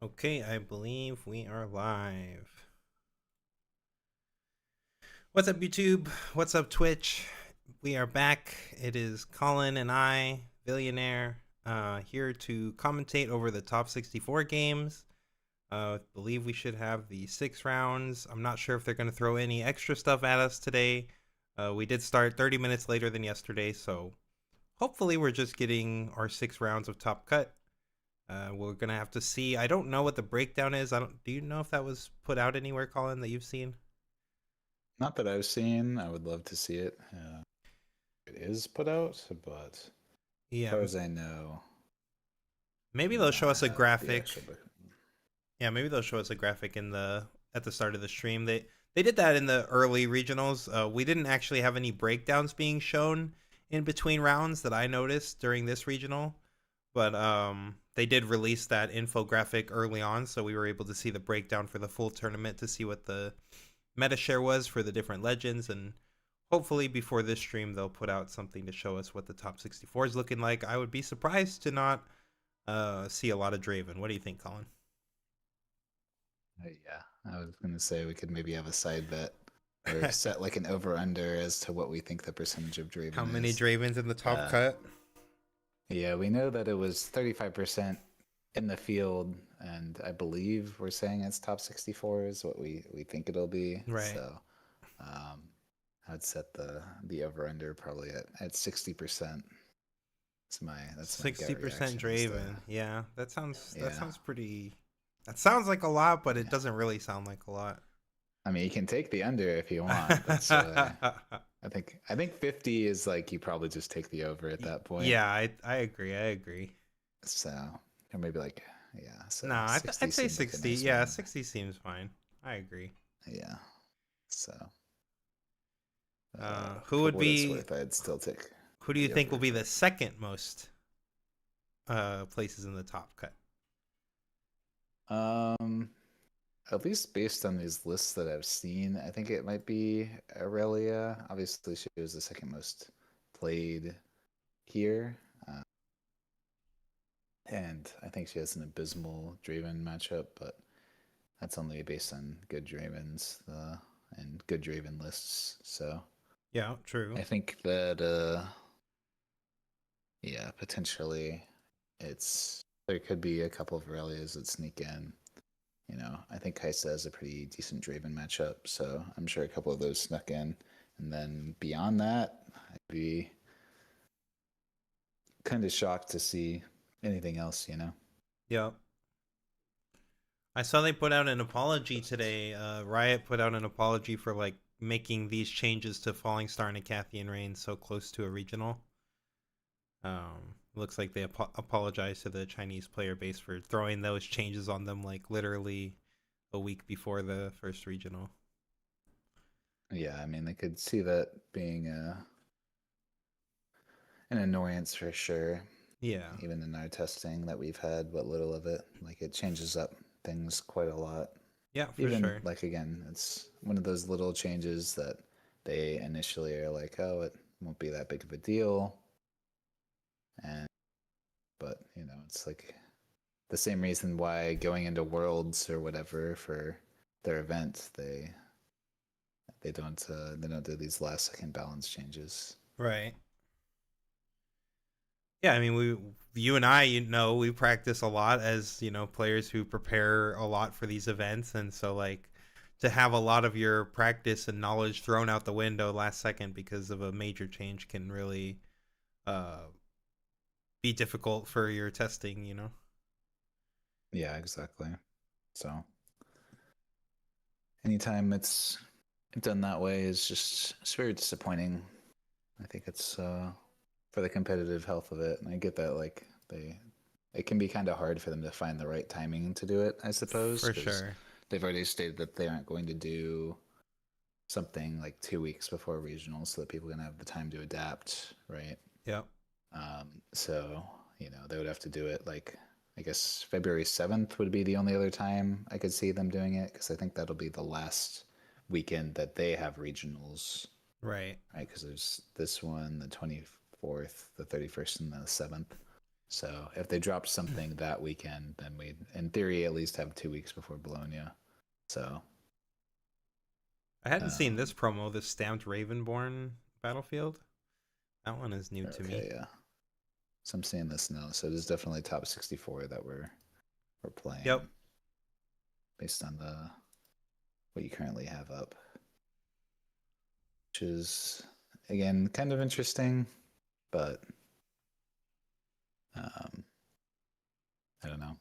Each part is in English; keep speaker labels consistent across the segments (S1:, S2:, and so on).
S1: Okay, I believe we are live. What's up, YouTube? What's up, Twitch? We are back. It is Colin and I, Billionaire, here to commentate over the top 64 games. I believe we should have the 6 rounds. I'm not sure if they're going to throw any extra stuff at us today. We did start 30 minutes later than yesterday, so hopefully we're just getting our 6 rounds of top cut. We're gonna have to see. I don't know what the breakdown is. I don't. Do you know if that was put out anywhere, Colin, that you've seen?
S2: Not that I've seen. I would love to see it. It is put out, but as
S1: Yeah,
S2: far as I know,
S1: maybe
S2: we
S1: they'll
S2: don't
S1: show us a
S2: have the
S1: graphic.
S2: actual book.
S1: Yeah, maybe they'll show us a graphic in the at the start of the stream. They did that in the early regionals. We didn't actually have any breakdowns being shown in between rounds that I noticed during this regional, but they did release that infographic early on, so we were able to see the breakdown for the full tournament to see what the meta share was for the different legends, and hopefully before this stream they'll put out something to show us what the top 64 is looking like. I would be surprised to not see a lot of Draven. What do you think, Colin?
S2: Yeah, I was gonna say we could maybe have a side bet or set like an over/under as to what we think the percentage of
S1: How
S2: Draven
S1: many
S2: is.
S1: Dravens in the top
S2: Uh,
S1: cut?
S2: yeah, we know that it was 35% in the field, and I believe we're saying it's top 64 is what we think it'll be.
S1: Right.
S2: So, um, I'd set the over/under probably at 60%. That's my gut
S1: 60%
S2: reaction. Is the
S1: Draven. Yeah, that
S2: yeah.
S1: sounds pretty. That sounds like a lot, but it
S2: Yeah.
S1: doesn't really sound like a lot.
S2: I mean, you can take the under if you want. That's I think 50 is like you probably just take the over at that point.
S1: Yeah, I agree. I agree.
S2: So or maybe like yeah. So
S1: No,
S2: 60
S1: I'd say
S2: seems like a
S1: 60.
S2: nice
S1: Yeah,
S2: one.
S1: 60 seems fine. I agree.
S2: Yeah. So
S1: Who
S2: for
S1: would
S2: what it's
S1: be?
S2: worth, I'd still take
S1: Who do you
S2: the
S1: think will
S2: over.
S1: be the second most places in the top cut?
S2: Um, at least based on these lists that I've seen, I think it might be Aurelia. Obviously, she was the second most played here. And I think she has an abysmal Draven matchup, but that's only based on good Dravens and good Draven lists. So
S1: Yeah, true.
S2: I think that yeah, potentially there could be a couple of Aurelias that sneak in. You know, I think Kaisa has a pretty decent Draven matchup, so I'm sure a couple of those snuck in. And then beyond that, I'd be kind of shocked to see anything else, you know?
S1: Yep. I saw they put out an apology today. Riot put out an apology for like making these changes to Falling Star and Acathian Reign so close to a regional. Looks like they apologized to the Chinese player base for throwing those changes on them like literally a week before the first regional.
S2: Yeah, I mean, they could see that being an annoyance for sure.
S1: Yeah.
S2: Even in our testing that we've had, what little of it, like it changes up things quite a lot.
S1: Yeah, for
S2: Even
S1: sure.
S2: like again, it's one of those little changes that they initially are like, oh, it won't be that big of a deal, and but you know, it's like the same reason why going into Worlds or whatever for their event, they don't do these last second balance changes.
S1: Right. Yeah, I mean, you and I, we practice a lot as players who prepare a lot for these events, and so like to have a lot of your practice and knowledge thrown out the window last second because of a major change can really uh, be difficult for your testing.
S2: Yeah, exactly. So anytime it's done that way is just it's very disappointing. I think it's for the competitive health of it, and I get that like it can be kind of hard for them to find the right timing to do it, I suppose,
S1: For
S2: because
S1: sure.
S2: they've already stated that they aren't going to do something like 2 weeks before regionals so that people can have the time to adapt, right?
S1: Yep.
S2: So they would have to do it like I guess February 7th would be the only other time I could see them doing it because I think that'll be the last weekend that they have regionals,
S1: Right.
S2: right? Because there's this one, the 24th, the 31st, and the 7th. So if they dropped something that weekend, then we'd, in theory, at least have 2 weeks before Bologna. So
S1: I hadn't seen this promo, this stamped Ravenborn battlefield. That one is new to me.
S2: okay, yeah. So I'm seeing this now. So it is definitely top 64 that we're playing.
S1: Yep.
S2: Based on what you currently have up, which is again kind of interesting, but I don't know.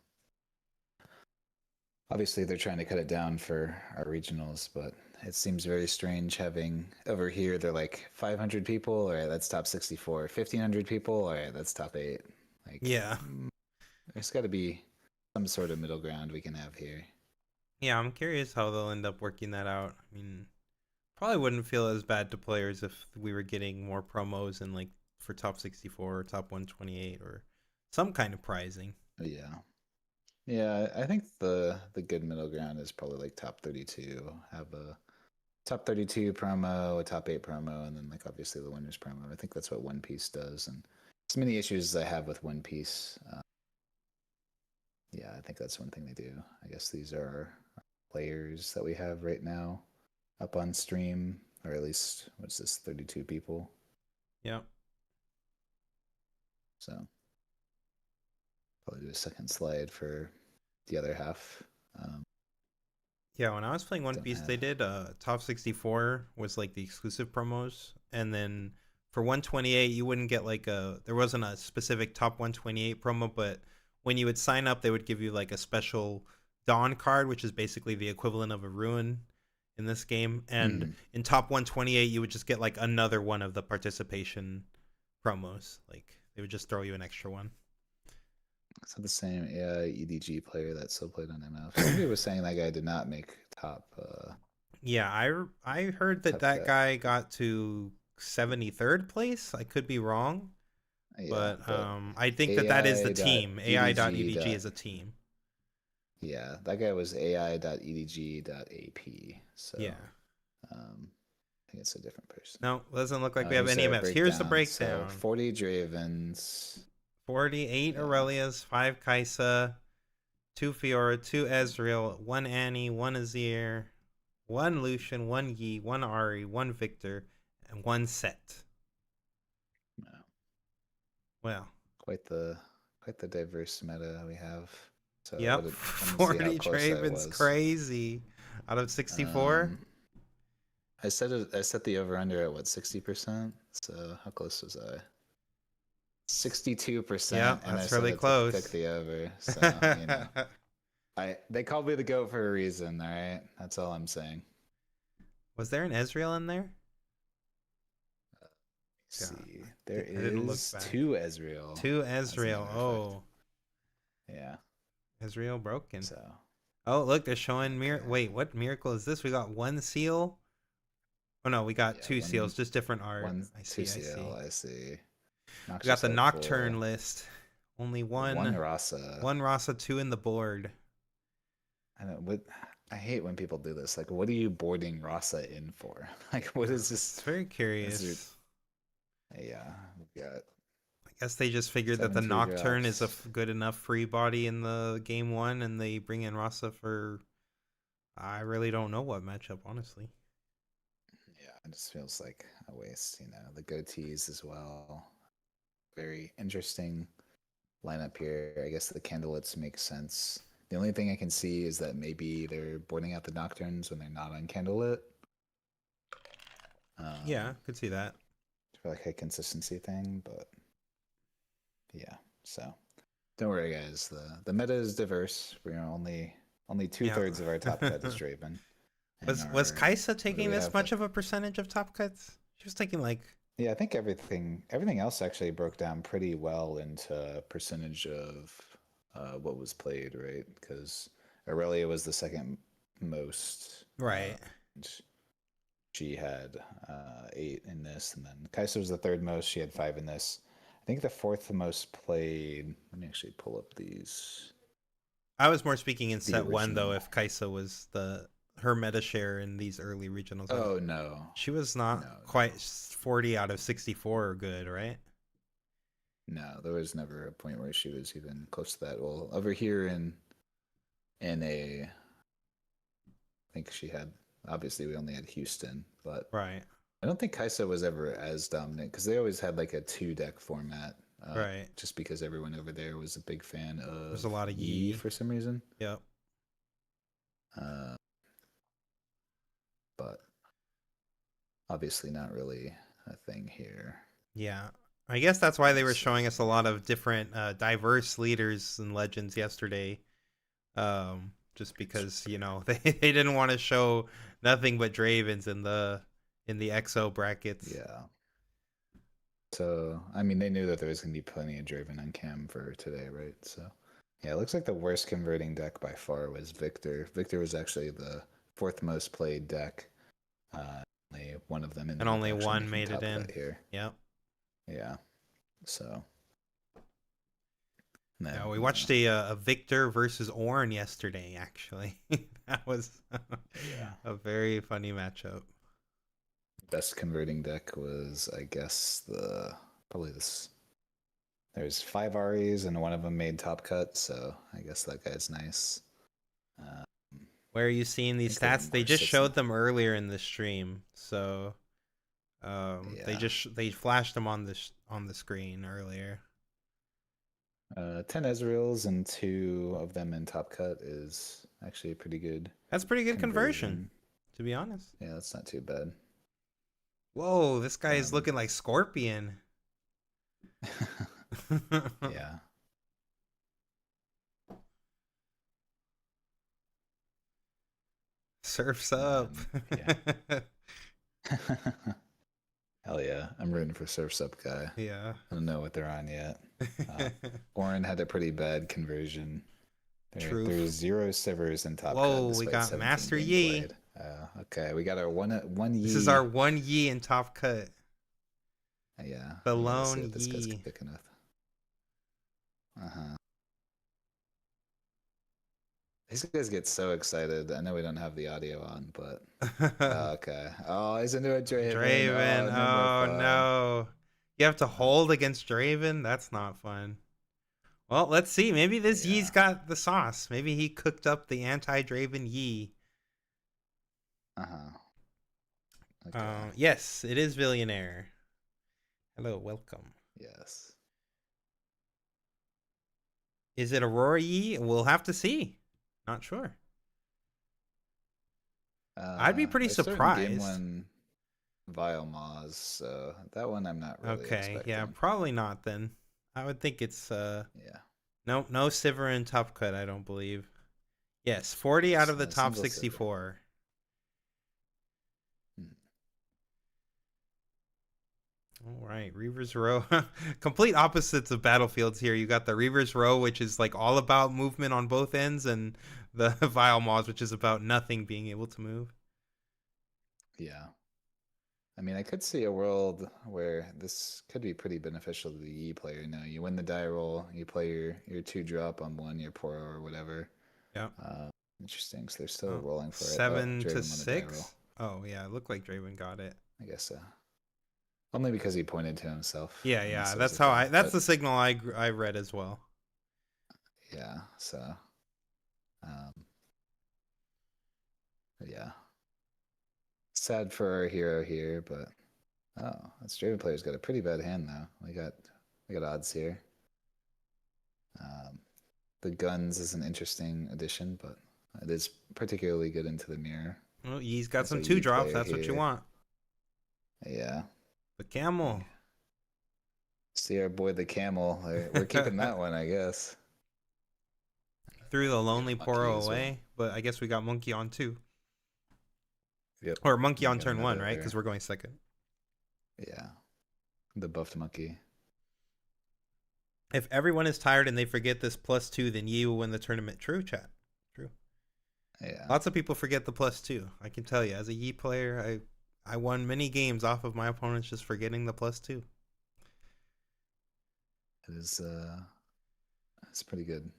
S2: Obviously, they're trying to cut it down for our regionals, but it seems very strange having over here. They're like 500 people. All right, that's top 64. 1,500 people. All right, that's top 8. Like,
S1: Yeah.
S2: There's got to be some sort of middle ground we can have here.
S1: Yeah, I'm curious how they'll end up working that out. I mean, probably wouldn't feel as bad to players if we were getting more promos and like for top 64 or top 128 or some kind of prizing.
S2: Yeah. Yeah, I think the good middle ground is probably like top 32. Have a top 32 promo, a top 8 promo, and then like obviously the winners promo. I think that's what One Piece does. And as many issues as I have with One Piece, yeah, I think that's one thing they do. I guess these are our players that we have right now up on stream, or at least what's this, 32 people.
S1: Yeah.
S2: So probably do a second slide for the other half.
S1: Yeah, when I was playing One Piece, they did top 64 was like the exclusive promos, and then for 128 you wouldn't get like there wasn't a specific top 128 promo, but when you would sign up they would give you like a special Dawn card, which is basically the equivalent of a Ruin in this game, and in top 128 you would just get like another one of the participation promos. Like they would just throw you an extra one.
S2: So the same AI EDG player that still played on MF. Somebody was saying that guy did not make top.
S1: Yeah, I heard that guy got to 73rd place. I could be wrong,
S2: yeah,
S1: but I think that is the team. AI.edg is a team.
S2: Yeah, that guy was AI.edg.ap. So
S1: yeah,
S2: I think it's a different person.
S1: No, doesn't look like we have any MFs. Here's the breakdown.
S2: So 40 Dravens.
S1: 48 Aurelias, 5 Kaisa, 2 Fiora, 2 Ezreal, 1 Annie, 1 Azir, 1 Lucian, 1 Yi, 1 Ari, 1 Victor, and 1 Set.
S2: Wow.
S1: Well,
S2: quite the diverse meta we have. So
S1: yep, 40 Draven's crazy. Out of 64?
S2: I set the over-under at what, 60%? So how close was I? 62%.
S1: Yeah, that's really close.
S2: Pick the over. So you know, they called me the GOAT for a reason. All right, that's all I'm saying.
S1: Was there an Ezreal in there?
S2: Let's see, there is 2 Ezreal.
S1: 2 Ezreal. Oh,
S2: yeah.
S1: Ezreal broken.
S2: So.
S1: Oh, look, they're showing Wait, what miracle is this? We got 1 seal. Oh no, we got 2 seals, just different art. I see. We got the Nocturne list. Only one
S2: Rasa.
S1: 1 Rasa, 2 in the board.
S2: I know. I hate when people do this. Like, what are you boarding Rasa in for? Like, what is this?
S1: It's very curious.
S2: Yeah, we got.
S1: I guess they just figured that the Nocturne is a good enough free body in the game 1, and they bring in Rasa for. I really don't know what matchup, honestly.
S2: Yeah, it just feels like a waste. You know, the goatees as well. Very interesting lineup here. I guess the Candlelets make sense. The only thing I can see is that maybe they're boarding out the Nocturnes when they're not on Candlelit.
S1: Yeah, could see that.
S2: For like a consistency thing, but yeah. So don't worry, guys. The meta is diverse. We're only 2/3 of our top cut is Draven.
S1: Was Kaisa taking this much of a percentage of top cuts? She was taking like.
S2: Yeah, I think everything else actually broke down pretty well into percentage of what was played, right? Because Aurelia was the second most.
S1: Right.
S2: She had 8 in this, and then Kaisa was the third most. She had 5 in this. I think the fourth most played. Let me actually pull up these.
S1: I was more speaking in set 1 though. If Kaisa was her meta share in these early regionals.
S2: Oh no,
S1: she was not quite 40 out of 64 or good, right?
S2: No, there was never a point where she was even close to that. Well, over here in a, I think she had. Obviously, we only had Houston, but
S1: Right.
S2: I don't think Kai'Sa was ever as dominant because they always had like a 2 deck format.
S1: Right.
S2: Just because everyone over there was a big fan
S1: There's
S2: of
S1: a lot of
S2: Yi
S1: Yi.
S2: for some reason.
S1: Yep.
S2: Uh, but obviously not really a thing here.
S1: Yeah. I guess that's why they were
S2: Let's see.
S1: showing us a lot of different diverse leaders and legends yesterday. Just because, they didn't want to show nothing but Dravens in the EXO brackets.
S2: Yeah. So, I mean, they knew that there was going to be plenty of Draven on cam for today, right? So, yeah, it looks like the worst converting deck by far was Victor. Victor was actually the fourth most played deck. Only one of them
S1: And
S2: ended up
S1: only
S2: actually
S1: one
S2: making
S1: made it
S2: top
S1: in.
S2: cut here.
S1: Yep.
S2: Yeah. So,
S1: Yeah,
S2: then,
S1: we watched a Victor versus Ornn yesterday, actually. That was
S2: yeah.
S1: a very funny matchup.
S2: Best converting deck was, I guess, probably this. There's 5 Aries and one of them made top cut, so I guess that guy's nice. Uh,
S1: Where are you seeing
S2: I
S1: these
S2: think there were
S1: stats? They
S2: more
S1: just
S2: six.
S1: showed them earlier in the stream, so
S2: Yeah.
S1: they flashed them on the screen earlier.
S2: 10 Ezreals and 2 of them in top cut is actually a pretty good
S1: That's pretty good conversion,
S2: conversion.
S1: to be honest.
S2: Yeah, that's not too bad.
S1: Whoa, this guy is looking like Scorpion.
S2: Yeah.
S1: Surfs up.
S2: Yeah. Hell yeah. I'm rooting for Surf's Up guy.
S1: Yeah.
S2: I don't know what they're on yet. Ornn had a pretty bad conversion. There's
S1: Truth.
S2: 0 Sivers in top cut
S1: Whoa, we
S2: despite
S1: got
S2: 17
S1: Master
S2: being
S1: Yi.
S2: played. Okay, we got our one Yi.
S1: This is our one Yi in top cut.
S2: Yeah.
S1: The
S2: We gotta see
S1: lone
S2: what this guy's
S1: Yi.
S2: kicking with. Uh-huh. These guys get so excited. I know we don't have the audio on, but okay. Oh, he's into a Draven.
S1: Draven.
S2: Oh, no more
S1: Oh
S2: fun.
S1: no. You have to hold against Draven? That's not fun. Well, let's see. Maybe this
S2: Yeah.
S1: Yi's got the sauce. Maybe he cooked up the anti-Draven Yi.
S2: Uh-huh. Okay.
S1: Yes, it is Billionaire. Hello, welcome.
S2: Yes.
S1: Is it Aurora Yi? We'll have to see. Not sure. I'd be pretty surprised.
S2: Game 1 Vile Maws, so that one I'm not really expecting.
S1: Yeah, probably not then. I would think it's
S2: Yeah.
S1: no Sivir in top cut, I don't believe. Yes, 40 out of the top 64. All right, Reaver's Row. Complete opposites of Battlefields here. You got the Reaver's Row, which is like all about movement on both ends, and the Vile Maws, which is about nothing being able to move.
S2: Yeah. I mean, I could see a world where this could be pretty beneficial to the Yi player. You know, you win the die roll, you play your 2-drop on one, your Poro or whatever.
S1: Yeah.
S2: Interesting. So they're still rolling for it.
S1: 7 to 6. Oh yeah, it looked like Draven got it.
S2: I guess so. Only because he pointed to himself.
S1: Yeah. That's how that's the signal I read as well.
S2: Yeah. So. Yeah. Sad for our hero here, but this Draven player's got a pretty bad hand though. We got odds here. The guns is an interesting addition, but it is particularly good into the mirror.
S1: Well, he's got some 2-drops. That's what you want.
S2: Yeah.
S1: The camel.
S2: See our boy the camel. We're keeping that one, I guess.
S1: Threw the lonely Poro away,
S2: well.
S1: but I guess we got Monkey on 2.
S2: Yep.
S1: Or Monkey on turn 1, right? Because we're going second.
S2: Yeah. The buffed monkey.
S1: If everyone is tired and they forget this +2, then Yi will win the tournament. True, chat. True.
S2: Yeah.
S1: Lots of people forget the +2. I can tell you, as a Yi player, I won many games off of my opponents just forgetting the +2.
S2: It is it's pretty good.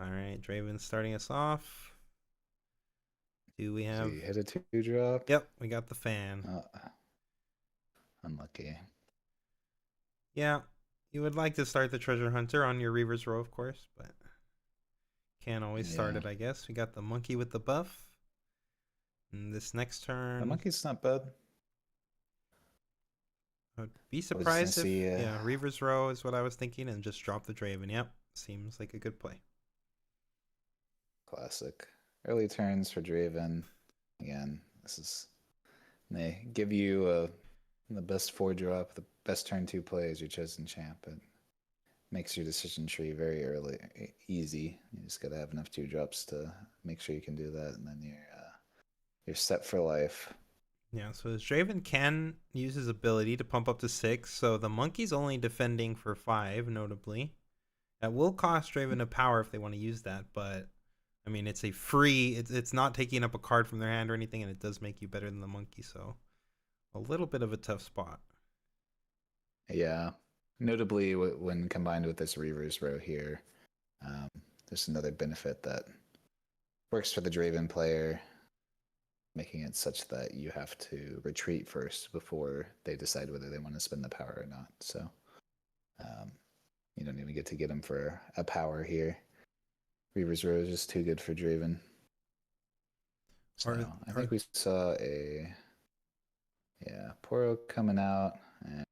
S1: All right, Draven starting us off. Do we have...
S2: So you hit a 2-drop?
S1: Yep, we got the fan.
S2: Unlucky.
S1: Yeah, you would like to start the treasure hunter on your Reaver's Row, of course, but can't always start
S2: Yeah,
S1: it, I guess. We got the monkey with the buff. And this next
S2: the
S1: turn,
S2: monkey's not bad.
S1: I would be
S2: I was just gonna
S1: surprised if,
S2: see
S1: yeah, Reaver's Row is what I was thinking, and just drop the Draven. Yep, seems like a good play.
S2: classic early turns for Draven. Again, this is they give you the best 4 drop, the best turn 2 play as your chosen champ. It makes your decision tree very early, easy. You just gotta have enough 2 drops to make sure you can do that, and then you're set for life.
S1: Yeah, so his Draven can use his ability to pump up to 6, so the monkey's only defending for 5, notably. That will cost Draven a power if they want to use that, but I mean, it's a free, it's not taking up a card from their hand or anything, and it does make you better than the monkey, so a little bit of a tough spot.
S2: Yeah, notably when combined with this Reaver's Row here, um, there's another benefit that works for the Draven player, making it such that you have to retreat first before they decide whether they want to spend the power or not. So um, you don't even get to get them for a power here. Reaver's Row is just too good for Draven. So I think we saw a Poro coming out, and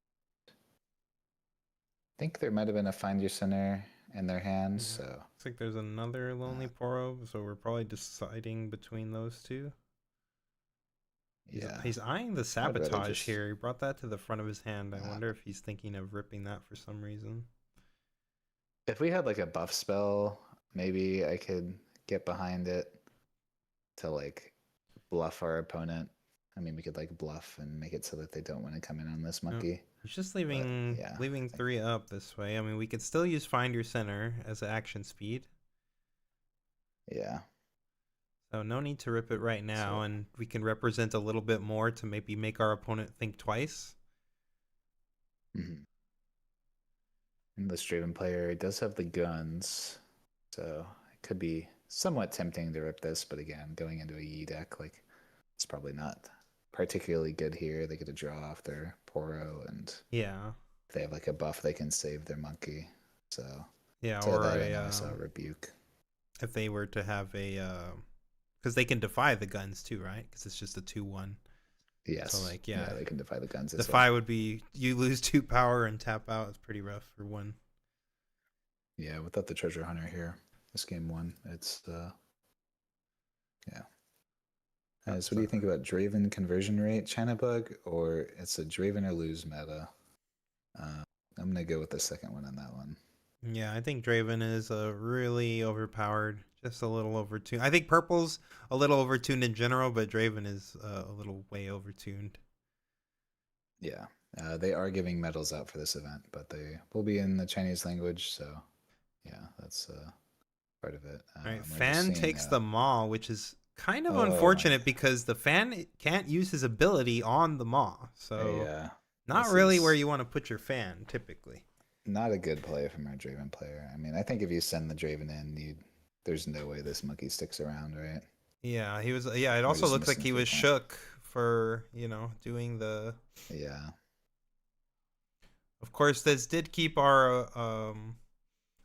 S2: I think there might have been a Find Your Center in their hands. So
S1: looks like there's another Lonely Poro, so we're probably deciding between those two. He's eyeing the Sabotage here. He brought that to the front of his hand. I wonder if he's thinking of ripping that for some reason.
S2: If we had like a buff spell, maybe I could get behind it to like bluff our opponent. I mean, we could like bluff and make it so that they don't want to come in on this monkey.
S1: He's just leaving leaving 3 up this way. I mean, we could still use Find Your Center as an action speed.
S2: Yeah.
S1: So no need to rip it right now, and we can represent a little bit more to maybe make our opponent think twice.
S2: Mm-hmm. And this Draven player does have the guns, so it could be somewhat tempting to rip this, but again, going into a Yi deck, like, it's probably not particularly good here. They get to draw off their Poro, and
S1: yeah,
S2: if they have like a buff, they can save their monkey. So
S1: yeah,
S2: to
S1: or
S2: that I saw a rebuke.
S1: If they were to have a, because they can defy the guns too, right? Because it's just a 2/1.
S2: Yes.
S1: So like, yeah,
S2: they can defy the guns.
S1: Defy would be you lose 2 power and tap out. It's pretty rough for 1.
S2: Yeah, without the treasure hunter here, this game 1, it's yeah. So what do you think about Draven conversion rate, China bug, or it's a Draven or lose meta? I'm gonna go with the second one on that one.
S1: Yeah, I think Draven is really overpowered, just a little overtuned. I think Purple's a little overtuned in general, but Draven is a little way overtuned.
S2: Yeah, they are giving medals out for this event, but they will be in the Chinese language, so yeah, that's part of it.
S1: All right, Fan takes the Maw, which is kind of unfortunate because the Fan can't use his ability on the Maw, so not really where you want to put your Fan typically.
S2: Not a good play from our Draven player. I mean, I think if you send the Draven in, there's no way this monkey sticks around, right?
S1: Yeah, he was. Yeah, it also looks like he was shook for doing the.
S2: Yeah.
S1: Of course, this did keep our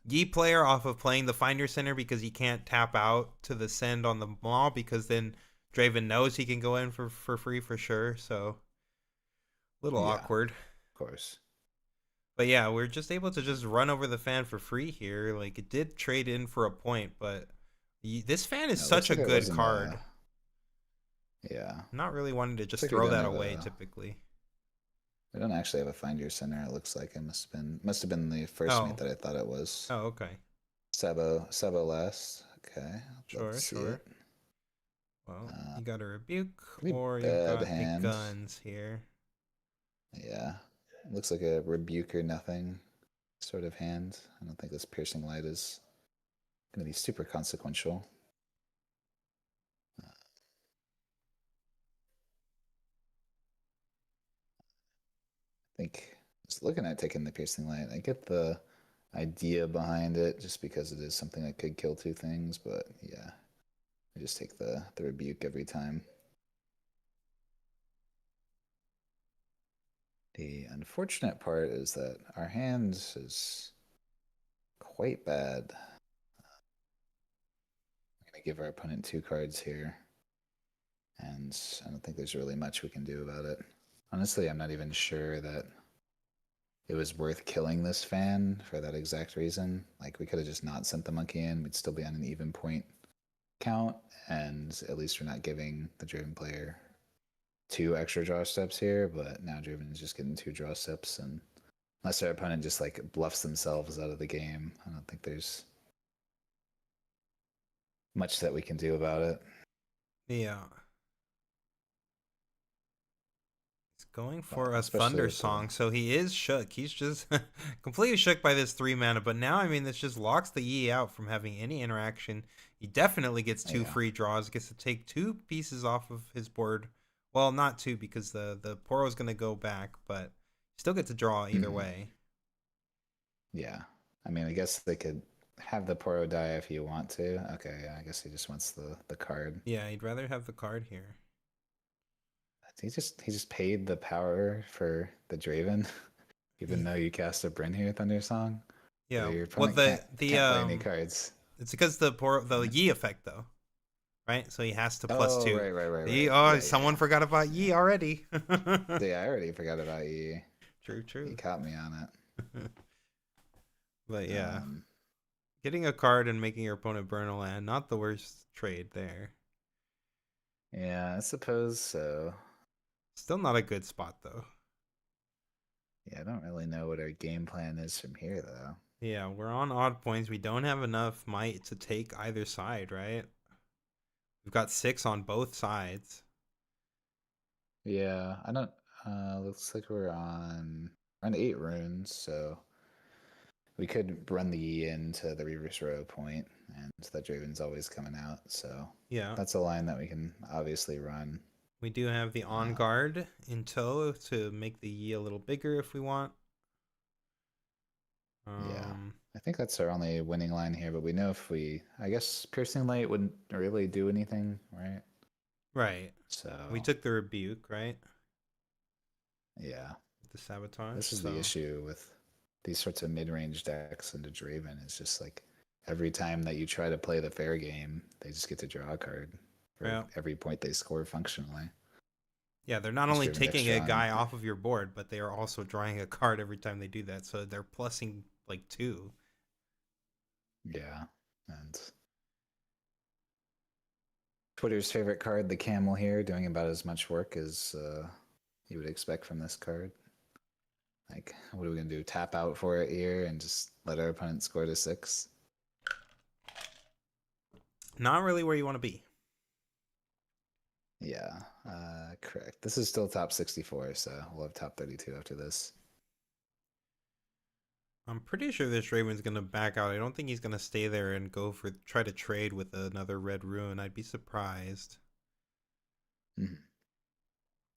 S1: Yi player off of playing the Find Your Center because he can't tap out to the send on the Maw because then Draven knows he can go in for free for sure. So a little awkward.
S2: Of course.
S1: But yeah, we're just able to just run over the Fan for free here. Like, it did trade in for a point, but this Fan is such a good card.
S2: Yeah.
S1: I'm not really wanting to just throw that away typically.
S2: We don't actually have a Find Your Center. It looks like it must have been the first mate that I thought it was.
S1: Oh, okay.
S2: Sabo last. Okay.
S1: Sure. Well, you got a rebuke or you got the guns here.
S2: Yeah. It looks like a rebuke or nothing sort of hand. I don't think this piercing light is going to be super consequential. I think just looking at taking the piercing light, I get the idea behind it just because it is something that could kill 2 things, but yeah, I just take the rebuke every time. The unfortunate part is that our hand is quite bad. I'm going to give our opponent 2 cards here, and I don't think there's really much we can do about it. Honestly, I'm not even sure that it was worth killing this fan for that exact reason. Like, we could have just not sent the monkey in. We'd still be on an even point count, and at least we're not giving the Draven player 2 extra draw steps here, but now Draven is just getting 2 draw steps, and unless our opponent just like bluffs themselves out of the game, I don't think there's much that we can do about it.
S1: Yeah. He's going for a
S2: Especially
S1: Thunder
S2: with the
S1: Song, so he is shook. He's just completely shook by this 3 mana, but now, I mean, this just locks the Yi out from having any interaction. He definitely gets 2
S2: yeah.
S1: free draws, gets to take 2 pieces off of his board. Well, not 2 because the Poro is going to go back, but still get to draw either way.
S2: Yeah. I mean, I guess they could have the Poro die if you want to. Okay, yeah, I guess he just wants the card.
S1: Yeah, he'd rather have the card here.
S2: He just paid the power for the Draven, even though you cast a Bryn here, Thunder Song. So
S1: Yeah.
S2: your
S1: Well,
S2: opponent can't play any cards.
S1: it's because the Yi effect though, right? So he has to plus
S2: Oh,
S1: 2.
S2: right.
S1: Oh,
S2: Yeah,
S1: someone
S2: yeah.
S1: forgot about Yi already.
S2: Yeah, I already forgot about you.
S1: True.
S2: You caught me on it.
S1: But yeah, getting a card and making your opponent burn a land, not the worst trade there.
S2: Yeah, I suppose so.
S1: Still not a good spot though.
S2: Yeah, I don't really know what our game plan is from here, though.
S1: Yeah, we're on odd points. We don't have enough might to take either side, right? We've got 6 on both sides.
S2: Yeah, I don't. Looks like we're on 8 runes, so we could run the E into the reverse row point, and that Draven's always coming out. So
S1: Yeah.
S2: that's a line that we can obviously run.
S1: We do have the on guard in tow to make the Yi a little bigger if we want.
S2: Yeah, I think that's our only winning line here. But we know if I guess piercing light wouldn't really do anything, right?
S1: Right.
S2: So
S1: We took the rebuke, right?
S2: yeah,
S1: The sabotage.
S2: this is the issue with these sorts of mid-range decks into Draven. It's just like every time that you try to play the fair game, they just get to draw a card for every point they score functionally.
S1: Yeah, they're not only taking a guy off of your board, but they are also drawing a card every time they do that. So they're plussing like 2.
S2: Yeah, and Twitter's favorite card, the camel here, doing about as much work as you would expect from this card. Like, what are we going to do? Tap out for it here and just let our opponent score to 6?
S1: Not really where you want to be.
S2: Yeah, correct. This is still top 64, so we'll have top 32 after this.
S1: I'm pretty sure this Draven's going to back out. I don't think he's going to stay there and try to trade with another red rune. I'd be surprised.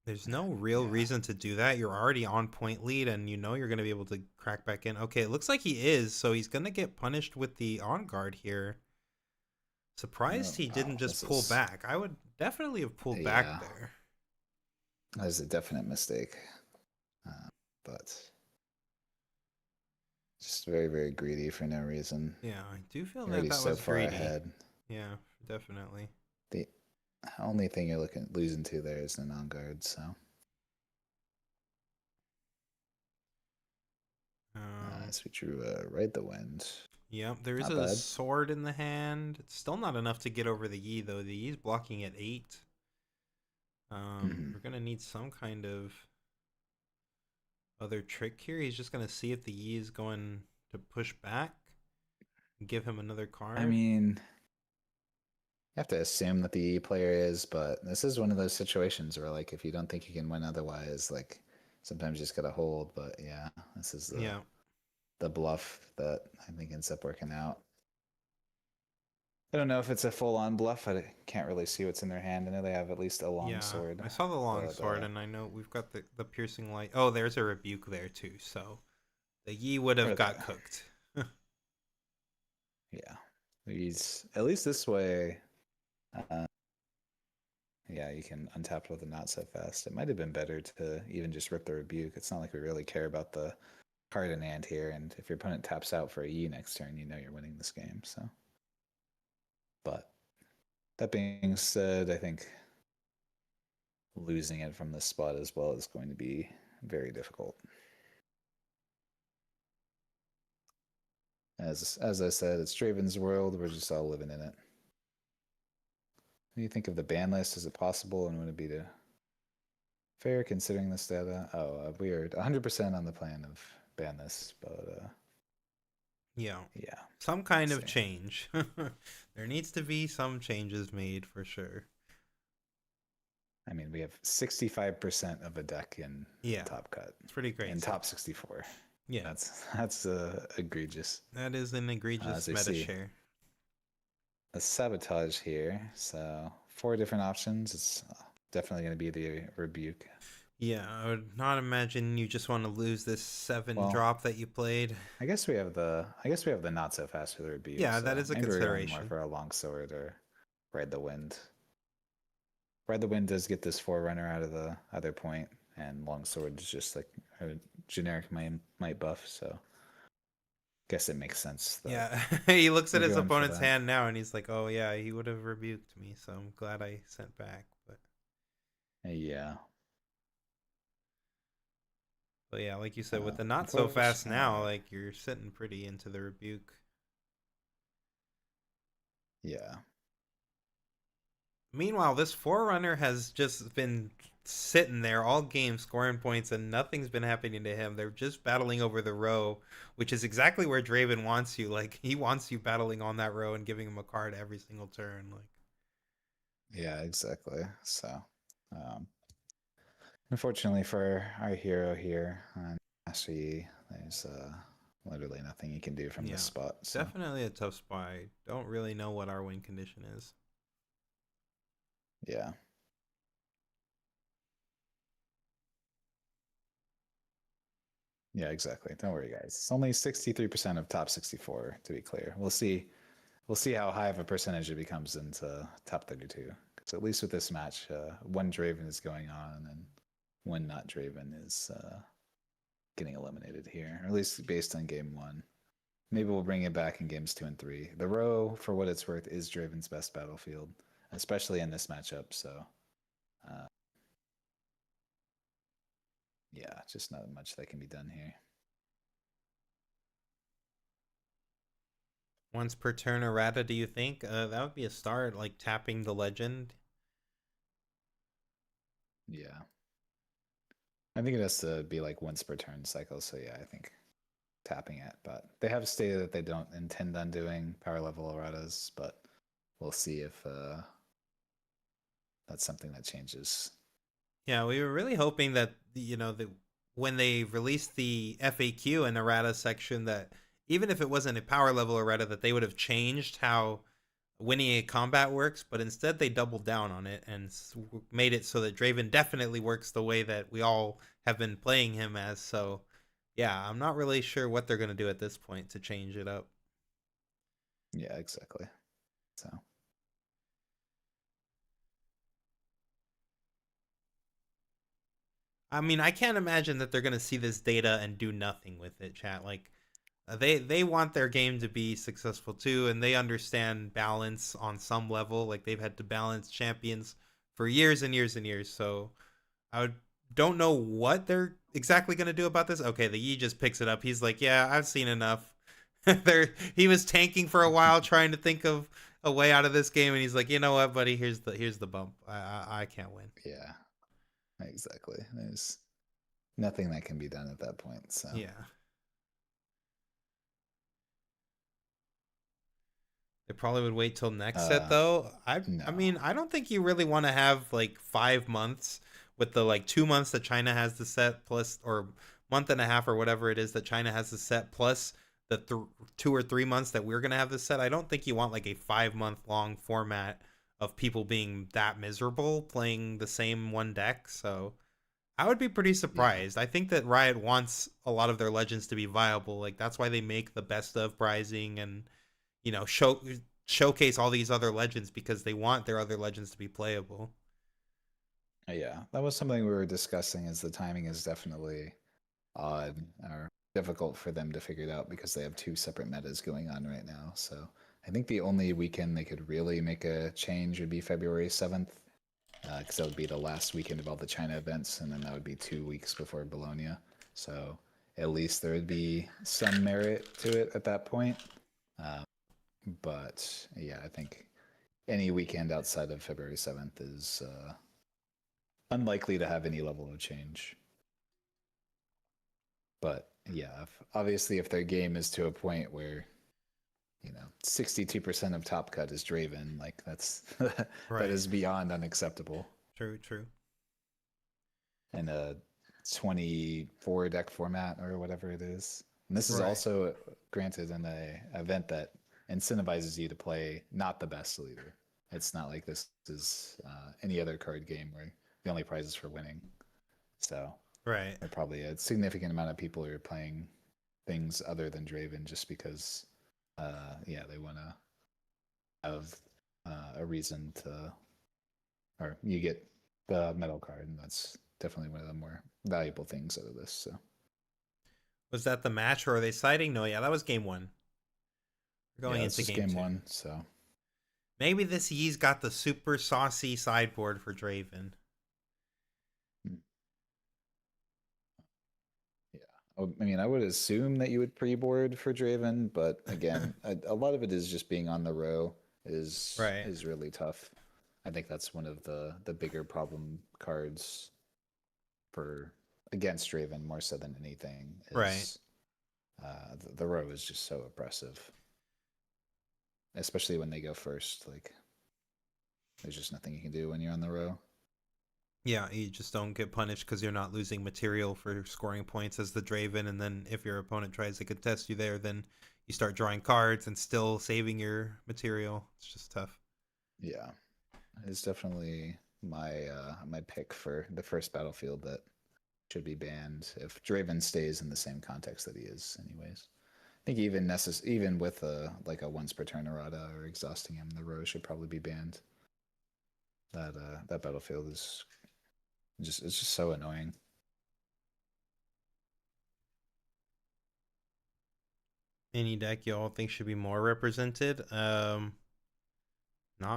S1: There's no real reason to do that. You're already on point lead, and you know you're going to be able to crack back in. Okay, it looks like he is, so he's going to get punished with the on guard here. Surprised he didn't just pull back. I would definitely have pulled back there.
S2: That is a definite mistake. But just very, very greedy for no reason.
S1: Yeah, I do feel that was so far greedy. Ahead. Yeah, definitely.
S2: The only thing you're losing to there is the non-guard, so. So we drew Ride the Wind.
S1: Yep, there is a sword in the hand. It's still not enough to get over the Yi, though. The Yi's blocking at 8. We're going to need some kind of other trick here. He's just going to see if the Yi is going to push back and give him another card.
S2: I mean, you have to assume that the Yi player is, but this is one of those situations where, like, if you don't think you can win otherwise, like, sometimes you just got to hold. But yeah, this is the bluff that I think ends up working out. I don't know if it's a full-on bluff. I can't really see what's in their hand. I know they have at least a long sword.
S1: I saw the long sword, and I know we've got the piercing light. Oh, there's a rebuke there, too. So the Yi would have got cooked.
S2: Yeah. He's, at least this way, yeah, you can untap with a not so fast. It might have been better to even just rip the rebuke. It's not like we really care about the card in hand here, and if your opponent taps out for a E next turn, you know you're winning this game. So, but that being said, I think losing it from this spot as well is going to be very difficult. As I said, it's Draven's world. We're just all living in it. What do you think of the ban list? Is it possible, and would it be fair considering this data? Oh, we are 100% on the plan of ban this, but
S1: Yeah.
S2: yeah,
S1: Some kind of change. There needs to be some changes made for sure.
S2: I mean, we have 65% of a deck in top cut.
S1: It's pretty great.
S2: In top 64.
S1: Yeah.
S2: That's egregious.
S1: That is an egregious meta share.
S2: A sabotage here. So 4 different options. It's definitely going to be the rebuke.
S1: Yeah, I would not imagine you just want to lose this 7 drop that you played.
S2: I guess we have the not so fast for the rebuke.
S1: Yeah, so that is a consideration.
S2: More for a long sword or Ride the Wind. Ride the Wind does get this Forerunner out of the other point, and Longsword is just like a generic might buff, so guess it makes sense.
S1: Yeah, he looks at his opponent's hand now, and he's like, oh yeah, he would have rebuked me, so I'm glad I sent back. But
S2: yeah.
S1: But yeah, like you said, with the not so fast now, like you're sitting pretty into the rebuke.
S2: Yeah.
S1: Meanwhile, this Forerunner has just been sitting there all game scoring points and nothing's been happening to him. They're just battling over the row, which is exactly where Draven wants you. Like, he wants you battling on that row and giving him a card every single turn. Like,
S2: yeah, exactly. So, unfortunately for our hero here on Master Yi, there's literally nothing you can do from this spot. So.
S1: Definitely a tough spot. I don't really know what our win condition is.
S2: Yeah. Yeah, exactly. Don't worry, guys. It's only 63% of top 64, to be clear. We'll see how high of a percentage it becomes into top 32. Because at least with this match, one Draven is going on, and one not Draven is getting eliminated here, or at least based on game 1. Maybe we'll bring it back in games 2 and 3. The row, for what it's worth, is Draven's best battlefield, especially in this matchup. So, yeah, just not much that can be done here.
S1: Once per turn errata, do you think? That would be a start, like tapping the legend.
S2: Yeah. I think it has to be like once per turn cycle, so yeah, I think tapping it. But they have stated that they don't intend on doing power level erratas, but we'll see if that's something that changes.
S1: Yeah, we were really hoping that, when they released the FAQ and errata section, that even if it wasn't a power level errata, that they would have changed how winning a combat works, but instead they doubled down on it and made it so that Draven definitely works the way that we all have been playing him as. So, yeah, I'm not really sure what they're going to do at this point to change it up.
S2: Yeah, exactly. So.
S1: I mean, I can't imagine that they're going to see this data and do nothing with it, chat. Like, they want their game to be successful too, and they understand balance on some level. Like, they've had to balance champions for years and years and years. So don't know what they're exactly going to do about this. Okay, the Yi just picks it up. He's like, yeah, I've seen enough. He was tanking for a while trying to think of a way out of this game, and he's like, you know what, buddy, here's the bump. I can't win.
S2: Yeah, exactly. There's nothing that can be done at that point. So
S1: yeah. They probably would wait till next set though. I mean, I don't think you really want to have like 5 months with the like 2 months that China has the set plus, or month and a half or whatever it is that China has the set plus the 2 or 3 months that we're going to have the set. I don't think you want like a 5-month long format of people being that miserable playing the same one deck. So I would be pretty surprised. Yeah. I think that Riot wants a lot of their legends to be viable. Like, that's why they make the best of prizing and, showcase all these other legends, because they want their other legends to be playable.
S2: Yeah, that was something we were discussing. Is the timing is definitely odd or difficult for them to figure it out because they have two separate metas going on right now. So I think the only weekend they could really make a change would be February 7th, because that would be the last weekend of all the China events, and then that would be 2 weeks before Bologna. So at least there would be some merit to it at that point. Um, but yeah, I think any weekend outside of February 7th is unlikely to have any level of change. But yeah, obviously, if their game is to a point where 62% of top cut is Draven, like that's that
S1: Right.
S2: is beyond unacceptable.
S1: True. True.
S2: In a 24 deck format or whatever it is. And this is
S1: Right.
S2: also granted in a event that incentivizes you to play not the best leader. It's not like this is any other card game where the only prize is for winning. So
S1: Right.
S2: there are probably a significant amount of people who are playing things other than Draven just because, yeah, they want to have a reason to, or you get the metal card, and that's definitely one of the more valuable things out of this. So
S1: Was that the match, or are they siding? No, yeah, that was game one. We're going
S2: yeah, it's
S1: into
S2: just
S1: game
S2: game
S1: two.
S2: one. So
S1: Maybe this Yee's got the super saucy sideboard for Draven.
S2: hmm, yeah, I mean, I would assume that you would pre-board for Draven, but again, a lot of it is just being on the row
S1: Right.
S2: is really tough. I think that's one of the bigger problem cards for against Draven more so than anything
S1: Right.
S2: is the row is just so oppressive, especially when they go first. Like there's just nothing you can do when you're on the row.
S1: Yeah, you just don't get punished because you're not losing material for scoring points as the Draven, and then if your opponent tries to contest you there, then you start drawing cards and still saving your material. It's just tough.
S2: Yeah, it's definitely my pick for the first battlefield that should be banned if Draven stays in the same context that he is, anyways. I think even with a like a once per turn errata or exhausting him, the row should probably be banned. That battlefield is it's just so annoying.
S1: Any deck you all think should be more represented? Not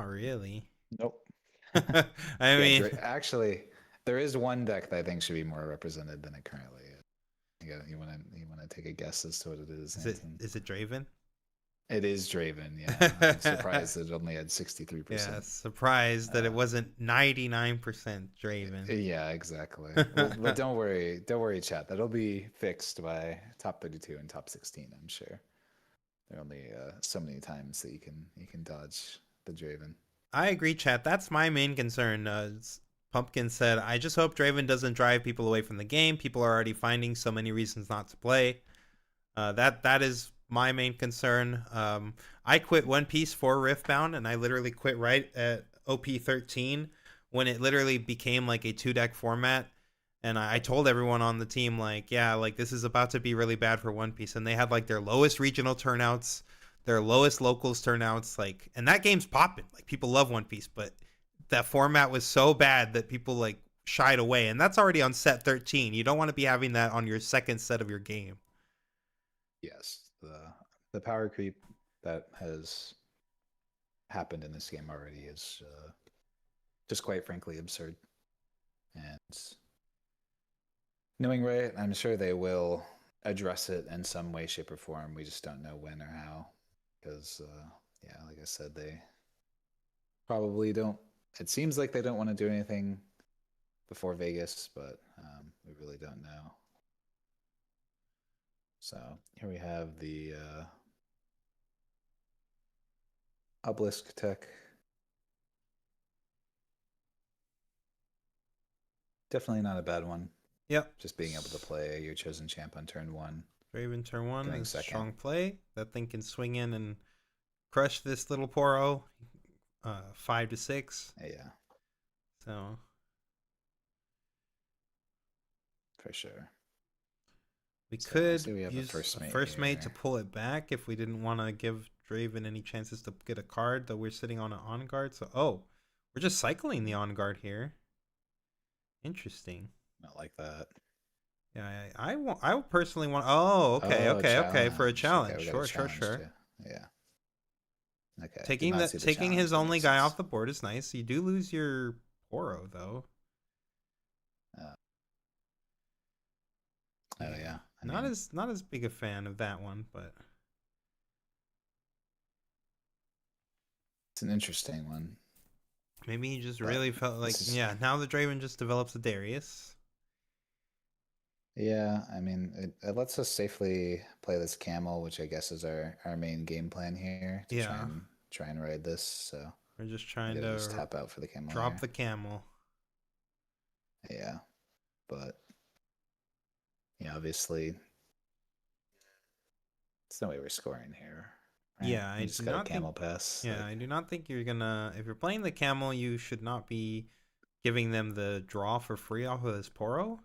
S1: really.
S2: Nope.
S1: I
S2: Yeah,
S1: mean,
S2: actually, there is one deck that I think should be more represented than it currently is. You want to take a guess as to what it is, Anton?
S1: is it Draven?
S2: It is Draven. Yeah, I'm surprised that it only had 63%.
S1: Yeah, surprised that it
S2: Uh,
S1: wasn't 99% Draven.
S2: yeah, exactly. Well, but don't worry, chat. That'll be fixed by top 32 and top 16. I'm sure. There are only so many times that you can dodge the Draven.
S1: I agree, chat. That's my main concern. Pumpkin said, I just hope Draven doesn't drive people away from the game. People are already finding so many reasons not to play. That is my main concern. I quit One Piece for Riftbound, and I literally quit right at OP13 when it literally became like a two deck format. And I told everyone on the team, like, yeah, like this is about to be really bad for One Piece. And they had like their lowest regional turnouts, their lowest locals turnouts, like, and that game's popping. Like people love One Piece, but that format was so bad that people like shied away. And that's already on set 13. You don't want to be having that on your second set of your game.
S2: Yes, the power creep that has happened in this game already is just quite frankly absurd. And knowing right, I'm sure they will address it in some way, shape, or form. We just don't know when or how. Because, yeah, like I said, they probably don't. It seems like they don't want to do anything before Vegas, but we really don't know. So here we have the Obelisk tech. Definitely not a bad one.
S1: Yep.
S2: Just being able to play your chosen champ on turn one.
S1: Draven turn one
S2: Getting
S1: is
S2: second.
S1: strong play. That thing can swing in and crush this little Poro. 5 to 6.
S2: Yeah,
S1: So
S2: for sure.
S1: we
S2: So I
S1: could
S2: see we have
S1: use
S2: a
S1: a
S2: mate
S1: first mate to
S2: here.
S1: pull it back if we didn't want to give Draven any chances to get a card, though we're sitting on an on guard. So we're just cycling the on guard here. Interesting.
S2: Not like that.
S1: Yeah, I personally want. Oh, okay,
S2: Oh,
S1: okay. For a
S2: challenge. Okay,
S1: challenge,
S2: we got a
S1: sure.
S2: challenge too. Yeah. Okay. Did not see the
S1: Taking
S2: challenge.
S1: his
S2: That
S1: only
S2: makes
S1: guy
S2: sense.
S1: off the board is nice. You do lose your Poro though.
S2: Uh, oh
S1: Yeah,
S2: yeah. I mean,
S1: not as big a fan of that one, but
S2: it's an interesting one,
S1: maybe he just
S2: but
S1: really felt like
S2: this is
S1: yeah. Now the Draven just develops a Darius.
S2: yeah. I mean, it lets us safely play this camel, which I guess is our main game plan here to
S1: Yeah,
S2: try and ride this. So
S1: we're just
S2: I
S1: trying
S2: gotta just
S1: to
S2: tap out for the camel
S1: drop
S2: here.
S1: the camel.
S2: Yeah, but yeah, obviously, there's no way we're scoring here, right?
S1: Yeah,
S2: We
S1: I
S2: just
S1: do
S2: got a
S1: not think.
S2: camel pass.
S1: Yeah,
S2: Like,
S1: I do not think you're gonna. If you're playing the camel, you should not be giving them the draw for free off of this Poro.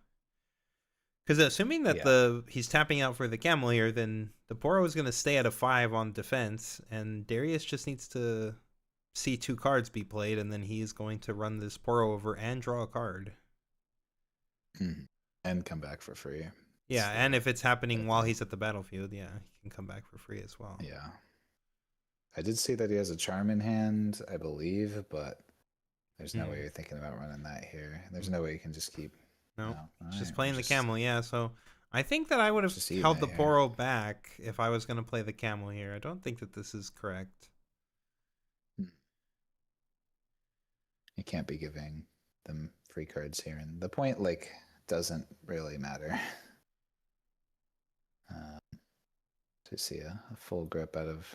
S1: Because assuming that
S2: yeah,
S1: he's tapping out for the camel here, then the Poro is gonna stay at a 5 on defense, and Darius just needs to see 2 cards be played, and then he is going to run this Poro over and draw a card.
S2: and come back for free.
S1: Yeah, and if it's
S2: The
S1: happening while
S2: thing.
S1: he's at the battlefield, yeah, he can come back for free as well.
S2: Yeah, I did see that he has a charm in hand, I believe, but there's no way you're thinking about running that here. There's no way you can just keep.
S1: No,
S2: No, all
S1: it's just
S2: right,
S1: playing the camel. Yeah, so I think that I would have
S2: just eating
S1: held
S2: it
S1: the
S2: here.
S1: Poro back if I was going to play the camel here. I don't think that this is correct.
S2: Hmm. You can't be giving them free cards here, and the point like doesn't really matter. To see a full grip out of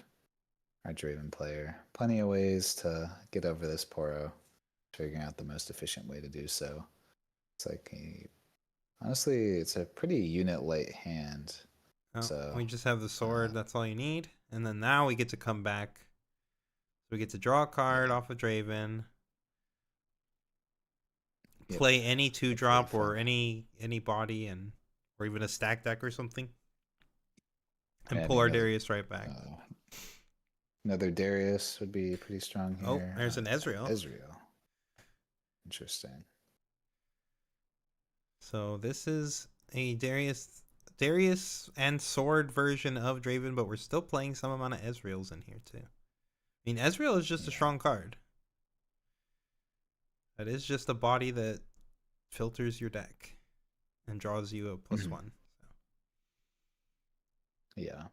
S2: our Draven player. Plenty of ways to get over this Poro. Figuring out the most efficient way to do so. It's like honestly, it's a pretty unit light hand.
S1: Oh,
S2: So
S1: we just have the sword. That's all you need. And then now we get to come back. So we get to draw a card
S2: yeah,
S1: off of Draven.
S2: yep.
S1: Play any
S2: Hopefully
S1: 2-drop or any body and or even a stack deck or something. And
S2: I
S1: pull
S2: mean,
S1: our Darius right back.
S2: another Darius would be pretty strong
S1: Oh,
S2: here.
S1: there's an Ezreal.
S2: Ezreal. Interesting.
S1: So this is a Darius and sword version of Draven, but we're still playing some amount of Ezreals in here too. I mean, Ezreal is just a
S2: Yeah.
S1: strong card. That is just a body that filters your deck and draws you a +1. So.
S2: Yeah.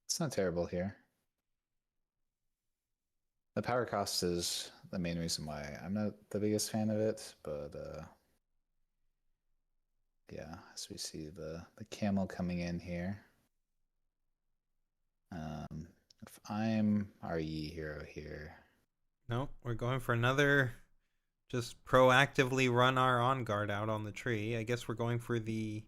S2: It's not terrible here. The power cost is the main reason why I'm not the biggest fan of it, but yeah, as we see the camel coming in here. If I'm RE hero here,
S1: No, we're going for another. Just proactively run our on guard out on the tree. I guess we're going for the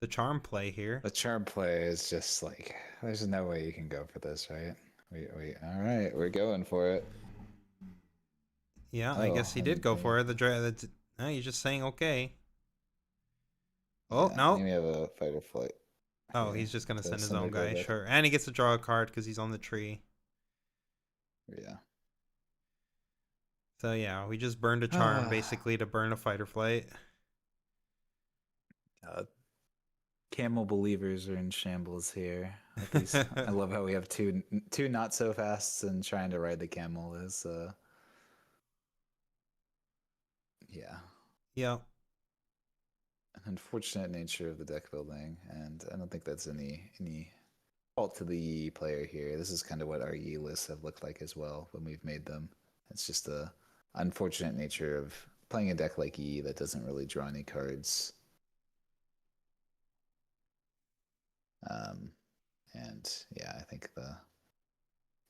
S1: charm play here.
S2: the charm play is just like there's no way you can go for this, right? All right, we're going for it.
S1: Yeah, I guess he did go for it. No, he's just saying okay. Oh
S2: Yeah,
S1: no!
S2: maybe have a fight or flight.
S1: Oh, he's just gonna send his own
S2: somebody
S1: guy.
S2: back.
S1: Sure, and he gets to draw a card because he's on the tree.
S2: Yeah.
S1: So yeah, we just burned a charm basically to burn a fight or flight.
S2: Camel believers are in shambles here. At least I love how we have two not so fasts and trying to ride the camel is yeah.
S1: Yep.
S2: An unfortunate nature of the deck building, and I don't think that's any fault to the player here. This is kind of what our Yi lists have looked like as well when we've made them. It's just the unfortunate nature of playing a deck like Yi that doesn't really draw any cards. And yeah, I think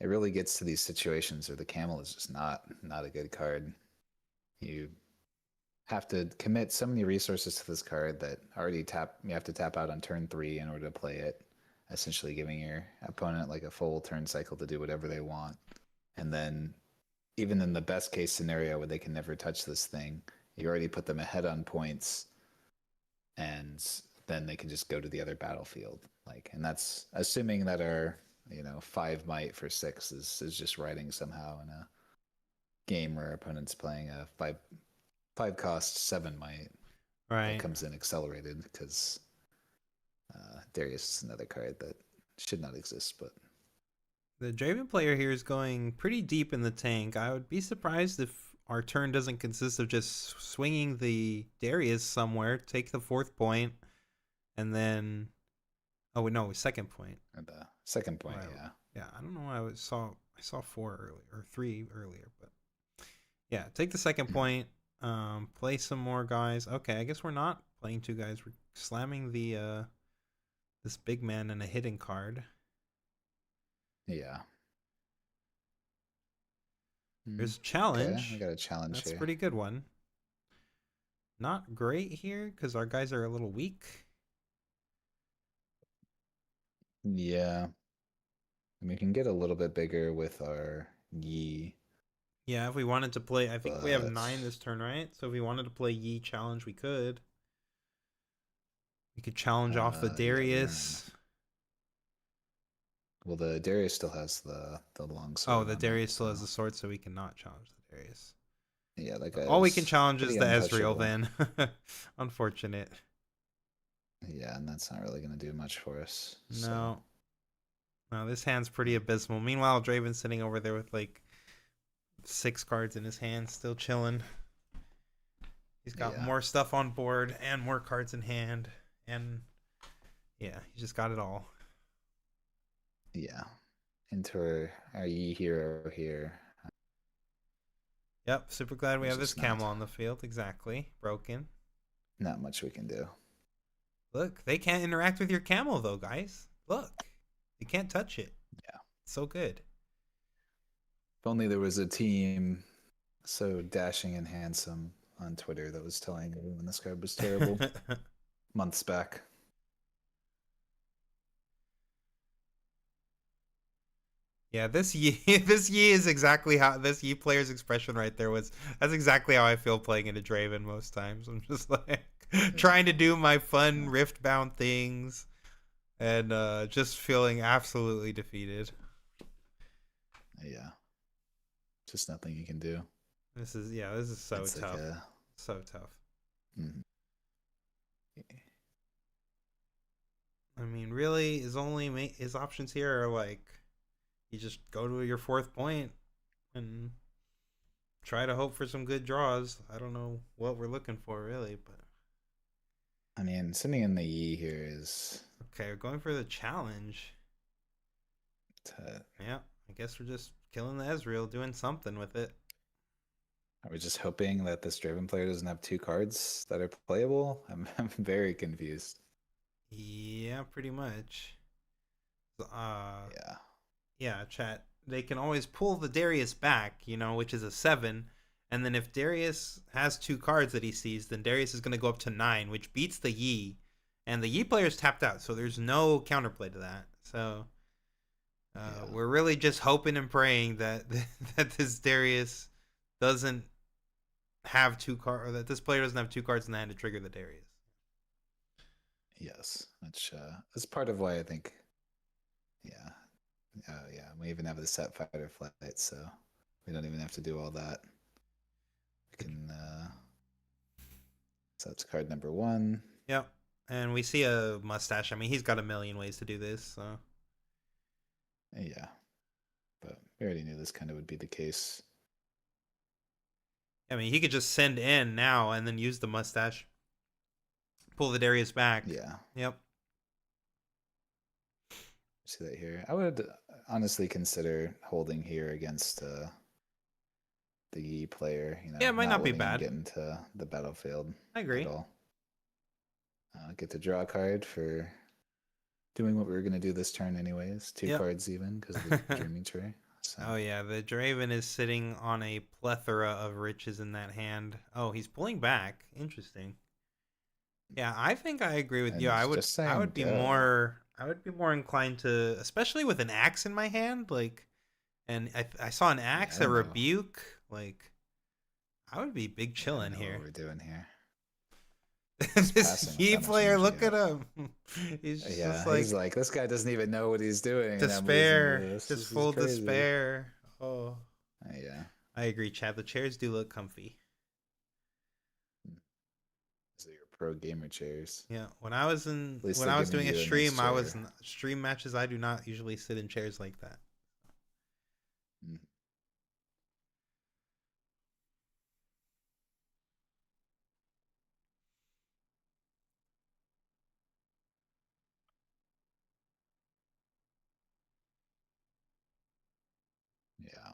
S2: it really gets to these situations where the camel is just not a good card. You have to commit so many resources to this card that you have to tap out on turn 3 in order to play it, essentially giving your opponent like a full turn cycle to do whatever they want. And then even in the best case scenario where they can never touch this thing, you already put them ahead on points, and then they can just go to the other battlefield. And that's assuming that our 5 might for 6 is just riding somehow in a game where our opponent's playing a 5 cost, 7 might. That
S1: Right.
S2: comes in accelerated because Darius is another card that should not exist, but
S1: The Draven player here is going pretty deep in the tank. I would be surprised if our turn doesn't consist of just swinging the Darius somewhere, take the 4th point, and then... Oh, no, 2nd point.
S2: the second point,
S1: Right.
S2: yeah.
S1: Yeah, I don't know why I saw 4 earlier, or 3 earlier, but... Yeah, take the 2nd point, play some more guys. Okay, I guess we're not playing 2 guys. We're slamming the this big man and a hidden card.
S2: Yeah.
S1: There's a challenge.
S2: Okay, I got a challenge
S1: That's
S2: here.
S1: a pretty good one. Not great here because our guys are a little weak.
S2: Yeah. And we can get a little bit bigger with our Yi.
S1: Yeah, if we wanted to play, I think we have
S2: But
S1: 9 this turn, right? So if we wanted to play Yi challenge, we could. We could challenge off the
S2: yeah,
S1: Darius.
S2: well, the Darius still has the long sword.
S1: Oh, the
S2: on
S1: Darius
S2: it,
S1: still
S2: so.
S1: has the sword, so we cannot challenge the Darius.
S2: Yeah, that
S1: All we can
S2: guy's
S1: challenge is
S2: pretty
S1: the Ezreal
S2: untouchable.
S1: then. Unfortunate.
S2: Yeah, and that's not really going to do much for us. So.
S1: No. No, this hand's pretty abysmal. Meanwhile, Draven's sitting over there with like 6 cards in his hand, still chilling. He's got more stuff on board and more cards in hand. And yeah, he just got it all.
S2: Yeah. Into our Yi hero here.
S1: Yep, super glad we have this
S2: just
S1: camel on the field. Exactly. Broken.
S2: Not much we can do.
S1: Look, they can't interact with your camel though, guys. Look. They can't touch it.
S2: Yeah.
S1: It's so good.
S2: If only there was a team so dashing and handsome on Twitter that was telling everyone this card was terrible months back.
S1: Yeah, this Yi is exactly how this Yi player's expression right there was. That's exactly how I feel playing into Draven most times. I'm just like trying to do my fun Riftbound things and just feeling absolutely defeated.
S2: Yeah. Just nothing you can do.
S1: This is so
S2: It's
S1: tough.
S2: Like
S1: so tough.
S2: mm-hmm.
S1: I mean, really, his options here are like you just go to your 4th point and try to hope for some good draws. I don't know what we're looking for really, but
S2: I mean, sending in the Yi here is
S1: okay. We're going for the challenge. Yeah, I guess we're just killing the Ezreal, doing something with it.
S2: Are we just hoping that this Draven player doesn't have 2 cards that are playable? I'm very confused.
S1: Yeah, pretty much.
S2: Yeah.
S1: Yeah, chat. They can always pull the Darius back, which is a 7. And then if Darius has 2 cards that he sees, then Darius is going to go up to 9, which beats the Yi. And the Yi player is tapped out, so there's no counterplay to that. So we're really just hoping and praying that that this Darius doesn't have 2 cards, or that this player doesn't have 2 cards in the hand to trigger the Darius.
S2: Yes, which is part of why I think, yeah, we even have the set fight or flight, so we don't even have to do all that. We can, so that's card number 1.
S1: Yep, and we see a mustache. I mean, he's got a million ways to do this, so.
S2: Yeah, but we already knew this kind of would be the case.
S1: I mean, he could just send in now and then use the mustache. Pull the Darius back.
S2: Yeah.
S1: Yep.
S2: See that here. I would honestly consider holding here against the Yi player.
S1: Yeah, it might not be
S2: letting him
S1: bad.
S2: Get into the battlefield.
S1: I agree.
S2: At all. Get to draw a card for doing what we were going to do this turn anyways. 2 cards even because of the Dreaming Tree. So.
S1: Oh yeah, the Draven is sitting on a plethora of riches in that hand. Oh, he's pulling back. Interesting. Yeah, I think I agree with you. I would be more inclined to, especially with an axe in my hand, like, and I saw an axe, a rebuke, like, I would be big chilling here.
S2: What we're doing here.
S1: This Yi player, look at him. He's just like,
S2: he's like, this guy doesn't even know what he's doing.
S1: Despair, just full despair. Oh,
S2: yeah.
S1: I agree, Chad. The chairs do look comfy.
S2: pro gamer chairs.
S1: Yeah, when I was
S2: At least
S1: when
S2: they're
S1: I was
S2: giving
S1: doing a
S2: you a
S1: stream,
S2: nice
S1: I was
S2: chair.
S1: stream matches. I do not usually sit in chairs like that.
S2: Mm. Yeah.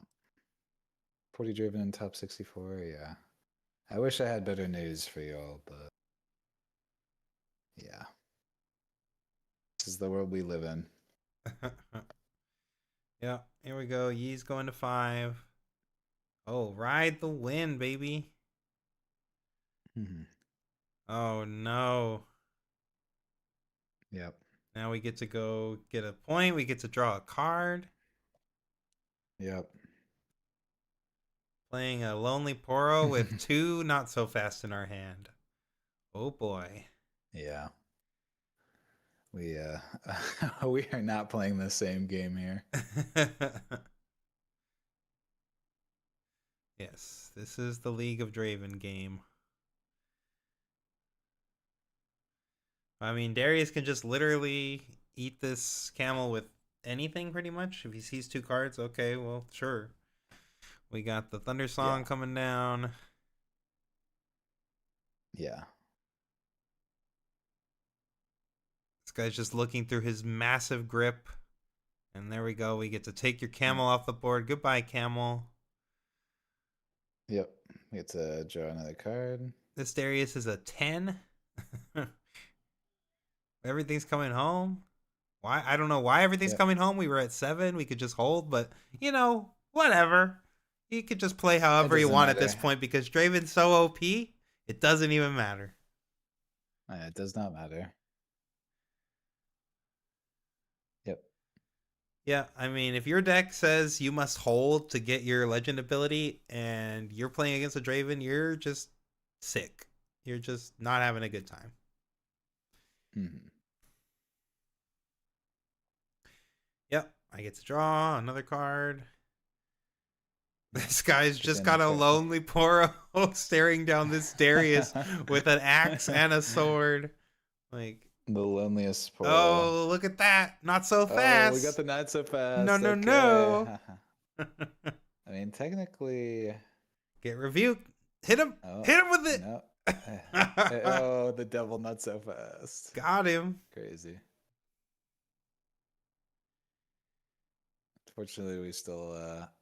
S2: 40 Draven in top 64. Yeah. I wish I had better news for y'all, but yeah. This is the world we live in.
S1: Yeah, here we go. Yee's going to 5. Oh, ride the wind, baby.
S2: Mm-hmm.
S1: Oh no.
S2: Yep.
S1: Now we get to go get a point. We get to draw a card.
S2: Yep.
S1: Playing a Lonely Poro with 2 not so fast in our hand. Oh boy.
S2: Yeah. We we are not playing the same game here.
S1: Yes, this is the League of Draven game. I mean, Darius can just literally eat this camel with anything pretty much. If he sees 2 cards, okay, well, sure. We got the Thunder Song coming down.
S2: Yeah.
S1: This guy's just looking through his massive grip. And there we go. We get to take your camel off the board. Goodbye, camel.
S2: Yep. We get to draw another card.
S1: This Darius is a 10. Everything's coming home. Why? I don't know why everything's coming home. We were at 7. We could just hold, but whatever. You could just play however you want at this point because Draven's so OP, it doesn't even matter.
S2: It does not matter. Yep.
S1: Yeah, I mean, if your deck says you must hold to get your legend ability and you're playing against a Draven, you're just sick. You're just not having a good time.
S2: Mm-hmm.
S1: Yep, I get to draw another card. This guy's just got a Lonely Poro staring down this Darius with an axe and a sword. Like
S2: the loneliest Poro.
S1: Oh, look at that. Not so fast.
S2: Oh, we got the not so fast.
S1: No, no, no.
S2: I mean, technically...
S1: Get rebuked. Hit him.
S2: Oh,
S1: hit him with it.
S2: No. Oh, the devil not so fast.
S1: Got him.
S2: Crazy. Fortunately, we still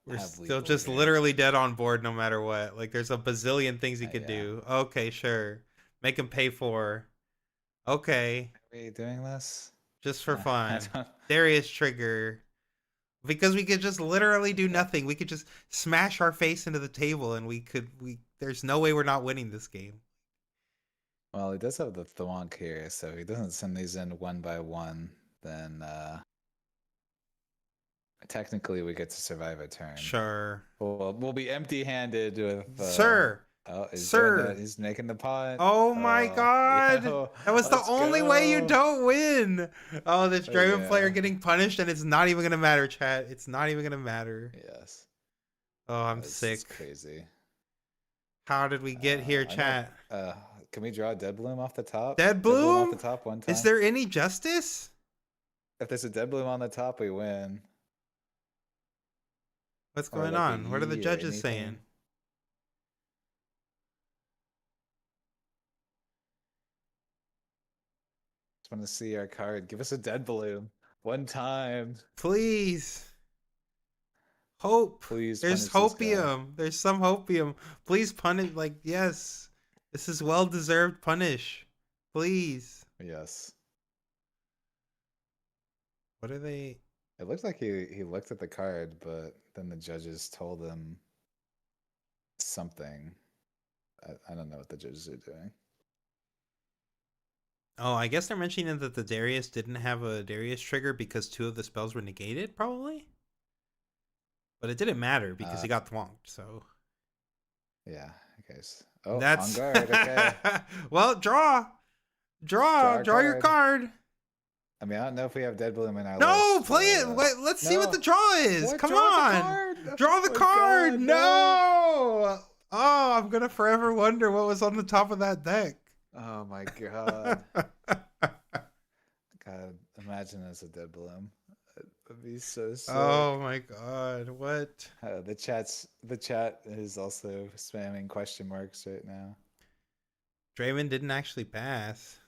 S1: we're
S2: have
S1: still just literally dead on board no matter what. Like there's a bazillion things he could
S2: yeah.
S1: do. Okay, sure. Make him pay for. Okay.
S2: Are we doing this?
S1: Just for fun. Darius trigger. Because we could just literally do nothing. We could just smash our face into the table and there's no way we're not winning this game.
S2: Well, he does have the thwonk here, so if he doesn't send these in one by one, then technically we get to survive a turn.
S1: Sure.
S2: We'll be empty-handed with
S1: Sir.
S2: Oh,
S1: Sir.
S2: He's making the pot.
S1: Oh my god. That was the only way you don't win. Oh, this Draven player getting punished and it's not even going to matter, chat. It's not even going to matter.
S2: Yes.
S1: Oh, I'm sick.
S2: It's crazy.
S1: How did we get here, chat?
S2: Can we draw Dead Bloom off the top?
S1: Dead Bloom?
S2: Off the top one time?
S1: Is there any justice?
S2: If there's a Dead Bloom on the top, we win.
S1: What's going on? What are the judges saying?
S2: Just want to see our card. Give us a Dead Bloom. One time.
S1: Please. Hope.
S2: Please.
S1: There's hopium. There's some hopium. Please punish. Like, yes. This is well-deserved punish. Please.
S2: Yes.
S1: What are they?
S2: It looks like he looked at the card, but then the judges told him something. I don't know what the judges are doing.
S1: Oh, I guess they're mentioning that the Darius didn't have a Darius trigger because 2 of the spells were negated, probably. But it didn't matter because he got thwonked, so.
S2: Yeah, okay. Oh,
S1: that's
S2: on guard, okay.
S1: Well, draw your card.
S2: I mean, I don't know if we have Dead Bloom in our
S1: No,
S2: list,
S1: play it. Wait, let's see what the draw is.
S2: What?
S1: Come
S2: Draw
S1: on. Draw the card.
S2: God,
S1: no. Oh, I'm going to forever wonder what was on the top of that deck.
S2: Oh my god. God, imagine as a dead bloom. It would be so
S1: Oh
S2: sick.
S1: my god, what?
S2: The chat is also spamming question marks right now.
S1: Draven didn't actually pass.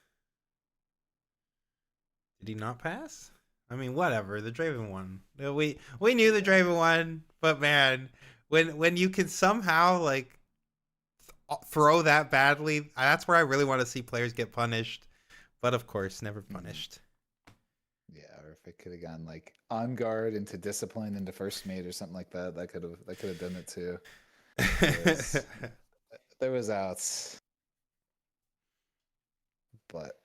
S1: Did he not pass? I mean, whatever. The Draven won. We knew the
S2: Yeah.
S1: Draven won, but man, when you can somehow like throw that badly, that's where I really want to see players get punished. But of course, never
S2: Mhm.
S1: punished.
S2: Yeah, or if it could have gone like on guard into discipline into first mate or something like that, that could have done it too. Because there was outs, but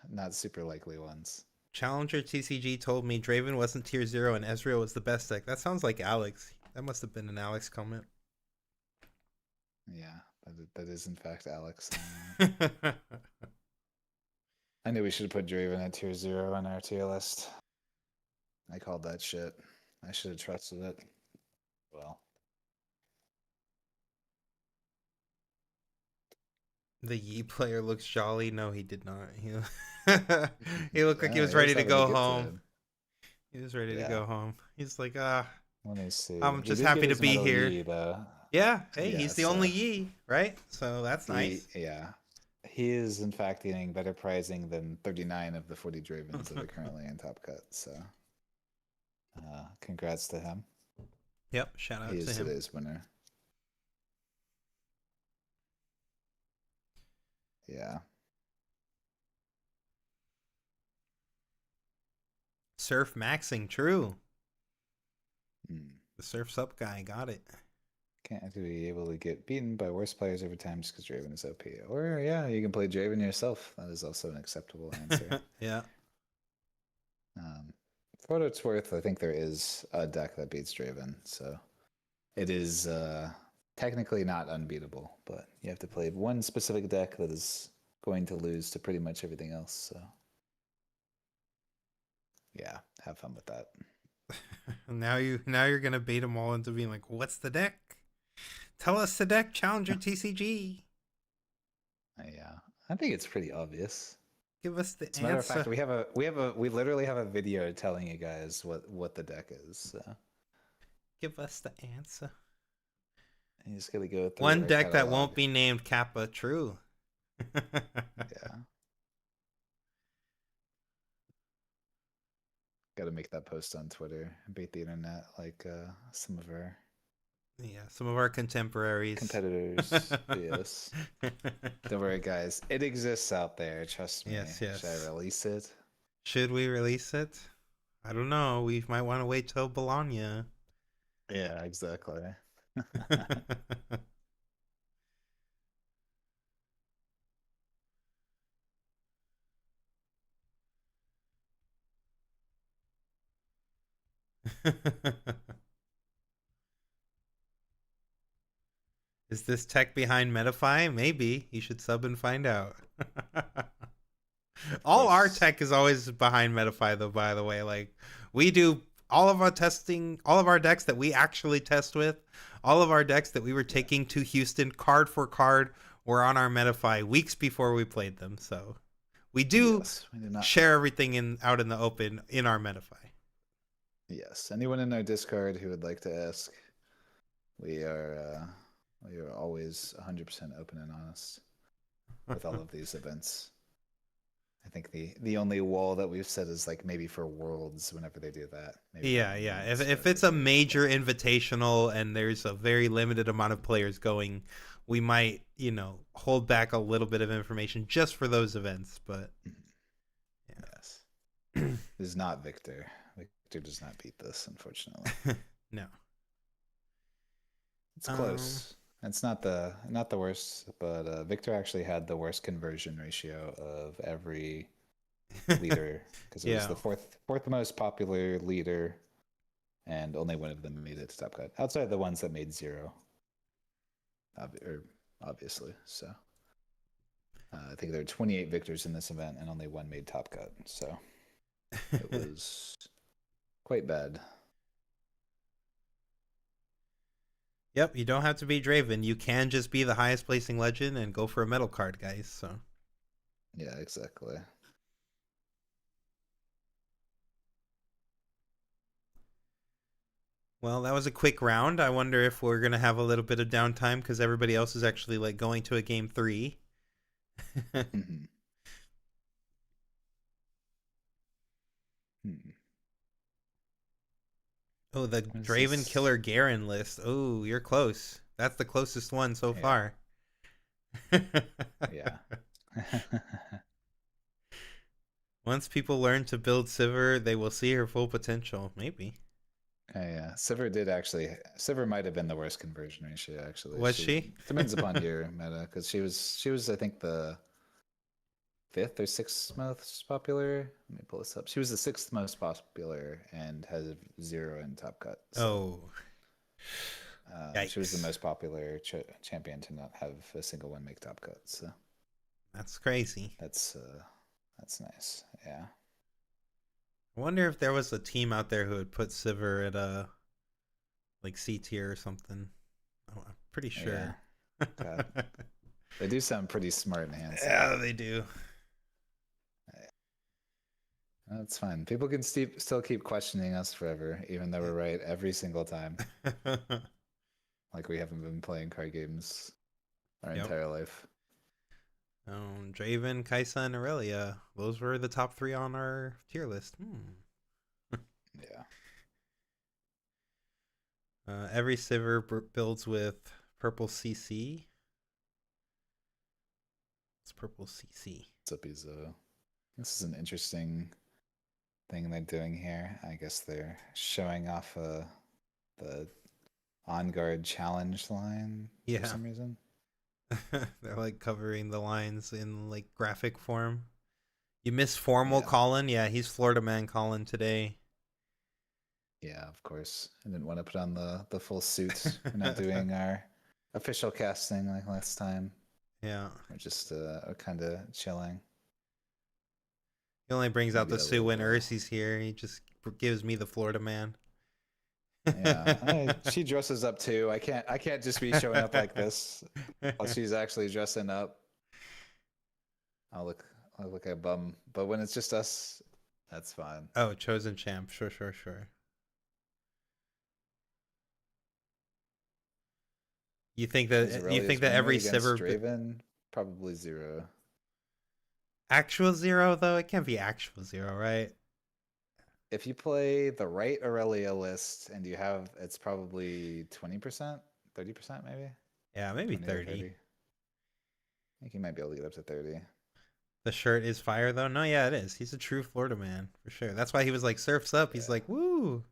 S2: not super likely ones.
S1: Challenger TCG told me Draven wasn't tier 0 and Ezreal was the best deck. That sounds like Alex. That must have been an Alex comment.
S2: Yeah, that is in fact Alex. I knew we should have put Draven at tier 0 on our tier list. I called that shit. I should have trusted it. Well,
S1: The Yi player looks jolly. No, he did not. He looked like he
S2: yeah,
S1: was
S2: he was
S1: ready to
S2: having a
S1: go
S2: good
S1: home.
S2: time.
S1: He was ready to
S2: Yeah.
S1: go home. He's like,
S2: Let me see.
S1: I'm
S2: He
S1: just
S2: did get
S1: happy to
S2: his
S1: be
S2: medal
S1: here.
S2: Yi though.
S1: Yeah, hey,
S2: Yeah,
S1: he's the only Yi, right? So that's nice.
S2: yeah. He is in fact getting better pricing than 39 of the 40 Dravens that are currently in Top Cut. So, congrats to him.
S1: Yep, shout
S2: He
S1: out to
S2: is
S1: him.
S2: today's winner. Yeah.
S1: Surf maxing, true.
S2: Mm.
S1: The Surf's Up guy got it.
S2: Can't have to be able to get beaten by worse players every time just because Draven is OP. Or, yeah, you can play Draven yourself. That is also an acceptable answer.
S1: Yeah.
S2: For what it's worth, I think there is a deck that beats Draven. So it is technically not unbeatable, but you have to play one specific deck that is going to lose to pretty much everything else. So, yeah, have fun with that.
S1: Now you're gonna bait them all into being like, what's the deck? Tell us the deck, Challenger TCG.
S2: Yeah, I think it's pretty obvious.
S1: Give us the
S2: As a matter of
S1: answer.
S2: fact, we literally have a video telling you guys what the deck is. So
S1: Give us the answer.
S2: you just gotta go through
S1: One
S2: our
S1: deck that
S2: catalog.
S1: won't be named Kappa. True.
S2: Yeah, gotta make that post on Twitter. Beat the internet like some of our
S1: Yeah, some of our contemporaries.
S2: competitors. Yes. Don't worry, guys. It exists out there. Trust me.
S1: Yes,
S2: Should I
S1: yes.
S2: release it?
S1: Should we release it? I don't know. We might want to wait till Bologna.
S2: Yeah, exactly.
S1: Is this tech behind Metafy? Maybe. You should sub and find out.
S2: Of
S1: All our
S2: course.
S1: tech is always behind Metafy, though, by the way. Like, we do all of our testing, all of our decks that we actually test with, all of our decks that we were
S2: Yeah.
S1: taking to Houston card for card were on our Metafy weeks before we played them. So we do
S2: Yes. We do not.
S1: share everything out in the open in our Metafy.
S2: Yes. Anyone in our Discord who would like to ask, we are we are always 100% open and honest with all of these events. I think the only wall that we've set is like maybe for Worlds whenever they do that. Maybe not
S1: Yeah, yeah. If
S2: Worlds,
S1: if
S2: but
S1: it's a
S2: every other
S1: major
S2: point.
S1: invitational and there's a very limited amount of players going, we might, hold back a little bit of information just for those events. But
S2: Yes. This is not Victor. Victor does not beat this, unfortunately.
S1: yeah, no.
S2: It's close. It's not the worst, but Victor actually had the worst conversion ratio of every leader because it was
S1: Yeah.
S2: the fourth most popular leader, and only one of them made it to top cut. Outside the ones that made zero, obviously. So I think there were 28 victors in this event, and only one made top cut. So it was quite bad.
S1: Yep, you don't have to be Draven. You can just be the highest placing legend and go for a metal card, guys. So
S2: Yeah, exactly.
S1: well, that was a quick round. I wonder if we're gonna have a little bit of downtime because everybody else is actually like going to a game 3.
S2: Mhm. Hmm.
S1: Oh, the
S2: What is
S1: Draven
S2: this?
S1: Killer Garen list. Oh, you're close. That's the closest one so
S2: Yeah,
S1: far.
S2: yeah.
S1: Once people learn to build Sivir, they will see her full potential. Maybe.
S2: Yeah, Sivir might have been the worst conversion ratio actually.
S1: Was
S2: She
S1: she?
S2: depends upon your meta because she was I think the fifth or sixth most popular. Let me pull this up. She was the sixth most popular and has 0 in top cut. So
S1: Oh,
S2: she was the
S1: yikes.
S2: most popular champion to not have a single one make top cut. So
S1: That's crazy.
S2: that's nice. Yeah,
S1: I wonder if there was a team out there who would put Sivir at a like C tier or something. Oh, I'm pretty
S2: yeah.
S1: sure.
S2: God, they do sound pretty smart and handsome.
S1: Yeah, they do.
S2: That's fine. People can still keep questioning us forever, even though we're right every single time. Like we haven't been playing card games our
S1: Yep.
S2: entire life.
S1: Draven, Kaisa, and Aurelia. Those were the top 3 on our tier list.
S2: Yeah.
S1: Every Sivir builds with purple CC. It's purple CC.
S2: What's up, Izo? This is an interesting thing they're doing here. I guess they're showing off the on guard challenge line for
S1: Yeah.
S2: some reason.
S1: They're like covering the lines in like graphic form. You miss formal
S2: Yeah.
S1: Colin. Yeah, he's Florida man Colin today.
S2: Yeah, of course. I didn't want to put on the full suit. We're not doing our official casting like last time.
S1: Yeah.
S2: We're just kind of chilling.
S1: He only brings out
S2: Maybe
S1: the
S2: a
S1: Sue when
S2: little.
S1: Ursi's here. He just gives me the Florida man.
S2: Yeah, she dresses up too. I can't just be showing up like this. While she's actually dressing up, I'll look like a bum. But when it's just us, that's fine.
S1: Oh, chosen champ. Sure, sure, sure.
S2: Is
S1: You think
S2: Aurelia's
S1: that
S2: win rate
S1: every
S2: against
S1: Sivir
S2: Draven? Probably 0.
S1: actual 0 though? It can't be actual 0, right?
S2: If you play the right Aurelia list and you have, it's probably 20%, 30% maybe,
S1: Yeah, maybe
S2: 20 or
S1: 30.
S2: 30. I think you might be able to get up to 30.
S1: The shirt is fire though. No, yeah, it is. He's a true Florida man for sure. That's why he was like surfs up. He's
S2: Yeah,
S1: like, woo.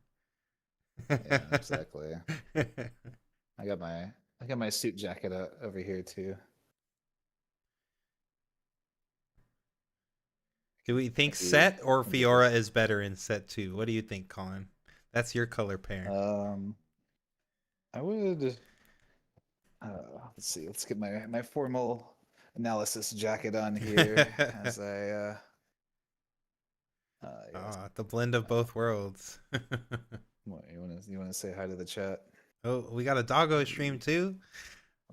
S2: yeah, exactly. I got my suit jacket over here too.
S1: Do we think
S2: Maybe
S1: Set or
S2: maybe get
S1: Fiora is better in Set 2? What do you think, Colin? That's your color pair.
S2: I would. Let's see. Let's get my formal analysis jacket on here as I. Yes.
S1: The blend of both worlds.
S2: What, you want to say hi to the chat?
S1: Oh, we got a doggo stream too.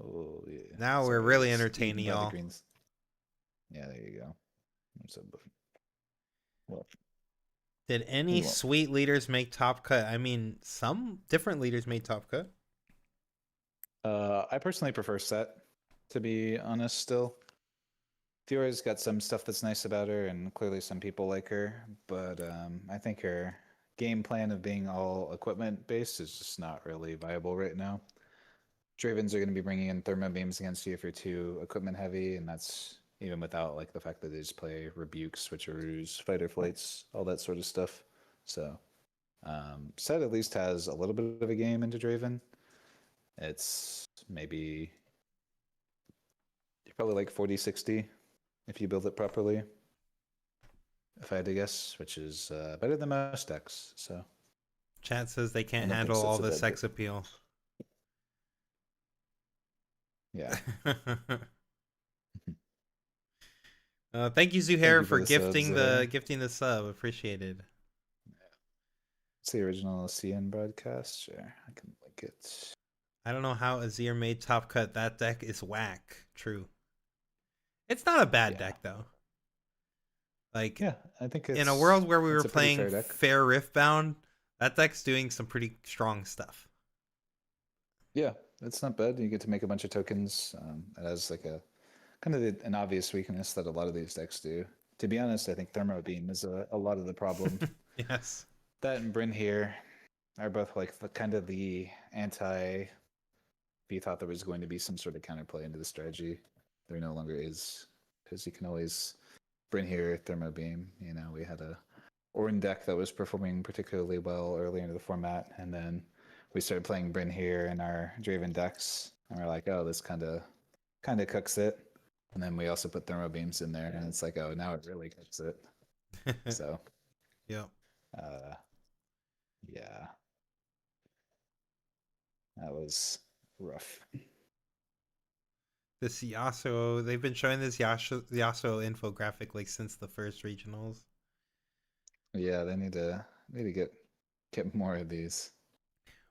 S2: Oh yeah.
S1: Now we're
S2: Sorry, I
S1: really
S2: was eaten
S1: entertaining
S2: by the
S1: y'all.
S2: greens. Yeah, there you go. So, well,
S1: Did any
S2: we won't.
S1: sweet leaders make top cut? I mean, some different leaders made top cut.
S2: I personally prefer Set, to be honest. Still, Fiora's got some stuff that's nice about her, and clearly some people like her. But I think her game plan of being all equipment based is just not really viable right now. Dravens are going to be bringing in thermo beams against you if you're too equipment heavy, and that's even without like the fact that they just play rebukes, switcheroos, fighter flights, all that sort of stuff. So Set at least has a little bit of a game into Draven. It's maybe probably like 40-60 if you build it properly. If I had to guess, which is better than most decks. So
S1: Chat says they
S2: I
S1: can't
S2: don't think
S1: handle all
S2: Set's a
S1: the
S2: bad
S1: sex
S2: pick.
S1: appeal.
S2: Yeah.
S1: Thank you,
S2: Thank
S1: Zuhair,
S2: you for
S1: for
S2: the subs there.
S1: gifting the sub. Appreciated.
S2: It's the original CN broadcast. Sure, I can link it.
S1: I don't know how Azir made top cut. That deck is whack. True. It's not a bad
S2: Yeah.
S1: deck though. Like
S2: Yeah, I think
S1: in a world where we were
S2: it's a pretty
S1: playing
S2: fair deck.
S1: fair Riftbound, that deck's doing some pretty strong stuff.
S2: Yeah, it's not bad. You get to make a bunch of tokens. It has like a kind of an obvious weakness that a lot of these decks do. To be honest, I think Thermo Beam is a lot of the problem.
S1: Yes.
S2: That and Bryn here are both like the kind of the anti. If you thought there was going to be some sort of counterplay into the strategy, there no longer is, because you can always Bryn here, Thermo Beam. You know, we had a Ornn deck that was performing particularly well early into the format, and then we started playing Bryn here in our Draven decks, and we're like, oh, this kind of cooks it. And then we also put thermo beams in there, and it's like, oh, now it really cooks it. So,
S1: Yep.
S2: uh, yeah, that was rough.
S1: This Yasuo, they've been showing this Yasuo infographic like since the first regionals.
S2: Yeah, they need to get more of these.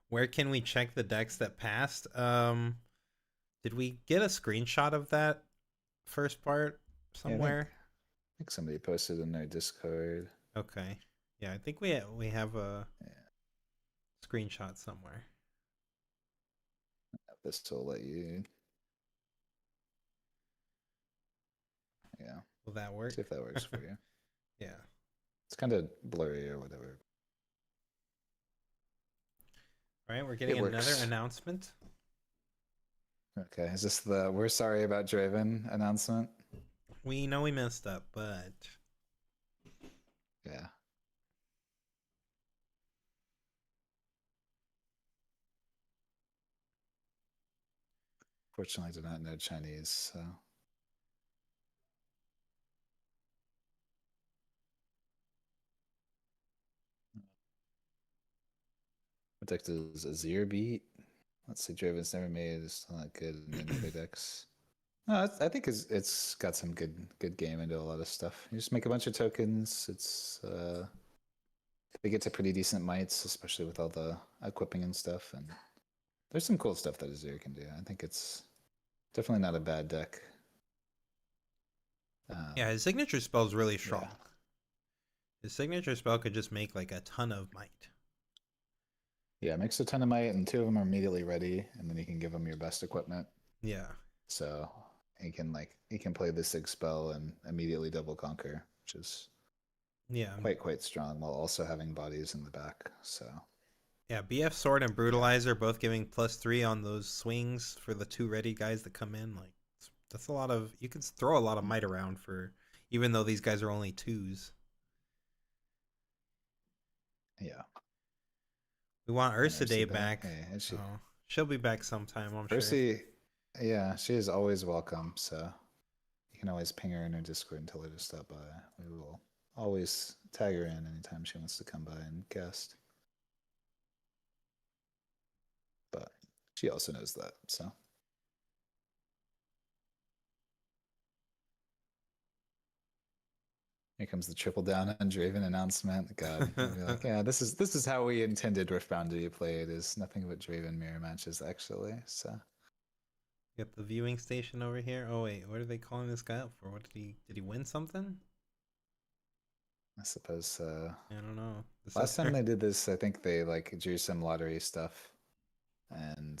S1: Where can we check the decks that passed? Did we get a screenshot of that first part
S2: Yeah,
S1: somewhere?
S2: I think somebody posted in their Discord.
S1: Okay. Yeah, I think we have a screenshot somewhere.
S2: This will let you. Yeah.
S1: Will that work?
S2: See if that works for you.
S1: Yeah.
S2: It's kind of blurry or whatever.
S1: All right, we're getting another announcement.
S2: Okay, is this the "we're sorry about Draven" announcement?
S1: We know we messed up, but
S2: Yeah. Fortunately, I do not know Chinese, so. What deck does Azir beat? Let's see, Draven's never made. It's not good in any other decks. No, I think it's got some good game into a lot of stuff. You just make a bunch of tokens. They get to pretty decent mites, especially with all the equipping and stuff. And there's some cool stuff that Azir can do. I think it's definitely not a bad deck.
S1: yeah, his signature spell is really strong.
S2: Yeah.
S1: His signature spell could just make like a ton of might.
S2: Yeah, it makes a ton of might, and 2 of them are immediately ready, and then you can give them your best equipment.
S1: Yeah.
S2: So he can play the sig spell and immediately double conquer, which is quite strong, while also having bodies in the back. So
S1: yeah, BF Sword and Brutalizer both giving +3 on those swings for the 2 ready guys that come in. Like that's a lot of, you can throw a lot of might around for, even though these guys are only 2s.
S2: yeah.
S1: We want Ursa Day back.
S2: Hey,
S1: she'll be back sometime, I'm
S2: sure. Yeah, she is always welcome. So you can always ping her in her Discord and tell her to stop by. We will always tag her in anytime she wants to come by and guest. But she also knows that, so. Here comes the triple down on Draven announcement. God, be like, yeah, this is how we intended Riftbound to be played. Is nothing but Draven mirror matches actually. So.
S1: Yep, the viewing station over here. Oh wait, what are they calling this guy up for? What did he win something?
S2: I suppose.
S1: I don't know.
S2: Last time they did this, I think they like drew some lottery stuff, and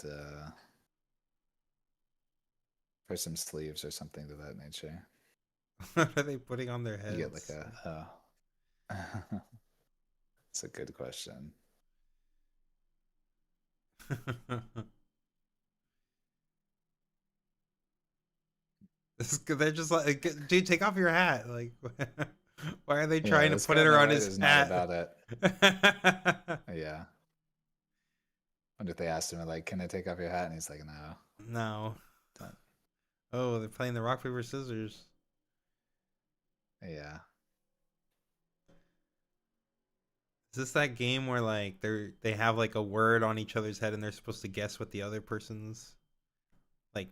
S2: for some sleeves or something to that nature.
S1: What are they putting on their heads?
S2: You get like a. It's a good question.
S1: They're just like, dude, take off your hat. Like, why are they trying to put it around his hat?
S2: Not about it. Yeah. Wonder if they asked him like, "Can I take off your hat?" And he's like, "No."
S1: No.
S2: Don't.
S1: Oh, they're playing the rock paper scissors.
S2: Yeah.
S1: Is this that game where like they have like a word on each other's head and they're supposed to guess what the other person's like,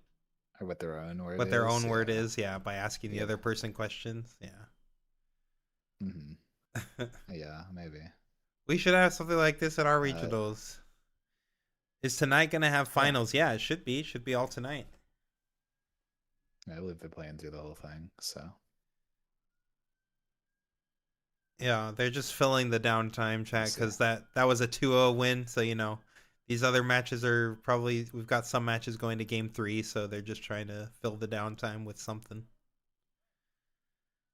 S2: or what their own word
S1: what their own word is, yeah, by asking the other person questions, yeah.
S2: Yeah, maybe.
S1: We should have something like this at our regionals. Is tonight gonna have
S2: Yeah,
S1: finals? Yeah, it should be. Should be all tonight.
S2: I believe they're playing through the whole thing. So
S1: Yeah, they're just filling the downtime
S2: we'll
S1: chat
S2: see.
S1: because that was a 2-0 win. So these other matches are probably we've got some matches going to game 3, so they're just trying to fill the downtime with something.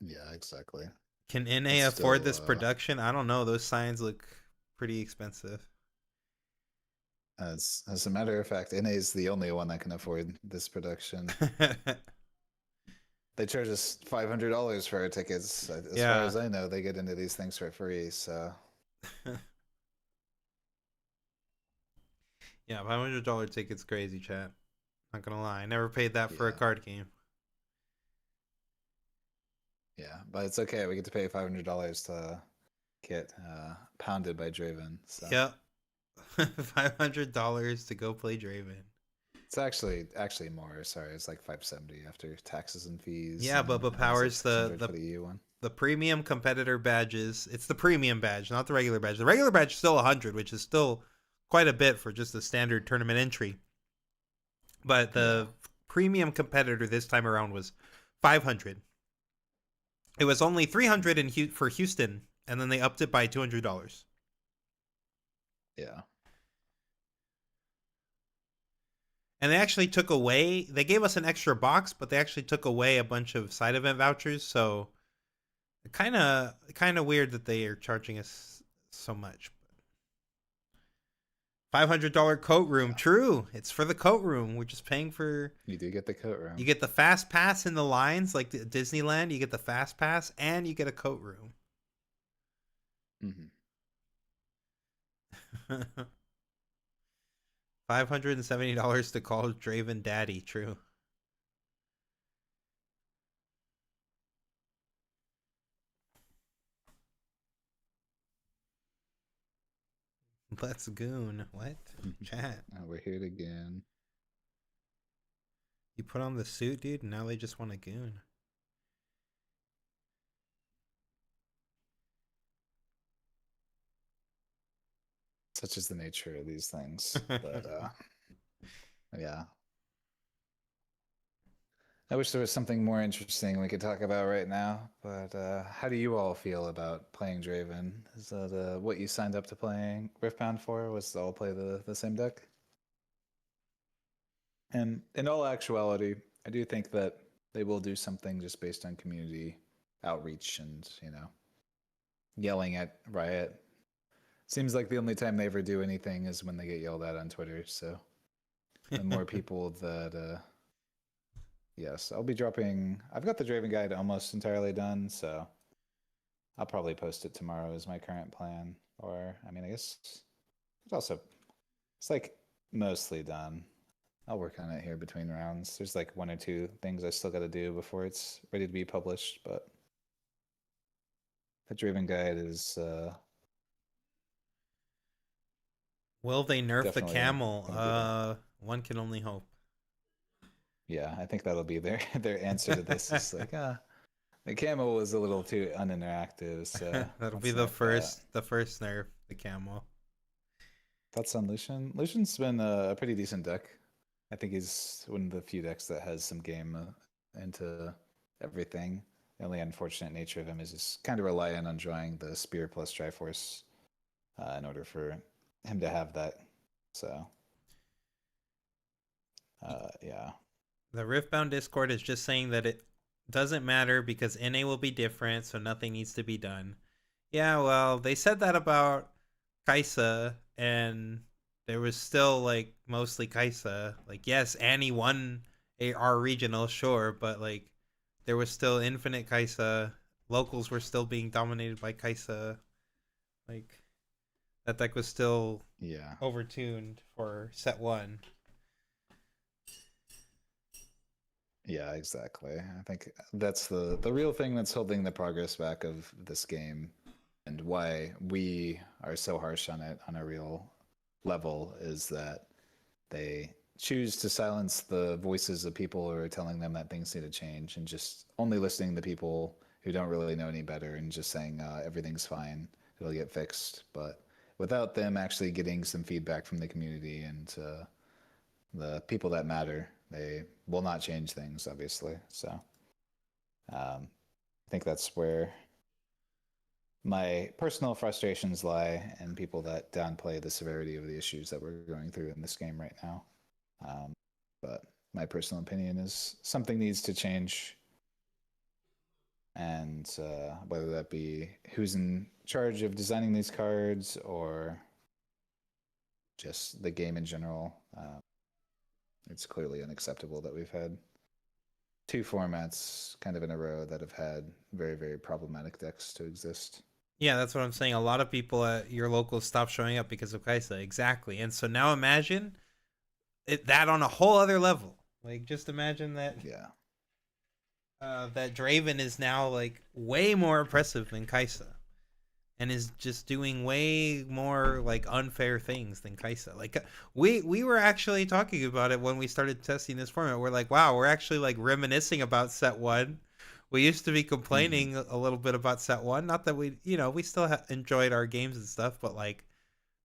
S2: Yeah, exactly.
S1: Can
S2: It's
S1: NA afford this
S2: still
S1: production? I don't know. Those signs look pretty expensive.
S2: as a matter of fact, NA is the only one that can afford this production. They charge us $500 for our tickets. As far
S1: Yeah.
S2: as I know, they get into these things for free. So
S1: Yeah, $500 tickets crazy, chat. Not gonna lie, I never paid that for a
S2: yeah,
S1: card game.
S2: yeah, but it's okay. We get to pay $500 to get pounded by Draven. So
S1: Yep. $500 to go play Draven.
S2: it's actually more. Sorry, it's like 570 after taxes and fees,
S1: Yeah,
S2: and
S1: Bubba
S2: I think it's like
S1: Powers,
S2: 600 for the EU one.
S1: the premium competitor badges. It's the premium badge, not the regular badge. The regular badge is still 100, which is still quite a bit for just a standard tournament entry. But
S2: Yeah,
S1: the premium competitor this time around was 500. It was only 300 for Houston, and then they upped it by $200.
S2: yeah,
S1: And they actually took away. They gave us an extra box, but they actually took away a bunch of side event vouchers. So kind of weird that they are charging us so much. $500 coat room.
S2: yeah.
S1: True, it's for the coat room. We're just paying for.
S2: You do get the coat
S1: You
S2: room.
S1: get the fast pass in the lines like Disneyland. You get the fast pass and you get a coat room.
S2: Hmm.
S1: $570 to call Draven Daddy. True. Let's goon. What? Chat.
S2: Oh, we're here again.
S1: You put on the suit, dude, and now they just want a goon.
S2: Such is the nature of these things. But yeah. I wish there was something more interesting we could talk about right now. But how do you all feel about playing Draven? Is that what you signed up to playing Riftbound for? Was to all play the same deck? And in all actuality, I do think that they will do something just based on community outreach and, yelling at Riot. Seems like the only time they ever do anything is when they get yelled at on Twitter. So the more people that yes, I'll be dropping. I've got the Draven guide almost entirely done, so I'll probably post it tomorrow is my current plan. Or, I mean, I guess it's like mostly done. I'll work on it here between rounds. There's like one or two things I still got to do before it's ready to be published, but the Draven guide is
S1: Will they nerf the
S2: definitely
S1: camel?
S2: going to be there.
S1: One can only hope.
S2: Yeah, I think that'll be their their answer to this. Is like, the camel was a little too uninteractive, so
S1: That'll be
S2: let's nerf that.
S1: the first nerf, the camel.
S2: Thoughts on Lucian? Lucian's been a pretty decent deck. I think he's one of the few decks that has some game into everything. The only unfortunate nature of him is just kind of reliant on drawing the Spear plus Triforce in order for him to have that. So, yeah.
S1: The Riftbound Discord is just saying that it doesn't matter because NA will be different, so nothing needs to be done. Yeah, well, they said that about Kaisa, and there was still like mostly Kaisa. Like, yes, Annie won our regional, sure, but like there was still infinite Kaisa. Locals were still being dominated by Kaisa. Like that deck was still
S2: Yeah.
S1: overtuned for set one.
S2: Yeah, exactly. I think that's the real thing that's holding the progress back of this game, and why we are so harsh on it on a real level is that they choose to silence the voices of people who are telling them that things need to change, and just only listening to people who don't really know any better and just saying everything's fine, it'll get fixed. But without them actually getting some feedback from the community and the people that matter, they will not change things, obviously. So I think that's where my personal frustrations lie, and people that downplay the severity of the issues that we're going through in this game right now. But my personal opinion is something needs to change, and whether that be who's in charge of designing these cards or just the game in general, it's clearly unacceptable that we've had two formats kind of in a row that have had very, very problematic decks to exist.
S1: Yeah, that's what I'm saying. A lot of people at your locals stopped showing up because of Kaisa. Exactly. And so now imagine that on a whole other level. Like, just imagine that
S2: Yeah.
S1: that Draven is now like way more oppressive than Kaisa, and is just doing way more like unfair things than Kaisa. Like we were actually talking about it when we started testing this format. We're like, wow, we're actually like reminiscing about set one. We used to be complaining a little bit about set one. Not that we, we still enjoyed our games and stuff, but like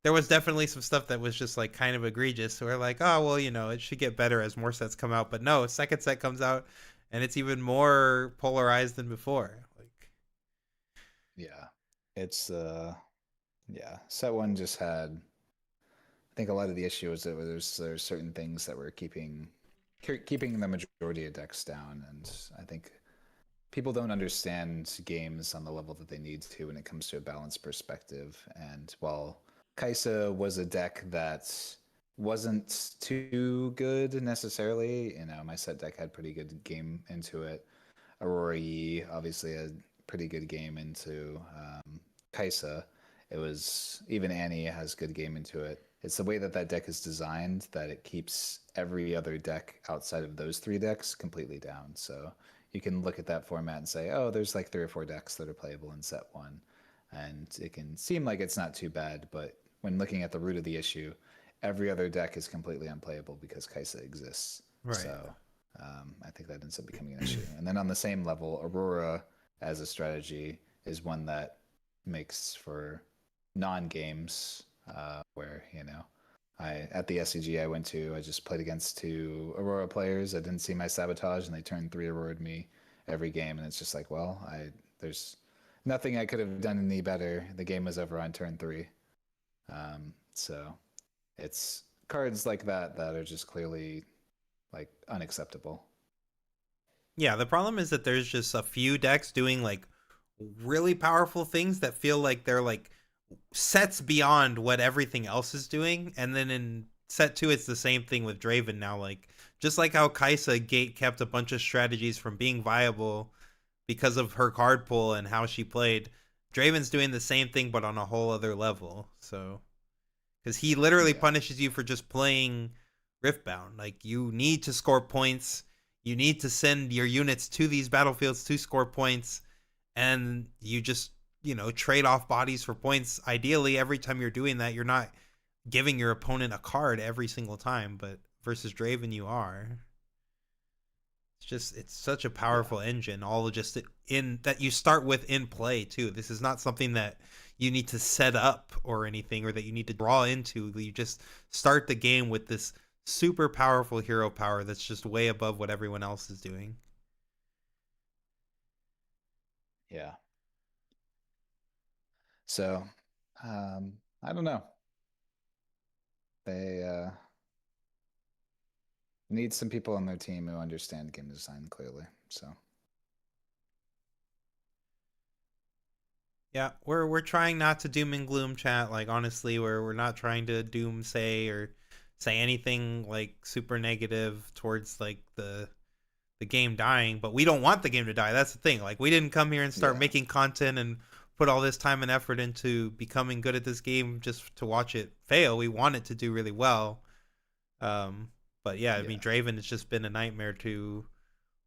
S1: there was definitely some stuff that was just like kind of egregious. So we're like, oh well, it should get better as more sets come out. But no, second set comes out and it's even more polarized than before. Like,
S2: Yeah. It's yeah. Set one just had, I think a lot of the issue is that there's certain things that were keeping the majority of decks down, and I think people don't understand games on the level that they need to when it comes to a balanced perspective. And while Kaisa was a deck that wasn't too good necessarily, my set deck had pretty good game into it. Aurora Yi obviously had pretty good game into Kaisa. It was, even Annie has good game into it. It's the way that that deck is designed that it keeps every other deck outside of those three decks completely down. So you can look at that format and say, oh, there's like 3 or 4 decks that are playable in set one. And it can seem like it's not too bad, but when looking at the root of the issue, every other deck is completely unplayable because Kaisa exists.
S1: right.
S2: So I think that ends up becoming an issue. And then on the same level, Aurora as a strategy is one that makes for non-games where, at the SCG I went to, I just played against 2 Aurora players. I didn't see my sabotage, and they turned 3 Aurora'd me every game. And it's just like, well, there's nothing I could have done any better. The game was over on turn 3. So it's cards like that are just clearly like unacceptable.
S1: Yeah, the problem is that there's just a few decks doing like really powerful things that feel like they're like sets beyond what everything else is doing. And then in set 2 it's the same thing with Draven now. Like, just like how Kaisa gate kept a bunch of strategies from being viable because of her card pool and how she played, Draven's doing the same thing but on a whole other level. So because he literally punishes you for just playing Riftbound. Like, you need to score points, you need to send your units to these battlefields to score points, and you just trade off bodies for points. Ideally, every time you're doing that, you're not giving your opponent a card every single time, but versus Draven you are. It's such a powerful engine, all just in that you start with in play too. This is not something that you need to set up or anything, or that you need to draw into. You just start the game with this super powerful hero power that's just way above what everyone else is doing.
S2: Yeah. So, I don't know. They need some people on their team who understand game design clearly. So,
S1: yeah, we're trying not to doom and gloom chat. Like, honestly, we're not trying to doom say or say anything like super negative towards like the game dying, but we don't want the game to die. That's the thing. Like, we didn't come here and start making content and put all this time and effort into becoming good at this game just to watch it fail. We want it to do really well. But yeah, I mean, Draven has just been a nightmare to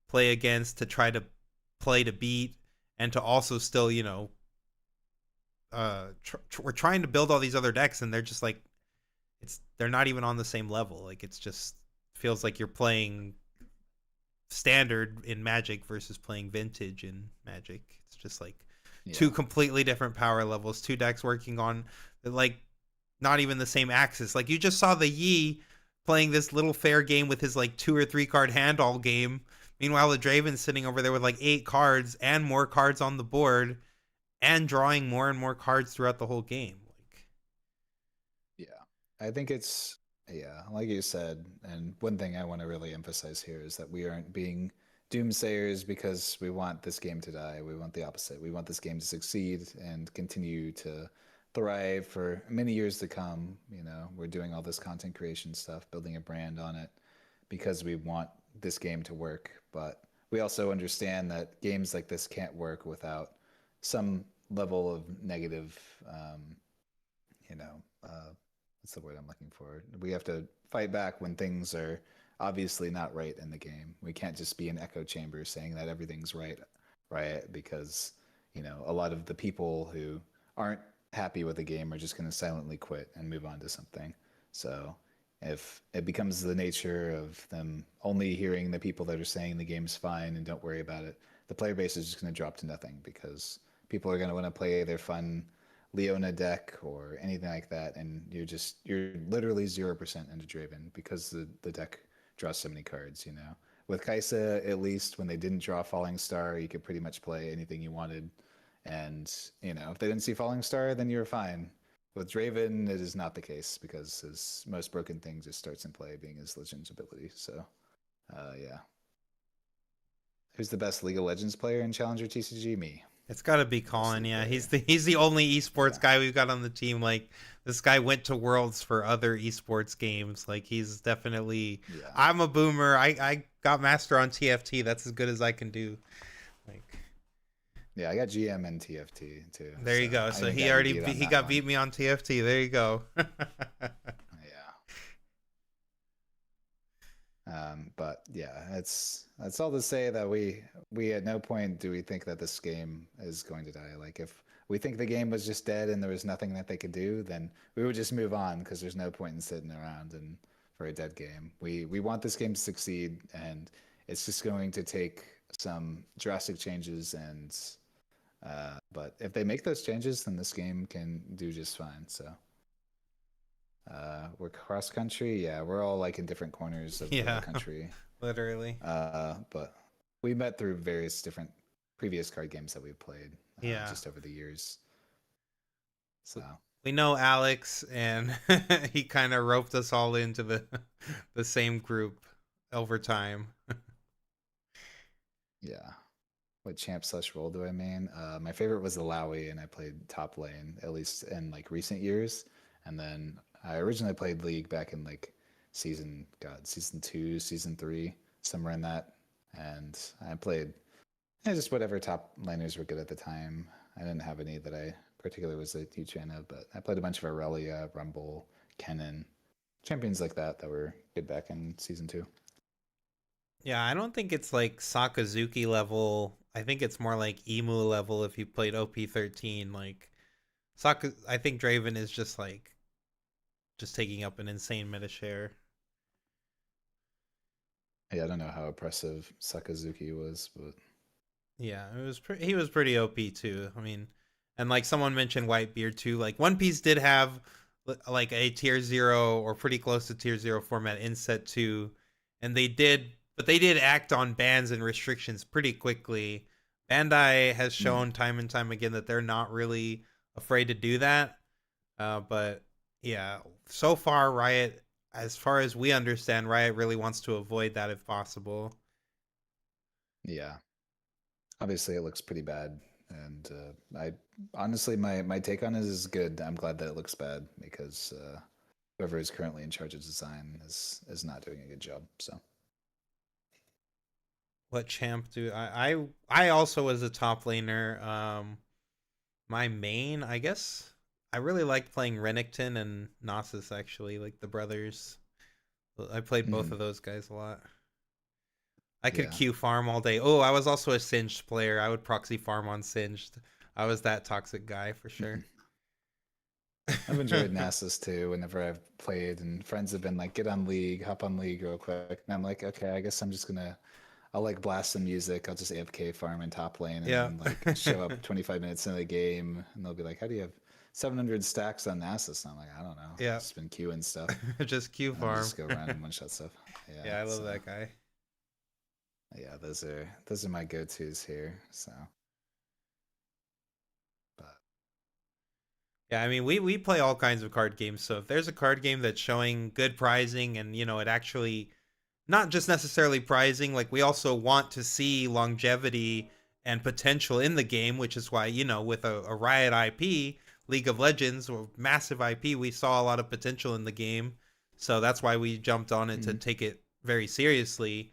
S1: play against, to try to play to beat, and to also still, we're trying to build all these other decks, and they're just like, they're not even on the same level. Like, it's just feels like you're playing standard in Magic versus playing vintage in Magic. It's just like 2 completely different power levels, 2 decks working on like not even the same axis. Like you just saw the Yi playing this little fair game with his like 2 or 3 card hand all game. Meanwhile, the Draven's sitting over there with like 8 cards and more cards on the board and drawing more and more cards throughout the whole game. Like,
S2: Yeah, I think it's, yeah, like you said, and one thing I want to really emphasize here is that we aren't being doomsayers because we want this game to die. We want the opposite. We want this game to succeed and continue to thrive for many years to come. You know, we're doing all this content creation stuff, building a brand on it because we want this game to work. But we also understand that games like this can't work without some level of negative, you know, what's the word I'm looking for? We have to fight back when things are obviously not right in the game. We can't just be an echo chamber saying that everything's right, because, you know, a lot of the people who aren't happy with the game are just going to silently quit and move on to something. So if it becomes the nature of them only hearing the people that are saying the game's fine and don't worry about it, the player base is just going to drop to nothing because people are going to want to play their fun Leona deck or anything like that, and you're literally 0% into Draven because the deck draws so many cards. You know, with Kaisa, at least when they didn't draw Falling Star, you could pretty much play anything you wanted, and you know if they didn't see Falling Star, then you were fine. With Draven, it is not the case because his most broken thing just starts in play, being his Legends ability. So, yeah. Who's the best League of Legends player in Challenger TCG? Me.
S1: it's got to be Colin. Yeah, he's the only esports
S2: Yeah.
S1: guy we've got on the team. Like this guy went to Worlds for other esports games. Like he's definitely.
S2: Yeah.
S1: I'm a boomer. I got master on TFT. That's as good as I can do. Like
S2: Yeah, I got GM and TFT too.
S1: there you go.
S2: I
S1: So
S2: think
S1: he
S2: I
S1: already
S2: beat on
S1: he
S2: that
S1: got
S2: one.
S1: beat me on TFT. There you go.
S2: Yeah. But yeah, that's all to say that we at no point do we think that this game is going to die. Like if we think the game was just dead and there was nothing that they could do, then we would just move on because there's no point in sitting around and for a dead game. We want this game to succeed, and it's just going to take some drastic changes. And but if they make those changes, then this game can do just fine. So. We're cross country. Yeah, we're all like in different corners of the
S1: Yeah,
S2: country.
S1: literally.
S2: But we met through various different previous card games that we've played
S1: Yeah.
S2: just over the years. So
S1: We know Alex, and he kind of roped us all into the same group over time.
S2: yeah, what champ/role do I main? My favorite was the Lowy, and I played top lane at least in like recent years. And then I originally played League back in like season 2, season 3, somewhere in that. And I played just whatever top laners were good at the time. I didn't have any that I particularly was a huge fan of, but I played a bunch of Aurelia, Rumble, Kennen, champions like that were good back in season 2.
S1: Yeah, I don't think it's like Sakazuki level. I think it's more like Emu level if you played OP13. Like I think Draven is just taking up an insane meta share.
S2: Yeah, I don't know how oppressive Sakazuki was, but
S1: Yeah, he was pretty OP too. I mean, and like someone mentioned Whitebeard too. Like One Piece did have like a tier 0 or pretty close to tier 0 format in set 2, and they did act on bans and restrictions pretty quickly. Bandai has shown time and time again that they're not really afraid to do that. But yeah, so far Riot, as far as we understand, Riot really wants to avoid that if possible.
S2: yeah, obviously it looks pretty bad. And I honestly, my take on it is good. I'm glad that it looks bad because whoever is currently in charge of design is not doing a good job. So
S1: What champ do I also was a top laner. My main, I guess, I really liked playing Renekton and Nasus actually, like the brothers. I played both of those guys a lot. I could
S2: yeah,
S1: Q farm all day. Oh, I was also a Singed player. I would proxy farm on Singed. I was that toxic guy for sure.
S2: I've enjoyed Nasus too. Whenever I've played, and friends have been like, "Get on League, hop on League real quick," and I'm like, "Okay, I guess I'm just gonna." I'll like blast some music. I'll just AFK farm in top lane, and
S1: Yeah.
S2: then like show up 25 minutes into the game, and they'll be like, "How do you have 700 stacks on Nasus. And I'm like, I don't know.
S1: Yeah.
S2: Just been queuing stuff.
S1: Just Q
S2: And then
S1: farm.
S2: just go run and one shot stuff. Yeah.
S1: Yeah, I love
S2: So
S1: that guy.
S2: yeah, those are my go-tos here. So but
S1: Yeah, I mean, we play all kinds of card games. So if there's a card game that's showing good pricing and it actually not just necessarily pricing, like we also want to see longevity and potential in the game, which is why with a Riot IP, League of Legends, or massive IP, we saw a lot of potential in the game. So that's why we jumped on it to take it very seriously.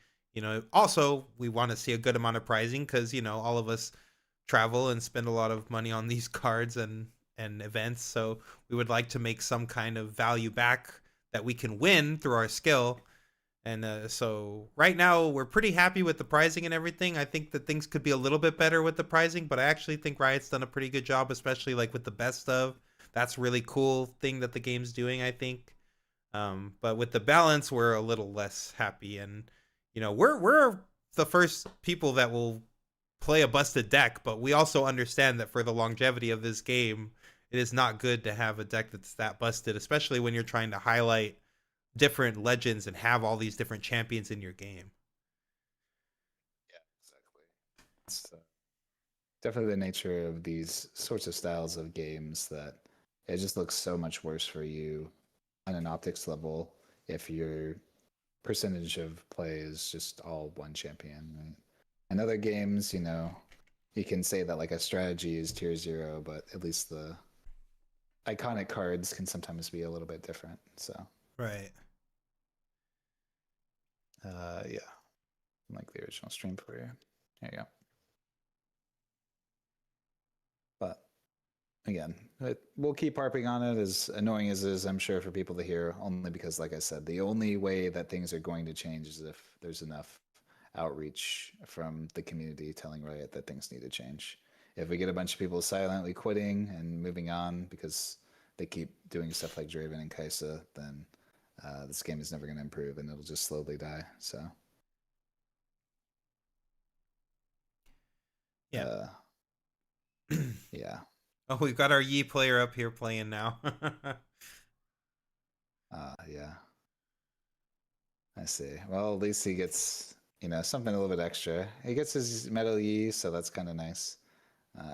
S1: Also we want to see a good amount of pricing because all of us travel and spend a lot of money on these cards and events. So we would like to make some kind of value back that we can win through our skill. And so right now we're pretty happy with the pricing and everything. I think that things could be a little bit better with the pricing, but I actually think Riot's done a pretty good job, especially like with the best of. That's a really cool thing that the game's doing, I think. But with the balance, we're a little less happy, and we're the first people that will play a busted deck, but we also understand that for the longevity of this game, it is not good to have a deck that's that busted, especially when you're trying to highlight different legends and have all these different champions in your game.
S2: yeah, exactly. It's definitely the nature of these sorts of styles of games that it just looks so much worse for you on an optics level if your percentage of play is just all one champion. And in other games, you can say that like a strategy is tier 0, but at least the iconic cards can sometimes be a little bit different. So
S1: Right.
S2: yeah, like the original stream for you. There you go. But again, we'll keep harping on it, as annoying as it is, I'm sure, for people to hear, only because, like I said, the only way that things are going to change is if there's enough outreach from the community telling Riot that things need to change. If we get a bunch of people silently quitting and moving on because they keep doing stuff like Draven and Kaisa, then this game is never going to improve and it'll just slowly die. So
S1: Yeah.
S2: yeah.
S1: Oh, we've got our Yi player up here playing now.
S2: Yeah. I see. Well, at least he gets, something a little bit extra. He gets his Metal Yi, so that's kind of nice.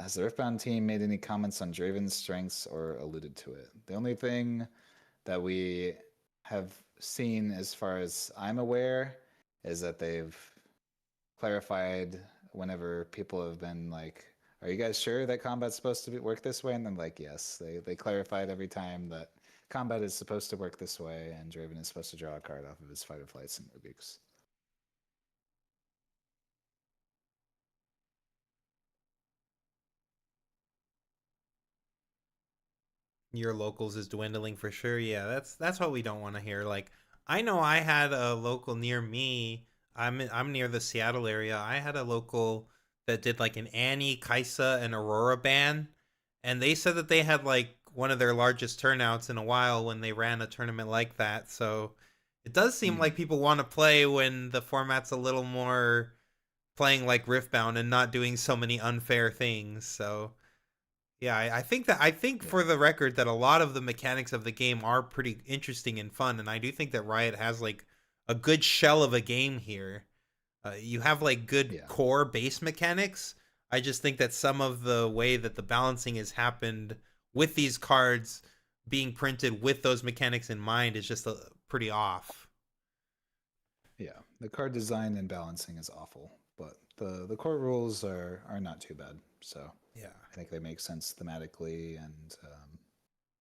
S2: Has the Riftbound team made any comments on Draven's strengths or alluded to it? The only thing that we have seen, as far as I'm aware, is that they've clarified whenever people have been like, are you guys sure that combat's supposed to work this way? And then like, yes, they clarified every time that combat is supposed to work this way, and Draven is supposed to draw a card off of his fight or flights and Rubik's.
S1: Your locals is dwindling for sure. Yeah, that's what we don't want to hear. Like, I know I had a local near me. I'm near the Seattle area. I had a local that did like an Annie, Kaisa, and Aurora ban, and they said that they had like one of their largest turnouts in a while when they ran a tournament like that. So it does seem like people want to play when the format's a little more playing like Riftbound and not doing so many unfair things. So yeah, I think for the record that a lot of the mechanics of the game are pretty interesting and fun, and I do think that Riot has like a good shell of a game here. You have like good
S2: Yeah.
S1: core base mechanics. I just think that some of the way that the balancing has happened with these cards being printed with those mechanics in mind is just pretty off.
S2: Yeah, the card design and balancing is awful, but the core rules are not too bad. So
S1: Yeah.
S2: I think they make sense thematically, and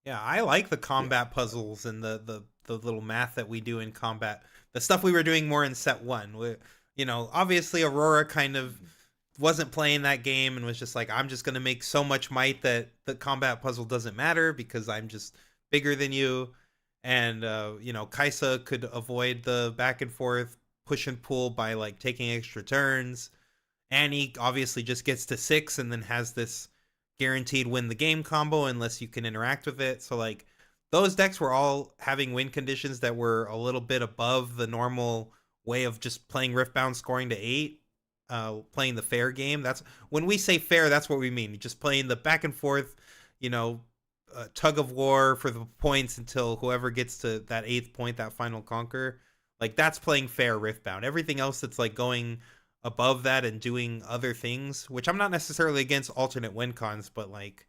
S1: Yeah, I like the combat puzzles and the little math that we do in combat. The stuff we were doing more in set one. Obviously Aurora kind of wasn't playing that game and was just like, I'm just gonna make so much might that the combat puzzle doesn't matter because I'm just bigger than you. And Kaisa could avoid the back and forth push and pull by like taking extra turns. Annie obviously just gets to 6 and then has this guaranteed win the game combo unless you can interact with it. So like those decks were all having win conditions that were a little bit above the normal way of just playing Riftbound scoring to 8, playing the fair game. That's when we say fair, that's what we mean. Just playing the back and forth, you know, a tug of war for the points until whoever gets to that 8th point, that final conquer. Like that's playing fair Riftbound. Everything else that's like going above that and doing other things, which I'm not necessarily against alternate win cons, but like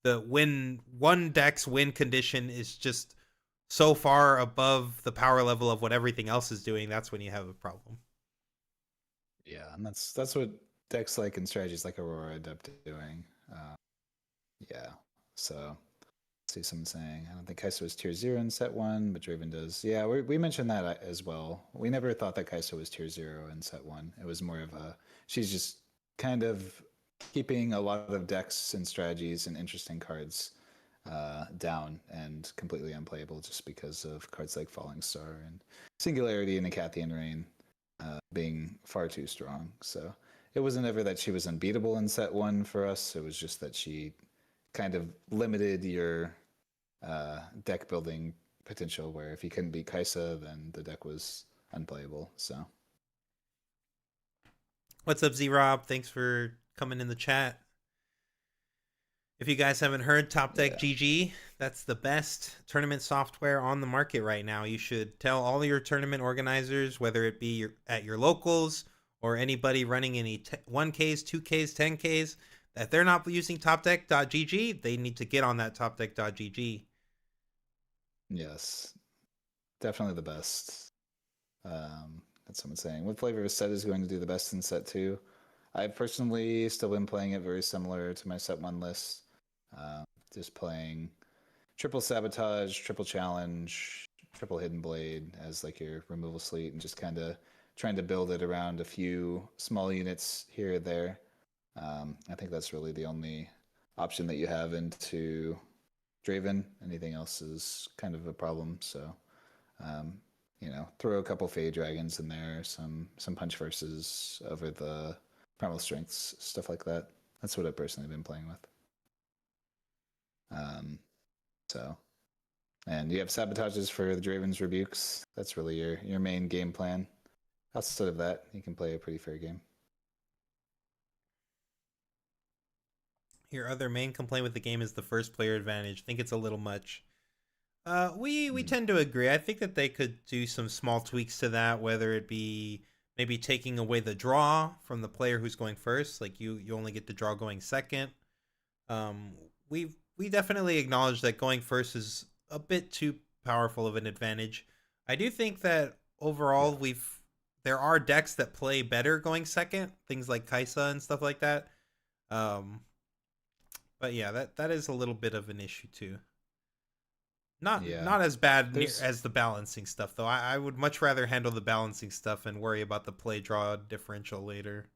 S1: the win one deck's win condition is just so far above the power level of what everything else is doing. That's when you have a problem.
S2: Yeah, and that's what decks like and strategies like Aurora end up doing. Yeah, so see someone saying, I don't think Kai'Sa was tier 0 in set 1, but Draven does. Yeah, we mentioned that as well. We never thought that Kai'Sa was tier 0 in set 1. It was more of a, she's just kind of keeping a lot of decks and strategies and interesting cards down and completely unplayable just because of cards like Falling Star and Singularity and Acathian Rain being far too strong. So it wasn't ever that she was unbeatable in set 1 for us. It was just that she kind of limited your deck building potential, where if you couldn't beat Kai'Sa, then the deck was unplayable. So,
S1: What's up, Z Rob? Thanks for coming in the chat. If you guys haven't heard, Top Deck
S2: yeah.
S1: GG, that's the best tournament software on the market right now. You should tell all your tournament organizers, whether it be at your locals or anybody running any 1Ks, 2Ks, 10Ks, that they're not using topdeck.gg. They need to get on that topdeck.gg.
S2: Yes, definitely the best. That's someone saying. What flavor of set is going to do the best in set 2? I've personally still been playing it very similar to my set 1 list. Just playing triple sabotage, triple challenge, triple hidden blade as like your removal slate, and just kind of trying to build it around a few small units here or there. I think that's really the only option that you have into Draven. Anything else is kind of a problem. So, throw a couple Fey Dragons in there, some punch versus over the primal strengths, stuff like that. That's what I've personally been playing with. So, and you have sabotages for the Draven's rebukes. That's really your main game plan. Outside of that, you can play a pretty fair game.
S1: Your other main complaint with the game is the first player advantage. I think it's a little much. We tend to agree. I think that they could do some small tweaks to that, whether it be maybe taking away the draw from the player who's going first, like you only get the draw going second. We definitely acknowledge that going first is a bit too powerful of an advantage. I do think that overall
S2: Yeah.
S1: there are decks that play better going second, things like Kai'Sa and stuff like that. Um, but yeah, that is a little bit of an issue too.
S2: Yeah.
S1: Not as bad
S2: There's
S1: as the balancing stuff though. I would much rather handle the balancing stuff and worry about the play draw differential later.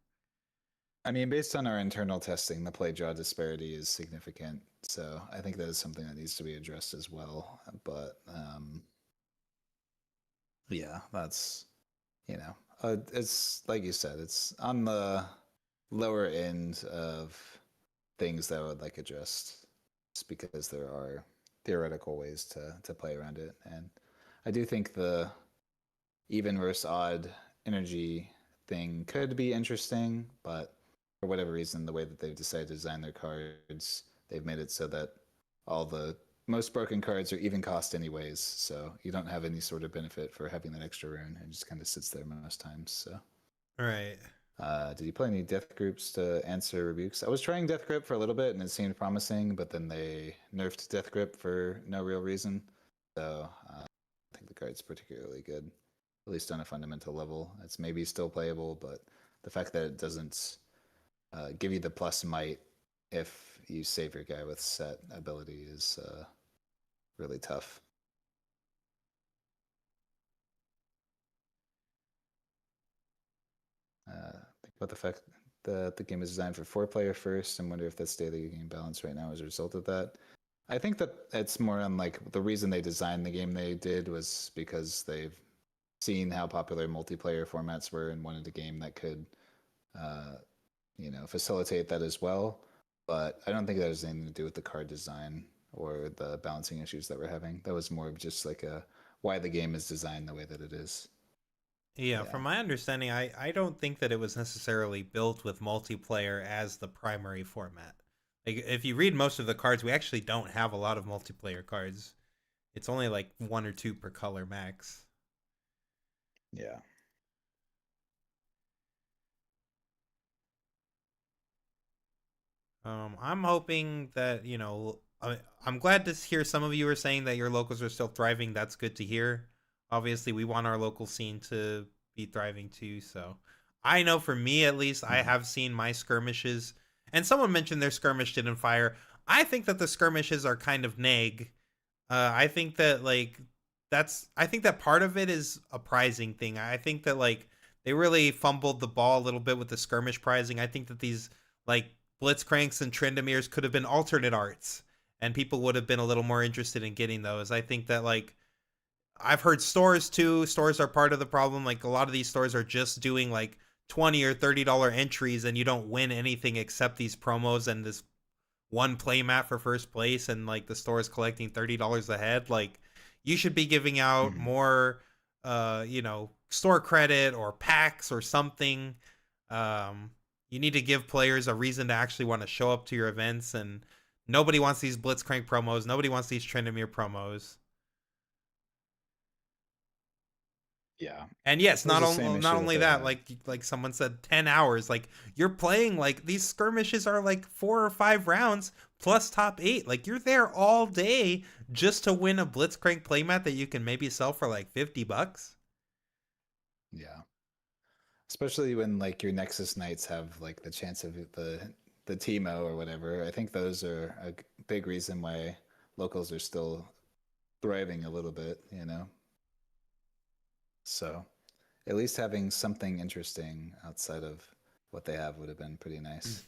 S2: I mean, based on our internal testing, the play draw disparity is significant. So I think that is something that needs to be addressed as well. But yeah, that's, it's like you said, it's on the lower end of things that I would like addressed, just because there are theoretical ways to play around it. And I do think the even versus odd energy thing could be interesting, but for whatever reason, the way that they've decided to design their cards, they've made it so that all the most broken cards are even cost anyways, so you don't have any sort of benefit for having that extra rune. It just kind of sits there most times. So,
S1: Right.
S2: did you play any death groups to answer rebukes? I was trying death grip for a little bit, and it seemed promising, but then they nerfed death grip for no real reason. So I don't think the card's particularly good, at least on a fundamental level. It's maybe still playable, but the fact that it doesn't give you the plus might if you save your guy with set ability is really tough. Think about the fact that the game is designed for 4-player first, and wonder if that's daily game balance right now as a result of that. I think that it's more on like the reason they designed the game they did was because they've seen how popular multiplayer formats were and wanted a game that could, facilitate that as well. But I don't think that has anything to do with the card design or the balancing issues that we're having. That was more of just like a why the game is designed the way that it is.
S1: Yeah,
S2: Yeah.
S1: from my understanding, I don't think that it was necessarily built with multiplayer as the primary format. Like if you read most of the cards, we actually don't have a lot of multiplayer cards. It's only like one or two per color max.
S2: Yeah.
S1: I'm hoping that I'm glad to hear some of you are saying that your locals are still thriving. That's good to hear. Obviously, we want our local scene to be thriving too. So, I know for me at least, I
S2: Mhm.
S1: have seen my skirmishes, and someone mentioned their skirmish didn't fire. I think that the skirmishes are kind of neg. I think that I think that part of it is a prizing thing. I think that they really fumbled the ball a little bit with the skirmish prizing. I think that these like Blitzcranks and Tryndamirs could have been alternate arts, and people would have been a little more interested in getting those. I think that I've heard stores too. Stores are part of the problem. Like a lot of these stores are just doing like $20 or $30 entries, and you don't win anything except these promos and this one playmat for first place, and like the store is collecting $30 a head. Like you should be giving out
S2: Mhm.
S1: more store credit or packs or something. You need to give players a reason to actually want to show up to your events, and nobody wants these Blitzcrank promos, nobody wants these Trendemir promos.
S2: Yeah.
S1: And yes,
S2: There's the same
S1: not
S2: issue that
S1: only
S2: they
S1: that,
S2: have.
S1: like someone said, 10 hours. Like you're playing like these skirmishes are like 4 or 5 rounds plus top eight. Like you're there all day just to win a Blitzcrank playmat that you can maybe sell for like $50.
S2: Yeah. Especially when like your Nexus Knights have like the chance of the Teemo or whatever. I think those are a big reason why locals are still thriving a little bit, you know. So at least having something interesting outside of what they have would have been pretty nice.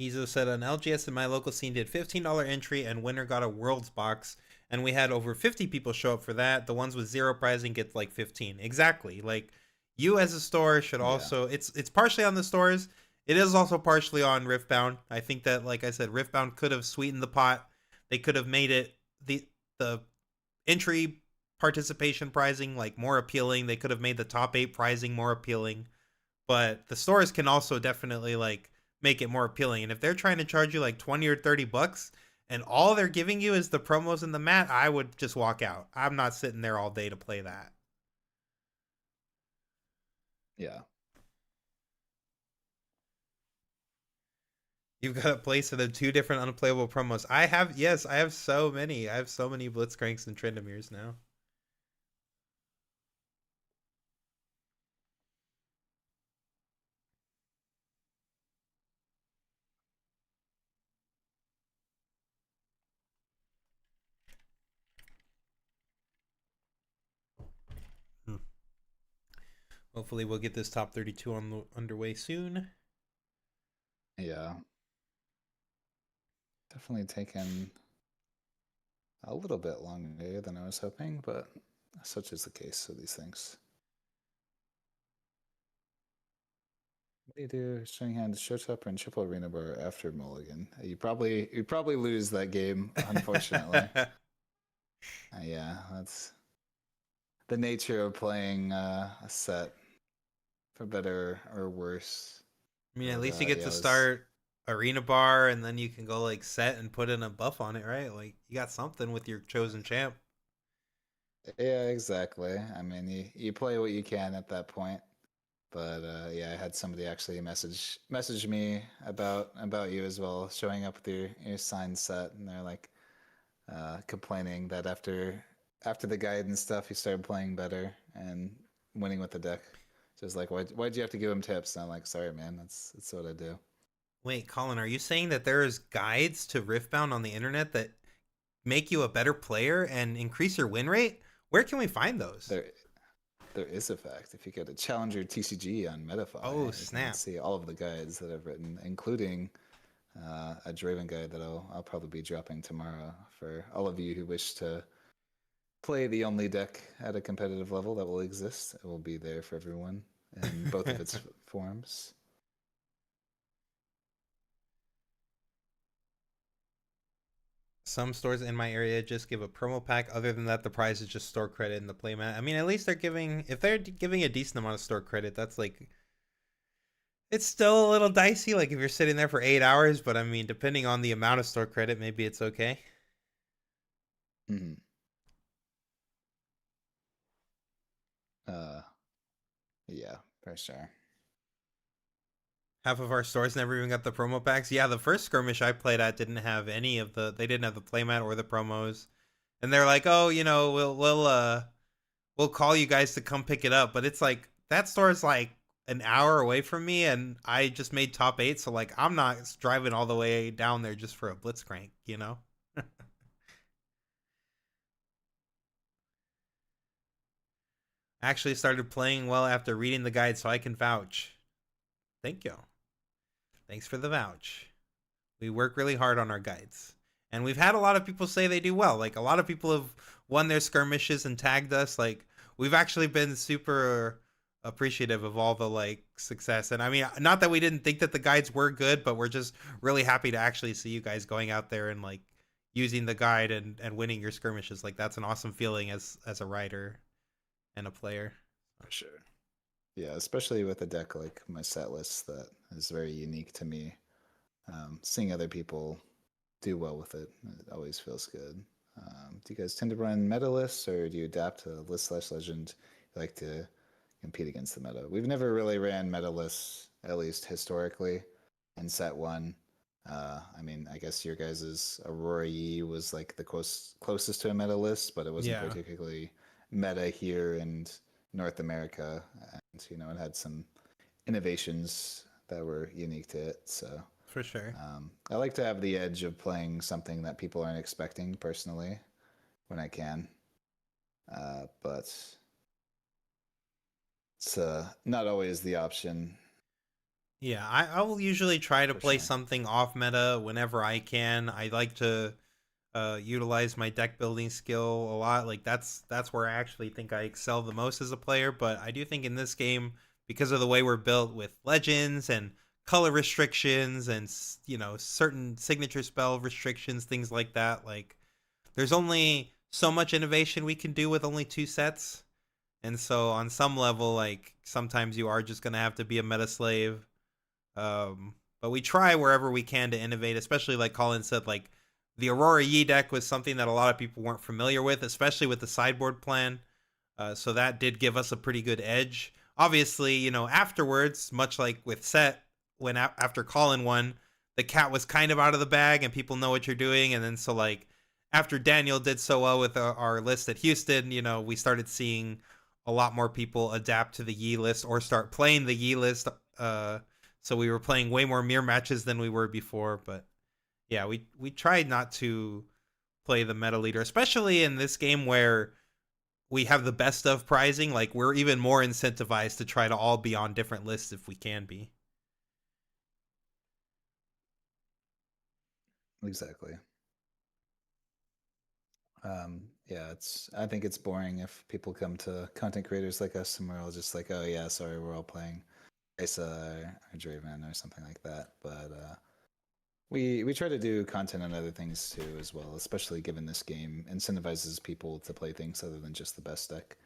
S1: Izo said an LGS in my local scene did $15 entry and winner got a Worlds box, and we had over 50 people show up for that. The ones with zero pricing get like 15. Exactly. Like you as a store should
S2: Yeah.
S1: also it's partially on the stores. It is also partially on Riftbound. I think that like I said, Riftbound could have sweetened the pot. They could have made it the entry participation pricing like more appealing. They could have made the top 8 pricing more appealing, but the stores can also definitely make it more appealing. And if they're trying to charge you like 20 or $30 and all they're giving you is the promos and the mat, I would just walk out. I'm not sitting there all day to play that.
S2: Yeah.
S1: You've got a place for the two different unplayable promos. I have, yes, I have so many. I have so many Blitzcranks and Trendemirs now. Hmm. Hopefully, we'll get this top 32 on the underway soon.
S2: Yeah. Definitely taken a little bit longer than I was hoping, but such is the case of these things. What do you do? Showing hand, showstopper, and triple arena bar after mulligan. You probably lose that game, unfortunately. Yeah, that's the nature of playing a set, for better or worse.
S1: I mean, at
S2: But
S1: least you get
S2: yeah,
S1: to
S2: it was
S1: start arena bar, and then you can go like set and put in a buff on it, right? Like you got something with your chosen champ.
S2: yeah, exactly. I mean, you play what you can at that point. But yeah, I had somebody actually message me about you as well, showing up with your signed set, and they're like complaining that after the guide and stuff, he started playing better and winning with the deck. So it's like, why'd you have to give him tips? And I'm like, sorry, man, that's what I do.
S1: Wait, Colin, are you saying that there's guides to Riftbound on the internet that make you a better player and increase your win rate? Where can we find those?
S2: There there is a fact. If you go to Challenger TCG on
S1: Oh,
S2: Metafy, you can
S1: snap.
S2: see all of the guides that I've written, including a Draven guide that I'll probably be dropping tomorrow for all of you who wish to play the only deck at a competitive level that will exist. It will be there for everyone in both of its forms.
S1: Some stores in my area just give a promo pack. Other than that, the price is just store credit in the playmat. I mean, at least they're giving, if they're giving a decent amount of store credit, that's like It's still a little dicey, like if you're sitting there for 8 hours, but I mean, depending on the amount of store credit, maybe it's okay.
S2: Hmm. Uh, yeah, for sure.
S1: Half of our stores never even got the promo packs. Yeah, the first skirmish I played at didn't have any of the. They didn't have the playmat or the promos, and they're like, "Oh, we'll call you guys to come pick it up." But it's like that store is like an hour away from me, and I just made top 8, so like I'm not driving all the way down there just for a blitzcrank, you know. I actually started playing well after reading the guide, so I can vouch. Thank you. Thanks for the vouch. We work really hard on our guides. And we've had a lot of people say they do well. Like a lot of people have won their skirmishes and tagged us. Like we've actually been super appreciative of all the like success. And I mean, not that we didn't think that the guides were good, but we're just really happy to actually see you guys going out there and like using the guide and winning your skirmishes. Like that's an awesome feeling as a writer and a player.
S2: For sure. Yeah, especially with a deck like my set list that is very unique to me. Seeing other people do well with it, it always feels good. Do you guys tend to run meta lists or do you adapt to list/legend? You like to compete against the meta? We've never really ran meta lists, at least historically, in set one. I mean, I guess your guys' Aurora Yi was like the closest to a meta list, but it wasn't
S1: Yeah,
S2: particularly meta here in North America. And, it had some innovations that were unique to it. So
S1: for sure.
S2: I like to have the edge of playing something that people aren't expecting personally when I can. But it's not always the option
S1: Yeah, I will usually try to
S2: for
S1: play
S2: sure.
S1: something off meta whenever I can. I like to utilize my deck building skill a lot. Like that's where I actually think I excel the most as a player. But I do think in this game, because of the way we're built with legends and color restrictions and certain signature spell restrictions, things like that, like there's only so much innovation we can do with only 2 sets. And so on some level, like sometimes you are just gonna have to be a meta slave. But we try wherever we can to innovate, especially like Colin said, like the Aurora Yi deck was something that a lot of people weren't familiar with, especially with the sideboard plan. So that did give us a pretty good edge. Obviously, afterwards, much like with Set, when after Colin won, the cat was kind of out of the bag and people know what you're doing. And then so like after Daniel did so well with our list at Houston, we started seeing a lot more people adapt to the Yi list or start playing the Yi list. So we were playing way more mirror matches than we were before. But yeah, we tried not to play the meta leader, especially in this game where we have the best of prizing. Like we're even more incentivized to try to all be on different lists if we can be.
S2: Exactly. Yeah, I think it's boring if people come to content creators like us and we're all just like, oh yeah, sorry, we're all playing Isa or Draven or something like that. But we try to do content on other things too as well, especially given this game incentivizes people to play things other than just the best deck.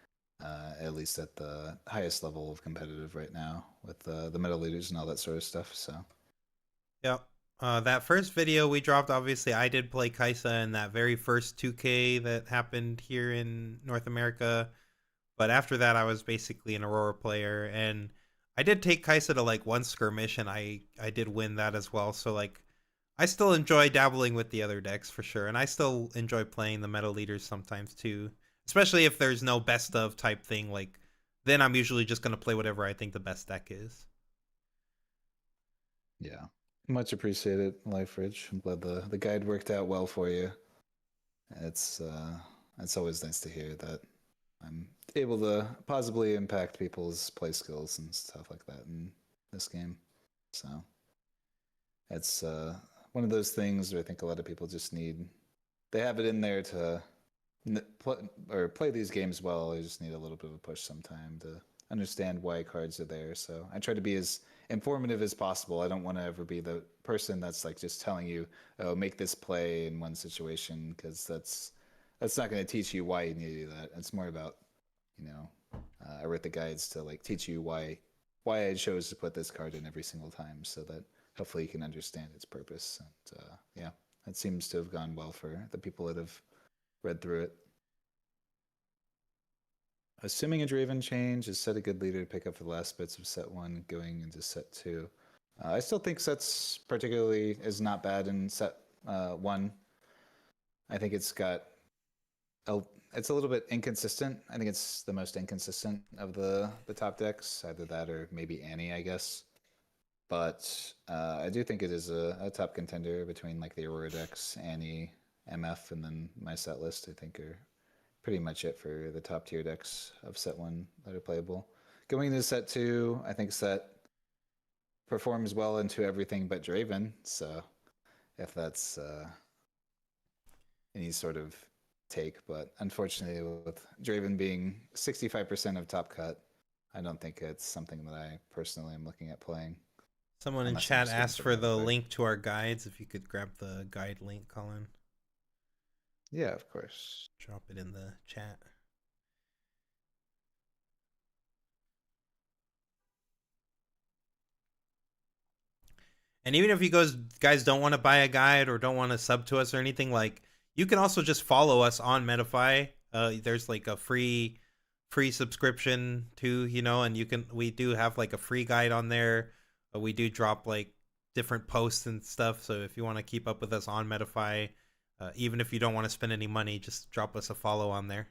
S2: At least at the highest level of competitive right now with the meta leaders and all that sort of stuff. So
S1: Yep. That first video we dropped, obviously, I did play Kaisa in that very first 2K that happened here in North America. But after that, I was basically an Aurora player, and I did take Kaisa to like one skirmish, and I did win that as well. So like, I still enjoy dabbling with the other decks for sure, and I still enjoy playing the meta leaders sometimes too. Especially if there's no best of type thing, like then I'm usually just gonna play whatever I think the best deck is.
S2: yeah, much appreciated, Life Ridge. I'm glad the guide worked out well for you. It's it's always nice to hear that I'm able to positively impact people's play skills and stuff like that in this game. So it's one of those things where I think a lot of people just need they have it in there to play these games well. They just need a little bit of a push sometime to understand why cards are there. So I try to be as informative as possible. I don't want to ever be the person that's like just telling you, "Oh, make this play in one situation," because that's not going to teach you why you need to do that. It's more about, you know, I write the guides to like teach you why why I chose to put this card in every single time, so that hopefully you can understand its purpose. And yeah, it seems to have gone well for the people that have read through it. Assuming a Draven change is set a good leader to pick up for the last bits of set 1 going into set 2. I still think sets particularly is not bad in set 1. I think it's got it's a little bit inconsistent. I think it's the most inconsistent of the top decks, either that or maybe Annie, I guess. But I do think it is a top contender between like the Aurora decks, Annie, MF, and then my set list. I think are pretty much it for the top tier decks of set 1 that are playable. Going into set 2, I think set performs well into everything but Draven. So if that's any sort of take, but unfortunately with Draven being 65% of top cut, I don't think it's something that I personally am looking at playing.
S1: Someone in chat asked for the link to our guides. If you could grab the guide link, Colin.
S2: Yeah, of course.
S1: Drop it in the chat. And even if you guys don't want to buy a guide or don't want to sub to us or anything, like, you can also just follow us on Medify. There's like a free subscription too, you know, and we do have like a free guide on there. We do drop like different posts and stuff. So if you want to keep up with us on Medify, even if you don't want to spend any money, just drop us a follow on there.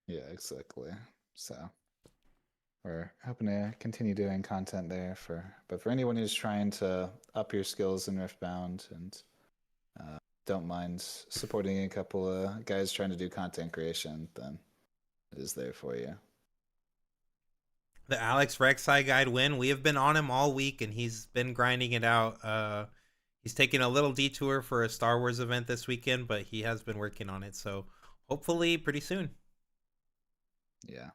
S2: Yeah, exactly. So we're hoping to continue doing content there but for anyone who's trying to up your skills in Riftbound and don't mind supporting a couple of guys trying to do content creation, then it is there for you.
S1: The Alex Rek'Sai guide win. We have been on him all week, and he's been grinding it out. He's taking a little detour for a Star Wars event this weekend, but he has been working on it. So hopefully pretty soon.
S2: Yeah.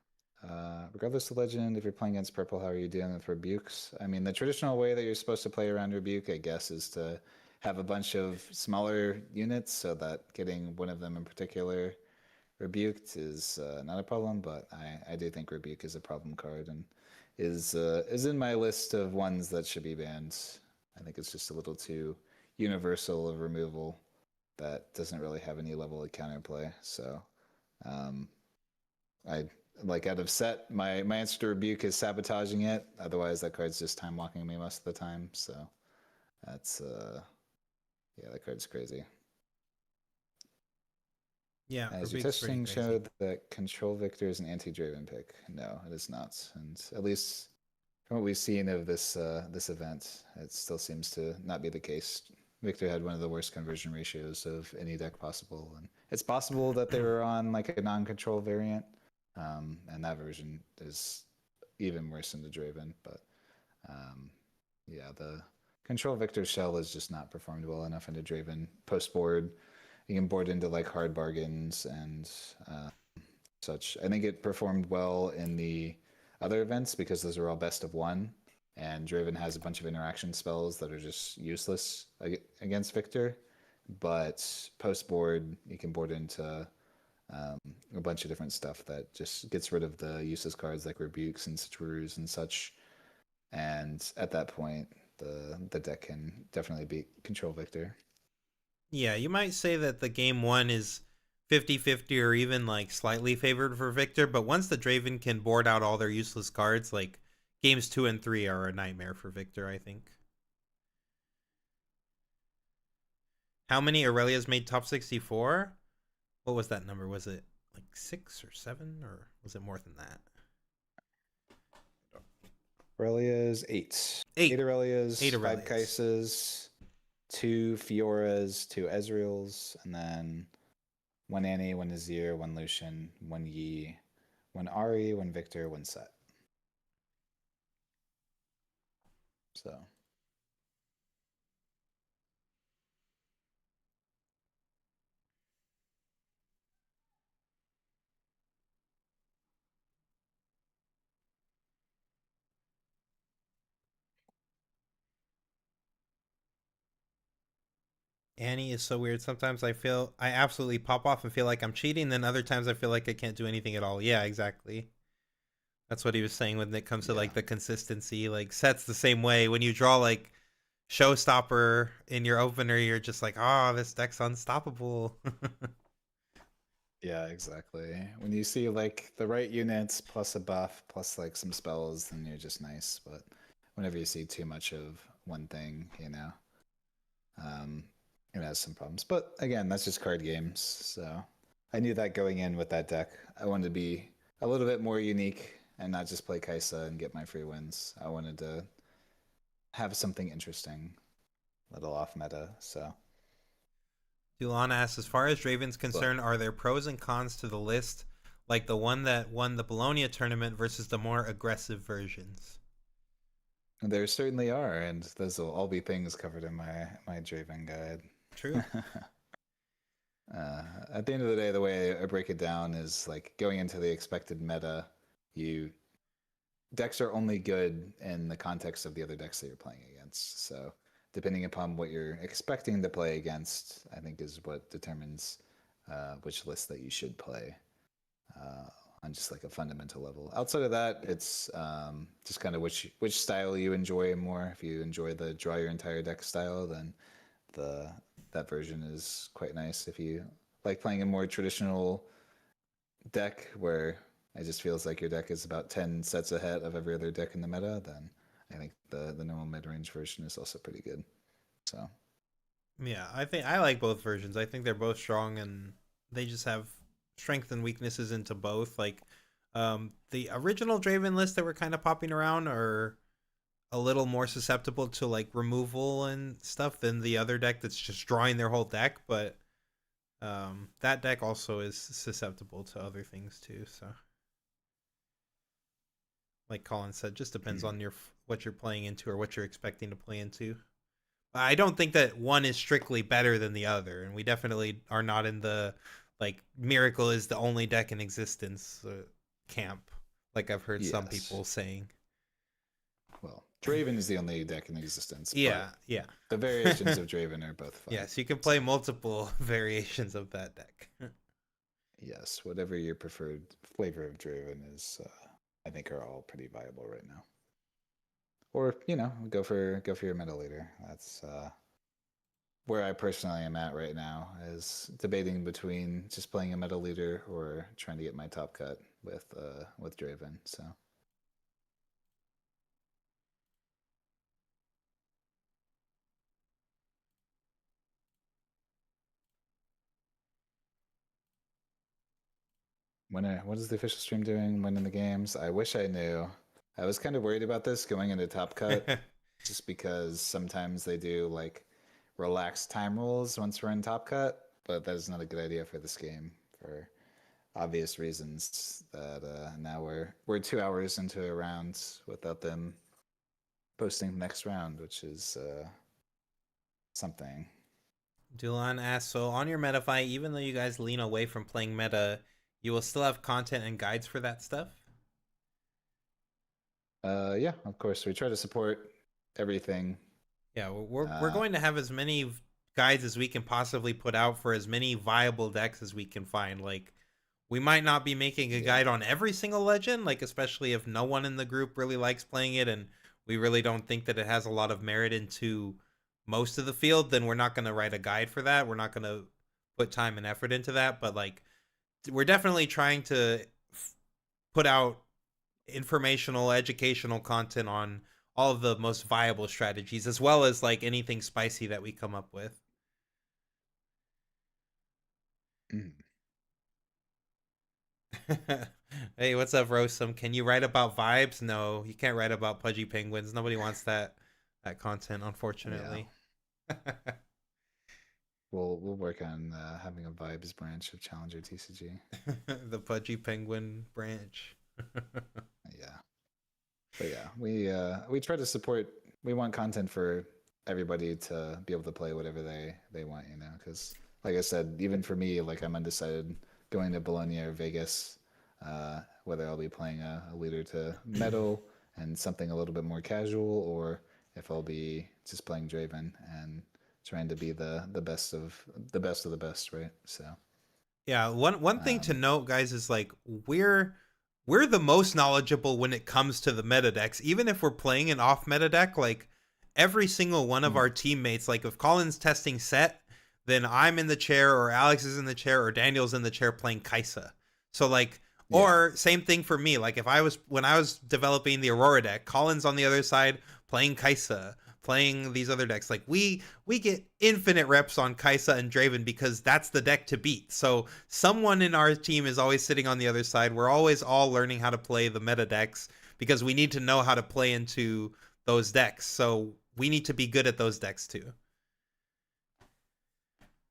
S2: Regardless of legend, if you're playing against purple, how are you dealing with rebukes? I mean, the traditional way that you're supposed to play around rebuke, I guess, is to have a bunch of smaller units so that getting one of them in particular rebuked is not a problem. But I do think rebuke is a problem card and is in my list of ones that should be banned. I think it's just a little too universal of removal that doesn't really have any level of counterplay. So I like out of set, my answer to rebuke is sabotaging it. Otherwise, that card's just time walking me most of the time. So that's yeah, that card's crazy.
S1: Yeah,
S2: as your testing showed that Control Victor is an anti-Draven pick. No, it is not. And at least from what we've seen of this this event, it still seems to not be the case. Victor had one of the worst conversion ratios of any deck possible, and it's possible that they were on like a non-control variant. And that version is even worse than the Draven, but yeah, the Control Victor shell is just not performed well enough into Draven. Post board, you can board into like hard bargains and such. I think it performed well in the other events because those are all best of one, and Draven has a bunch of interaction spells that are just useless against Victor. But post board, you can board into a bunch of different stuff that just gets rid of the useless cards like rebukes and Satourus and such. And at that point, the deck can definitely beat Control Victor.
S1: Yeah, you might say that the game 1 is 50-50 or even like slightly favored for Victor, but once the Draven can board out all their useless cards, like games 2 and 3 are a nightmare for Victor, I think. How many Aurelias made top 64? What was that number? Was it like 6 or 7, or was it more than that?
S2: Aurelias, 8. 8 Aurelias, 5 Kaisas, 2 Fioras, 2 Ezreals, and then 1 Annie, 1 Azir, 1 Lucian, 1 Yi, 1 Ahri, 1 Victor, 1 Set. So
S1: Annie is so weird. Sometimes I absolutely pop off and feel like I'm cheating. Then other times I feel like I can't do anything at all. Yeah, exactly. That's what he was saying when it comes to
S2: Yeah.
S1: like the consistency. Like sets the same way. When you draw like Showstopper in your opener, you're just like, oh, this deck's unstoppable.
S2: Yeah, exactly. When you see like the right units plus a buff plus like some spells, then you're just nice. But whenever you see too much of one thing, um, it has some problems. But again, that's just card games. So I knew that going in with that deck. I wanted to be a little bit more unique and not just play Kaisa and get my free wins. I wanted to have something interesting, a little off meta. So,
S1: Dulon asks, as far as Draven's
S2: but
S1: concerned, are there pros and cons to the list, like the one that won the Bologna tournament versus the more aggressive versions?
S2: there certainly are, and those will all be things covered in my Draven guide.
S1: True.
S2: At the end of the day, the way I break it down is like going into the expected meta, you decks are only good in the context of the other decks that you're playing against. So depending upon what you're expecting to play against, I think is what determines which list that you should play uh, on just like a fundamental level. Outside of that, it's just kind of which style you enjoy more. If you enjoy the draw your entire deck style, then the that version is quite nice. If you like playing a more traditional deck where it just feels like your deck is about 10 sets ahead of every other deck in the meta, then I think the normal mid range version is also pretty good. So
S1: Yeah, I think I like both versions. I think they're both strong and they just have strength and weaknesses into both. Like the original Draven lists that were kind of popping around are a little more susceptible to like removal and stuff than the other deck that's just drawing their whole deck, but that deck also is susceptible to other things too. So, like Colin said, just depends on your what you're playing into or what you're expecting to play into. I don't think that one is strictly better than the other, and we definitely are not in the like Miracle is the only deck in existence camp, like I've heard some
S2: yes,
S1: people saying.
S2: well, Draven is the only deck in existence,
S1: Yeah,
S2: but
S1: yeah.
S2: the variations of Draven are both fun.
S1: Yes, you can
S2: So
S1: play multiple variations of that deck.
S2: yes, whatever your preferred flavor of Draven is, I think are all pretty viable right now. Or go for your meta leader. That's where I personally am at right now, is debating between just playing a meta leader or trying to get my top cut with Draven. So what is the official stream doing? When in the games? I wish I knew. I was kind of worried about this going into top cut, just because sometimes they do like relaxed time rules once we're in top cut, but that is not a good idea for this game for obvious reasons that now we're 2 hours into a round without them posting the next round, which is something.
S1: Dulan asks, so on your MetaFi, even though you guys lean away from playing meta, you will still have content and guides for that stuff?
S2: Yeah, of course, we try to support everything.
S1: Yeah, we're
S2: Uh,
S1: going to have as many guides as we can possibly put out for as many viable decks as we can find. Like, we might not be making a
S2: yeah.
S1: guide on every single legend, like especially if no one in the group really likes playing it and we really don't think that it has a lot of merit into most of the field, then we're not going to write a guide for that. We're not going to put time and effort into that, but like we're definitely trying to put out informational, educational content on all of the most viable strategies, as well as like anything spicy that we come up with.
S2: Mm.
S1: Hey, what's up, Rosum? Can you write about vibes? No, you can't write about pudgy penguins. Nobody wants that content,
S2: Yeah,
S1: unfortunately.
S2: we'll work on having a vibes branch of Challenger TCG.
S1: The pudgy penguin branch.
S2: Yeah, but yeah, we try to support. We want content for everybody to be able to play whatever they want, because like I said, even for me, like I'm undecided going to Bologna or Vegas, whether I'll be playing a leader to metal and something a little bit more casual, or if I'll be just playing Draven and trying to be the best of the best, right? So
S1: Yeah, one thing to
S2: um,
S1: note, guys, is like we're we're the most knowledgeable when it comes to the meta decks. Even if we're playing an off meta deck, like every single one of
S2: Mhm.
S1: our teammates, like if Colin's testing set, then I'm in the chair, or Alex is in the chair, or Daniel's in the chair playing Kaisa. So like,
S2: Yeah,
S1: or same thing for me. Like if I was when I was developing the Aurora deck, Colin's on the other side playing Kaisa, playing these other decks. Like we get infinite reps on Kaisa and Draven because that's the deck to beat. So someone in our team is always sitting on the other side. We're always all learning how to play the meta decks because we need to know how to play into those decks. So we need to be good at those decks too.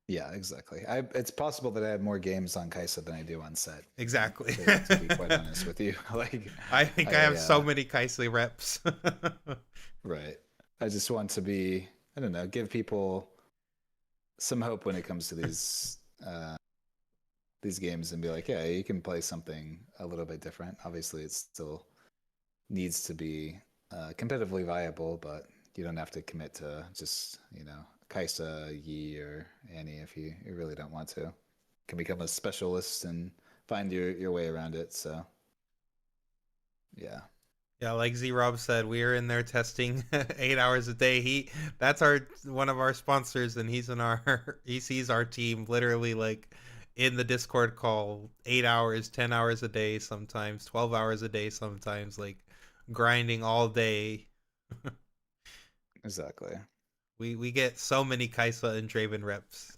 S2: yeah, exactly. It's possible that I have more games on Kaisa than I do on set.
S1: Exactly.
S2: To be quite honest with you, like
S1: I think I have so many Kaisa reps.
S2: right. I just want to be, I don't know, give people some hope when it comes to these games and be like, yeah, you can play something a little bit different. Obviously, it still needs to be competitively viable, but you don't have to commit to just, Kaisa, Yi, or Annie if you really don't want to. You can become a specialist and find your way around it. So, yeah.
S1: Yeah, like Z Rob said, we are in there testing 8 hours a day. That's our one of our sponsors, and he's in our he sees our team literally like in the Discord call 8 hours, 10 hours a day, sometimes 12 hours a day, sometimes like grinding all day.
S2: Exactly.
S1: We get so many Kaisa and Draven reps.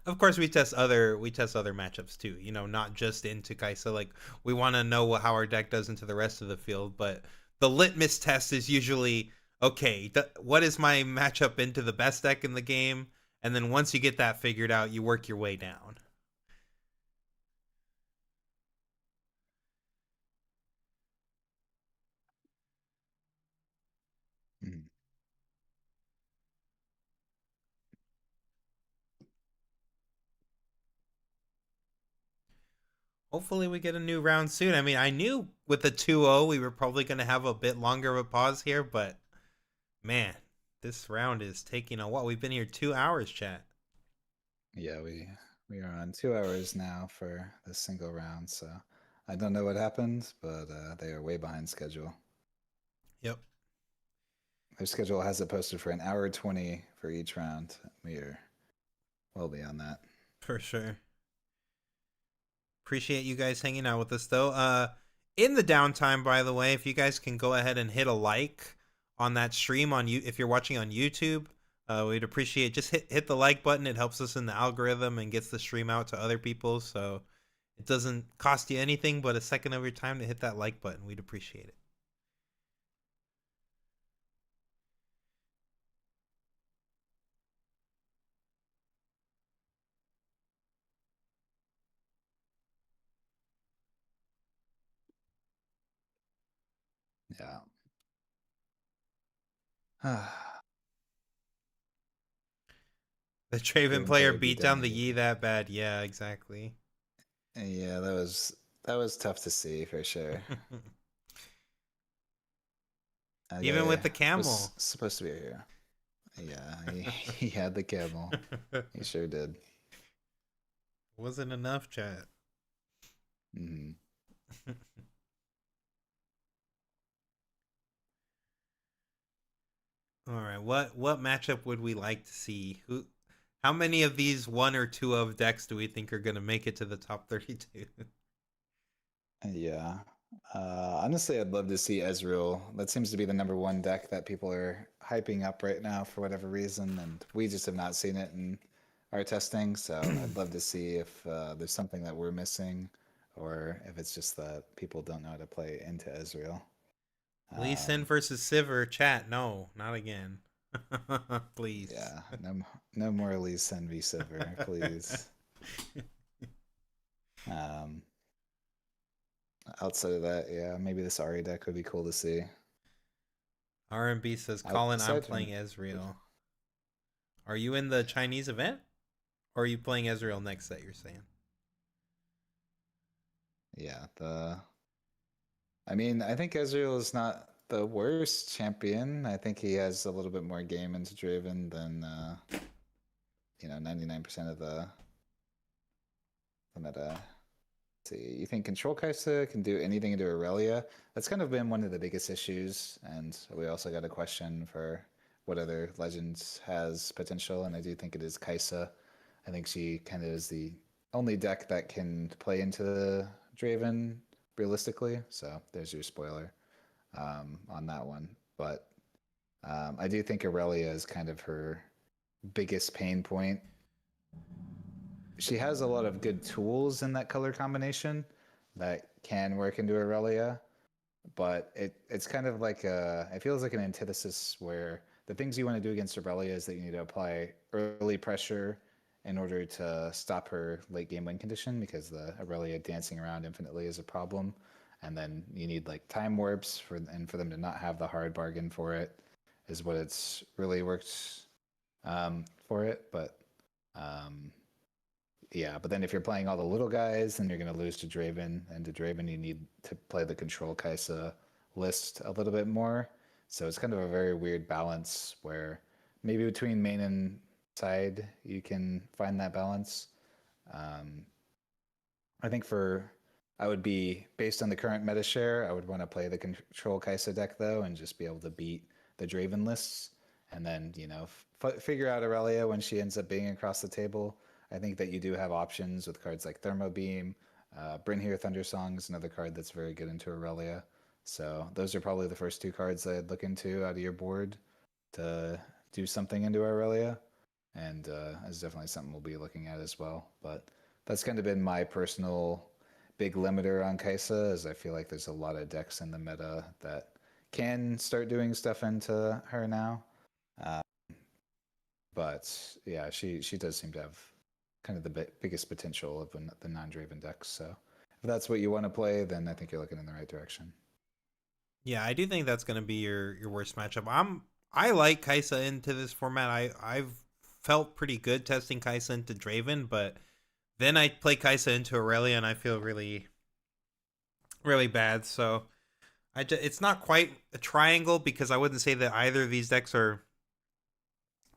S1: Of course, we test other matchups too. Not just into Kaisa. Like we want to know how our deck does into the rest of the field, but the litmus test is usually okay. What is my matchup into the best deck in the game? And then once you get that figured out, you work your way down.
S2: Mhm.
S1: Hopefully, we get a new round soon. I mean, I knew with the 2-0 we were probably going to have a bit longer of a pause here, but man, this round is taking a while. We've been here 2 hours, chat.
S2: Yeah, we are on 2 hours now for this single round, so I don't know what happened, but they are way behind schedule.
S1: Yep,
S2: Their schedule has it posted for an hour 20 for each round. We are well beyond that.
S1: for sure. Appreciate you guys hanging out with us though. In the downtime, by the way, if you guys can go ahead and hit a like on that stream on you if you're watching on YouTube, we'd appreciate just hit the like button. It helps us in the algorithm and gets the stream out to other people. So it doesn't cost you anything but a second of your time to hit that like button. We'd appreciate it.
S2: Yeah.
S1: The Draven
S2: Draven
S1: player
S2: player beat
S1: beat
S2: down
S1: down
S2: the
S1: the Yi
S2: Yi.
S1: that bad. Yeah, exactly.
S2: Yeah, that was tough to see for sure. That
S1: Even with
S2: guy
S1: the
S2: was
S1: camel.
S2: supposed to be a hero. Yeah, he had the camel. He sure did.
S1: Wasn't enough, chat.
S2: Hmm.
S1: All right, what matchup would we like to see? How many of these one or two of decks do we think are going to make it to the top 32?
S2: Yeah. Honestly, I'd love to see Ezreal. That seems to be the number one deck that people are hyping up right now for whatever reason, and we just have not seen it in our testing. So I'd love to see if there's something that we're missing, or if it's just that people don't know how to play into Ezreal.
S1: Lee Sin
S2: Um,
S1: versus Sivir, chat. No, not again. Please.
S2: yeah, no more Lee Sin v Sivir, please. Um, Outside of that, yeah, maybe this Ari deck would be cool to see.
S1: RMB says, Colin, I'm
S2: Aside
S1: playing
S2: from,
S1: Ezreal. Are you in the Chinese event? Or are you playing Ezreal next set, you're saying?
S2: yeah, I mean, I think Ezreal is not the worst champion. I think he has a little bit more game into Draven than 99% of the meta. See, you think Control Kaisa can do anything into Aurelia? That's kind of been one of the biggest issues, and we also got a question for what other Legends has potential, and I do think it is Kaisa. I think she kind of is the only deck that can play into the Draven realistically, so there's your spoiler on that one. But I do think Aurelia is kind of her biggest pain point. She has a lot of good tools in that color combination that can work into Aurelia, but it's kind of like it feels like an antithesis where the things you want to do against Aurelia is that you need to apply early pressure in order to stop her late game win condition, because the Aurelia dancing around infinitely is a problem, and then you need like time warps for them to not have the hard bargain for it is what it's really worked for it. But yeah, but then if you're playing all the little guys, then you're going to lose to Draven, and to Draven you need to play the Control Kaisa list a little bit more. So it's kind of a very weird balance where maybe between main and side you can find that balance. I think I would be, based on the current meta share, I would want to play the Control Kaisa deck though, and just be able to beat the Draven lists, and then figure out Aurelia when she ends up being across the table. I think that you do have options with cards like Thermo Beam. Brynhir Thundersong is another card that's very good into Aurelia. So those are probably the first two cards I'd look into out of your board to do something into Aurelia. And it's definitely something we'll be looking at as well. But that's kind of been my personal big limiter on Kaisa, is I feel like there's a lot of decks in the meta that can start doing stuff into her now. But yeah, she does seem to have kind of the biggest potential of the non-Draven decks. So if that's what you want to play, then I think you're looking in the right direction.
S1: Yeah, I do think that's going to be your worst matchup. I like Kaisa into this format. I've felt pretty good testing Kaisa into Draven, but then I play Kaisa into Aurelia and I feel really really bad. So it's not quite a triangle, because I wouldn't say that either of these decks are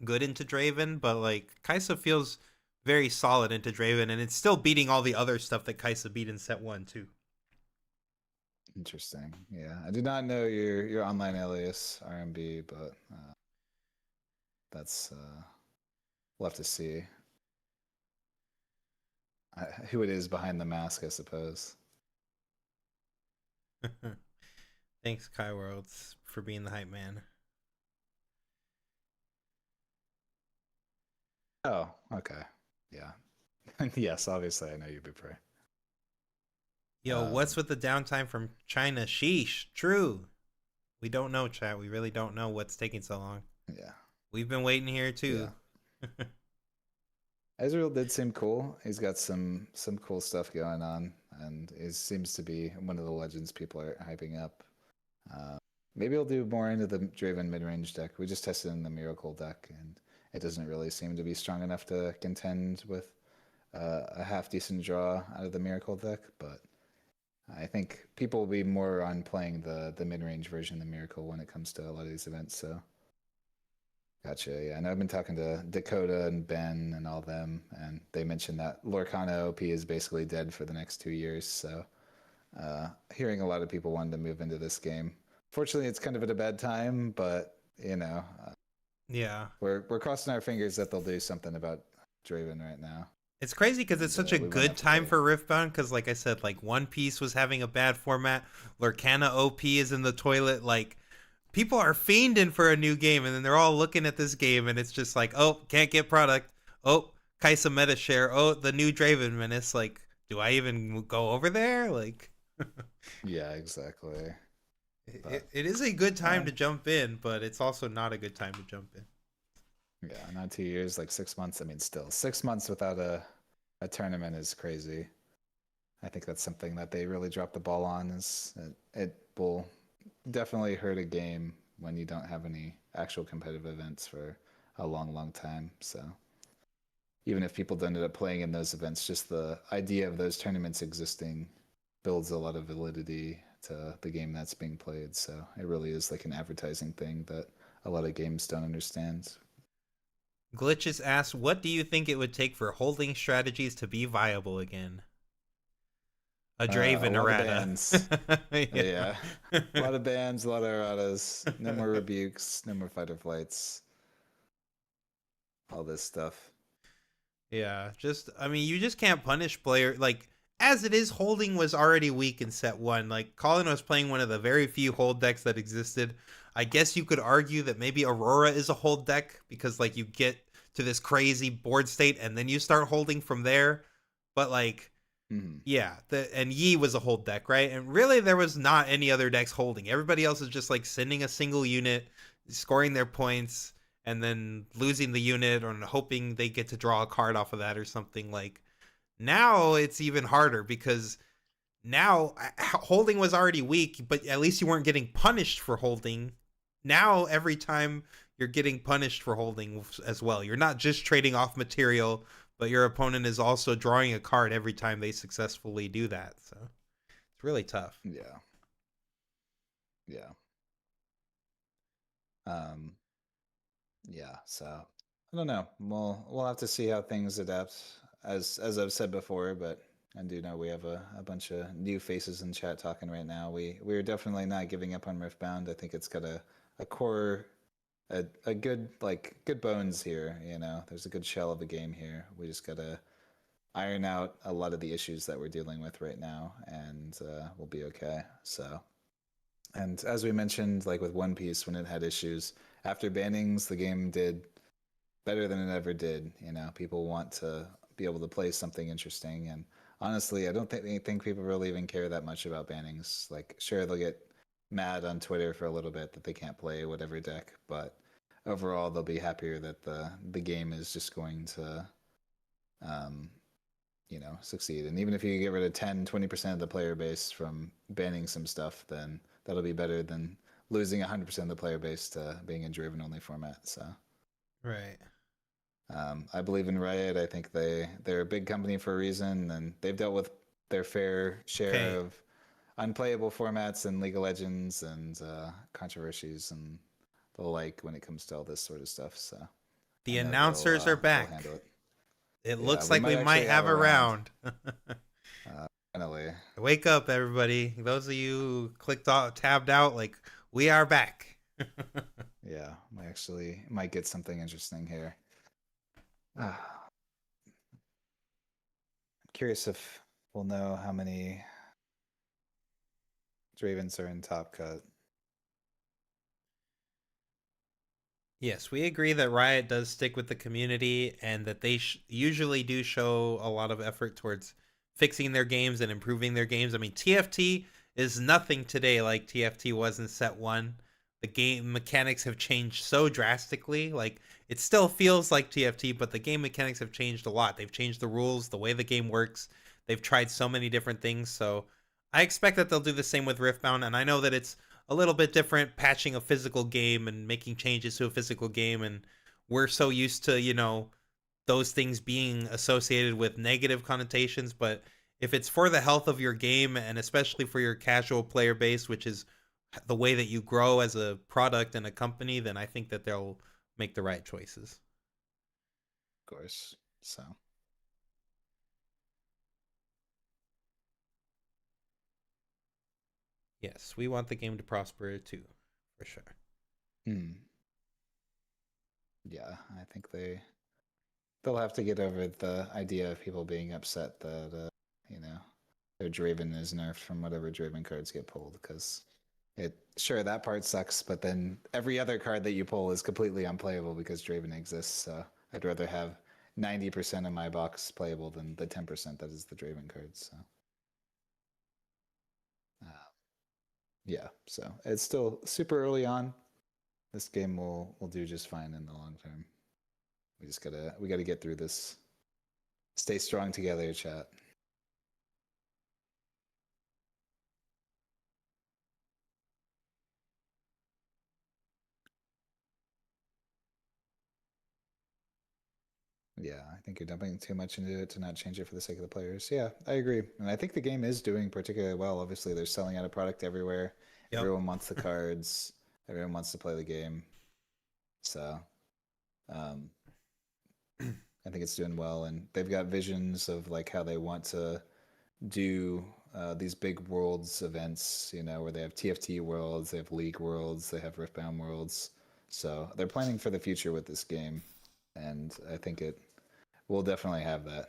S1: good into Draven, but like Kaisa feels very solid into Draven, and it's still beating all the other stuff that Kaisa beat in set 1 too.
S2: Interesting. Yeah, I did not know your online alias RMB, but that's we'll have to see who it is behind the mask, I suppose.
S1: Thanks, Kai Worlds, for being the hype man.
S2: Oh, okay. Yeah. Yes, obviously I know you, Bupre.
S1: Yo, what's with the downtime from China? Sheesh. True. We don't know, chat. We really don't know what's taking so long.
S2: Yeah.
S1: We've been waiting here too.
S2: Yeah. Ezreal did seem cool. He's got some cool stuff going on, and it seems to be one of the legends people are hyping up. Maybe he'll do more into the Draven mid-range deck. We just tested in the Miracle deck, and it doesn't really seem to be strong enough to contend with a half-decent draw out of the Miracle deck, but I think people will be more on playing the mid-range version of the Miracle when it comes to a lot of these events, so... Gotcha. Yeah, and I've been talking to Dakota and Ben and all them, and they mentioned that Lorcana OP is basically dead for the next 2 years. So, hearing a lot of people wanting to move into this game. Fortunately, it's kind of at a bad time, but
S1: yeah,
S2: we're crossing our fingers that they'll do something about Draven right now.
S1: it's crazy because it's such a good time for Riftbound. Because, like I said, like One Piece was having a bad format. Lorcana OP is in the toilet. Like, people are fiending for a new game, and then they're all looking at this game, and it's just like, oh, can't get product. Oh, Kaisa meta share. Oh, the new Draven menace. Like, do I even go over there? Like,
S2: yeah, exactly.
S1: It is a good time to jump in, but it's also not a good time to jump in.
S2: Yeah, not 2 years, like 6 months. I mean, still 6 months without a tournament is crazy. I think that's something that they really dropped the ball on. Is it will definitely hurt a game when you don't have any actual competitive events for a long time. So even if people ended up playing in those events, just the idea of those tournaments existing builds a lot of validity to the game that's being played. So it really is like an advertising thing that a lot of games don't understand.
S1: Glitches asks, what do you think it would take for holding strategies to be viable again? A
S2: A
S1: Draven
S2: lot of
S1: errata.
S2: bans. Yeah.
S1: Yeah.
S2: A lot of bans, a lot of erratas. No more rebukes, no more fight or flights. All this stuff.
S1: Yeah, just I mean, you just can't punish player like as it is. Holding was already weak in set one. Like Colin was playing one of the very few hold decks that existed. I guess you could argue that maybe Aurora is a hold deck because like you get to this crazy board state and then you start holding from there. But like,
S2: Hmm.
S1: yeah, and Yi was a hold deck, right? And really, there was not any other decks holding. Everybody else is just like sending a single unit, scoring their points, and then losing the unit or hoping they get to draw a card off of that or something. Like now, it's even harder because now holding was already weak, but at least you weren't getting punished for holding. Now, every time you're getting punished for holding as well. You're not just trading off material, but your opponent is also drawing a card every time they successfully do that. So it's really tough.
S2: Yeah. Yeah. Um, yeah. So I don't know. We'll have to see how things adapt. As I've said before, but I do know we have a bunch of new faces in chat talking right now. We're definitely not giving up on Riftbound. I think it's got a core a good like good bones here, you know. There's a good shell of a game here. We just gotta iron out a lot of the issues that we're dealing with right now, and we'll be okay. So, and as we mentioned, like with One Piece, when it had issues after bannings, the game did better than it ever did. You know, people want to be able to play something interesting, and honestly, I don't think people really even care that much about bannings. Like, sure, they'll get mad on Twitter for a little bit that they can't play whatever deck, but overall, they'll be happier that the game is just going to um, succeed. And even if you get rid of 10-20% of the player base from banning some stuff, then that'll be better than losing 100% of the player base to being a Draven only format. So
S1: Right.
S2: I believe in Riot. I think they're a big company for a reason, and they've dealt with their fair share
S1: Okay.
S2: of unplayable formats and League of Legends and controversies and the like when it comes to all this sort of stuff. So I
S1: The
S2: know
S1: announcers are
S2: they'll handle
S1: back.
S2: it.
S1: It
S2: Yeah,
S1: looks
S2: we
S1: like
S2: might
S1: we might
S2: actually have
S1: have
S2: a
S1: a
S2: round.
S1: round.
S2: Finally.
S1: Wake up, everybody. Those of you who clicked out, tabbed out, like, we are back.
S2: Yeah, we actually might get something interesting here. I'm curious if we'll know how many Dravens are in Top Cut.
S1: Yes, we agree that Riot does stick with the community and that they usually do show a lot of effort towards fixing their games and improving their games. I mean, TFT is nothing today like TFT was in set one. The game mechanics have changed so drastically. Like, it still feels like TFT, but the game mechanics have changed a lot. They've changed the rules, the way the game works. They've tried so many different things. So I expect that they'll do the same with Riftbound. And I know that it's a little bit different patching a physical game and making changes to a physical game, and we're so used to those things being associated with negative connotations. But if it's for the health of your game and especially for your casual player base, which is the way that you grow as a product and a company, then I think that they'll make the right choices.
S2: Of course. So,
S1: Yes, we want the game to prosper too, for sure.
S2: hmm. Yeah, I think they'll have to get over the idea of people being upset that you know their Draven is nerfed from whatever Draven cards get pulled because it sure that part sucks, but then every other card that you pull is completely unplayable because Draven exists. So I'd rather have 90% of my box playable than the 10% that is the Draven cards. So uh, yeah, so it's still super early on. This game will do just fine in the long term. We gotta get through this. Stay strong together, chat. Yeah, I think you're dumping too much into it to not change it for the sake of the players. Yeah, I agree. And I think the game is doing particularly well. Obviously, they're selling out a product everywhere.
S1: Yep.
S2: Everyone wants the cards. Everyone wants to play the game. So, um, I think it's doing well. And they've got visions of like how they want to do these big worlds events, you know, where they have TFT worlds, they have League worlds, they have Riftbound worlds. So they're planning for the future with this game. And I think it will definitely have that.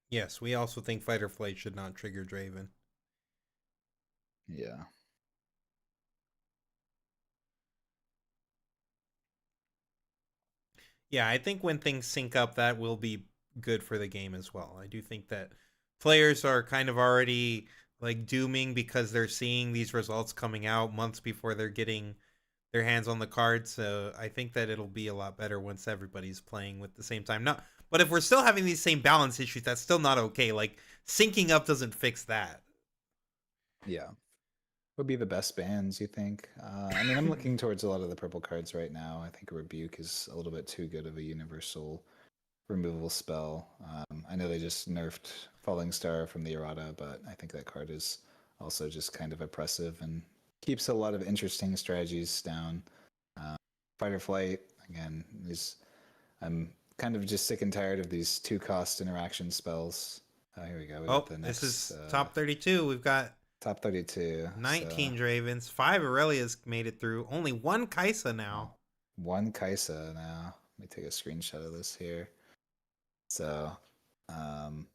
S1: Yes, we also think Fight or Flight should not trigger Draven.
S2: Yeah.
S1: Yeah, I think when things sync up, that will be good for the game as well. I do think that players are kind of already like dooming because they're seeing these results coming out months before they're getting their hands on the cards. So I think that it'll be a lot better once everybody's playing with the same time. Not, but if we're still having these same balance issues, that's still not okay. Like syncing up doesn't fix that.
S2: Yeah. Would be the best bands, you think? I mean, I'm looking towards a lot of the purple cards right now. I think Rebuke is a little bit too good of a universal removal spell. I know they just nerfed Falling Star from the errata, but I think that card is also just kind of oppressive and keeps a lot of interesting strategies down. Fight or Flight, again, I'm kind of just sick and tired of these 2-cost interaction spells. Here we go. We got
S1: Oh,
S2: the
S1: this
S2: next
S1: is top 32. We've got
S2: top 32.
S1: 19
S2: So,
S1: Dravens, 5 Aurelias made it through. Only one Kaisa
S2: oh,
S1: now.
S2: one Kaisa now. Let me take a screenshot of this here. So, um,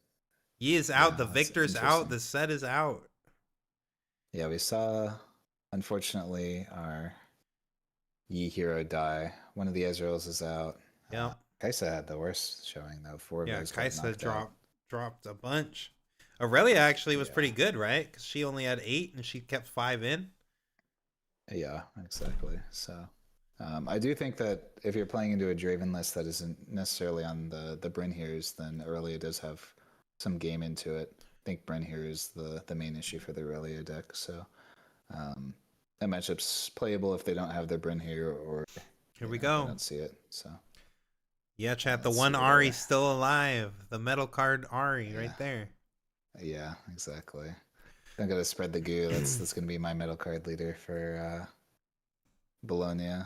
S1: Yi is out,
S2: yeah,
S1: the
S2: that's
S1: Victor's out,
S2: interesting.
S1: the set is out.
S2: Yeah, we saw, unfortunately, our Yi hero die. One of the Ezreals is out.
S1: Yep.
S2: Kaisa had the worst showing, though. Four of
S1: Yeah,
S2: those got
S1: Kaisa
S2: knocked out.
S1: dropped a bunch. Aurelia actually was
S2: Yeah.
S1: pretty good, right? Because she only had 8 and she kept 5 in.
S2: Yeah, exactly. So, I do think that if you're playing into a Draven list that isn't necessarily on the Bryn Heroes, then Aurelia does have some game into it. I think Bryn Hero is the main issue for the Aurelia deck. So, um, that matchup's playable if they don't have their Bryn Hero or
S1: Here we
S2: they
S1: go.
S2: don't see it. So,
S1: Yeah, chat, the
S2: let's
S1: one
S2: see
S1: Ari's
S2: here.
S1: still alive. The metal card Ari
S2: Yeah,
S1: right there.
S2: yeah, exactly. I'm gonna spread the goo. That's gonna be my metal card leader for Bologna.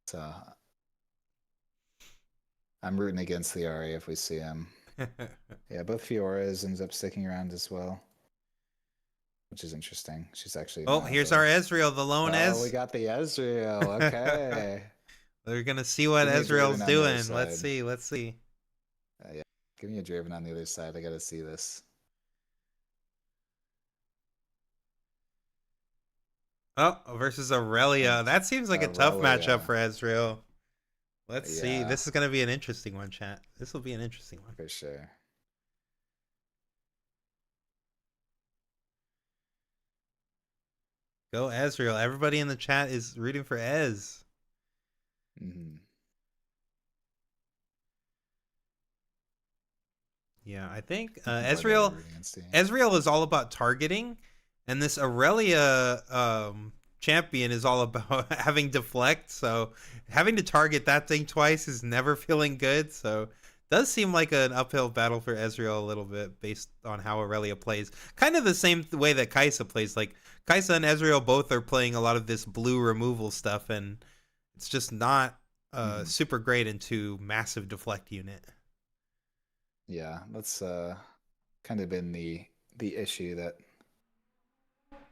S2: So I'm rooting against the Ari if we see him. Yeah, both Fioras ends up sticking around as well, which is interesting. She's actually
S1: Oh,
S2: now
S1: here's our
S2: the.
S1: Ezreal, the lone
S2: Oh, we
S1: Ez.
S2: got the Ezreal. Okay.
S1: We're gonna see what
S2: Give me a
S1: Ezreal's
S2: Draven on the other
S1: doing. Let's
S2: side.
S1: see. Let's see.
S2: Yeah, give me a Draven on the other side. I gotta see this.
S1: Oh, versus Aurelia.
S2: And
S1: That seems like a tough matchup
S2: Aurelia.
S1: for Ezreal. Let's see.
S2: Yeah,
S1: This is gonna be an interesting one, chat. This will be an interesting one.
S2: for sure.
S1: Go Ezreal. Everybody in the chat is rooting for Ez.
S2: Hmm.
S1: Yeah, I think
S2: I'm probably better
S1: Ezreal
S2: rooting against you.
S1: Ezreal is all about targeting, and this Aurelia champion is all about having deflect. So having to target that thing twice is never feeling good. So does seem like an uphill battle for Ezreal a little bit based on how Aurelia plays. Kind of the same way that Kaisa plays. Like Kaisa and Ezreal both are playing a lot of this blue removal stuff, and it's just not
S2: Hmm.
S1: super great into massive deflect unit.
S2: Yeah, that's kind of been the issue that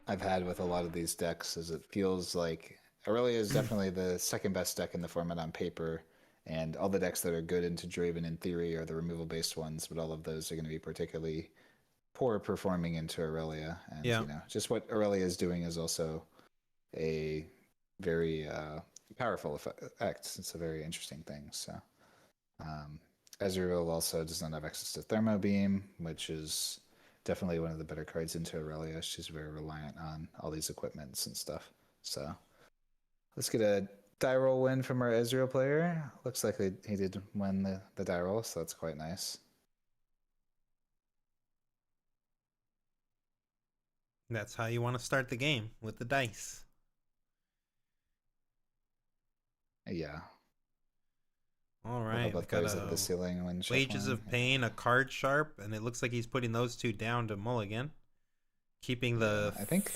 S2: I've had with a lot of these decks is it feels like Aurelia is definitely the second best deck in the format on paper, and all the decks that are good into Draven in theory are the removal based ones, but all of those are going to be particularly poor performing into Aurelia. And
S1: Yeah.
S2: just what Aurelia is doing is also a very powerful effect. It's a very interesting thing. So um, Ezreal also does not have access to Thermo Beam, which is definitely one of the better cards into Aurelia. She's very reliant on all these equipments and stuff. So let's get a die roll win from our Ezreal player. Looks like he did win the die roll, so that's quite nice.
S1: That's how you want to start the game, with the dice.
S2: Yeah.
S1: All
S2: Love how
S1: right, we
S2: both
S1: got
S2: players look at the
S1: a
S2: ceiling when
S1: Wages
S2: shuffling.
S1: of
S2: Yeah.
S1: Pain, a card sharp, and it looks like he's putting those two down to mulligan, keeping
S2: Yeah.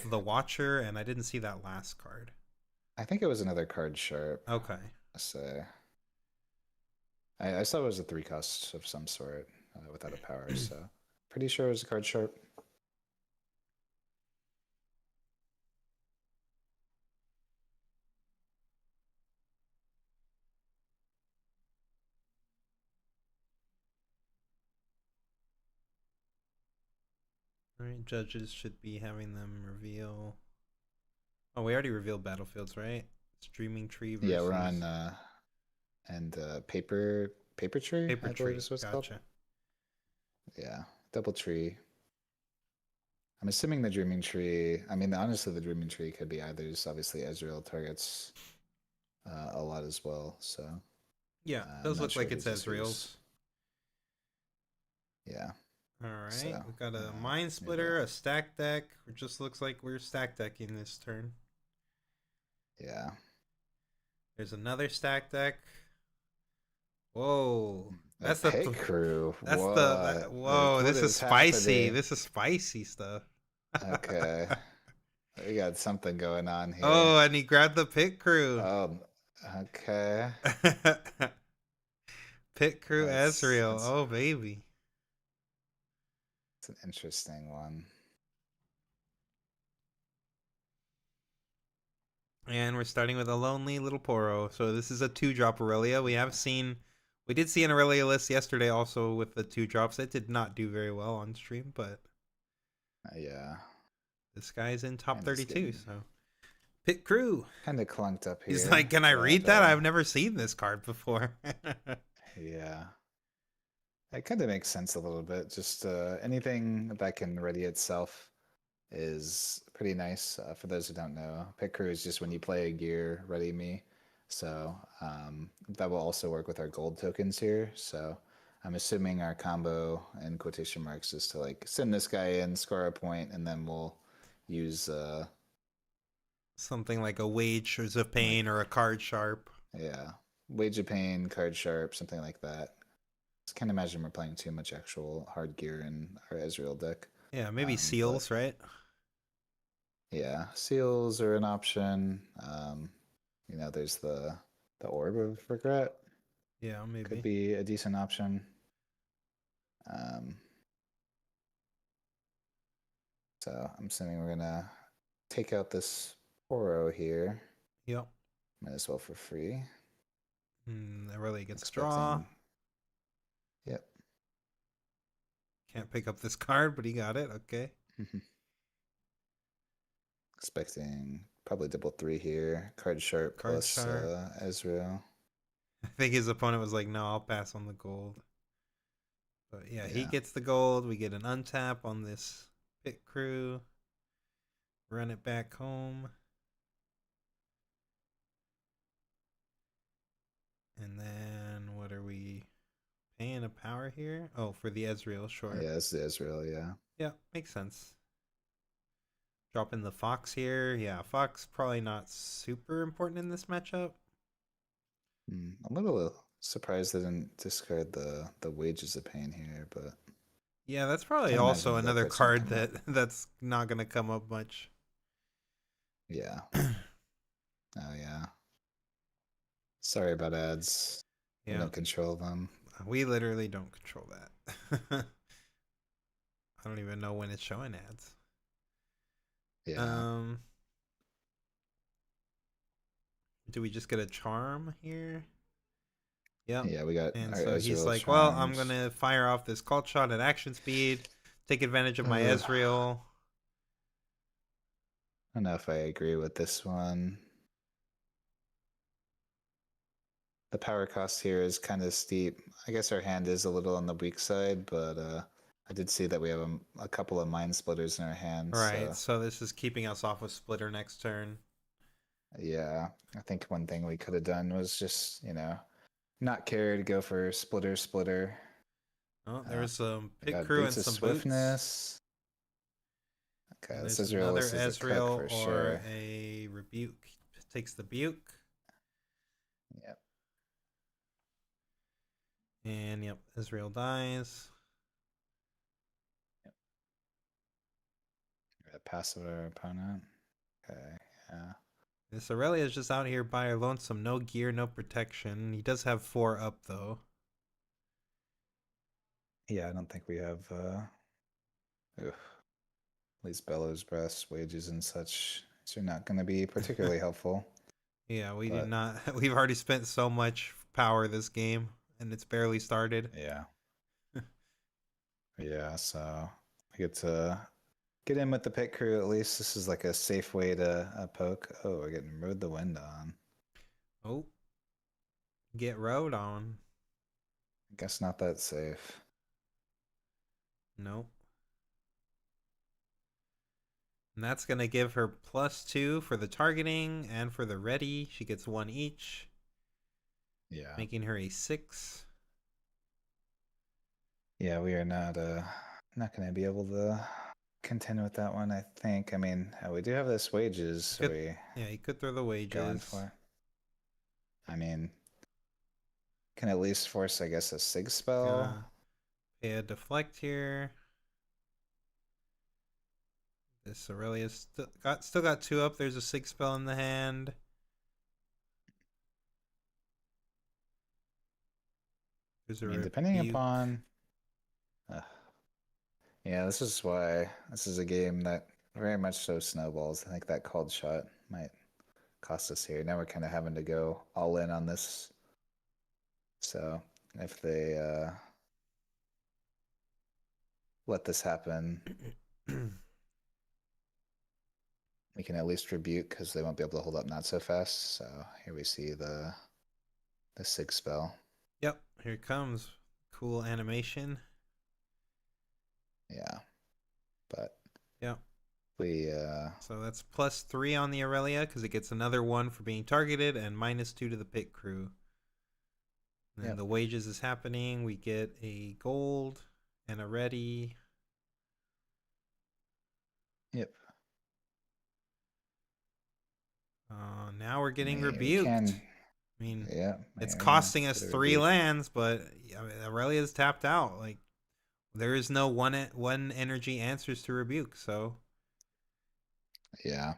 S1: the Watcher, and I didn't see that last card.
S2: I think it was another card sharp.
S1: Okay.
S2: I say. I saw it was a 3 cost of some sort without a power, so pretty sure it was a card sharp.
S1: All right, judges should be having them reveal. Oh, we already revealed battlefields, right? Streaming Tree versus
S2: Yeah, we're on and paper tree,
S1: Paper
S2: I believe
S1: Tree.
S2: is what it's called.
S1: Gotcha.
S2: Yeah, double tree. I'm assuming the dreaming tree. I mean, honestly, the dreaming tree could be either. Obviously, Ezreal targets a lot as well, so
S1: Yeah,
S2: I'm
S1: does
S2: not
S1: look
S2: sure
S1: like it's
S2: just who's.
S1: Ezreal's.
S2: Yeah.
S1: All right,
S2: So
S1: we've got a Mind
S2: maybe.
S1: Splitter, a stack deck. It just looks like we're stack decking this turn.
S2: Yeah.
S1: There's another stack deck. Whoa,
S2: A
S1: that's the
S2: pit crew.
S1: that's the
S2: What?
S1: whoa.
S2: What
S1: This is
S2: is
S1: spicy.
S2: happening?
S1: This is spicy stuff.
S2: Okay, we got something going on here.
S1: Oh, and he grabbed the pit crew.
S2: Okay.
S1: Pit crew
S2: That's
S1: Ezreal.
S2: that's
S1: Oh baby.
S2: it's an interesting one.
S1: And we're starting with a lonely little Poro. So this is a 2-drop Aurelia. We did see an Aurelia list yesterday also with the 2 drops. It did not do very well on stream, but
S2: Yeah,
S1: this guy's in top
S2: and it's
S1: 32.
S2: getting
S1: So Pit Crew.
S2: kind of clunked up
S1: He's
S2: here,
S1: like, can I
S2: but
S1: read that? I've never seen this card before.
S2: yeah, it kind of makes sense a little bit. Just anything that can ready itself is pretty nice. For those who don't know, pit crew is just when you play a gear, ready me. So that will also work with our gold tokens here. So I'm assuming our combo in quotation marks is to like send this guy in, score a point, and then we'll use
S1: Something like a Wages of
S2: like
S1: Pain or a Card Sharp.
S2: yeah, Wage of Pain, card sharp, something like that. I can't imagine we're playing too much actual hard gear in our Ezreal deck.
S1: Yeah, maybe
S2: But
S1: Seals, right?
S2: yeah, seals are an option. There's the orb of regret.
S1: Yeah,
S2: Could
S1: maybe.
S2: be a decent option. Um, so I'm assuming we're gonna take out this Poro here.
S1: Yep.
S2: Might as well for free.
S1: That really gets draw.
S2: Expecting. Yep.
S1: Can't pick up this card, but he got it. Okay.
S2: Expecting probably double three here. Card sharp
S1: Card
S2: plus
S1: Sharp.
S2: Ezreal.
S1: I think his opponent was like, no, I'll pass on the gold. But yeah, he
S2: Yeah.
S1: gets the gold. We get an untap on this Pit Crew. Run it back home. And then what are we paying a power here? Oh, for the Ezreal, sure.
S2: Yeah, it's the Ezreal, yeah.
S1: Yeah, makes sense. Dropping the Fox here. Yeah, Fox probably not super important in this matchup.
S2: I'm a little surprised they didn't discard the Wages of Pain here, but
S1: Yeah, that's probably
S2: can't
S1: also
S2: imagine that
S1: another
S2: card's gonna
S1: card
S2: come up.
S1: that's not gonna come up much.
S2: Yeah. Oh yeah. Sorry about ads. We
S1: Yeah,
S2: don't control them.
S1: we literally don't control that. I don't even know when it's showing ads.
S2: Yeah.
S1: Do we just get a charm here? Yep.
S2: Yeah, we got
S1: And
S2: our
S1: so he's
S2: Ezreal
S1: like, well, I'm
S2: charms.
S1: gonna fire off this cult shot at action speed, take advantage of my
S2: I
S1: Ezreal.
S2: don't know if I agree with this one. The power cost here is kind of steep. I guess our hand is a little on the weak side, but I did see that we have a couple of mind splitters in our hands.
S1: Right. So this is keeping us off with Splitter next turn.
S2: Yeah, I think one thing we could have done was just, not care to go for splitter.
S1: Oh, there's some
S2: We
S1: Pit
S2: got
S1: Crew and
S2: boots of
S1: some boots.
S2: swiftness. Okay,
S1: And
S2: this
S1: there's
S2: Israel,
S1: another
S2: this is a cook
S1: Ezreal
S2: for
S1: or
S2: sure.
S1: a Rebuke. Takes the Buke.
S2: Yep.
S1: And yep, Israel dies.
S2: Yep. A passive opponent. Okay, yeah.
S1: This Aurelia is just out here by her lonesome. No gear, no protection. He does have 4 up, though.
S2: Yeah, I don't think we have at least bellows, breasts, wages, and such. These are not going to be particularly helpful.
S1: Yeah, we do
S2: But
S1: not. We've already spent so much power this game, and it's barely started.
S2: yeah, yeah. So we get to get in with the pit crew at least. This is like a safe way to poke. Oh, we're getting rode the wind on.
S1: Oh, get rode on.
S2: I guess not that safe.
S1: Nope. And that's going to give her +2 for the targeting and for the ready. She gets 1 each,
S2: Yeah.
S1: making her a 6.
S2: Yeah, we are not going to be able to contend with that one, I think. I mean, we do have this wages, so
S1: Could,
S2: we
S1: yeah, you could throw the
S2: going
S1: wages.
S2: for it. I mean, can at least force, I guess, a sig spell.
S1: Gonna pay a deflect here. This Aurelius still got 2 up. There's a 6 spell in the hand. There's
S2: I
S1: a
S2: mean, depending
S1: rebuke.
S2: upon yeah, this is why this is a game that very much so snowballs. I think that called shot might cost us here. Now we're kind of having to go all in on this. So if they let this happen, we can at least rebuke because they won't be able to hold up not so fast. So here we see the sig spell.
S1: Yep, here it comes. Cool animation.
S2: Yeah, but
S1: Yep.
S2: we
S1: So that's +3 on the Aurelia because it gets another 1 for being targeted and -2 to the pit crew. And then
S2: yep,
S1: the wages is happening. We get a gold and a ready.
S2: yep.
S1: Now we're
S2: I
S1: getting
S2: mean, we
S1: rebuked.
S2: can,
S1: I mean,
S2: yeah,
S1: it's
S2: yeah.
S1: costing
S2: Let's
S1: us
S2: get a
S1: 3
S2: rebuke.
S1: lands, but I mean, Aurelia's tapped out. Like there is no one energy answers to rebuke. So,
S2: Yeah.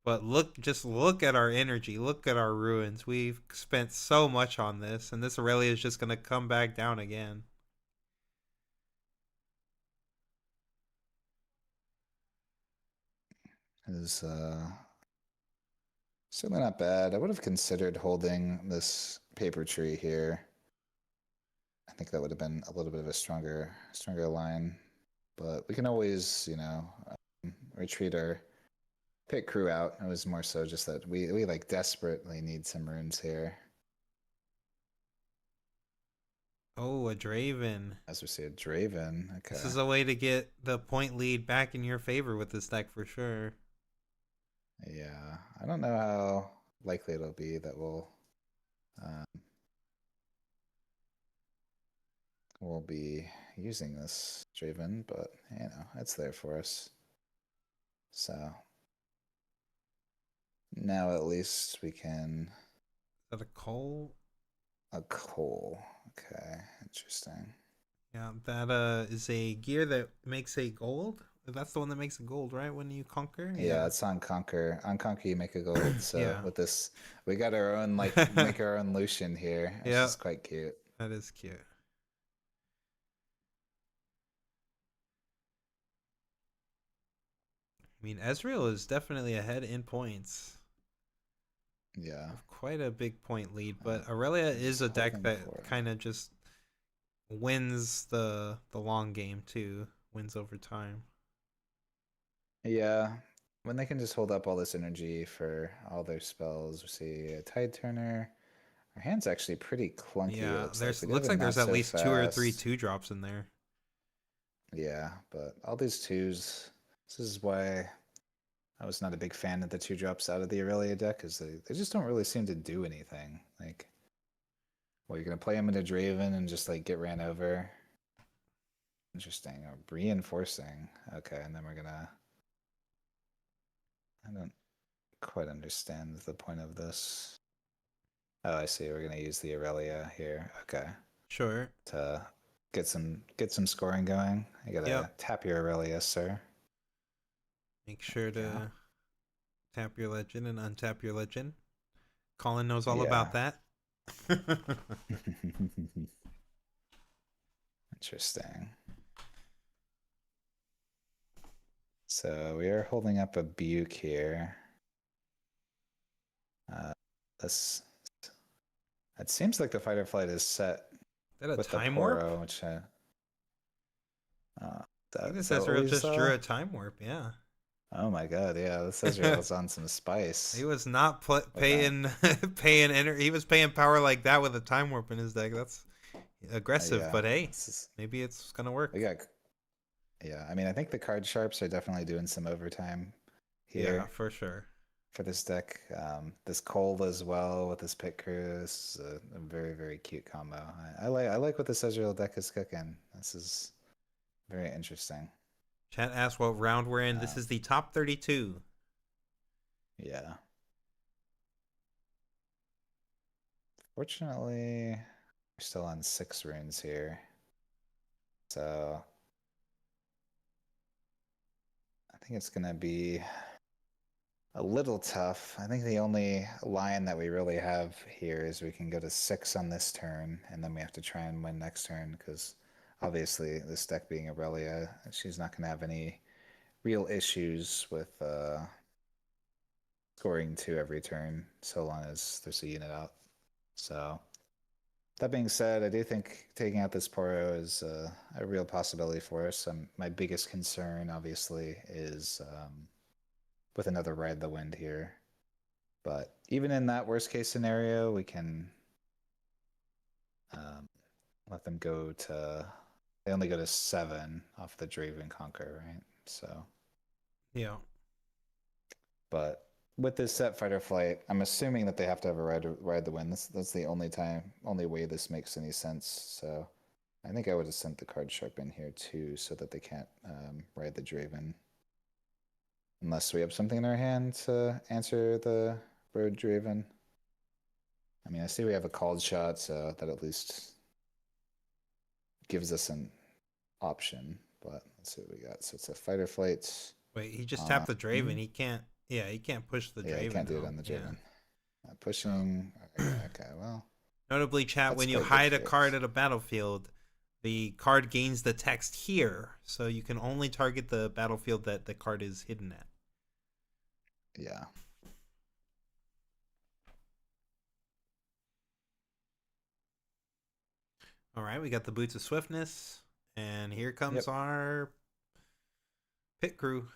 S1: but just look at our energy. Look at our ruins. We've spent so much on this, and this Aurelia is just gonna come back down again.
S2: Is certainly not bad. I would have considered holding this paper tree here. I think that would have been a little bit of a stronger line. But we can always, retreat our pit crew out. It was more so just that we like desperately need some runes here.
S1: Oh, a Draven.
S2: As we see a Draven.
S1: This
S2: Okay.
S1: is a way to get the point lead back in your favor with this deck for sure.
S2: Yeah. I don't know how likely it'll be that um, we'll be using this Draven, but it's there for us. So now at least we can
S1: Is that a coal?
S2: a coal. Okay, interesting.
S1: Yeah, that is a gear that makes a gold. That's the one that makes a gold, right? When you conquer?
S2: Yeah,
S1: Yeah.
S2: it's on Conquer. On Conquer you make a gold. So
S1: Yeah.
S2: with this we got our own like make our own Lucian here. It's
S1: Yeah,
S2: just quite cute.
S1: that is cute. I mean, Ezreal is definitely ahead in points.
S2: Yeah.
S1: Have quite a big point lead,
S2: Uh,
S1: but Aurelia is
S2: just
S1: a deck
S2: hoping
S1: that
S2: for
S1: kind of just wins the long game too. Wins over time.
S2: yeah. When they can just hold up all this energy for all their spells, we see a Tide Turner. Our hand's actually pretty clunky, it
S1: Yeah,
S2: looks like.
S1: there's
S2: We do have
S1: looks
S2: a
S1: like
S2: not
S1: there's at
S2: so
S1: least 2 or 3
S2: fast.
S1: 2 drops in there.
S2: Yeah, but all these twos, this is why I was not a big fan of the 2 drops out of the Aurelia deck, is they just don't really seem to do anything. Like, well, you're gonna play him into Draven and just like get ran over. Interesting. Reinforcing. Okay, and then we're gonna. I don't quite understand the point of this. Oh, I see. We're gonna use the Aurelia here. Okay,
S1: Sure.
S2: to get some scoring going. You
S1: Yep.
S2: gotta tap your Aurelia, sir.
S1: Make sure
S2: Yeah.
S1: to tap your legend and untap your legend. Colin knows all
S2: Yeah.
S1: about that.
S2: Interesting. So we are holding up a Buke here. This it seems like the fight or flight is set
S1: Is that a
S2: with the
S1: time warp?
S2: Poro, which
S1: I think
S2: is
S1: this
S2: that what
S1: Ezreal
S2: we
S1: just drew
S2: saw?
S1: a time warp, yeah.
S2: Oh my god, yeah, this Israel's on some
S1: He
S2: spice
S1: was not
S2: with that.
S1: paying he was paying power like that with a time warp in his deck. That's aggressive,
S2: Yeah,
S1: but hey,
S2: this is
S1: maybe it's gonna
S2: we
S1: work.
S2: got. Yeah, I mean, I think the card sharps are definitely doing some overtime
S1: Yeah,
S2: here
S1: for sure.
S2: for this deck. This Cole as well with this pit crew. This is a very very cute combo. I like what this Ezreal deck is cooking. This is very interesting.
S1: Chat asked what round we're in. This
S2: Um,
S1: is the top 32.
S2: yeah. Fortunately, we're still on 6 runes here, so I think it's gonna be a little tough. I think the only line that we really have here is we can go to 6 on this turn, and then we have to try and win next turn because obviously this deck being Aurelia, she's not going to have any real issues with scoring 2 every turn so long as there's a unit out. So that being said, I do think taking out this Poro is a real possibility for us. My biggest concern, obviously, is with another Ride the Wind here. But even in that worst case scenario, we can um, let them go to. They only go to 7 off the Draven Conquer, right? So,
S1: Yeah.
S2: but with this set fight or flight, I'm assuming that they have to have a ride the wind. That's the only way this makes any sense. So, I think I would have sent the card sharp in here too, so that they can't ride the Draven, unless we have something in our hand to answer the road Draven. I mean, I see we have a called shot, so that at least gives us an option. But let's see what we got. So it's a fight or flight.
S1: Wait, he just tapped the Draven.
S2: Mhm.
S1: He can't. Yeah, he can't push the
S2: Yeah, you
S1: Draven
S2: can't do it
S1: though.
S2: on the
S1: Yeah.
S2: Draven.
S1: So
S2: Pushing. Yeah, okay, well,
S1: notably, chat,
S2: that's
S1: when you
S2: quite good
S1: hide a
S2: for
S1: card
S2: us.
S1: at a battlefield, the card gains the text here, so you can only target the battlefield that the card is hidden at.
S2: Yeah.
S1: All right, we got the boots of swiftness, and here comes
S2: Yep.
S1: our pit crew.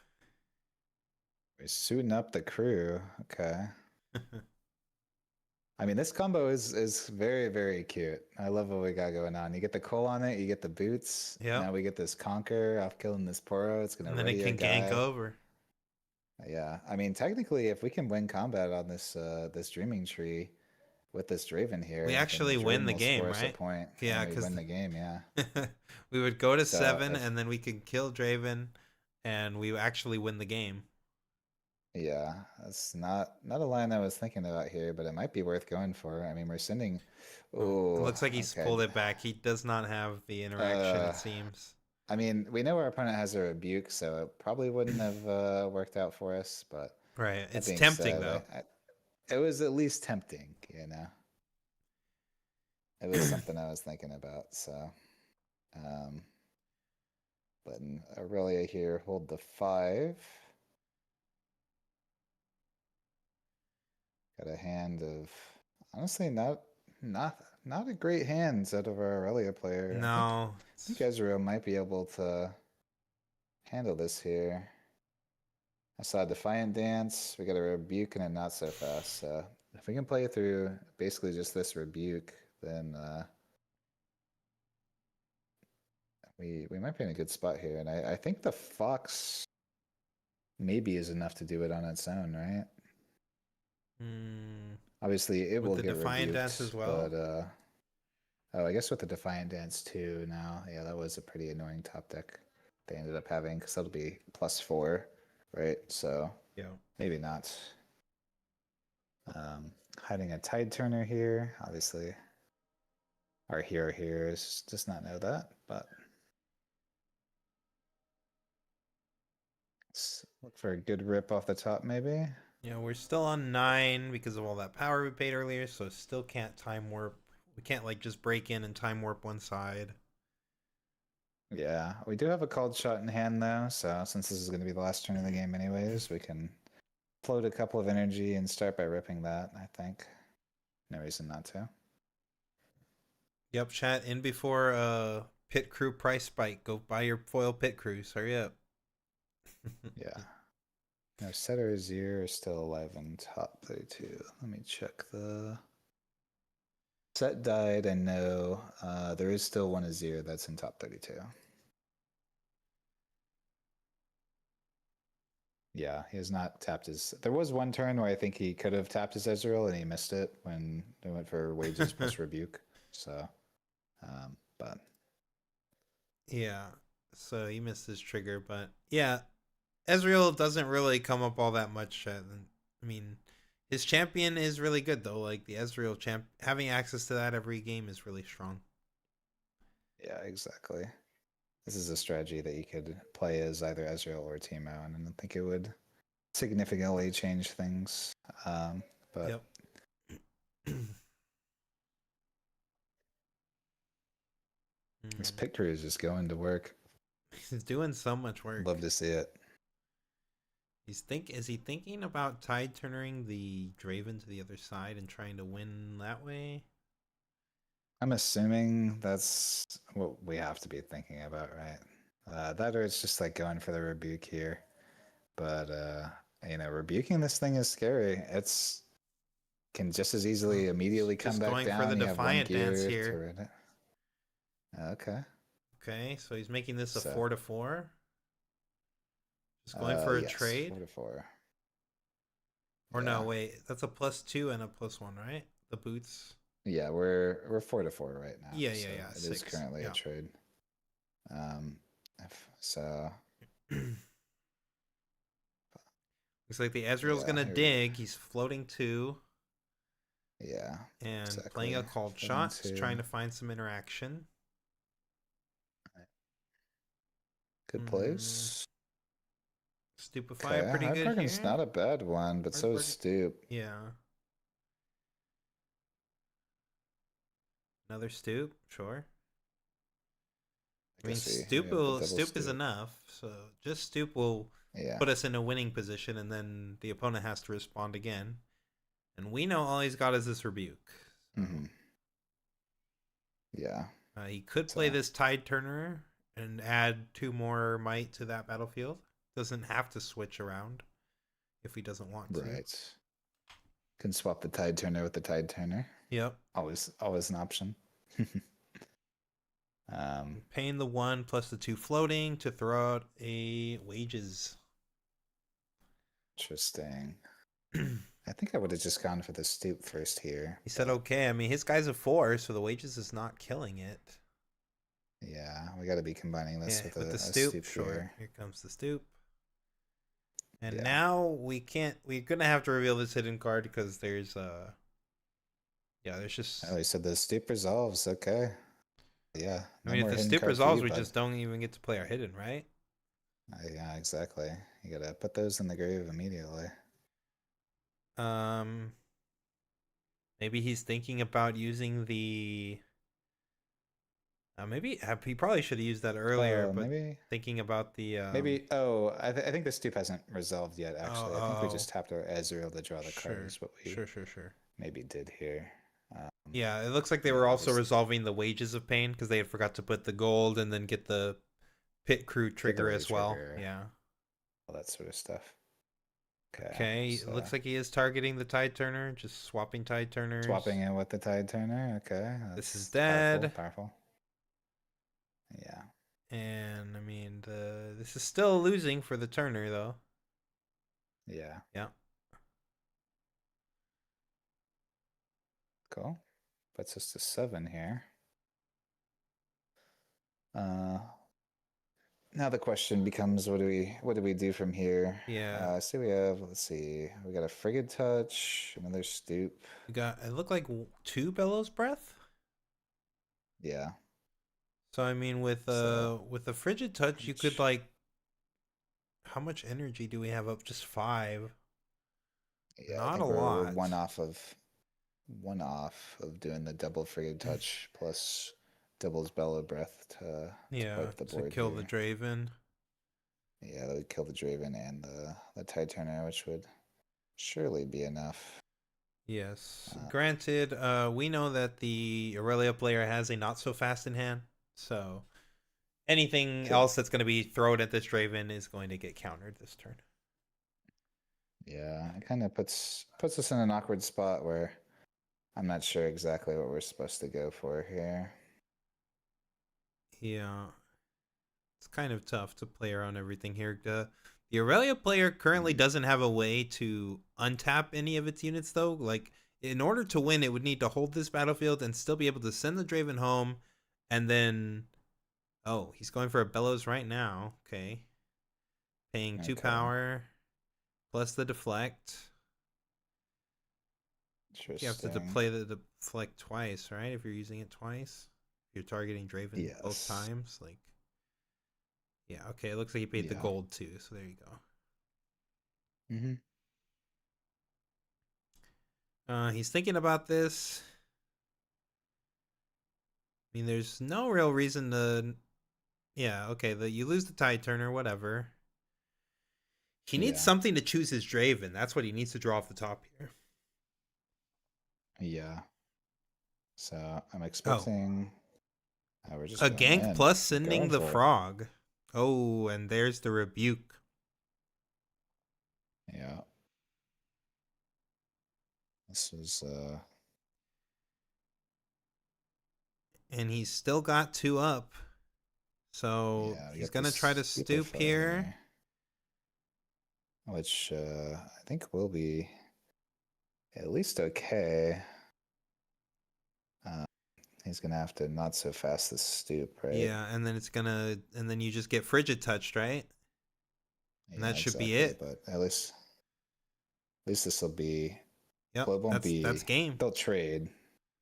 S2: We're suiting up the crew. Okay. I mean, this combo is very very cute. I love what we got going on. You get the Cole on it. You get the boots.
S1: Yep,
S2: Now we get this Conquer off killing this Poro. It's gonna
S1: and then it
S2: ready our
S1: can gank
S2: guy.
S1: over.
S2: Yeah. I mean, technically, if we can win combat on this Dreaming Tree with this Draven
S1: We
S2: here, then the
S1: actually win
S2: Draven
S1: the
S2: will score
S1: game,
S2: us a
S1: right?
S2: point,
S1: Yeah,
S2: and we
S1: because
S2: win the game. Yeah.
S1: we would go to
S2: So
S1: 7,
S2: if
S1: and then we can kill Draven, and we actually win the game.
S2: yeah, that's not a line I was thinking about here, but it might be worth going for. I mean, we're sending.
S1: Oh, it
S2: Oh,
S1: looks like he's
S2: okay.
S1: pulled it back. He does not have the interaction,
S2: Uh,
S1: it seems.
S2: I mean, we know our opponent has a rebuke, so it probably wouldn't have worked out for us. But
S1: Right.
S2: that
S1: It's
S2: being
S1: tempting,
S2: said,
S1: though.
S2: it was at least tempting. It was something I was thinking about. So, um, letting Aurelia here hold the 5. Got a hand of honestly not a great hand out of our Aurelia player. I think
S1: No.
S2: I think Ezreal might be able to handle this here. I saw a Defiant Dance. We got a Rebuke and a Not So Fast. So if we can play through basically just this Rebuke, then we might be in a good spot here. And I think the Fox maybe is enough to do it on its own, right?
S1: Hmm.
S2: Obviously, it
S1: With
S2: will
S1: the
S2: get
S1: Defiant Dance
S2: rebuked,
S1: as well?
S2: but Oh, I guess with the Defiant Dance too now. Yeah, that was a pretty annoying top deck they ended up having because that'll be +4, right? So
S1: Yeah.
S2: maybe not. Hiding a Tide Turner here. Obviously, our hero here does not know that, but let's look for a good rip off the top, maybe.
S1: Yeah, we're still on 9 because of all that power we paid earlier, so still can't time warp. We can't like just break in and time warp one side.
S2: Yeah, we do have a called shot in hand though, so since this is going to be the last turn of the game anyways, we can float a couple of energy and start by ripping that, I think. No reason not to.
S1: Yep, chat in before pit crew price spike. Go buy your foil pit crews. Hurry up.
S2: Yeah. No, Setter Azir is still alive in top 32. Let me check the... Set died, I know. There is still one Azir that's in top 32. Yeah, he has not tapped his... There was one turn where I think he could have tapped his Ezreal and he missed it when they went for wages plus rebuke. So, but...
S1: Yeah, so he missed his trigger, but yeah, Ezreal doesn't really come up all that much. I mean, his champion is really good though. Like the Ezreal champ, having access to that every game is really strong.
S2: Yeah, exactly. This is a strategy that you could play as either Ezreal or Teemo, and I don't think it would significantly change things. But
S1: Yep.
S2: this picture is just going to work.
S1: He's doing so much work.
S2: Love to see it.
S1: Is he thinking about tide turning the Draven to the other side and trying to win that way?
S2: I'm assuming that's what we have to be thinking about, right? That or it's just like going for the rebuke here. But rebuking this thing is scary. It's can just as easily immediately come back
S1: going
S2: down.
S1: for the
S2: You have one
S1: Defiant Dance
S2: gear
S1: here.
S2: to rid it. Okay.
S1: Okay, so he's making this a
S2: So,
S1: 4-4. Just going for a trade.
S2: 4-4.
S1: Or
S2: Yeah.
S1: no, wait, that's a +2 and a +1, right? The boots.
S2: Yeah, we're 4-4 right now.
S1: Yeah.
S2: It is currently a trade. So
S1: looks like the Ezreal's gonna dig. He's floating 2.
S2: Yeah.
S1: And
S2: exactly.
S1: playing a called shot, just trying to find some interaction.
S2: Good plays.
S1: Stupefy pretty good
S2: Hypergon's
S1: here.
S2: not a bad one, but so is Stoop.
S1: Yeah. Another Stoop, sure. I mean, Stoop is enough. So just Stoop will put us in a winning position, and then the opponent has to respond again. And we know all he's got is this rebuke. So.
S2: Mm-hmm. Yeah.
S1: He could play this Tide Turner and add 2 more might to that battlefield. Doesn't have to switch around if he doesn't want to.
S2: Right. Can swap the Tide Turner with the Tide Turner.
S1: Yep.
S2: Always an option.
S1: Paying the 1 plus the 2 floating to throw out a wages.
S2: Interesting. I think I would have just gone for the Stoop first here.
S1: He said okay. I mean, his guy's a 4, so the wages is not killing it.
S2: Yeah, we got to be combining this with the
S1: Stoop. Sure. Here comes the Stoop. And now we can't. We're gonna have to reveal this hidden card because there's there's just.
S2: Oh, he said the Stoop resolves. Okay. Yeah.
S1: I mean, if the Stoop resolves, we just don't even get to play our hidden, right?
S2: Yeah, exactly. You gotta put those in the grave immediately.
S1: Maybe he's thinking about using the. Maybe he probably should have used that earlier, but maybe thinking about the.
S2: I think the Stoop hasn't resolved yet. Actually, I think we just tapped our Ezreal to draw the card. Is what we maybe did here.
S1: Yeah, it looks like they were also resolving the wages of pain because they had forgot to put the gold and then get the pit crew trigger as well. Yeah,
S2: all that sort of stuff.
S1: Okay, so. It looks like he is targeting the Tide Turner, just swapping Tide Turners.
S2: Swapping it with the Tide Turner. Okay,
S1: this is dead.
S2: Powerful. Yeah.
S1: And I mean, this is still losing for the Turner though.
S2: Yeah.
S1: Yeah.
S2: Cool. Puts us to 7 here. Uh, Now the question becomes, what do we do from here?
S1: Yeah,
S2: So we have, let's see, we got a Frigid Touch, another Stoop.
S1: we got, it looked like 2 Bellows Breath.
S2: Yeah.
S1: So I mean,
S2: So
S1: with the Frigid Touch, you could
S2: each,
S1: like, how much energy do we have up? Just 5.
S2: yeah, I
S1: Not a
S2: think we're
S1: lot.
S2: one off of doing the double Frigid Touch plus doubles Bellow Breath to
S1: Yeah,
S2: wipe the
S1: to
S2: board
S1: kill the
S2: here.
S1: Draven.
S2: Yeah, that would kill the Draven and the Tide Turner, which would surely be enough.
S1: Yes.
S2: Uh,
S1: Granted, we know that the Aurelia player has a not so fast in hand, so anything
S2: could
S1: else that's going to be thrown at this Draven is going to get countered this turn.
S2: Yeah, it kind of puts us in an awkward spot where I'm not sure exactly what we're supposed to go for here.
S1: Yeah, it's kind of tough to play around everything here. The Aurelia player currently
S2: Mm,
S1: doesn't have a way to untap any of its units, though. Like, in order to win, it would need to hold this battlefield and still be able to send the Draven home, and then, oh, he's going for a Bellows right now. Okay, paying 2
S2: Okay,
S1: power plus the deflect. You have to
S2: interesting.
S1: play the deflect twice, right? If you're using it twice, if you're targeting Draven both
S2: Yes.
S1: times. Like, yeah, okay. It looks like he paid the
S2: Yeah.
S1: gold too, so there you go.
S2: Mm-hmm.
S1: He's thinking about this. I mean, there's no real reason to. Yeah, okay. You lose the Tide Turner, whatever. He needs
S2: Yeah.
S1: something to choose his Draven. That's what he needs to draw off the top here.
S2: Yeah. So I'm
S1: Oh,
S2: expecting. We're just
S1: a
S2: going
S1: gank
S2: in.
S1: plus
S2: We're
S1: sending
S2: going
S1: the
S2: for it.
S1: frog. Oh, and there's the rebuke.
S2: Yeah. This is
S1: And he's still got 2 up. So
S2: yeah, we
S1: he's
S2: got
S1: gonna try to
S2: this
S1: stoop
S2: stupefy
S1: here.
S2: here, which I think will be at least okay. Uh, he's gonna have to not so fast this stoop, right?
S1: Yeah, and then and then you just get frigid touched, right? And that
S2: Yeah,
S1: should be
S2: exactly.
S1: it.
S2: But at least this will be.
S1: Yep,
S2: Well, it won't
S1: that's
S2: be.
S1: game.
S2: They'll trade.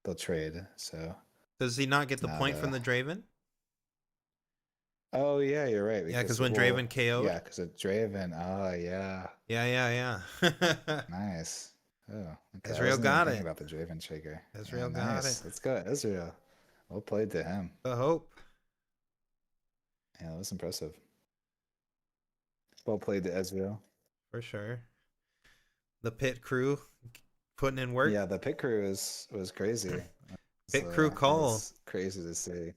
S2: They'll trade. So
S1: Does he not get
S2: it's
S1: the
S2: not
S1: point from
S2: a.
S1: the Draven?
S2: Oh yeah, you're right.
S1: Yeah,
S2: Because
S1: because when Draven
S2: yeah,
S1: KO'd.
S2: because of Draven. Oh yeah,
S1: Yeah.
S2: nice. Oh, okay. I
S1: Israel
S2: wasn't even
S1: got
S2: thinking
S1: it.
S2: about the Draven trigger. Yeah,
S1: Israel got it.
S2: nice. Let's go, Israel. Well played to him.
S1: The hope,
S2: Yeah, that was impressive. Well played to Israel.
S1: for sure. The pit crew putting in work.
S2: Yeah, the pit crew was crazy.
S1: Pit crew
S2: That
S1: Cole.
S2: was crazy to see.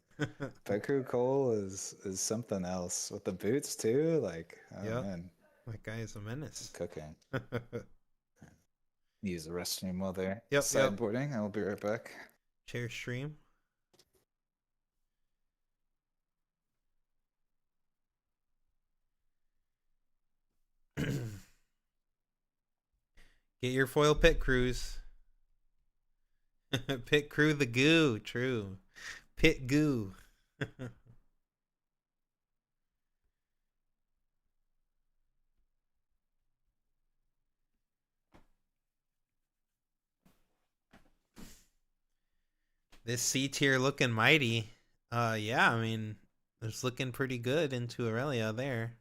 S2: Pit crew Cole is something else with the boots too. Like, oh
S1: Yep,
S2: man,
S1: that guy is a
S2: he's
S1: menace.
S2: cooking. Use the restroom while they're
S1: Yep.
S2: sideboarding. I'll be right back.
S1: Chair stream. Get your foil pit crews. Pit crew the goo. True. Pit goo. This C tier looking mighty. Yeah, I mean, it's looking pretty good into Aurelia there.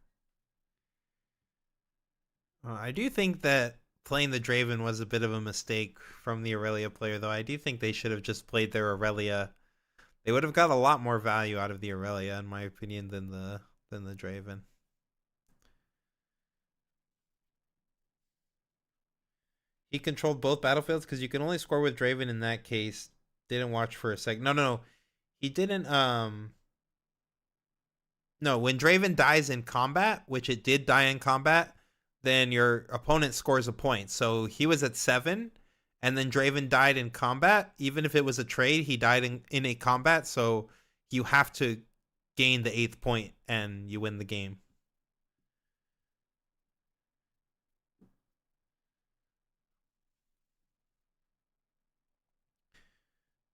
S1: I do think that playing the Draven was a bit of a mistake from the Aurelia player, though. I do think they should have just played their Aurelia. They would have got a lot more value out of the Aurelia, in my opinion, than the Draven. He controlled both battlefields because you can only score with Draven in that case. Didn't watch for a second. No. He didn't. No, when Draven dies in combat, which it did die in combat, then your opponent scores a point. So he was at 7, and then Draven died in combat. Even if it was a trade, he died in a combat. So you have to gain the 8th point, and you win the game.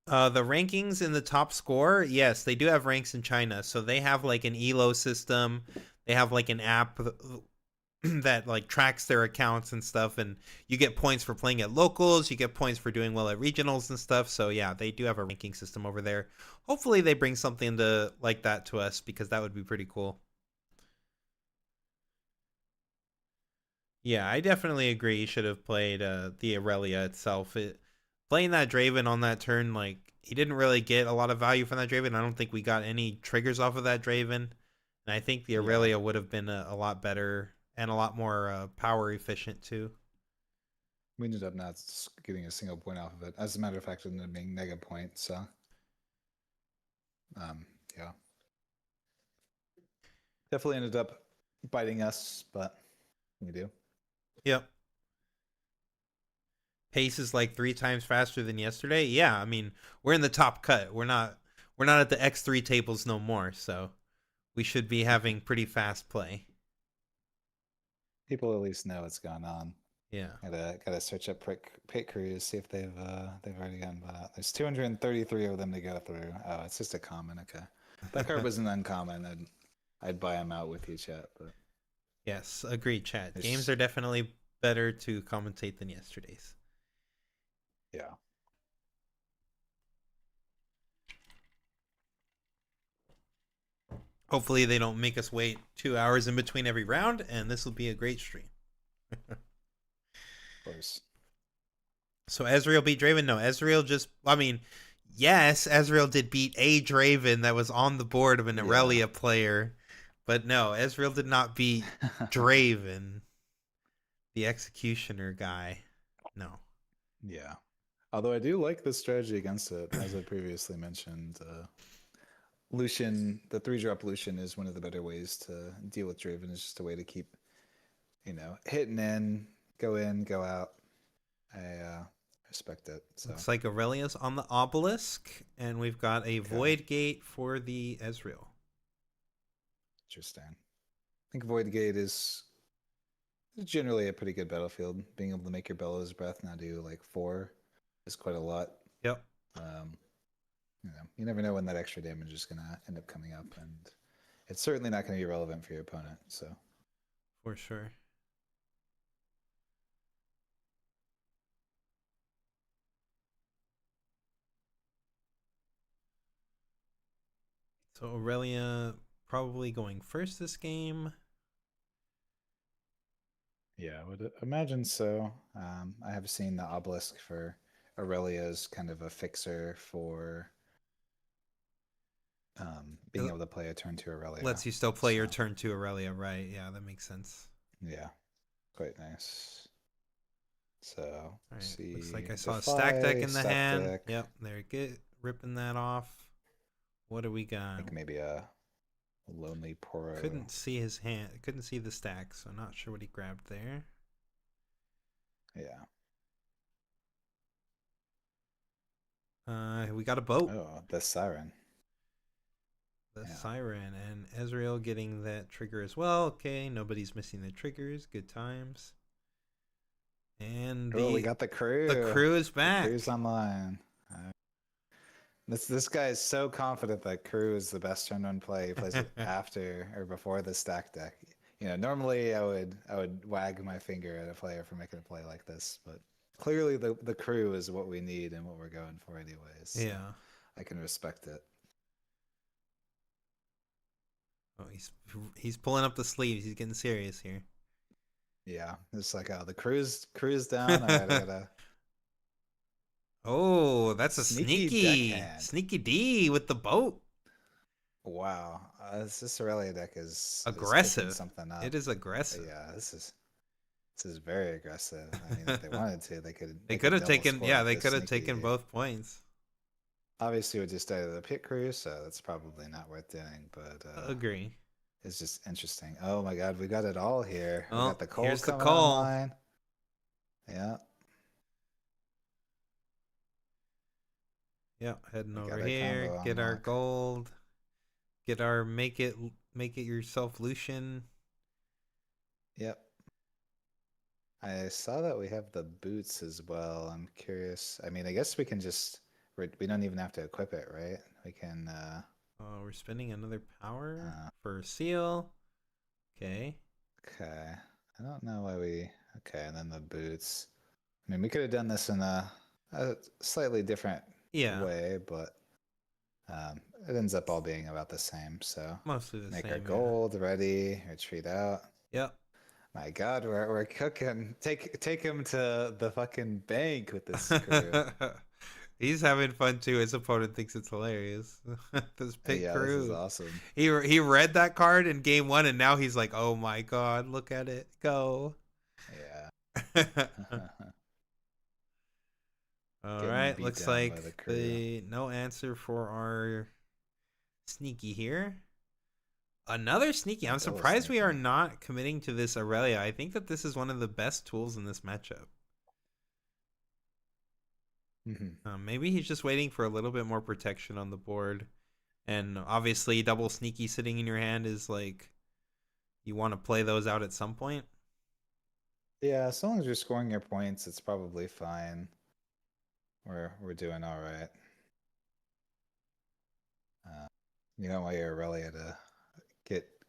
S1: The rankings in the top score, yes, they do have ranks in China. So they have like an elo system. They have like an app that like tracks their accounts and stuff, and you get points for playing at locals, you get points for doing well at regionals and stuff. So yeah, they do have a ranking system over there. Hopefully they bring something to like that to us, because that would be pretty cool. Yeah, I definitely agree. You should have played the Aurelia itself. Playing that Draven on that turn, like he didn't really get a lot of value from that Draven. I don't think we got any triggers off of that Draven, and I think the
S2: Yeah,
S1: Aurelia would have been a lot better and a lot more power efficient too.
S2: we ended up not getting a single point off of it. As a matter of fact, it ended up being mega point. So, yeah, definitely ended up biting us, but we do.
S1: Yep. Pace is like 3 times faster than yesterday. Yeah, I mean we're in the top cut. We're not at the X3 tables no more, so we should be having pretty fast play.
S2: People at least know what's going on.
S1: Yeah.
S2: Gotta search up pit crews, see if they've already gotten bought. There's 233 of them to go through. Oh, it's just a common. Okay, that card was an uncommon. I'd buy them out with you, chat. But
S1: Yes, agreed, chat. Games
S2: it's
S1: are definitely better to commentate than yesterday's.
S2: yeah.
S1: Hopefully they don't make us wait 2 hours in between every round, and this will be a great stream.
S2: Of course.
S1: So Ezreal beat Draven? No, Ezreal just, I mean, yes, Ezreal did beat a Draven that was on the board of an
S2: Yeah.
S1: Aurelia player, but no, Ezreal did not beat Draven, the executioner guy. No.
S2: Yeah. Although I do like this strategy against it, as I previously mentioned. Lucian, the 3-drop Lucian is one of the better ways to deal with Draven. It's just a way to keep, hitting in, go out. I respect it. So
S1: Looks like Aurelia's on the obelisk, and we've got a
S2: okay.
S1: void gate for the Ezreal.
S2: Interesting. I think Void Gate is generally a pretty good battlefield. Being able to make your Bellows Breath now do like 4 is quite a lot.
S1: Yep.
S2: You never know when that extra damage is gonna end up coming up, and it's certainly not going to be relevant for your opponent. So
S1: For sure. So Aurelia probably going first this game.
S2: yeah, I would imagine so. I have seen the obelisk for Aurelia as kind of a fixer for being able to play a turn to Aurelia.
S1: Lets you still play your turn to Aurelia, right? Yeah, that makes sense.
S2: Yeah, quite nice. So,
S1: All right.
S2: see.
S1: Looks like I saw a stack deck in the
S2: stack
S1: hand.
S2: deck.
S1: Yep, there, get ripping that off. What do we
S2: I
S1: got?
S2: think maybe a lonely Poro.
S1: Couldn't see his hand. Couldn't see the stack, so not sure what he grabbed there.
S2: Yeah.
S1: We got a boat.
S2: Oh, the Siren.
S1: The Siren, and Ezreal getting that trigger as well. Okay, nobody's missing the triggers. Good times. And
S2: we got the crew.
S1: The crew is back.
S2: The crew's online. This guy is so confident that crew is the best turn one play. He plays it after or before the stack deck. Normally I would wag my finger at a player for making a play like this, but clearly the crew is what we need and what we're going for anyways. So
S1: yeah,
S2: I can respect it.
S1: Oh, he's pulling up the sleeves. He's getting serious here.
S2: Yeah, it's like, oh, the crew's down. All right, I gotta.
S1: Oh, that's a sneaky D with the boat.
S2: Wow, this Aurelia deck is
S1: aggressive.
S2: Something up.
S1: It is aggressive.
S2: Yeah, this is very aggressive. I mean, if they wanted to, they could.
S1: They could have taken. Yeah, they could have taken both points.
S2: Obviously, we just started the pit crew, so that's probably not worth doing. But
S1: agree.
S2: It's just interesting. Oh my god, we got it all here.
S1: Oh,
S2: we got the call.
S1: Here's the call.
S2: Online. Yeah.
S1: Yeah, heading over here. Get our gold. Get our make it yourself Lucian.
S2: Yep. I saw that we have the boots as well. I'm curious. I mean, I guess we can just we don't even have to equip it, right? We can.
S1: We're spending another power
S2: Uh,
S1: for seal. Okay.
S2: okay. I don't know why we. Okay, and then the boots. I mean, we could have done this in a slightly different
S1: Yeah.
S2: way, but it ends up all being about the same. So
S1: Mostly the
S2: make our
S1: same, yeah.
S2: gold ready, retreat out.
S1: Yep.
S2: My God, we're cooking. Take him to the fucking bank with this crew.
S1: He's having fun too. His opponent thinks it's hilarious. This pit
S2: Yeah, this is
S1: crew.
S2: awesome.
S1: He read that card in game one, and now he's like, "Oh my god, look at it go!"
S2: Yeah.
S1: All
S2: Getting
S1: right,
S2: beat
S1: looks
S2: down by
S1: like
S2: the crew.
S1: the no answer for our sneaky here. Another sneaky. I'm
S2: Double
S1: surprised we are
S2: sneaky.
S1: not committing to this Aurelia. I think that this is one of the best tools in this matchup. Maybe he's just waiting for a little bit more protection on the board. And obviously, double sneaky sitting in your hand is like you want to play those out at some point.
S2: Yeah, as long as you're scoring your points, it's probably fine. We're doing all right. You don't want your Aurelia to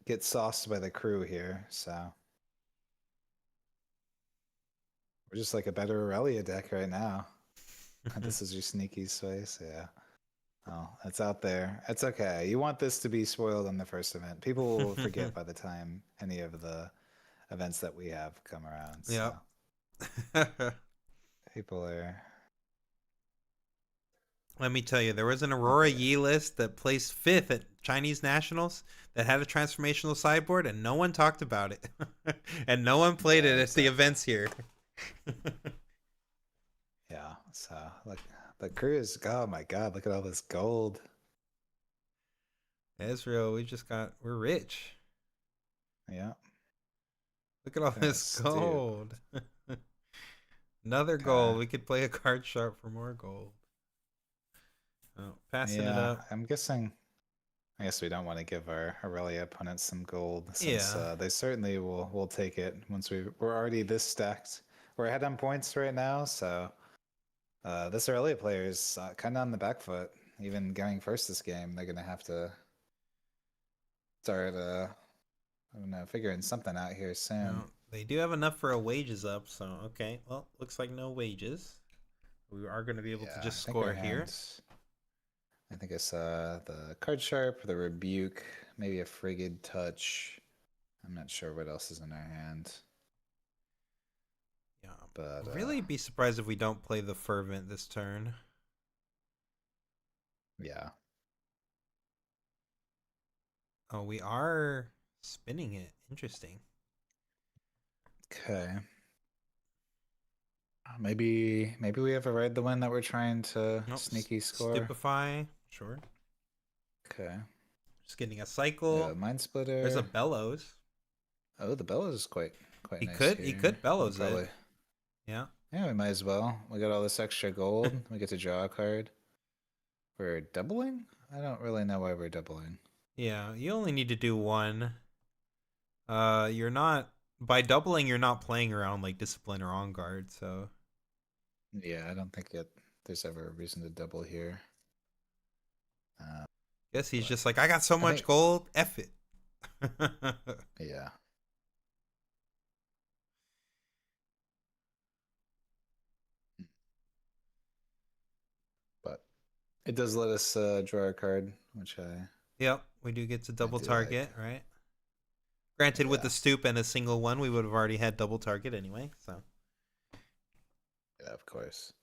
S2: get sauced by the crew here, so we're just like a better Aurelia deck right now. This is your sneaky space, yeah. Oh, it's out there. It's okay. You want this to be spoiled on the first event. People will forget by the time any of the events that we have come around. So
S1: Yep.
S2: people are.
S1: Let me tell you, there was an Aurora
S2: Okay.
S1: Yi list that placed fifth at Chinese Nationals that had a transformational sideboard, and no one talked about it. And no one played
S2: Yeah,
S1: it at the
S2: exactly.
S1: events here.
S2: Yeah. So look, the crew is. Oh my God! Look at all this gold.
S1: Ezreal, we're rich.
S2: Yeah.
S1: Look at all
S2: Gonna
S1: this
S2: stew.
S1: gold. Another
S2: Okay.
S1: gold. We could play a card sharp for more gold. Oh, passing it
S2: Yeah,
S1: up.
S2: I'm guessing. I guess we don't want to give our Aurelia opponents some gold since
S1: Yeah.
S2: they certainly will take it once we're already this stacked. We're ahead on points right now, so this Aurelia player is kind of on the back foot. Even going first this game, they're gonna have to start. I don't know, figuring something out here soon.
S1: No, they do have enough for a wages up, so okay. Well, looks like no wages. We are going to be able to
S2: Yeah,
S1: just
S2: I think our
S1: score here.
S2: hand. I think I saw the card sharp, the rebuke, maybe a frigid touch. I'm not sure what else is in our hand.
S1: Yeah.
S2: But
S1: Really be surprised if we don't play the fervent this turn.
S2: yeah.
S1: Oh, we are spinning it. Interesting.
S2: Okay. Maybe we have a ride the win that we're trying to
S1: Nope.
S2: sneaky score.
S1: Stupefy. Sure.
S2: Okay.
S1: Just getting a cycle.
S2: Mind
S1: There's a
S2: splitter.
S1: Bellows.
S2: Oh, the bellows is quite
S1: He
S2: nice
S1: could
S2: here.
S1: he could
S2: We'll
S1: Bellows it.
S2: probably
S1: Yeah.
S2: Yeah, we might as well. We got all this extra gold. We get to draw a card. We're doubling? I don't really know why we're doubling.
S1: Yeah. You only need to do one. You're not by doubling. You're not playing around like discipline or on guard. So
S2: Yeah, I don't think there's ever a reason to double here.
S1: guess he's
S2: But
S1: just like I got so
S2: I
S1: much
S2: think
S1: gold. F it.
S2: yeah. But it does let us draw a card, which
S1: Yep, we do get to
S2: I
S1: double
S2: do like.
S1: target, right? Granted, with
S2: Yeah.
S1: the stoop and a single one, we would have already had double target anyway. So
S2: Yeah, of course.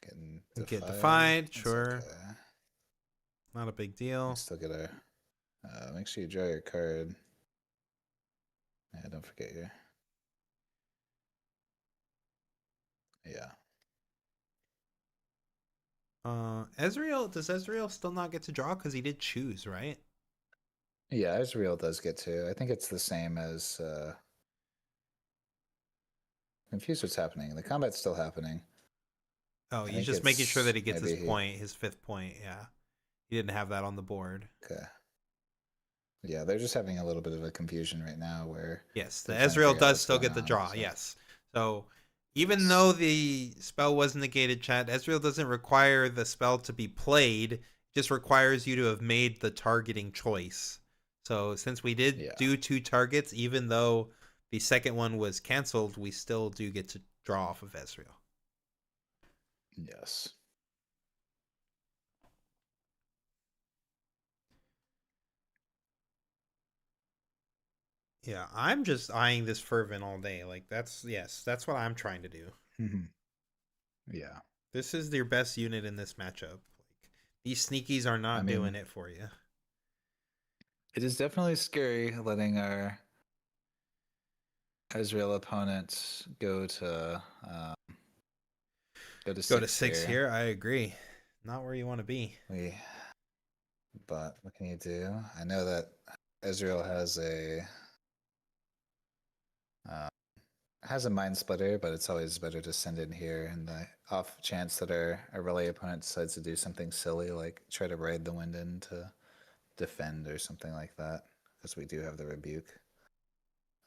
S2: Getting
S1: get
S2: defied.
S1: defied,
S2: That's
S1: sure,
S2: okay.
S1: not a big
S2: We
S1: deal.
S2: still gotta make sure you draw your card. Yeah, don't forget your. Yeah.
S1: Ezreal, does Ezreal still not get to draw because he did choose, right?
S2: Yeah, Ezreal does get to. I think it's the same as. Confused what's happening. The combat's still happening.
S1: Oh,
S2: I
S1: he's
S2: think
S1: just making sure
S2: it's
S1: that he gets his
S2: maybe.
S1: point, his fifth point. Yeah, he didn't have that on the board.
S2: Okay. Yeah, they're just having a little bit of a confusion right now where
S1: Yes, the
S2: they're trying to
S1: Ezreal
S2: figure out
S1: does
S2: what's
S1: still
S2: going
S1: get the
S2: on.
S1: draw.
S2: So.
S1: Yes, so Even
S2: Yes.
S1: though the spell was negated, chat, Ezreal doesn't require the spell to be played. It just requires you to have made the targeting choice. So since we did
S2: Yeah.
S1: do 2 targets, even though the second one was canceled, we still do get to draw off of Ezreal.
S2: Yes.
S1: Yeah, I'm just eyeing this fervent all day. Like that's what I'm trying to do.
S2: Yeah.
S1: This is your best unit in this matchup. Like these sneakies are
S2: I
S1: not doing
S2: mean,
S1: it for you.
S2: it is definitely scary letting our Ezreal opponents go to
S1: Go to
S2: 6
S1: 6
S2: here.
S1: here. I agree. Not where you want to be.
S2: We, but what can you do? I know that Ezreal uh, has a mind splitter, but it's always better to send in here in the off chance that our relay opponent decides to do something silly, like try to ride the wind in to defend or something like that, because we do have the rebuke.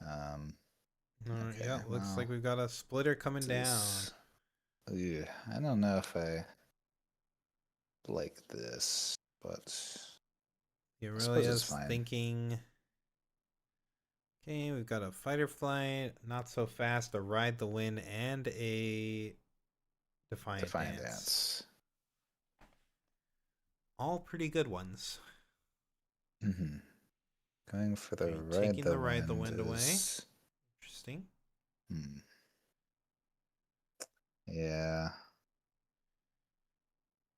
S2: Um, okay,
S1: Yeah, looks like
S2: well,
S1: we've got a splitter coming down.
S2: this. Ugh, I don't know if I like this, but I suppose it's
S1: Aurelia's
S2: fine.
S1: thinking, okay, we've got a fighter flight, not so fast, a ride the wind, and a defiant
S2: Defiant
S1: dance.
S2: Dance.
S1: All pretty good ones.
S2: Mm-hmm. Going for the
S1: Okay,
S2: ride
S1: taking
S2: the
S1: the ride the
S2: wind
S1: wind away.
S2: is.
S1: Interesting.
S2: Hmm. Yeah.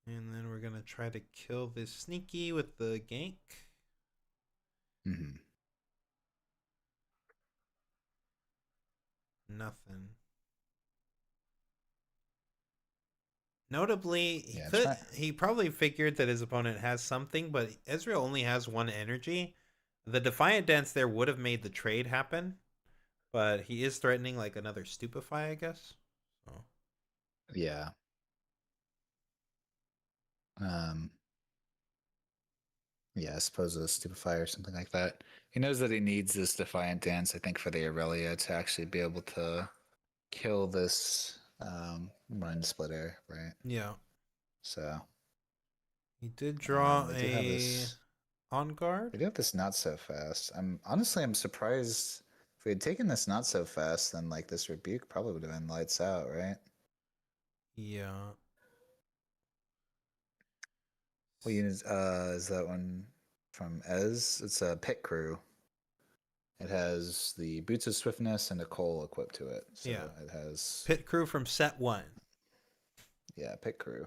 S1: And then we're going to try to kill this sneaky with the gank.
S2: Mm-hmm.
S1: Nothing. Notably,
S2: Yeah. Try.
S1: he probably figured that his opponent has something, but Ezreal only has 1 energy. The Defiant Dance there would have made the trade happen, but he is threatening like another Stupefy, I guess. So
S2: Yeah. Um. Yeah. I suppose a stupefy or something like that. He knows that he needs this Defiant Dance, I think, for the Aurelia to actually be able to kill this run splitter, right?
S1: yeah,
S2: So
S1: he did draw
S2: we do have
S1: a
S2: this.
S1: on
S2: We
S1: guard.
S2: do have this not so fast. I'm surprised if we had taken this not so fast, then like this rebuke probably would have been lights out, right?
S1: Yeah.
S2: We use is that one from Ez? It's a pit crew. It has the boots of swiftness and a coal equipped to it, so
S1: Yeah.
S2: it has
S1: Pit crew from set 1.
S2: yeah pit crew.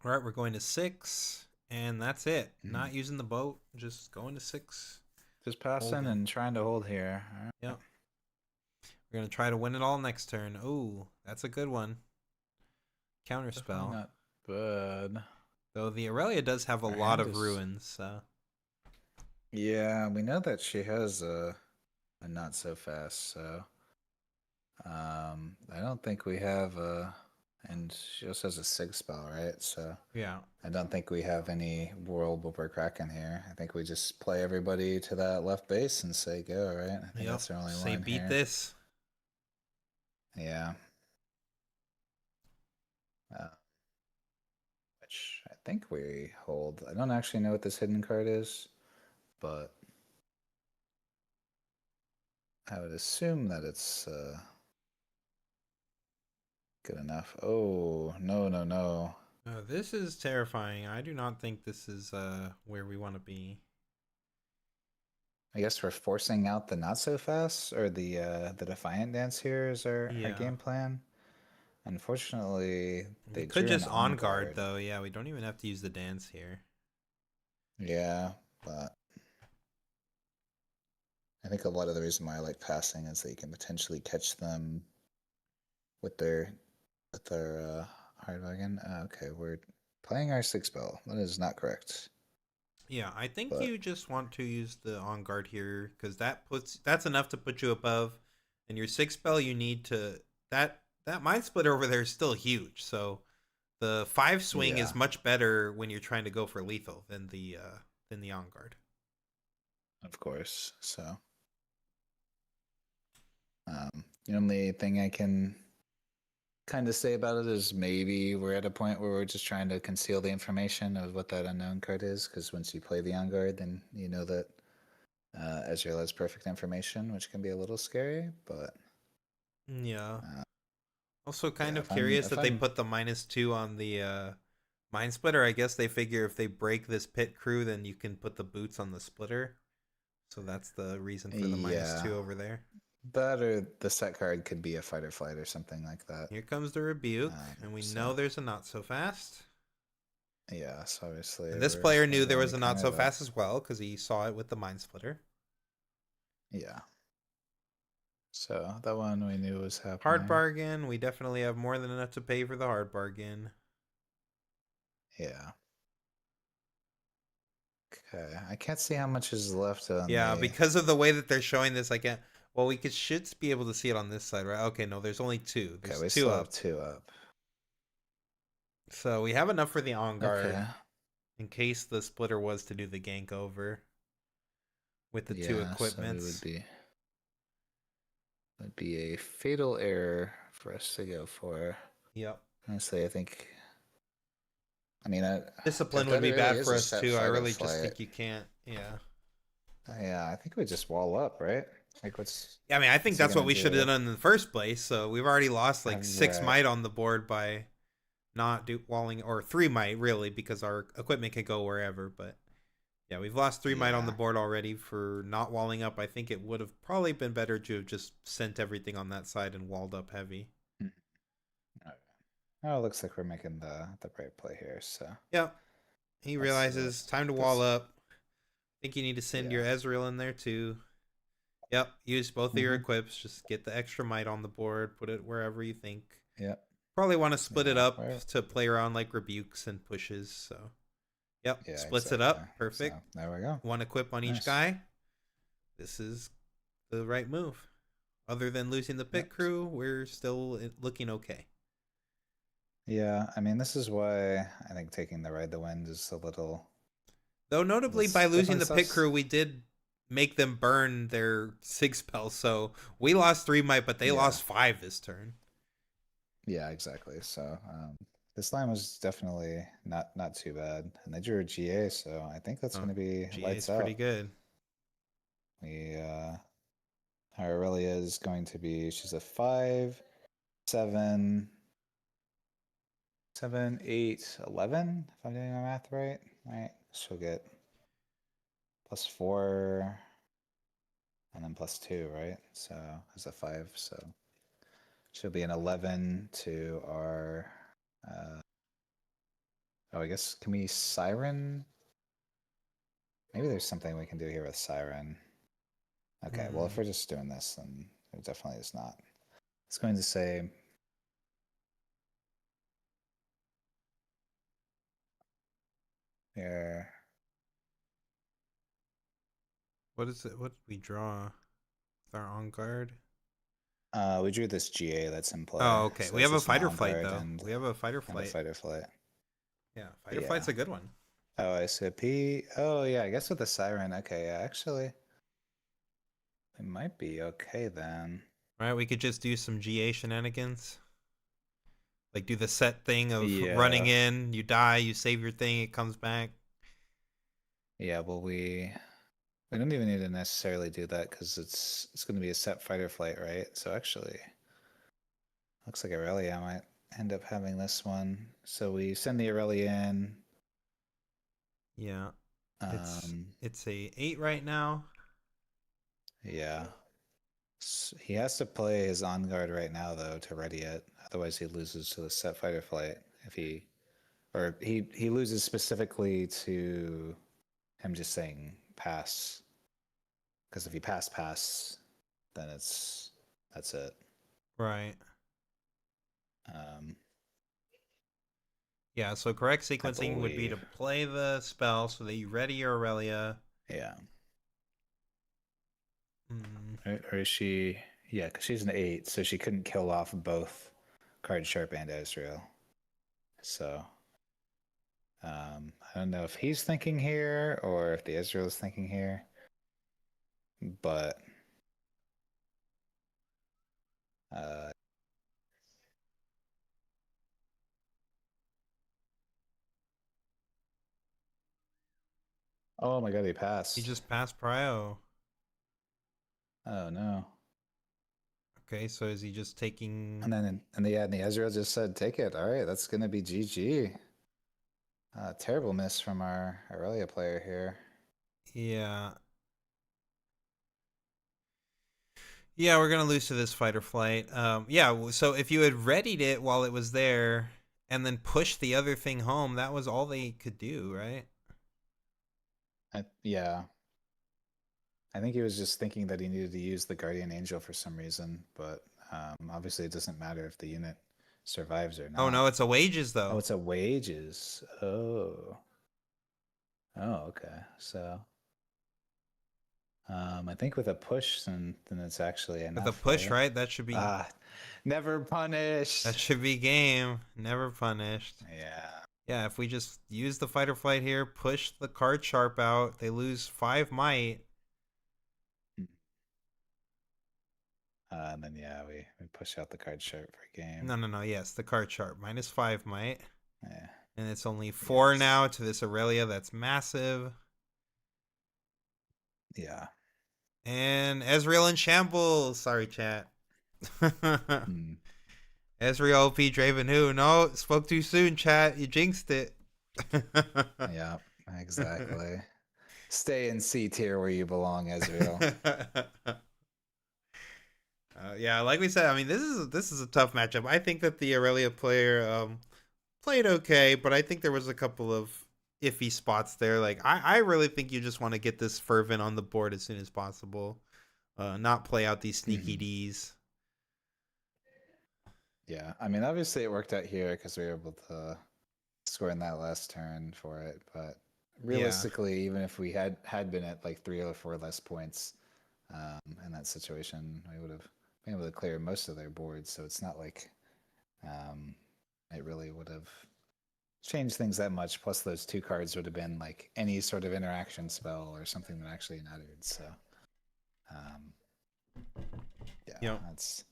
S1: All right, we're going to 6, and that's it.
S2: Mhm.
S1: Not using the boat, just going to 6.
S2: Just passing
S1: Holding.
S2: and trying to hold here. All right.
S1: Yep. We're going to try to win it all next turn. Ooh, that's a good one.
S2: Definitely
S1: Counterspell.
S2: not bad.
S1: Though the Aurelia does have a
S2: Our
S1: lot
S2: hand
S1: of
S2: is
S1: ruins, so
S2: yeah. We know that she has a not so fast, so I don't think we have and she also has a sig spell, right? So
S1: yeah.
S2: I don't think we have any world over Kraken here. I think we just play everybody to that left base and say go, right? I think
S1: Yep.
S2: that's our only
S1: Say
S2: line
S1: beat
S2: here.
S1: this.
S2: Yeah. Uh, which I think we hold. I don't actually know what this hidden card is, but I would assume that it's good enough. Oh, no, no, no.
S1: This is terrifying. I do not think this is where we want to be.
S2: I guess we're forcing out the not so fast or the defiant dance here is our
S1: Yeah.
S2: game plan. Unfortunately,
S1: We
S2: they
S1: could
S2: drew an
S1: just
S2: on
S1: on guard
S2: guard.
S1: though. Yeah, we don't even have to use the dance here.
S2: Yeah, but I think a lot of the reason why I like passing is that you can potentially catch them with their hard wagon. Okay, we're playing our six spell. That is not correct.
S1: Yeah, I think
S2: But
S1: you just want to use the on guard here because that's enough to put you above, and your 6 spell you need to that mind splitter over there is still huge. So the 5 swing is
S2: yeah,
S1: much better when you're trying to go for lethal than the on guard.
S2: of course. So The only thing I can kind of say about it is maybe we're at a point where we're just trying to conceal the information of what that unknown card is, because once you play the on guard, then you know that Ezreal has perfect information, which can be a little scary. But
S1: Yeah.
S2: uh,
S1: Also, kind
S2: yeah,
S1: of curious
S2: if
S1: that they
S2: I'm
S1: put the -2 on the Mind Splitter. I guess they figure if they break this pit crew, then you can put the boots on the splitter. So that's the reason for the
S2: yeah,
S1: -2 over there.
S2: that or the set card could be a fight or flight or something like that.
S1: Here comes the rebuke, and we know
S2: So
S1: there's a not so fast.
S2: yeah, so obviously
S1: And this
S2: we're
S1: player knew there
S2: going
S1: was
S2: to
S1: a not
S2: counter
S1: so
S2: that.
S1: fast as well because he saw it with the Mind Splitter.
S2: Yeah. So that one we knew was
S1: Hard
S2: happening.
S1: bargain. We definitely have more than enough to pay for the hard bargain.
S2: Yeah. Okay. I can't see how much is left on
S1: Yeah,
S2: the.
S1: because of the way that they're showing this, I can't. Well, should be able to see it on this side, right? Okay, no, there's only two.
S2: Okay,
S1: There's
S2: we
S1: two
S2: still have
S1: up.
S2: two up.
S1: So we have enough for the on
S2: Okay.
S1: guard in case the splitter was to do the gank over with the two
S2: Yeah, so we
S1: equipments.
S2: would be a fatal error for us to go for.
S1: Yep.
S2: Honestly, I think. I mean, if
S1: Discipline would
S2: that
S1: be
S2: really
S1: bad
S2: is
S1: for
S2: a
S1: us
S2: set
S1: too. I
S2: fight or
S1: really just
S2: flight,
S1: think you can't. Yeah.
S2: yeah, I think we just wall up, right? Like,
S1: Yeah, I mean, I think
S2: what's he
S1: that's what
S2: gonna
S1: we should
S2: do?
S1: have done in the first place. So we've already lost like 6
S2: Right.
S1: might on the board by not walling, or 3 might really, because our equipment can go wherever. But yeah, we've lost 3 might on the
S2: Yeah.
S1: board already for not walling up. I think it would have probably been better to have just sent everything on that side and walled up heavy.
S2: Mhm. Okay. Oh, it looks like we're making the right play here. So
S1: Yep. He
S2: let's do it.
S1: realizes time to wall
S2: This.
S1: up. I think you need to send your
S2: Yeah.
S1: Ezreal in there too. Yep. Use both of your
S2: Mm-hmm.
S1: equips. Just get the extra might on the board. Put it wherever you think.
S2: Yep.
S1: Probably want to split it
S2: Yeah.
S1: up
S2: Where?
S1: to play around like rebukes and pushes. So, yep.
S2: Yeah.
S1: Splits it
S2: Exactly.
S1: up.
S2: So
S1: Perfect.
S2: there we go.
S1: One equip on each
S2: Nice.
S1: guy. This is the right move. Other than losing the pit
S2: Yep.
S1: crew, we're still looking okay.
S2: Yeah. I mean, this is why I think taking the ride the wind is a little.
S1: Though notably, by
S2: It's
S1: losing
S2: definitely
S1: the pit
S2: sus.
S1: crew, we did make them burn their sig spell. So we lost 3 might, but they
S2: Yeah.
S1: lost 5 this turn.
S2: Yeah. Exactly. So this line was definitely not too bad, and they drew a GA, so I think that's
S1: Oh,
S2: going to be
S1: GA is
S2: lights
S1: pretty
S2: out.
S1: good.
S2: We Aurelia is going to be. She's a 5, 7, 7, 8, 11. If I'm doing my math right, right? She'll get +4 and then +2, right? So as a 5, so she'll be an 11 to our. Uh, oh, I guess can we Siren? Maybe there's something we can do here with Siren. Okay, well if
S1: Hmm.
S2: we're just doing this, then it definitely is not. It's going to say here.
S1: What is it? What we draw with our on guard?
S2: We drew this GA that's in play,
S1: Oh, okay.
S2: so
S1: We
S2: it's
S1: have a
S2: just an
S1: fighter
S2: on
S1: flight
S2: guard
S1: though. We have a fighter
S2: and a
S1: flight.
S2: fight or flight.
S1: Yeah, fighter
S2: Yeah.
S1: flight's a good one.
S2: Oh, I see a P. Oh, yeah. I guess with the siren. Okay, yeah. Actually, it might be okay then.
S1: Right? We could just do some GA shenanigans. Like do the set thing of running
S2: Yeah.
S1: in, you die, you save your thing, it comes back.
S2: Yeah. Well, we don't even need to necessarily do that because it's going to be a set fight or flight, right? So actually, looks like Aurelia might end up having this one. So we send the Aurelia in.
S1: Yeah. It's
S2: Um.
S1: it's a 8 right now.
S2: Yeah. He has to play his on guard right now though to ready it. Otherwise, he loses to the set fight or flight if he loses specifically to him just saying pass, because if he pass, then that's it.
S1: Right.
S2: Um,
S1: Yeah, so correct
S2: I
S1: sequencing would be to
S2: believe.
S1: play the spell so that you ready your Aurelia.
S2: Yeah.
S1: Hmm.
S2: Or is she? Yeah, because she's an 8, so she couldn't kill off both Card Sharp and Ezreal. So I don't know if he's thinking here or if the Ezreal is thinking here, but Uh, oh my god, he
S1: He
S2: passed.
S1: just passed Prio.
S2: Oh no.
S1: Okay, so is he just taking?
S2: And the Ezreal just said, "Take it." All right, that's gonna be GG. Terrible miss from our Aurelia player here.
S1: Yeah. Yeah, we're gonna lose to this fight or flight. Yeah. So if you had readied it while it was there, and then pushed the other thing home, that was all they could do, right?
S2: Yeah, I think he was just thinking that he needed to use the Guardian Angel for some reason, but obviously it doesn't matter if the unit survives or
S1: Oh
S2: not.
S1: no, it's a wages
S2: Oh,
S1: though.
S2: it's a wages. Oh. Oh, okay. So, I think with a push, then it's actually
S1: With a
S2: enough,
S1: push,
S2: right?
S1: right? That should be
S2: Ah, never
S1: that
S2: punished.
S1: should be game. Never punished.
S2: Yeah.
S1: Yeah, if we just use the fight or flight here, push the card sharp out, they lose 5 might.
S2: And then yeah, we push out the card sharp for game.
S1: No, no, no. Yes, the card sharp -5 might,
S2: Yeah.
S1: and it's only 4
S2: Yes.
S1: now to this Aurelia. That's massive.
S2: Yeah.
S1: And Ezreal in shambles. Sorry, chat.
S2: Hmm.
S1: Ezreal OP Draven who? No, spoke too soon, chat. You jinxed it.
S2: Yeah. Exactly. Stay in C tier where you belong, Ezreal.
S1: Yeah, like we said, I mean this is a tough matchup. I think that the Aurelia player played okay, but I think there was a couple of iffy spots there. Like I really think you just want to get this fervent on the board as soon as possible. Not play out these sneaky
S2: Hmm.
S1: D's.
S2: Yeah. I mean, obviously it worked out here because we were able to score in that last turn for it, but
S1: Yeah,
S2: realistically, even if we had been at like 3 or 4 less points in that situation, we would have been able to clear most of their boards. So it's not like um, it really would have changed things that much. Plus, those 2 cards would have been like any sort of interaction spell or something that actually mattered. So, um, yeah,
S1: yep.
S2: that's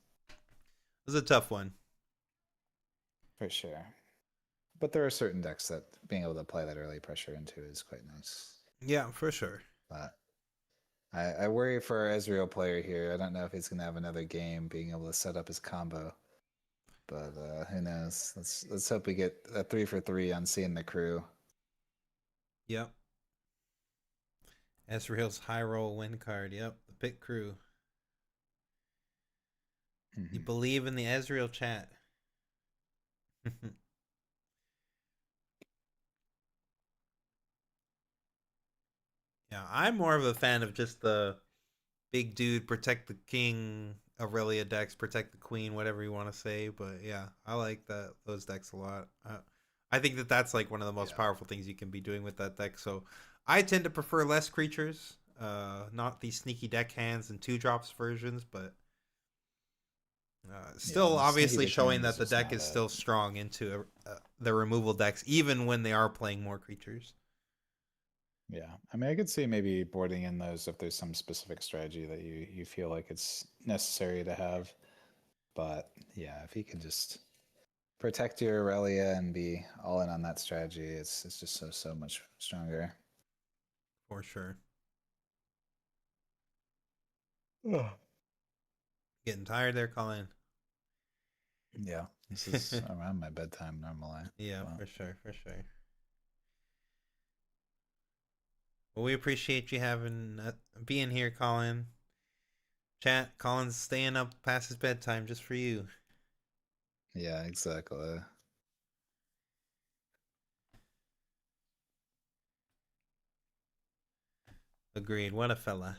S1: It was a tough one.
S2: for sure. But there are certain decks that being able to apply that early pressure into is quite nice.
S1: Yeah, for sure.
S2: But I worry for our Ezreal player here. I don't know if he's going to have another game being able to set up his combo. But who knows? Let's hope we get a 3 for 3 on seeing the crew.
S1: Yep. Ezreal's high roll win card. Yep, the pit crew. You
S2: Mm-hmm.
S1: believe in the Ezreal chat. Yeah, I'm more of a fan of just the big dude protect the king Aurelia decks, protect the queen, whatever you want to say. But yeah, I like those decks a lot. I think that that's like one of the most
S2: Yeah.
S1: powerful things you can be doing with that deck. So I tend to prefer less creatures, not these sneaky deck hands and 2 drops versions, but
S2: Yeah,
S1: still
S2: the sneaky
S1: obviously showing
S2: deckhand is
S1: that the
S2: just
S1: deck
S2: not
S1: is
S2: it.
S1: still strong into the removal decks, even when they are playing more creatures.
S2: Yeah, I mean, I could see maybe boarding in those if there's some specific strategy that you feel like it's necessary to have. But yeah, if you can just protect your Aurelia and be all in on that strategy, it's just so much stronger.
S1: For sure.
S2: Ugh.
S1: Getting tired there, Colin.
S2: Yeah, this is around my bedtime normally.
S1: Yeah,
S2: But
S1: for sure, for sure. Well, we appreciate you having being here, Colin. Chat, Colin's staying up past his bedtime just for you.
S2: yeah, exactly.
S1: Agreed. What a fella.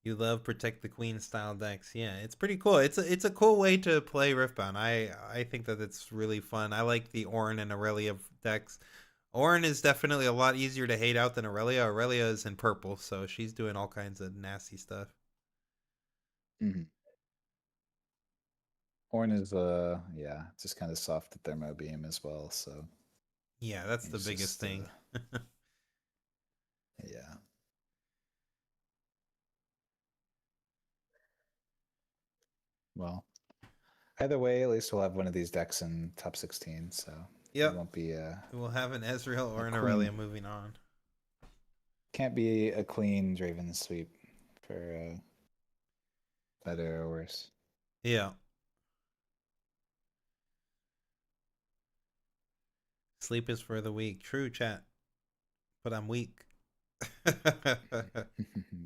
S1: You love protect the queen style decks. Yeah, it's pretty cool. It's a cool way to play Riftbound. I think that it's really fun. I like the Ornn and Aurelia decks. Ornn is definitely a lot easier to hate out than Aurelia. Aurelia is in purple, so she's doing all kinds of nasty stuff.
S2: Hmm. Horn is yeah, just kind of soft at thermo beam as well. So
S1: Yeah, that's the
S2: he's
S1: biggest
S2: just
S1: thing.
S2: yeah. Well, either way, at least we'll have one of these decks in top 16, so it
S1: Yep.
S2: won't be
S1: We'll have an Ezreal
S2: a
S1: or an
S2: clean.
S1: Aurelia moving on.
S2: Can't be a clean Draven sweep for better or worse.
S1: Yeah. Sleep is for the weak. True, chat. But I'm weak.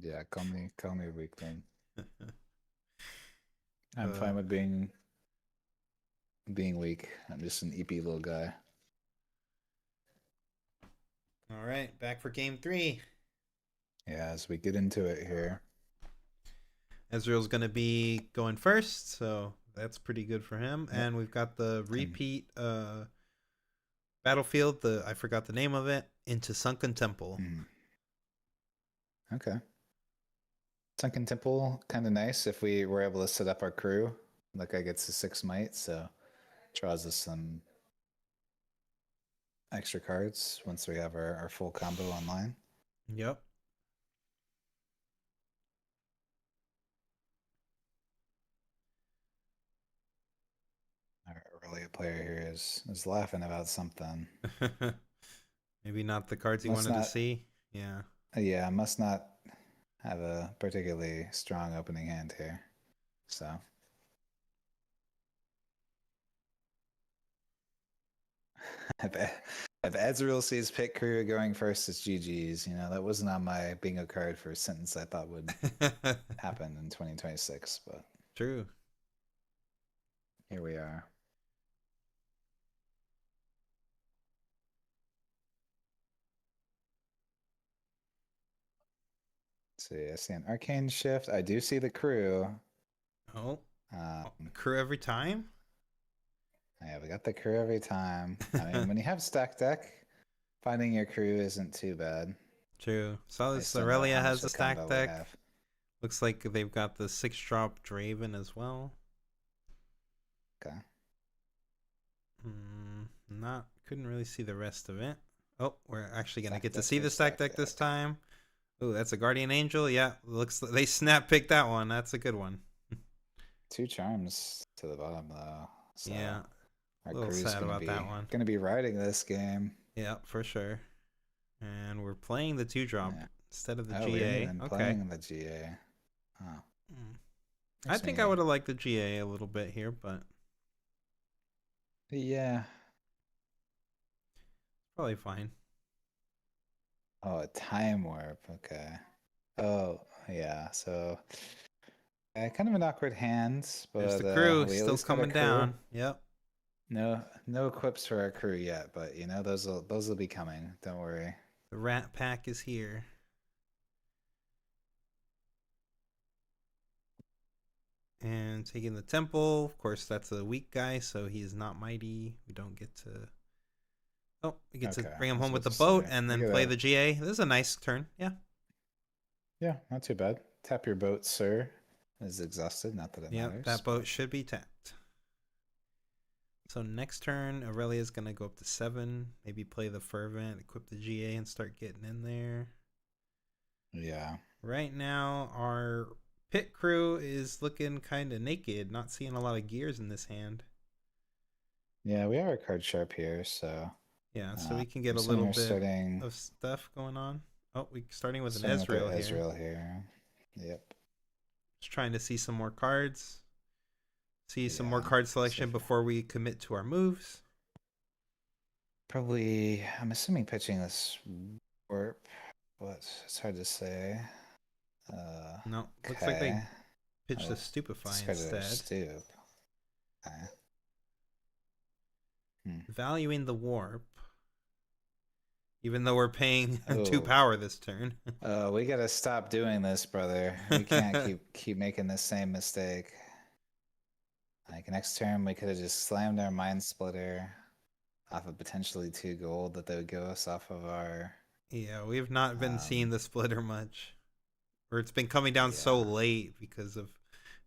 S2: Yeah, call me weak then. I'm
S1: uh,
S2: fine with being weak. I'm just an EP little guy.
S1: all right, back for game 3.
S2: Yeah, as we get into it here.
S1: Ezreal's going to be going first, so that's pretty good for him.
S2: Yep.
S1: And we've got the repeat battlefield, I forgot the name of it, into Sunken Temple.
S2: Okay. Sunken Temple, kind of nice if we were able to set up our crew. That guy gets a 6 might, so draws us some extra cards once we have our full combo online.
S1: Yep.
S2: Our early player here is laughing about something.
S1: Maybe not the cards he
S2: Must
S1: wanted to
S2: not,
S1: see. Yeah.
S2: yeah, must not have a particularly strong opening hand here. So if Ezreal sees Pit Crew going first, it's GG's. You know, that wasn't on my bingo card for a sentence I thought would happen in 2026, but
S1: True.
S2: here we are. Let's see, I see an Arcane Shift. I do see the crew.
S1: Oh.
S2: Um,
S1: Crew every time?
S2: yeah, we got the crew every time. I mean, when you have stack deck, finding your crew isn't too bad.
S1: True. So this
S2: Based on how
S1: Aurelia
S2: much
S1: has
S2: of
S1: a
S2: a combo
S1: stack
S2: we
S1: deck.
S2: have.
S1: Looks like they've got the 6-drop Draven as well.
S2: Okay.
S1: Couldn't really see the rest of it. Oh, we're actually gonna
S2: Stack
S1: get to
S2: deck
S1: see
S2: or
S1: the stack
S2: stack
S1: deck this
S2: deck?
S1: time. Oh, that's a Guardian Angel. Yeah, looks like they snap picked that one. That's a good one.
S2: 2 charms to the bottom though. So
S1: Yeah, a
S2: our
S1: little
S2: crew's
S1: sad about that one.
S2: gonna be riding this game.
S1: Yeah, for sure. And we're playing the 2-drop
S2: Yeah.
S1: instead of the
S2: Oh, we ain't
S1: GA.
S2: even
S1: Okay.
S2: playing the GA. Oh.
S1: I
S2: Makes
S1: think I
S2: me
S1: would have liked the GA a little bit here, but
S2: yeah.
S1: probably fine.
S2: Oh, a time warp. Okay. Oh, yeah. So kind of an awkward hand,
S1: There's
S2: but
S1: the crew
S2: we at
S1: still
S2: least got a
S1: coming
S2: crew.
S1: down. Yep.
S2: No equips for our crew yet, but you know those will be coming. Don't worry.
S1: The Rat Pack is here. And taking the temple. Of course, that's a weak guy, so he is not mighty. We don't get to. Oh, we get to bring him home with the boat and then play the GA. This is a nice turn. Yeah.
S2: Yeah, not too bad. Tap your boat, sir. Is exhausted. Not that it matters.
S1: That boat should be tapped. So next turn, Aurelia's going to go up to 7. Maybe play the Fervent, equip the GA, and start getting in there.
S2: Yeah.
S1: Right now, our pit crew is looking kind of naked. Not seeing a lot of gears in this hand.
S2: Yeah, we are a card sharp here, so.
S1: Yeah, so we can get a little bit of stuff going on. Oh, we're starting with an Ezreal here.
S2: Ezreal here. Yep.
S1: Just trying to see some more cards. See some more card selection before we commit to our moves.
S2: Probably, I'm assuming pitching this warp, but it's hard to say.
S1: No, looks like they pitched a Stupefy instead.
S2: Stupe. Okay.
S1: Valuing the warp. Even though we're paying 2 power this turn.
S2: We gotta stop doing this, brother. We can't keep making the same mistake. Like next turn, we could have just slammed our Mind Splitter off of potentially 2 gold that they would give us off of our.
S1: Yeah, we've not been seeing the splitter much, or it's been coming down so late because of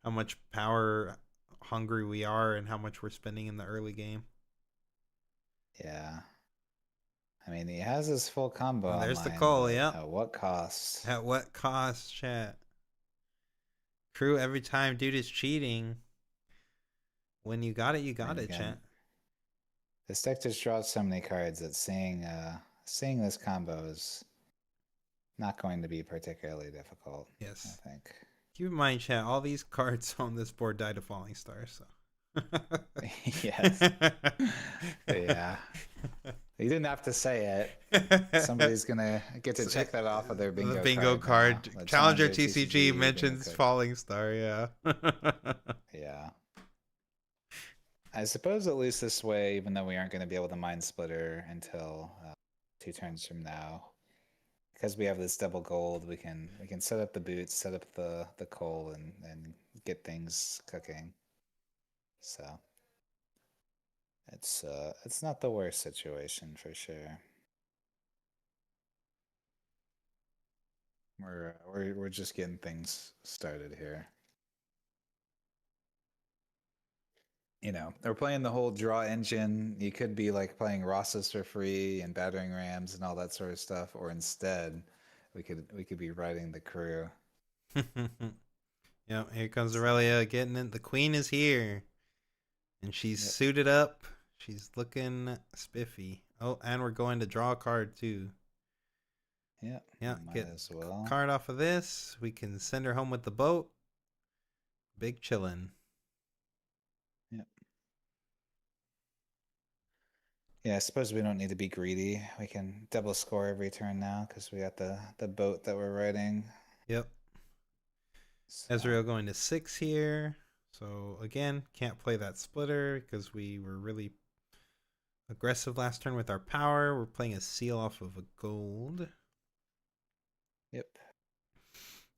S1: how much power hungry we are and how much we're spending in the early game.
S2: Yeah. I mean, he has his full combo.
S1: Oh, there's
S2: online,
S1: the call, yeah.
S2: At what cost?
S1: At what cost, chat? Crew every time, dude is cheating. When you got it, you got
S2: And
S1: it,
S2: again,
S1: chat.
S2: this deck just draws so many cards that seeing this combo is not going to be particularly difficult,
S1: Yes.
S2: I think.
S1: Keep in mind, chat, all these cards on this board died to falling stars, so.
S2: Yes. Yeah. You didn't have to say it. Somebody's gonna get to check that off of their
S1: The
S2: bingo
S1: bingo
S2: card now.
S1: card.
S2: The
S1: Challenger
S2: Challenger
S1: TCG
S2: TCG bingo
S1: mentions
S2: card.
S1: falling star, yeah.
S2: Yeah. I suppose at least this way, even though we aren't going to be able to Mind Splitter until 2 turns from now, because we have this double gold, we can set up the boots, set up the coal, and get things cooking. So it's not the worst situation for sure. We're just getting things started here. You know, we're playing the whole draw engine. You could be like playing Rosses for free and battering rams and all that sort of stuff, or instead, we could be riding the crew.
S1: Yep, here comes Aurelia getting it. The queen is here. And she's
S2: Yep.
S1: suited up. She's looking spiffy. Oh, and we're going to draw a card too.
S2: Yeah,
S1: Yeah,
S2: might
S1: get
S2: as well.
S1: card off of this. We can send her home with the boat. Big chillin'.
S2: Yep. Yeah, I suppose we don't need to be greedy. We can double score every turn now because we got the boat that we're riding.
S1: Yep.
S2: So,
S1: Ezreal going to 6 here. So again, can't play that splitter because we were really aggressive last turn with our power. We're playing a seal off of a gold.
S2: yep.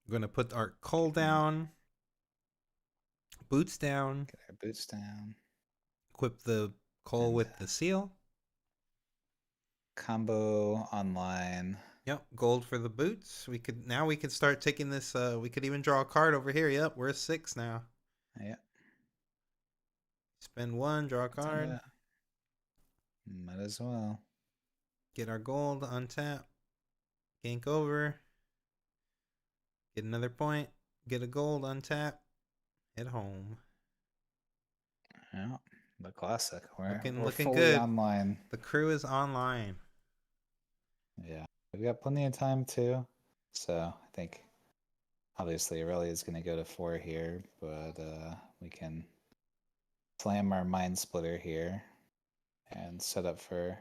S1: We're going to put our coal down. Boots down.
S2: Get our boots down.
S1: Equip the coal
S2: And
S1: with the seal.
S2: combo online.
S1: Yep, gold for the boots. We could start taking this. We could even draw a card over here. Yep, we're a 6 now.
S2: Yep.
S1: Spend 1, draw a card.
S2: Might as well.
S1: Get our gold, untap. Gank over. Get another point. Get a gold, untap. Head home.
S2: Yeah, the classic. We're
S1: Looking
S2: fully
S1: good.
S2: online.
S1: The crew is online.
S2: Yeah, we've got plenty of time too. So I think obviously Aurelia is going to go to 4 here, but we can slam our Mind Splitter here and set up for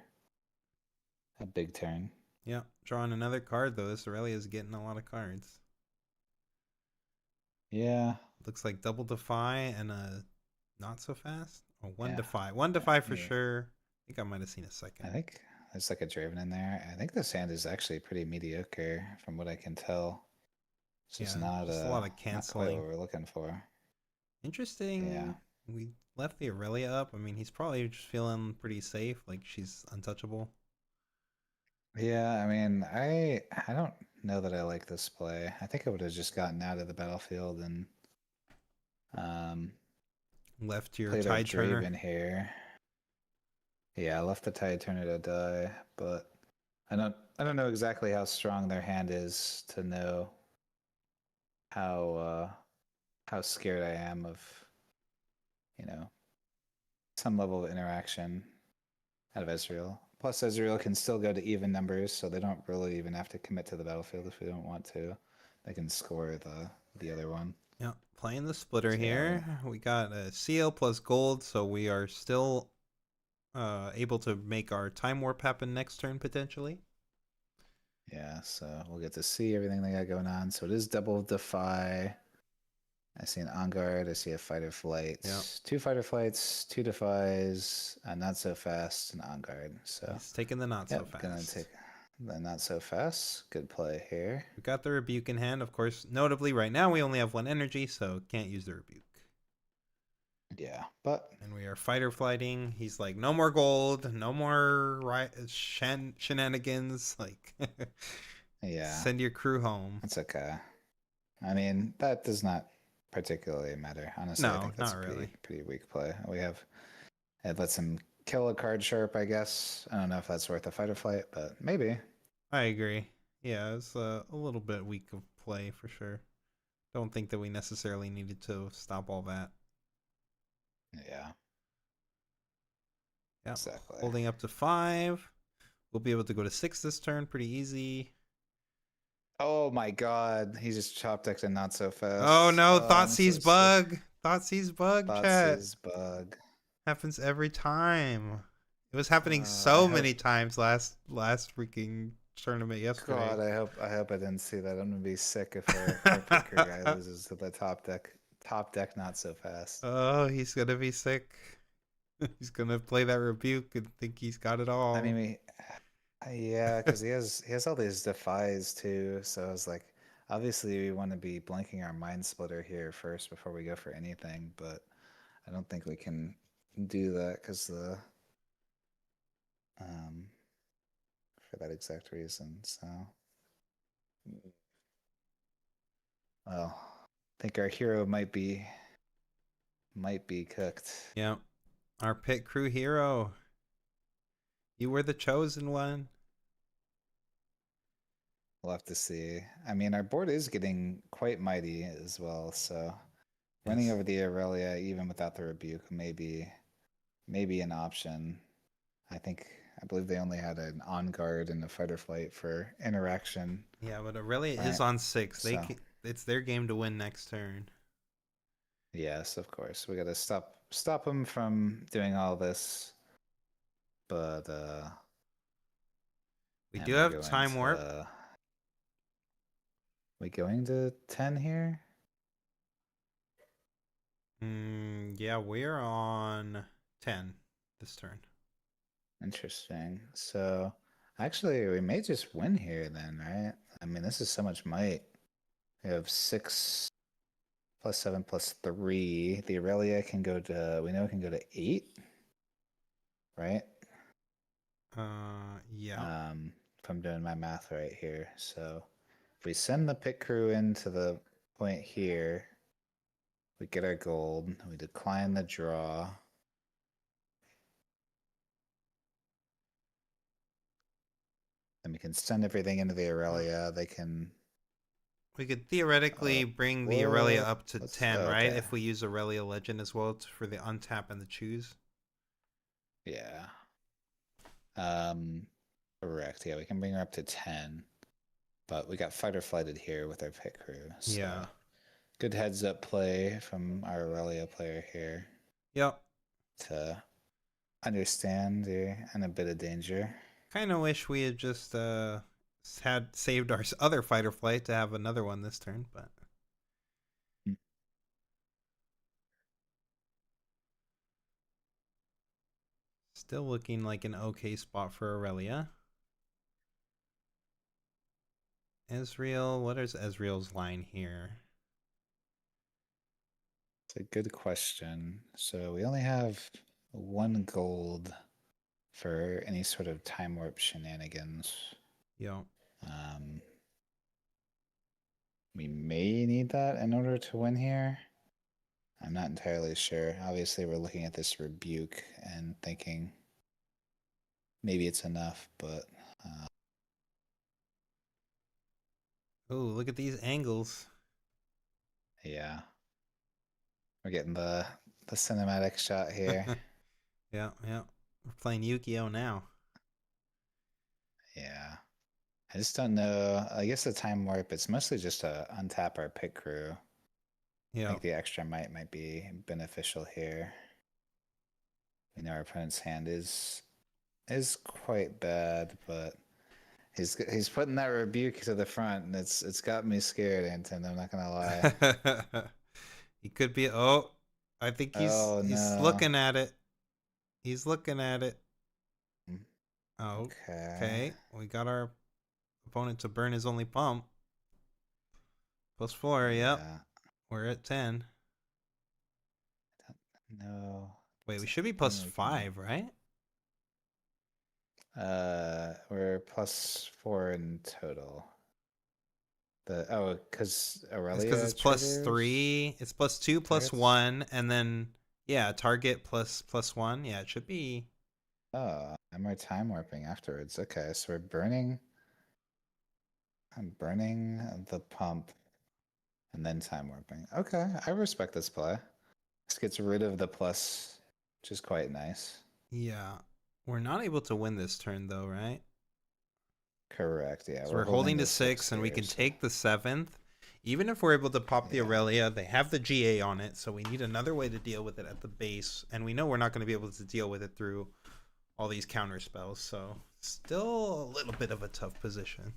S2: a big turn.
S1: Yep, drawing another card though. This Aurelia is getting a lot of cards.
S2: Yeah.
S1: Looks like double defy and a not so fast. Oh, one
S2: Yeah.
S1: defy. One defy for
S2: Yeah.
S1: sure. I think I might have seen a second.
S2: I think there's like a Draven in there. I think this hand is actually pretty mediocre from what I can tell. It's just not
S1: just a lot of
S2: not quite
S1: canceling.
S2: what we're looking for.
S1: Interesting.
S2: Yeah.
S1: We left the Aurelia up. I mean, he's probably just feeling pretty safe, like she's untouchable.
S2: Yeah, I mean, I don't know that I like this play. I think I would have just gotten out of the battlefield and
S1: Left your
S2: played our
S1: Tide Turner.
S2: Draven here. Yeah, I left the Tide Turner to die, but I don't know exactly how strong their hand is to know how scared I am of, you know, some level of interaction out of Ezreal. Plus, Ezreal can still go to even numbers, so they don't really even have to commit to the battlefield if we don't want to. They can score the other one.
S1: Yeah, playing the splitter
S2: So,
S1: here. We got a seal plus gold, so we are still able to make our time warp happen next turn potentially.
S2: Yeah, so we'll get to see everything they got going on. So it is double defy. I see an on guard. I see a fighter flight.
S1: Yep.
S2: 2 fighter flights, 2 defies, not so fast, and on guard. So
S1: He's taking the not so fast.
S2: Gonna take the not so fast. Good play here.
S1: We got the rebuke in hand, of course. Notably, right now we only have 1 energy, so can't use the rebuke.
S2: Yeah, but
S1: and we are fighter flighting. He's like, no more gold, no more shenanigans. Like,
S2: yeah,
S1: send your crew home.
S2: That's okay. I mean, that does not particularly matter. Honestly,
S1: No,
S2: I think that's
S1: not
S2: a
S1: really.
S2: pretty weak play. It lets him kill a card sharp, I guess. I don't know if that's worth a fighter flight, but maybe.
S1: I agree. Yeah, it's a little bit weak of play for sure. Don't think that we necessarily needed to stop all that.
S2: Yeah,
S1: Yeah,
S2: exactly.
S1: holding up to 5. We'll be able to go to 6 this turn, pretty easy.
S2: Oh my god, he just chop decked and not so
S1: Oh
S2: fast.
S1: no,
S2: Oh, I'm so
S1: Thoughtseize
S2: sick.
S1: bug. Thoughtseize bug, chat.
S2: Thoughtseize bug.
S1: Happens every time. It was happening so
S2: I
S1: many
S2: hope.
S1: times last freaking tournament yesterday.
S2: God, I hope I didn't see that. I'm gonna be sick if our pit crew guy loses to the top deck. Top deck, not so fast.
S1: Oh, he's gonna be sick. He's gonna play that rebuke and think he's got it
S2: I
S1: all.
S2: mean, yeah, because he has all these defies too. So I was like, obviously we want to be blanking our mind splitter here first before we go for anything, but I don't think we can do that because the um for that exact reason. So, well, I think our hero might be cooked.
S1: Yep. Our pit crew hero. You were the chosen one.
S2: We'll have to see. I mean, our board is getting quite mighty as well, so winning
S1: Yes.
S2: over the Aurelia even without the rebuke maybe an option. I believe they only had an on guard and a fight or flight for interaction,
S1: Yeah, but Aurelia is
S2: right?
S1: on 6.
S2: So
S1: It's their game to win next turn.
S2: yes, of course, we got to stop them from doing all this. But
S1: We
S2: and
S1: do
S2: we're
S1: have
S2: going
S1: time warp.
S2: to we going to 10 here.
S1: Yeah, we're on 10 this turn.
S2: Interesting. So actually, we may just win here then, right? I mean, this is so much might. We have 6 plus 7 plus 3. The Aurelia can go to, we know it can go to 8, right?
S1: Yeah.
S2: If I'm doing my math right here. So if we send the pit crew into the point here, we get our gold, we decline the draw. Then we can send everything into the Aurelia. They can.
S1: We could theoretically bring the Aurelia
S2: What?
S1: up to
S2: What's
S1: 10, right?
S2: okay?
S1: If we use Aurelia Legend as well for the untap and the choose.
S2: Yeah. Correct. Yeah, we can bring her up to 10. But we got fight or flighted here with our pit crew. So
S1: Yeah.
S2: good heads up play from our Aurelia player here
S1: Yep.
S2: to understand you're in a bit of danger.
S1: Kind of wish we had just had saved our other fight or flight to have another one this turn, but still looking like an okay spot for Aurelia. Ezreal, what is Ezreal's line here?
S2: It's a good question. So we only have 1 gold for any sort of time warp shenanigans.
S1: Yo.
S2: Um, we may need that in order to win here. I'm not entirely sure. Obviously, we're looking at this rebuke and thinking maybe it's enough, but
S1: Oh, look at these angles.
S2: yeah, we're getting the cinematic shot here.
S1: Yeah, yeah. We're playing Yu-Gi-Oh now.
S2: Yeah, I just don't know. I guess the time warp. It's mostly just to untap our pit crew. I
S1: Yeah.
S2: think the extra might be beneficial here. We know our opponent's hand is quite bad, but he's putting that rebuke to the front, and it's got me scared, Anton. I'm not gonna lie.
S1: He could be. Oh, I think
S2: Oh
S1: he's
S2: no.
S1: looking at it. He's looking at it. Oh,
S2: Okay.
S1: okay. We got our opponent to burn his only pump. +4. Yep.
S2: Yeah.
S1: We're at 10.
S2: No.
S1: Wait,
S2: Is
S1: we
S2: there
S1: should be
S2: anything we can?
S1: +5, right?
S2: We're +4 in total. Because
S1: It's because
S2: Aurelia
S1: it's
S2: triggers
S1: +3. It's +2,
S2: targets.
S1: +1, and then yeah, target plus +1. Yeah, it should be.
S2: Oh, and we're time warping afterwards. Okay, so we're burning. I'm burning the pump and then time warping. Okay, I respect this play. This gets rid of the plus, which is quite nice.
S1: Yeah. We're not able to win this turn though, right?
S2: Correct. Yeah,
S1: So
S2: we're
S1: we're holding
S2: the
S1: to 6 and we
S2: here,
S1: can
S2: so
S1: take the 7th. Even if we're able to pop the
S2: yeah.
S1: Aurelia, they have the GA on it, so we need another way to deal with it at the base. And we know we're not going to be able to deal with it through all these counter spells, so still a little bit of a tough position.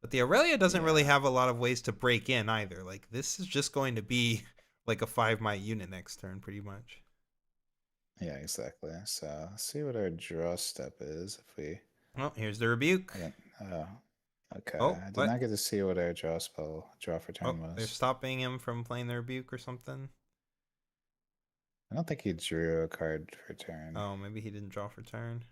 S1: But the Aurelia doesn't really have a lot of ways to break in either. Like, this is just going to be like a 5-might unit next turn, pretty much.
S2: Yeah, exactly. So let's see what our draw step is if we.
S1: Well, here's the rebuke.
S2: Oh, okay.
S1: Oh,
S2: I did
S1: what?
S2: not get to see what our draw for
S1: Oh,
S2: turn
S1: they're
S2: was.
S1: stopping him from playing the rebuke or something.
S2: I don't think he drew a card for turn.
S1: Oh, maybe he didn't draw for turn.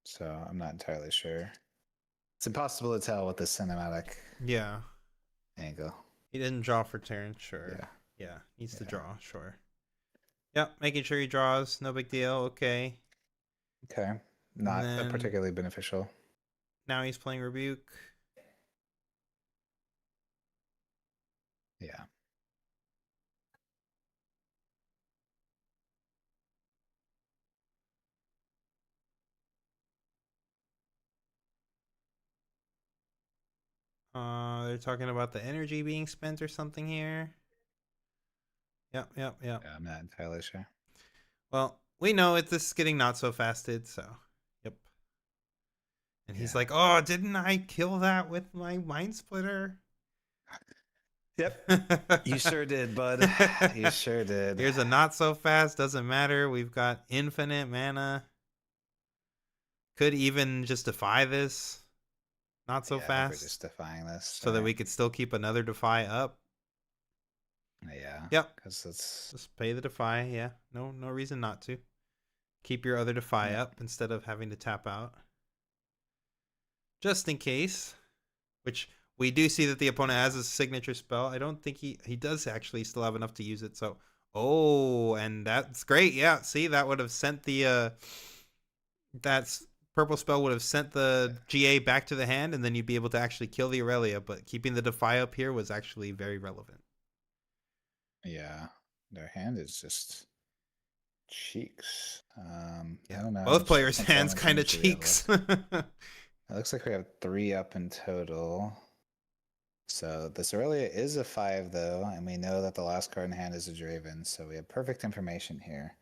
S2: So I'm not entirely sure. It's impossible to tell with the cinematic angle.
S1: He didn't draw for turn, sure. Yeah, needs to draw, sure. Yep, making sure he draws, no big deal, okay.
S2: Okay, not particularly beneficial.
S1: Now he's playing rebuke.
S2: Yeah.
S1: They're talking about the energy being spent or something here. Yep.
S2: Yeah, I'm not entirely sure.
S1: Well, we know this is getting not so fasted, so yep. And he's like, "Oh, didn't I kill that with my mind splitter?"
S2: Yep. You sure did, bud. You sure did.
S1: Here's a not so fast, doesn't matter. We've got infinite mana. Could even just defy this. Not so fast.
S2: We're just defying this.
S1: So that we could still keep another defy up.
S2: Yeah.
S1: Yep.
S2: Because it's
S1: just pay the defy. Yeah. No reason not to. Keep your other defy up instead of having to tap out. Just in case. Which we do see that the opponent has a signature spell. I don't think he does actually still have enough to use it. So, and that's great. Yeah. See, that would have sent the that's purple spell would have sent the GA back to the hand, and then you'd be able to actually kill the Aurelia. But keeping the defy up here was actually very relevant.
S2: Yeah, their hand is just cheeks.
S1: Yeah,
S2: I don't know.
S1: Both players' hands kind of cheeks.
S2: It looks like we have 3 up in total. So this Aurelia is a 5 though, and we know that the last card in hand is a Draven, so we have perfect information here.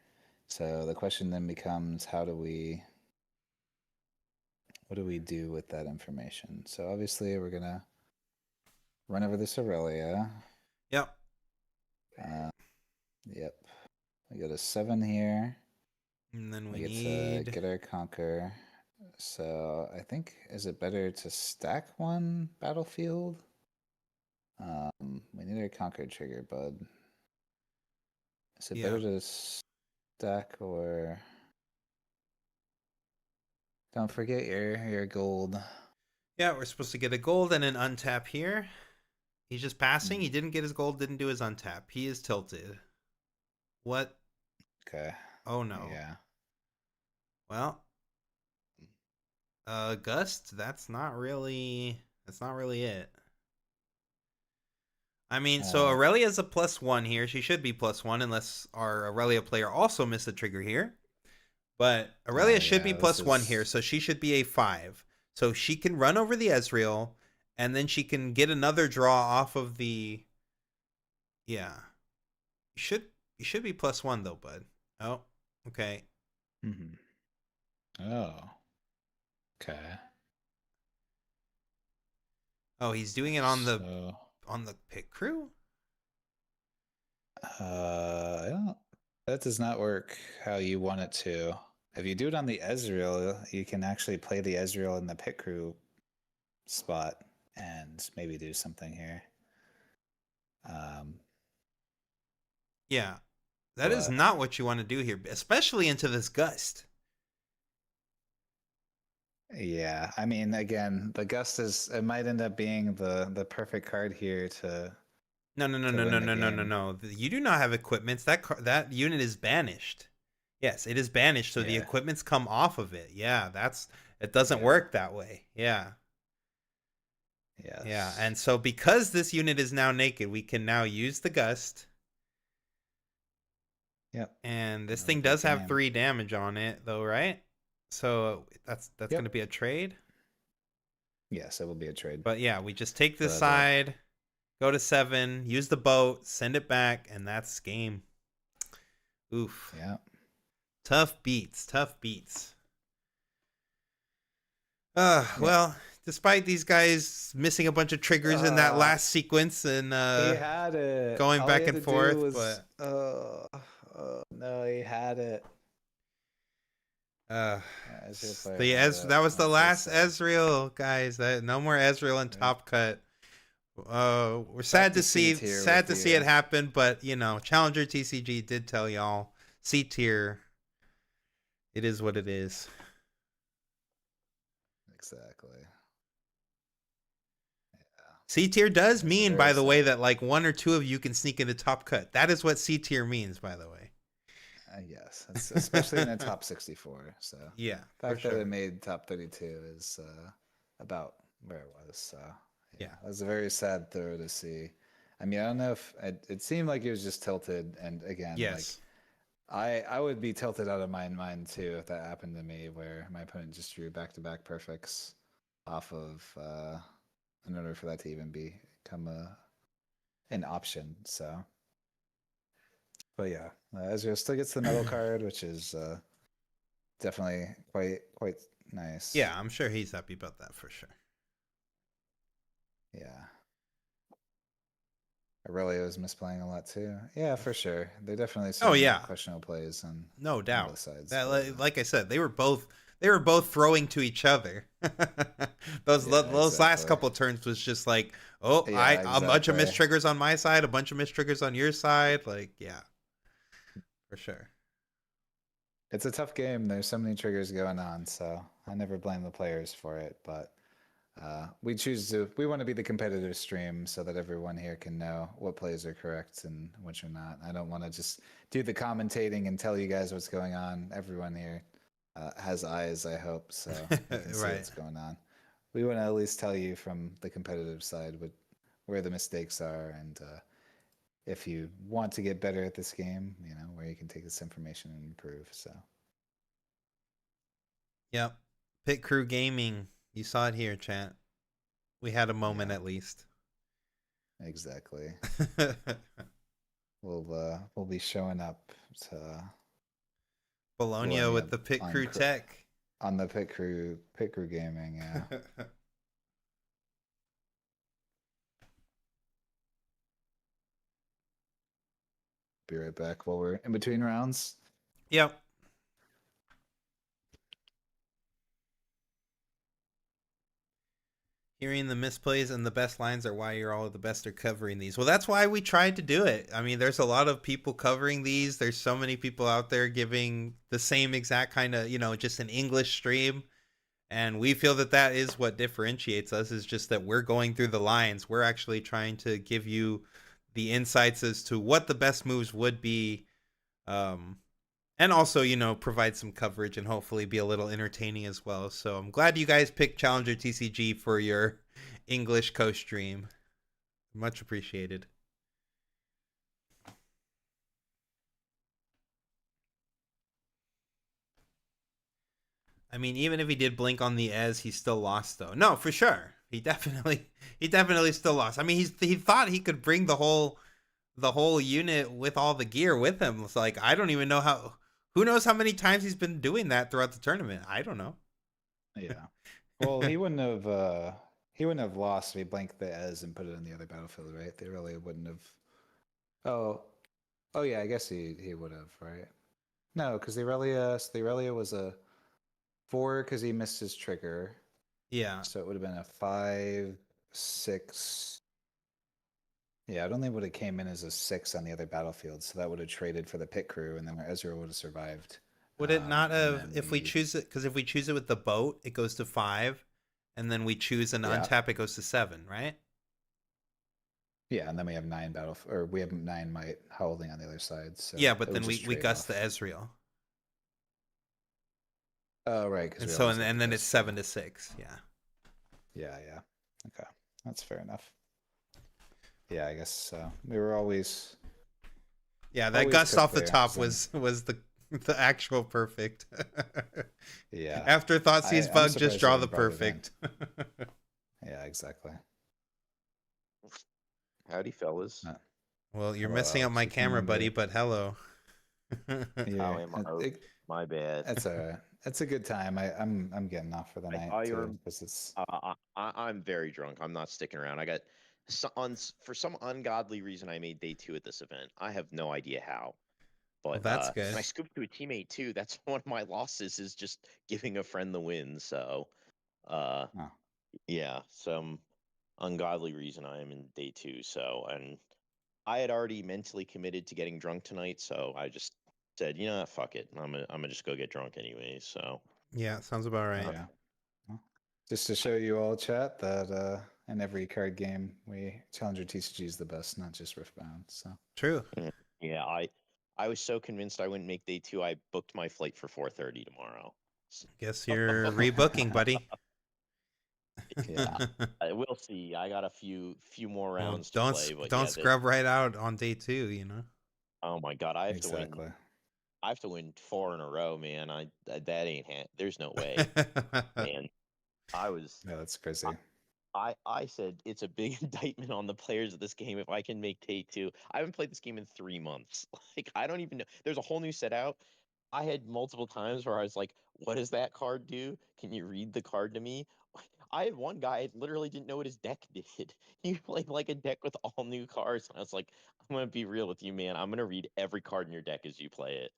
S2: So the question then becomes, what do we do with that information? So obviously we're gonna run over this Aurelia.
S1: Yep.
S2: Yep. We go to 7 here.
S1: And then we
S2: get
S1: need
S2: to get our conquer. So I think, is it better to stack 1 battlefield? We need our conquer trigger, bud. Is it better to stack or don't forget your gold?
S1: Yeah, we're supposed to get a gold and an untap here. He's just passing. He didn't get his gold, didn't do his untap. He is tilted. What?
S2: Okay.
S1: Oh no.
S2: Yeah.
S1: Well, Gust, that's not really it. I mean, so Aurelia is a +1 here. She should be +1 unless our Aurelia player also missed a trigger here. But Aurelia should be +1 here, so she should be a 5. So she can run over the Ezreal, and then she can get another draw off of the. Yeah, you should be +1 though, bud. Oh, okay.
S2: Oh, okay.
S1: Oh, he's doing it on the pit crew.
S2: I don't. That does not work how you want it to. If you do it on the Ezreal, you can actually play the Ezreal in the pit crew spot and maybe do something here.
S1: Yeah, that is not what you want to do here, especially into this Gust.
S2: Yeah, I mean, again, the Gust it might end up being the perfect card here to.
S1: No. You do not have equipments. That unit is banished. Yes, it is banished, so the equipments come off of it. Yeah, it doesn't work that way. Yeah. Yeah,
S2: Yes.
S1: and so because this unit is now naked, we can now use the gust.
S2: Yep.
S1: And this
S2: Another
S1: thing
S2: big
S1: does have
S2: game.
S1: 3 damage on it, though, right? So that's going to
S2: Yep.
S1: be a trade.
S2: Yes, it will be a trade.
S1: But yeah, we just take this
S2: So the
S1: side, go to 7, use the boat, send it back, and that's game. Oof.
S2: yeah.
S1: Tough beats. Tough beats.
S2: Yeah.
S1: Well, despite these guys missing a bunch of triggers in that last sequence and
S2: He had it.
S1: going
S2: All he
S1: back
S2: had
S1: and
S2: to do
S1: forth,
S2: was
S1: but
S2: oh no, he had it.
S1: uh
S2: Ezreal player
S1: the
S2: had it.
S1: that was the
S2: That's so
S1: last
S2: sad.
S1: Ezreal, guys. That no more Ezreal in
S2: Right.
S1: top cut. We're
S2: Back
S1: sad
S2: to
S1: to see
S2: C tier with
S1: it
S2: you.
S1: happen, but you know, Challenger TCG did tell y'all C tier. It is what it is.
S2: Exactly. Yeah.
S1: C tier does
S2: It's
S1: mean,
S2: very
S1: by the way,
S2: sad.
S1: that like 1 or 2 of you can sneak into top cut. That is what C tier means, by the way.
S2: Yes, it's especially in a top 64. So
S1: Yeah,
S2: the
S1: for
S2: fact that
S1: sure.
S2: it made top 32 is about where it was. So yeah,
S1: Yeah.
S2: it was a very sad throw to see. I mean, I don't know if it seemed like he was just tilted, and again, like
S1: Yes.
S2: I would be tilted out of my mind too if that happened to me, where my opponent just drew back-to-back perfects off of in order for that to even become an option. So, but yeah, Ezreal still gets the medal card, which is definitely quite nice.
S1: Yeah, I'm sure he's happy about that for sure.
S2: Yeah. Aurelio was misplaying a lot too. Yeah, for sure. There definitely
S1: Oh
S2: some
S1: yeah,
S2: questionable plays
S1: no
S2: on
S1: doubt.
S2: both sides.
S1: That
S2: But,
S1: like I said, they were both throwing to each other.
S2: yeah,
S1: Those last
S2: exactly.
S1: couple turns was just like, oh,
S2: Yeah,
S1: a bunch of
S2: exactly.
S1: missed triggers on my side, a bunch of missed triggers on your side. Like, yeah, for sure.
S2: It's a tough game. There's so many triggers going on, so I never blame the players for it. But we want to be the competitive stream so that everyone here can know what plays are correct and which are not. I don't want to just do the commentating and tell you guys what's going on. Everyone here has eyes, I hope, so you can see
S1: Right.
S2: what's going on. We want to at least tell you from the competitive side where the mistakes are, and if you want to get better at this game, where you can take this information and improve. So.
S1: Yep. Pit Crew Gaming. You saw it here, chat. We had a moment
S2: Yeah,
S1: at least.
S2: exactly. We'll be showing up to
S1: Bologna
S2: Bologna
S1: with the Pit
S2: on
S1: Crew tech.
S2: on the pit crew gaming. Yeah. Be right back while we're in between rounds.
S1: Yep. Hearing the misplays and the best lines are why you're all the best are covering these. Well, that's why we tried to do it. I mean, there's a lot of people covering these. There's so many people out there giving the same exact kind of, just an English stream. And we feel that that is what differentiates us, is just that we're going through the lines. We're actually trying to give you the insights as to what the best moves would be. And also, provide some coverage and hopefully be a little entertaining as well. So I'm glad you guys picked Challenger TCG for your English co-stream. Much appreciated. I mean, even if he did blink on the Ez, he still lost though. No, for sure. He definitely still lost. I mean, he thought he could bring the whole unit with all the gear with him. It's like, I don't even know how. Who knows how many times he's been doing that throughout the tournament? I don't know.
S2: Yeah. Well, he wouldn't have lost if he blanked the Ez and put it on the other battlefield, right? They really wouldn't have. Oh, oh yeah. I guess he would have, right? No, because the Aurelia was a 4 because he missed his trigger.
S1: Yeah.
S2: So it would have been a 5, 6. Yeah, it only would have came in as a 6 on the other battlefield, so that would have traded for the pit crew, and then Ezra would have survived.
S1: Would it not
S2: And
S1: have
S2: then
S1: if we choose it? Because if we choose it with the boat, it goes to 5, and then we choose an
S2: yeah,
S1: untap, it goes to 7, right?
S2: yeah, and then we have 9 or we have 9 might holding on the other side, so
S1: Yeah, but
S2: it would
S1: then
S2: just
S1: we
S2: trade
S1: gust the
S2: off.
S1: Ezreal,
S2: Oh, right, because
S1: and
S2: we
S1: so
S2: always have
S1: and
S2: the
S1: then it's
S2: gust. So
S1: 7 to 6. Yeah.
S2: yeah, okay. That's fair enough. Yeah, I guess we were always
S1: Yeah, that
S2: always
S1: gust
S2: cooked
S1: off the
S2: there.
S1: top
S2: Some
S1: was the actual perfect.
S2: yeah.
S1: After Thoughtseize
S2: I'm
S1: bug, just
S2: surprised you
S1: draw the
S2: haven't brought it in.
S1: perfect.
S2: Yeah, exactly.
S3: Howdy, fellas.
S1: Well, you're
S2: Hello,
S1: messing up
S2: Alex.
S1: my
S2: We came
S1: camera,
S2: in
S1: buddy,
S2: later.
S1: but hello.
S3: How
S2: Yeah,
S3: am I? Oh, my bad.
S2: that's it's a good time. I'm getting off for the
S3: I
S2: night
S3: thought you were.
S2: too because it's
S3: I'm very drunk. I'm not sticking around. I got for some ungodly reason I made day 2 at this event. I have no idea how,
S1: Well,
S3: but
S1: that's
S3: and
S1: good.
S3: I scooped to a teammate too. That's one of my losses is just giving a friend the win. So,
S2: oh.
S3: yeah, some ungodly reason I am in day 2. So, and I had already mentally committed to getting drunk tonight, so I just said, you know what, fuck it. I'm gonna just go get drunk anyway. So
S1: Yeah, sounds about right.
S2: Yeah. Well, just to show you all, chat, that in every card game, Challenger TCG is the best, not just Riftbound. So
S1: True.
S3: yeah, I was so convinced I wouldn't make day 2. I booked my flight for 4:30 tomorrow.
S1: Guess you're rebooking, buddy.
S3: Yeah, we'll see. I got a few more
S1: Well,
S3: rounds to play, but
S1: don't
S3: yeah,
S1: scrub right out on day 2, you know.
S3: oh my god, I have to win.
S2: exactly.
S3: I have to win 4 in a row, man. That ain't there's no way, man. I was
S2: Yeah, that's crazy.
S3: I said it's a big indictment on the players of this game if I can make day 2. I haven't played this game in 3 months. Like I don't even know. There's a whole new set out. I had multiple times where I was like, "What does that card do? Can you read the card to me?" I had one guy literally didn't know what his deck did. He played like a deck with all new cards, and I was like, "I'm gonna be real with you, man. I'm gonna read every card in your deck as you play it."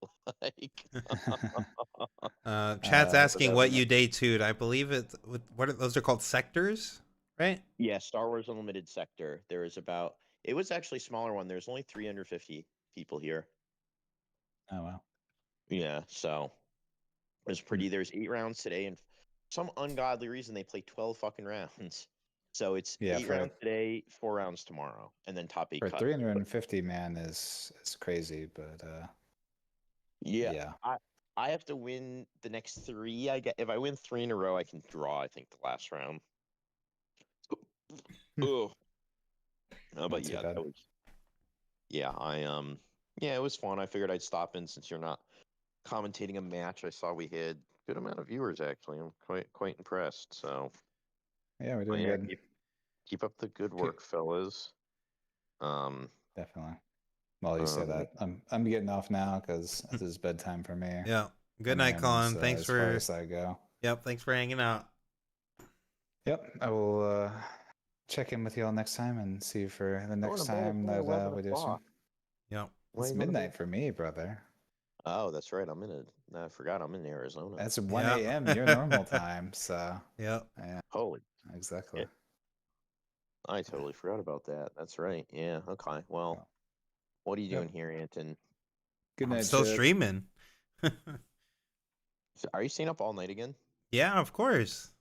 S1: Chat's
S2: Uh,
S1: asking what you day 2'd. I believe those are called sectors, right?
S3: Yeah, Star Wars Unlimited Sector. There is about it was actually a smaller one. There's only 350 people here.
S2: oh wow.
S3: Yeah, so it was pretty. There's 8 rounds today, and for some ungodly reason they play 12 fucking rounds. So it's
S2: Yeah,
S3: 8 rounds today, 4 rounds tomorrow, and then top 8
S2: for
S3: cut.
S2: 350 man is crazy, but yeah.
S3: I have to win the next 3. I get if I win 3 in a row, I can draw. I think the last round. Oh,
S2: Not
S3: but
S2: too
S3: yeah,
S2: bad.
S3: that was yeah, it was fun. I figured I'd stop in since you're not commentating a match. I saw we had good amount of viewers actually. I'm quite impressed. So
S2: Yeah, we're
S3: but
S2: doing
S3: yeah,
S2: good.
S3: keep up the good work, fellas.
S2: Definitely. Well, you say that. I'm getting off now because this is bedtime for me.
S1: Yeah. Good
S2: 1
S1: night,
S2: a.m. is
S1: Colin. Thanks
S2: as far
S1: for
S2: as I go.
S1: thanks for hanging out.
S2: Yep, I will check in with you all next time and see for the next time that we do some.
S1: Yep.
S2: It's midnight for me, brother.
S3: Oh, that's right. I forgot I'm in Arizona.
S2: That's 1
S1: Yeah.
S2: a.m. your normal time. So
S1: Yep.
S2: yeah,
S3: Holy,
S2: exactly.
S3: I totally forgot about that. That's right. Yeah. Okay. Well, what are you doing here, Anton?
S2: Good
S1: I'm
S2: night,
S1: still
S2: Chip.
S1: streaming.
S3: Are you staying up all night again?
S1: Yeah, of course.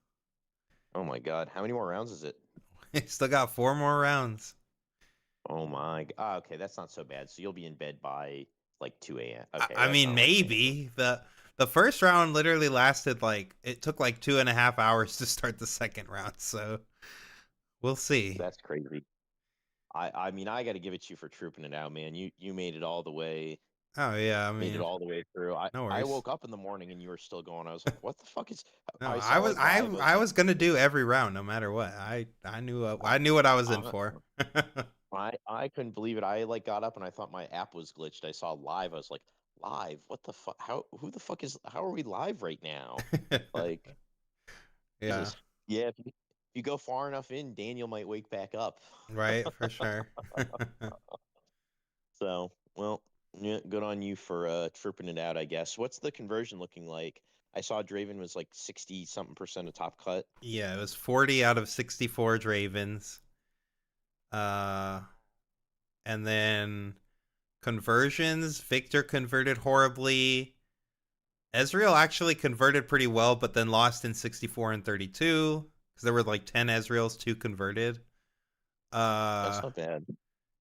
S3: Oh my God. How many more rounds is it?
S1: Still got 4 more rounds.
S3: Oh my. Okay, that's not so bad. So you'll be in bed by like 2 a.m. Okay.
S1: I
S3: that's
S1: mean,
S3: not like
S1: maybe the first round literally lasted it took like 2.5 hours to start the second round. So we'll see.
S3: That's crazy. I mean, I got to give it to you for trooping it out, man. You made it all the way.
S1: Oh yeah, I
S3: Made it
S1: mean,
S3: all the way through.
S1: no
S3: I
S1: worries.
S3: woke up in the morning and you were still going. I was like, what the fuck is?
S1: No,
S3: I
S1: I
S3: saw
S1: was
S3: it live.
S1: I was gonna do every round no matter what. I knew what I was in for.
S3: I couldn't believe it. I got up and I thought my app was glitched. I saw live. I was like, live? What the fuck? Who the fuck is? How are we live right now? Like,
S1: Yeah,
S3: Jesus. Yeah. If you go far enough in, Daniel might wake back up.
S1: right, for sure.
S3: So, well, yeah, good on you for tripping it out, I guess. What's the conversion looking like? I saw Draven was like 60 something percent of top cut.
S1: Yeah, it was 40 out of 64 Dravens. And then conversions, Victor converted horribly. Ezreal actually converted pretty well, but then lost in 64 and 32 because there were like 10 Ezreals, 2 converted.
S3: That's not bad.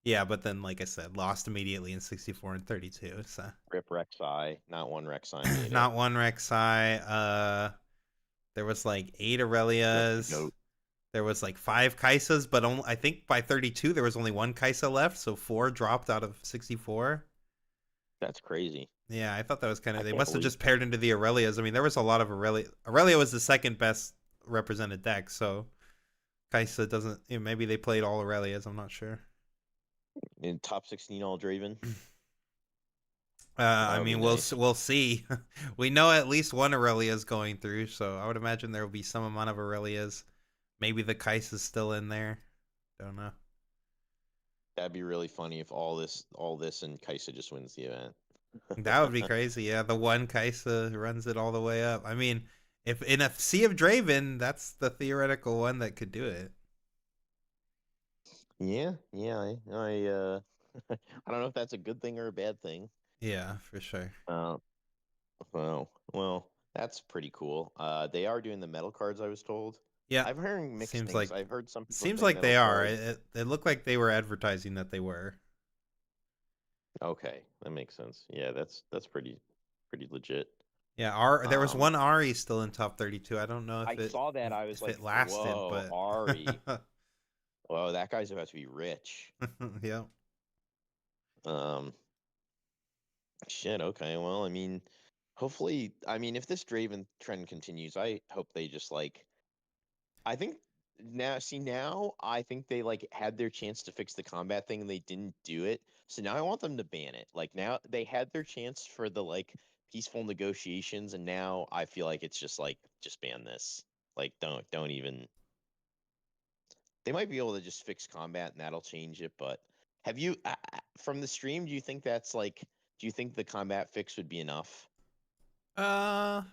S1: Yeah, but then like I said, lost immediately in 64 and 32. So
S3: Rip Rek'Sai, not one Rek'Sai made it.
S1: not one Rek'Sai. There was like 8 Aurelias.
S3: Goat.
S1: there was like 5 Kaisas, but only, I think by 32 there was only 1 Kaisa left, so 4 dropped out of 64.
S3: That's crazy.
S1: Yeah, I thought that was kind
S3: I
S1: of. They
S3: can't
S1: must have
S3: believe
S1: just paired into the Aurelias. I mean, there was a lot of Aurelia. Aurelia was the second best represented deck, so Kaisa doesn't. Maybe they played all Aurelias. I'm not sure.
S3: in top 16 all Draven. That
S1: I
S3: would be
S1: mean,
S3: nice.
S1: we'll see. We know at least one Aurelia is going through, so I would imagine there will be some amount of Aurelias. Maybe the Kaisa's still in there. Don't know.
S3: That'd be really funny if all this and Kaisa just wins the event.
S1: That would be crazy. Yeah, the one Kaisa runs it all the way up. I mean, if in a Sea of Draven, that's the theoretical one that could do it.
S3: Yeah, yeah. I don't know if that's a good thing or a bad thing.
S1: Yeah, for sure.
S3: Uh, well, that's pretty cool. They are doing the metal cards, I was told.
S1: Yeah,
S3: I've heard mixed
S1: seems
S3: things.
S1: like
S3: I've heard some people
S1: seems
S3: say
S1: like
S3: metal
S1: they are.
S3: cards.
S1: It looked like they were advertising that they were.
S3: Okay, that makes sense. Yeah, that's pretty legit.
S1: Yeah, there was
S3: Um,
S1: one Ari still in top 32. I don't know
S3: I saw that. I was
S1: if
S3: like,
S1: it lasted,
S3: whoa,
S1: but
S3: Ari. Whoa, that guy's about to be rich.
S1: yeah.
S3: Um, Shit, okay. Well, I mean, hopefully, I mean, if this Draven trend continues, I hope they just like I think now I think they like had their chance to fix the combat thing and they didn't do it. So now I want them to ban it. Like now they had their chance for the like peaceful negotiations and now I feel like it's just like just ban this. Like don't even they might be able to just fix combat and that'll change it, but have you from the stream do you think that's like do you think the combat fix would be enough?
S1: Uh,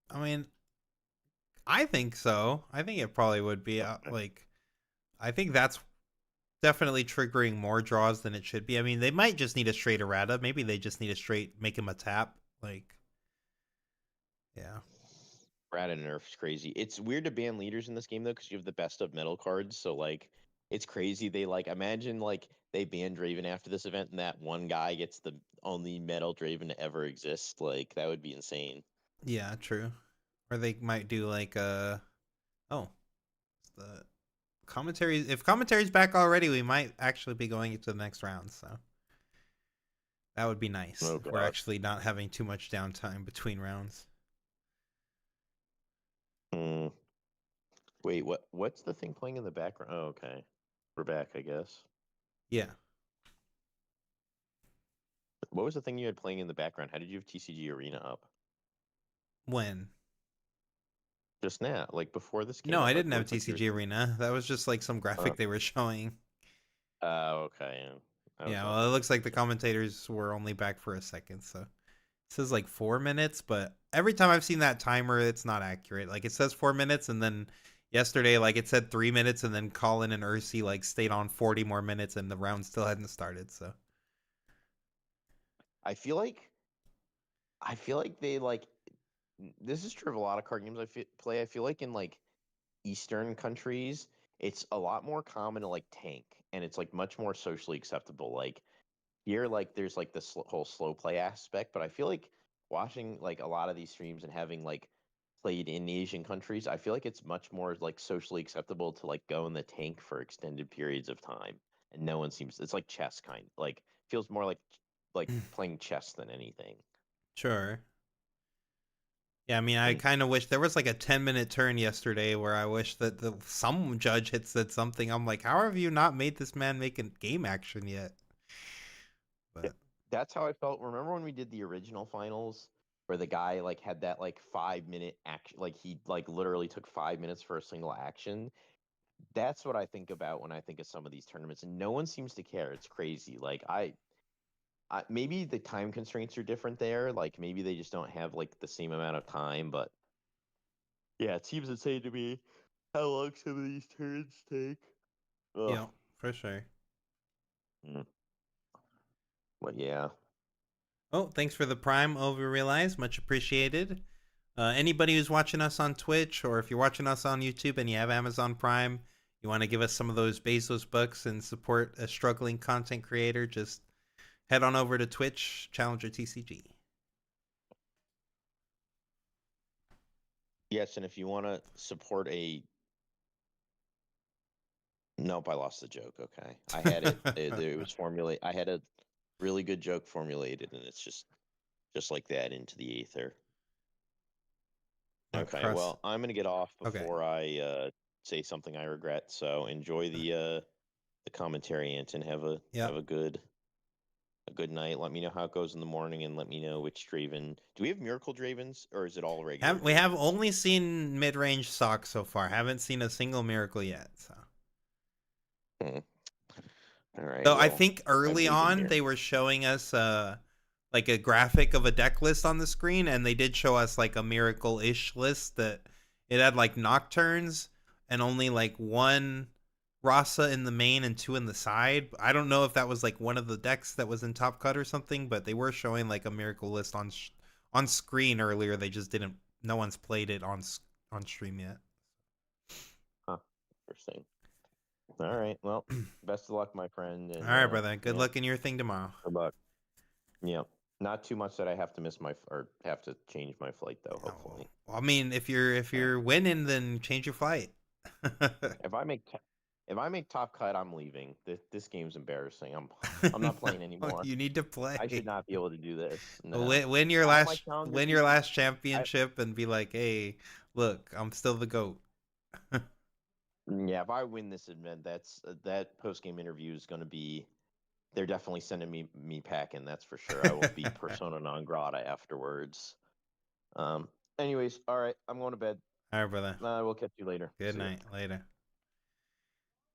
S1: I mean, I think so. I think it probably would be like. I think that's definitely triggering more draws than it should be. I mean, they might just need a straight errata. Maybe they just need a straight make him a tap. Like, yeah,
S3: Brad and Nerf's crazy. It's weird to ban leaders in this game though, because you have the best of metal cards. So like, it's crazy. They like imagine like they ban Draven after this event, and that one guy gets the only metal Draven to ever exist. Like that would be insane.
S1: yeah, true. Or they might do like oh, the commentary. If commentary's back already, we might actually be going into the next round. So that would be nice
S3: Oh
S1: if we're
S3: god.
S1: actually not having too much downtime between rounds.
S3: Hmm. Wait, what's the thing playing in the background? Oh, okay. We're back, I guess.
S1: Yeah.
S3: What was the thing you had playing in the background? How did you have TCG Arena up?
S1: When?
S3: Just now, like before this came
S1: No, I
S3: up,
S1: didn't
S3: it
S1: have
S3: looked like you were
S1: TCG Arena. That was just like some
S3: uh,
S1: graphic they were showing.
S3: okay. Yeah. I was
S1: Yeah,
S3: off
S1: well, it
S3: by
S1: looks like the
S3: 2 seconds.
S1: commentators were only back for a second, so it says like 4 minutes, but every time I've seen that timer, it's not accurate. Like it says 4 minutes, and then yesterday, like it said 3 minutes, and then Colin and Ursi like stayed on 40 more minutes, and the round still hadn't started. So
S3: I feel like they like this is true of a lot of card games play. I feel like in like Eastern countries, it's a lot more common to like tank, and it's like much more socially acceptable. Like here, like there's like this whole slow play aspect, but I feel like watching like a lot of these streams and having like played in Asian countries, I feel like it's much more like socially acceptable to like go in the tank for extended periods of time, and no one seems it's like chess kind like feels more like playing chess than anything.
S1: sure. Yeah, I mean, I
S3: And
S1: kind of wish there was like a 10-minute turn yesterday where I wish that some judge had said something. I'm like, how have you not made this man make a game action yet?
S3: Yeah,
S1: But
S3: that's how I felt. Remember when we did the original finals where the guy like had that like 5 minute action, like he like literally took 5 minutes for a single action? That's what I think about when I think of some of these tournaments, and no one seems to care. It's crazy. Like maybe the time constraints are different there. Like maybe they just don't have like the same amount of time, but yeah, it seems insane to me how long some of these turns take. Ugh.
S1: yeah, for sure.
S3: Mm. But yeah.
S1: Oh, thanks for the Prime over realize. Much appreciated. Anybody who's watching us on Twitch, or if you're watching us on YouTube and you have Amazon Prime, you want to give us some of those Bezos bucks and support a struggling content creator, just head on over to Twitch, Challenger TCG.
S3: Yes, and if you want to support a Nope, I lost the joke. Okay, I had it. It was formulate. I had a really good joke formulated, and it's just like that into the ether. Okay,
S1: Cross.
S3: well, I'm gonna get off
S1: Okay.
S3: before I say something I regret. So enjoy the commentary, Anton.
S1: Yep.
S3: Have a good night. Let me know how it goes in the morning, and let me know which Draven. Do we have Miracle Dravens, or is it all regular
S1: We have
S3: Dravens?
S1: only seen mid-range socks so far. Haven't seen a single miracle yet. So.
S3: Hmm. All right.
S1: So I
S3: Well,
S1: think
S3: I'm
S1: early
S3: leaving
S1: on
S3: here.
S1: they were showing us like a graphic of a deck list on the screen, and they did show us like a miracle-ish list that it had like nocturnes and only like one Rasa in the main and two in the side. I don't know if that was like one of the decks that was in Top Cut or something, but they were showing like a miracle list on screen earlier. They just didn't. No one's played it on stream yet.
S3: Huh. Interesting. All right. Well, best of luck, my friend,
S1: All
S3: and
S1: right, brother. Good
S3: yeah,
S1: luck in your thing tomorrow.
S3: good luck. Yeah. Not too much that I have to miss or have to change my flight though.
S1: Yeah,
S3: Hopefully.
S1: well, I mean, if
S3: All right.
S1: you're winning, then change your flight.
S3: If I make if I make top cut, I'm leaving. This game's embarrassing. I'm not playing
S1: No,
S3: anymore.
S1: you need to
S3: I should
S1: play.
S3: not be able to do this. No.
S1: Win your
S3: I have my
S1: last
S3: calendar
S1: win your
S3: busy.
S1: last
S3: I
S1: championship and be like, hey, look, I'm still the GOAT.
S3: Yeah, if I win this event, that post game interview is going to be. They're definitely sending me packing. That's for sure. I will be persona non grata afterwards. Um. Anyways, all right. I'm going to bed.
S1: All right, brother.
S3: We'll catch you later.
S1: Good
S3: See ya.
S1: night. Later.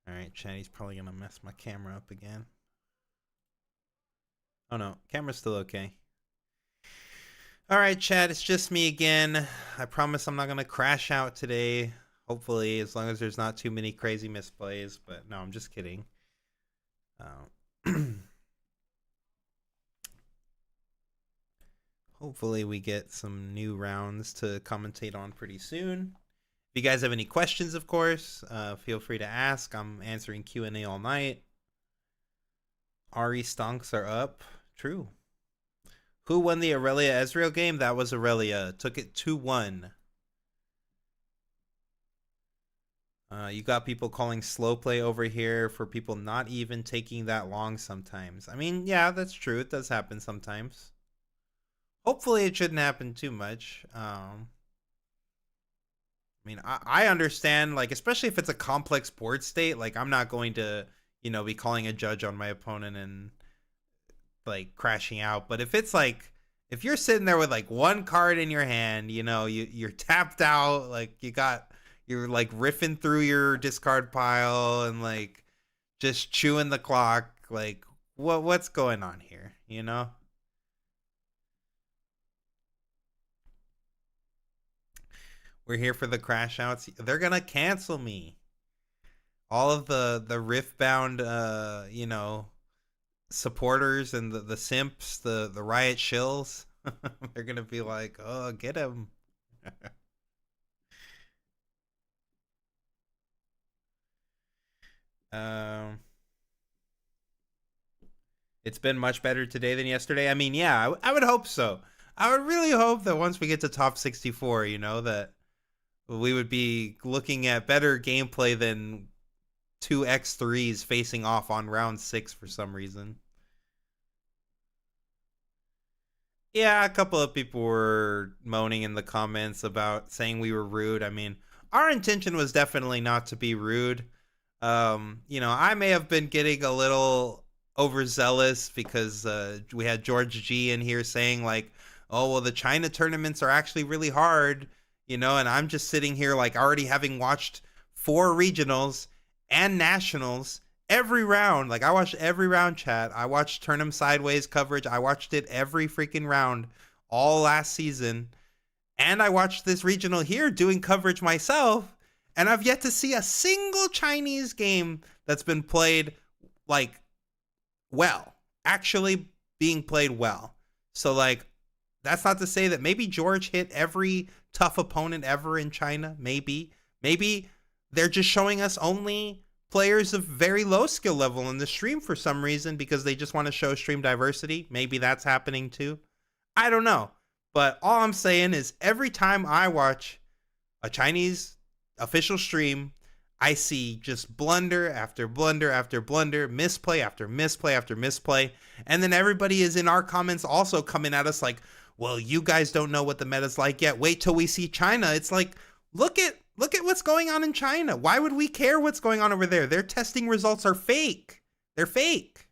S1: All right, Chatty's probably gonna mess my camera up again. Oh no, camera's still okay. All right, Chad, it's just me again. I promise I'm not gonna crash out today. Hopefully, as long as there's not too many crazy misplays. But no, I'm just kidding. Hopefully, we get some new rounds to commentate on pretty soon. If you guys have any questions, of course, feel free to ask. I'm answering Q&A all night. Ari stonks are up. True. Who won the Aurelia Ezreal game? That was Aurelia. Took it 2-1. You got people calling slow play over here for people not even taking that long sometimes. I mean, yeah, that's true. It does happen sometimes. Hopefully it shouldn't happen too much. I mean, I understand, like, especially if it's a complex board state, like, I'm not going to, be calling a judge on my opponent and, like, crashing out. But if it's, like, if you're sitting there with, like, one card in your hand, you're tapped out, like, you're, like, riffing through your discard pile and, like, just chewing the clock, like, what's going on here, We're here for the crash outs. They're gonna cancel me. All of the Riftbound, supporters and the simps, the riot shills, they're gonna be like, "Oh, get him." um, it's been much better today than yesterday. I mean, yeah, I would hope so. I would really hope that once we get to top 64, that we would be looking at better gameplay than two X3s facing off on round 6 for some reason. Yeah, a couple of people were moaning in the comments about saying we were rude. I mean, our intention was definitely not to be rude. I may have been getting a little overzealous because we had George G in here saying like, "Oh, well, the China tournaments are actually really hard," and I'm just sitting here like already having watched 4 regionals and nationals every round. Like I watched every round, chat. I watched Turn 'em Sideways coverage. I watched it every freaking round all last season. And I watched this regional here doing coverage myself. And I've yet to see a single Chinese game that's been played like well, actually being played well. So like that's not to say that maybe George hit every tough opponent ever in China. Maybe they're just showing us only players of very low skill level in the stream for some reason because they just want to show stream diversity. Maybe that's happening too. I don't know. But all I'm saying is every time I watch a Chinese official stream, I see just blunder after blunder after blunder, misplay after misplay after misplay. And then everybody is in our comments also coming at us like, well, you guys don't know what the meta's like yet. Wait till we see China. It's like, look at what's going on in China. Why would we care what's going on over there? Their testing results are fake. They're fake.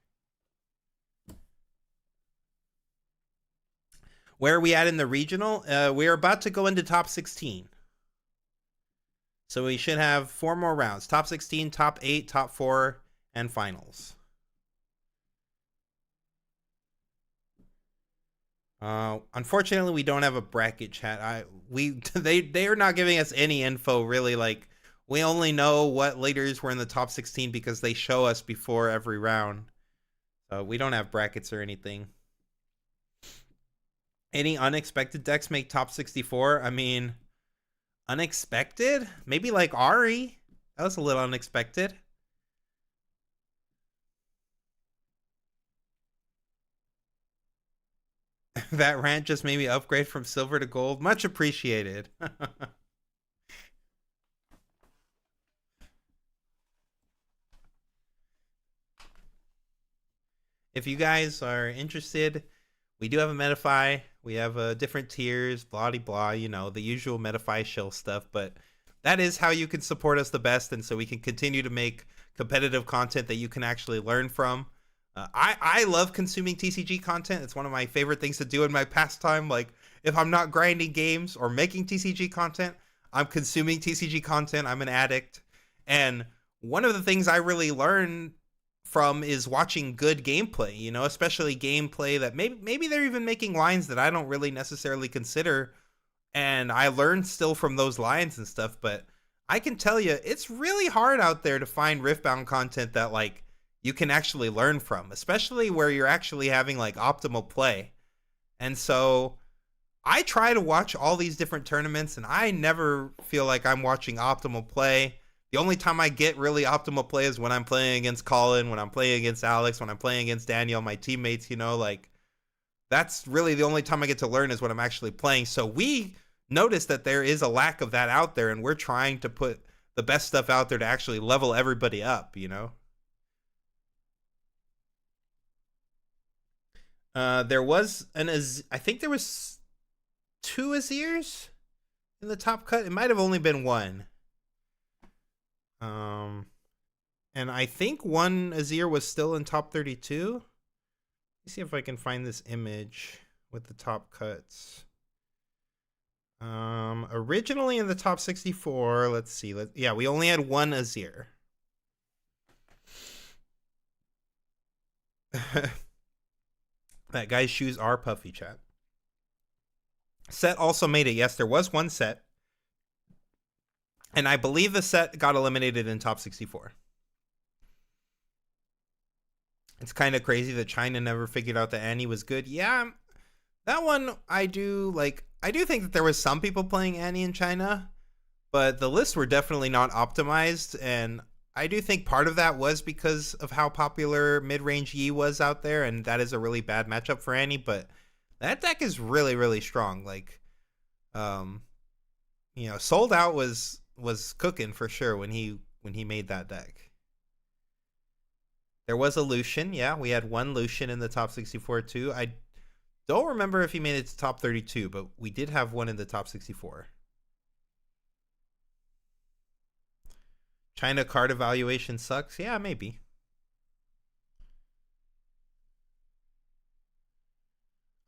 S1: Where are we at in the regional? We are about to go into top 16. So we should have 4 more rounds. Top 16, top 8, top 4, and finals. Unfortunately, we don't have a bracket chat. They are not giving us any info, really. Like, we only know what leaders were in the top 16 because they show us before every round. We don't have brackets or anything. Any unexpected decks make top 64? I mean, unexpected? Maybe like Ari. That was a little unexpected. That rant just made me upgrade from silver to gold. Much appreciated. If you guys are interested, we do have a Metafy. We have different tiers, blah, blah, you know, the usual Metafy shill stuff. But that is how you can support us the best. And so we can continue to make competitive content that you can actually learn from. I love consuming TCG content. It's one of my favorite things to do in my pastime. Like, if I'm not grinding games or making TCG content, I'm consuming TCG content. I'm an addict. And one of the things I really learn from is watching good gameplay, you know, especially gameplay that maybe they're even making lines that I don't really necessarily consider. And I learn still from those lines and stuff. But I can tell you, it's really hard out there to find Riftbound content that, like, you can actually learn from, especially where you're actually having like optimal play. And so I try to watch all these different tournaments and I never feel like I'm watching optimal play. The only time I get really optimal play is when I'm playing against Colin, when I'm playing against Alex, when I'm playing against Daniel, my teammates, you know, like, that's really the only time I get to learn is when I'm actually playing. So we notice that there is a lack of that out there and we're trying to put the best stuff out there to actually level everybody up, you know? There was I think there was 2 Azirs in the top cut. It might have only been 1. And I think 1 Azir was still in top 32. Let me see if I can find this image with the top cuts. Originally in the top 64, let's see. Yeah, we only had 1 Azir. That guy's shoes are puffy, chat. Set also made it. Yes, there was 1 set. And I believe the set got eliminated in top 64. It's kind of crazy that China never figured out that Annie was good. Yeah, that one I do think that there was some people playing Annie in China, but the lists were definitely not optimized. And I do think part of that was because of how popular mid-range Yi was out there, and that is a really bad matchup for Annie, but that deck is really, really strong. Like, you know, Sold Out was cooking for sure when he made that deck. There was a Lucian. Yeah, we had 1 Lucian in the top 64 too. I don't remember if he made it to top 32, but we did have 1 in the top 64. China card evaluation sucks. Yeah, maybe.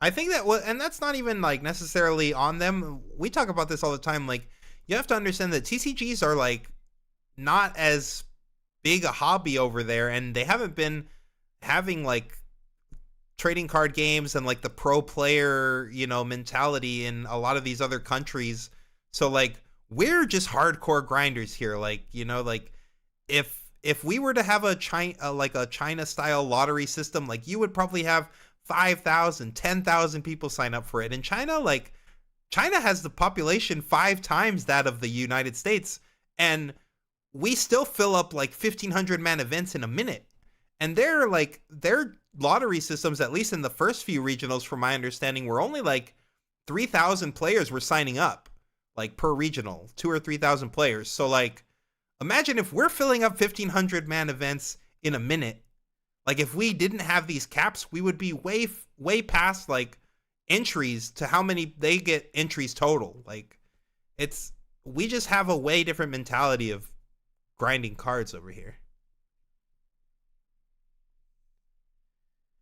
S1: I think that and that's not even like necessarily on them. We talk about this all the time. Like, you have to understand that TCGs are like not as big a hobby over there, and they haven't been having like trading card games and like the pro player, you know, mentality in a lot of these other countries. So like, we're just hardcore grinders here. Like, you know, like if we were to have a China style lottery system, like, you would probably have 5,000, 10,000 people sign up for it. In China, like, China has the population 5 times that of the United States, and we still fill up like 1,500 man events in a minute. And their lottery systems, at least in the first few regionals, from my understanding, were only like 3,000 players were signing up, like, per regional, 2,000 or 3,000 players. So like, Imagine if we're filling up 1,500 man events in a minute. Like if we didn't have these caps, we would be way past like entries to how many they get entries total. Like it's we just have a way different mentality of grinding cards over here.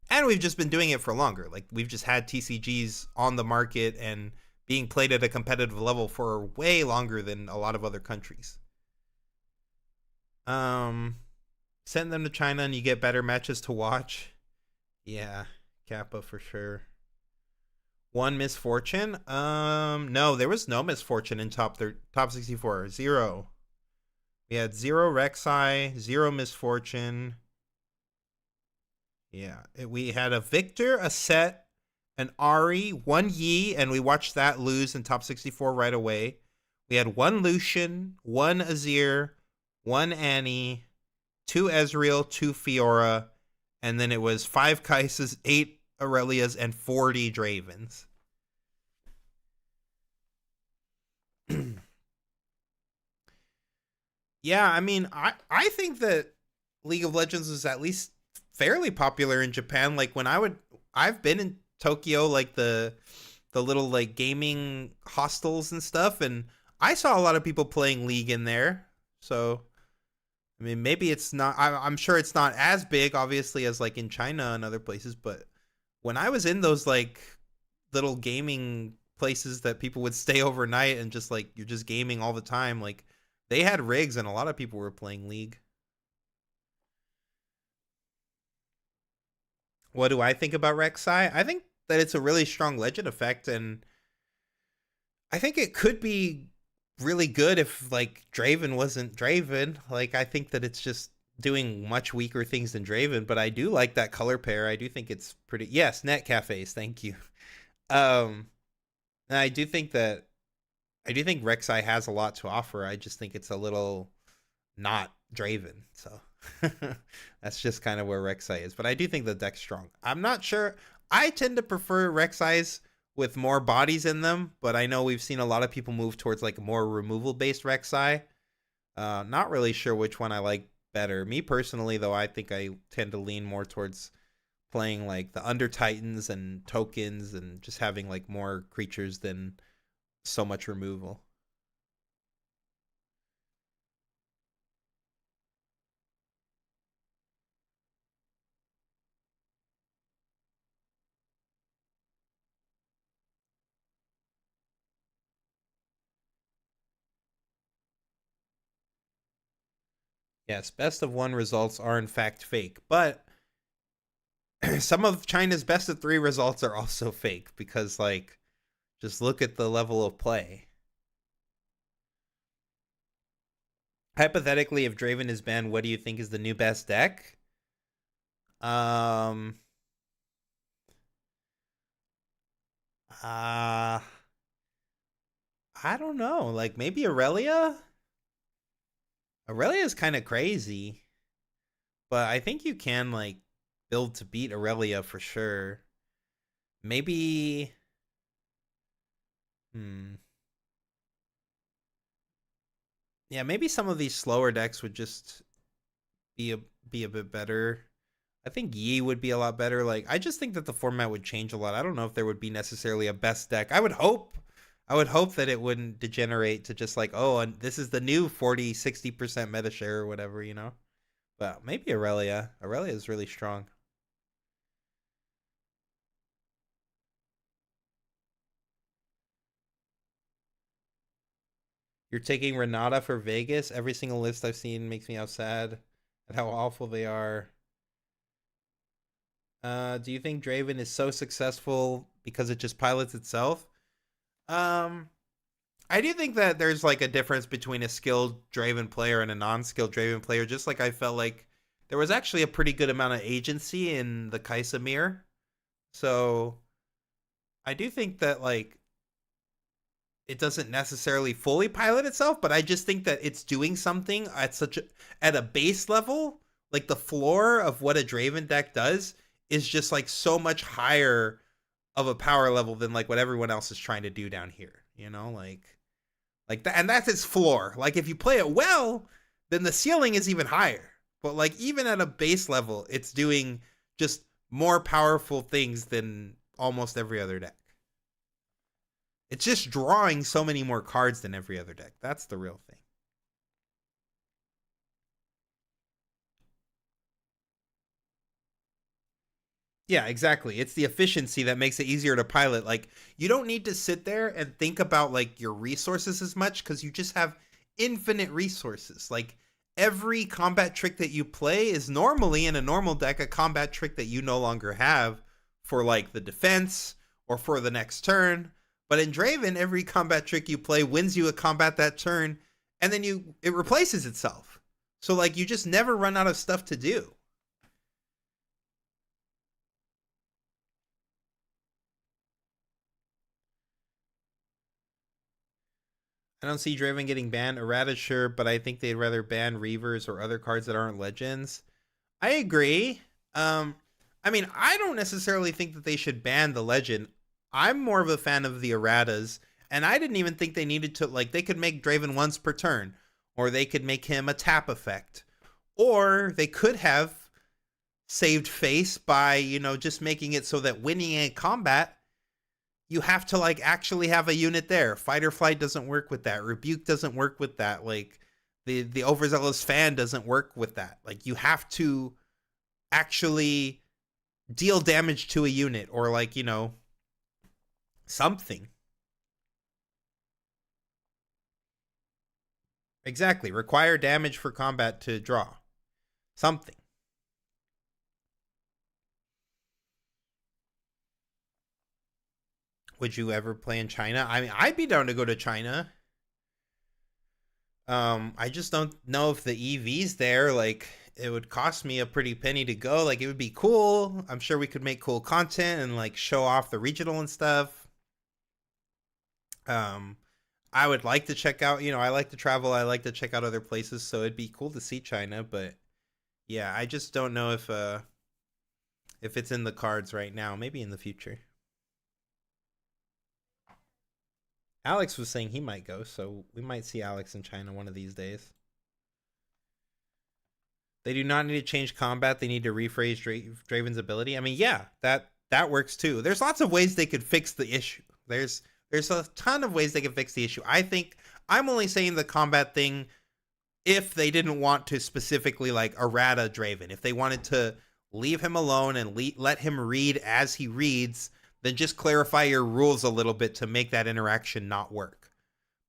S1: And we've just been doing it for longer. Like we've just had TCGs on the market and being played at a competitive level for way longer than a lot of other countries. Send them to China and you get better matches to watch. Yeah, Kappa for sure. One misfortune? No, there was no misfortune in top 64. 0. We had 0 Rek'Sai, 0 misfortune. Yeah, we had a Victor, a Set, an Ari, 1 Yi, and we watched that lose in top 64 right away. We had 1 Lucian, 1 Azir, 1 Annie, 2 Ezreal, 2 Fiora, and then it was 5 Kai'Sas, 8 Aurelias, and 40 Dravens. Yeah, I mean, I think that League of Legends is at least fairly popular in Japan. Like when I've been in Tokyo, like the little like gaming hostels and stuff, and I saw a lot of people playing League in there. So I mean, maybe it's not. I'm sure it's not as big, obviously, as like in China and other places. But when I was in those like little gaming places that people would stay overnight and just like you're just gaming all the time, like they had rigs and a lot of people were playing League. What do I think about Rek'Sai? I think that it's a really strong legend effect, and I think it could be really good if like Draven wasn't Draven. Like I think that it's just doing much weaker things than Draven, but I do like that color pair. I do think it's pretty. Yes, net cafes. Thank you. And I do think Rek'Sai has a lot to offer. I just think it's a little not Draven. So that's just kind of where Rek'Sai is. But I do think the deck's strong. I'm not sure. I tend to prefer Rek'Sai's with more bodies in them, but I know we've seen a lot of people move towards like a more removal based Rek'Sai. Not really sure which one I like better. Me personally, though, I think I tend to lean more towards playing like the Under Titans and tokens and just having like more creatures than so much removal. Yes, best of 1 results are in fact fake, but some of China's best of 3 results are also fake because like just look at the level of play. Hypothetically, if Draven is banned, what do you think is the new best deck? Uh I don't know. Like maybe Aurelia? Aurelia is kind of crazy, but I think you can like build to beat Aurelia for sure. Maybe yeah, maybe some of these slower decks would just be a bit better. I think Yi would be a lot better. Like I just think that the format would change a lot. I don't know if there would be necessarily a best deck. I would hope that it wouldn't degenerate to just like, oh, and this is the new 40-60% meta share or whatever, you know? But maybe Aurelia. Aurelia is really strong. You're taking Renata for Vegas? Every single list I've seen makes me out sad at how awful they are. Do you think Draven is so successful because it just pilots itself? Um, I do think that there's like a difference between a skilled Draven player and a non-skilled Draven player. Just like I felt like there was actually a pretty good amount of agency in the Kai'Sa mirror. So I do think that like it doesn't necessarily fully pilot itself, but I just think that it's doing something at a base level. Like the floor of what a Draven deck does is just like so much higher of a power level than like what everyone else is trying to do down here. You know, like that, and that's its floor. Like if you play it well, then the ceiling is even higher. But like even at a base level, it's doing just more powerful things than almost every other deck. It's just drawing so many more cards than every other deck. That's the real thing. Yeah, exactly. It's the efficiency that makes it easier to pilot. Like, you don't need to sit there and think about like your resources as much because you just have infinite resources. Like, every combat trick that you play is normally in a normal deck a combat trick that you no longer have for like the defense or for the next turn. But in Draven, every combat trick you play wins you a combat that turn, and then it replaces itself. So like you just never run out of stuff to do. I don't see Draven getting banned. Errata, sure, but I think they'd rather ban Reavers or other cards that aren't legends. I agree. I mean, I don't necessarily think that they should ban the legend. I'm more of a fan of the erratas, and I didn't even think they needed to, like, they could make Draven once per turn, or they could make him a tap effect, or they could have saved face by, just making it so that winning a combat, you have to like actually have a unit there. Fight or flight doesn't work with that. Rebuke doesn't work with that. Like the overzealous fan doesn't work with that. Like you have to actually deal damage to a unit or like, something. Exactly. Require damage for combat to draw. Something. Would you ever play in China? I mean, I'd be down to go to China. I just don't know if the EV's there. Like, it would cost me a pretty penny to go. Like, it would be cool. I'm sure we could make cool content and like show off the regional and stuff. Um, I would like to check out. I like to travel. I like to check out other places. So it'd be cool to see China. But yeah, I just don't know if it's in the cards right now. Maybe in the future. Alex was saying he might go, so we might see Alex in China one of these days. They do not need to change combat. They need to rephrase Draven's ability. I mean, yeah, that works too. There's lots of ways they could fix the issue. There's a ton of ways they could fix the issue. I think I'm only saying the combat thing if they didn't want to specifically like errata Draven. If they wanted to leave him alone and let him read as he reads, then just clarify your rules a little bit to make that interaction not work.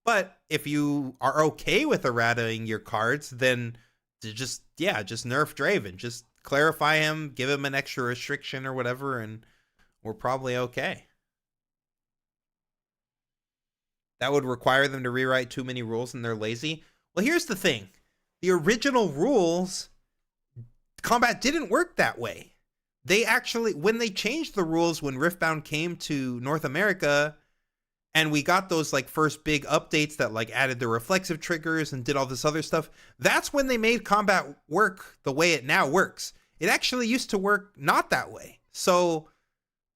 S1: But if you are okay with errataing your cards, then just nerf Draven. Just clarify him, give him an extra restriction or whatever, and we're probably okay. That would require them to rewrite too many rules and they're lazy. Well, here's the thing. The original rules, combat didn't work that way. They actually, when they changed the rules when Riftbound came to North America, and we got those like first big updates that like added the reflexive triggers and did all this other stuff, that's when they made combat work the way it now works. It actually used to work not that way. So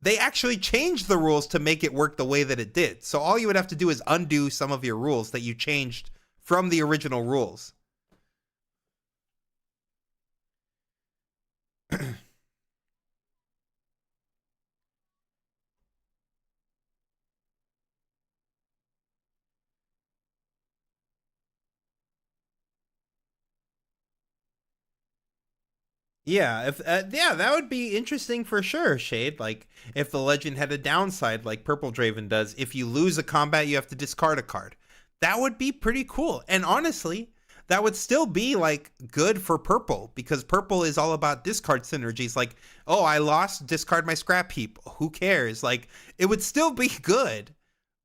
S1: they actually changed the rules to make it work the way that it did. So all you would have to do is undo some of your rules that you changed from the original rules. Yeah, if that would be interesting for sure, Shade. Like if the legend had a downside like Purple Draven does, if you lose a combat you have to discard a card. That would be pretty cool. And honestly, that would still be like good for Purple because Purple is all about discard synergies like, "Oh, I lost, discard my scrap heap. Who cares?" Like it would still be good,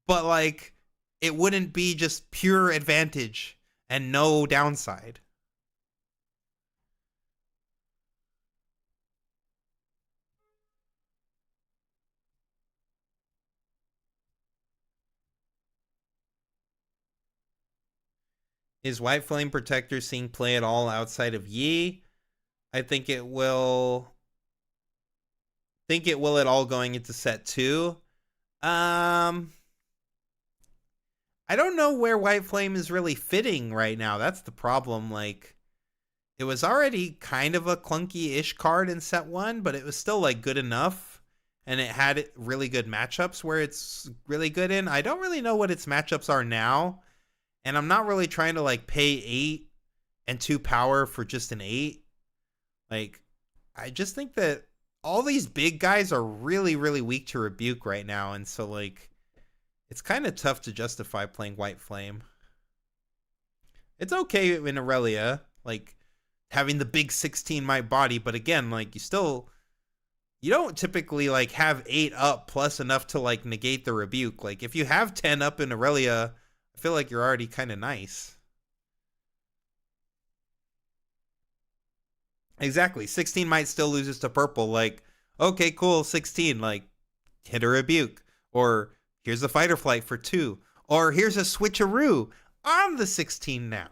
S1: but like it wouldn't be just pure advantage and no downside. Is White Flame Protector seeing play at all outside of Yi? I think it will. Think it will at all going into set 2. I I don't know where White Flame is really fitting right now. That's the problem. Like, it was already kind of a clunky-ish card in set 1, but it was still like good enough, and it had really good matchups where it's really good in. I don't really know what its matchups are now, and I'm not really trying to like pay 8 and 2 power for just an 8. Like, I just think that all these big guys are really, really weak to Rebuke right now, and so like it's kind of tough to justify playing White Flame. It's okay in Aurelia, like having the big 16 might body, but again, like you don't typically like have 8 up plus enough to like negate the Rebuke. Like if you have 10 up in Aurelia, I feel like you're already kind of nice. Exactly. 16 might still loses to purple. Like, okay, cool, 16, like hit a Rebuke, or here's a Fight or Flight for 2, or here's a switcheroo. I'm the 16 now.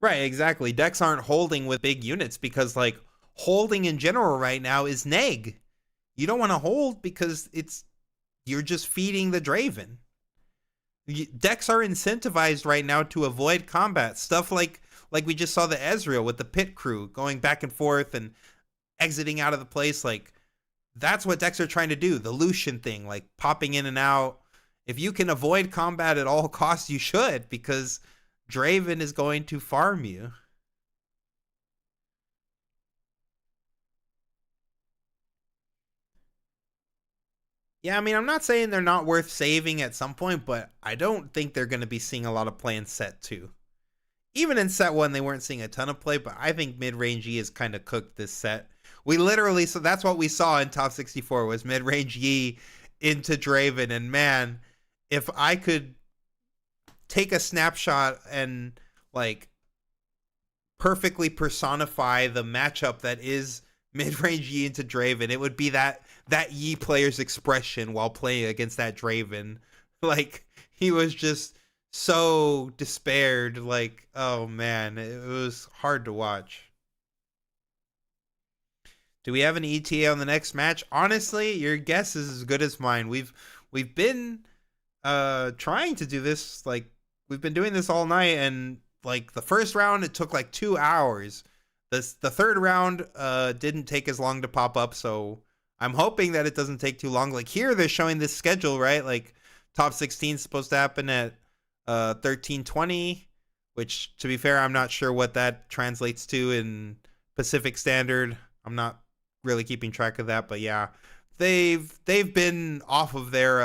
S1: Right, exactly. Decks aren't holding with big units because like holding in general right now is neg. You don't want to hold because you're just feeding the Draven. Decks are incentivized right now to avoid combat. Stuff like we just saw the Ezreal with the pit crew going back and forth and exiting out of the place. Like that's what decks are trying to do. The Lucian thing, like popping in and out. If you can avoid combat at all costs, you should, because Draven is going to farm you. Yeah, I mean, I'm not saying they're not worth saving at some point, but I don't think they're going to be seeing a lot of play in set 2. Even in set 1, they weren't seeing a ton of play, but I think mid-range Yi is kind of cooked this set. We literally, so that's what we saw in top 64 was mid-range Yi into Draven, and man, if I could take a snapshot and like perfectly personify the matchup that is mid-range Yi into Draven, it would be that Yi player's expression while playing against that Draven. Like he was just so despaired. Like, oh man, it was hard to watch. Do we have an ETA on the next match? Honestly, your guess is as good as mine. We've been trying to do this, like we've been doing this all night, and like the first round it took like 2 hours. The third round didn't take as long to pop up, so I'm hoping that it doesn't take too long. Like here they're showing this schedule, right? Like top 16 is supposed to happen at 13:20, which to be fair, I'm not sure what that translates to in Pacific Standard. I'm not really keeping track of that, but yeah, they've been off of their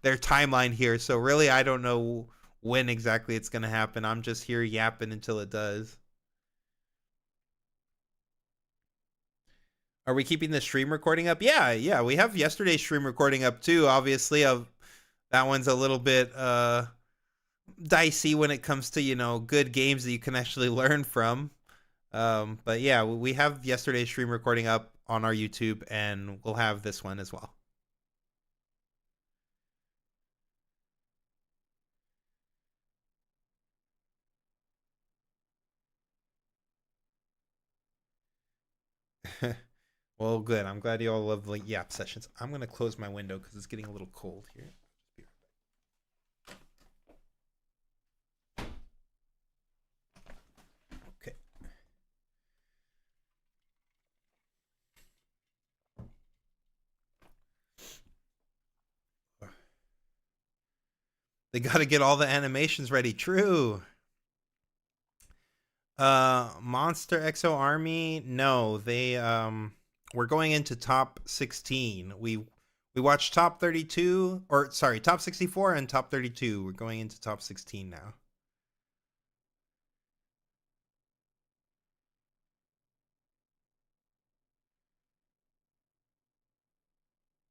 S1: timeline here, so really I don't know when exactly it's gonna happen. I'm just here yapping until it does. Are we keeping the stream recording up? Yeah, we have yesterday's stream recording up too. Obviously, that one's a little bit dicey when it comes to good games that you can actually learn from. But yeah, we have yesterday's stream recording up on our YouTube, and we'll have this one as well. Well, good. I'm glad you all love the yap sessions. I'm going to close my window because it's getting a little cold here. Okay. They got to get all the animations ready. True. Monster Exo Army, no, they we're going into top 16. We watched top 32, or sorry, top 64 and top 32. We're going into top 16 now.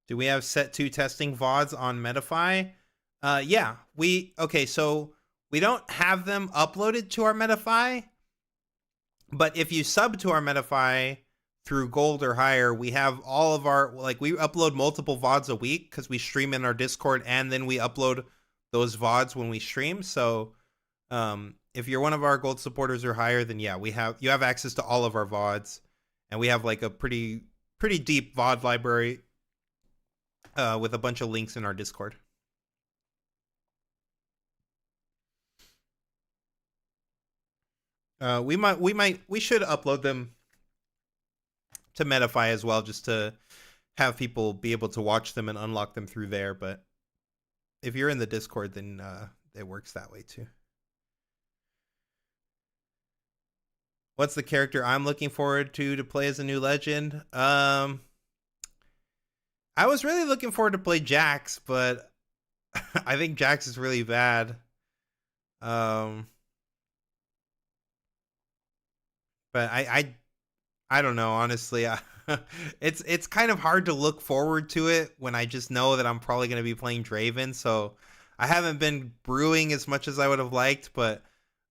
S1: Do we have set 2 testing VODs on Metafy? Yeah, so we don't have them uploaded to our Metafy, but if you sub to our Metafy through gold or higher, we have all of our, like, we upload multiple VODs a week because we stream in our Discord, and then we upload those VODs when we stream. So if you're one of our gold supporters or higher, then yeah, you have access to all of our VODs, and we have like a pretty deep VOD library with a bunch of links in our Discord. We should upload them to Metafy as well, just to have people be able to watch them and unlock them through there. But if you're in the Discord, then it works that way too. What's the character I'm looking forward to play as a new legend? I was really looking forward to play Jax, but I think Jax is really bad. But I don't know, honestly. It's kind of hard to look forward to it when I just know that I'm probably going to be playing Draven. So I haven't been brewing as much as I would have liked, but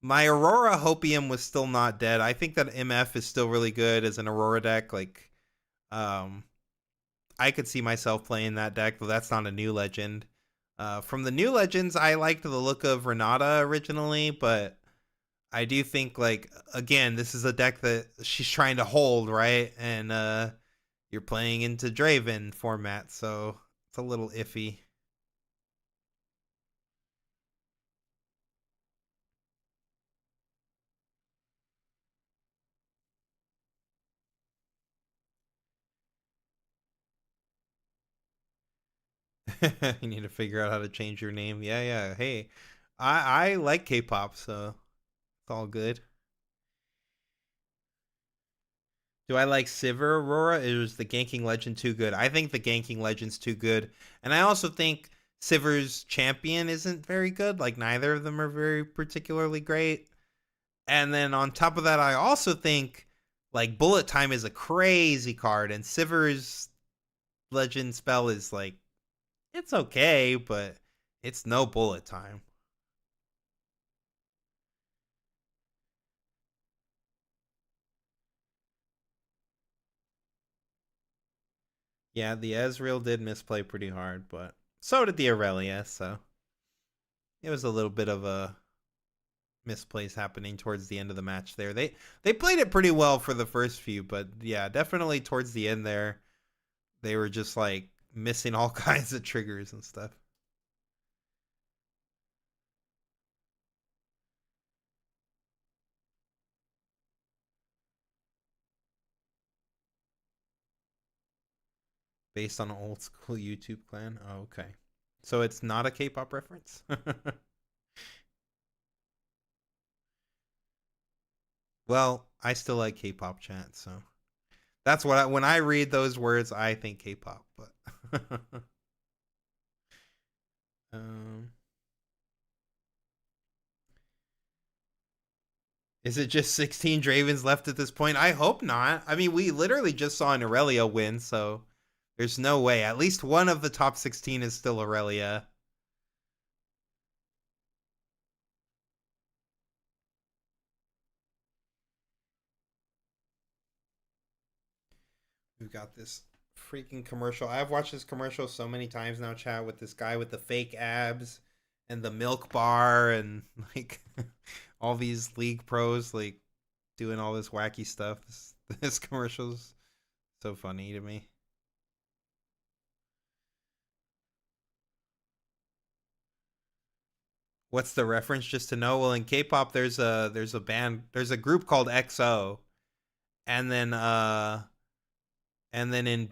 S1: my Aurora Hopium was still not dead. I think that MF is still really good as an Aurora deck. Like, I could see myself playing that deck, though that's not a new legend. From the new legends, I liked the look of Renata originally, but I do think, like, again, this is a deck that she's trying to hold, right? And you're playing into Draven format, so it's a little iffy. You need to figure out how to change your name. Yeah, yeah. Hey, I like K-pop, so it's all good. Do I like Sivir Aurora? Is the ganking legend too good? I think the ganking legend's too good. And I also think Sivir's champion isn't very good. Like, neither of them are very particularly great. And then on top of that, I also think like Bullet Time is a crazy card, and Sivir's legend spell is like, it's okay, but it's no Bullet Time. Yeah, the Ezreal did misplay pretty hard, but so did the Aurelia, so it was a little bit of a misplays happening towards the end of the match there. They played it pretty well for the first few, but yeah, definitely towards the end there, they were just like missing all kinds of triggers and stuff. Based on an old school YouTube clan. Oh, okay. So it's not a K-pop reference? Well, I still like K-pop chat, so that's what when I read those words, I think K-pop. But um, is it just 16 Dravens left at this point? I hope not. I mean, we literally just saw an Aurelia win, so there's no way. At least one of the top 16 is still Aurelia. We've got this freaking commercial. I've watched this commercial so many times now, chat, with this guy with the fake abs and the milk bar and like all these league pros like doing all this wacky stuff. This commercial's so funny to me. What's the reference, just to know? Well, in K-pop there's a band, there's a group called EXO, and then in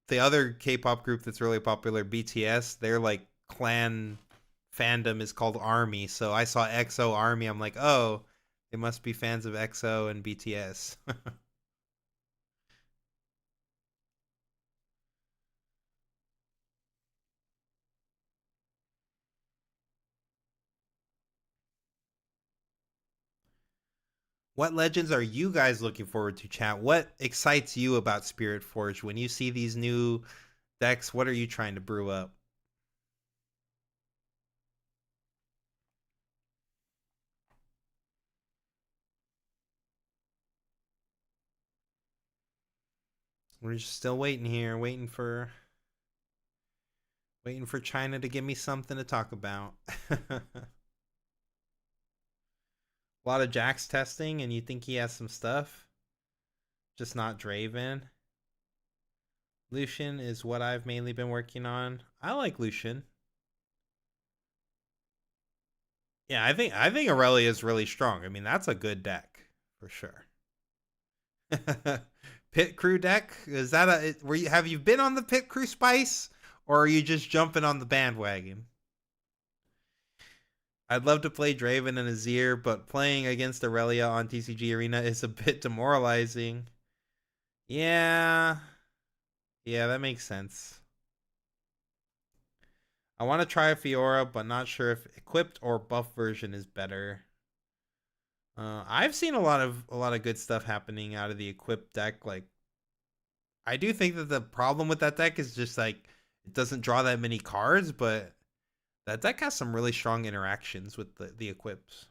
S1: the other K-pop group that's really popular, BTS, their like clan fandom is called Army. So I saw EXO Army. I'm like, oh, they must be fans of EXO and BTS. What legends are you guys looking forward to, chat? What excites you about Spirit Forge when you see these new decks? What are you trying to brew up? We're just still waiting here, waiting for China to give me something to talk about. A lot of Jax testing, and you think he has some stuff. Just not Draven. Lucian is what I've mainly been working on. I like Lucian. Yeah, I think Aurelia is really strong. I mean, that's a good deck for sure. Pit crew deck, is that a have you been on the pit crew spice, or are you just jumping on the bandwagon? I'd love to play Draven and Azir, but playing against Aurelia on TCG Arena is a bit demoralizing. Yeah, that makes sense. I want to try a Fiora, but not sure if equipped or buff version is better. I've seen a lot of good stuff happening out of the equipped deck. Like, I do think that the problem with that deck is just like it doesn't draw that many cards, but that deck has some really strong interactions with the equips.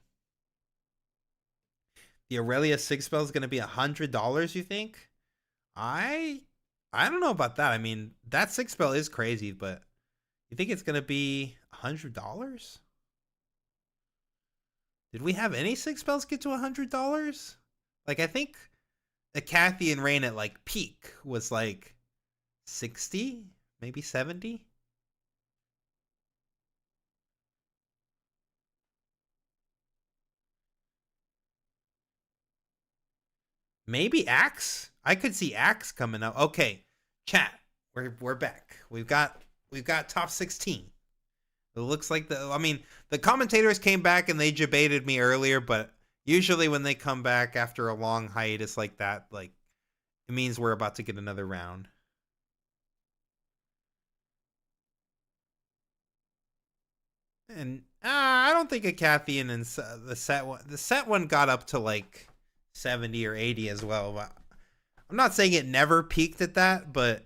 S1: The Aurelia 6 spell is going to be $100, you think? I I don't know about that. I mean, that 6 spell is crazy, but you think it's going to be $100? Did we have any 6 spells get to $100? Like, I think the Cathian Rain at like peak was like 60, maybe 70. Maybe Axe. I could see Axe coming up. Okay, chat. We're back. We've got top 16. It looks like the commentators came back and they debated me earlier, but usually when they come back after a long hiatus like that, like it means we're about to get another round. And I don't think a Cathian and the set one got up to like 70 or 80 as well. But I'm not saying it never peaked at that, but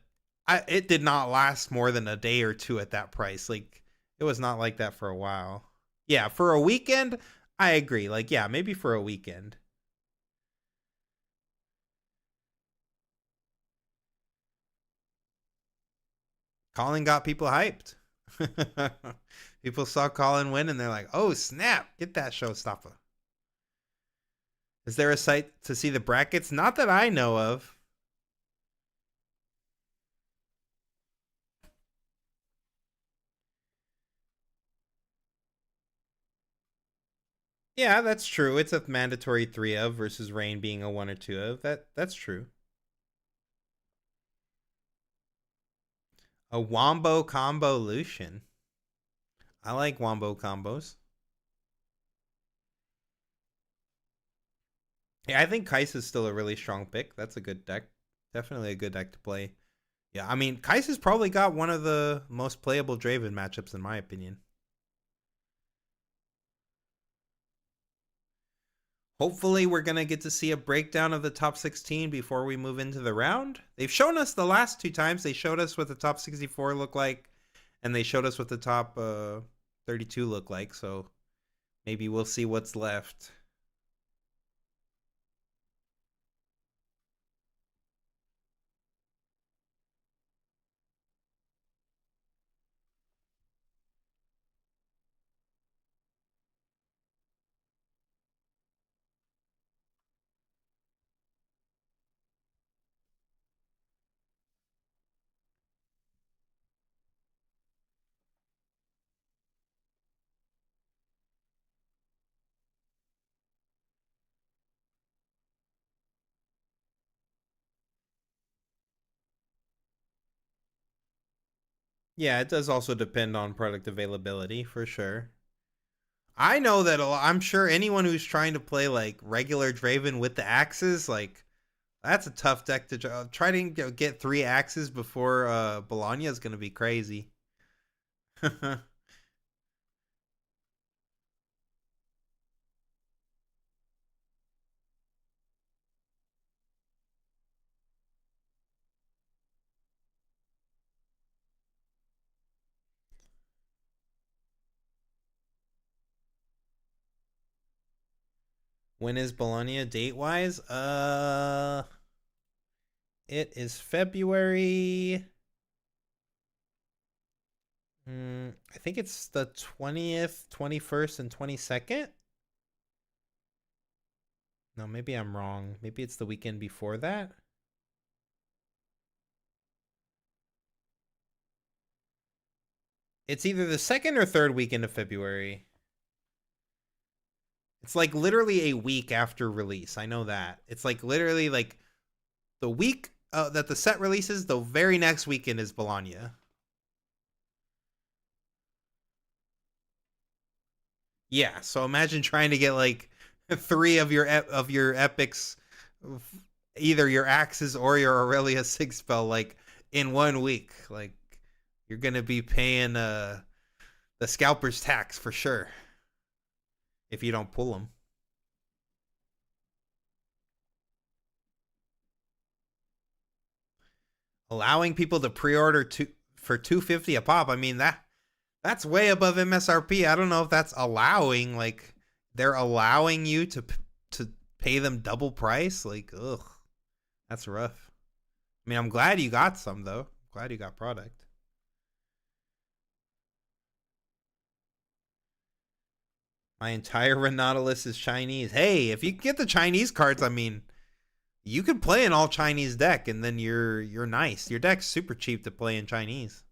S1: it did not last more than a day or two at that price. Like it was not like that for a while. Yeah, for a weekend, I agree. Like yeah, maybe for a weekend. Colin got people hyped. People saw Colin win and they're like, "Oh snap! Get that showstopper." Is there a site to see the brackets? Not that I know of. Yeah, that's true. It's a mandatory 3 of versus Rain being a 1 or 2 of. That's true. A Wombo combo Lucian. I like Wombo combos. Yeah, I think Kais is still a really strong pick. That's a good deck. Definitely a good deck to play. Yeah, I mean, Kais has probably got one of the most playable Draven matchups in my opinion. Hopefully, we're going to get to see a breakdown of the top 16 before we move into the round. They've shown us the last 2 times. They showed us what the top 64 look like, and they showed us what the top 32 look like. So maybe we'll see what's left. Yeah, it does also depend on product availability for sure. I know that I'm sure anyone who's trying to play like regular Draven with the axes, like that's a tough deck to try to get 3 axes before Bologna is going to be crazy. When is Bologna date wise? It is February. I think it's the 20th, 21st, and 22nd. No, maybe I'm wrong. Maybe it's the weekend before that. It's either the second or third weekend of February. It's like literally a week after release. I know that. It's like literally like the week that the set releases, the very next weekend is Bologna. Yeah, so imagine trying to get like 3 of your epics, either your axes or your Aurelia 6 spell, like in 1 week. Like you're gonna be paying the scalper's tax for sure if you don't pull them. Allowing people to pre-order for $250 a pop. I mean that's way above MSRP. I don't know if that's allowing, like they're allowing you to pay them double price. Like, ugh, that's rough. I mean, I'm glad you got some though. Glad you got product. My entire Renata list is Chinese. Hey, if you get the Chinese cards, I mean, you can play an all Chinese deck, and then you're nice. Your deck's super cheap to play in Chinese.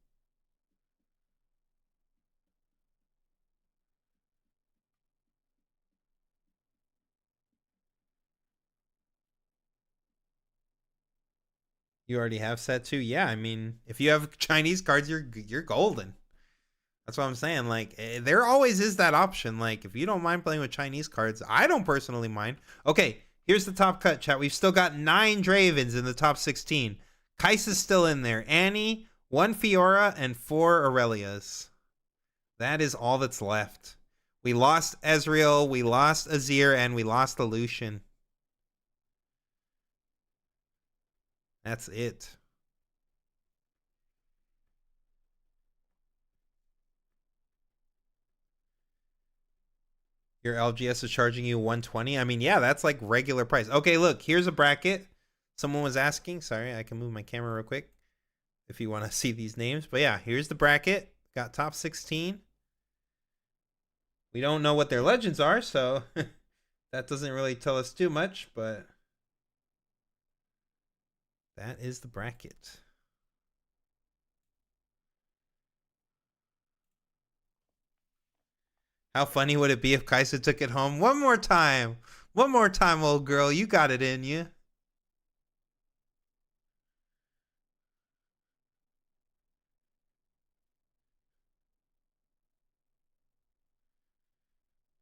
S1: You already have set 2? Yeah, I mean, if you have Chinese cards, you're golden. That's what I'm saying. Like, there always is that option. Like, if you don't mind playing with Chinese cards, I don't personally mind. Okay, here's the top cut, chat. We've still got 9 Dravens in the top 16. Kai'Sa's still in there. Annie, 1 Fiora, and 4 Aurelias. That is all that's left. We lost Ezreal, we lost Azir, and we lost the Lucian. That's it. Your LGS is charging you 120. I mean, yeah, that's like regular price. Okay, look, here's a bracket. Someone was asking. Sorry, I can move my camera real quick if you want to see these names. But yeah, here's the bracket. Got top 16. We don't know what their legends are, so that doesn't really tell us too much, but that is the bracket. How funny would it be if Kai'Sa took it home? One more time. One more time, old girl. You got it in you.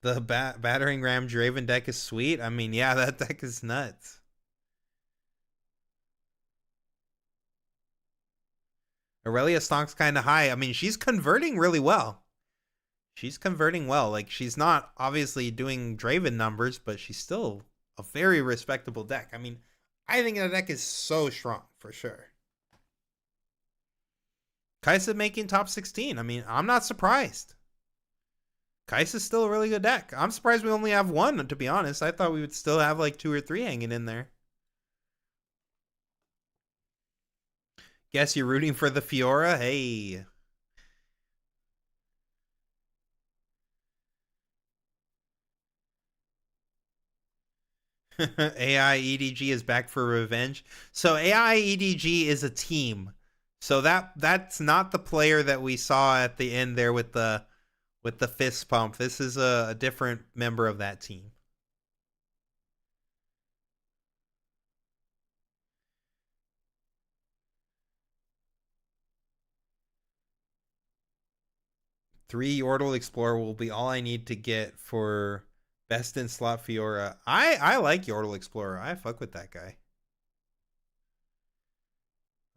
S1: The battering ram Draven deck is sweet. I mean, yeah, that deck is nuts. Aurelia stock's kind of high. I mean, she's converting really well. She's converting well. Like, she's not obviously doing Draven numbers, but she's still a very respectable deck. I mean, I think that deck is so strong for sure. Kai'Sa making top 16. I mean, I'm not surprised. Kai'Sa's still a really good deck. I'm surprised we only have 1, to be honest. I thought we would still have like 2 or 3 hanging in there. Guess you're rooting for the Fiora? Hey. AI EDG is back for revenge. So AI EDG is a team. So that's not the player that we saw at the end there with the fist pump. This is a different member of that team. Three Yordle Explorer will be all I need to get for best in slot Fiora. I like Yordle Explorer. I fuck with that guy.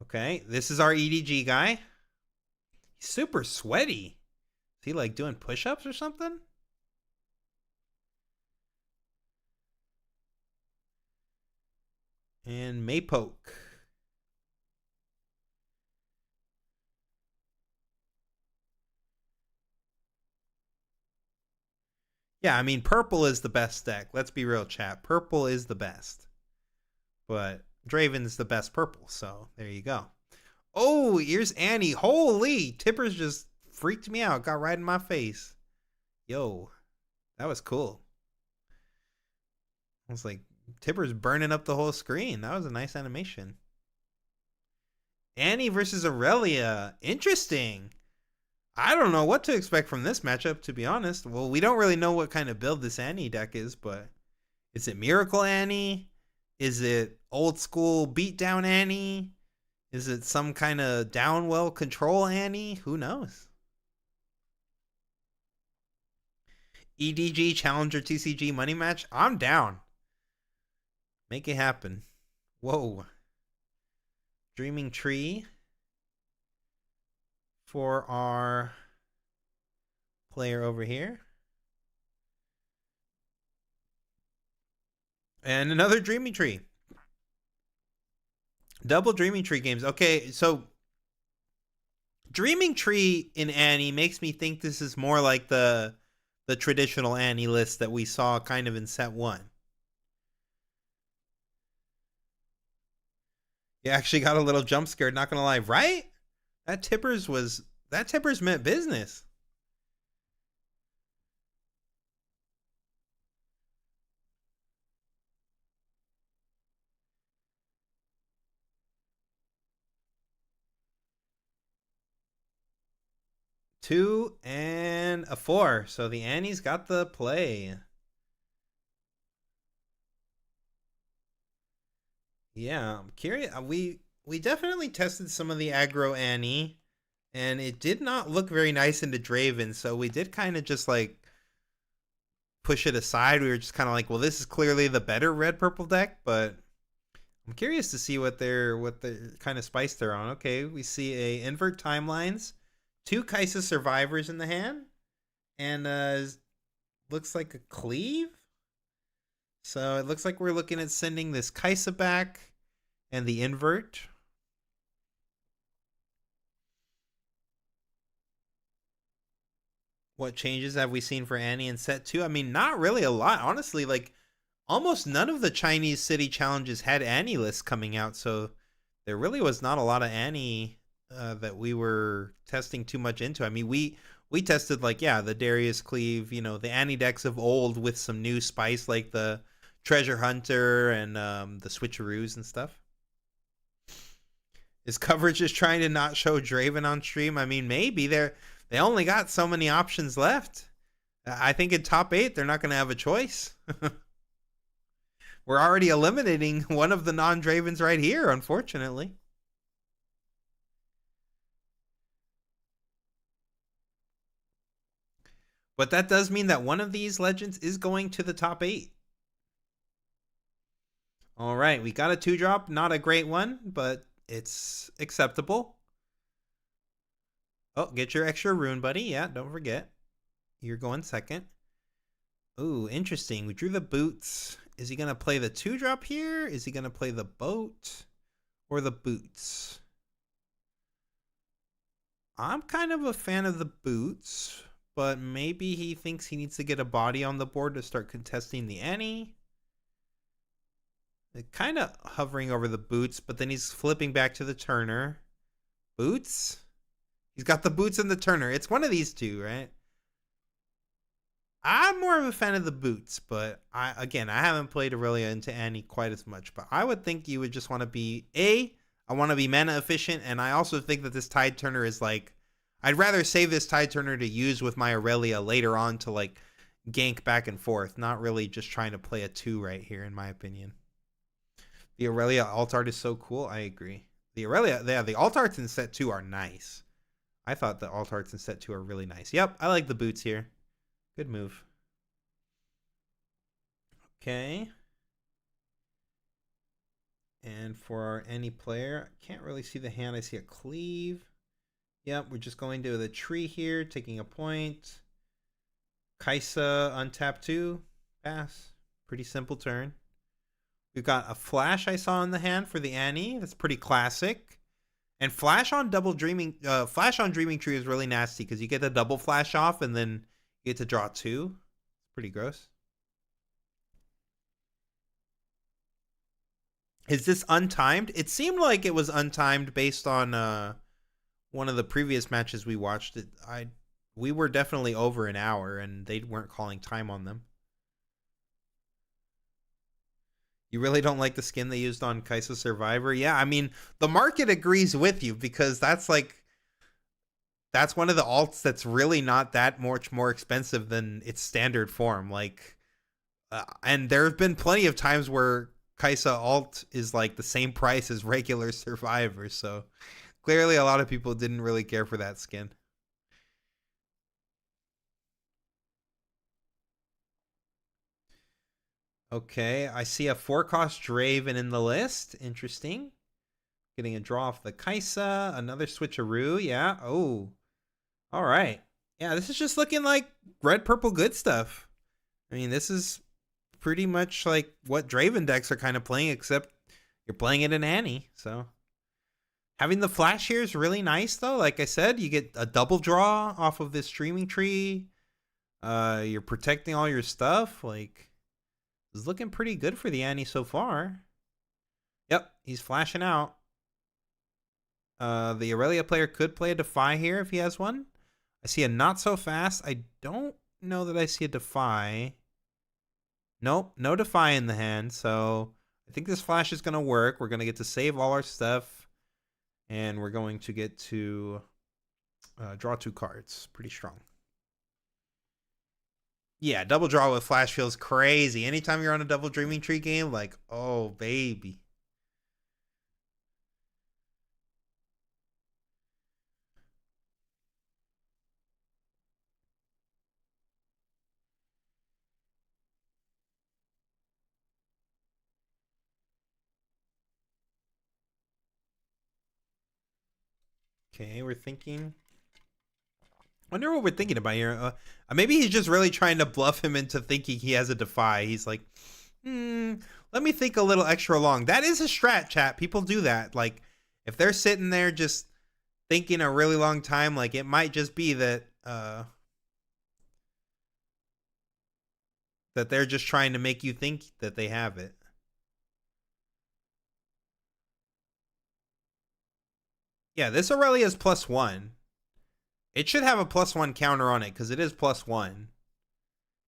S1: Okay, this is our EDG guy. He's super sweaty. Is he like doing push-ups or something? And Maypoke. Yeah, I mean, purple is the best deck. Let's be real, chat. Purple is the best. But Draven's the best purple, so there you go. Oh, here's Annie. Holy, Tippers just freaked me out. Got right in my face. Yo, that was cool. I was like, Tipper's burning up the whole screen. That was a nice animation. Annie versus Aurelia. Interesting. I don't know what to expect from this matchup, to be honest. Well, we don't really know what kind of build this Annie deck is, but is it Miracle Annie? Is it old school beatdown Annie? Is it some kind of downwell control Annie? Who knows? EDG Challenger TCG money match? I'm down. Make it happen. Whoa. Dreaming Tree for our player over here. And another Dreaming Tree. Double Dreaming Tree games. Okay, so Dreaming Tree in Annie makes me think this is more like the traditional Annie list that we saw kind of in set 1. You actually got a little jump scared, not gonna lie, right? That Tipper's meant business. Two and a 4. So the Annie's got the play. Yeah, I'm curious. We definitely tested some of the aggro Annie, and it did not look very nice into Draven. So we did kind of just like push it aside. We were just kind of like, well, this is clearly the better red purple deck, but I'm curious to see what the kind of spice they're on. Okay, we see a invert timelines, 2 Kaisa survivors in the hand, and looks like a cleave. So it looks like we're looking at sending this Kaisa back and the invert. What changes have we seen for Annie in set 2? I mean, not really a lot, honestly. Like, almost none of the Chinese city challenges had Annie lists coming out, so there really was not a lot of Annie that we were testing too much into. I mean, we tested like, yeah, the Darius Cleave, you know, the Annie decks of old with some new spice like the Treasure Hunter and the switcheroos and stuff. Is coverage just trying to not show Draven on stream? I mean, maybe they only got so many options left. I think in top 8 they're not going to have a choice. We're already eliminating one of the non-Dravens right here, unfortunately. But that does mean that one of these legends is going to the top 8. All right, we got a 2-drop. Not a great one, but it's acceptable. Oh, get your extra rune, buddy. Yeah, don't forget. You're going second. Ooh, interesting. We drew the boots. Is he going to play the 2-drop here? Is he going to play the boat or the boots? I'm kind of a fan of the boots, but maybe he thinks he needs to get a body on the board to start contesting the Annie. Kind of hovering over the boots, but then he's flipping back to the Turner. Boots? He's got the boots and the Turner. It's one of these two, right? I'm more of a fan of the boots, but I haven't played Aurelia into Annie quite as much. But I would think you would just want to be I want to be mana efficient, and I also think that this Tide Turner is like, I'd rather save this Tide Turner to use with my Aurelia later on to like gank back and forth, not really just trying to play a 2 right here, in my opinion. The Aurelia alt art is so cool. I agree. The Aurelia, the alt arts in set 2 are nice. I thought the alt arts in set 2 are really nice. Yep, I like the boots here. Good move. Okay. And for our any player, I can't really see the hand. I see a cleave. Yep, we're just going to the tree here, taking a point. Kaisa untap 2. Pass. Pretty simple turn. We've got a flash I saw in the hand for the Annie. That's pretty classic. And flash on Dreaming Tree is really nasty because you get the double flash off and then you get to draw 2. Pretty gross. Is this untimed? It seemed like it was untimed based on one of the previous matches we watched. We were definitely over an hour and they weren't calling time on them. You really don't like the skin they used on Kaisa Survivor? Yeah, I mean, the market agrees with you because that's one of the alts that's really not that much more expensive than its standard form. Like, and there have been plenty of times where Kaisa alt is like the same price as regular Survivor. So clearly, a lot of people didn't really care for that skin. Okay, I see a 4-cost Draven in the list. Interesting. Getting a draw off the Kaisa. Another switcheroo. Yeah. Oh. All right. Yeah, this is just looking like red, purple, good stuff. I mean, this is pretty much like what Draven decks are kind of playing, except you're playing it in Annie. So having the flash here is really nice, though. Like I said, you get a double draw off of this streaming tree. You're protecting all your stuff. Like, it's looking pretty good for the Annie so far. Yep, he's flashing out. The Aurelia player could play a Defy here if he has one. I see a not so fast. I don't know that I see a Defy. Nope, no Defy in the hand. So I think this flash is going to work. We're going to get to save all our stuff. And we're going to get to draw 2 cards. Pretty strong. Yeah, double draw with flash feels crazy. Anytime you're on a double Dreaming Tree game, like, oh, baby. Okay, we're thinking. Wonder what we're thinking about here. Maybe he's just really trying to bluff him into thinking he has a Defy. He's like, let me think a little extra long. That is a strat, chat. People do that. Like, if they're sitting there just thinking a really long time, like, it might just be that that they're just trying to make you think that they have it. Yeah, this Aurelia is +1. It should have a +1 counter on it because it is +1.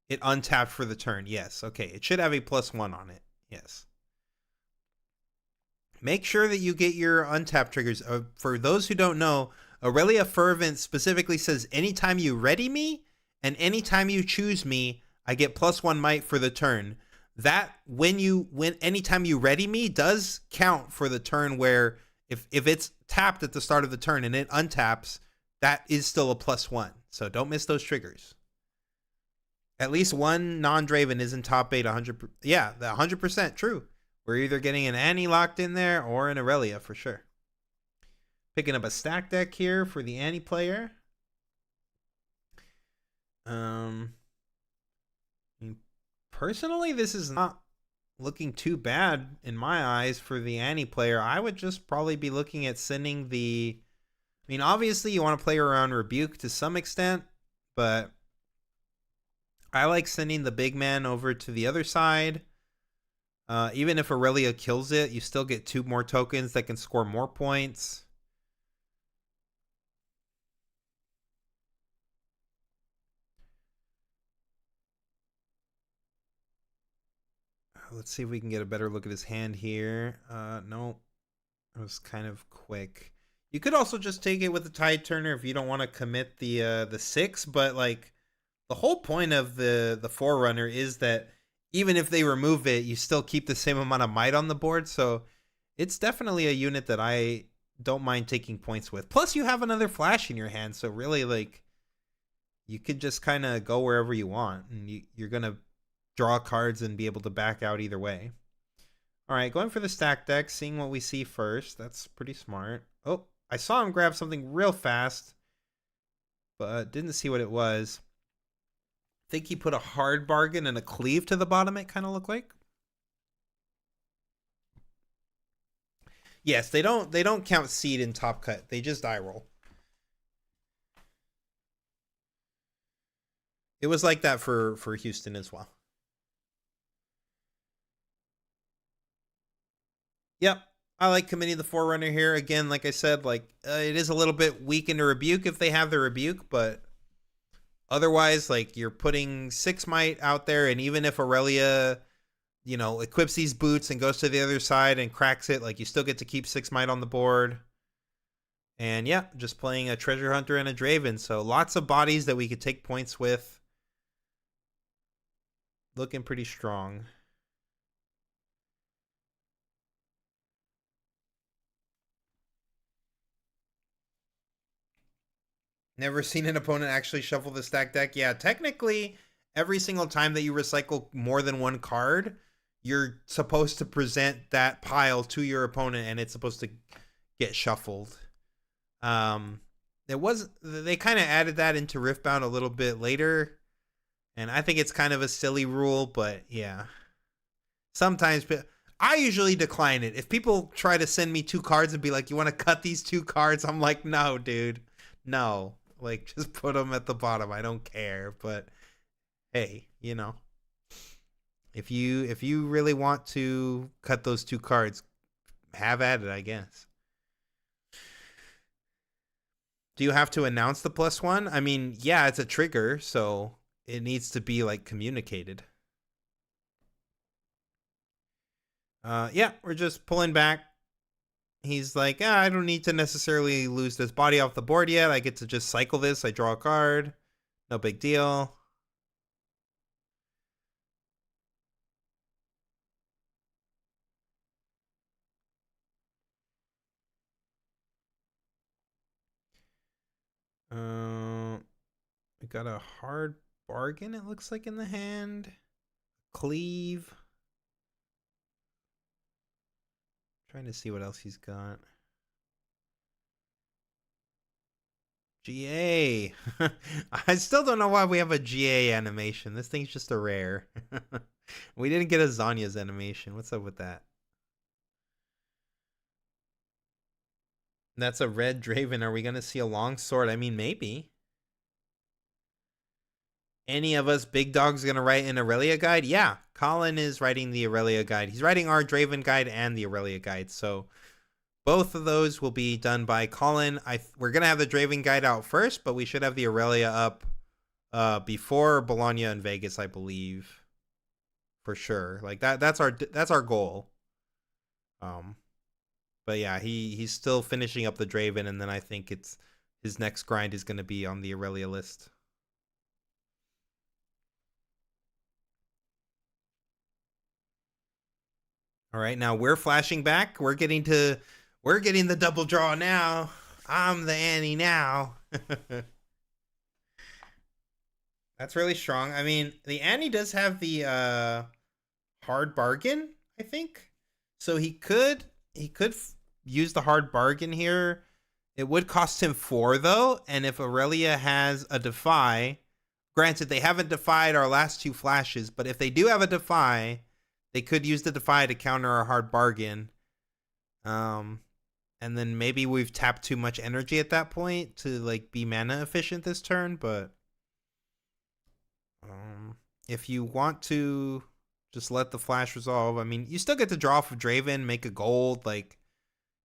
S1: It untapped for the turn. Yes. Okay. It should have a +1 on it. Yes. Make sure that you get your untap triggers. For those who don't know, Aurelia Fervent specifically says anytime you ready me and anytime you choose me, I get +1 might for the turn. That anytime you ready me does count for the turn where if it's tapped at the start of the turn and it untaps, that is still a +1. So don't miss those triggers. At least one non-Draven is in top 8 100%. Yeah, 100% true. We're either getting an Annie locked in there or an Aurelia for sure. Picking up a stack deck here for the Annie player. Personally, this is not looking too bad in my eyes for the Annie player. I would just probably be looking at sending the... I mean, obviously you want to play around Rebuke to some extent, but I like sending the big man over to the other side. Even if Aurelia kills it, you still get 2 more tokens that can score more points. Let's see if we can get a better look at his hand here. No, it was kind of quick. You could also just take it with the Tide Turner if you don't want to commit the 6, but like the whole point of the Forerunner is that even if they remove it, you still keep the same amount of might on the board. So it's definitely a unit that I don't mind taking points with. Plus, you have another flash in your hand, so really, like, you could just kind of go wherever you want, and you're gonna draw cards and be able to back out either way. All right, going for the stack deck, seeing what we see first. That's pretty smart. Oh, I saw him grab something real fast, but didn't see what it was. I think he put a hard bargain and a cleave to the bottom, it kind of looked like. Yes, they don't count seed in top cut. They just die roll. It was like that for Houston as well. Yep. I like committing the Forerunner here. Again, like I said, like it is a little bit weak into Rebuke if they have the Rebuke, but otherwise, like you're putting 6 might out there, and even if Aurelia equips these boots and goes to the other side and cracks it, like you still get to keep 6 might on the board. And yeah, just playing a treasure hunter and a Draven. So lots of bodies that we could take points with. Looking pretty strong. Never seen an opponent actually shuffle the stack deck. Yeah, technically, every single time that you recycle more than one card, you're supposed to present that pile to your opponent and it's supposed to get shuffled. They kind of added that into Riftbound a little bit later, and I think it's kind of a silly rule, but yeah. Sometimes I usually decline it. If people try to send me 2 cards and be like, "You want to cut these 2 cards?" I'm like, "No, dude. No. Like just put them at the bottom. I don't care." But hey, if you really want to cut those 2 cards, have at it, I guess. Do you have to announce the +1? I mean, yeah, it's a trigger, so it needs to be like communicated. Yeah, we're just pulling back. He's like, I don't need to necessarily lose this body off the board yet. I get to just cycle this. I draw a card. No big deal. We got a hard bargain, it looks like, in the hand. Cleave. Trying to see what else he's got. GA. I still don't know why we have a GA animation. This thing's just a rare. We didn't get a Zanya's animation. What's up with that? That's a red Draven. Are we going to see a long sword? I mean, maybe. Any of us big dogs going to write an Aurelia guide? Yeah, Colin is writing the Aurelia guide. He's writing our Draven guide and the Aurelia guide. So both of those will be done by Colin. We're going to have the Draven guide out first, but we should have the Aurelia up before Bologna and Vegas, I believe. For sure. Like that's our goal. But yeah, he's still finishing up the Draven, and then I think his next grind is going to be on the Aurelia list. All right, now we're flashing back. We're getting the double draw now. I'm the Annie now. That's really strong. I mean, the Annie does have the hard bargain, I think. So he could use the hard bargain here. It would cost him 4 though, and if Aurelia has a defy, granted they haven't defied our last 2 flashes, but if they do have a defy, they could use the defy to counter our hard bargain. And then maybe we've tapped too much energy at that point to like be mana efficient this turn, but if you want to just let the flash resolve, I mean, you still get to draw off of Draven, make a gold, like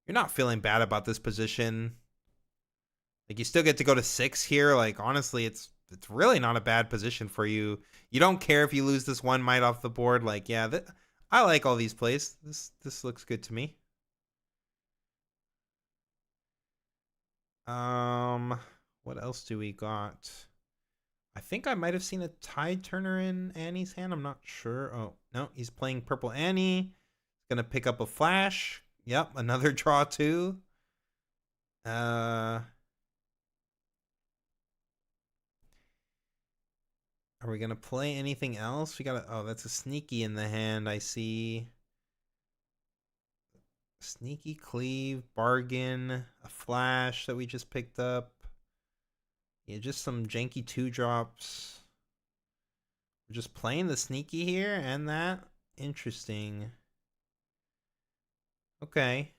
S1: you're not feeling bad about this position. Like you still get to go to 6 here. Like honestly, it's really not a bad position for you. You don't care if you lose this 1 might off the board. Like, yeah, I like all these plays. This looks good to me. What else do we got? I think I might have seen a Tide Turner in Annie's hand. I'm not sure. Oh, no, he's playing Purple Annie. Gonna pick up a flash. Yep, another draw too. Are we gonna play anything else? We got that's a sneaky in the hand, I see. Sneaky cleave, bargain, a flash that we just picked up. Yeah, just some janky 2-drops. We're just playing the sneaky here and that. Interesting. Okay.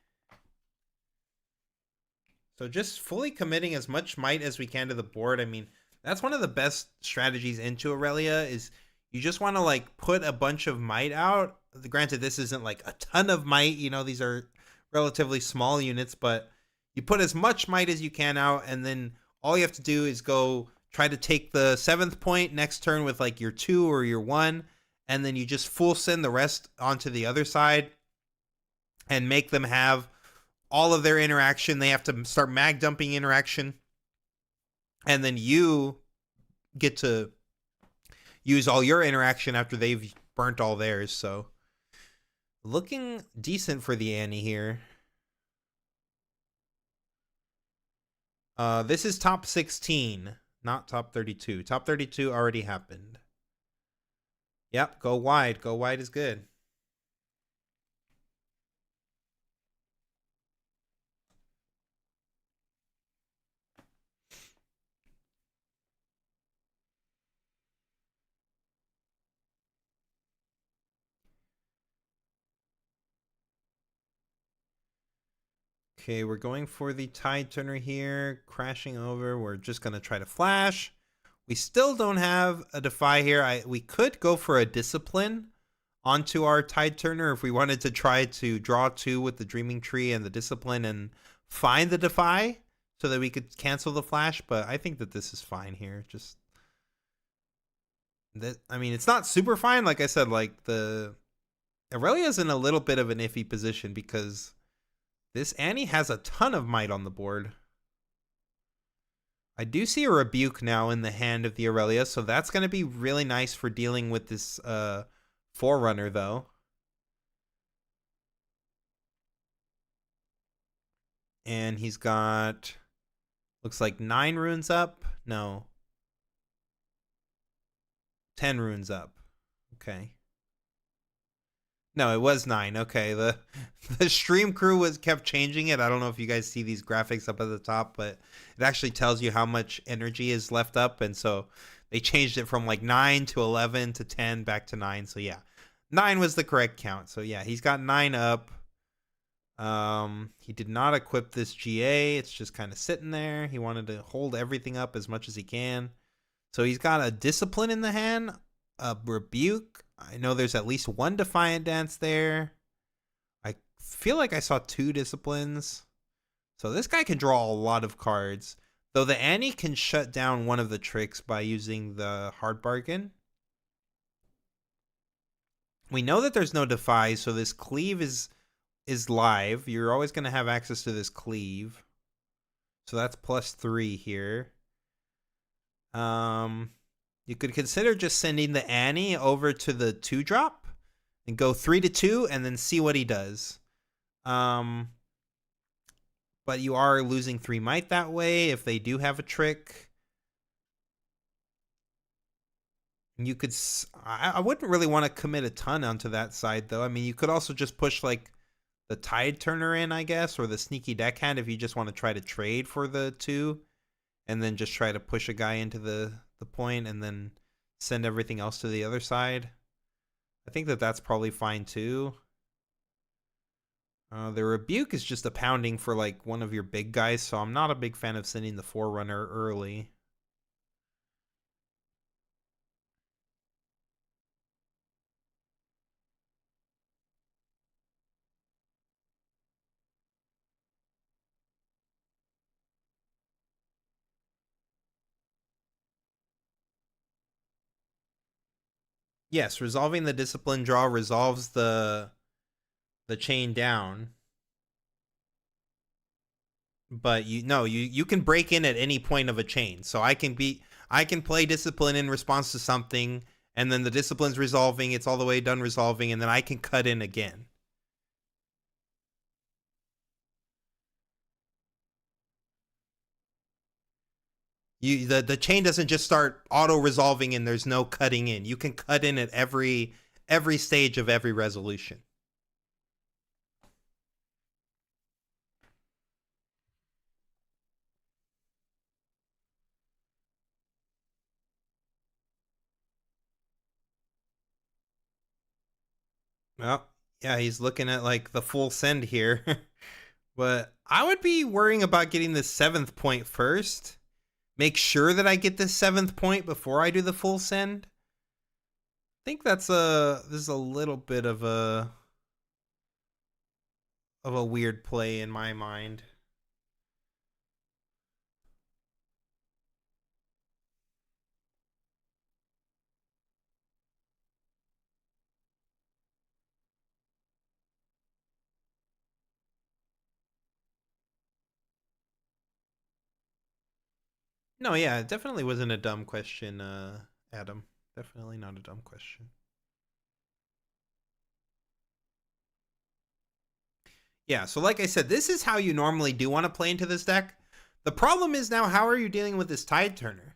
S1: So just fully committing as much might as we can to the board. I mean, that's one of the best strategies into Aurelia is you just want to like put a bunch of might out. Granted, this isn't like a ton of might, these are relatively small units, but you put as much might as you can out, and then all you have to do is go try to take the 7th point next turn with like your 2 or your 1, and then you just full send the rest onto the other side and make them have all of their interaction. They have to start mag dumping interaction, and then you get to use all your interaction after they've burnt all theirs. So looking decent for the Annie here. This is top 16, not top 32. Top 32 already happened. Yep, go wide. Go wide is good. Okay, we're going for the Tide Turner here. Crashing over. We're just going to try to flash. We still don't have a Defy here. We could go for a Discipline onto our Tide Turner if we wanted to try to draw 2 with the Dreaming Tree and the Discipline and find the Defy so that we could cancel the flash. But I think that this is fine here. Just that, I mean, it's not super fine. Like I said, like the Aurelia's in a little bit of an iffy position because this Annie has a ton of might on the board. I do see a Rebuke now in the hand of the Aurelia, so that's going to be really nice for dealing with this Forerunner, though. And he's got, looks like 9 runes up. No. 10 runes up. Okay. No, it was 9. Okay, the stream crew kept changing it. I don't know if you guys see these graphics up at the top, but it actually tells you how much energy is left up, and so they changed it from like 9 to 11 to 10 back to 9. So yeah, 9 was the correct count. So yeah, he's got 9 up. He did not equip this GA. It's just kind of sitting there. He wanted to hold everything up as much as he can. So he's got a Discipline in the hand, a Rebuke. I know there's at least 1 Defiant Dance there. I feel like I saw 2 Disciplines. So this guy can draw a lot of cards. Though the Annie can shut down one of the tricks by using the Hard Bargain. We know that there's no Defy, so this Cleave is live. You're always going to have access to this Cleave. So that's +3 here. You could consider just sending the Annie over to the 2-drop and go 3-2 and then see what he does. But you are losing 3 might that way if they do have a trick. You could, I wouldn't really want to commit a ton onto that side though. I mean, you could also just push like the Tide Turner in, I guess, or the Sneaky Deckhand if you just want to try to trade for the 2 and then just try to push a guy into the point and then send everything else to the other side. I think that that's probably fine too. The Rebuke is just a pounding for like one of your big guys, so I'm not a big fan of sending the Forerunner early. Yes, resolving the Discipline draw resolves the chain down. But you can break in at any point of a chain. So I can play Discipline in response to something, and then the Discipline's resolving, it's all the way done resolving, and then I can cut in again. The chain doesn't just start auto resolving and there's no cutting in. You can cut in at every stage of every resolution. Well, yeah, he's looking at like the full send here. But I would be worrying about getting the 7th point first. Make sure that I get this 7th point before I do the full send. I think this is a little bit of a weird play in my mind. No, yeah, it definitely wasn't a dumb question, Adam. Definitely not a dumb question. Yeah, so like I said, this is how you normally do want to play into this deck. The problem is now, how are you dealing with this Tide Turner?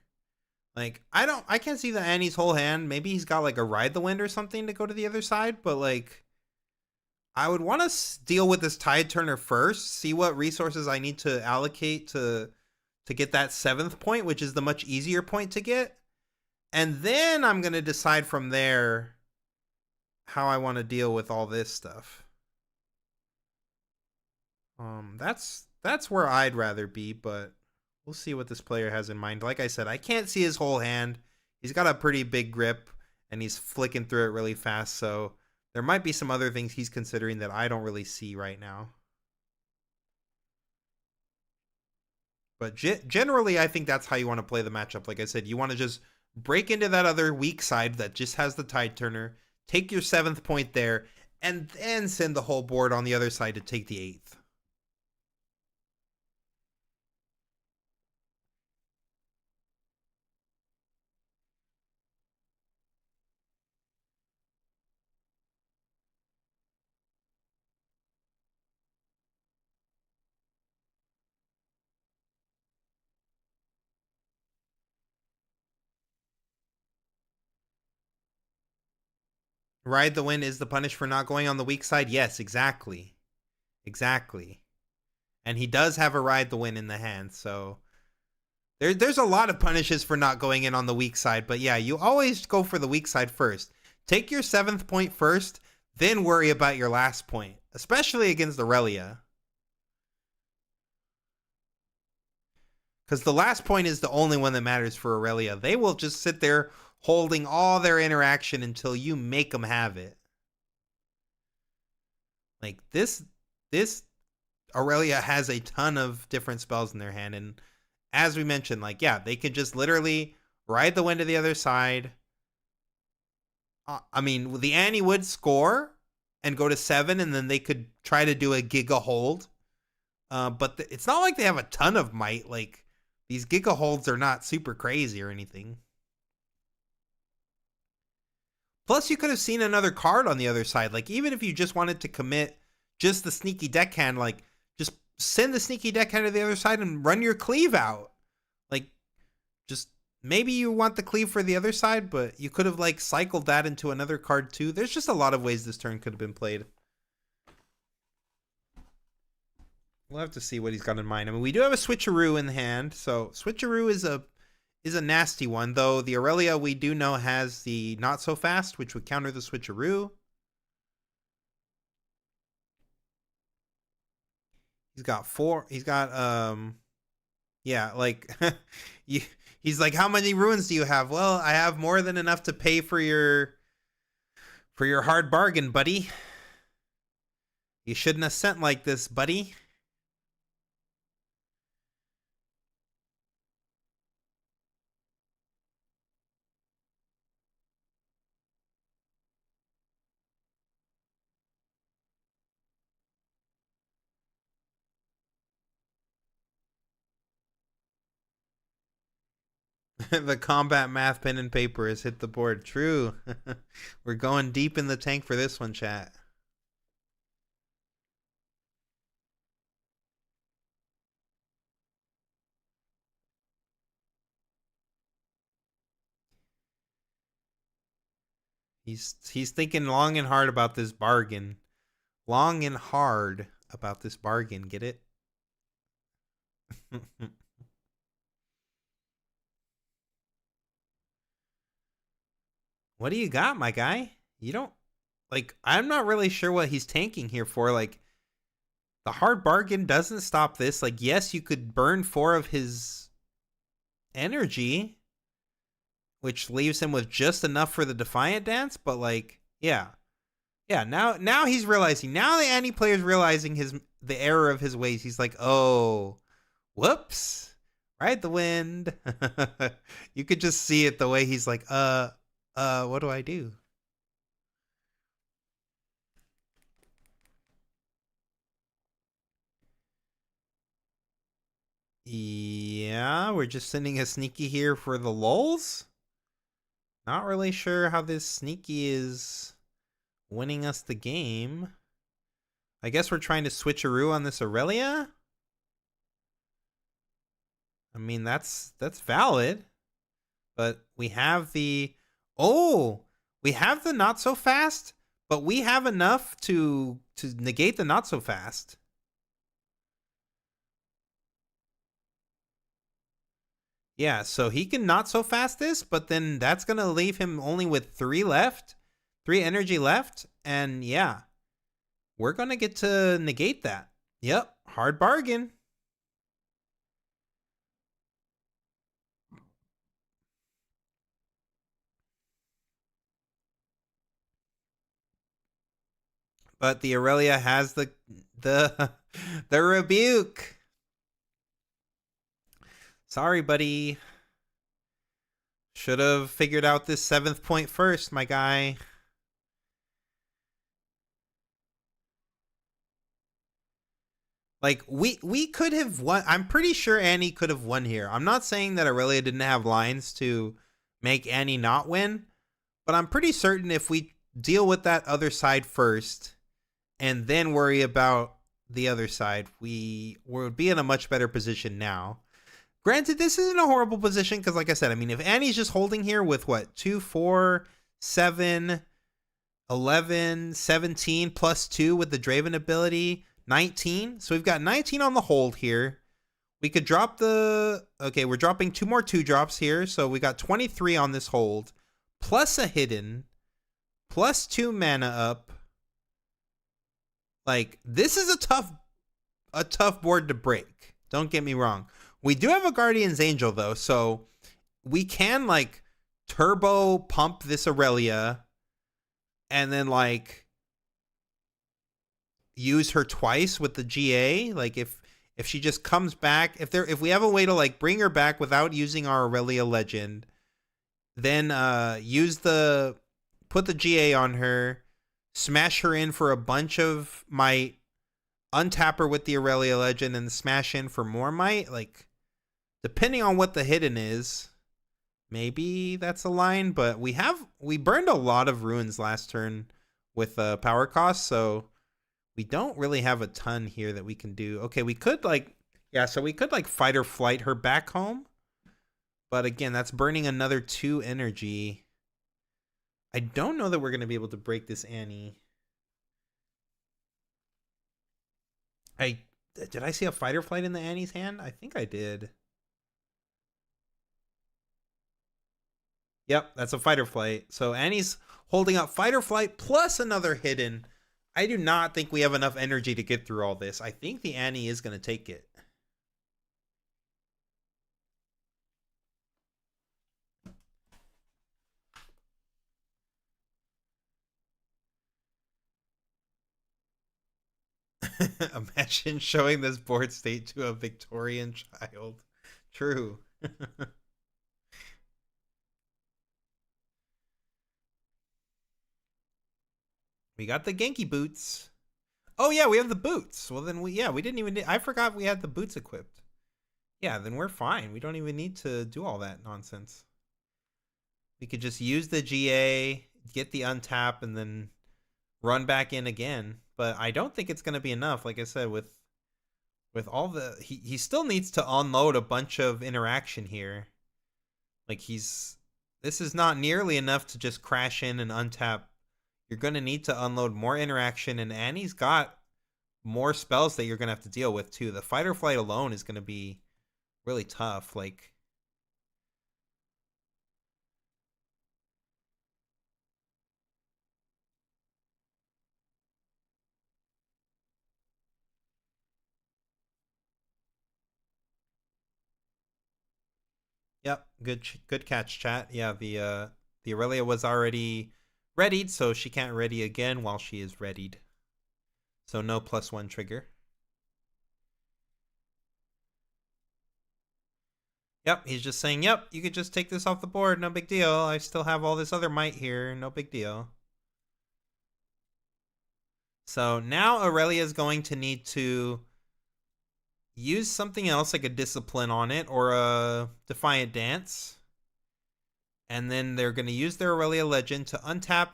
S1: Like, I can't see the Annie's whole hand. Maybe he's got like a Ride the Wind or something to go to the other side, but like, I would want to deal with this Tide Turner first, see what resources I need to allocate to get that 7th point, which is the much easier point to get. And then I'm going to decide from there how I want to deal with all this stuff. That's where I'd rather be, but we'll see what this player has in mind. Like I said, I can't see his whole hand. He's got a pretty big grip and he's flicking through it really fast, so there might be some other things he's considering that I don't really see right now. But generally, I think that's how you want to play the matchup. Like I said, you want to just break into that other weak side that just has the Tide Turner, take your 7th point there, and then send the whole board on the other side to take the 8th. Ride the Wind is the punish for not going on the weak side? Yes, exactly. Exactly. And he does have a Ride the Wind in the hand, so there's a lot of punishes for not going in on the weak side, but yeah, you always go for the weak side first. Take your 7th point first, then worry about your last point, especially against Aurelia. Because the last point is the only one that matters for Aurelia. They will just sit there holding all their interaction until you make them have it. Like this Aurelia has a ton of different spells in their hand, and as we mentioned, like, yeah, they could just literally ride the Wind to the other side. I mean, the Annie would score and go to 7, and then they could try to do a Giga hold. But it's not like they have a ton of might. Like, these Giga holds are not super crazy or anything. Plus, you could have seen another card on the other side. Like, even if you just wanted to commit just the sneaky deckhand, like, just send the sneaky deckhand to the other side and run your cleave out. Like, just maybe you want the cleave for the other side, but you could have, like, cycled that into another card too. There's just a lot of ways this turn could have been played. We'll have to see what he's got in mind. I mean, we do have a switcheroo in the hand, so switcheroo is a nasty one, though the Aurelia we do know has the not so fast, which would counter the switcheroo. He's got yeah, like he's like, how many ruins do you have? Well, I have more than enough to pay for your hard bargain, buddy. You shouldn't have sent like this, buddy. The combat math pen and paper has hit the board. True. We're going deep in the tank for this one, chat. He's thinking long and hard about this bargain. Long and hard about this bargain. Get it? What do you got, my guy? You don't like. I'm not really sure what he's tanking here for. Like, the hard bargain doesn't stop this. Like, yes, you could burn 4 of his energy, which leaves him with just enough for the Defiant Dance. But like, yeah, yeah. Now he's realizing. Now the Annie player's realizing the error of his ways. He's like, oh, whoops. Ride the Wind. You could just see it the way he's like, what do I do? Yeah. Yeah, we're just sending a sneaky here for the lulz. Not really sure how this sneaky is winning us the game. I guess we're trying to switcheroo on this Aurelia. I mean, that's valid. But we have the... Oh! We have the not so fast, but we have enough to negate the not so fast. Yeah, so he can not so fast this, but then that's going to leave him only with 3 left. 3 energy left. And yeah, we're going to get to negate that. Yep, hard bargain. But the Aurelia has the the rebuke. Sorry, buddy. Should have figured out this 7th point first, my guy. Like, we could have won. I'm pretty sure Annie could have won here. I'm not saying that Aurelia didn't have lines to make Annie not win, but I'm pretty certain if we deal with that other side first and then worry about the other side, we would be in a much better position now. Granted, this isn't a horrible position because, like I said, I mean, if Annie's just holding here with what, 2, 4, 7, 11, 17 plus 2 with the Draven ability, 19. So we've got 19 on the hold here. We could drop the... Okay, we're dropping 2 more 2-drops here. So we got 23 on this hold, plus a hidden, plus 2 mana up. Like, this is a tough board to break. Don't get me wrong. We do have a Guardian's Angel, though, so we can, like, turbo pump this Aurelia and then, like, use her twice with the GA. Like, if she just comes back, if we have a way to, like, bring her back without using our Aurelia Legend, then put the GA on her, smash her in for a bunch of might, untap her with the Aurelia Legend, and smash in for more might, like... Depending on what the hidden is, maybe that's a line, but we burned a lot of ruins last turn with power cost, so we don't really have a ton here that we can do. Okay, we could so we could fight or flight her back home, but again, that's burning another 2 energy. I don't know that we're going to be able to break this Annie. Did I see a fight or flight in the Annie's hand? I think I did. Yep, that's a fight or flight. So Annie's holding up fight or flight plus another hidden. I do not think we have enough energy to get through all this. I think the Annie is going to take it. Imagine showing this board state to a Victorian child. True. We got the Genki boots. Oh yeah, we have the boots. Well then we didn't even I forgot we had the boots equipped. Yeah, then we're fine. We don't even need to do all that nonsense. We could just use the GA, get the untap, and then run back in again. But I don't think it's going to be enough. Like I said, with all the... He still needs to unload a bunch of interaction here. Like this is not nearly enough to just crash in and untap. You're going to need to unload more interaction, and Annie's got more spells that you're going to have to deal with, too. The fight or flight alone is going to be really tough. Like... Yep, good catch, chat. Yeah, the Aurelia was already readied, so she can't ready again while she is readied. So no +1 trigger. Yep, he's just saying, yep, you could just take this off the board, no big deal. I still have all this other might here, no big deal. So now Aurelia is going to need to use something else like a discipline on it or a defiant dance. And then they're going to use their Aurelia Legend to untap.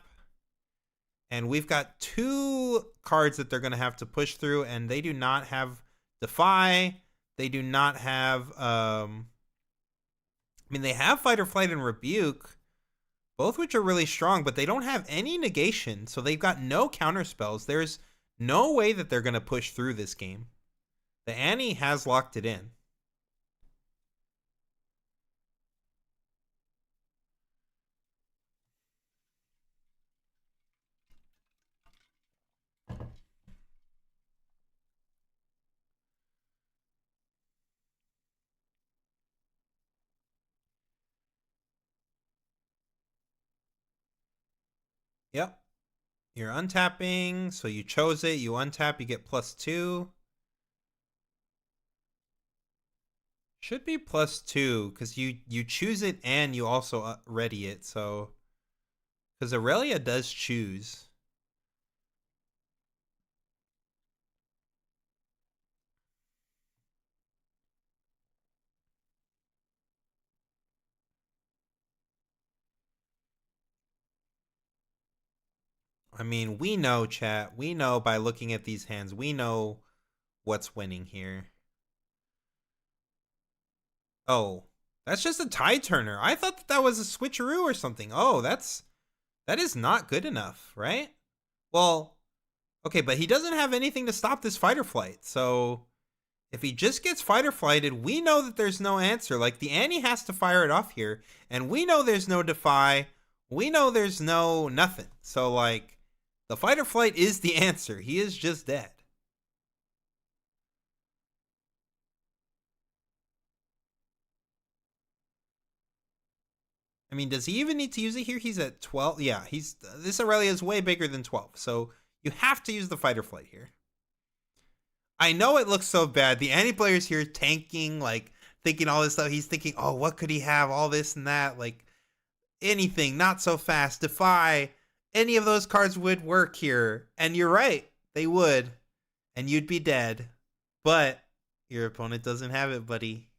S1: And we've got 2 cards that they're going to have to push through, and they do not have Defy. They do not have they have Fight or Flight and Rebuke, both which are really strong, but they don't have any negation, so they've got no counter spells. There's no way that they're going to push through this game. The Annie has locked it in. Yep. You're untapping, so you chose it. You untap, you get +2. Should be +2 because you choose it and you also ready it. So because Aurelia does choose. I mean, we know, chat. We know by looking at these hands. We know what's winning here. Oh, that's just a tie turner. I thought that was a switcheroo or something. Oh, that is not good enough, right? Well, okay, but he doesn't have anything to stop this fight or flight. So if he just gets fight or flighted, we know that there's no answer. Like the Annie has to fire it off here, and we know there's no defy. We know there's no nothing. So like the fight or flight is the answer. He is just dead. I mean, does he even need to use it here? He's at 12. Yeah, this Aurelia is way bigger than 12. So you have to use the fight or flight here. I know it looks so bad. The Annie player's here tanking, like thinking all this stuff. He's thinking, oh, what could he have? All this and that. Like anything, not so fast. Defy. Any of those cards would work here. And you're right. They would. And you'd be dead. But your opponent doesn't have it, buddy.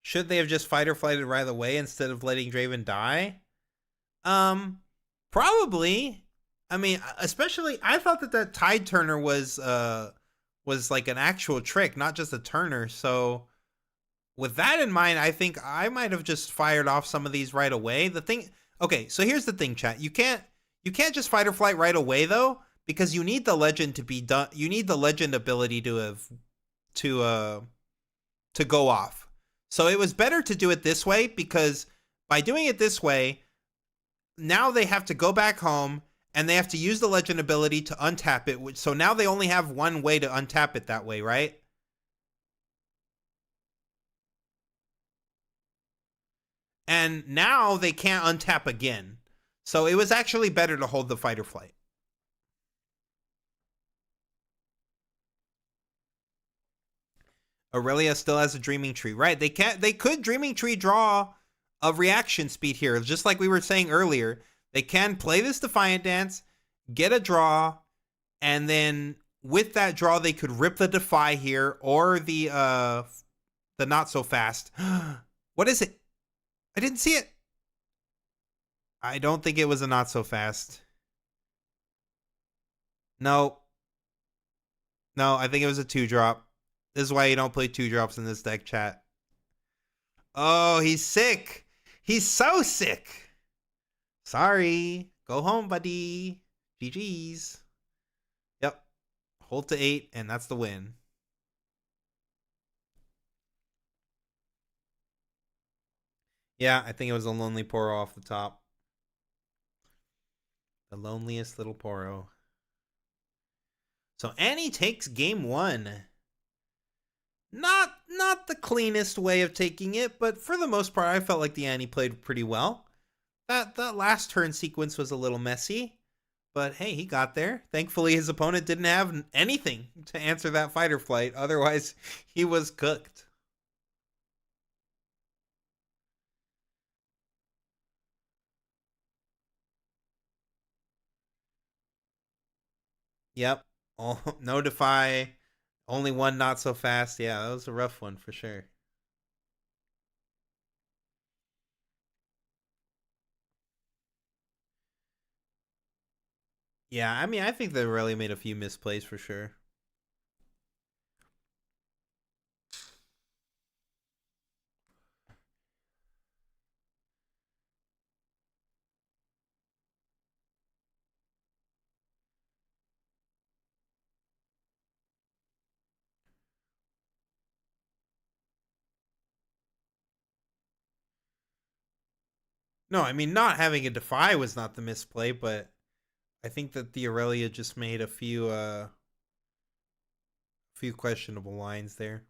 S1: Should they have just fight or flighted right away instead of letting Draven die? Probably. I mean, especially I thought that tide turner was like an actual trick, not just a turner. So with that in mind, I think I might have just fired off some of these right away. Okay, so here's the thing, chat. You can't just fight or flight right away though, because you need the legend to be done. You need the legend ability to go off. So it was better to do it this way, because by doing it this way, now they have to go back home and they have to use the legend ability to untap it. So now they only have one way to untap it that way, right? And now they can't untap again. So it was actually better to hold the fight or flight. Aurelia still has a Dreaming Tree, right? They could Dreaming Tree draw a reaction speed here, just like we were saying earlier. They can play this Defiant Dance, get a draw, and then with that draw, they could rip the Defy here or the not so fast. What is it? I didn't see it. I don't think it was a not so fast. No. No, I think it was a 2-drop. This is why you don't play 2-drops in this deck, chat. Oh, he's sick. He's so sick. Sorry. Go home, buddy. GG's. Yep. Hold to 8, and that's the win. Yeah, I think it was a lonely Poro off the top. The loneliest little Poro. So Annie takes game 1. Not the cleanest way of taking it, but for the most part, I felt like the Annie played pretty well. That last turn sequence was a little messy, but hey, he got there. Thankfully, his opponent didn't have anything to answer that fight or flight. Otherwise, he was cooked. Yep. Oh, notify. Only one not so fast. Yeah, that was a rough one for sure. Yeah, I mean, I think they really made a few misplays for sure. No, I mean, not having a defy was not the misplay, but I think that the Aurelia just made a few questionable lines there.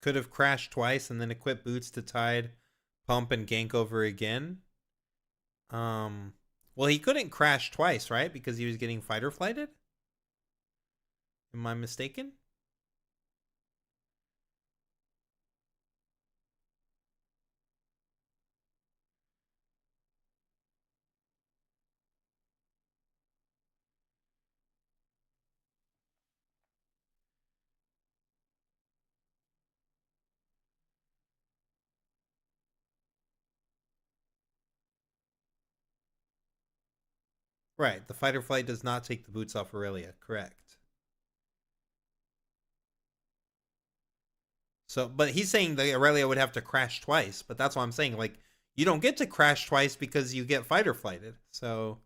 S1: Could have crashed twice and then equip boots to tide, pump, and gank over again. Um, well, he couldn't crash twice, right? Because he was getting fighter flighted. Am I mistaken? Right. The fighter flight does not take the boots off Aurelia. Correct. So, but he's saying the Aurelia would have to crash twice, but that's what I'm saying. Like, you don't get to crash twice because you get fighter flighted. So,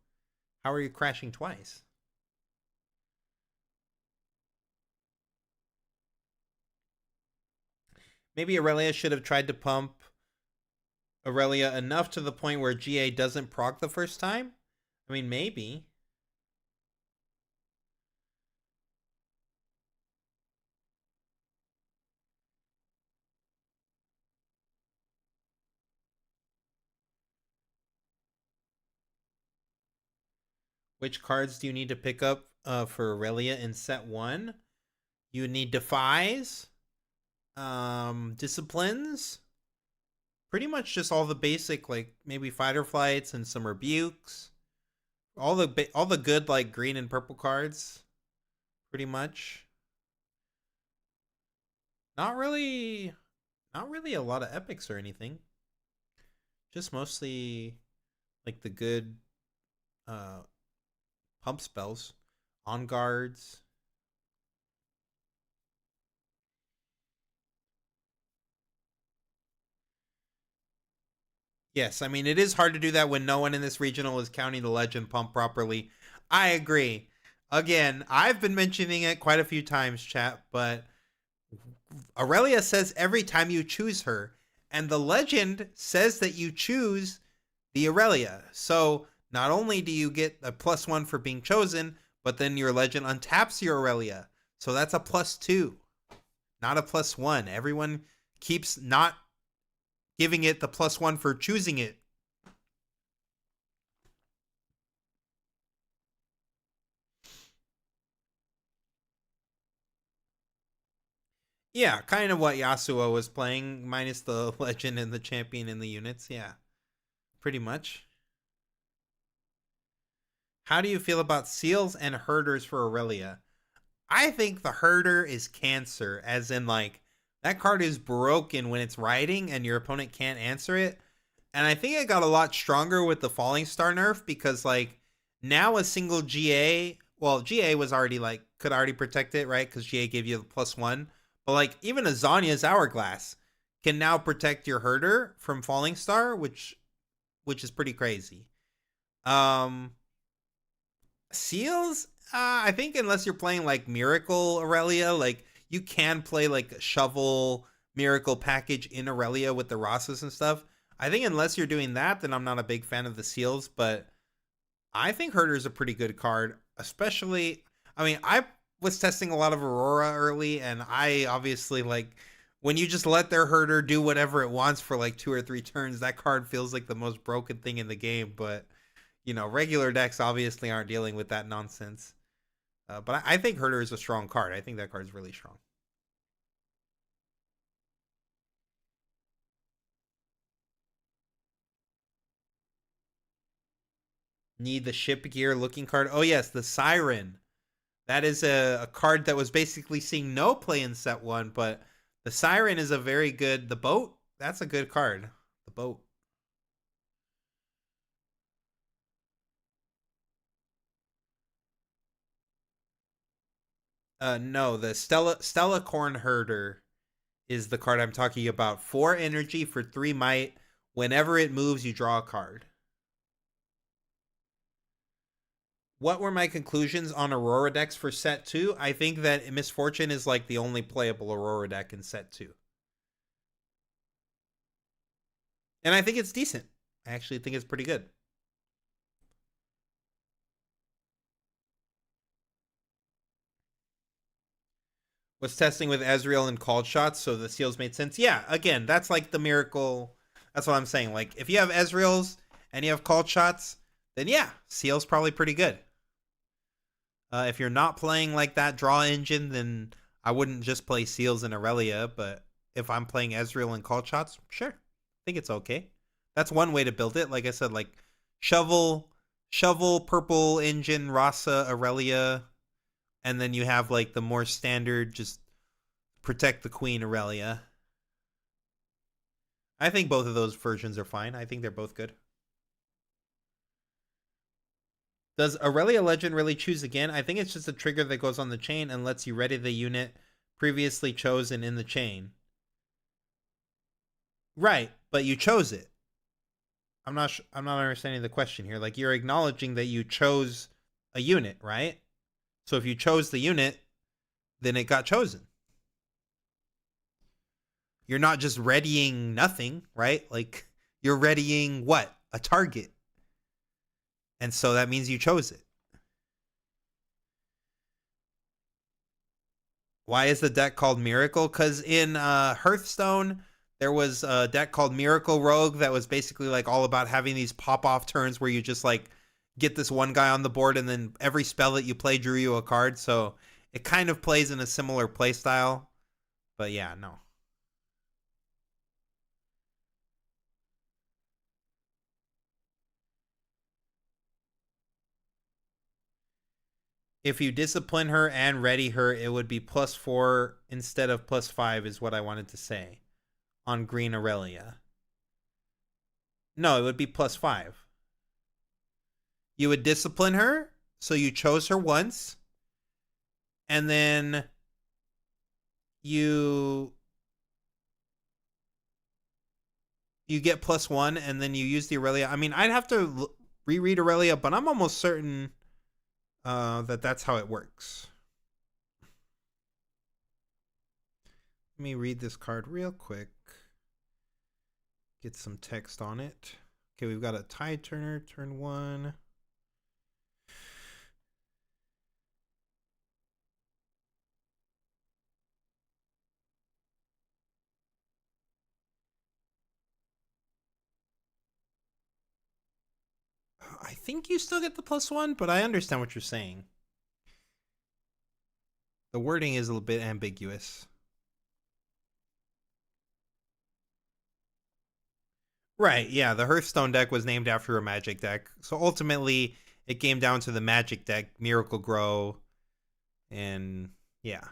S1: how are you crashing twice? Maybe Aurelia should have tried to pump Aurelia enough to the point where GA doesn't proc the first time. I mean, maybe. Which cards do you need to pick up for Aurelia in set one? You need Defies, Disciplines, pretty much just all the basic, like maybe Fighter Flights and some Rebukes. All the good like green and purple cards, pretty much. Not really, not really a lot of epics or anything. Just mostly like the good uh pump spells, on guards. Yes, I mean it is hard to do that when no one in this regional is counting the legend pump properly. I agree. Again, I've been mentioning it quite a few times, chat, but Aurelia says every time you choose her, and the legend says that you choose the Aurelia. So not only do you get a +1 for being chosen, but then your legend untaps your Aurelia. So that's a +2, not a +1. Everyone keeps not giving it the +1 for choosing it. Yeah, kind of what Yasuo was playing, minus the legend and the champion and the units. Yeah, pretty much. How do you feel about seals and herders for Aurelia? I think the herder is cancer, as in like that card is broken when it's riding and your opponent can't answer it. And I think it got a lot stronger with the Falling Star nerf because like now a single GA, well, GA was already like could already protect it, right? Because GA gave you the +1. But like even a Zanya's Hourglass can now protect your herder from Falling Star, which is pretty crazy. Um Seals, I think unless you're playing like Miracle Aurelia, like you can play like Shovel Miracle package in Aurelia with the Rosses and stuff. I think unless you're doing that, then I'm not a big fan of the seals, but I think Herder is a pretty good card, especially. I mean, I was testing a lot of Aurora early, and I obviously like when you just let their Herder do whatever it wants for like 2 or 3 turns. That card feels like the most broken thing in the game. But regular decks obviously aren't dealing with that nonsense. But I think Herder is a strong card. I think that card is really strong. Need the ship gear looking card. Oh yes, the Siren. That is a card that was basically seeing no play in set one, but the Siren is a very good. The boat, that's a good card. The boat. No, the Stella Corn Herder is the card I'm talking about. 4 energy for 3 might. Whenever it moves, you draw a card. What were my conclusions on Aurora decks for set 2? I think that Misfortune is like the only playable Aurora deck in set 2. And I think it's decent. I actually think it's pretty good. Was testing with Ezreal and called shots, so the seals made sense. Yeah, again, that's like the miracle. That's what I'm saying. Like, if you have Ezreals and you have called shots, then yeah, seal's probably pretty good. If you're not playing like that draw engine, then I wouldn't just play seals and Aurelia. But if I'm playing Ezreal and called shots, sure, I think it's okay. That's one way to build it. Like I said, like shovel, purple engine, Rasa, Aurelia, and then you have like the more standard just protect the queen Aurelia. I think both of those versions are fine. I think they're both good. Does Aurelia Legend really choose again? I think it's just a trigger that goes on the chain and lets you ready the unit previously chosen in the chain. Right, but you chose it. I'm not understanding the question here. Like, you're acknowledging that you chose a unit, right? So if you chose the unit, then it got chosen. You're not just readying nothing, right? Like, you're readying what? A target. And so that means you chose it. Why is the deck called Miracle? Because in Hearthstone, there was a deck called Miracle Rogue that was basically like all about having these pop-off turns where you just like get this one guy on the board and then every spell that you play drew you a card. So it kind of plays in a similar play style. But yeah, no. If you discipline her and ready her, it would be +4 instead of +5 is what I wanted to say on Green Aurelia. No, it would be +5. You would discipline her, so you chose her once, and then you get +1, and then you use the Aurelia. I mean, I'd have to reread Aurelia, but I'm almost certain that that's how it works. Let me read this card real quick. Get some text on it. Okay, we've got a Tide Turner, turn 1. I think you still get the +1, but I understand what you're saying. The wording is a little bit ambiguous. Right, yeah, the Hearthstone deck was named after a Magic deck. So ultimately, it came down to the Magic deck, Miracle Grow, and yeah.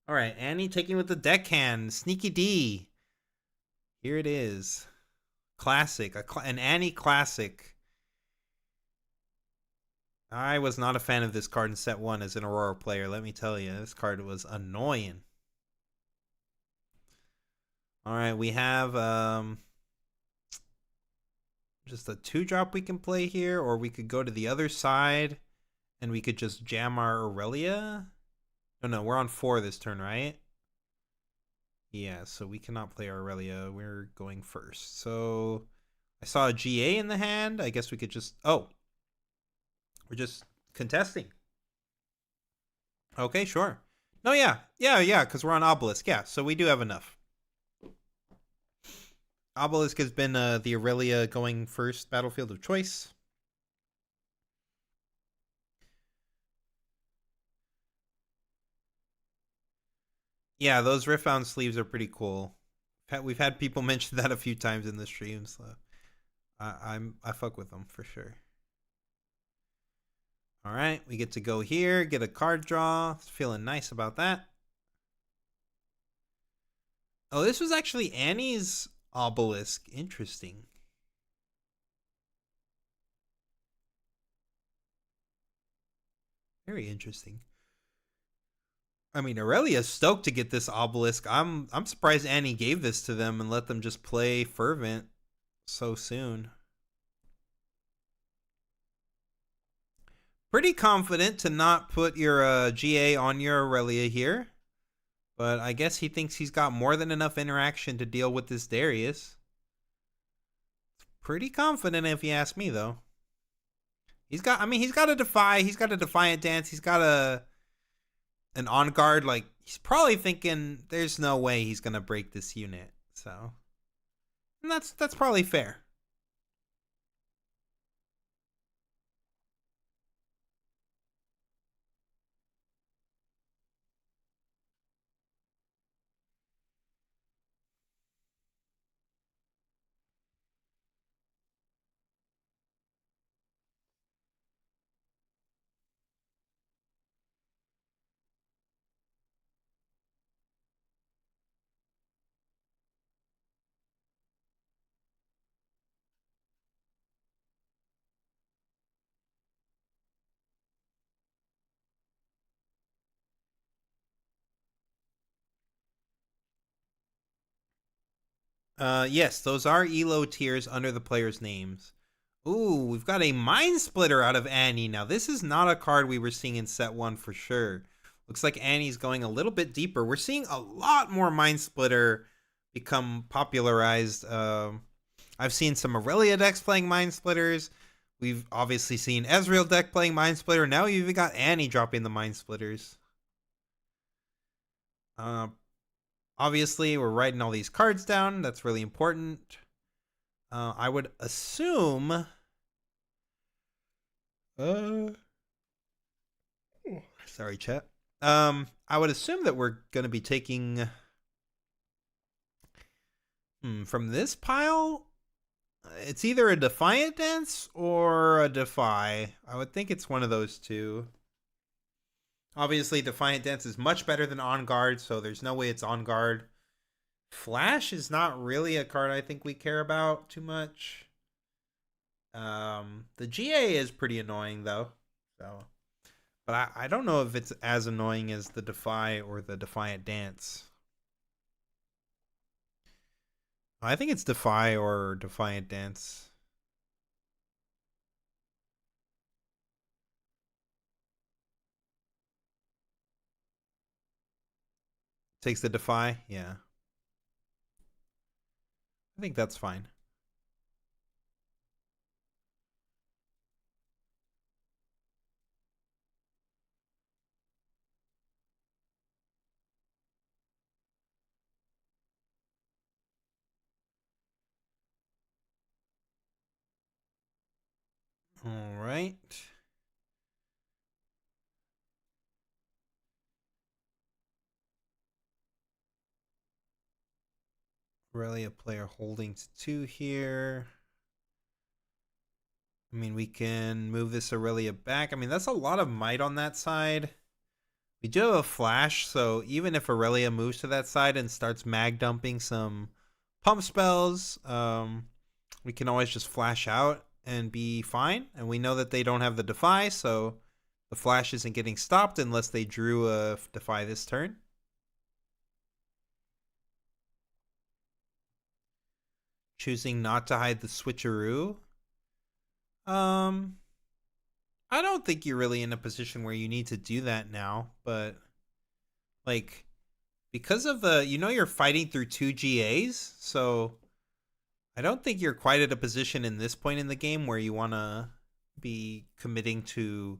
S1: All right, Annie taking with the deckhand, Sneaky D. Here it is. Classic, an Annie classic. I was not a fan of this card in set 1 as an Aurora player, let me tell you. This card was annoying. All right, we have just a 2-drop we can play here, or we could go to the other side and we could just jam our Aurelia. No, we're on 4 this turn, right? Yeah, so we cannot play our Aurelia. We're going first. So I saw a GA in the hand. I guess we could just... Oh. We're just contesting. Okay, sure. No, yeah, because we're on Obelisk. Yeah, so we do have enough. Obelisk has been the Aurelia going first battlefield of choice. Yeah, those Riftbound sleeves are pretty cool. We've had people mention that a few times in the streams. So I fuck with them for sure. All right, we get to go here, get a card draw. Feeling nice about that. Oh, this was actually Annie's Obelisk. Interesting. Very interesting. I mean, Aurelia's stoked to get this Obelisk. I'm surprised Annie gave this to them and let them just play Fervent so soon. Pretty confident to not put your GA on your Aurelia here. But I guess he thinks he's got more than enough interaction to deal with this Darius. Pretty confident if you ask me, though. He's got a Defy, he's got a Defiant Dance, he's got an On Guard. Like, he's probably thinking there's no way he's gonna break this unit. So, and that's probably fair. Yes, those are Elo tiers under the players' names. Ooh, we've got a Mind Splitter out of Annie. Now, this is not a card we were seeing in set 1 for sure. Looks like Annie's going a little bit deeper. We're seeing a lot more Mind Splitter become popularized. I've seen some Aurelia decks playing Mind Splitters. We've obviously seen Ezreal deck playing Mind Splitter. Now you've even got Annie dropping the Mind Splitters. Obviously, we're writing all these cards down. That's really important. I would assume... sorry, chat. I would assume that we're going to be taking... from this pile, it's either a Defiant Dance or a Defy. I would think it's one of those two. Obviously, Defiant Dance is much better than On Guard, so there's no way it's On Guard. Flash is not really a card I think we care about too much. The GA is pretty annoying, though. So, but I don't know if it's as annoying as the Defy or the Defiant Dance. I think it's Defy or Defiant Dance. Takes the Defy? Yeah. I think that's fine. All right. Aurelia player holding to 2 here. I mean, we can move this Aurelia back. I mean, that's a lot of might on that side. We do have a flash, so even if Aurelia moves to that side and starts mag dumping some pump spells, we can always just flash out and be fine. And we know that they don't have the Defy, so the flash isn't getting stopped unless they drew a Defy this turn. Choosing not to hide the switcheroo. I don't think you're really in a position where you need to do that now, but like because of the you're fighting through 2 GAs, so I don't think you're quite at a position in this point in the game where you want to be committing to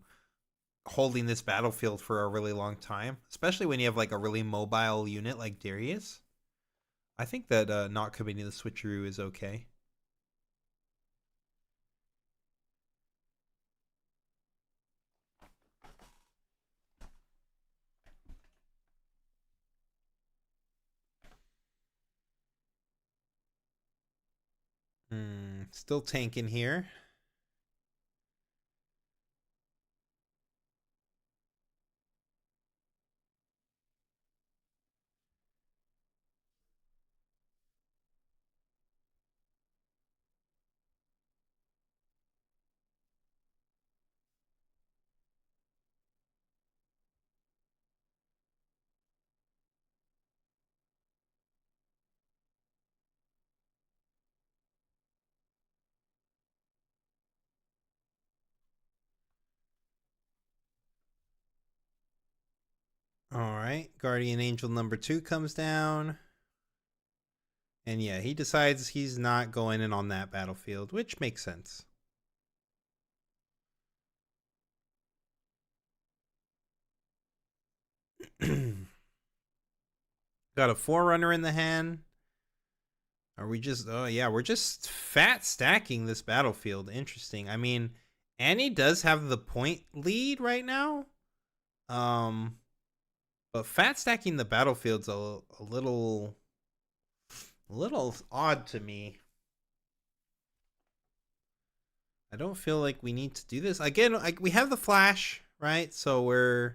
S1: holding this battlefield for a really long time, especially when you have like a really mobile unit like Darius. I think that not committing the switcheroo is okay. Still tanking here. All right, Guardian Angel number 2 comes down. And yeah, he decides he's not going in on that battlefield, which makes sense. Got a Forerunner in the hand. Are we just... Oh, yeah, we're just fat stacking this battlefield. Interesting. I mean, Annie does have the point lead right now. But fat stacking the battlefield's a little odd to me. I don't feel like we need to do this. Again, like we have the flash, right? So we're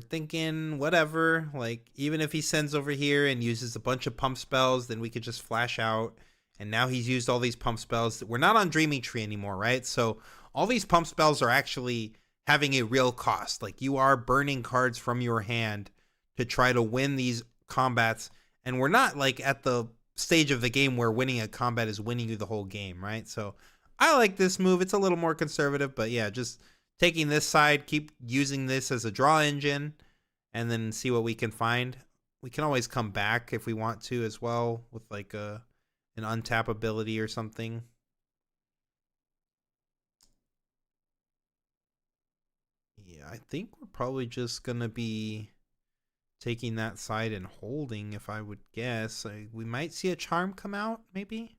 S1: thinking whatever, like even if he sends over here and uses a bunch of pump spells, then we could just flash out. And now he's used all these pump spells. We're not on Dreaming Tree anymore, right? So all these pump spells are actually having a real cost. Like you are burning cards from your hand to try to win these combats. And we're not like at the stage of the game where winning a combat is winning you the whole game, right? So I like this move. It's a little more conservative, but yeah, just taking this side, keep using this as a draw engine, and then see what we can find. We can always come back if we want to as well with like an untap ability or something. Yeah, I think we're probably just going to be taking that side and holding, if I would guess. We might see a charm come out, maybe?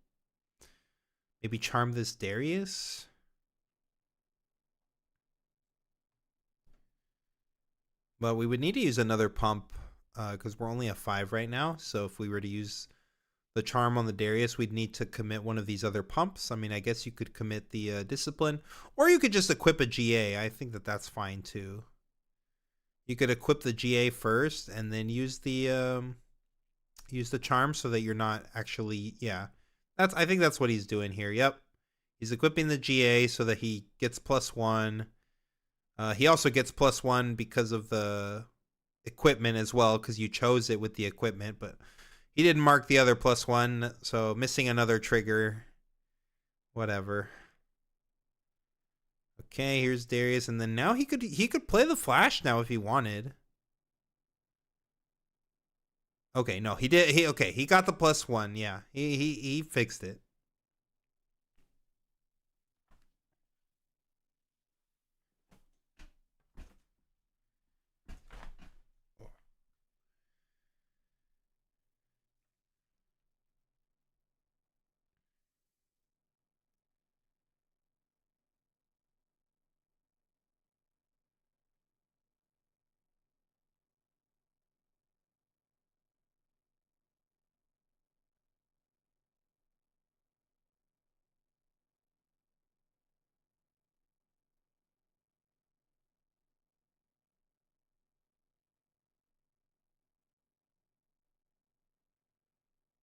S1: Maybe charm this Darius? But we would need to use another pump because we're only at 5 right now. So if we were to use the charm on the Darius, we'd need to commit one of these other pumps. I mean, I guess you could commit the discipline, or you could just equip a GA. I think that that's fine too. You could equip the GA first and then use the charm so that you're not actually, yeah. I think that's what he's doing here. Yep. He's equipping the GA so that he gets +1. He also gets +1 because of the equipment as well, because you chose it with the equipment, but he didn't mark the other +1, so missing another trigger. Whatever. Okay, here's Darius, and then now he could play the flash now if he wanted. Okay, no, he did. He got the +1. Yeah, he fixed it.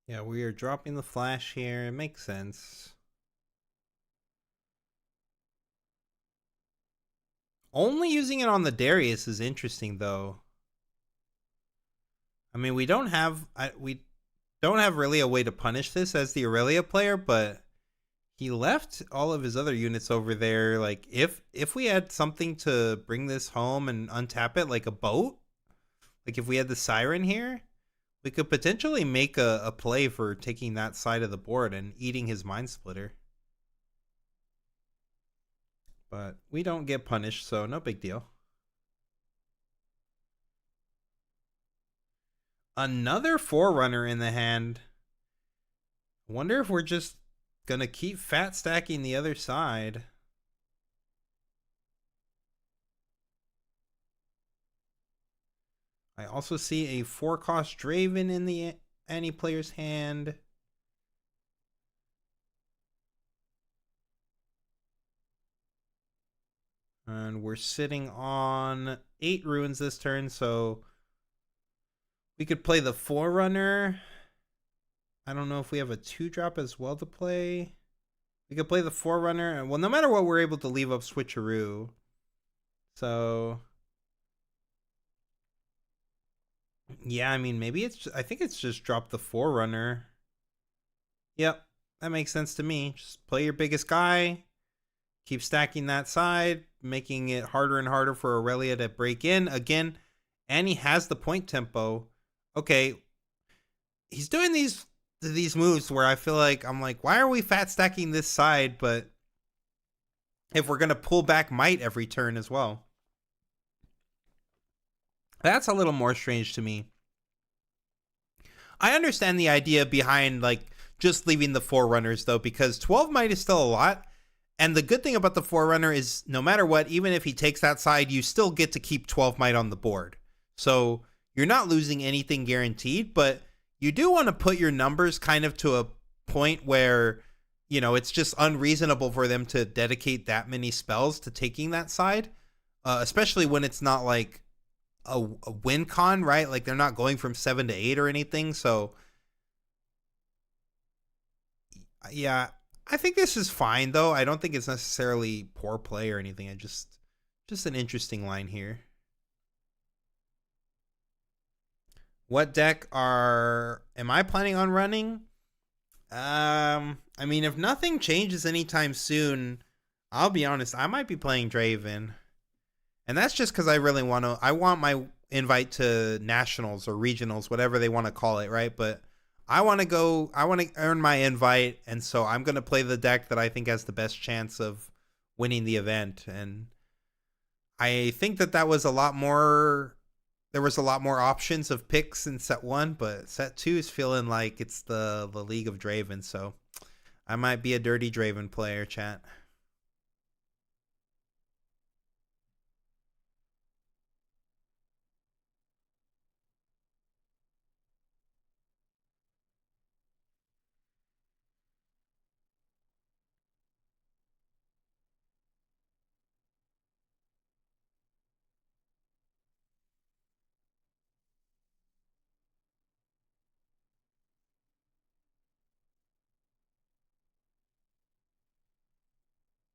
S1: Yeah, we are dropping the flash here. It makes sense. Only using it on the Darius is interesting, though. I mean, we don't have really a way to punish this as the Aurelia player, but he left all of his other units over there. Like, if we had something to bring this home and untap it, like a boat, like if we had the Siren here, we could potentially make a play for taking that side of the board and eating his Mind Splitter. But we don't get punished, so no big deal. Another Forerunner in the hand. I wonder if we're just going to keep fat stacking the other side. I also see a 4-cost Draven in the any player's hand. And we're sitting on 8 ruins this turn, so we could play the Forerunner. I don't know if we have a 2-drop as well to play. We could play the Forerunner. Well, no matter what, we're able to leave up Switcheroo. So, yeah, I mean, maybe it's... I think it's just drop the Forerunner. Yep, that makes sense to me. Just play your biggest guy. Keep stacking that side, making it harder and harder for Aurelia to break in. Again, and he has the point tempo. Okay, he's doing these moves where I feel like, I'm like, why are we fat stacking this side? But if we're going to pull back might every turn as well. That's a little more strange to me. I understand the idea behind like just leaving the Forerunners though, because 12 might is still a lot. And the good thing about the Forerunner is no matter what, even if he takes that side, you still get to keep 12 might on the board. So you're not losing anything guaranteed, but you do want to put your numbers kind of to a point where, you know, it's just unreasonable for them to dedicate that many spells to taking that side, especially when it's not like a win con, right? Like they're not going from 7 to 8 or anything. So yeah, I think this is fine though. I don't think it's necessarily poor play or anything. I just an interesting line here. What deck am I planning on running? I mean, if nothing changes anytime soon, I'll be honest, I might be playing Draven. And that's just because I really I want my invite to nationals or regionals, whatever they want to call it, right? But I want to earn my invite, and so I'm going to play the deck that I think has the best chance of winning the event. And I think that was a lot more, there was a lot more options of picks in set 1, but set 2 is feeling like it's the League of Draven, so I might be a dirty Draven player, chat.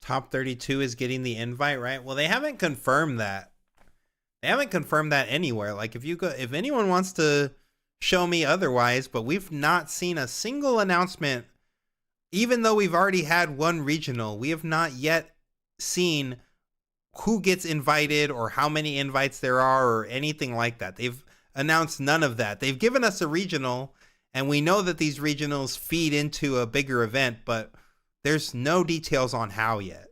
S1: Top 32 is getting the invite, right? Well, they haven't confirmed that. They haven't confirmed that anywhere. Like if anyone wants to show me otherwise, but we've not seen a single announcement. Even though we've already had one regional, we have not yet seen who gets invited or how many invites there are or anything like that. They've announced none of that. They've given us a regional, and we know that these regionals feed into a bigger event, but there's no details on how yet.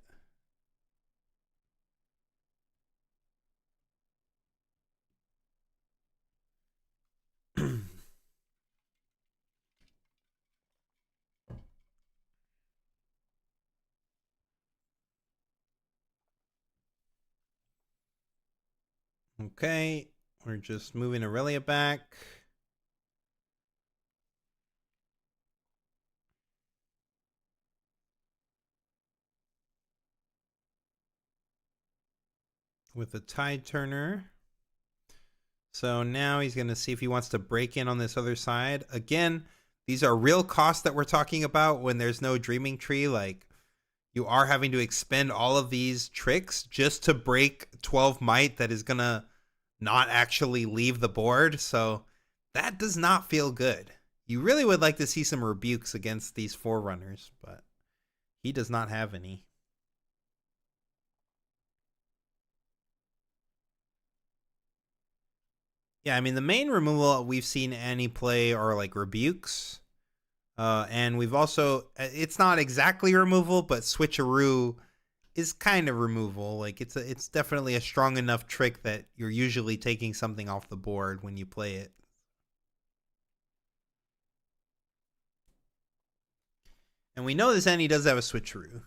S1: Okay, we're just moving Aurelia back. With the Tide Turner. So now he's going to see if he wants to break in on this other side. Again, these are real costs that we're talking about when there's no Dreaming Tree. Like, you are having to expend all of these tricks just to break 12 might that is going to not actually leave the board. So that does not feel good. You really would like to see some rebukes against these Forerunners, but he does not have any. Yeah, I mean, the main removal we've seen Annie play are like rebukes. And we've also, it's not exactly removal, but switcheroo is kind of removal. Like it's definitely a strong enough trick that you're usually taking something off the board when you play it. And we know this Annie does have a switcheroo,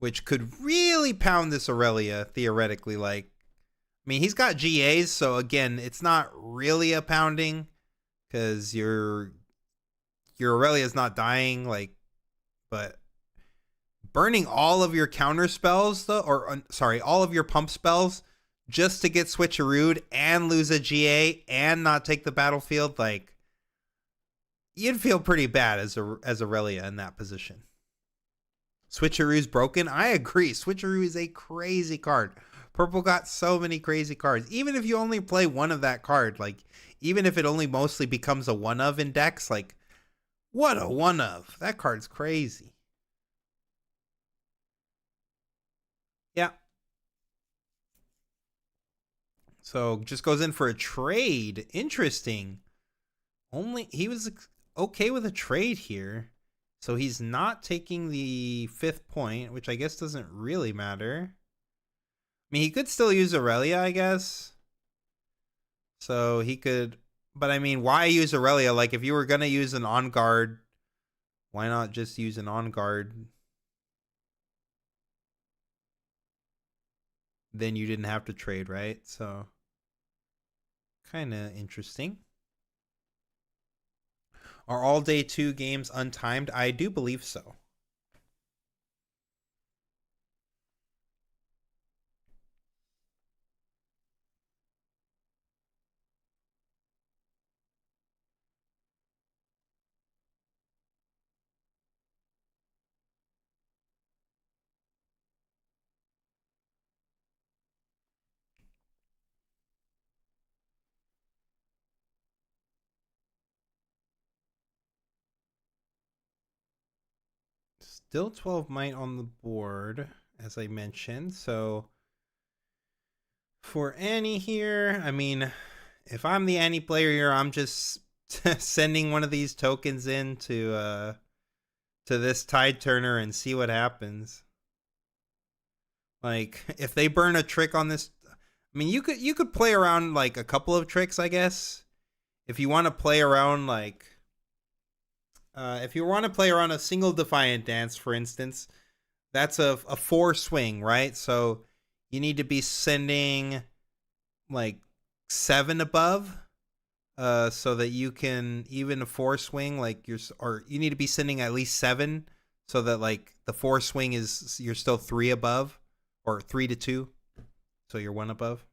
S1: which could really pound this Aurelia theoretically. Like, I mean, he's got GAs, so again, it's not really a pounding because your Aurelia is not dying. Like, but burning all of your counter spells though, or sorry, all of your pump spells just to get switcherooed and lose a GA and not take the battlefield, like you'd feel pretty bad as Aurelia in that position. Switcheroo's broken. I agree. Switcheroo is a crazy card. Purple got so many crazy cards. Even if you only play one of that card, like even if it only mostly becomes a one of in decks, like what a one of. That card's crazy. Yeah. So just goes in for a trade. Interesting. Only he was okay with a trade here. So he's not taking the 5th point, which I guess doesn't really matter. I mean, he could still use Aurelia, I guess. So he could, but I mean, why use Aurelia? Like if you were going to use an on guard, why not just use an on guard? Then you didn't have to trade, right? So kind of interesting. Are all day 2 games untimed? I do believe so. Still 12 might on the board, as I mentioned. So for Annie here, I mean, if I'm the Annie player here, I'm just sending one of these tokens in to this tide turner and see what happens. Like if they burn a trick on this, I mean, you could play around like a couple of tricks, I guess. If you want to play around like if you want to play around a single Defiant Dance, for instance, that's a 4 swing, right? So you need to be sending like 7 above, so that you can even a 4 swing, like or you need to be sending at least 7, so that like the 4 swing is you're still 3 above, or 3 to 2, so you're 1 above.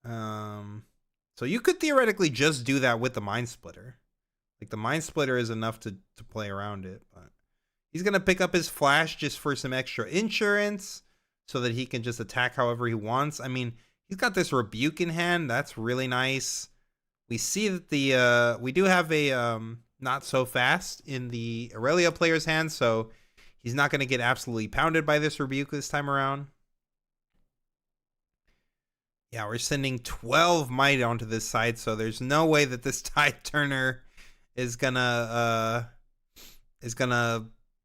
S1: So you could theoretically just do that with the Mind Splitter. Like the Mind Splitter is enough to play around it, but he's gonna pick up his flash just for some extra insurance, so that he can just attack however he wants. I mean, he's got this Rebuke in hand. That's really nice. We see that the we do have a not so fast in the Aurelia player's hand, so he's not gonna get absolutely pounded by this Rebuke this time around. Yeah, we're sending 12 might onto this side, so there's no way that this tide turner is gonna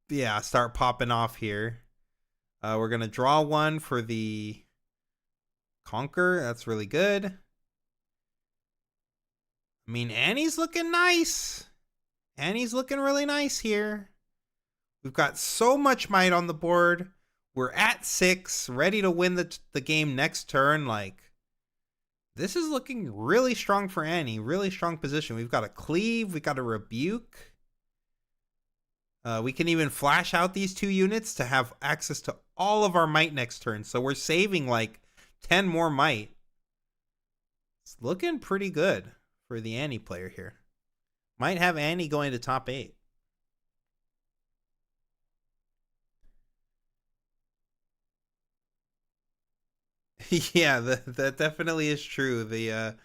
S1: yeah, start popping off here. We're gonna draw 1 for the Conquer. That's really good. I mean, Annie's looking nice. Annie's looking really nice here. We've got so much might on the board. We're at 6, ready to win the game next turn. Like, this is looking really strong for Annie. Really strong position. We've got a Cleave. We've got a Rebuke. We can even flash out these 2 units to have access to all of our might next turn. So we're saving like 10 more might. It's looking pretty good for the Annie player here. Might have Annie going to top 8. Yeah, that definitely is true. The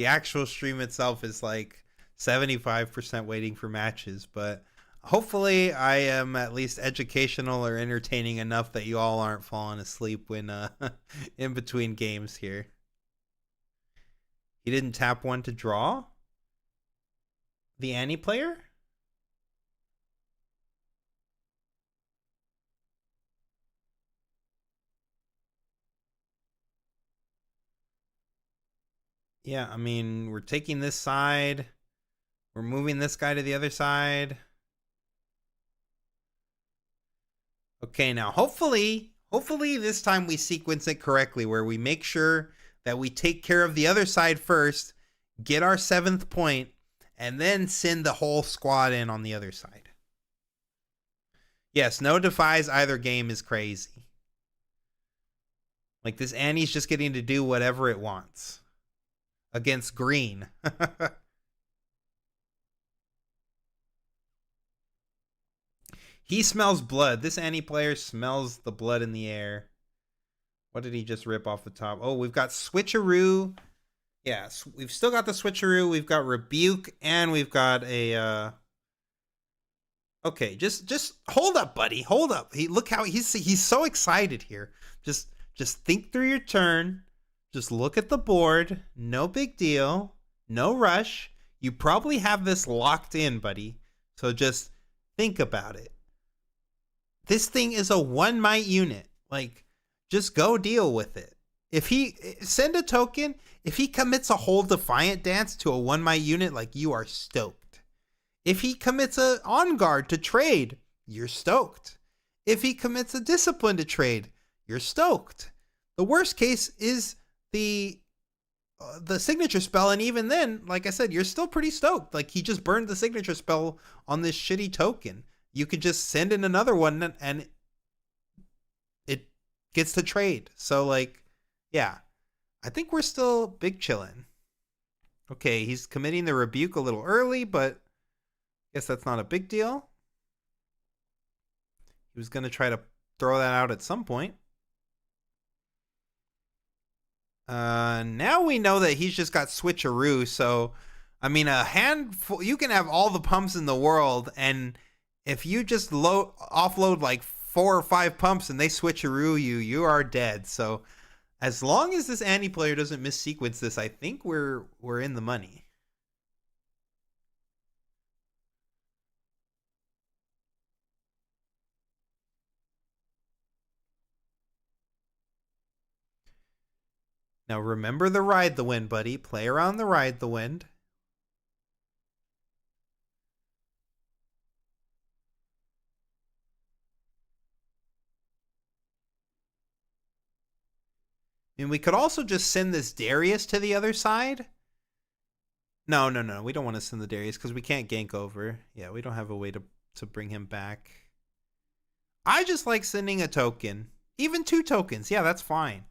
S1: actual stream itself is like 75% waiting for matches, but hopefully I am at least educational or entertaining enough that you all aren't falling asleep when in between games here. He didn't tap 1 to draw? The Annie player? Yeah, I mean, we're taking this side. We're moving this guy to the other side. Okay, now hopefully this time we sequence it correctly where we make sure that we take care of the other side first, get our 7th point, and then send the whole squad in on the other side. Yes, no defies either game is crazy. Like, this Annie's just getting to do whatever it wants against green. He smells blood. This Annie player smells the blood in the air. What did he just rip off the top? Oh, we've got switcheroo. Yes, we've still got the switcheroo. We've got rebuke, and we've got a. Okay, just hold up, buddy. Hold up. Look how he's so excited here. Just think through your turn. Just look at the board. No big deal. No rush. You probably have this locked in, buddy. So just think about it. This thing is a 1 might unit. Like, just go deal with it. If he send a token, if he commits a whole Defiant Dance to a 1 might unit, like, you are stoked. If he commits a On Guard to trade, you're stoked. If he commits a Discipline to trade, you're stoked. The worst case is the signature spell, and even then, like I said, you're still pretty stoked. Like, he just burned the signature spell on this shitty token. You could just send in another one and it gets to trade. So, like, yeah, I think we're still big chillin'. Okay, he's committing the rebuke a little early, but I guess that's not a big deal. He was going to try to throw that out at some point. Now we know that he's just got switcheroo. So, I mean, a handful, you can have all the pumps in the world, and if you just offload like 4 or 5 pumps and they switcheroo you are dead. So as long as this Annie player doesn't missequence this, I think we're in the money. Now remember the Ride the Wind, buddy. Play around the Ride the Wind. And we could also just send this Darius to the other side. No. We don't want to send the Darius because we can't gank over. Yeah, we don't have a way to bring him back. I just like sending a token. Even 2 tokens. Yeah, that's fine.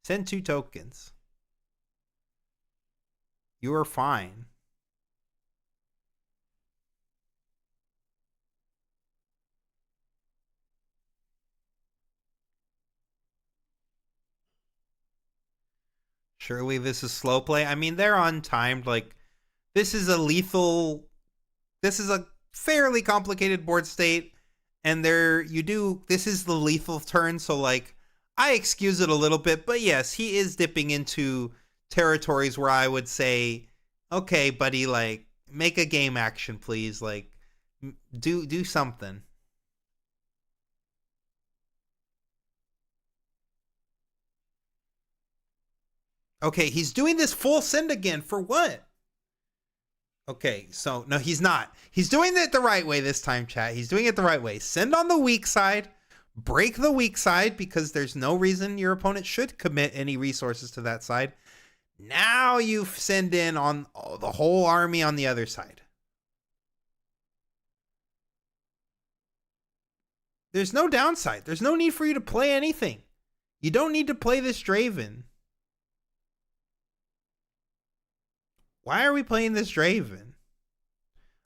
S1: Send 2 tokens. You are fine. Surely this is slow play. I mean, they're untimed. Like, this is a fairly complicated board state, and this is the lethal turn, so, like, I excuse it a little bit, but yes, he is dipping into territories where I would say, okay, buddy, like, make a game action, please. Like, do something. Okay, he's doing this full send again. For what? Okay, so no, he's not. He's doing it the right way this time, chat. He's doing it the right way. Send on the weak side. Break the weak side because there's no reason your opponent should commit any resources to that side. Now you send in on the whole army on the other side. There's no downside. There's no need for you to play anything. You don't need to play this Draven. Why are we playing this Draven?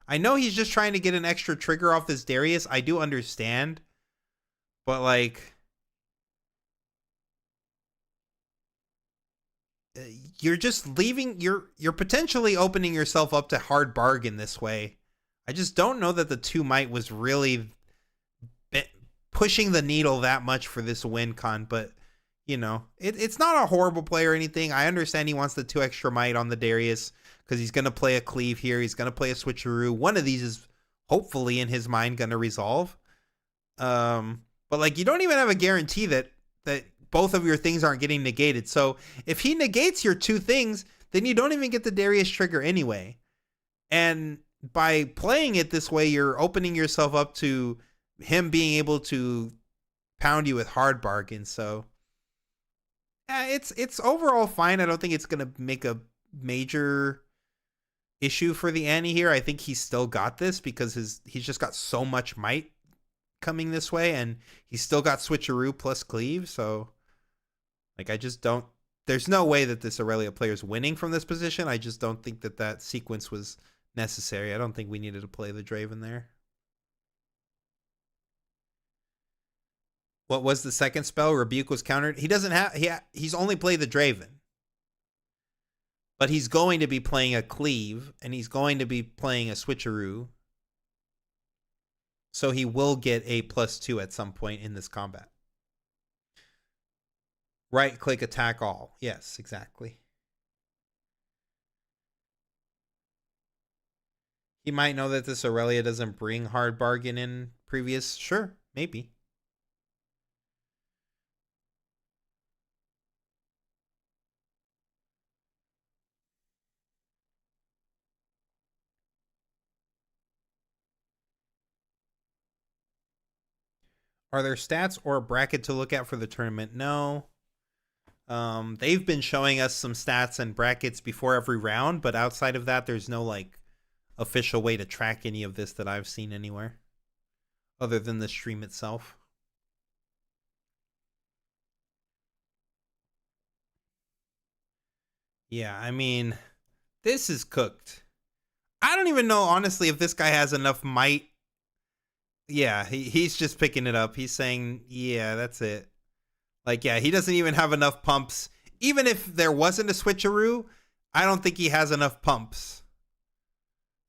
S1: I know he's just trying to get an extra trigger off this Darius. I do understand. But, like, you're just leaving, you're potentially opening yourself up to hard bargain this way. I just don't know that the 2 might was really pushing the needle that much for this win con, but you know, it's not a horrible play or anything. I understand he wants the 2 extra might on the Darius because he's going to play a cleave here. He's going to play a switcheroo. One of these is hopefully in his mind going to resolve. But, like, you don't even have a guarantee that both of your things aren't getting negated. So if he negates your 2 things, then you don't even get the Darius trigger anyway. And by playing it this way, you're opening yourself up to him being able to pound you with hard bargains. So it's overall fine. I don't think it's gonna make a major issue for the Annie here. I think he's still got this because he's just got so much might coming this way, and he's still got switcheroo plus cleave. So like, I just don't. There's no way that this Aurelia player is winning from this position. I just don't think that sequence was necessary. I don't think we needed to play the Draven there. What was the second spell? Rebuke was countered. He doesn't have. He's only played the Draven, but he's going to be playing a cleave, and he's going to be playing a switcheroo. So he will get a +2 at some point in this combat. Right click attack all. Yes, exactly. He might know that this Aurelia doesn't bring hard bargain in previous. Sure, maybe. Are there stats or a bracket to look at for the tournament? No. They've been showing us some stats and brackets before every round, but outside of that, there's no like official way to track any of this that I've seen anywhere other than the stream itself. Yeah, I mean, this is cooked. I don't even know, honestly, if this guy has enough might. Yeah, he's just picking it up. He's saying, yeah, that's it. Like, yeah, he doesn't even have enough pumps. Even if there wasn't a switcheroo, I don't think he has enough pumps.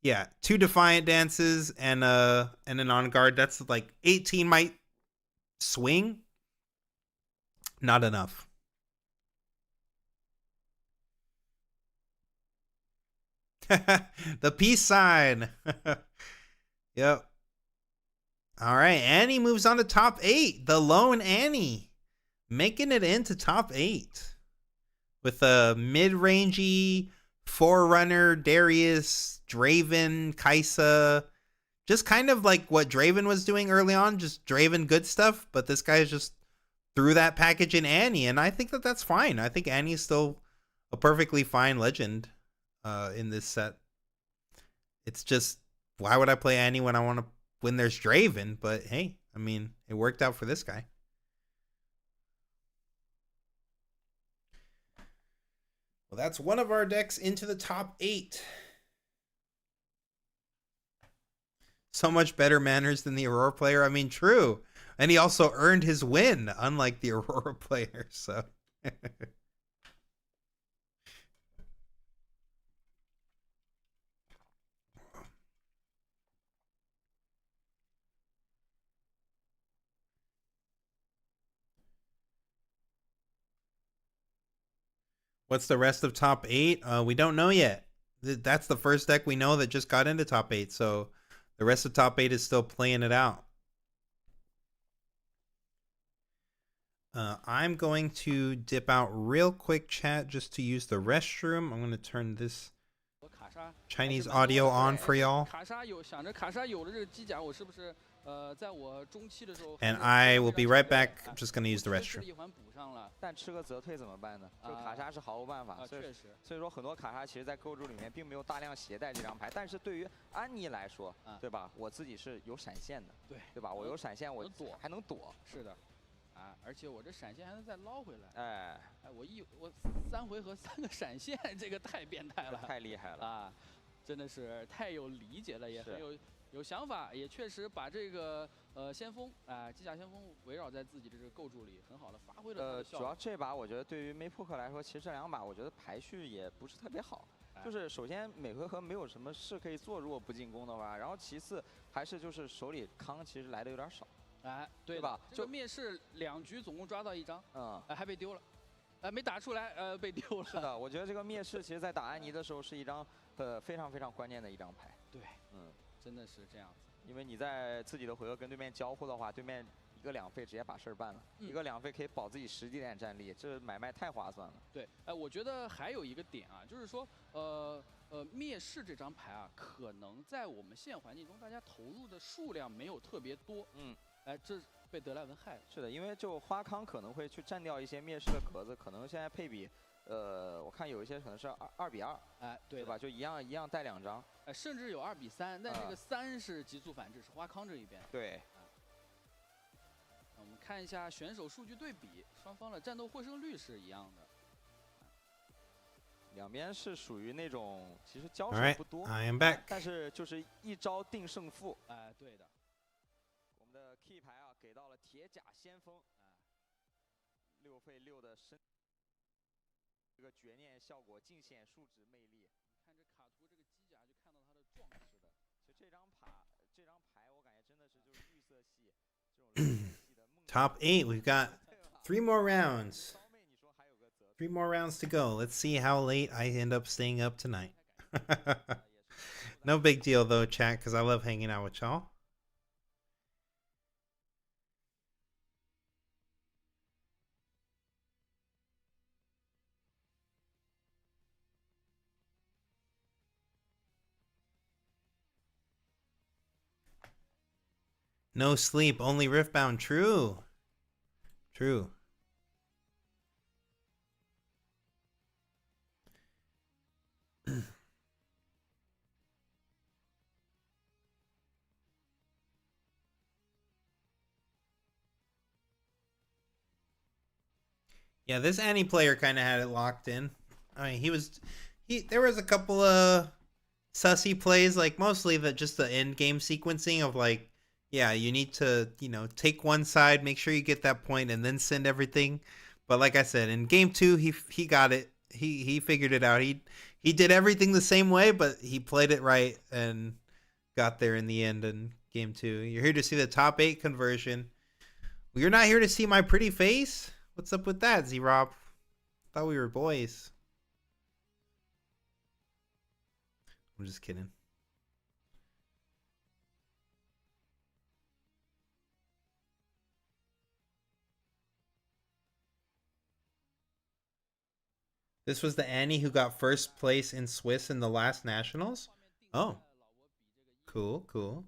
S1: Yeah, 2 Defiant Dances and an On Guard. That's like 18 might swing. Not enough. The peace sign. Yep. All right, Annie moves on to top 8. The lone Annie making it into top 8 with a mid-rangey Forerunner, Darius, Draven, Kaisa. Just kind of like what Draven was doing early on, just Draven good stuff. But this guy just threw that package in Annie, and I think that's fine. I think Annie's still a perfectly fine legend in this set. It's just, why would I play Annie when there's Draven? But hey, I mean, it worked out for this guy. Well, that's one of our decks into the top 8. So much better manners than the Aurora player. I mean, true. And he also earned his win, unlike the Aurora player. So what's the rest of top 8? We don't know yet. That's the first deck we know that just got into top 8. So the rest of top 8 is still playing it out. I'm going to dip out real quick, chat, just to use the restroom. I'm going to turn this Chinese audio on for y'all. And I will be right back. I'm just going to use the restroom.
S4: 但吃个泽退怎么办呢？就卡莎是毫无办法，所以说很多卡莎其实在构筑里面并没有大量携带这张牌，但是对于安妮来说，对吧？我自己是有闪现的，对吧？我有闪现，我躲还能躲，是的，啊，而且我这闪现还能再捞回来，哎，我3回合3个闪现，这个太变态了，太厉害了啊！真的是太有理解了，也很有想法，也确实把这个先锋机甲先锋围绕在自己的这个构筑里，很好的发挥了它的效果。主要这把我觉得对于梅扑克来说，其实这2把我觉得排序也不是特别好。就是首先每回合没有什么事可以做，如果不进攻的话，然后其次还是就是手里康其实来的有点少。哎，对吧？就灭世2局总共抓到1张，还被丢了。没打出来，被丢了。是的，我觉得这个灭世其实在打安妮的时候是一张非常非常关键的一张牌。对，真的是这样子。因为你在自己的回合跟对面交互的话，对面一个2费直接把事儿办了，
S5: 嗯
S4: 一个2费可以保自己10几点战力，这买卖太划算了。
S5: 对，我觉得还有一个点啊，就是说，灭世这张牌啊，可能在我们现环境中，大家投入的数量没有特别多。这被德莱文害了。
S4: 是的，因为就花康可能会去占掉一些灭世的壳子，可能现在配比，我看有一些可能是2比2，
S5: 对
S4: 吧？就一样带2张，
S5: 甚至有2比3，但这个3是急速反制，是花康这一边。
S4: 对。
S5: 我们看一下选手数据对比，双方的战斗获胜率是一样的。
S4: 两边是属于那种其实交手不多，
S1: I am back.
S4: 但是就是一招定胜负。
S5: 对的。
S4: 我们的 key 牌啊给到了铁甲先锋，6费6的身，这个绝念效果尽显数值魅力。
S5: 看这卡图这个机甲就看到它的壮实的。
S4: 其实这张牌我感觉真的是就是绿色系这种绿色系的梦。
S1: Top 8, we've got 3 more rounds. 3 more rounds to go. Let's see how late I end up staying up tonight. No big deal though, chat, because I love hanging out with y'all. No sleep, only Riftbound. True. True. Yeah, this Annie player kind of had it locked in. I mean, there was a couple of sussy plays, like mostly just the end game sequencing of like, yeah, you need to, take one side, make sure you get that point, and then send everything. But like I said, in game 2, he got it. He figured it out. He did everything the same way, but he played it right and got there in the end in game 2. You're here to see the top 8 conversion. Well, you're not here to see my pretty face? What's up with that, Z-Rob? Thought we were boys. I'm just kidding. This was the Annie who got first place in Swiss in the last nationals? Oh. Cool, cool.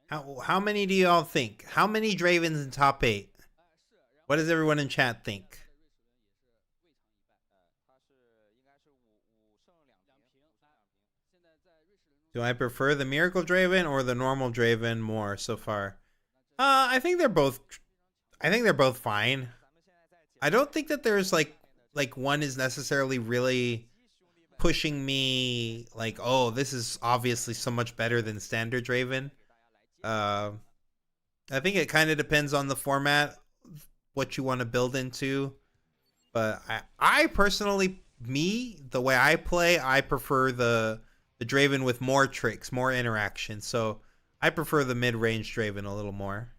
S1: How many do y'all think? How many Dravens in top 8? What does everyone in chat think? Do I prefer the Miracle Draven or the normal Draven more so far? I think they're both fine. I don't think that there's like one is necessarily really pushing me like, oh, this is obviously so much better than standard Draven. I think it kind of depends on the format, what you want to build into. But I personally, the way I play, I prefer the Draven with more tricks, more interaction. So I prefer the mid-range Draven a little more.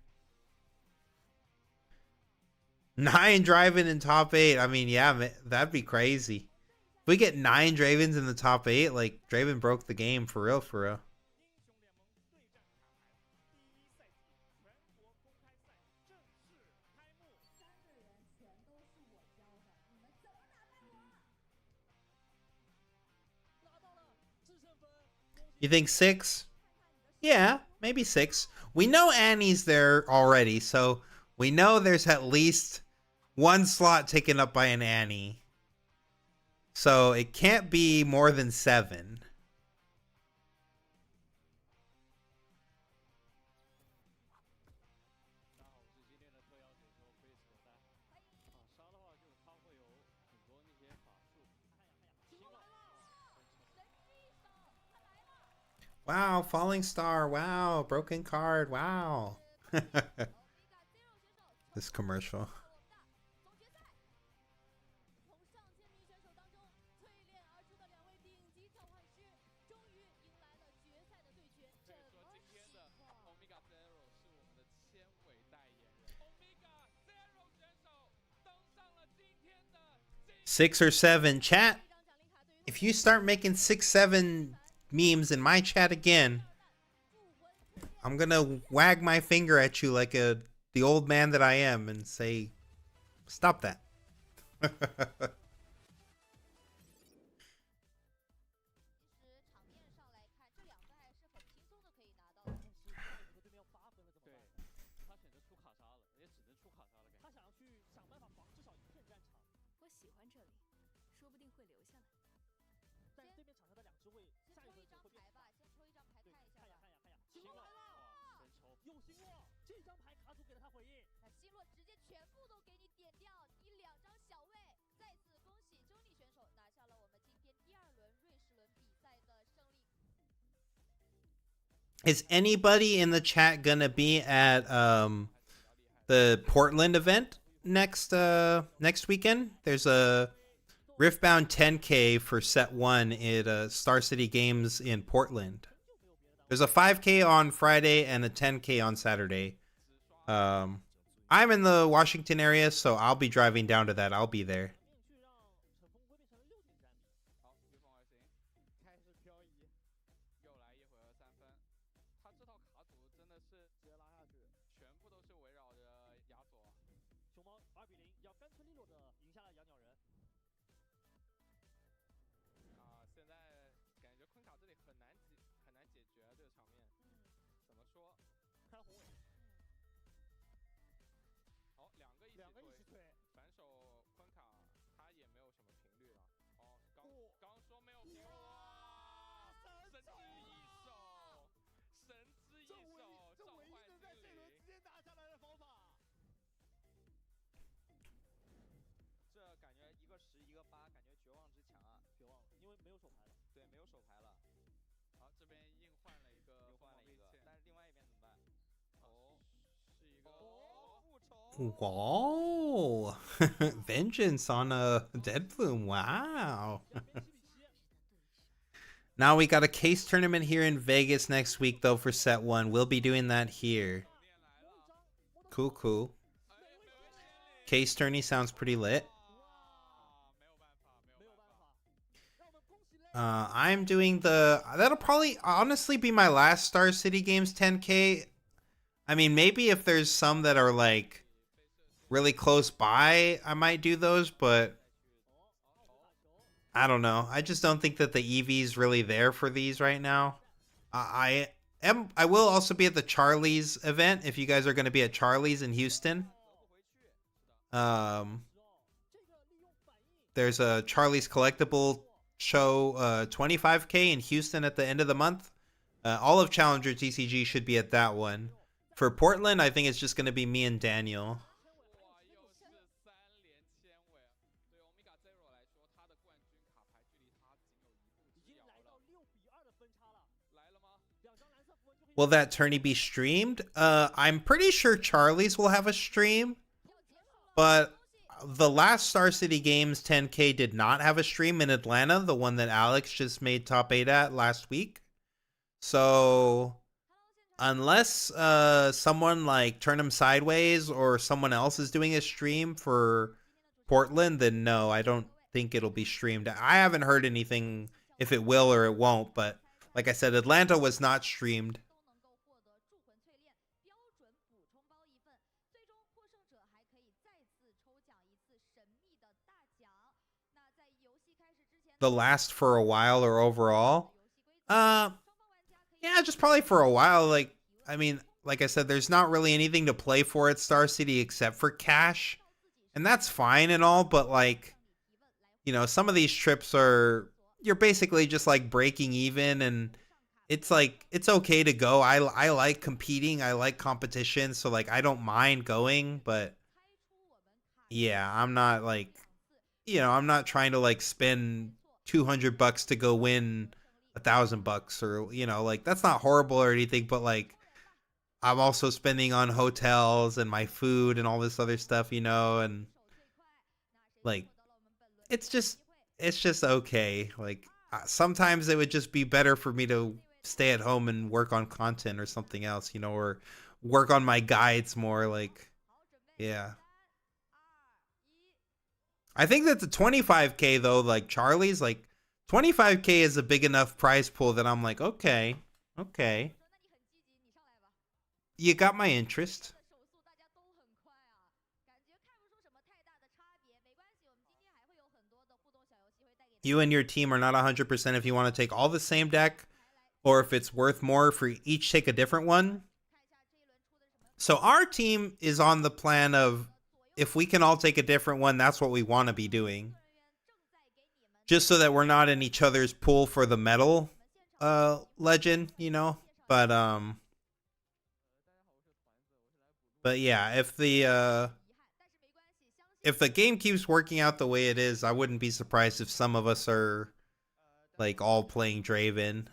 S1: 9 Draven in top 8. I mean, yeah, that'd be crazy. If we get 9 Dravens in the top 8, like, Draven broke the game for real, for real. You think 6? Yeah, maybe 6. We know Annie's there already, so we know there's at least one slot taken up by an Annie. So it can't be more than 7. Wow, falling star. Wow, broken card. Wow. This commercial. 6 or 7. Chat, if you start making 6, 7 memes in my chat again, I'm gonna wag my finger at you like the old man that I am and say, stop that. Is anybody in the chat gonna be at the Portland event next weekend? There's a Riftbound 10K for set 1 at Star City Games in Portland. There's a 5K on Friday and a 10K on Saturday. I'm in the Washington area, so I'll be driving down to that. I'll be there. Whoa. Vengeance on a Deadbloom. Wow. Now we got a case tournament here in Vegas next week, though, for set 1. We'll be doing that here. Cool, cool. Case tourney sounds pretty lit. I'm doing that'll probably honestly be my last Star City Games 10K. I mean, maybe if there's some that are like really close by, I might do those, but I don't know. I just don't think that the EV's really there for these right now. I will also be at the Charlie's event if you guys are going to be at Charlie's in Houston. There's a Charlie's collectible show 25K in Houston at the end of the month. All of Challenger TCG should be at that one. For Portland, I think it's just going to be me and Daniel. Will that tourney be streamed? I'm pretty sure Charlie's will have a stream, but the last Star City Games 10K did not have a stream in Atlanta, the one that Alex just made top 8 at last week. So unless someone like Turn 'em Sideways or someone else is doing a stream for Portland, then no, I don't think it'll be streamed. I haven't heard anything if it will or it won't, but like I said, Atlanta was not streamed. The last for a while or overall? Yeah, just probably for a while. Like, I mean, like I said, there's not really anything to play for at Star City except for cash. And that's fine and all, but like, you know, some of these trips you're basically just like breaking even, and it's like, it's okay to go. I like competing. I like competition. So like, I don't mind going, but yeah, I'm not like, you know, I'm not trying to like spend $200 to go win $1,000 or, you know, like that's not horrible or anything, but like I'm also spending on hotels and my food and all this other stuff, you know, and like it's just okay. Like sometimes it would just be better for me to stay at home and work on content or something else, you know, or work on my guides more. Like, yeah, I think that the 25K though, like Charlie's, like 25K is a big enough prize pool that I'm like, okay, you got my interest. You and your team are not 100% if you want to take all the same deck, or if it's worth more for each take a different one. So our team is on the plan of, if we can all take a different one, that's what we want to be doing. Just so that we're not in each other's pool for the metal legend, you know? But yeah, if the game keeps working out the way it is, I wouldn't be surprised if some of us are like all playing Draven.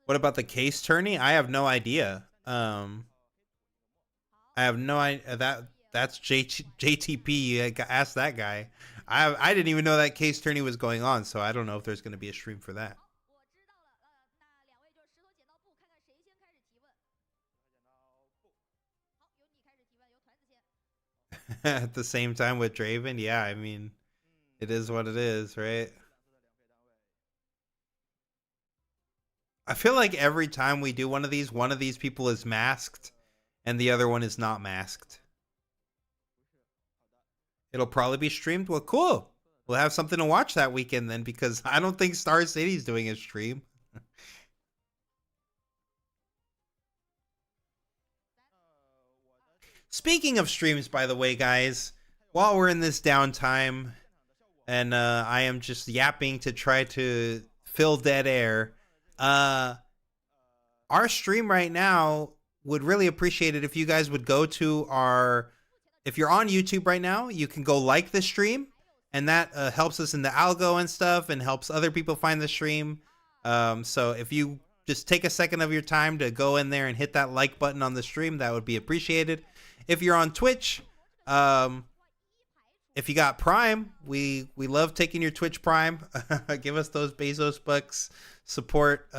S1: What about the case tourney? I have no idea. I have no idea. That's JTP. Ask that guy. I didn't even know that case tourney was going on, so I don't know if there's going to be a stream for that. At the same time with Draven, yeah, I mean, it is what it is, right? I feel like every time we do one of these people is masked and the other one is not masked. It'll probably be streamed. Well, cool. We'll have something to watch that weekend then, because I don't think Star City's doing a stream. Speaking of streams, by the way, guys, while we're in this downtime and I am just yapping to try to fill dead air, our stream right now would really appreciate it if you guys would go to our, if you're on YouTube right now, you can go like the stream, and that helps us in the algo and stuff and helps other people find the stream. So if you just take a second of your time to go in there and hit that like button on the stream, that would be appreciated. If you're on Twitch, if you got Prime, we love taking your Twitch Prime. Give us those Bezos bucks. Support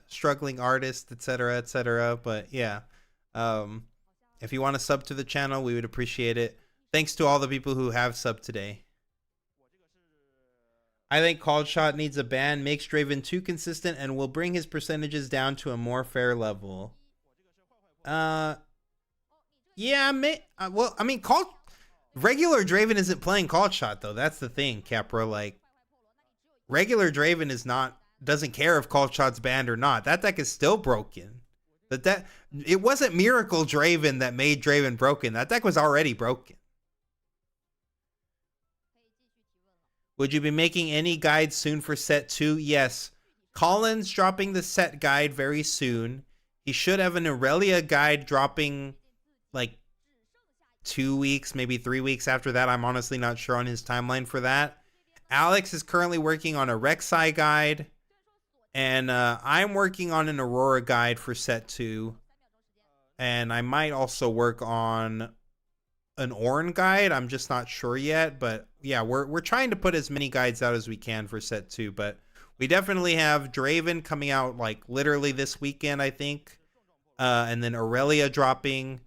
S1: struggling artists, etc., etc. But yeah, if you want to sub to the channel, we would appreciate it. Thanks to all the people who have subbed today. I think Called Shot needs a ban, makes Draven too consistent, and will bring his percentages down to a more fair level. Yeah, well, I mean, regular Draven isn't playing Called Shot though. That's the thing, Capra. Like, regular Draven doesn't care if Called Shot's banned or not. That deck is still broken. It wasn't Miracle Draven that made Draven broken. That deck was already broken. Would you be making any guides soon for set 2? Yes. Colin's dropping the set guide very soon. He should have an Aurelia guide dropping like 2 weeks, maybe 3 weeks after that. I'm honestly not sure on his timeline for that. Alex is currently working on a Rek'Sai guide. And I'm working on an Aurora guide for set 2. And I might also work on an Ornn guide. I'm just not sure yet. But yeah, we're trying to put as many guides out as we can for set 2. But we definitely have Draven coming out like literally this weekend, I think. And then Aurelia dropping,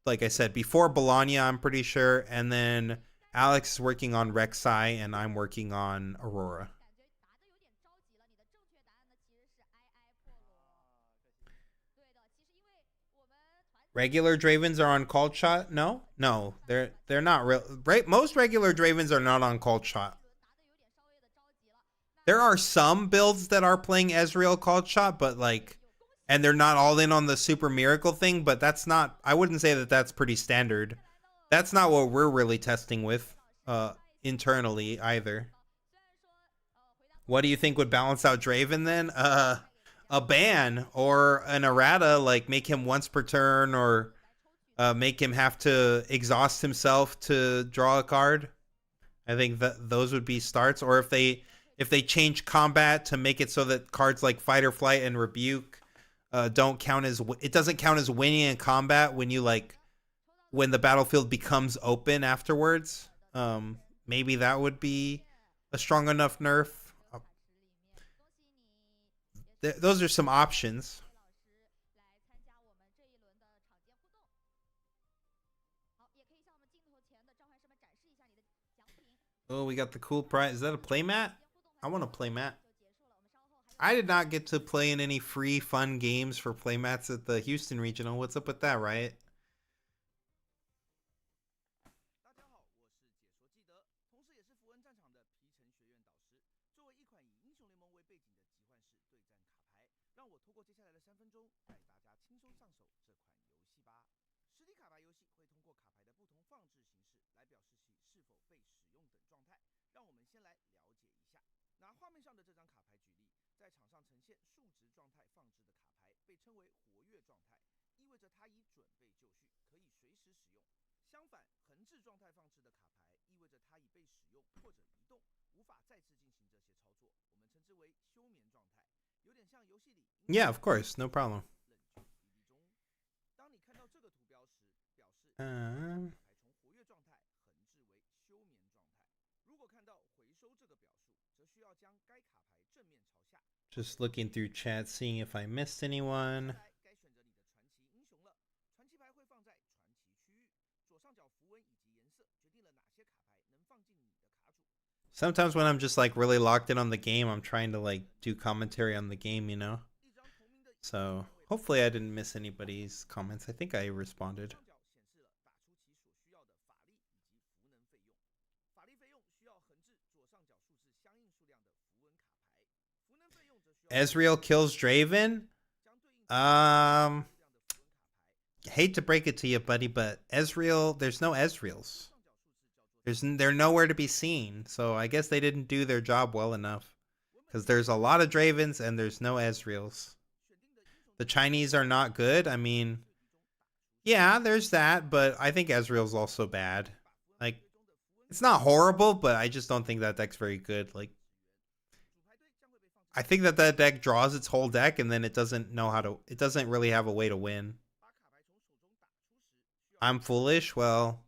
S1: like I said, before Bologna, I'm pretty sure. And then Alex is working on Rek'Sai and I'm working on Aurora. Regular Dravens are on Called Shot? No, they're not real. Right, most regular Dravens are not on Called Shot. There are some builds that are playing Ezreal Called Shot, but like, and they're not all in on the Super Miracle thing. But that's not. I wouldn't say that that's pretty standard. That's not what we're really testing with internally either. What do you think would balance out Draven then? A ban or an errata, like make him once per turn, or make him have to exhaust himself to draw a card. I think that those would be starts. Or if they change combat to make it so that cards like Fight or Flight and Rebuke don't count as, it doesn't count as winning in combat when you when the battlefield becomes open afterwards. Maybe that would be a strong enough nerf. those are some options. Oh, we got the cool prize. Is that a playmat? I want a playmat. I did not get to play in any free fun games for playmats at the Houston Regional. What's up with that, Riot? Yeah, of course, no problem. Just looking through chat, seeing if I missed anyone. Sometimes when I'm just like really locked in on the game, I'm trying to like do commentary on the game, you know? So hopefully I didn't miss anybody's comments. I think I responded. Ezreal kills Draven? Hate to break it to you, buddy, but Ezreal, there's no Ezreals. They're nowhere to be seen, so I guess they didn't do their job well enough. Because there's a lot of Dravens and there's no Ezreals. The Chinese are not good. I mean, yeah, there's that, but I think Ezreal's also bad. Like, it's not horrible, but I just don't think that deck's very good. Like, I think that deck draws its whole deck and then it doesn't know how to, it doesn't really have a way to win. I'm foolish? Well,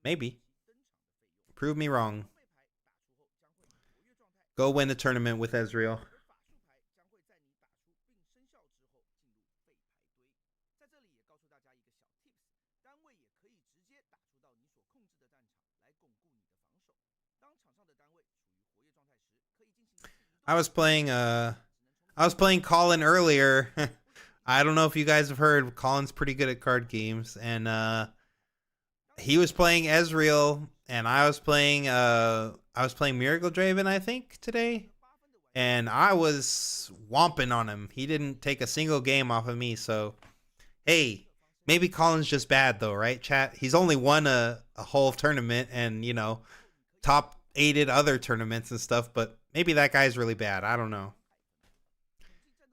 S1: maybe. Prove me wrong. Go win the tournament with Ezreal. I was playing Colin earlier. I don't know if you guys have heard, Colin's pretty good at card games, and he was playing Ezreal and I was playing Miracle Draven, I think, today. And I was whomping on him. He didn't take a single game off of me, so hey, maybe Colin's just bad though, right, chat? He's only won a whole tournament and, you know, top 8'd other tournaments and stuff, but maybe that guy's really bad. I don't know.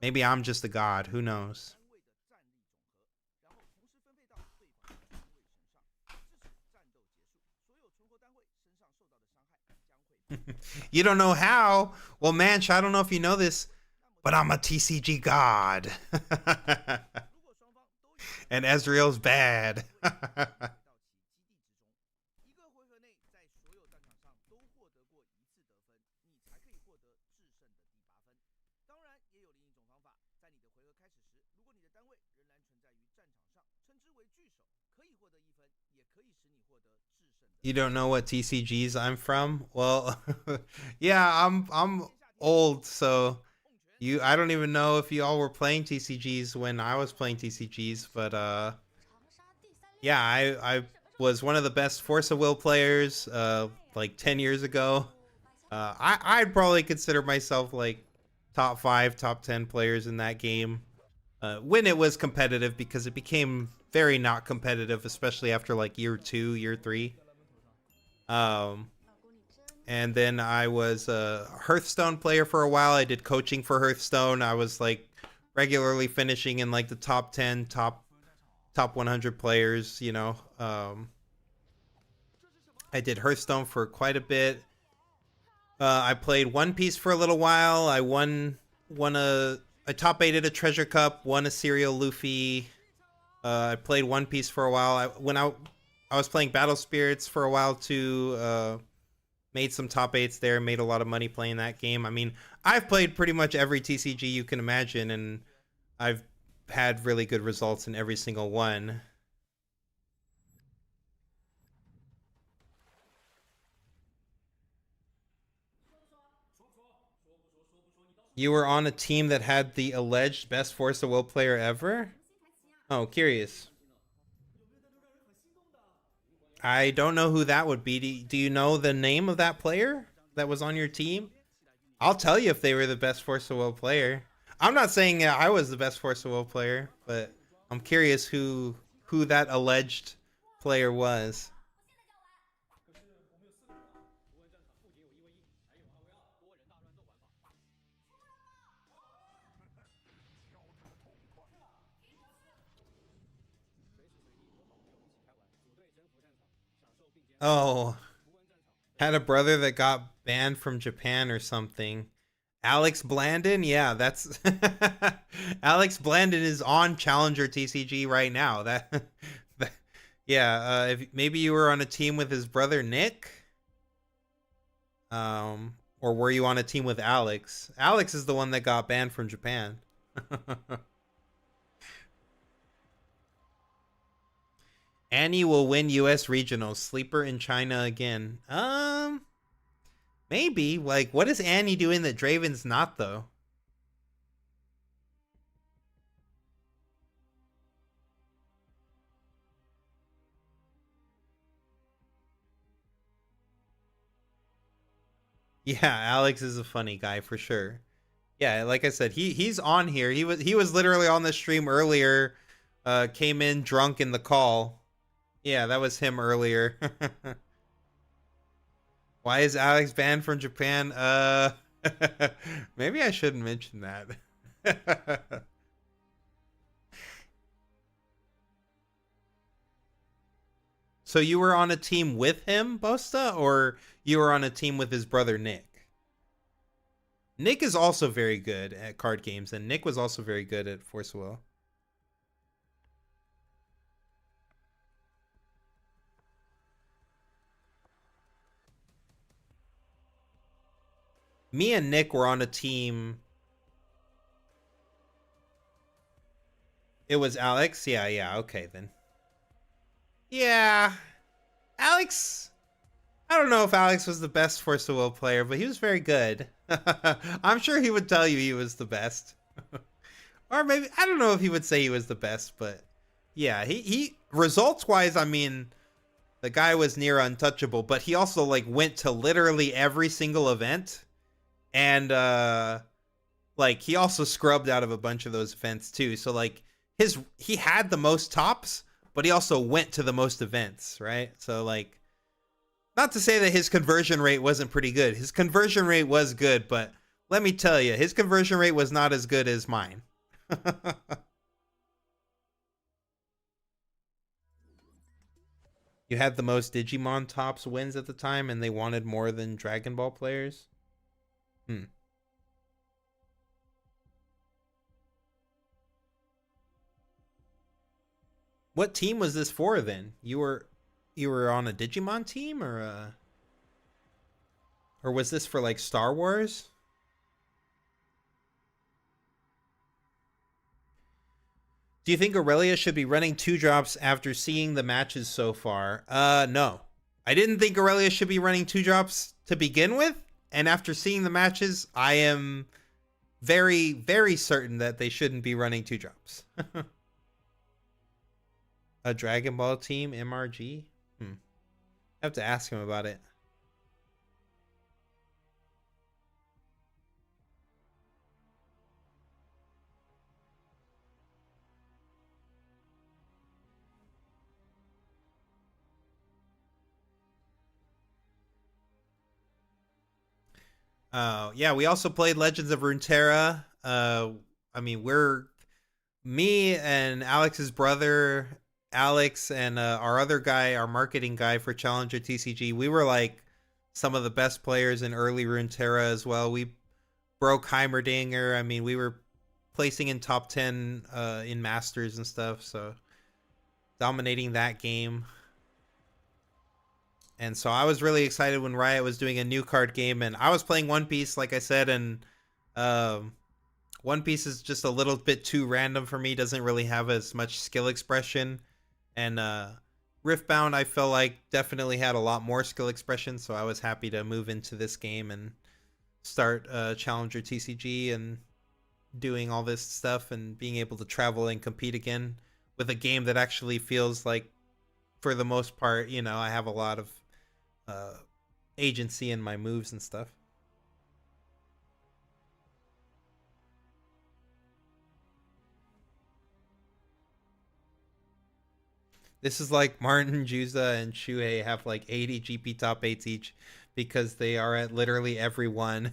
S1: Maybe I'm just a god. Who knows? You don't know how? Well, Manch, I don't know if you know this, but I'm a TCG god. And Ezreal's bad. You don't know what TCGs I'm from? Well, yeah, I'm old, so I don't even know if you all were playing TCGs when I was playing TCGs, but yeah, I was one of the best Force of Will players like 10 years ago. I'd probably consider myself like top 5, top 10 players in that game when it was competitive, because it became very not competitive, especially after like year 2, year 3. And then I was a Hearthstone player for a while. I did coaching for Hearthstone. I was like regularly finishing in like the top 10, top 100 players, you know. I did Hearthstone for quite a bit. I played One Piece for a little while. I I top 8'd a Treasure Cup, won a Serial Luffy. I played One Piece for a while. I was playing Battle Spirits for a while too. Made some top 8s there, made a lot of money playing that game. I mean, I've played pretty much every TCG you can imagine, and I've had really good results in every single one. You were on a team that had the alleged best Force of Will player ever? Oh, curious. I don't know who that would be. Do you know the name of that player that was on your team? I'll tell you if they were the best Force of Will player. I'm not saying I was the best Force of Will player, but I'm curious who that alleged player was. Oh, had a brother that got banned from Japan or something. Alex Blandon? Yeah, that's Alex Blandon is on Challenger TCG right now. Yeah, if maybe you were on a team with his brother Nick, or were you on a team with Alex? Alex is the one that got banned from Japan. Annie will win US regionals. Sleeper in China again. Maybe. Like, what is Annie doing that Draven's not, though? Yeah, Alex is a funny guy for sure. Yeah, like I said, he's on here. He was literally on the stream earlier. Came in drunk in the call. Yeah, that was him earlier. Why is Alex banned from Japan? Maybe I shouldn't mention that. So you were on a team with him, Bosta, or you were on a team with his brother Nick? Nick is also very good at card games, and Nick was also very good at Force of Will. Me and Nick were on a team. It was Alex? Yeah, okay then. Yeah. Alex, I don't know if Alex was the best Force of Will player, but he was very good. I'm sure he would tell you he was the best. Or maybe, I don't know if he would say he was the best, but yeah, he results-wise, I mean, the guy was near untouchable, but he also, like, went to literally every single event. And, like, he also scrubbed out of a bunch of those events, too. So, like, he had the most tops, but he also went to the most events, right? So, like, not to say that his conversion rate wasn't pretty good. His conversion rate was good, but let me tell you, his conversion rate was not as good as mine. You had the most Digimon tops wins at the time, and they wanted more than Dragon Ball players? What team was this for then? You were on a Digimon team, or was this for like Star Wars? Do you think Aurelia should be running 2-drops after seeing the matches so far? No. I didn't think Aurelia should be running 2-drops to begin with, and after seeing the matches, I am very, very certain that they shouldn't be running 2-drops. A Dragon Ball team, MRG? I have to ask him about it. Yeah, we also played Legends of Runeterra. I mean, me and Alex's brother, Alex, and our other guy, our marketing guy for Challenger TCG, we were like some of the best players in early Runeterra as well. We broke Heimerdinger. I mean, we were placing in top 10 in Masters and stuff, so dominating that game. And so I was really excited when Riot was doing a new card game, and I was playing One Piece, like I said, and One Piece is just a little bit too random for me. Doesn't really have as much skill expression, and Riftbound I felt like definitely had a lot more skill expression. So I was happy to move into this game and start Challenger TCG and doing all this stuff and being able to travel and compete again with a game that actually feels like, for the most part, you know, I have a lot of agency in my moves and stuff. This is like Martin, Juza, and Shuhei have like 80 GP top 8s each because they are at literally every one.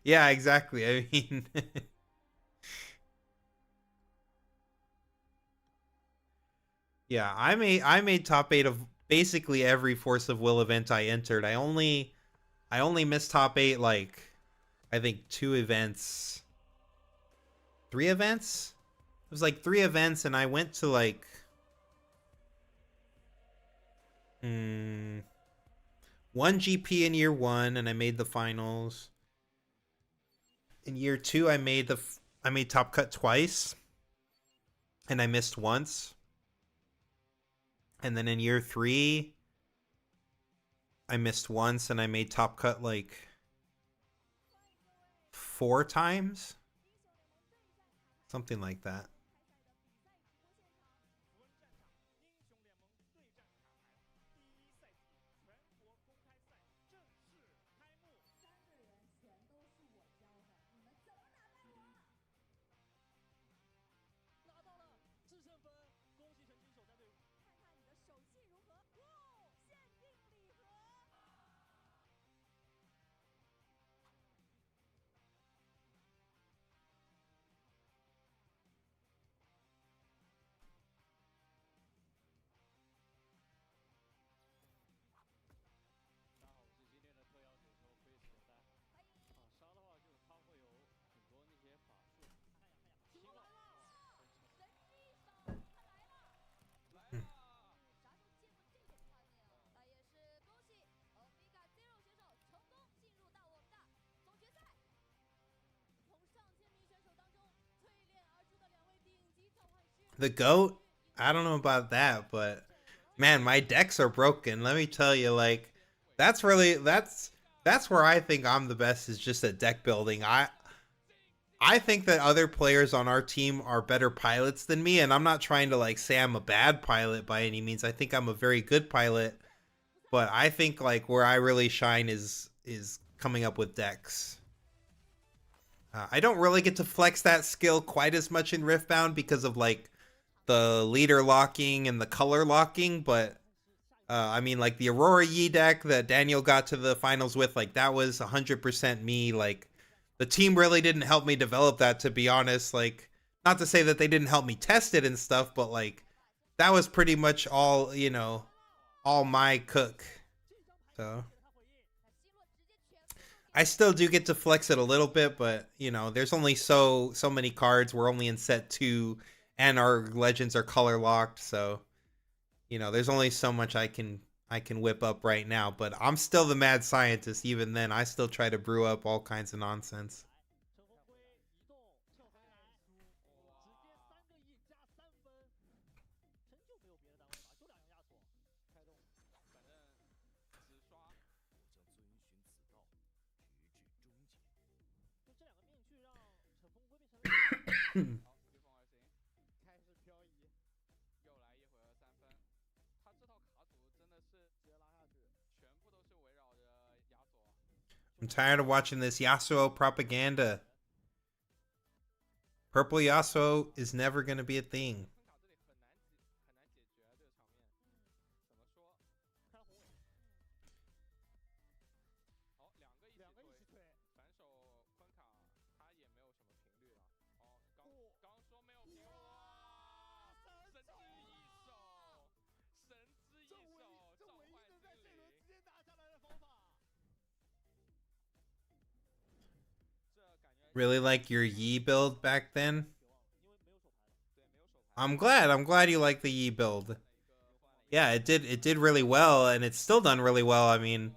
S1: Yeah, exactly. I mean, yeah, I made top 8 of basically every Force of Will event I entered. I only missed top 8 like I think 2 events. 3 events? It was like 3 events, and I went to like one GP in year 1, and I made the finals. In year 2, I made top cut twice, and I missed once. And then in year 3, I missed once, and I made top cut like 4 times, something like that. The GOAT? I don't know about that, but man, my decks are broken. Let me tell you, like, that's where I think I'm the best, is just at deck building. I think that other players on our team are better pilots than me, and I'm not trying to like say I'm a bad pilot by any means. I think I'm a very good pilot, but I think like where I really shine is coming up with decks. I don't really get to flex that skill quite as much in Riftbound because of like the leader locking and the color locking, but I mean, like the Aurora Yi deck that Daniel got to the finals with, like that was 100% me. Like the team really didn't help me develop that, to be honest. Like, not to say that they didn't help me test it and stuff, but like that was pretty much all, you know, all my cook. So I still do get to flex it a little bit, but you know, there's only so many cards. We're only in set 2, and our legends are color locked, so you know, there's only so much I can whip up right now. But I'm still the mad scientist. Even then, I still try to brew up all kinds of nonsense. I'm tired of watching this Yasuo propaganda. Purple Yasuo is never going to be a thing. Really like your Yi build back then? I'm glad you like the Yi build. Yeah, it did really well, and it's still done really well. I mean,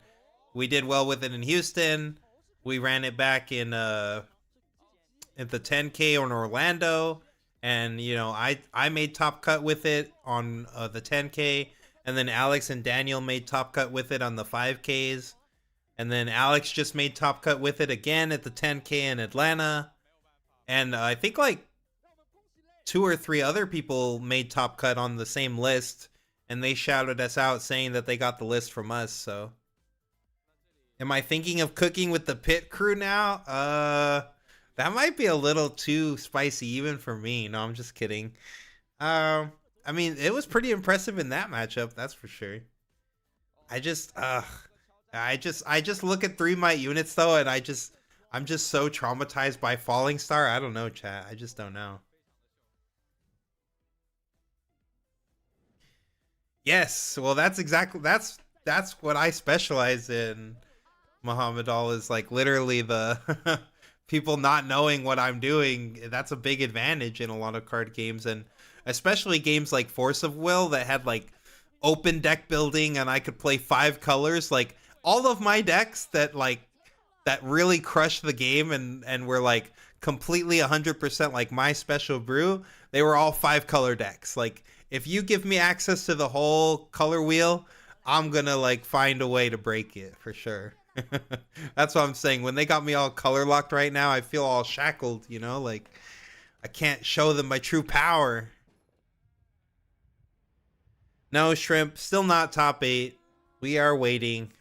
S1: we did well with it in Houston. We ran it back in at the 10K in Orlando, and you know I made top cut with it on the 10K, and then Alex and Daniel made top cut with it on the 5Ks, and then Alex just made top cut with it again at the 10K in Atlanta, and I think like 2 or 3 other people made top cut on the same list, and they shouted us out saying that they got the list from us. So am I thinking of cooking with the pit crew now? That might be a little too spicy even for me. No, I'm just kidding. I mean, it was pretty impressive in that matchup, that's for sure. I just look at 3 might units though, and I'm just so traumatized by Falling Star. I don't know, chat. I just don't know. Yes, well that's exactly that's what I specialize in. Muhammad Al is like literally the people not knowing what I'm doing. That's a big advantage in a lot of card games, and especially games like Force of Will that had like open deck building and I could play 5 colors. Like all of my decks that really crushed the game and were like completely 100% like my special brew, they were all 5 color decks. Like if you give me access to the whole color wheel, I'm gonna like find a way to break it for sure. That's what I'm saying. When they got me all color locked right now, I feel all shackled, you know, like I can't show them my true power. No, Shrimp, still not top 8. We are waiting.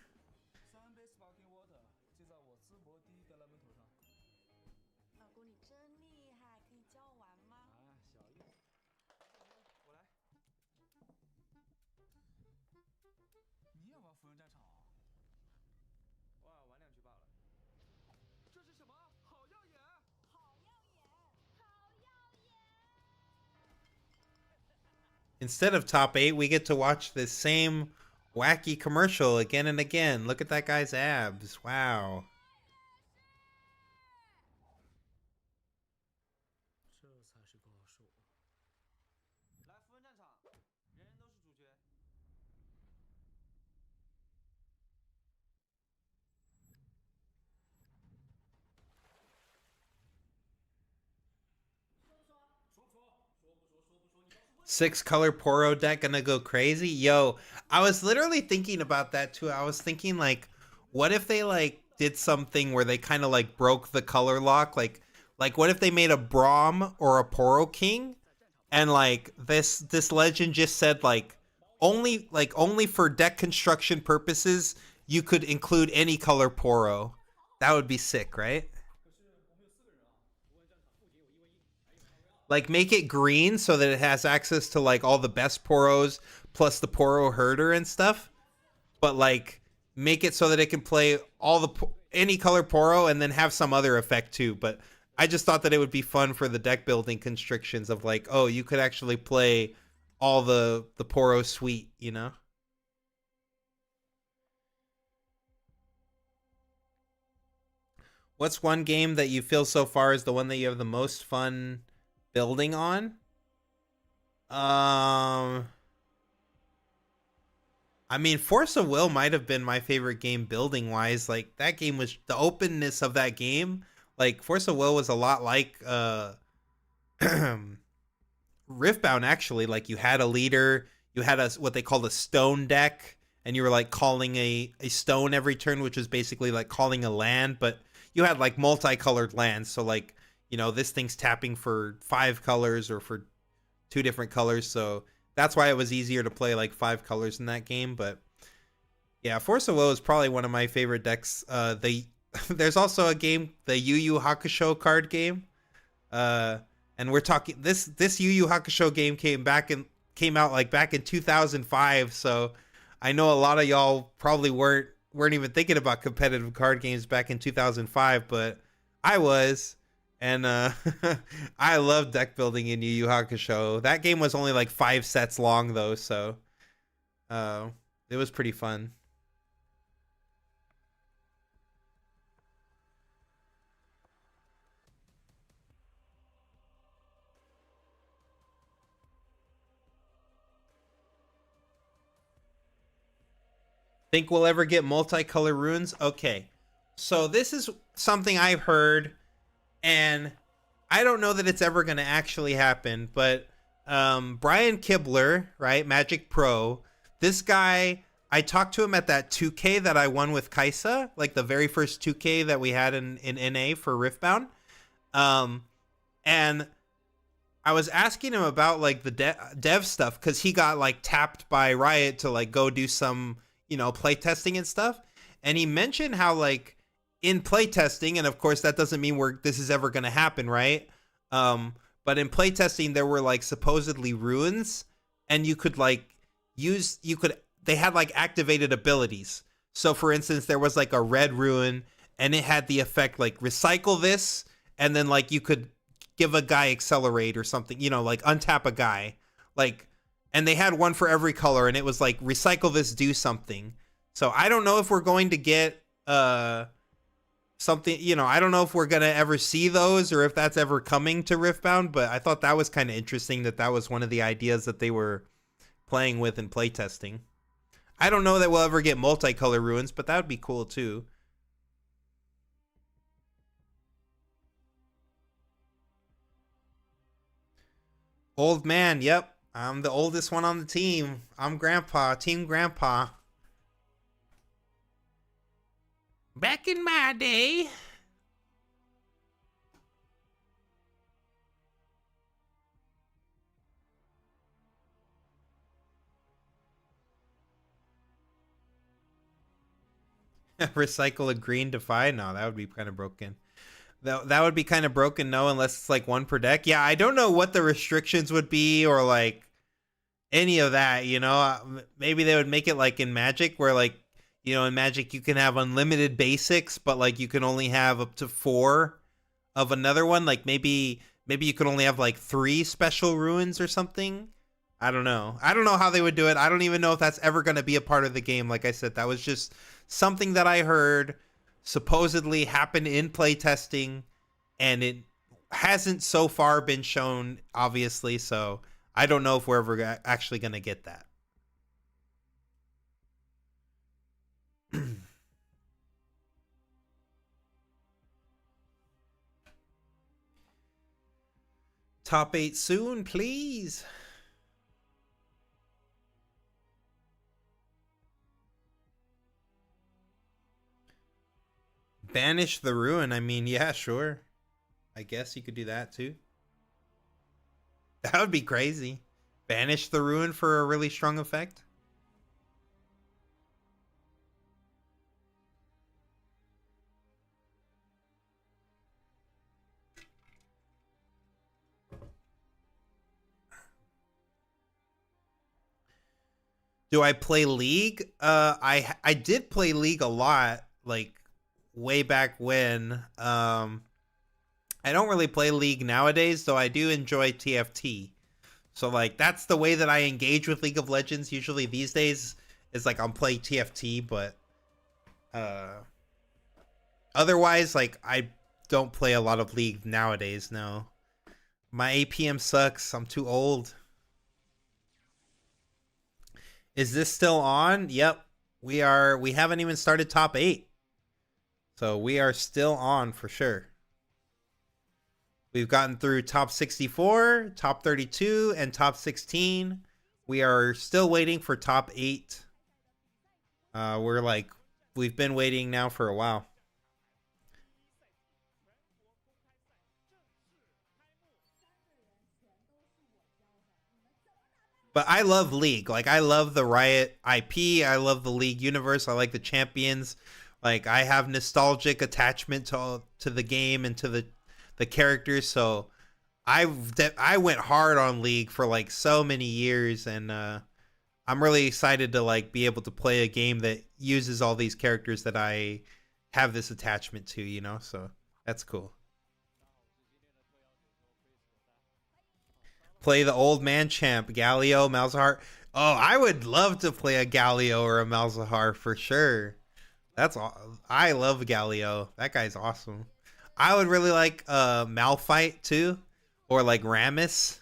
S1: Instead of top 8, we get to watch this same wacky commercial again and again. Look at that guy's abs. Wow. Six color Poro deck gonna go crazy? Yo, I was literally thinking about that too. I was thinking like, what if they like did something where they kind of like broke the color lock? Like what if they made a Braum or a Poro King, and like this legend just said only for deck construction purposes you could include any color Poro. That would be sick, right? Like make it green so that it has access to like all the best Poros plus the Poro herder and stuff. But like make it so that it can play all the any color Poro and then have some other effect too. But I just thought that it would be fun for the deck building constrictions of like, oh, you could actually play all the Poro suite, you know? What's one game that you feel so far is the one that you have the most fun building on? I mean, Force of Will might have been my favorite game building wise. Like that game was the openness of that game. Like Force of Will was a lot like Riftbound actually. Like you had a leader, you had a what they called a stone deck, and you were like calling a stone every turn, which was basically like calling a land, but you had like multicolored lands. So like, you know, this thing's tapping for 5 colors or for 2 different colors. So that's why it was easier to play like 5 colors in that game. But yeah, Force of Will is probably one of my favorite decks. There's also a game, the Yu Yu Hakusho card game. And we're talking this Yu Yu Hakusho game came out like back in 2005. So I know a lot of y'all probably weren't even thinking about competitive card games back in 2005, but I was. And I love deck building in Yu Yu Hakusho. That game was only like 5 sets long though, so it was pretty fun. Think we'll ever get multicolor runes? Okay. So this is something I've heard, and I don't know that it's ever going to actually happen, but Brian Kibler, right, Magic Pro, this guy, I talked to him at that 2K that I won with Kaisa, like the very first 2K that we had in NA for Riftbound. And I was asking him about like the dev stuff, because he got like tapped by Riot to like go do some, you know, playtesting and stuff. And he mentioned how like in playtesting, and of course that doesn't mean this is ever going to happen, right? But in playtesting there were like supposedly runes, and you could like they had like activated abilities. So for instance, there was like a red rune, and it had the effect like recycle this, and then like you could give a guy accelerate or something, you know, like untap a guy, like, and they had one for every color, and it was like recycle this, do something. So I don't know if we're going to get something, you know, I don't know if we're gonna ever see those or if that's ever coming to Riftbound, but I thought that was kind of interesting that was one of the ideas that they were playing with in playtesting. I don't know that we'll ever get multicolor ruins, but that would be cool too. Old man, yep. I'm the oldest one on the team. I'm Grandpa, Team Grandpa. Back in my day. Recycle a green Defy? No, that would be kind of broken. That would be kind of broken, no, unless it's like one per deck. Yeah, I don't know what the restrictions would be or like any of that, you know. Maybe they would make it like in Magic, where like, you know, in Magic you can have unlimited basics, but like you can only have up to 4 of another one. Like maybe you could only have like 3 special ruins or something. I don't know. I don't know how they would do it. I don't even know if that's ever going to be a part of the game. Like I said, that was just something that I heard supposedly happened in playtesting, and it hasn't so far been shown, obviously. So I don't know if we're ever actually going to get that. Top 8 soon, please. Banish the ruin. I mean, yeah, sure. I guess you could do that too. That would be crazy. Banish the ruin for a really strong effect. Do I play League? I did play League a lot, like way back when. I don't really play League nowadays, though I do enjoy TFT. So like that's the way that I engage with League of Legends usually these days, is like I'll play TFT, but otherwise like I don't play a lot of League nowadays, no. My APM sucks. I'm too old. Is this still on? Yep. We haven't even started top 8. So we are still on for sure. We've gotten through top 64, top 32, and top 16. We are still waiting for top 8. We've been waiting now for a while. But I love League. Like, I love the Riot IP. I love the League universe. I like the champions. Like, I have nostalgic attachment to the game and to the characters. So I went hard on League for like so many years, and I'm really excited to like be able to play a game that uses all these characters that I have this attachment to, you know. So that's cool. Play the old man champ, Galio, Malzahar. Oh, I would love to play a Galio or a Malzahar for sure. I love Galio. That guy's awesome. I would really like Malphite too, or like Rammus,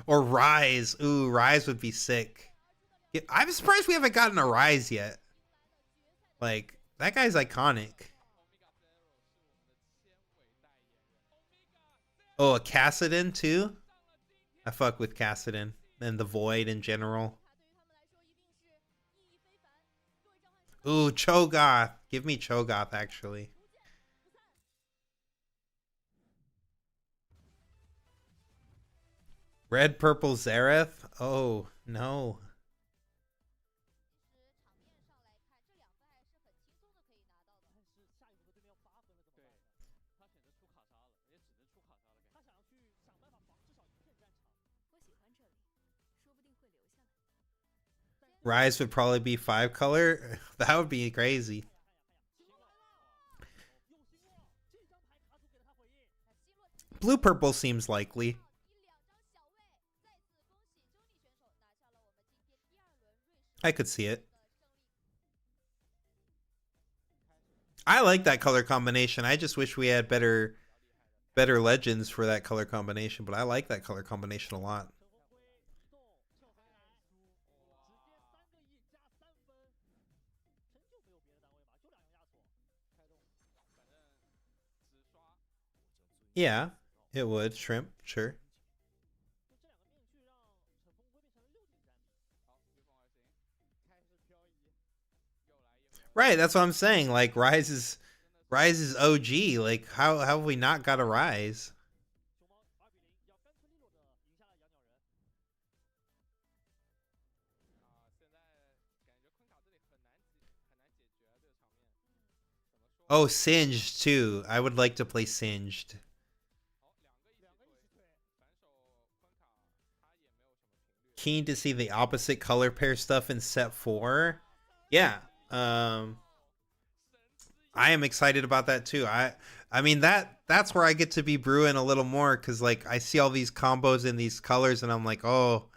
S1: or Rise. Ooh, Rise would be sick. I'm surprised we haven't gotten a Rise yet. Like, that guy's iconic. Oh, a Kassadin too? I fuck with Kassadin and the Void in general. Ooh, Cho'Gath. Give me Cho'Gath, actually. Red, purple, Zareth? Oh, no. Rise would probably be 5 color. That would be crazy. Blue purple seems likely. I could see it. I like that color combination. I just wish we had better legends for that color combination, but I like that color combination a lot. Yeah, it would. Shrimp, sure. Right, that's what I'm saying. Like, Rise is OG. Like, how have we not got a Rise? Oh, Singed too. I would like to play Singed. Keen to see the opposite color pair stuff in set 4. Yeah. I am excited about that too. I mean that's where I get to be brewing a little more, because like I see all these combos in these colors and I'm like, oh,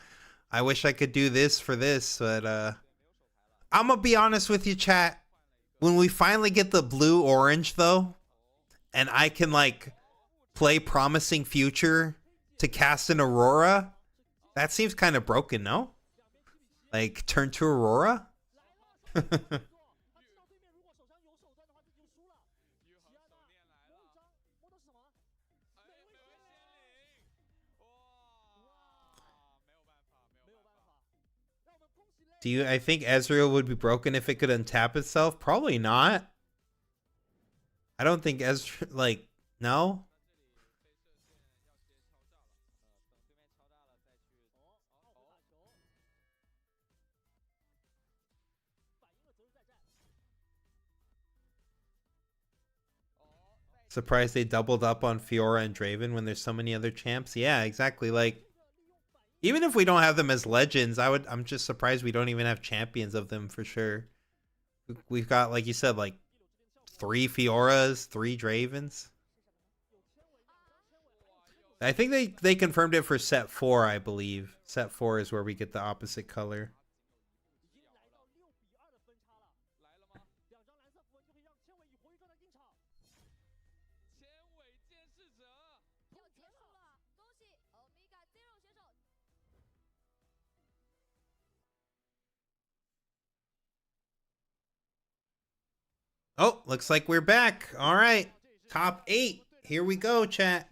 S1: I wish I could do this for this, but I'm gonna be honest with you, chat. When we finally get the blue orange though, and I can like play Promising Future to cast an Aurora, that seems kind of broken, no? Like, turn to Aurora? I think Ezreal would be broken if it could untap itself? Probably not. I don't think Ezreal, like, no? Surprised they doubled up on Fiora and Draven when there's so many other champs. Yeah, exactly. Like, even if we don't have them as legends, I'm just surprised we don't even have champions of them for sure. We've got, like you said, like 3 Fioras, 3 Dravens. I think they confirmed it for set 4, I believe. Set 4 is where we get the opposite color. Oh, looks like we're back. All right. Top 8. Here we go, chat.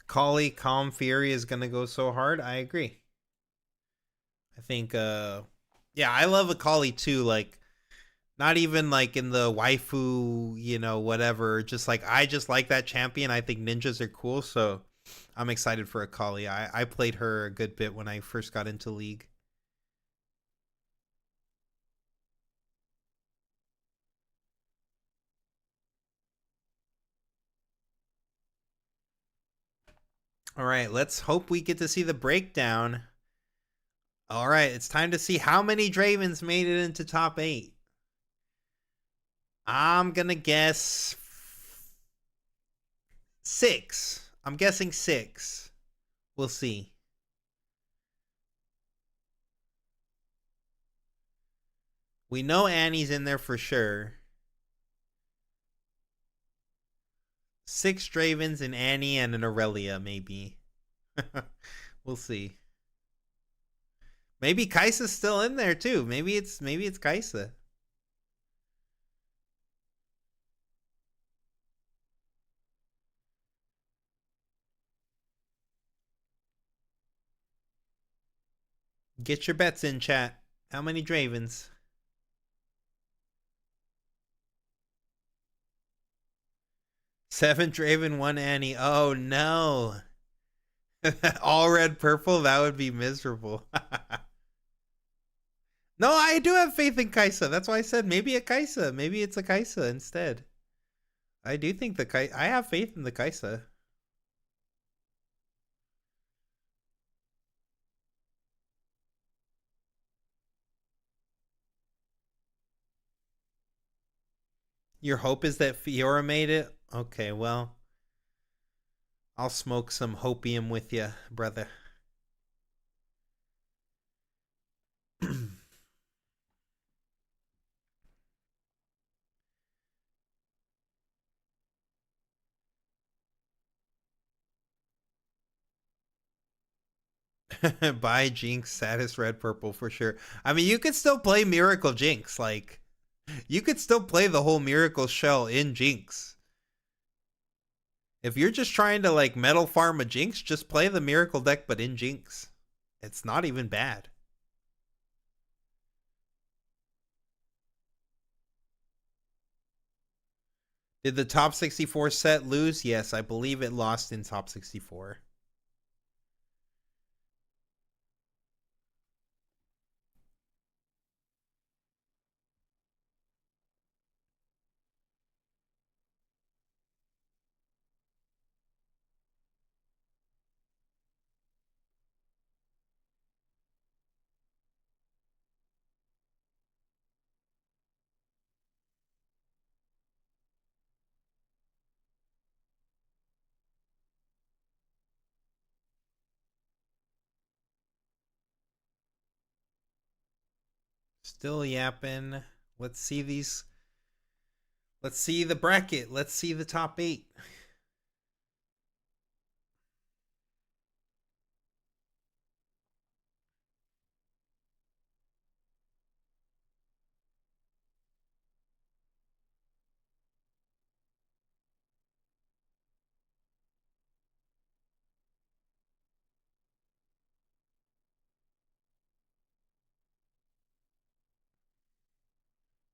S1: Kali Calm Fury is gonna go so hard. I agree. I think yeah, I love Akali too. Like, not even like in the waifu, you know, whatever. Just like, I just like that champion. I think ninjas are cool, so I'm excited for Akali. I played her a good bit when I first got into League. All right, let's hope we get to see the breakdown. All right, it's time to see how many Dravens made it into top 8. I'm going to guess 6. I'm guessing 6. We'll see. We know Annie's in there for sure. 6 Dravens and Annie and an Aurelia, maybe. We'll see. Maybe Kai'Sa's still in there too. Maybe it's Kai'Sa. Get your bets in, chat. How many Dravens? 7 Draven, 1 Annie. Oh no. All red purple? That would be miserable. No, I do have faith in Kai'Sa. That's why I said maybe a Kai'Sa. Maybe it's a Kai'Sa instead. I do think I have faith in the Kai'Sa. Your hope is that Fiora made it? Okay, well, I'll smoke some hopium with you, brother. Buy Jinx, saddest red purple for sure. I mean, you could still play Miracle Jinx. Like, you could still play the whole Miracle Shell in Jinx. If you're just trying to like metal farm a Jinx, just play the Miracle deck but in Jinx. It's not even bad. Did the top 64 set lose? Yes, I believe it lost in top 64. Still yapping. Let's see these. Let's see the bracket. Let's see the top 8.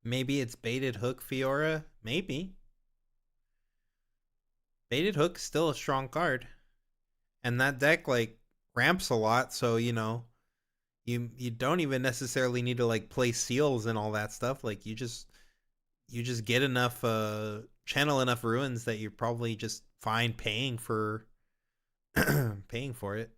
S1: Maybe it's Baited Hook Fiora. Maybe. Baited Hook's still a strong card. And that deck like ramps a lot, so you know, you don't even necessarily need to like play seals and all that stuff. Like you just get enough channel enough ruins that you're probably just fine paying for paying for it.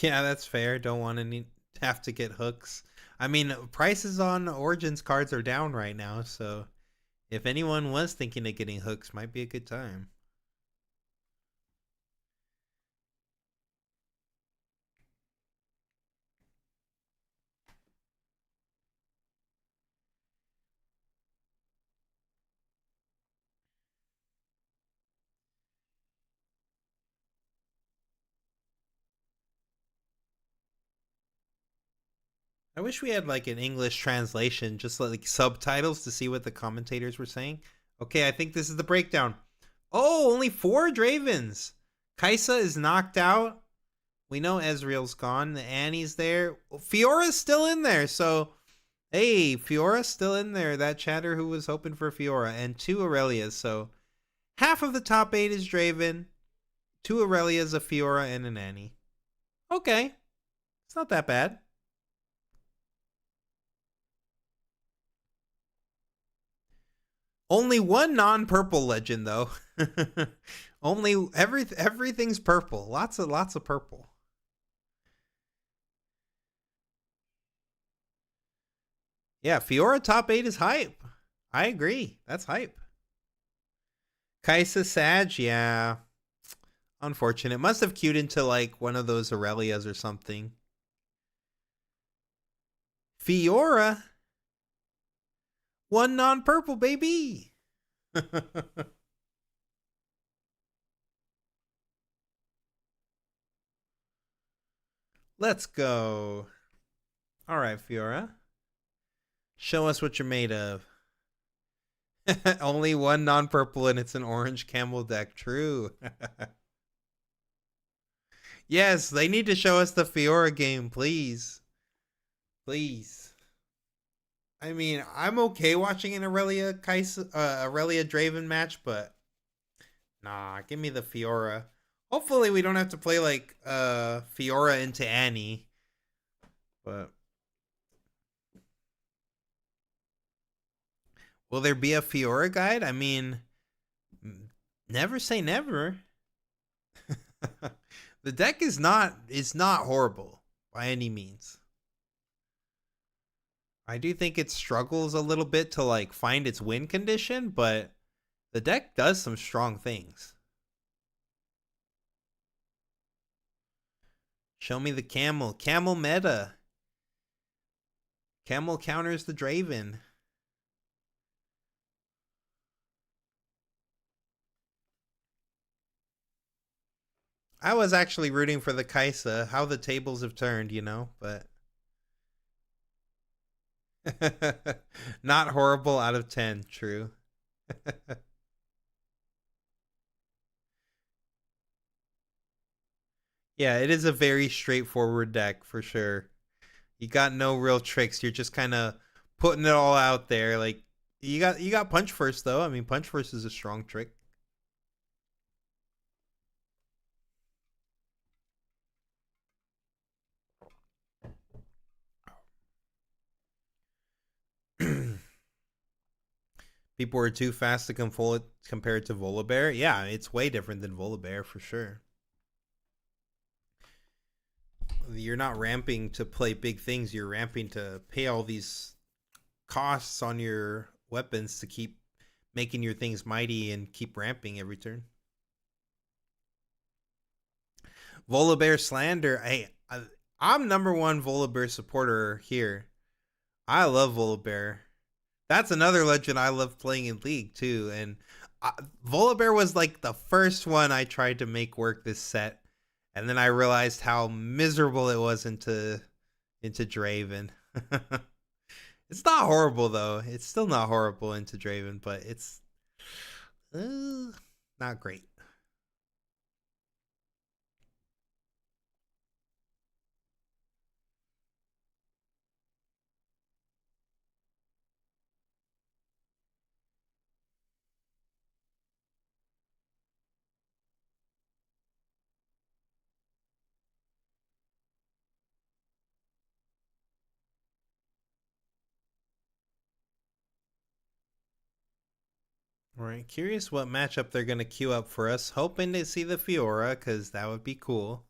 S1: Yeah, that's fair. Don't want to have to get hooks. I mean, prices on Origins cards are down right now, so if anyone was thinking of getting hooks, might be a good time. I wish we had like an English translation, just like subtitles to see what the commentators were saying. Okay, I think this is the breakdown. Oh, only 4 Dravens. Kai'Sa is knocked out. We know Ezreal's gone. The Annie's there. Fiora's still in there. So, hey, Fiora's still in there. That chatter who was hoping for Fiora. And 2 Aurelias. So, half of the top 8 is Draven. 2 Aurelias, a Fiora, and an Annie. Okay. It's not that bad. Only one non-purple legend though. Only everything's purple. Lots of purple. Yeah, Fiora top 8 is hype. I agree. That's hype. Kaisa Sag, yeah. Unfortunate. Must have queued into like one of those Aurelias or something. Fiora. One non-purple, baby. Let's go. All right, Fiora. Show us what you're made of. Only one non-purple and it's an orange camel deck. True. Yes, they need to show us the Fiora game, please. Please. I mean, I'm okay watching an Aurelia Draven match, but nah, give me the Fiora. Hopefully we don't have to play like Fiora into Annie. But will there be a Fiora guide? I mean, never say never. The deck is not horrible by any means. I do think it struggles a little bit to like find its win condition, but the deck does some strong things. Show me the camel. Camel meta. Camel counters the Draven. I was actually rooting for the Kaisa. How the tables have turned, you know, but not horrible out of 10. True. Yeah, it is a very straightforward deck for sure. You got no real tricks. You're just kind of putting it all out there. Like you got punch first though. I mean, punch first is a strong trick. People were too fast to compare it to Volibear. Yeah, it's way different than Volibear for sure. You're not ramping to play big things. You're ramping to pay all these costs on your weapons to keep making your things mighty and keep ramping every turn. Volibear slander. Hey, I'm #1 Volibear supporter here. I love Volibear. That's another legend I love playing in League too. And Volibear was like the first one I tried to make work this set. And then I realized how miserable it was into Draven. It's not horrible though. It's still not horrible into Draven, but it's not great. All right, curious what matchup they're going to queue up for us. Hoping to see the Fiora, because that would be cool.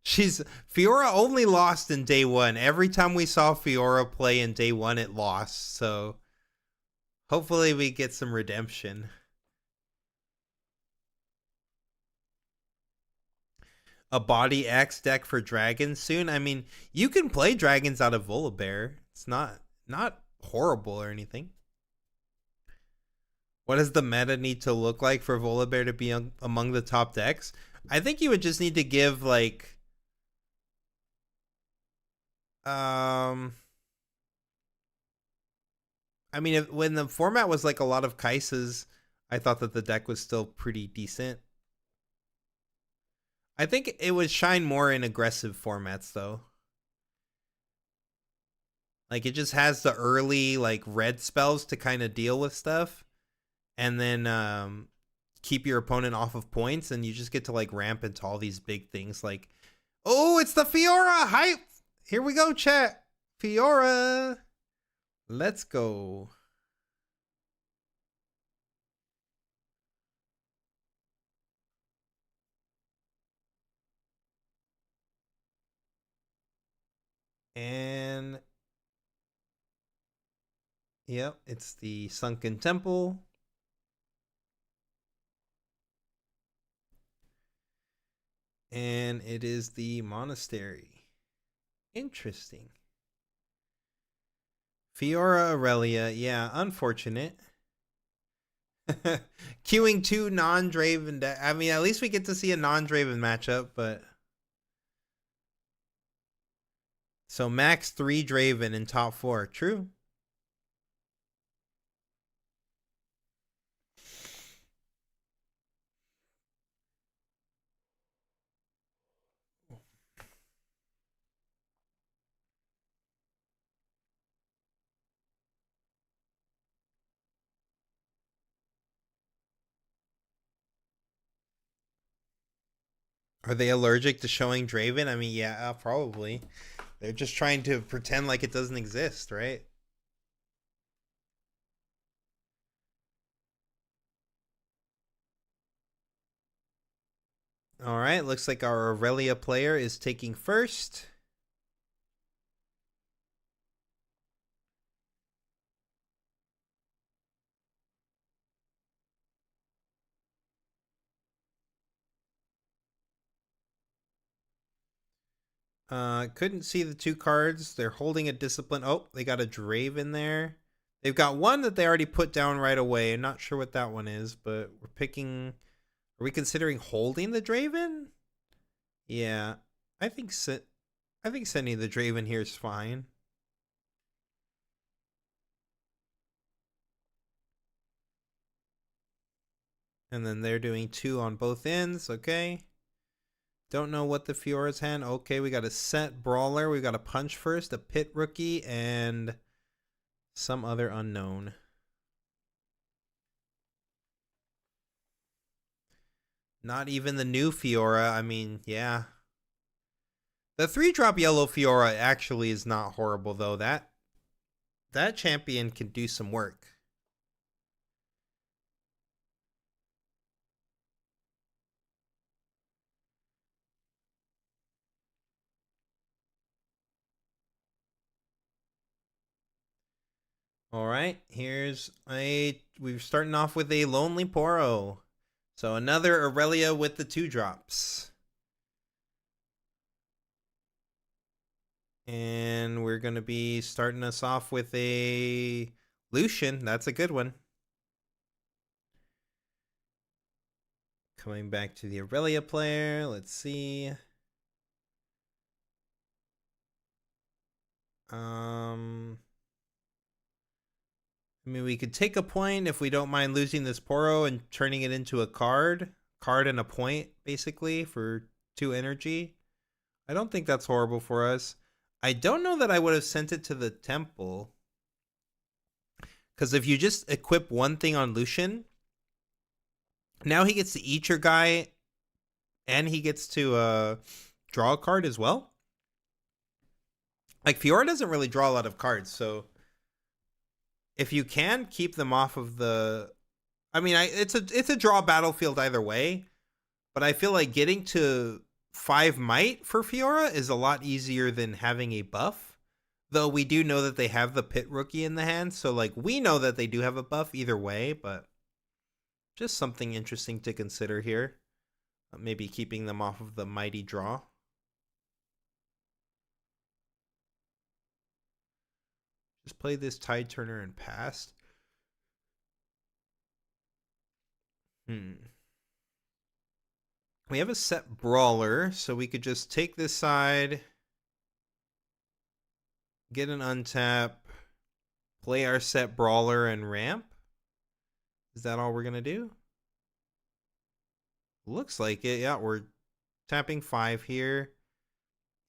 S1: Fiora only lost in day 1. Every time we saw Fiora play in day 1, it lost. So hopefully we get some redemption. A body X deck for dragons soon. I mean, you can play dragons out of Volibear. It's not horrible or anything. What does the meta need to look like for Volibear to be among the top decks? I think you would just need to give like I mean, when the format was like a lot of Kaisas, I thought that the deck was still pretty decent. I think it would shine more in aggressive formats though. Like it just has the early like red spells to kind of deal with stuff. And then keep your opponent off of points, and you just get to like ramp into all these big things. Like Oh, it's the Fiora hype. Here we go, chat. Fiora. Let's go. And yep, it's the Sunken Temple. And it is the monastery. Interesting. Fiora Aurelia, yeah, unfortunate. Queuing 2 non-Draven. I mean, at least we get to see a non-Draven matchup, but so max 3 Draven in top 4. True. Are they allergic to showing Draven? I mean, yeah, probably. They're just trying to pretend like it doesn't exist, right? All right, looks like our Aurelia player is taking first. Couldn't see the 2 cards. They're holding a discipline. Oh, they got a Draven there. They've got one that they already put down right away. I'm not sure what that one is, but we're picking. Are we considering holding the Draven? Yeah, I think sending the Draven here is fine. And then they're doing 2 on both ends. Okay. Don't know what the Fiora's hand. Okay, we got a set brawler. We got a punch first, a pit rookie, and some other unknown. Not even the new Fiora. I mean, yeah. The 3-drop yellow Fiora actually is not horrible, though. That champion can do some work. All right, we're starting off with a Lonely Poro. So another Aurelia with the 2-drops. And we're going to be starting us off with a Lucian. That's a good one. Coming back to the Aurelia player. Let's see. I mean, we could take a point if we don't mind losing this Poro and turning it into a card. Card and a point, basically, for 2 energy. I don't think that's horrible for us. I don't know that I would have sent it to the temple. Because if you just equip one thing on Lucian, now he gets to eat your guy, and he gets to draw a card as well. Like, Fiora doesn't really draw a lot of cards, so if you can keep them off of the, I mean, it's a draw battlefield either way, but I feel like getting to 5 might for Fiora is a lot easier than having a buff. Though we do know that they have the pit rookie in the hand, so like we know that they do have a buff either way, but just something interesting to consider here. Maybe keeping them off of the mighty draw. Just play this Tide Turner and passed. We have a set brawler, so we could just take this side, get an untap, play our set brawler and ramp. Is that all we're gonna do? Looks like it. Yeah, we're tapping 5 here.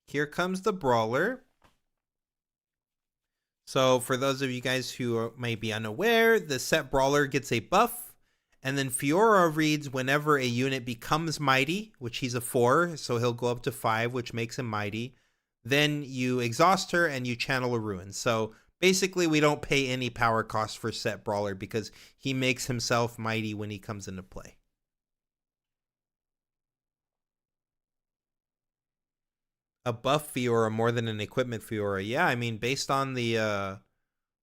S1: Here comes the brawler. So for those of you guys who may be unaware, the set brawler gets a buff, And then Fiora reads whenever a unit becomes mighty, which he's a 4, so he'll go up to 5, which makes him mighty. Then you exhaust her and you channel a ruin. So basically we don't pay any power cost for Set Brawler because he makes himself mighty when he comes into play. A buff Fiora more than an equipment Fiora. Yeah, I mean, based on the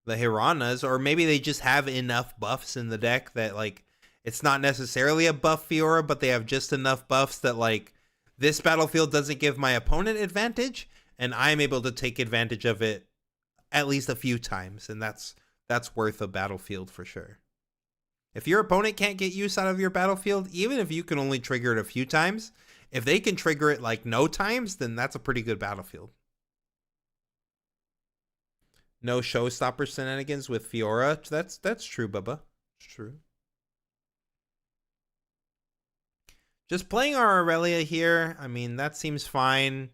S1: Hiranas, or maybe they just have enough buffs in the deck that, like, it's not necessarily a buff Fiora, but they have just enough buffs that, like, this battlefield doesn't give my opponent advantage, and I'm able to take advantage of it at least a few times, and that's worth a battlefield for sure. If your opponent can't get use out of your battlefield, even if you can only trigger it a few times, if they can trigger it like no times, then that's a pretty good battlefield. No showstopper shenanigans with Fiora. That's true, Bubba. It's true. Just playing our Aurelia here, I mean, that seems fine.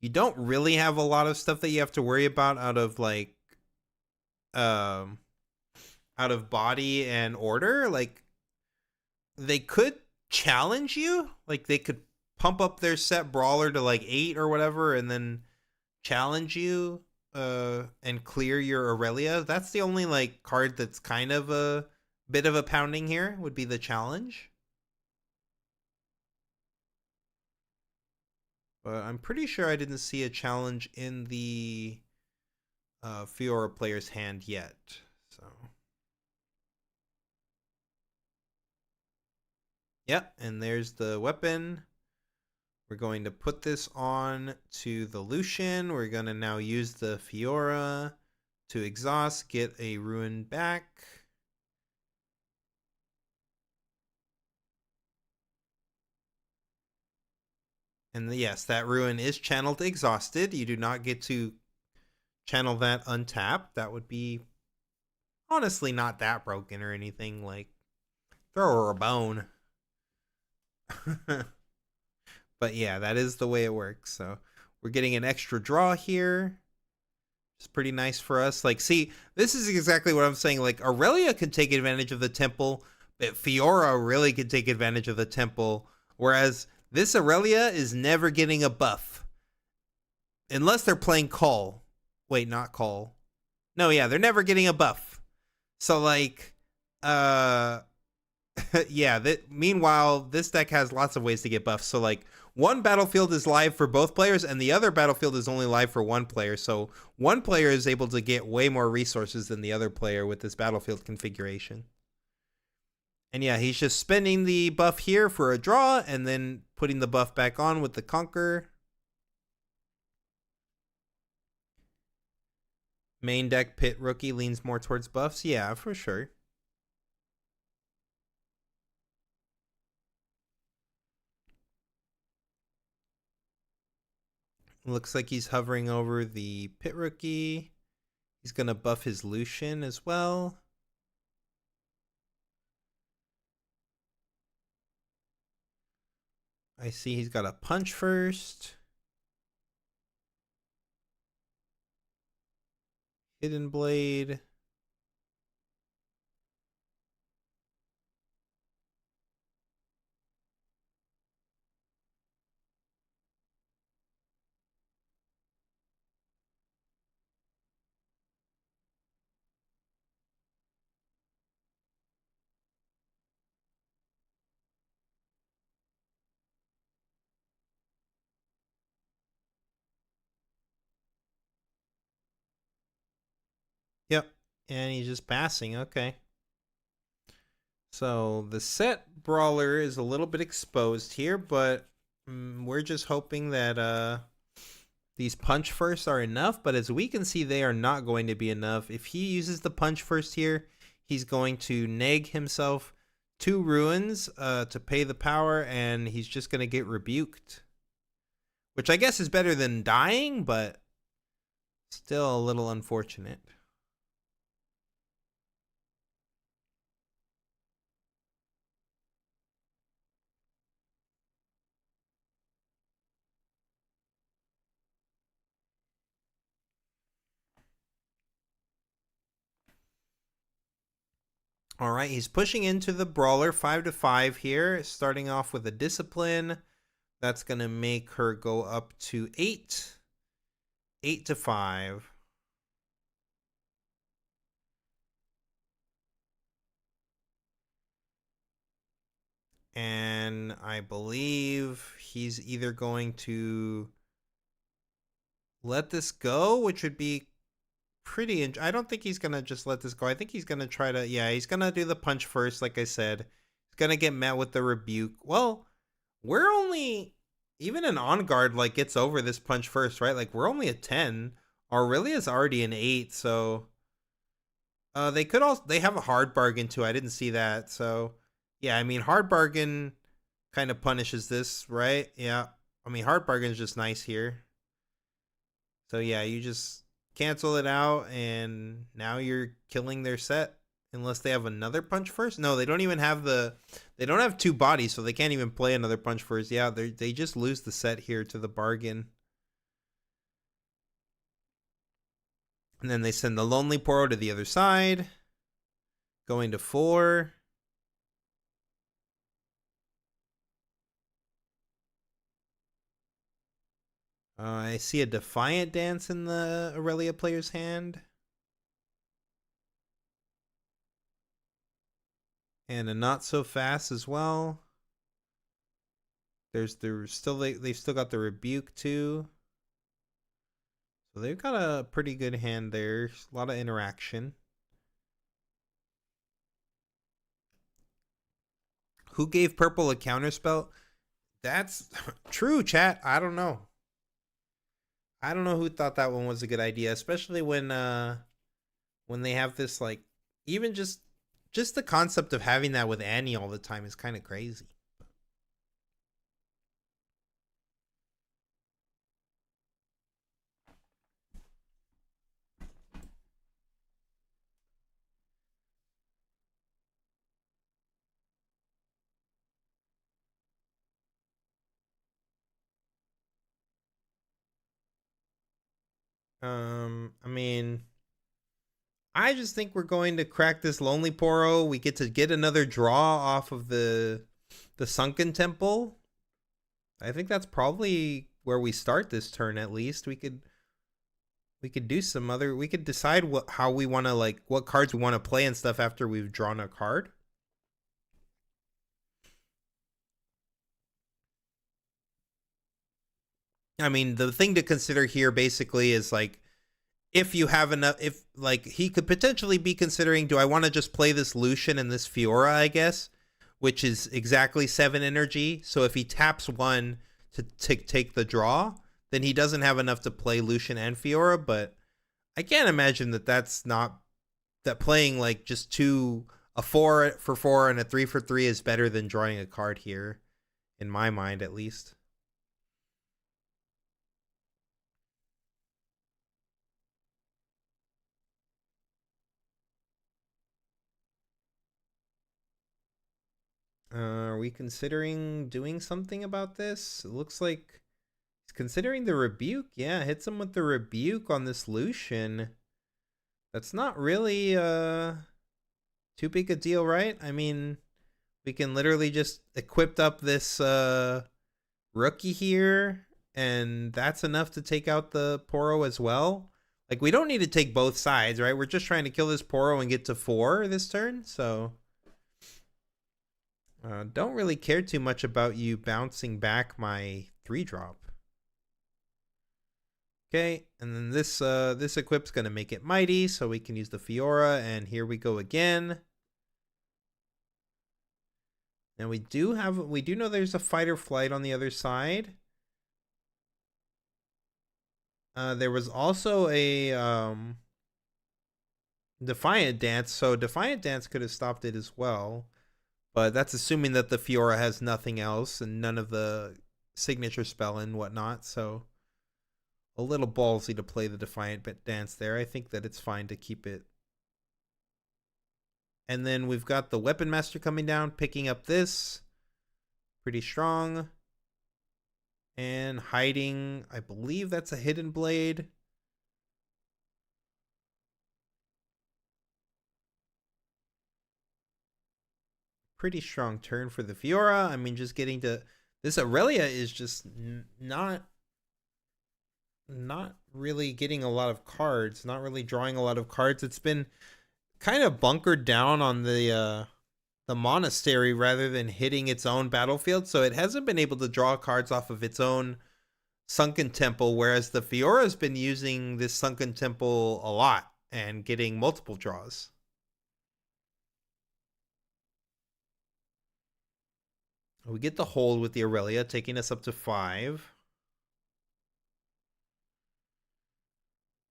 S1: You don't really have a lot of stuff that you have to worry about out of, like, out of body and order. Like, they could challenge you. Like, they could pump up their Set Brawler to, like, 8 or whatever, and then challenge you and clear your Aurelia. That's the only, like, card that's kind of a bit of a pounding here, would be the challenge. But I'm pretty sure I didn't see a challenge in the Fiora player's hand yet. So, yep, and there's the weapon. We're going to put this on to the Lucian. We're going to now use the Fiora to exhaust, get a ruin back. And yes, that ruin is channeled exhausted. You do not get to channel that untapped. That would be honestly not that broken or anything. Like, throw her a bone. But yeah, that is the way it works. So we're getting an extra draw here. It's pretty nice for us. Like, see, this is exactly what I'm saying. Like, Aurelia could take advantage of the temple, but Fiora really could take advantage of the temple. Whereas this Aurelia is never getting a buff. Unless they're playing Call. Wait, not Call. No, yeah, they're never getting a buff. So, like, yeah, meanwhile, this deck has lots of ways to get buffs. So, like, one battlefield is live for both players, and the other battlefield is only live for one player. So, one player is able to get way more resources than the other player with this battlefield configuration. And yeah, he's just spending the buff here for a draw, and then putting the buff back on with the Conquer. Main deck Pit Rookie leans more towards buffs. Yeah, for sure. Looks like he's hovering over the Pit Rookie. He's going to buff his Lucian as well. I see he's got a punch first. Hidden Blade. Yep, and he's just passing. Okay. So the Set Brawler is a little bit exposed here, but we're just hoping that these punch first are enough. But as we can see, they are not going to be enough. If he uses the punch first here, he's going to neg himself 2 ruins to pay the power, and he's just going to get rebuked. Which I guess is better than dying, but still a little unfortunate. All right, he's pushing into the brawler 5-5 here, starting off with a discipline. That's going to make her go up to 8. 8-5. And I believe he's either going to let this go, which would be pretty... I don't think he's going to just let this go. I think he's going to try to... Yeah, he's going to do the punch first, like I said. He's going to get met with the rebuke. Well, we're only... Even an on guard, like, gets over this punch first, right? Like, we're only at 10. Aurelia's already an 8, so... they could also... They have a hard bargain, too. I didn't see that, so... Yeah, I mean, hard bargain kind of punishes this, right? Yeah. I mean, hard bargain is just nice here. So, yeah, you just cancel it out, and now you're killing their set. Unless they have another punch first. No, they don't even have the... They don't have 2 bodies, so they can't even play another punch first. Yeah, they just lose the set here to the bargain. And then they send the Lonely Poro to the other side. Going to 4. I see a Defiant Dance in the Aurelia player's hand. And a Not So Fast as well. They've still got the Rebuke too. So they've got a pretty good hand there. A lot of interaction. Who gave purple a counterspell? That's true, chat. I don't know. I don't know who thought that one was a good idea, especially when they have this, like, even just the concept of having that with Annie all the time is kind of crazy. I mean, I just think we're going to crack this Lonely Poro. We get to get another draw off of the Sunken Temple. I think that's probably where we start this turn. At least we could do some other. We could decide how we want to, like, what cards we want to play and stuff after we've drawn a card. I mean, the thing to consider here basically is, like, if you have enough, if, like, he could potentially be considering, do I want to just play this Lucian and this Fiora, I guess, which is exactly 7 energy. So if he taps 1 to take the draw, then he doesn't have enough to play Lucian and Fiora. But I can't imagine that playing, like, just a 4 for 4 and a 3 for 3 is better than drawing a card here, in my mind at least. Are we considering doing something about this? It looks like he's considering the rebuke. Yeah, hits him with the rebuke on this Lucian. That's not really too big a deal, right? I mean, we can literally just equip up this rookie here, and that's enough to take out the Poro as well. Like, we don't need to take both sides, right? We're just trying to kill this Poro and get to 4 this turn, so... don't really care too much about you bouncing back my 3-drop. Okay, and then this equip's gonna make it mighty, so we can use the Fiora, and here we go again. Now we do know there's a fight or flight on the other side. There was also a Defiant Dance, so Defiant Dance could have stopped it as well. But that's assuming that the Fiora has nothing else and none of the signature spell and whatnot. So a little ballsy to play the Defiant Dance there. I think that it's fine to keep it. And then we've got the Weapon Master coming down, picking up this. Pretty strong. And hiding, I believe that's a Hidden Blade. pretty strong turn for the Fiora. I mean, just getting to this Aurelia is just not really getting a lot of cards, not really drawing a lot of cards. It's been kind of bunkered down on the monastery rather than hitting its own battlefield, so it hasn't been able to draw cards off of its own sunken temple, whereas the Fiora's been using this sunken temple a lot and getting multiple draws. We get the hold with the Aurelia, taking us up to 5.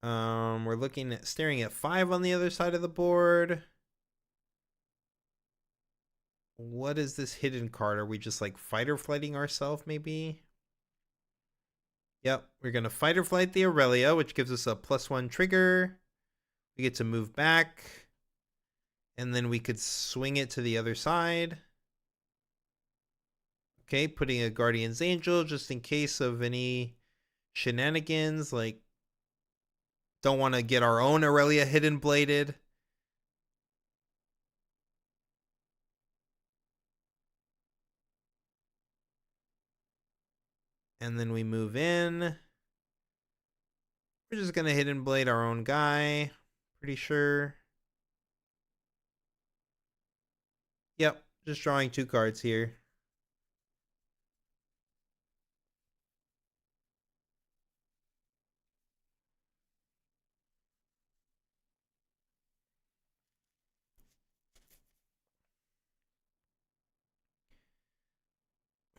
S1: We're looking at staring at 5 on the other side of the board. What is this hidden card? Are we just like fight or flighting ourselves, maybe? Yep, we're gonna fight or flight the Aurelia, which gives us a +1 trigger. We get to move back, and then we could swing it to the other side. Okay, putting a Guardian's Angel just in case of any shenanigans, like don't want to get our own Aurelia hidden bladed. And then we move in. We're just going to hidden blade our own guy. Pretty sure. Yep, just drawing 2 cards here.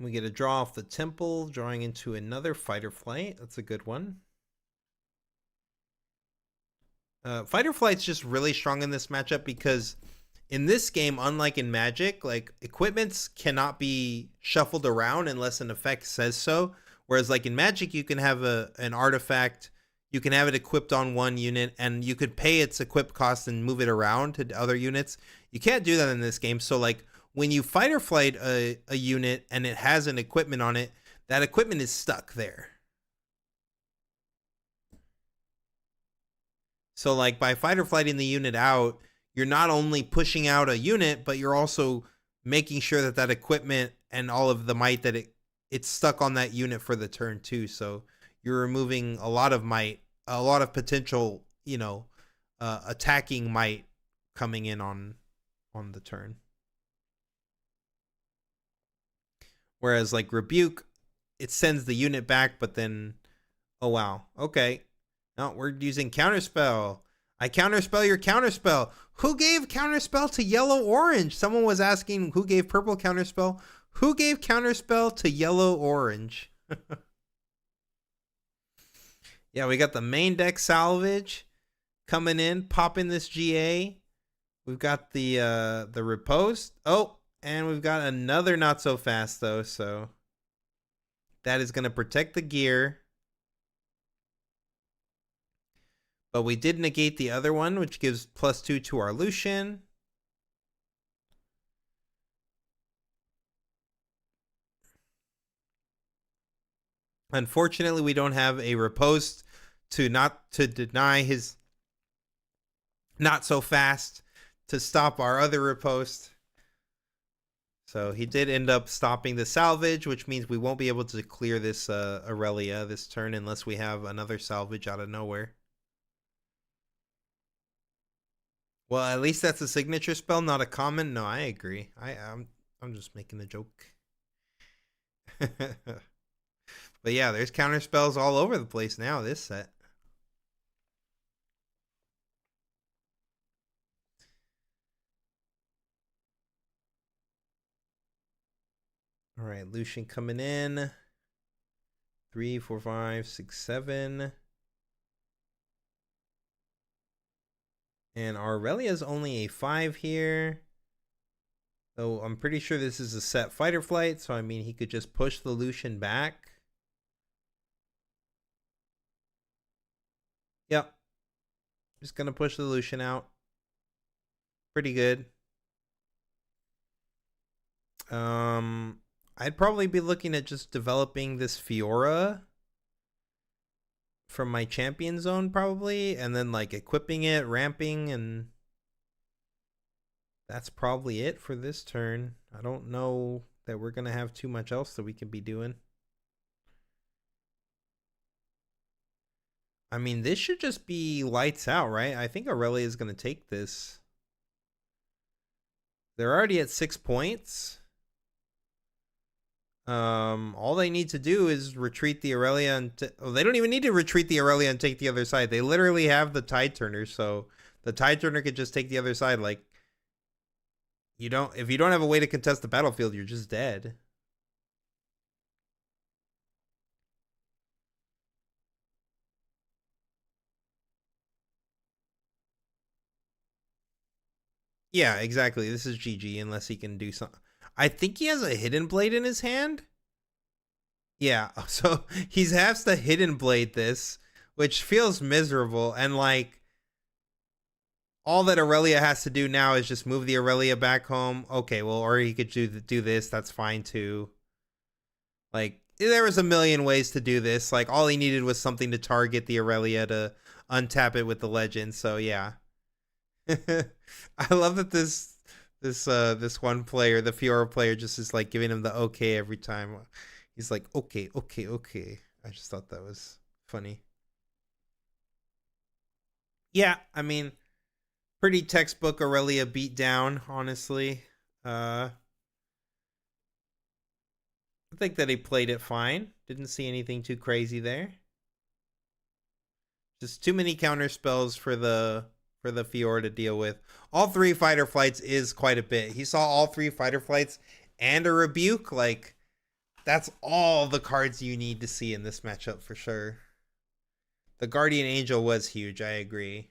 S1: We get a draw off the temple, drawing into another fight or flight. That's a good one. Fight or flight's just really strong in this matchup because in this game, unlike in Magic, like equipments cannot be shuffled around unless an effect says so. Whereas like in Magic, you can have an artifact, you can have it equipped on one unit, and you could pay its equip cost and move it around to other units. You can't do that in this game. So like when you fight or flight a unit and it has an equipment on it, that equipment is stuck there. So like by fight or flighting the unit out, you're not only pushing out a unit, but you're also making sure that that equipment and all of the might that it's stuck on that unit for the turn too. So you're removing a lot of might, a lot of potential, attacking might coming in on the turn. Whereas like Rebuke, it sends the unit back, but then, oh wow, okay. No, we're using Counterspell. I counterspell your counterspell. Who gave counterspell to yellow orange? Someone was asking who gave purple counterspell. Who gave counterspell to yellow orange? Yeah, we got the main deck salvage coming in, popping this GA. We've got the riposte. Oh, and we've got another not so fast though, so that is going to protect the gear. But we did negate the other one, which gives +2 to our Lucian. Unfortunately, we don't have a riposte to deny his not so fast to stop our other riposte. So he did end up stopping the salvage, which means we won't be able to clear this Aurelia this turn unless we have another salvage out of nowhere. Well, at least that's a signature spell, not a common. No, I agree. I'm just making a joke. But yeah, there's counter spells all over the place now this set. All right, Lucian coming in. 3, 4, 5, 6, 7. And Aurelia is only a 5 here. So I'm pretty sure this is a set fight or flight. So I mean, he could just push the Lucian back. Yep. Just going to push the Lucian out. Pretty good. I'd probably be looking at just developing this Fiora from my champion zone probably, and then like equipping it, ramping, and that's probably it for this turn. I don't know that we're going to have too much else that we can be doing. I mean, this should just be lights out, right? I think Aurelia is going to take this. They're already at 6 points. All they need to do is retreat the Aurelia and they don't even need to retreat the Aurelia and take the other side. They literally have the Tide Turner, so the Tide Turner could just take the other side. Like, if you don't have a way to contest the battlefield, you're just dead. Yeah, exactly. This is GG unless he can do something. I think he has a Hidden Blade in his hand. Yeah, so he has to Hidden Blade this, which feels miserable. And like, all that Aurelia has to do now is just move the Aurelia back home. Okay, well, or he could do this. That's fine too. Like, there was a million ways to do this. Like, all he needed was something to target the Aurelia to untap it with the legend. So yeah. I love that this one player, the Fiora player, just is like giving him the okay every time. He's like, okay. I just thought that was funny. Yeah, I mean, pretty textbook Aurelia beat down, honestly. I think that he played it fine. Didn't see anything too crazy there. Just too many counter spells for the Fiora to deal with. All 3 fighter flights is quite a bit. He saw all 3 fighter flights and a rebuke. Like, that's all the cards you need to see in this matchup for sure. The Guardian Angel was huge, I agree.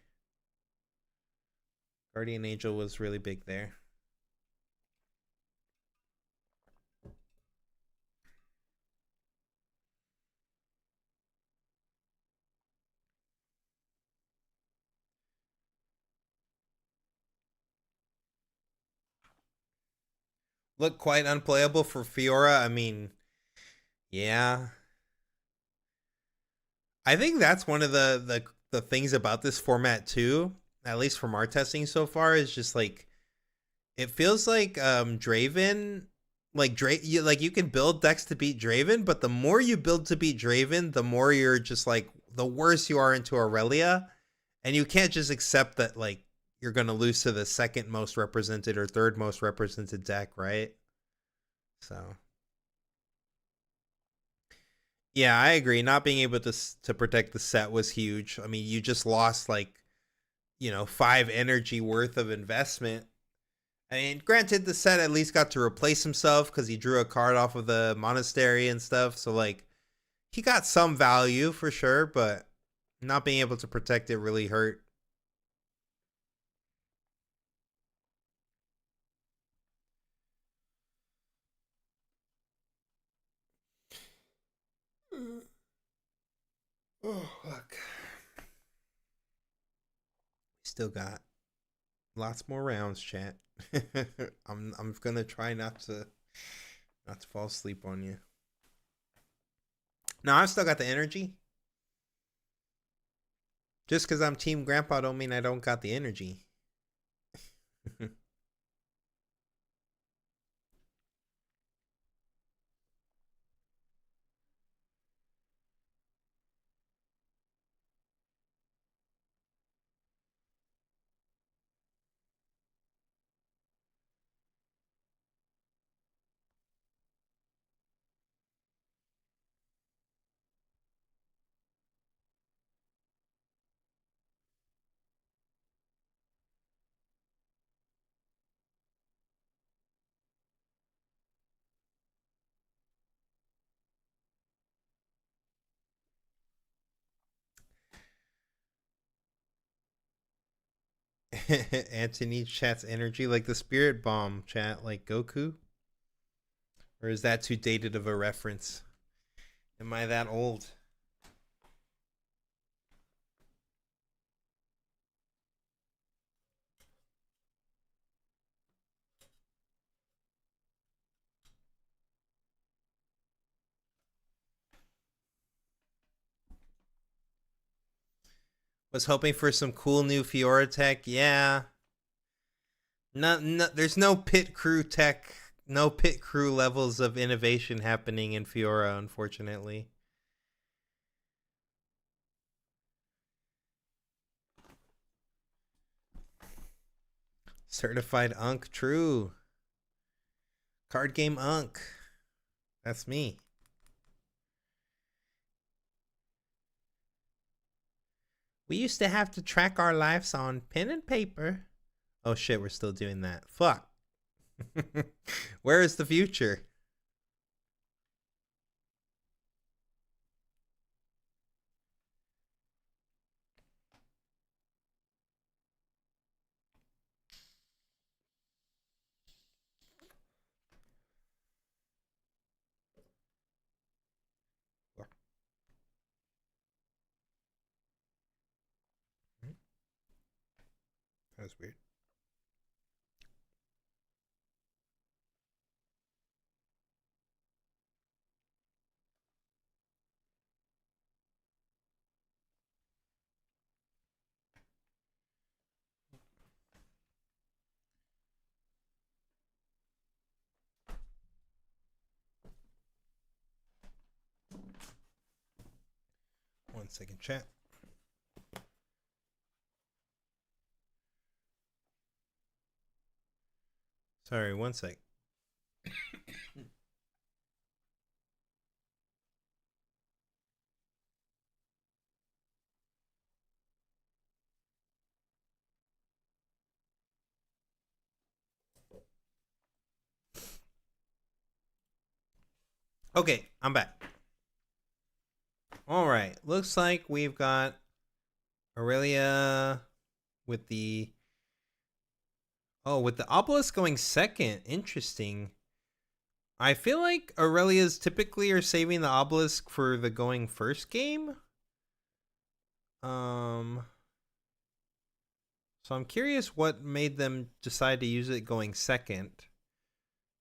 S1: Guardian Angel was really big there. Look quite unplayable for Fiora. I mean, yeah. I think that's one of the things about this format too, at least from our testing so far, is just like, it feels like Draven, like you can build decks to beat Draven, but the more you build to beat Draven, the more you're just like, the worse you are into Aurelia, and you can't just accept that like you're gonna lose to the second most represented or third most represented deck, right? So yeah, I agree. Not being able to protect the set was huge. I mean, you just lost like, 5 energy worth of investment. I mean, granted, the set at least got to replace himself because he drew a card off of the monastery and stuff. So like, he got some value for sure, but not being able to protect it really hurt. Oh, look. Still got lots more rounds, chat. I'm gonna try not to fall asleep on you. No, I've still got the energy. Just because I'm Team Grandpa don't mean I don't got the energy. Anthony chat's energy like the spirit bomb chat, like Goku? Or is that too dated of a reference? Am I that old? Was hoping for some cool new Fiora tech. Yeah. There's no pit crew tech, no pit crew levels of innovation happening in Fiora, unfortunately. Certified Unk, true. Card game Unk. That's me. We used to have to track our lives on pen and paper. Oh shit, we're still doing that. Fuck. Where is the future? That was weird. One second, chat. Sorry, one sec. Okay, I'm back. All right, looks like we've got Aurelia with the obelisk going second. Interesting. I feel like Aurelia's typically are saving the obelisk for the going first game. So I'm curious what made them decide to use it going second.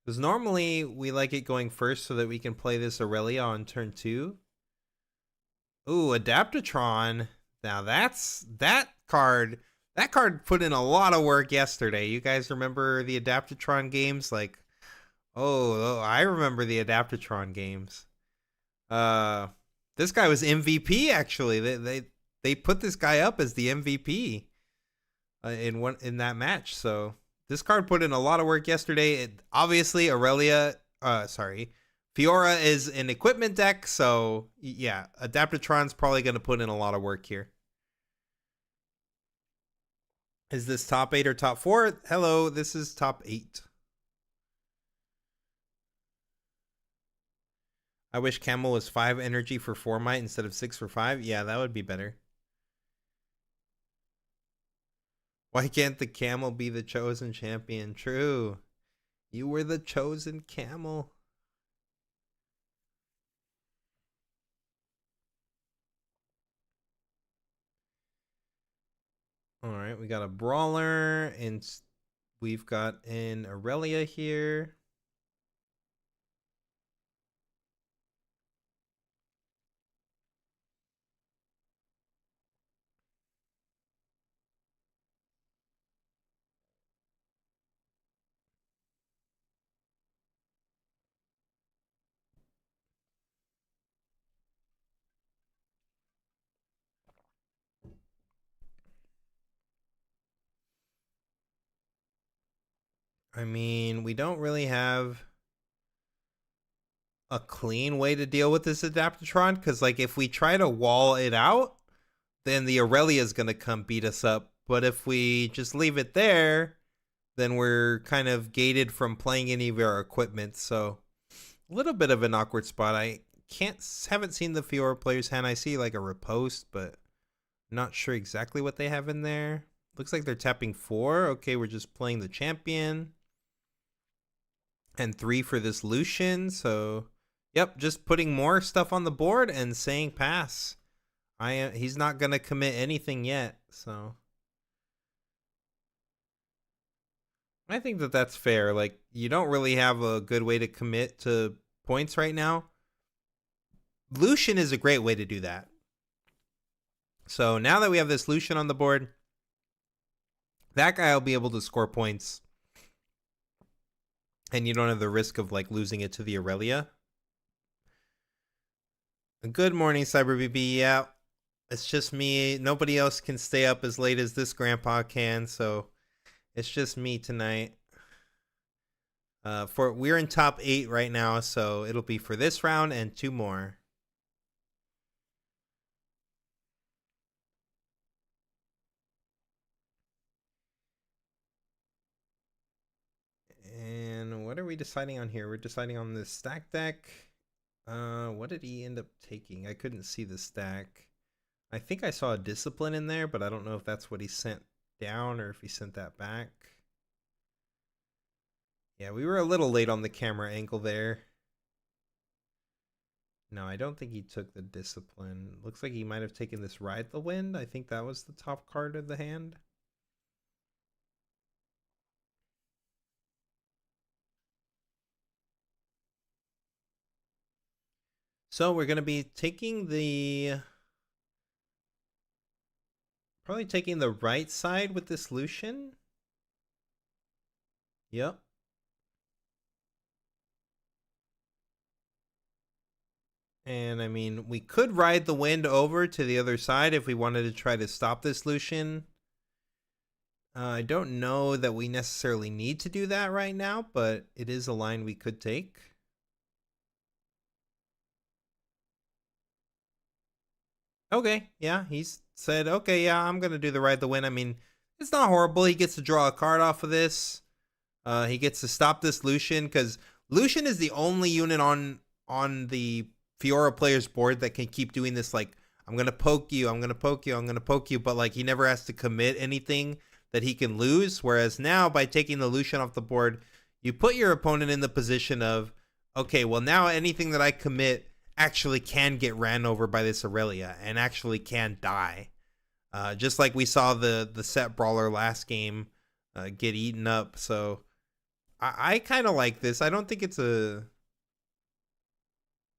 S1: Because normally we like it going first so that we can play this Aurelia on turn 2. Ooh, Adaptatron. Now that card put in a lot of work yesterday. You guys remember the Adaptatron games? Like, oh, I remember the Adaptatron games. This guy was MVP actually. They put this guy up as the MVP in that match. So this card put in a lot of work yesterday. Obviously, Fiora is an equipment deck, so yeah, Adaptatron's probably going to put in a lot of work here. Is this top 8 or top 4? Hello, this is top 8. I wish Camel was 5 energy for 4 might instead of 6 for 5. Yeah, that would be better. Why can't the Camel be the chosen champion? True. You were the chosen Camel. All right, we got a Brawler, and we've got an Aurelia here. I mean, we don't really have a clean way to deal with this Adaptatron, because like if we try to wall it out, then the Aurelia is going to come beat us up. But if we just leave it there, then we're kind of gated from playing any of our equipment. So a little bit of an awkward spot. I haven't seen the Fiora player's hand. I see like a riposte, but not sure exactly what they have in there. Looks like they're tapping 4. Okay, we're just playing the champion. And 3 for this Lucian. So, yep, just putting more stuff on the board and saying pass. He's not going to commit anything yet, so I think that that's fair. Like, you don't really have a good way to commit to points right now. Lucian is a great way to do that. So now that we have this Lucian on the board, that guy will be able to score points and you don't have the risk of like losing it to the Aurelia. Good morning, CyberBB. Yeah, it's just me. Nobody else can stay up as late as this grandpa can, so it's just me tonight. We're in top 8 right now, so it'll be for this round and 2 more. And what are we deciding on here? We're deciding on the stack deck. What did he end up taking? I couldn't see the stack. I think I saw a discipline in there, but I don't know if that's what he sent down or if he sent that back. Yeah, we were a little late on the camera angle there. No, I don't think he took the discipline. Looks like he might have taken this Ride the Wind. I think that was the top card of the hand. So we're going to be taking probably taking the right side with this Lucian. Yep. And I mean, we could ride the wind over to the other side if we wanted to try to stop this Lucian. I don't know that we necessarily need to do that right now, but it is a line we could take. Okay, yeah, he's said, okay, yeah, I'm going to do the ride the wind. I mean, it's not horrible. He gets to draw a card off of this. He gets to stop this Lucian, because Lucian is the only unit on the Fiora player's board that can keep doing this, like, I'm going to poke you, I'm going to poke you, I'm going to poke you, but like he never has to commit anything that he can lose. Whereas now, by taking the Lucian off the board, you put your opponent in the position of, okay, well now anything that I commit actually can get ran over by this Aurelia and actually can die. Just like we saw the set brawler last game get eaten up. So I kind of like this. I don't think it's a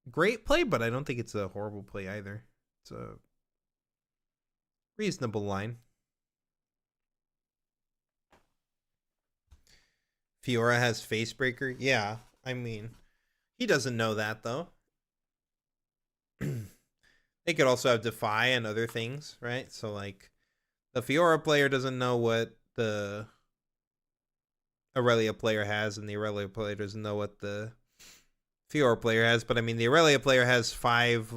S1: great play, but I don't think it's a horrible play either. It's a reasonable line. Fiora has Facebreaker. Yeah, I mean, he doesn't know that though. They could also have Defy and other things, right? So like the Fiora player doesn't know what the Aurelia player has, and the Aurelia player doesn't know what the Fiora player has. But I mean, the Aurelia player has five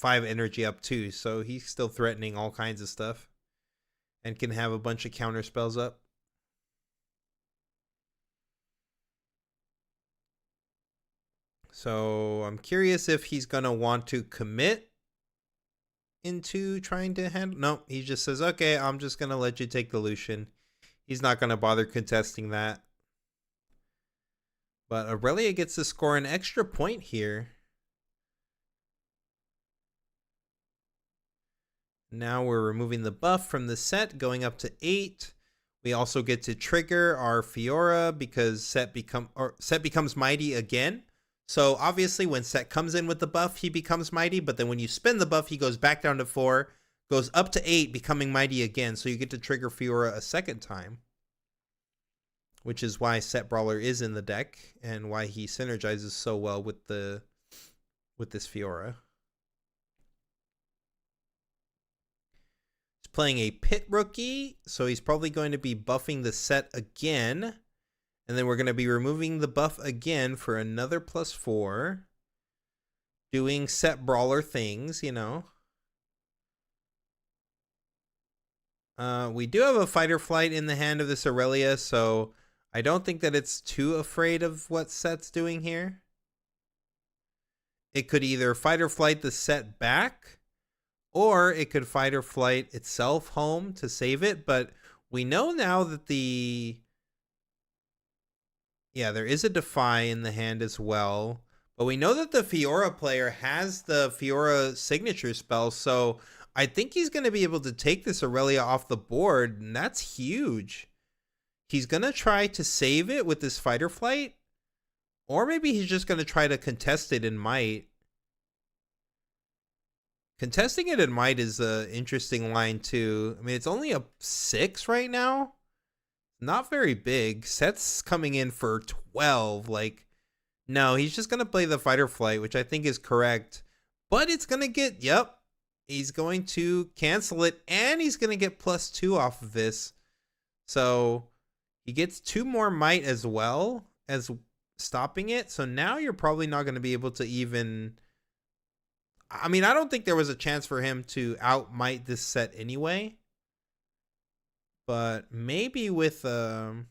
S1: energy up too, so he's still threatening all kinds of stuff and can have a bunch of counter spells up. So I'm curious if he's gonna want to commit into trying to handle. No, he just says, okay, I'm just gonna let you take the Lucian. He's not gonna bother contesting that. But Aurelia gets to score an extra point here. Now we're removing the buff from the set, going up to 8. We also get to trigger our Fiora because set becomes mighty again. So obviously when Set comes in with the buff, he becomes mighty, but then when you spend the buff, he goes back down to 4, goes up to 8, becoming mighty again. So you get to trigger Fiora a second time, which is why Set Brawler is in the deck and why he synergizes so well with this Fiora. He's playing a Pit Rookie, so he's probably going to be buffing the Set again. And then we're going to be removing the buff again for another +4. Doing Set Brawler things, you know. We do have a Fight or Flight in the hand of this Aurelia, so I don't think that it's too afraid of what Set's doing here. It could either Fight or Flight the Set back, or it could Fight or Flight itself home to save it. But we know now that there is a Defy in the hand as well. But we know that the Fiora player has the Fiora signature spell, so I think he's going to be able to take this Aurelia off the board, and that's huge. He's going to try to save it with this Fight or Flight, or maybe he's just going to try to contest it in Might. Contesting it in Might is an interesting line too. I mean, it's only a 6 right now. not very big. Set's coming in for 12. Like, no, he's just going to play the fight or flight, which I think is correct. But it's going to get, yep, he's going to cancel it, and he's going to get +2 off of this. So he gets 2 more might as well as stopping it. So now you're probably not going to be able to even... I mean, I don't think there was a chance for him to out-might this set anyway. But maybe with a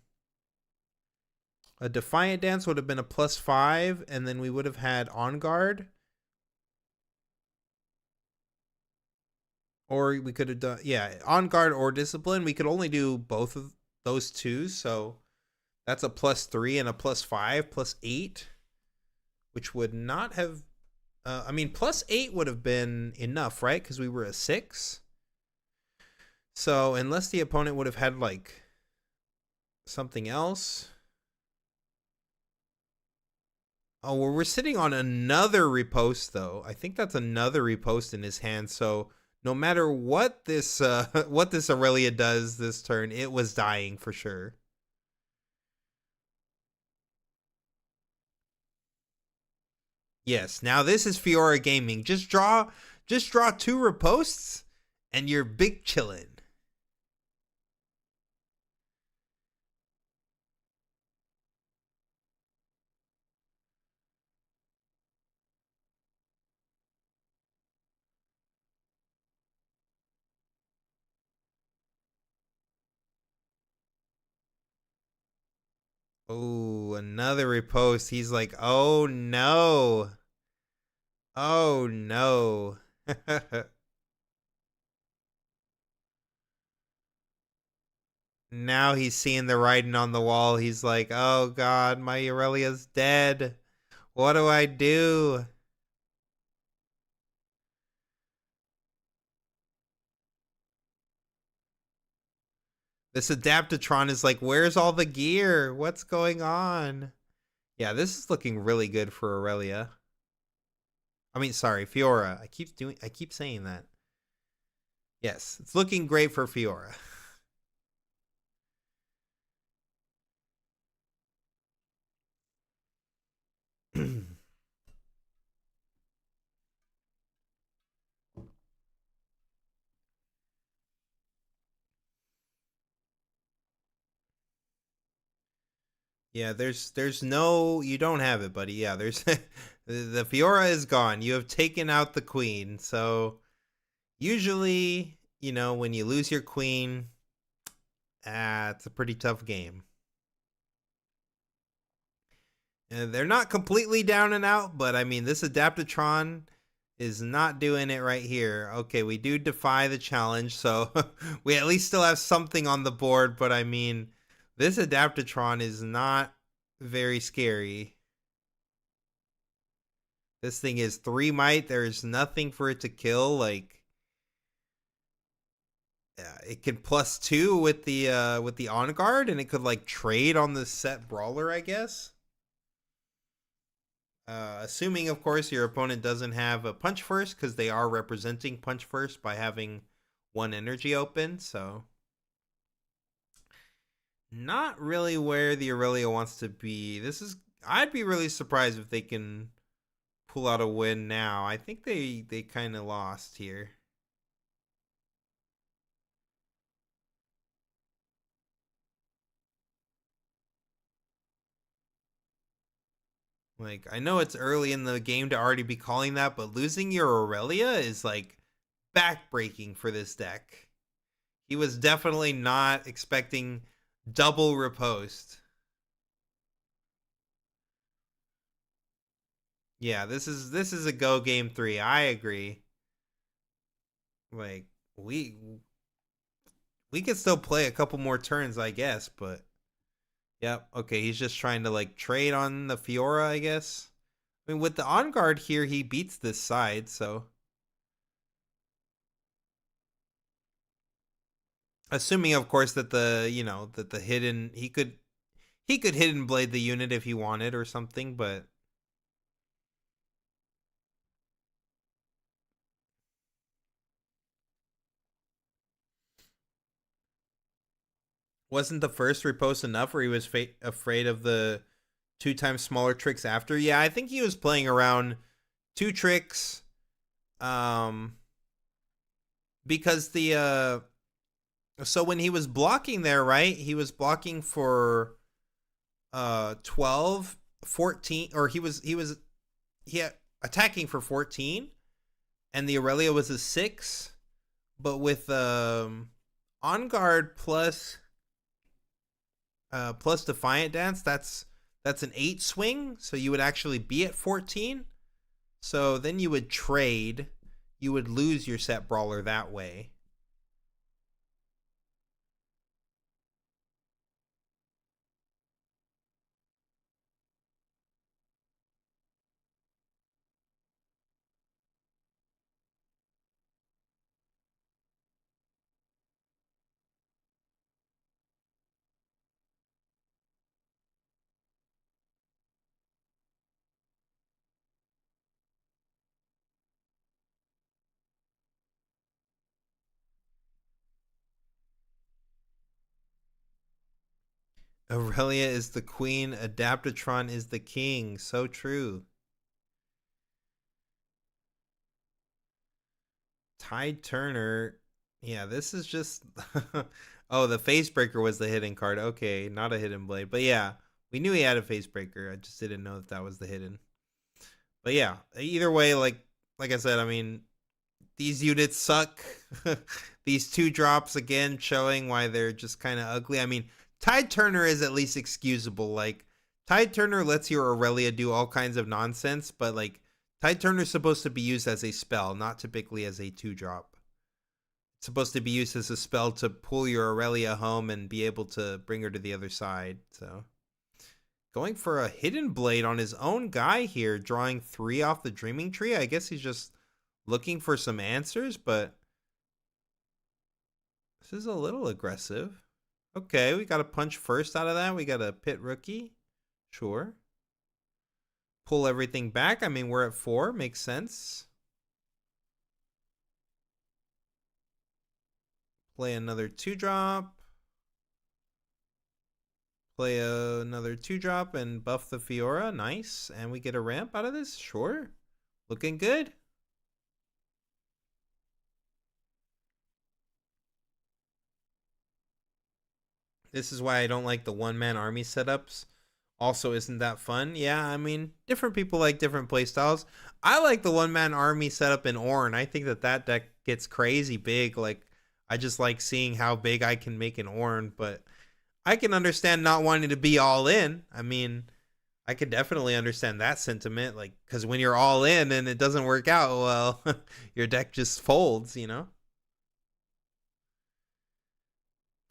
S1: Defiant Dance would have been a +5, and then we would have had On Guard. Or we could have done, yeah, On Guard or Discipline. We could only do both of those two, so that's a +3 and a +5, +8, which would not have... I mean, +8 would have been enough, right? Because we were a 6. So unless the opponent would have had like something else. Oh, well, we're sitting on another riposte though. I think that's another riposte in his hand. So no matter what this Aurelia does this turn, it was dying for sure. Yes, now this is Fiora Gaming. Just draw 2 ripostes and you're big chillin'. Oh, another riposte. He's like, oh no. Oh no. Now he's seeing the writing on the wall. He's like, oh god, my Aurelia's dead. What do I do? This Adaptatron is like, where's all the gear? What's going on? Yeah, this is looking really good for Aurelia. I mean, sorry, Fiora. I keep saying that. Yes, it's looking great for Fiora. Yeah, there's no, you don't have it, buddy. Yeah, there's the Fiora is gone. You have taken out the queen. So usually, you know, when you lose your queen, it's a pretty tough game. And they're not completely down and out, but I mean, this Adaptatron is not doing it right here. Okay, we do defy the challenge, so we at least still have something on the board, but I mean, this Adaptatron is not very scary. This thing is 3 might. There's nothing for it to kill. Like, it can +2 with the on guard, and it could like trade on the set brawler, I guess. Assuming, of course, your opponent doesn't have a punch first, because they are representing punch first by having 1 energy open. So not really where the Aurelia wants to be. I'd be really surprised if they can pull out a win now. I think they kind of lost here. Like, I know it's early in the game to already be calling that, but losing your Aurelia is like backbreaking for this deck. He was definitely not expecting double riposte. Yeah, this is a go game 3. I agree. Like, we could still play a couple more turns, I guess, but yep, okay, he's just trying to like trade on the Fiora, I guess. I mean, with the on guard here, he beats this side, so assuming, of course, that the hidden he could hidden blade the unit if he wanted or something, but Wasn't the first repost enough, or he was afraid of the 2 times smaller tricks after? Yeah, I think he was playing around 2 tricks. Because the so when he was blocking there, right? He was blocking for 12, 14, or he had attacking for 14, and the Aurelia was a 6, but with on guard plus Defiant Dance, that's an 8 swing, so you would actually be at 14. So then you would trade, you would lose your set brawler that way. Aurelia is the queen, Adaptatron is the king. So true. Tide Turner. Yeah, this is just... Oh, the Facebreaker was the hidden card. Okay, not a Hidden Blade. But yeah, we knew he had a Facebreaker. I just didn't know that was the hidden. But yeah, either way, like I said, I mean, these units suck. These 2 drops, again, showing why they're just kind of ugly. I mean, Tide Turner is at least excusable. Like, Tide Turner lets your Aurelia do all kinds of nonsense, but like, Tide Turner is supposed to be used as a spell, not typically as a 2-drop. It's supposed to be used as a spell to pull your Aurelia home and be able to bring her to the other side. So, going for a Hidden Blade on his own guy here, drawing 3 off the Dreaming Tree. I guess he's just looking for some answers, but this is a little aggressive. Okay, we got a punch first out of that. We got a Pit Rookie. Sure. Pull everything back. I mean, we're at 4. Makes sense. Play another 2-drop. Play another 2-drop and buff the Fiora. Nice. And we get a ramp out of this? Sure. Looking good. This is why I don't like the 1-man army setups. Also, isn't that fun? Yeah, I mean, different people like different playstyles. I like the 1-man army setup in Ornn. I think that deck gets crazy big. Like, I just like seeing how big I can make an Ornn, but I can understand not wanting to be all in. I mean, I could definitely understand that sentiment. Like, because when you're all in and it doesn't work out, well, your deck just folds, you know?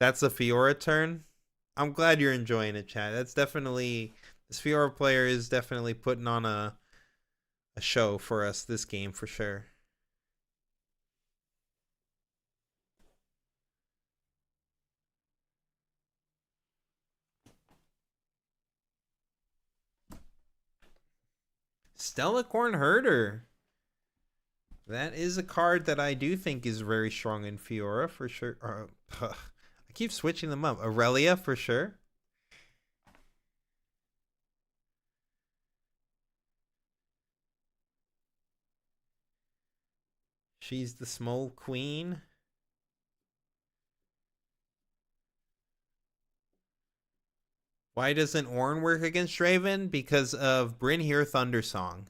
S1: That's a Fiora turn. I'm glad you're enjoying it, chat. That's definitely... This Fiora player is definitely putting on a show for us this game, for sure. Stellacorn Herder. That is a card that I do think is very strong in Fiora, for sure. I keep switching them up. Aurelia, for sure. She's the small queen. Why doesn't Ornn work against Draven? Because of Brynhir Thundersong.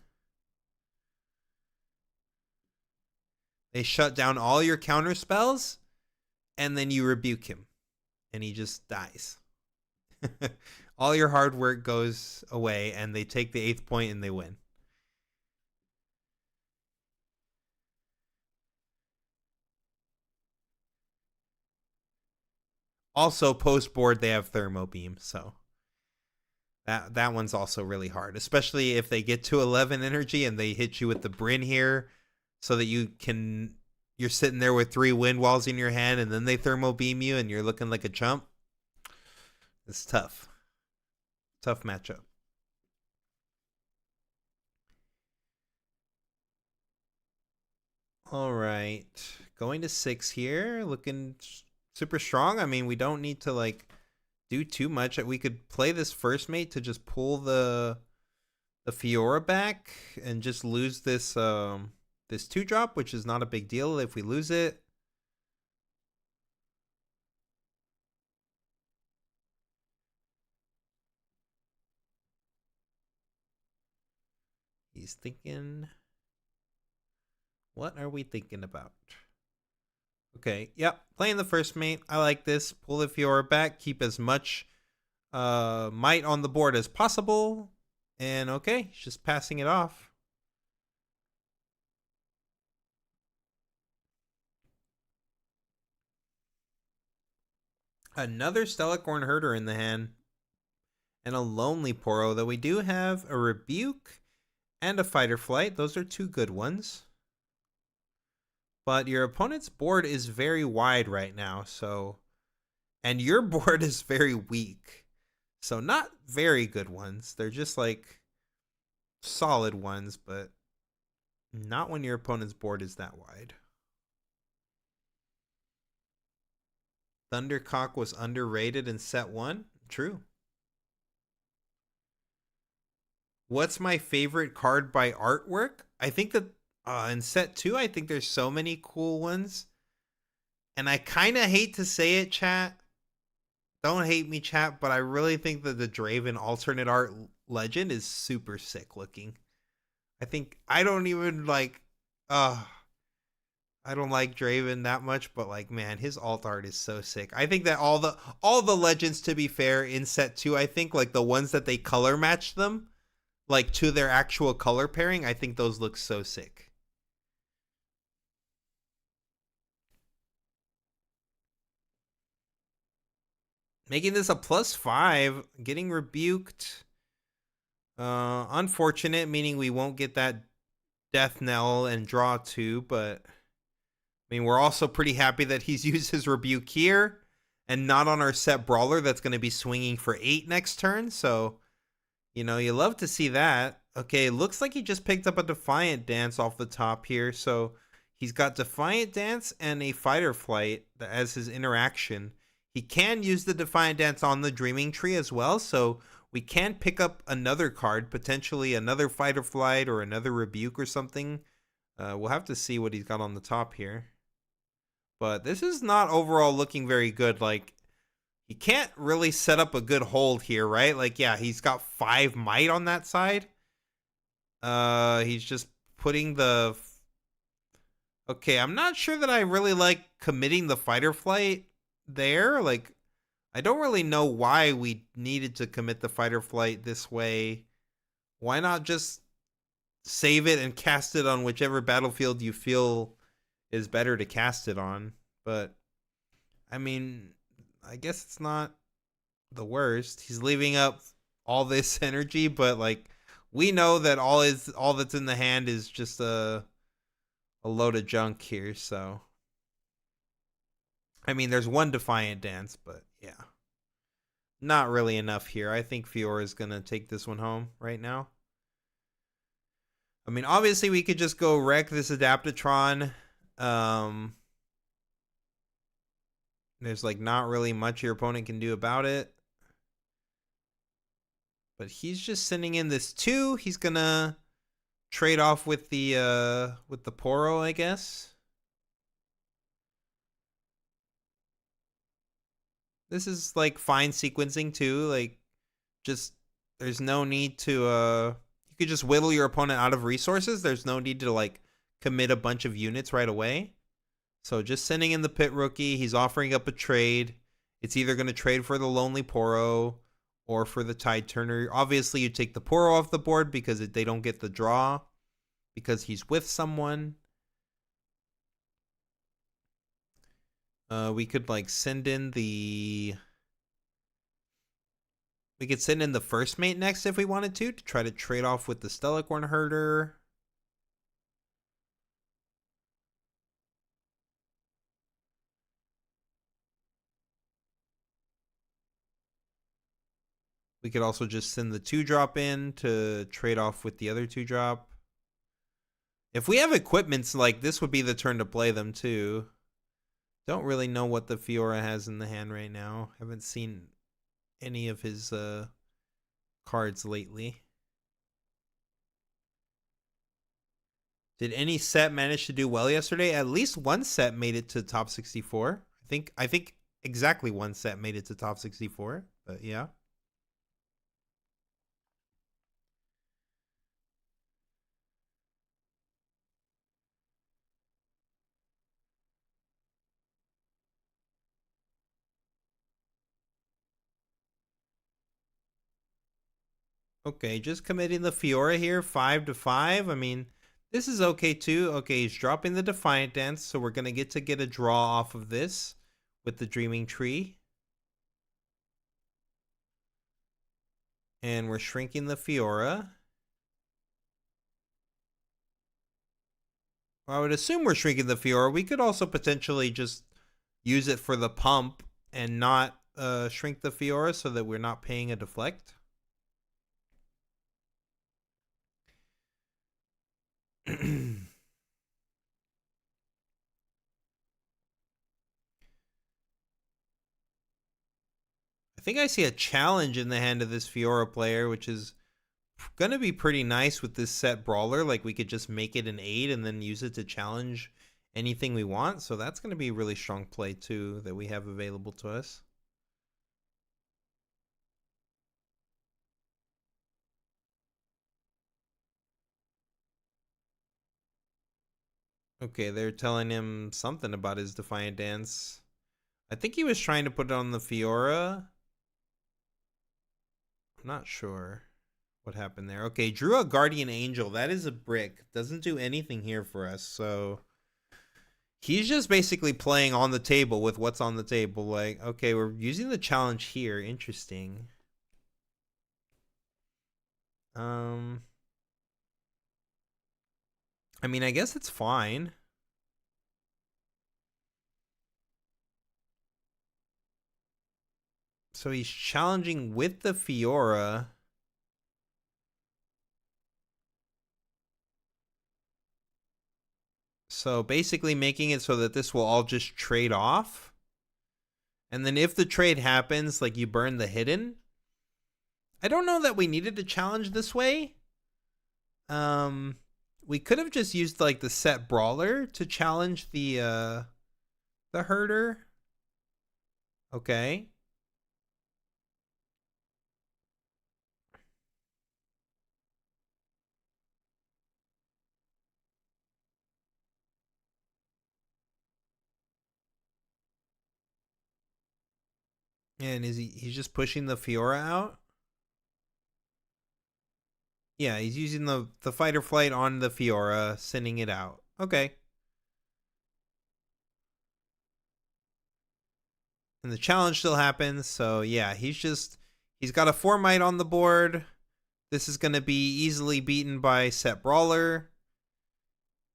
S1: They shut down all your counter spells, and then you rebuke him, and he just dies. All your hard work goes away, and they take the 8th point and they win. Also, post board they have Thermo Beam, so that one's also really hard, especially if they get to 11 energy and they hit you with the Bryn here, so that you're sitting there with 3 wind walls in your hand, and then they Thermo Beam you, and you're looking like a chump. It's tough. Tough matchup. All right, going to 6 here, looking super strong. I mean, we don't need to like do too much. We could play this first mate to just pull the Fiora back and just lose this this 2-drop, which is not a big deal if we lose it. He's thinking, what are we thinking about? Okay, yep, playing the first mate. I like this. Pull the Fiora back, keep as much might on the board as possible. And okay, he's just passing it off. Another Stellarcorn Herder in the hand. And a Lonely Poro, though we do have a Rebuke and a Fighter Flight. Those are 2 good ones. But your opponent's board is very wide right now, so... And your board is very weak. So not very good ones. They're just like solid ones, but not when your opponent's board is that wide. Thundercock was underrated in set 1. True. What's my favorite card by artwork? I think that in set 2, I think there's so many cool ones. And I kind of hate to say it, chat. Don't hate me, chat, but I really think that the Draven alternate art legend is super sick looking. I don't even like, I don't like Draven that much, but like, man, his alt art is so sick. I think that all the legends, to be fair, in set 2, I think like the ones that they color match them, like to their actual color pairing, I think those look so sick. Making this a +5, getting rebuked. Unfortunate, meaning we won't get that death knell and draw 2, but I mean, we're also pretty happy that he's used his rebuke here and not on our set brawler that's going to be swinging for 8 next turn. So, you know, you love to see that. Okay, looks like he just picked up a Defiant Dance off the top here. So he's got Defiant Dance and a Fighter Flight as his interaction. He can use the Defiant Dance on the Dreaming Tree as well, so we can pick up another card, potentially another Fighter Flight or another Rebuke or something. We'll have to see what he's got on the top here. But this is not overall looking very good. Like, he can't really set up a good hold here, right? Like, yeah, he's got 5 might on that side. He's just putting the... Okay, I'm not sure that I really like committing the Fighter Flight there. Like, I don't really know why we needed to commit the Fighter Flight this way. Why not just save it and cast it on whichever battlefield you feel is better to cast it on? But I mean, I guess it's not the worst. He's leaving up all this energy, but like, we know that all that's in the hand is just a load of junk here, so I mean, there's 1 Defiant Dance, but yeah. Not really enough here. I think Fiora is going to take this one home right now. I mean, obviously we could just go wreck this Adaptatron. There's like not really much your opponent can do about it. But he's just sending in this 2. He's going to trade off with the Poro, I guess. This is like fine sequencing too. Like, just there's no need to you could just whittle your opponent out of resources. There's no need to like commit a bunch of units right away. So just sending in the Pit Rookie, he's offering up a trade. It's either going to trade for the Lonely Poro or for the Tide Turner. Obviously, you take the Poro off the board because they don't get the draw because he's with someone. We could like send in the... We could send in the first mate next if we wanted to try to trade off with the Stellarcorn Herder. We could also just send the 2-drop in to trade off with the other 2-drop. If we have equipments, like, this would be the turn to play them too. Don't really know what the Fiora has in the hand right now. Haven't seen any of his cards lately. Did any set manage to do well yesterday? At least one set made it to top 64. I think exactly one set made it to top 64, but yeah. Okay, just committing the Fiora here, 5 to 5. I mean, this is okay too. Okay, he's dropping the Defiant Dance, so we're gonna get a draw off of this with the Dreaming Tree. And we're shrinking the Fiora. I would assume we're shrinking the Fiora. We could also potentially just use it for the pump and not shrink the Fiora so that we're not paying a deflect. I think I see a challenge in the hand of this Fiora player, which is going to be pretty nice with this set Brawler. Like, we could just make it an 8 and then use it to challenge anything we want. So that's going to be a really strong play, too, that we have available to us. Okay, they're telling him something about his Defiant Dance. I think he was trying to put it on the Fiora. I'm not sure what happened there. Okay, drew a Guardian Angel. That is a brick. Doesn't do anything here for us. So he's just basically playing on the table with what's on the table. Like, okay, we're using the challenge here. Interesting. I mean, I guess it's fine. So he's challenging with the Fiora. So basically making it so that this will all just trade off. And then if the trade happens, like, you burn the hidden. I don't know that we needed to challenge this way. We could have just used, like, the set Brawler to challenge the herder. Okay. And he's just pushing the Fiora out? Yeah, he's using the fight or flight on the Fiora, sending it out. Okay. And the challenge still happens, so yeah, he's got a 4 might on the board. This is going to be easily beaten by set Brawler.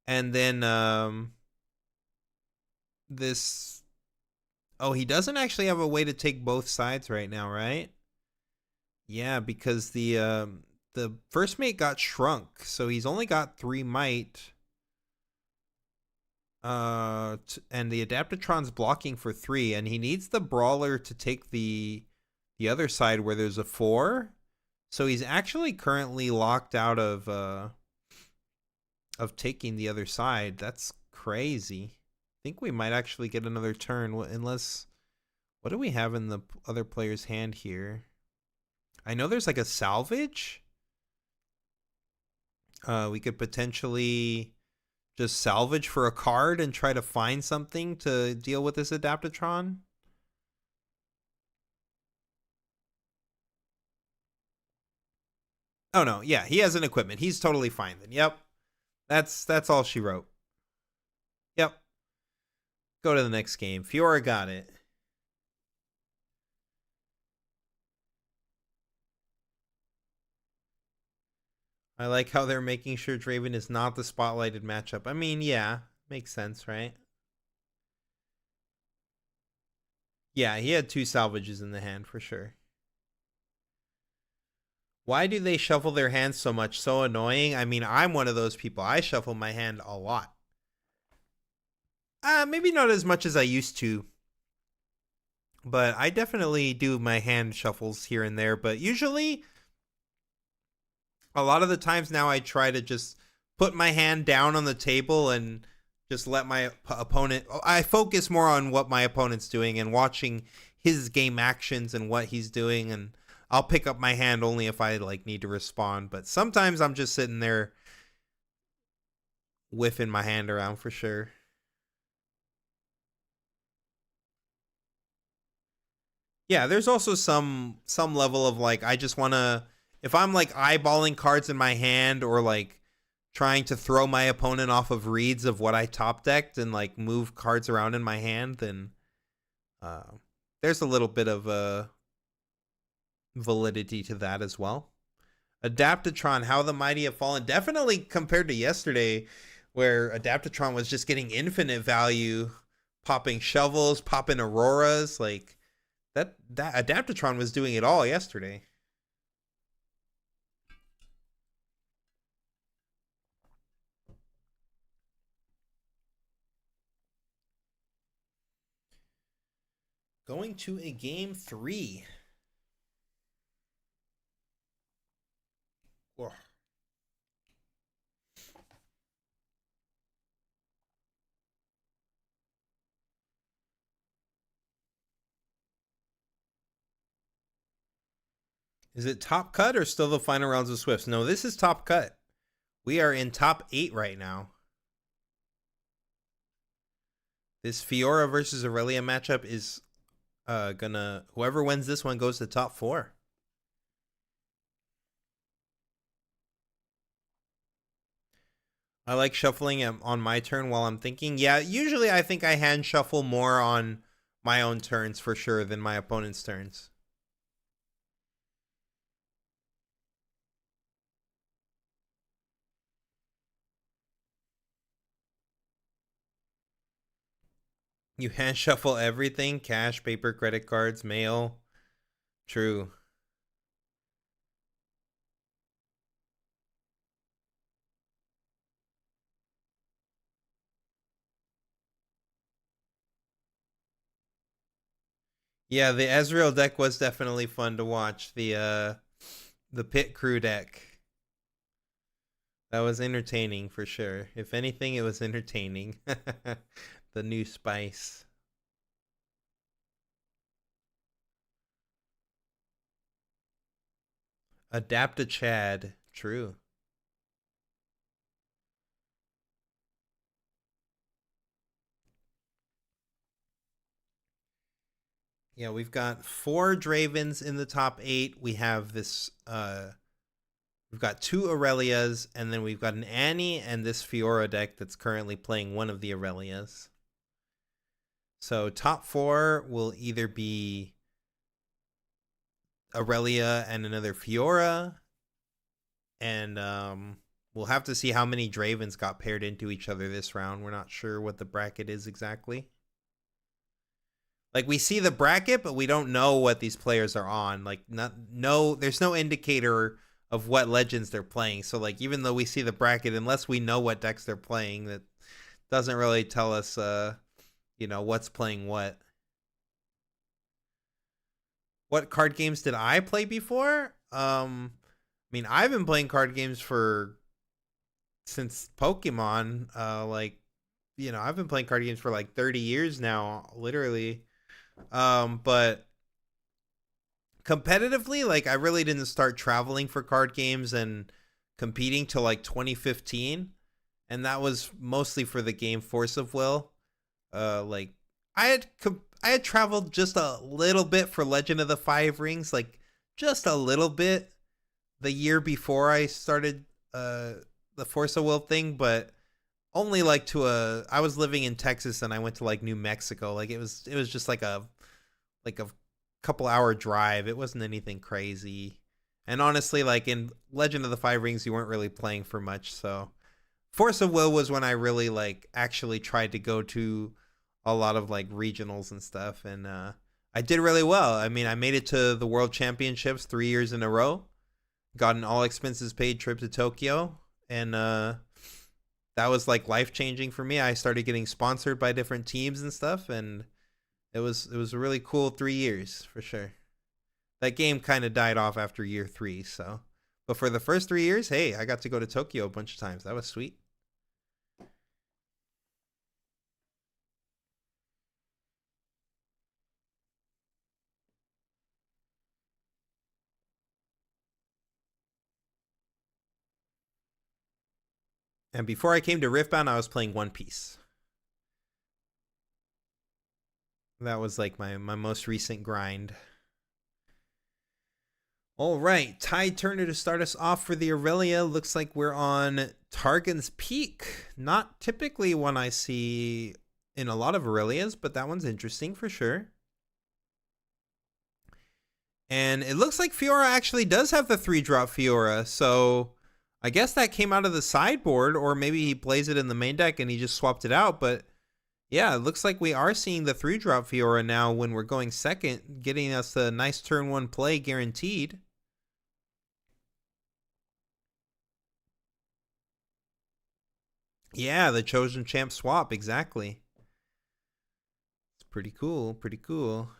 S1: And then this... Oh, he doesn't actually have a way to take both sides right now, right? Yeah, because the first mate got shrunk, so he's only got 3 might. And the Adaptatron's blocking for 3, and he needs the Brawler to take the other side where there's a 4. So he's actually currently locked out of taking the other side. That's crazy. I think we might actually get another turn, unless... What do we have in the other player's hand here? I know there's like a salvage. We could potentially just salvage for a card and try to find something to deal with this Adaptatron. Oh no, yeah, he has an equipment. He's totally fine then. Yep. That's all she wrote. Yep. Go to the next game. Fiora got it. I like how they're making sure Draven is not the spotlighted matchup. I mean, yeah, makes sense, right? Yeah, he had 2 salvages in the hand for sure. Why do they shuffle their hands so much? So annoying. I mean, I'm one of those people. I shuffle my hand a lot. Maybe not as much as I used to. But I definitely do my hand shuffles here and there. But usually, a lot of the times now I try to just put my hand down on the table and just let my opponent... I focus more on what my opponent's doing and watching his game actions and what he's doing. And I'll pick up my hand only if I like need to respond. But sometimes I'm just sitting there whiffing my hand around for sure. Yeah, there's also some level of like, I just want to, if I'm like eyeballing cards in my hand or like trying to throw my opponent off of reads of what I top decked and like move cards around in my hand, then there's a little bit of validity to that as well. Adaptatron, How the Mighty Have Fallen. Definitely compared to yesterday, where Adaptatron was just getting infinite value, popping shovels, popping auroras, like that Adaptatron was doing it all yesterday. Going to a game 3. Whoa. Is it top cut or still the final rounds of Swifts? No, this is top cut. We are in top 8 right now. This Fiora versus Aurelia matchup is gonna... Whoever wins this one goes to top 4. I like shuffling on my turn while I'm thinking. Yeah, usually I think I hand shuffle more on my own turns for sure than my opponent's turns. You hand shuffle everything? Cash, paper, credit cards, mail. True. Yeah, the Ezreal deck was definitely fun to watch. The Pit Crew deck. That was entertaining for sure. If anything, it was entertaining. The new spice. Adapt to Chad. True. Yeah, we've got 4 Dravens in the top 8. We have this we've got 2 Aurelias, and then we've got an Annie and this Fiora deck that's currently playing one of the Aurelias. So top 4 will either be Aurelia and another Fiora, and we'll have to see how many Dravens got paired into each other this round. We're not sure what the bracket is exactly. Like, we see the bracket, but we don't know what these players are on. Like, there's no indicator of what legends they're playing. So, like, even though we see the bracket, unless we know what decks they're playing, that doesn't really tell us, what's playing what. What card games did I play before? I mean, I've been playing card games since Pokemon. I've been playing card games for like 30 years now, literally. But competitively, like, I really didn't start traveling for card games and competing till like 2015, and that was mostly for the game Force of Will. I had traveled just a little bit for Legend of the Five Rings, like just a little bit the year before I started the Force of Will thing, but only like I was living in Texas and I went to like New Mexico. Like it was just like a couple hour drive. It wasn't anything crazy. And honestly, like in Legend of the Five Rings, you weren't really playing for much. So Force of Will was when I really like actually tried to go to a lot of like regionals and stuff. And I did really well. I mean, I made it to the World Championships 3 years in a row. Got an all expenses paid trip to Tokyo. And that was like life changing for me. I started getting sponsored by different teams and stuff, and It was a really cool 3 years for sure. That game kind of died off after year 3, so. But for the first 3 years, hey, I got to go to Tokyo a bunch of times. That was sweet. And before I came to Riftbound, I was playing One Piece. That was like my most recent grind. All right, Tide Turner to start us off for the Aurelia. Looks like we're on Targon's Peak. Not typically one I see in a lot of Aurelias, but that one's interesting for sure. And it looks like Fiora actually does have the 3-drop Fiora, so I guess that came out of the sideboard, or maybe he plays it in the main deck and he just swapped it out, but yeah, it looks like we are seeing the 3-drop Fiora now when we're going second, getting us a nice turn 1 play guaranteed. Yeah, the Chosen Champ swap, exactly. It's pretty cool, pretty cool.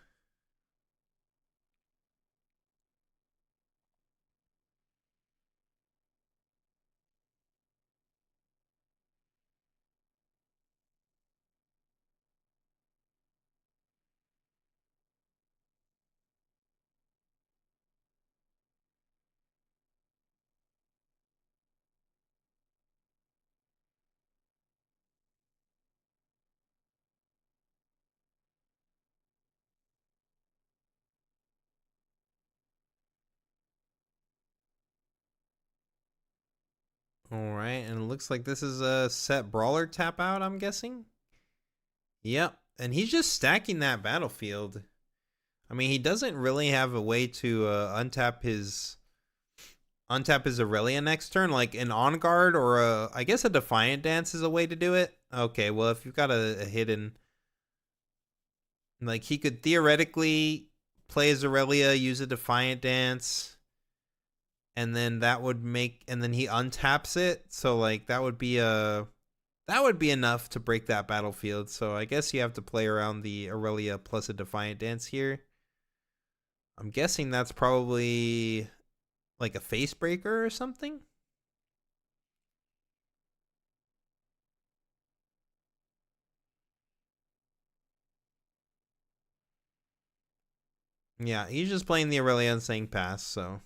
S1: All right, and it looks like this is a set Brawler tap out, I'm guessing. Yep, and he's just stacking that battlefield. I mean, he doesn't really have a way to untap his Aurelia next turn, like an On Guard or I guess a Defiant Dance is a way to do it. Okay, well, if you've got a hidden, like he could theoretically play his Aurelia, use a Defiant Dance, and then that would make, and then he untaps it. So like that would be enough to break that battlefield. So I guess you have to play around the Aurelia plus a Defiant Dance here. I'm guessing that's probably like a face breaker or something. Yeah, he's just playing the Aurelia and saying pass, so.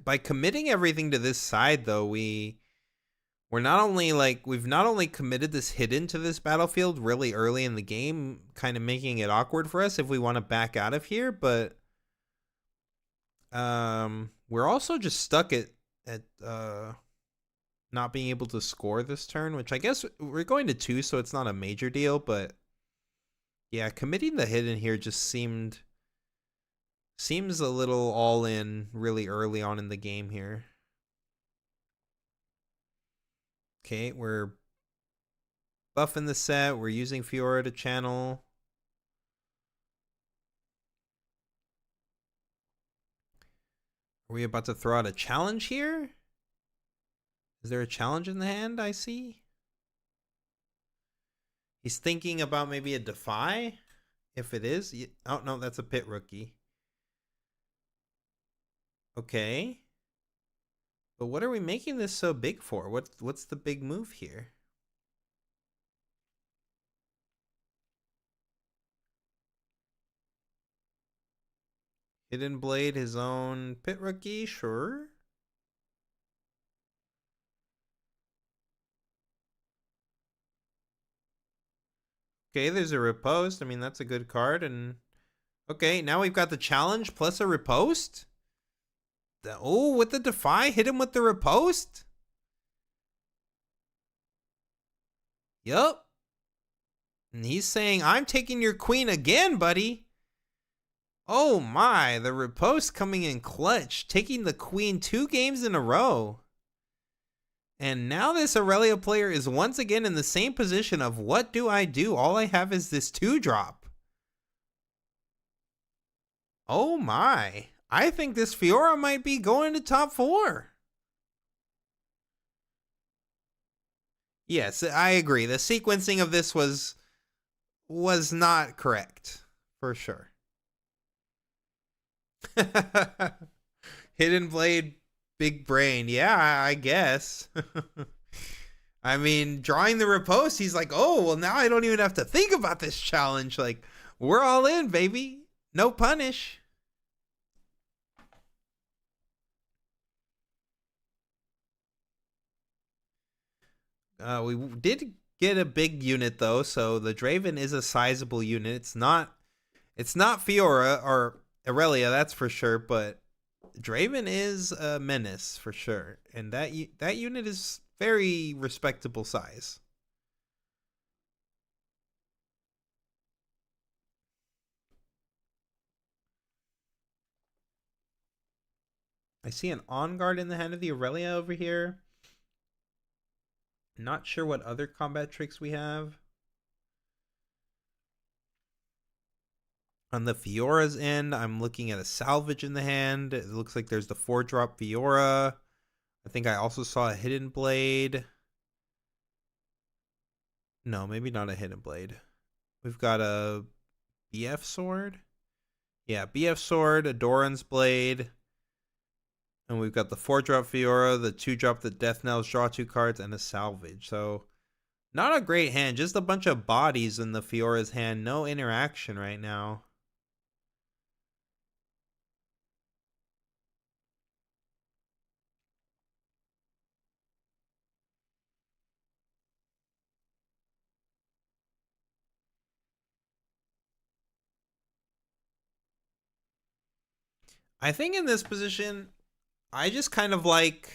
S1: By committing everything to this side, though, we've not only committed this hidden to this battlefield really early in the game, kind of making it awkward for us if we want to back out of here, but we're also just stuck at not being able to score this turn, which I guess we're going to 2, so it's not a major deal, but yeah, committing the hidden here just seems a little all in really early on in the game here. Okay, we're buffing the set. We're using Fiora to channel. Are we about to throw out a challenge here? Is there a challenge in the hand I see? He's thinking about maybe a Defy. If it is. Oh, no, that's a Pit Rookie. Okay. But what are we making this so big for? What's the big move here? Hidden Blade, his own Pit Rookie, sure. Okay, there's a Riposte. I mean, that's a good card. And okay, now we've got the challenge plus a Riposte. Oh, with the Defy, hit him with the Riposte. Yup. And he's saying, I'm taking your queen again, buddy. Oh my, the Riposte coming in clutch, taking the queen 2 games in a row. And now this Aurelia player is once again in the same position of what do I do? All I have is this 2-drop. Oh my. I think this Fiora might be going to top 4. Yes, I agree. The sequencing of this was not correct, for sure. Hidden Blade, big brain. Yeah, I guess. I mean, drawing the riposte, he's like, oh, well, now I don't even have to think about this challenge. Like, we're all in, baby. No punish. We did get a big unit, though, so the Draven is a sizable unit. It's not Fiora or Aurelia, that's for sure, but Draven is a menace for sure, and that unit is very respectable size. I see an On Guard in the hand of the Aurelia over here. Not sure what other combat tricks we have. On the Fiora's end, I'm looking at a salvage in the hand. It looks like there's the 4-drop Fiora. I think I also saw a Hidden Blade. No, maybe not a Hidden Blade. We've got a BF Sword. Yeah, BF Sword, a Doran's Blade. And we've got the 4-drop Fiora, the 2-drop the Death Knells, draw 2 cards, and a salvage. So, not a great hand. Just a bunch of bodies in the Fiora's hand. No interaction right now. I think in this position, I just kind of like,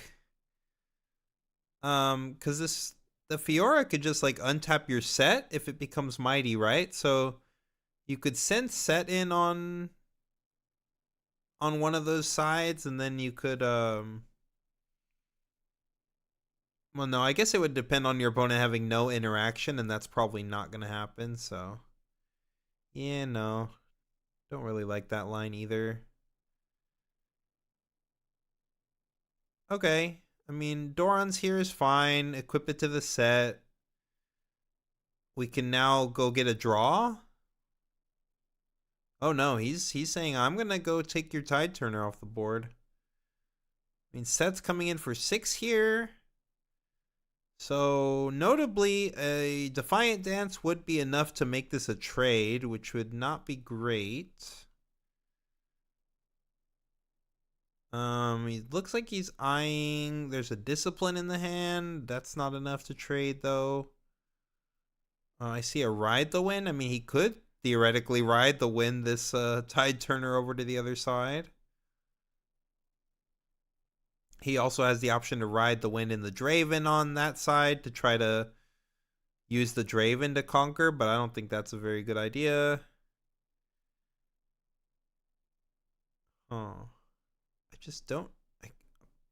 S1: because the Fiora could just like untap your set if it becomes mighty, right? So you could send set in on one of those sides, and then you could well, no, I guess it would depend on your opponent having no interaction, and that's probably not gonna happen. So yeah, no, don't really like that line either. Okay. I mean, Doran's here is fine. Equip it to the set. We can now go get a draw. Oh no, he's saying I'm gonna go take your Tide Turner off the board. I mean, set's coming in for 6 here. So notably, a Defiant Dance would be enough to make this a trade, which would not be great. He looks like he's eyeing. There's a Discipline in the hand. That's not enough to trade, though. I see a Ride the Wind. I mean, he could theoretically ride the wind this Tide Turner over to the other side. He also has the option to ride the wind in the Draven on that side to try to use the Draven to conquer, but I don't think that's a very good idea. Oh. I just don't...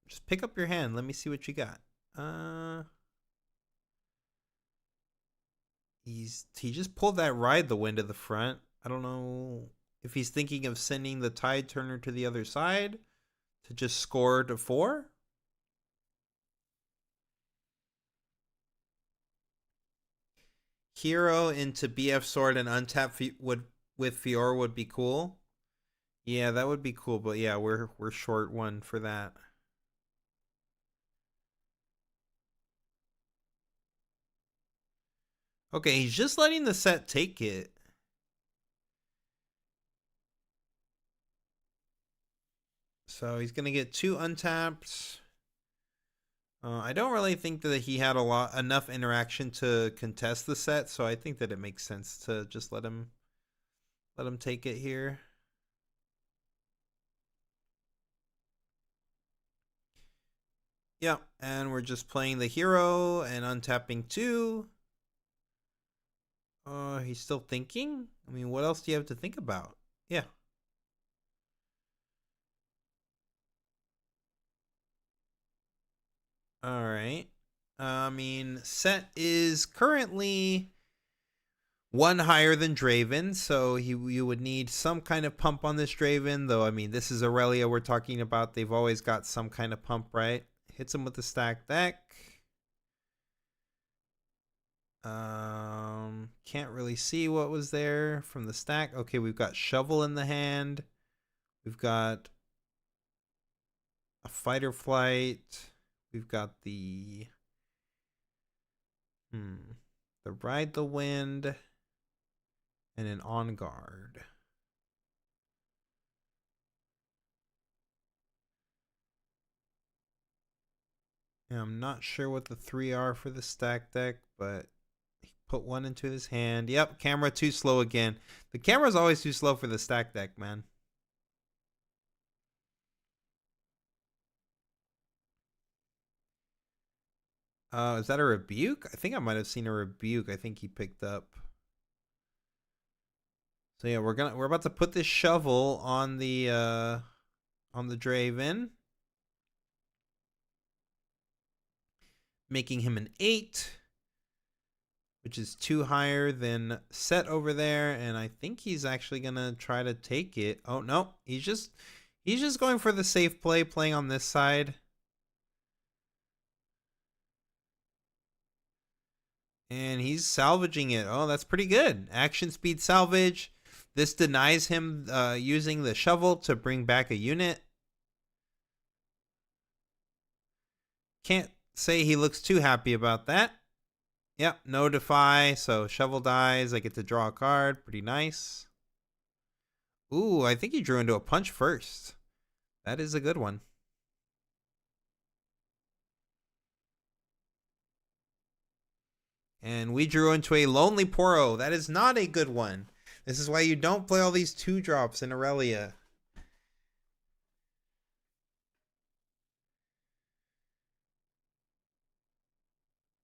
S1: just pick up your hand. Let me see what you got. He just pulled that Ride the Wind to the front. I don't know if he's thinking of sending the Tide Turner to the other side to just score to 4. Hero into BF Sword and untap with Fiora would be cool. Yeah, that would be cool, but yeah, we're short one for that. Okay, he's just letting the set take it. So he's gonna get 2 untapped. I don't really think that he had enough interaction to contest the set, so I think that it makes sense to just let him take it here. Yeah, and we're just playing the hero and untapping 2. He's still thinking? I mean, what else do you have to think about? Yeah. All right. I mean, set is currently one higher than Draven, so you would need some kind of pump on this Draven, though. I mean, this is Aurelia we're talking about. They've always got some kind of pump, right? Hits him with the stack deck. Can't really see what was there from the stack. Okay, we've got Shovel in the hand. We've got a Fight or Flight. We've got the Ride the Wind and an On Guard. And I'm not sure what the 3 are for the stack deck, but he put one into his hand. Yep, camera too slow again. The camera's always too slow for the stack deck, man. Is that a rebuke? I think I might have seen a rebuke. I think he picked up. So yeah, we're about to put this shovel on the Draven, making him an 8, which is 2 higher than Set over there, and I think he's actually gonna try to take it. Oh no, he's just going for the safe play, playing on this side. And he's salvaging it. Oh, that's pretty good. Action speed salvage. This denies him using the shovel to bring back a unit. Can't say he looks too happy about that. Yep, no defy. So shovel dies. I get to draw a card. Pretty nice. Ooh, I think he drew into a punch first. That is a good one. And we drew into a Lonely Poro. That is not a good one. This is why you don't play all these 2-drops in Aurelia.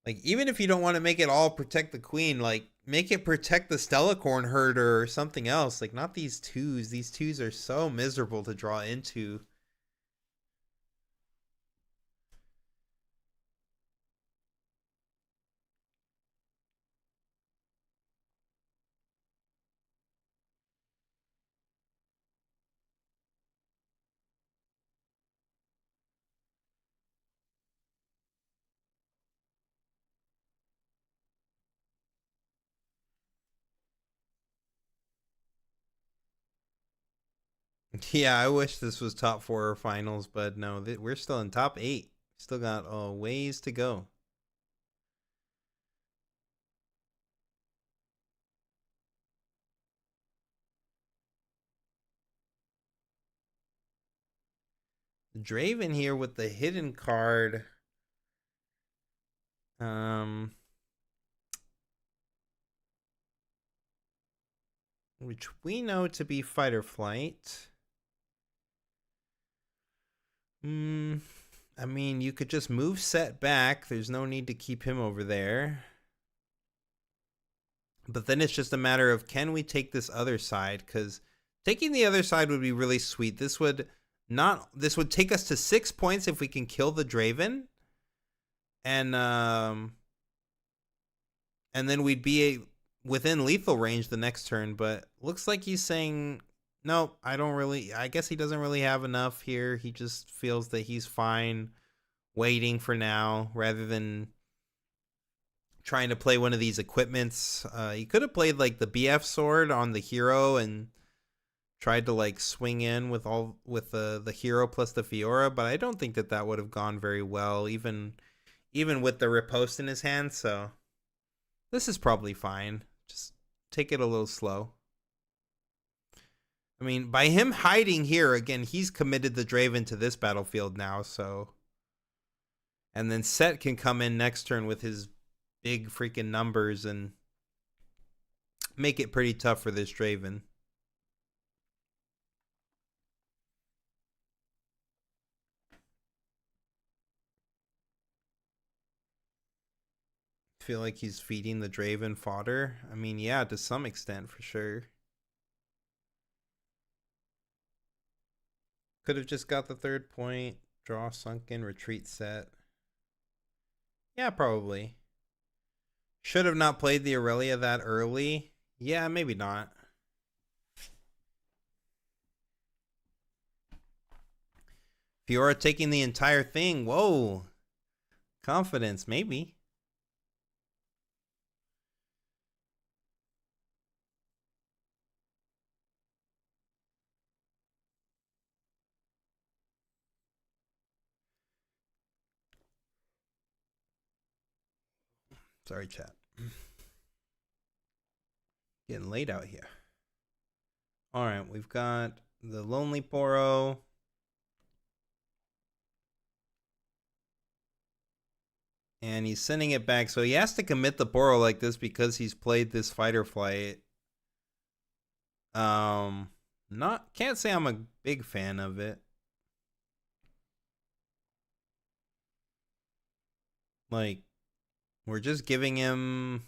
S1: Like, even if you don't want to make it all protect the queen, like, make it protect the Stellacorn herder or something else. Like, not these 2s. These 2s are so miserable to draw into. Yeah, I wish this was top 4 or finals, but no, we're still in top 8. Still got a ways to go. Draven here with the hidden card. Which we know to be Fight or Flight. I mean, you could just move Set back. There's no need to keep him over there. But then it's just a matter of, can we take this other side? Because taking the other side would be really sweet. This would take us to 6 points if we can kill the Draven. And then we'd be within lethal range the next turn. But looks like he's saying, no, I guess he doesn't really have enough here. He just feels that he's fine waiting for now rather than trying to play one of these equipments. He could have played like the BF sword on the hero and tried to like swing in with the hero plus the Fiora, but I don't think that would have gone very well, even with the riposte in his hand. So this is probably fine. Just take it a little slow. I mean, by him hiding here, again, he's committed the Draven to this battlefield now, so. And then Set can come in next turn with his big freaking numbers and make it pretty tough for this Draven. Feel like he's feeding the Draven fodder. I mean, yeah, to some extent, for sure. Could have just got the 3rd point, draw sunken, retreat Set. Yeah, probably. Should have not played the Aurelia that early. Yeah, maybe not. Fiora taking the entire thing. Whoa. Confidence, maybe. Sorry, chat. Getting late out here. All right, we've got the Lonely Poro. And he's sending it back. So he has to commit the Poro like this because he's played this fight or flight. Can't say I'm a big fan of it. Like, we're just giving him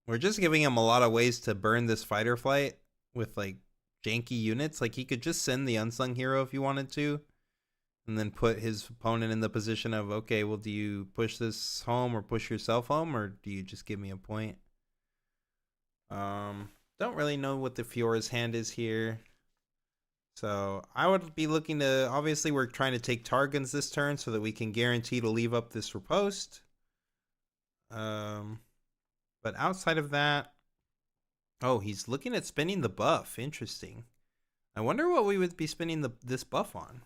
S1: a lot of ways to burn this fight or flight with like janky units. Like, he could just send the unsung hero if you wanted to, and then put his opponent in the position of, okay, well, do you push this home or push yourself home, or do you just give me a point? Don't really know what the Fiora's hand is here. So I would be looking to, obviously we're trying to take Targons this turn so that we can guarantee to leave up this riposte. But outside of that, oh, he's looking at spinning the buff. Interesting. I wonder what we would be spinning this buff on.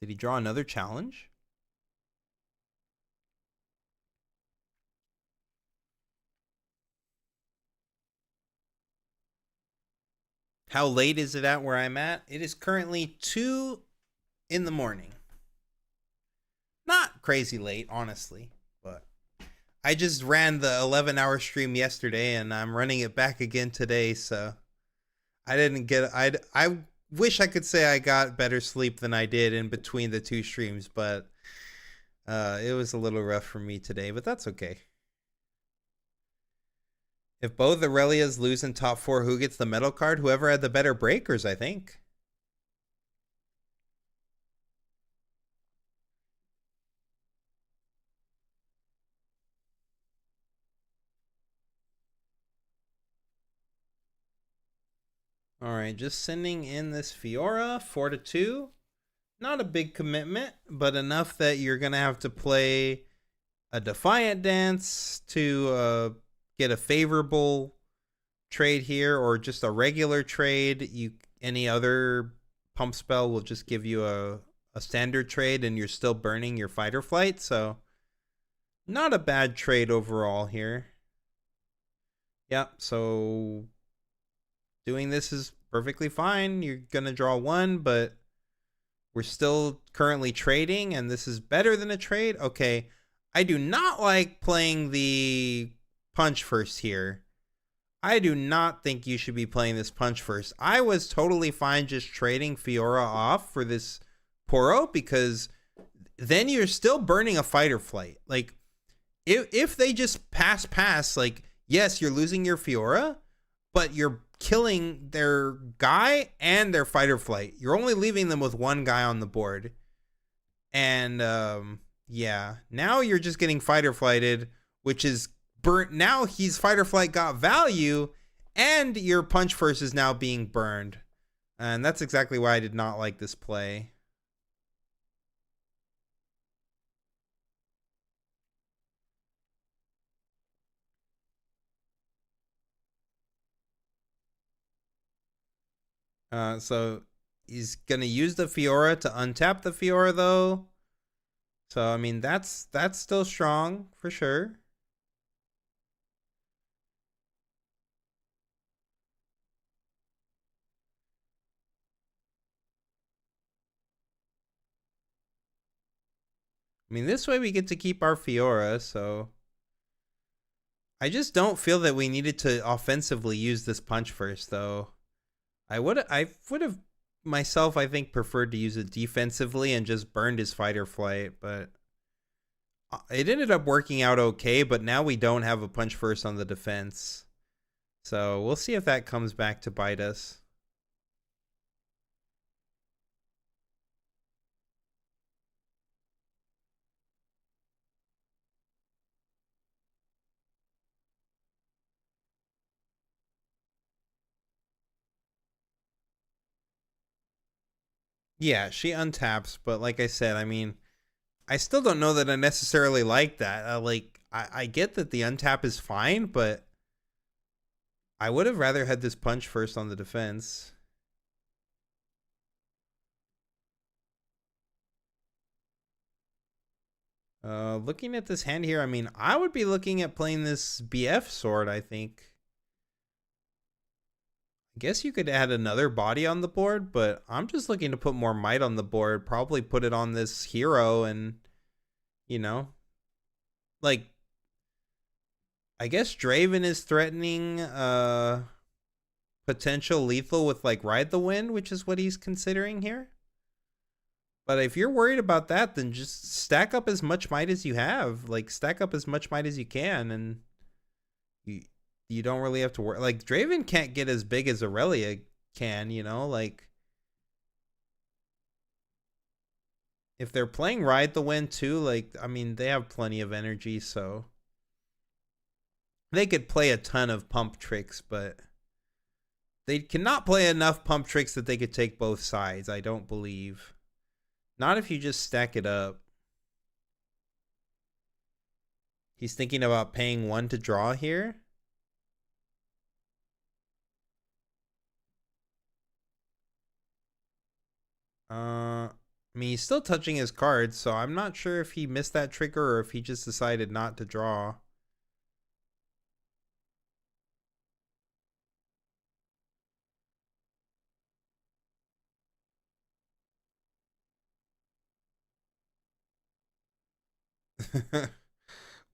S1: Did he draw another challenge? How late is it at where I'm at? It is currently 2 in the morning. Not crazy late, honestly, but I just ran the 11-hour stream yesterday and I'm running it back again today, so I didn't get I wish I could say I got better sleep than I did in between the two streams, but it was a little rough for me today, but that's okay. If both Aurelias lose in top 4, who gets the medal card? Whoever had the better breakers, I think. All right, just sending in this Fiora, 4-2. Not a big commitment, but enough that you're going to have to play a Defiant Dance to get a favorable trade here, or just a regular trade. Any other pump spell will just give you a standard trade and you're still burning your fight or flight. So not a bad trade overall here. Yep, so doing this is perfectly fine. You're going to draw 1, but we're still currently trading, and this is better than a trade. Okay, I do not like playing the punch first here. I do not think you should be playing this punch first. I was totally fine just trading Fiora off for this Poro, because then you're still burning a fight or flight. Like, if they just pass, like, yes, you're losing your Fiora, but you're killing their guy and their fight or flight. You're only leaving them with one guy on the board. And yeah, now you're just getting fight or flighted, which is burnt. Now he's fight or flight got value, and your punch first is now being burned. And that's exactly why I did not like this play. So he's gonna use the Fiora to untap the Fiora, though. So I mean, that's still strong for sure. I mean, this way we get to keep our Fiora, so I just don't feel that we needed to offensively use this punch first, though. I would have myself, I think, preferred to use it defensively and just burned his fight or flight, but it ended up working out okay. But now we don't have a punch first on the defense, so we'll see if that comes back to bite us. Yeah, she untaps, but like I said, I mean, I still don't know that I necessarily like that. I get that the untap is fine, but I would have rather had this punch first on the defense. Looking at this hand here, I mean, I would be looking at playing this BF sword, I think. I guess you could add another body on the board, but I'm just looking to put more might on the board. Probably put it on this hero and, you know, like, I guess Draven is threatening potential lethal with like Ride the Wind, which is what he's considering here. But if you're worried about that, then just stack up as much might as you have. Like, stack up as much might as you can, and you don't really have to worry. Like, Draven can't get as big as Aurelia can, you know? Like, if they're playing Ride the Wind too, like, I mean, they have plenty of energy, so they could play a ton of pump tricks, but they cannot play enough pump tricks that they could take both sides, I don't believe. Not if you just stack it up. He's thinking about paying 1 to draw here. I mean, he's still touching his cards, so I'm not sure if he missed that trigger or if he just decided not to draw.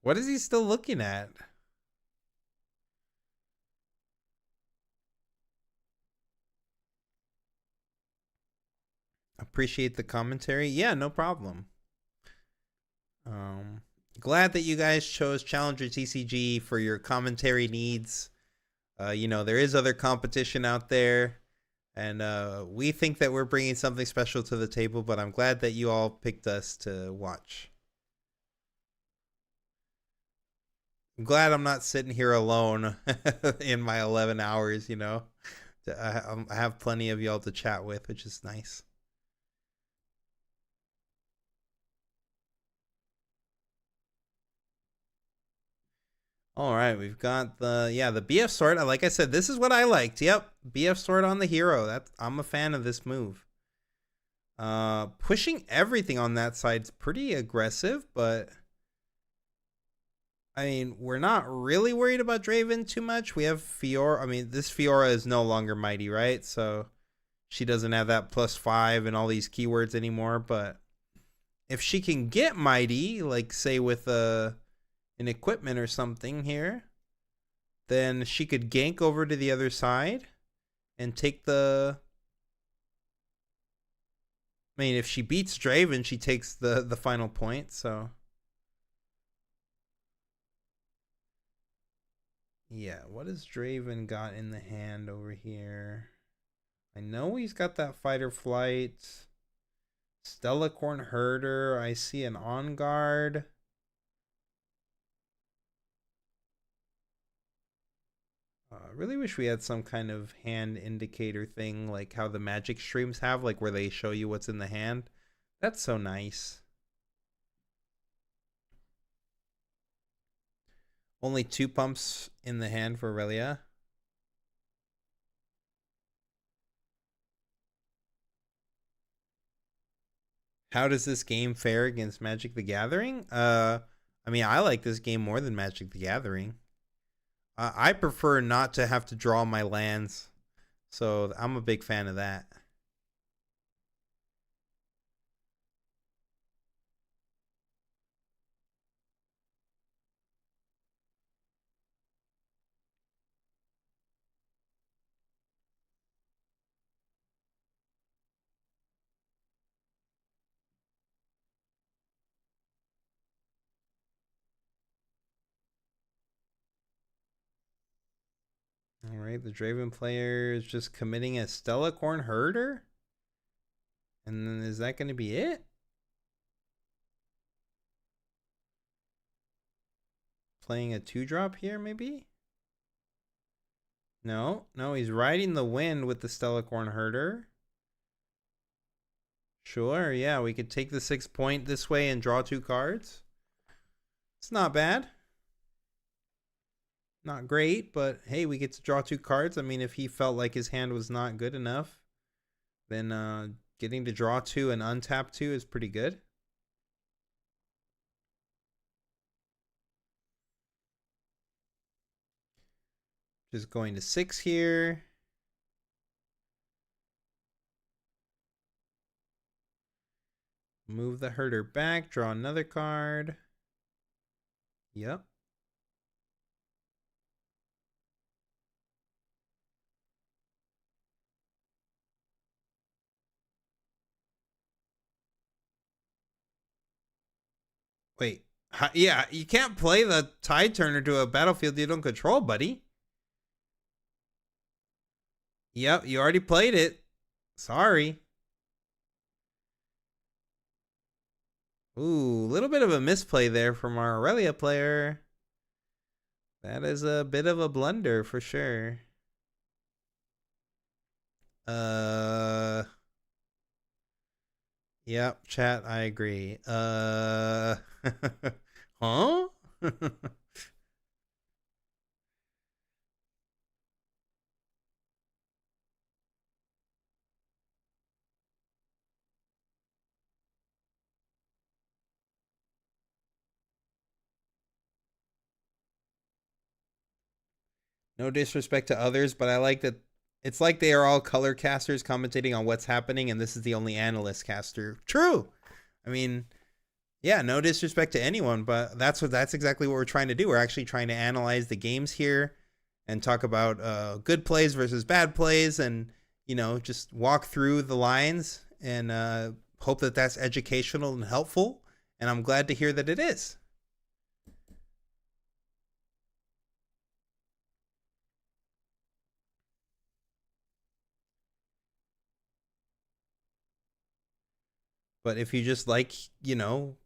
S1: What is he still looking at? Appreciate the commentary. Yeah, no problem. Glad that you guys chose Challenger TCG for your commentary needs. You know, there is other competition out there, and we think that we're bringing something special to the table, but I'm glad that you all picked us to watch. I'm glad I'm not sitting here alone in my 11 hours, you know. I have plenty of y'all to chat with, which is nice. All right, we've got the BF sword. Like I said, this is what I liked. Yep, BF sword on the hero. I'm a fan of this move. Pushing everything on that side's pretty aggressive, but I mean, we're not really worried about Draven too much. We have Fiora. I mean, this Fiora is no longer mighty, right? So she doesn't have that +5 and all these keywords anymore, but if she can get mighty, like say with an equipment or something here, then she could gank over to the other side and take the... I mean, if she beats Draven, she takes the final point, so... Yeah, what has Draven got in the hand over here? I know he's got that fighter flight. Stellacorn Herder. I see an On Guard. I really wish we had some kind of hand indicator thing like how the Magic streams have, like where they show you what's in the hand. That's so nice. Only 2 pumps in the hand for Aurelia. How does this game fare against Magic the Gathering? I mean, I like this game more than Magic the Gathering. I prefer not to have to draw my lands, so I'm a big fan of that. All right, the Draven player is just committing a Stellacorn Herder? And then is that going to be it? Playing a 2-drop here, maybe? No, he's riding the wind with the Stellacorn Herder. Sure, yeah, we could take the 6 point this way and draw 2 cards. It's not bad. Not great, but hey, we get to draw 2 cards. I mean, if he felt like his hand was not good enough, then getting to draw 2 and untap 2 is pretty good. Just going to 6 here. Move the herder back, draw another card. Yep. Wait, yeah, you can't play the Tide Turner to a battlefield you don't control, buddy. Yep, you already played it. Sorry. Ooh, a little bit of a misplay there from our Aurelia player. That is a bit of a blunder for sure. Yep, chat, I agree. Huh? No disrespect to others, but I like that it's like they are all color casters commentating on what's happening, and this is the only analyst caster. True. I mean, yeah, no disrespect to anyone, but that's exactly what we're trying to do. We're actually trying to analyze the games here and talk about good plays versus bad plays, and just walk through the lines and hope that that's educational and helpful. And I'm glad to hear that it is. But if you just like,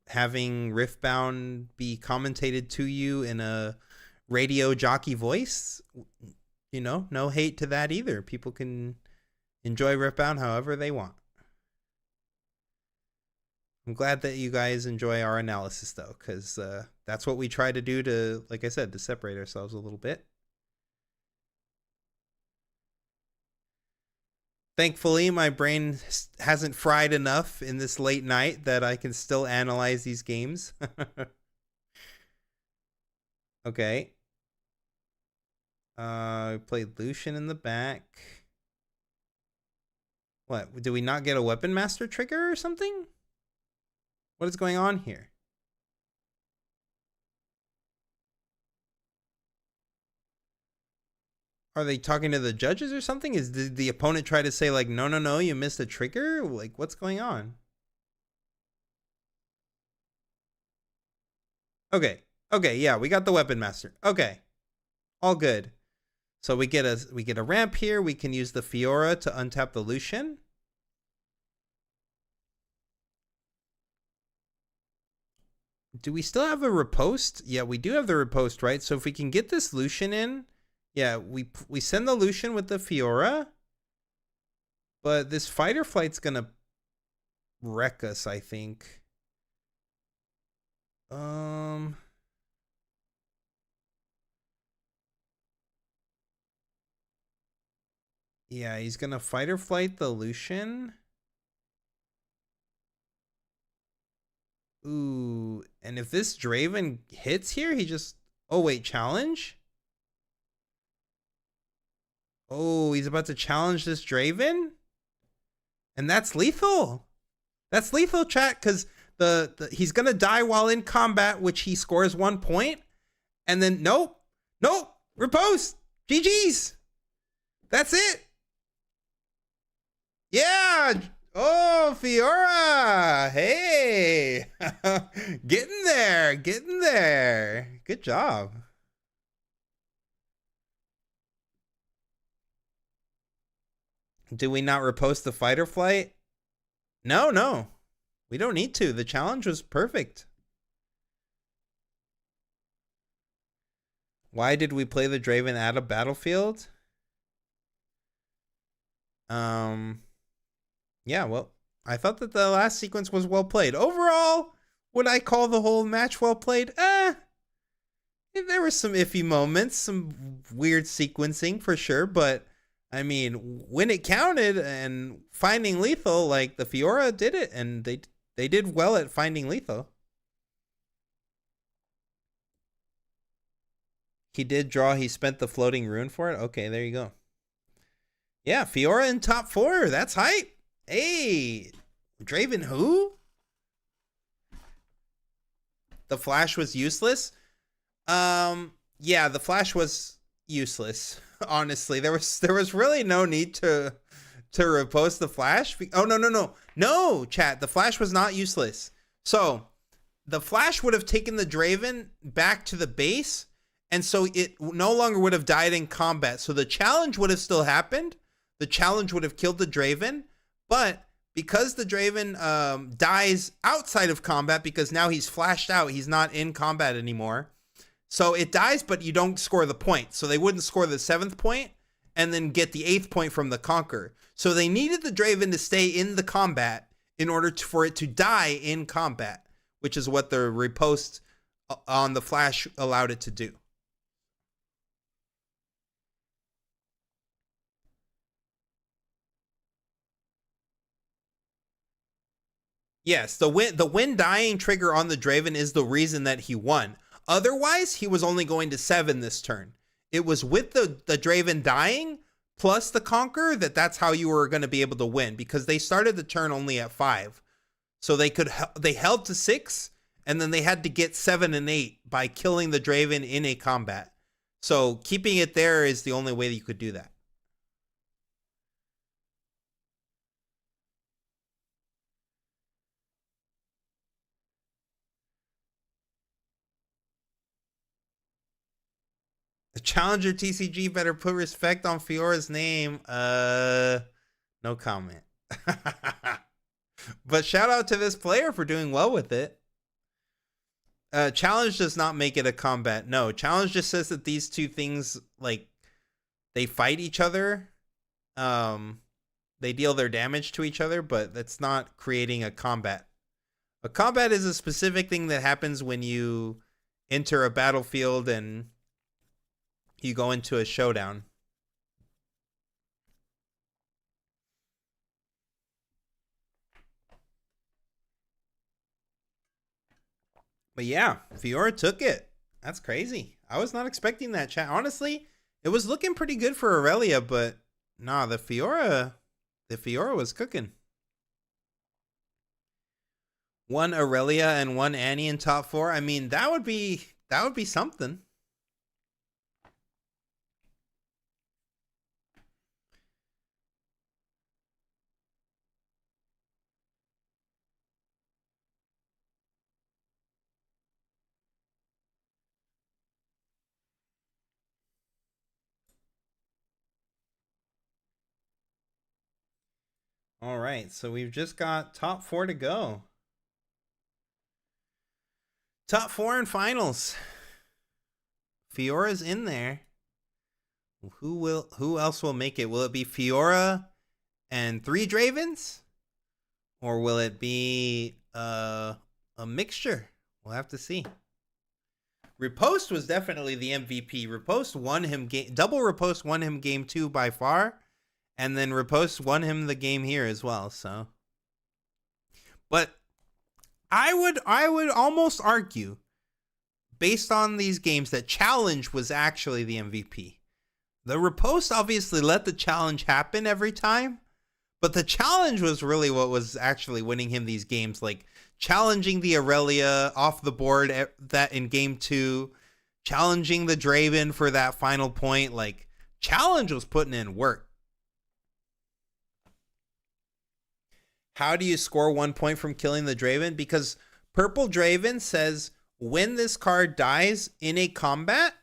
S1: having Riftbound be commentated to you in a radio jockey voice, no hate to that either. People can enjoy Riftbound however they want. I'm glad that you guys enjoy our analysis, though, because that's what we try to do to, like I said, to separate ourselves a little bit. Thankfully, my brain hasn't fried enough in this late night that I can still analyze these games. Okay. We played Lucian in the back. What? Did we not get a Weapon Master trigger or something? What is going on here? Are they talking to the judges or something? Did the opponent try to say like, no, you missed a trigger? Like, what's going on? Okay, yeah, we got the Weapon Master. Okay, all good. So we get a ramp here. We can use the Fiora to untap the Lucian. Do we still have the riposte? Yeah, we do have the riposte, right? So if we can get this Lucian in, yeah, we send the Lucian with the Fiora, but this fight or flight's gonna wreck us, I think. Yeah, he's gonna fight or flight the Lucian. Ooh, and if this Draven hits here, he just... Oh, wait, challenge? Oh, he's about to challenge this Draven? And that's lethal. That's lethal, chat, because he's going to die while in combat, which he scores 1 point. And then, nope, riposte. GG's. That's it. Yeah. Oh, Fiora! Hey! Getting there. Good job. Do we not repost the fight or flight? No. We don't need to. The challenge was perfect. Why did we play the Draven at a battlefield? Yeah, well, I thought that the last sequence was well played. Overall, would I call the whole match well played? There were some iffy moments, some weird sequencing for sure, but I mean, when it counted and finding lethal, like the Fiora did it, and they did well at finding lethal. He did draw. He spent the floating rune for it. Okay, there you go. Yeah, Fiora in top 4. That's hype. Hey, Draven who? The flash was useless. Yeah, the flash was useless. Honestly, there was really no need to repost the flash. Oh no, chat. The flash was not useless. So the flash would have taken the Draven back to the base, and so it no longer would have died in combat. So the challenge would have still happened. The challenge would have killed the Draven, but because the Draven dies outside of combat, because now he's flashed out, he's not in combat anymore. So it dies, but you don't score the point. So they wouldn't score the 7th point and then get the 8th point from the Conquer. So they needed the Draven to stay in the combat in order for it to die in combat, which is what the repost on the flash allowed it to do. Yes, the win dying trigger on the Draven is the reason that he won. Otherwise, he was only going to 7 this turn. It was with the Draven dying plus the Conquer that's how you were going to be able to win, because they started the turn only at 5. So they held to 6, and then they had to get 7 and 8 by killing the Draven in a combat. So keeping it there is the only way that you could do that. The Challenger TCG better put respect on Fiora's name. No comment. But shout out to this player for doing well with it. Challenge does not make it a combat. No, Challenge just says that these two things, like, they fight each other. They deal their damage to each other, but that's not creating a combat. A combat is a specific thing that happens when you enter a battlefield and you go into a showdown. But yeah, Fiora took it. That's crazy. I was not expecting that, chat. Honestly, it was looking pretty good for Aurelia, but nah, the Fiora was cooking. 1 Aurelia and 1 Annie in top 4. I mean, that would be something. All right, so we've just got top 4 to go. Top 4 in finals. Fiora's in there. Who else will make it? Will it be Fiora and 3 Dravens? Or will it be a mixture? We'll have to see. Riposte was definitely the MVP. Riposte won him double Riposte won him game 2 by far. And then Riposte won him the game here as well, so. But I would almost argue, based on these games, that Challenge was actually the MVP. The Riposte obviously let the challenge happen every time, but the challenge was really what was actually winning him these games, like challenging the Aurelia off the board that in game 2, challenging the Draven for that final point. Like, Challenge was putting in work. How do you score 1 point from killing the Draven? Because Purple Draven says when this card dies in a combat,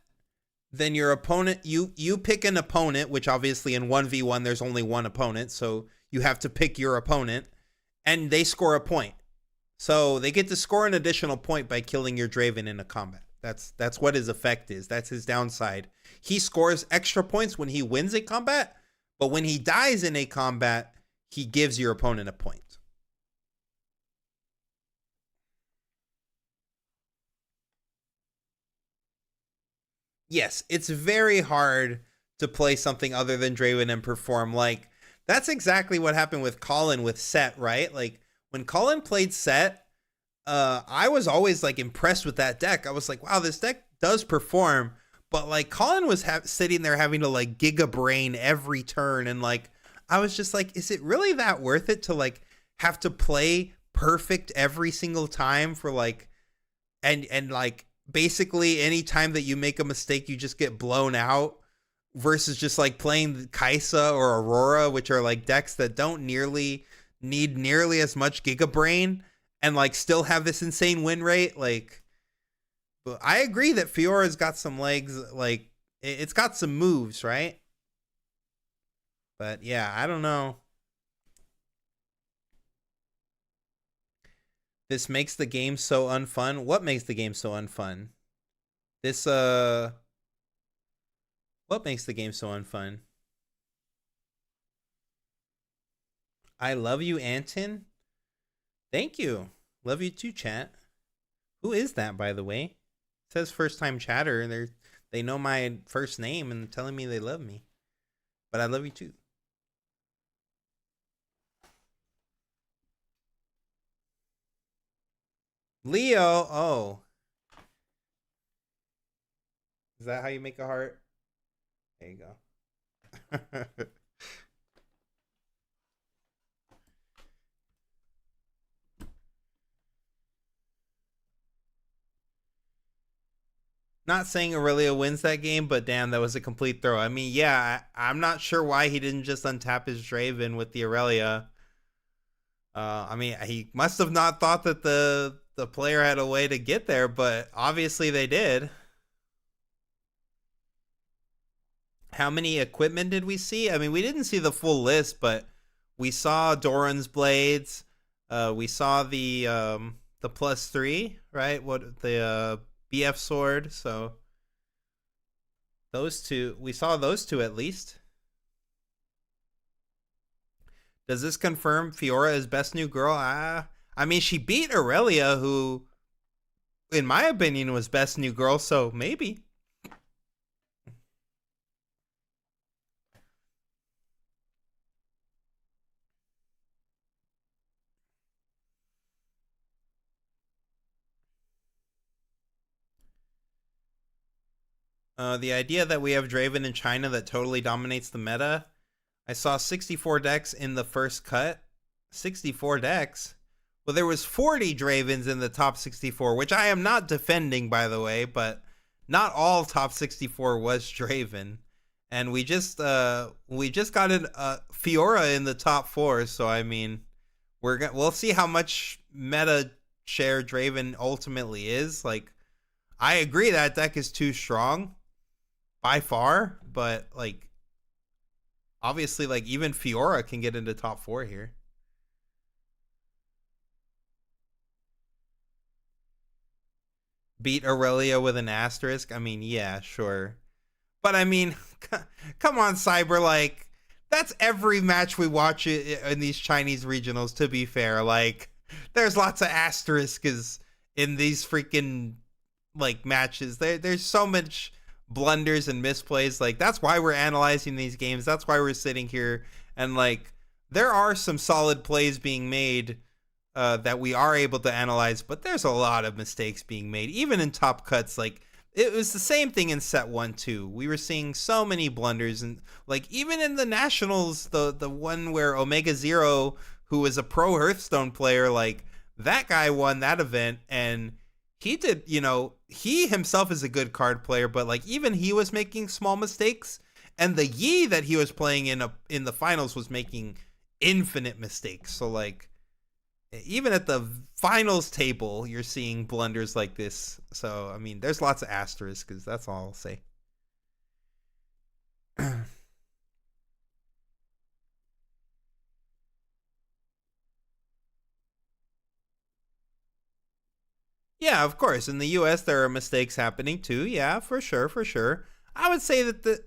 S1: then your opponent, you pick an opponent, which obviously in 1v1 there's only one opponent, so you have to pick your opponent, and they score a point. So they get to score an additional point by killing your Draven in a combat. That's what his effect is. That's his downside. He scores extra points when he wins a combat, but when he dies in a combat, he gives your opponent a point. yes, it's very hard to play something other than Draven and perform. Like, that's exactly what happened with Colin with Set, right? Like, when Colin played Set, I was always, like, impressed with that deck. I was like, wow, this deck does perform. But, like, Colin was sitting there having to, like, Giga Brain every turn. And, like, I was just like, is it really that worth it to, like, have to play perfect every single time for, like, and like, basically any time that you make a mistake, you just get blown out, versus just, like, playing Kaisa or Aurora, which are, like, decks that don't need nearly as much Giga Brain and, like, still have this insane win rate. Like, but I agree that Fiora's got some legs. Like, it's got some moves, right? But yeah, I don't know. This makes the game so unfun. What makes the game so unfun? This, what makes the game so unfun? I love you, Anton. Thank you. Love you too, chat. Who is that, by the way? It says first time chatter. They know my first name and telling me they love me. But I love you too. Leo, oh. Is that how you make a heart? There you go. Not saying Aurelia wins that game, but damn, that was a complete throw. I mean, yeah, I'm not sure why he didn't just untap his Draven with the Aurelia. I mean, he must have not thought that the player had a way to get there, but obviously they did. How many equipment did we see? I mean, we didn't see the full list, but we saw Doran's blades. We saw the +3, right? What the BF sword. So those two, we saw those two at least. Does this confirm Fiora is best new girl? I mean, she beat Aurelia, who, in my opinion, was best new girl, so maybe. The idea that we have Draven in China that totally dominates the meta. I saw 64 decks in the first cut. 64 decks? Well, there was 40 Dravens in the top 64, which I am not defending, by the way, but not all top 64 was Draven. And we just got Fiora in the top 4, so I mean, we'll see how much meta share Draven ultimately is. Like, I agree that deck is too strong by far, but like, obviously, like, even Fiora can get into top 4 here. Beat Aurelia with an asterisk? I mean, yeah, sure. But I mean, come on, Cyber, like, that's every match we watch in these Chinese regionals, to be fair. Like, there's lots of asterisks in these freaking, like, matches. There's so much blunders and misplays. Like, that's why we're analyzing these games. That's why we're sitting here. And, like, there are some solid plays being made that we are able to analyze, but there's a lot of mistakes being made, even in top cuts. Like, it was the same thing in set 1 too. We were seeing so many blunders, and like, even in the nationals, the one where Omega Zero, who was a pro Hearthstone player, like, that guy won that event, and he did, you know, he himself is a good card player, but like, even he was making small mistakes, and the Yi that he was playing in the finals was making infinite mistakes. So like, even at the finals table, you're seeing blunders like this. So, I mean, there's lots of asterisks, because that's all I'll say. Yeah, of course. In the US, there are mistakes happening too. Yeah, for sure, for sure. I would say that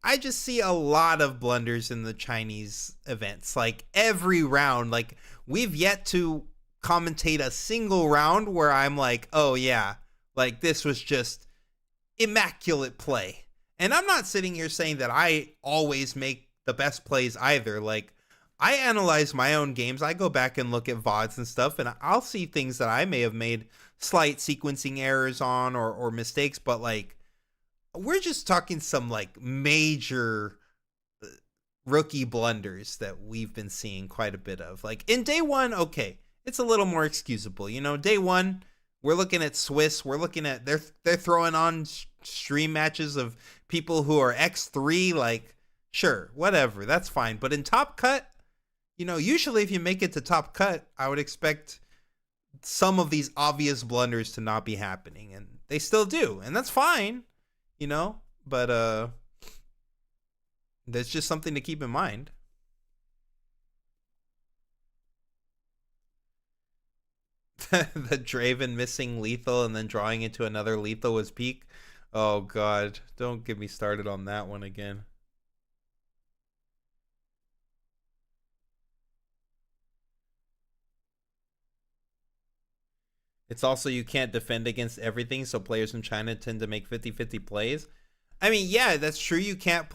S1: I just see a lot of blunders in the Chinese events. Like, every round, like, we've yet to commentate a single round where I'm like, oh yeah, like, this was just immaculate play. And I'm not sitting here saying that I always make the best plays either. Like, I analyze my own games. I go back and look at VODs and stuff, and I'll see things that I may have made slight sequencing errors on or mistakes, but like, we're just talking some like major rookie blunders that we've been seeing quite a bit of. Like in day one, okay, it's a little more excusable. You know, day one, we're looking at Swiss. We're looking at they're throwing on stream matches of people who are X3. Like, sure, whatever, that's fine. But in Top Cut, you know, usually if you make it to Top Cut, I would expect some of these obvious blunders to not be happening, and they still do, and that's fine, you know. But that's just something to keep in mind. The Draven missing lethal and then drawing into another lethal was peak. Oh god, don't get me started on that one again. It's also you can't defend against everything, so players from China tend to make 50-50 plays. I mean, yeah, that's true. You can't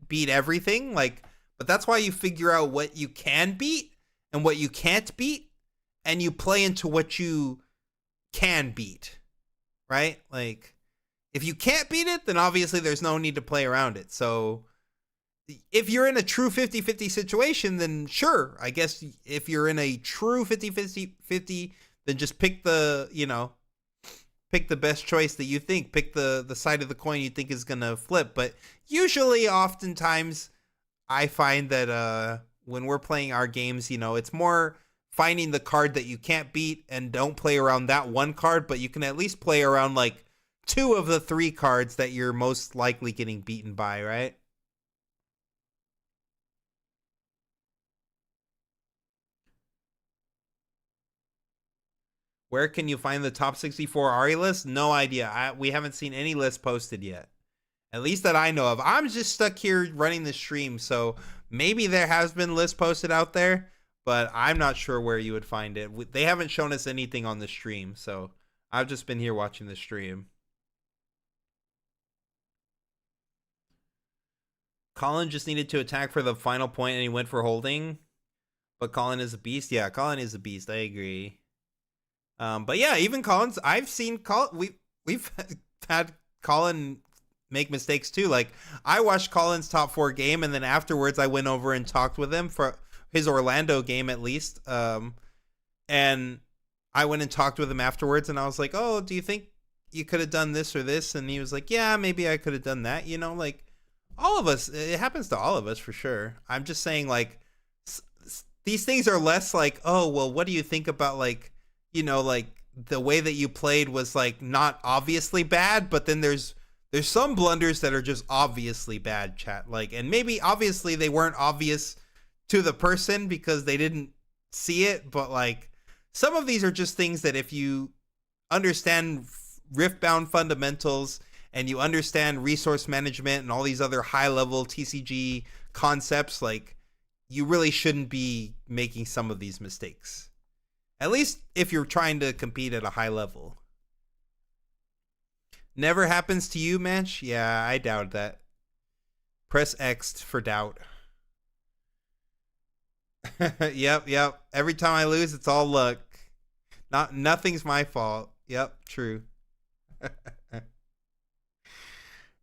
S1: beat everything, like, but that's why you figure out what you can beat and what you can't beat, and you play into what you can beat, right? Like, if you can't beat it, then obviously there's no need to play around it. So if you're in a true 50-50 situation, then sure, I guess if you're in a true 50-50, then just pick the, you know, pick the best choice that you think, pick the side of the coin you think is going to flip. But usually, oftentimes, I find that when we're playing our games, you know, it's more finding the card that you can't beat and don't play around that one card, but you can at least play around like 2 of the 3 cards that you're most likely getting beaten by, right? Where can you find the top 64 Ari list? No idea. We haven't seen any list posted yet. At least that I know of. I'm just stuck here running the stream, so maybe there has been lists posted out there, but I'm not sure where you would find it. They haven't shown us anything on the stream, so I've just been here watching the stream. Colin just needed to attack for the final point, and he went for holding. But Colin is a beast. Yeah, Colin is a beast. I agree. But yeah, even Colin's, I've seen we've had Colin make mistakes too. Like, I watched Colin's top 4 game, and then afterwards I went over and talked with him for his Orlando game, at least. And I went and talked with him afterwards, and I was like, oh, do you think you could have done this or this? And he was like, yeah, maybe I could have done that. You know, like, all of us, it happens to all of us for sure. I'm just saying, like, these things are less like, oh, well, what do you think about, like, you know, like, the way that you played was, like, not obviously bad, but then there's some blunders that are just obviously bad, chat. Like, and maybe obviously they weren't obvious to the person because they didn't see it, but like, some of these are just things that if you understand Riftbound fundamentals and you understand resource management and all these other high level TCG concepts, like, you really shouldn't be making some of these mistakes. At least if you're trying to compete at a high level. Never happens to you, Manch? Yeah, I doubt that. Press X for doubt. Yep. Every time I lose, it's all luck. Nothing's my fault. Yep, true.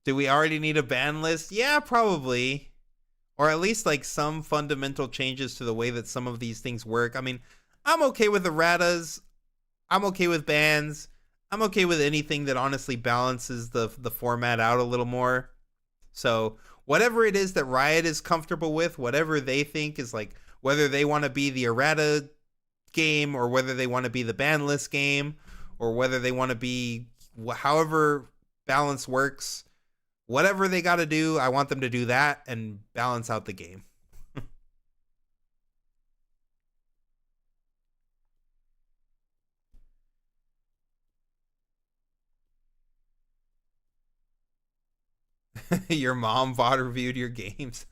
S1: Do we already need a ban list? Yeah, probably. Or at least like some fundamental changes to the way that some of these things work. I mean, I'm okay with erratas. I'm okay with bans. I'm okay with anything that honestly balances the format out a little more. So whatever it is that Riot is comfortable with, whatever they think is like, whether they want to be the errata game or whether they want to be the ban list game or whether they want to be however balance works, whatever they got to do, I want them to do that and balance out the game. Your mom VOD reviewed your games.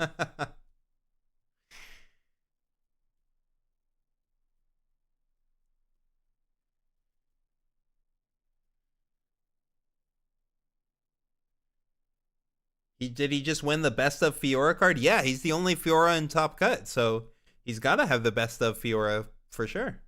S1: Did he just win the best of Fiora card? Yeah, he's the only Fiora in top cut, so he's got to have the best of Fiora for sure.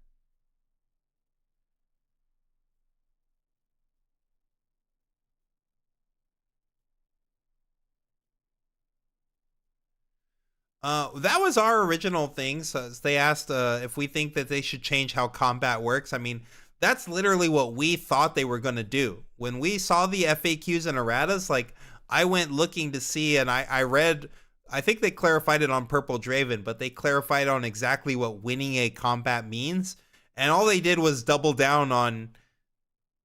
S1: That was our original thing. So they asked if we think that they should change how combat works. I mean, that's literally what we thought they were going to do. When we saw the FAQs and erratas, like, I went looking to see, and I read, I think they clarified it on Purple Draven, but they clarified on exactly what winning a combat means. And all they did was double down on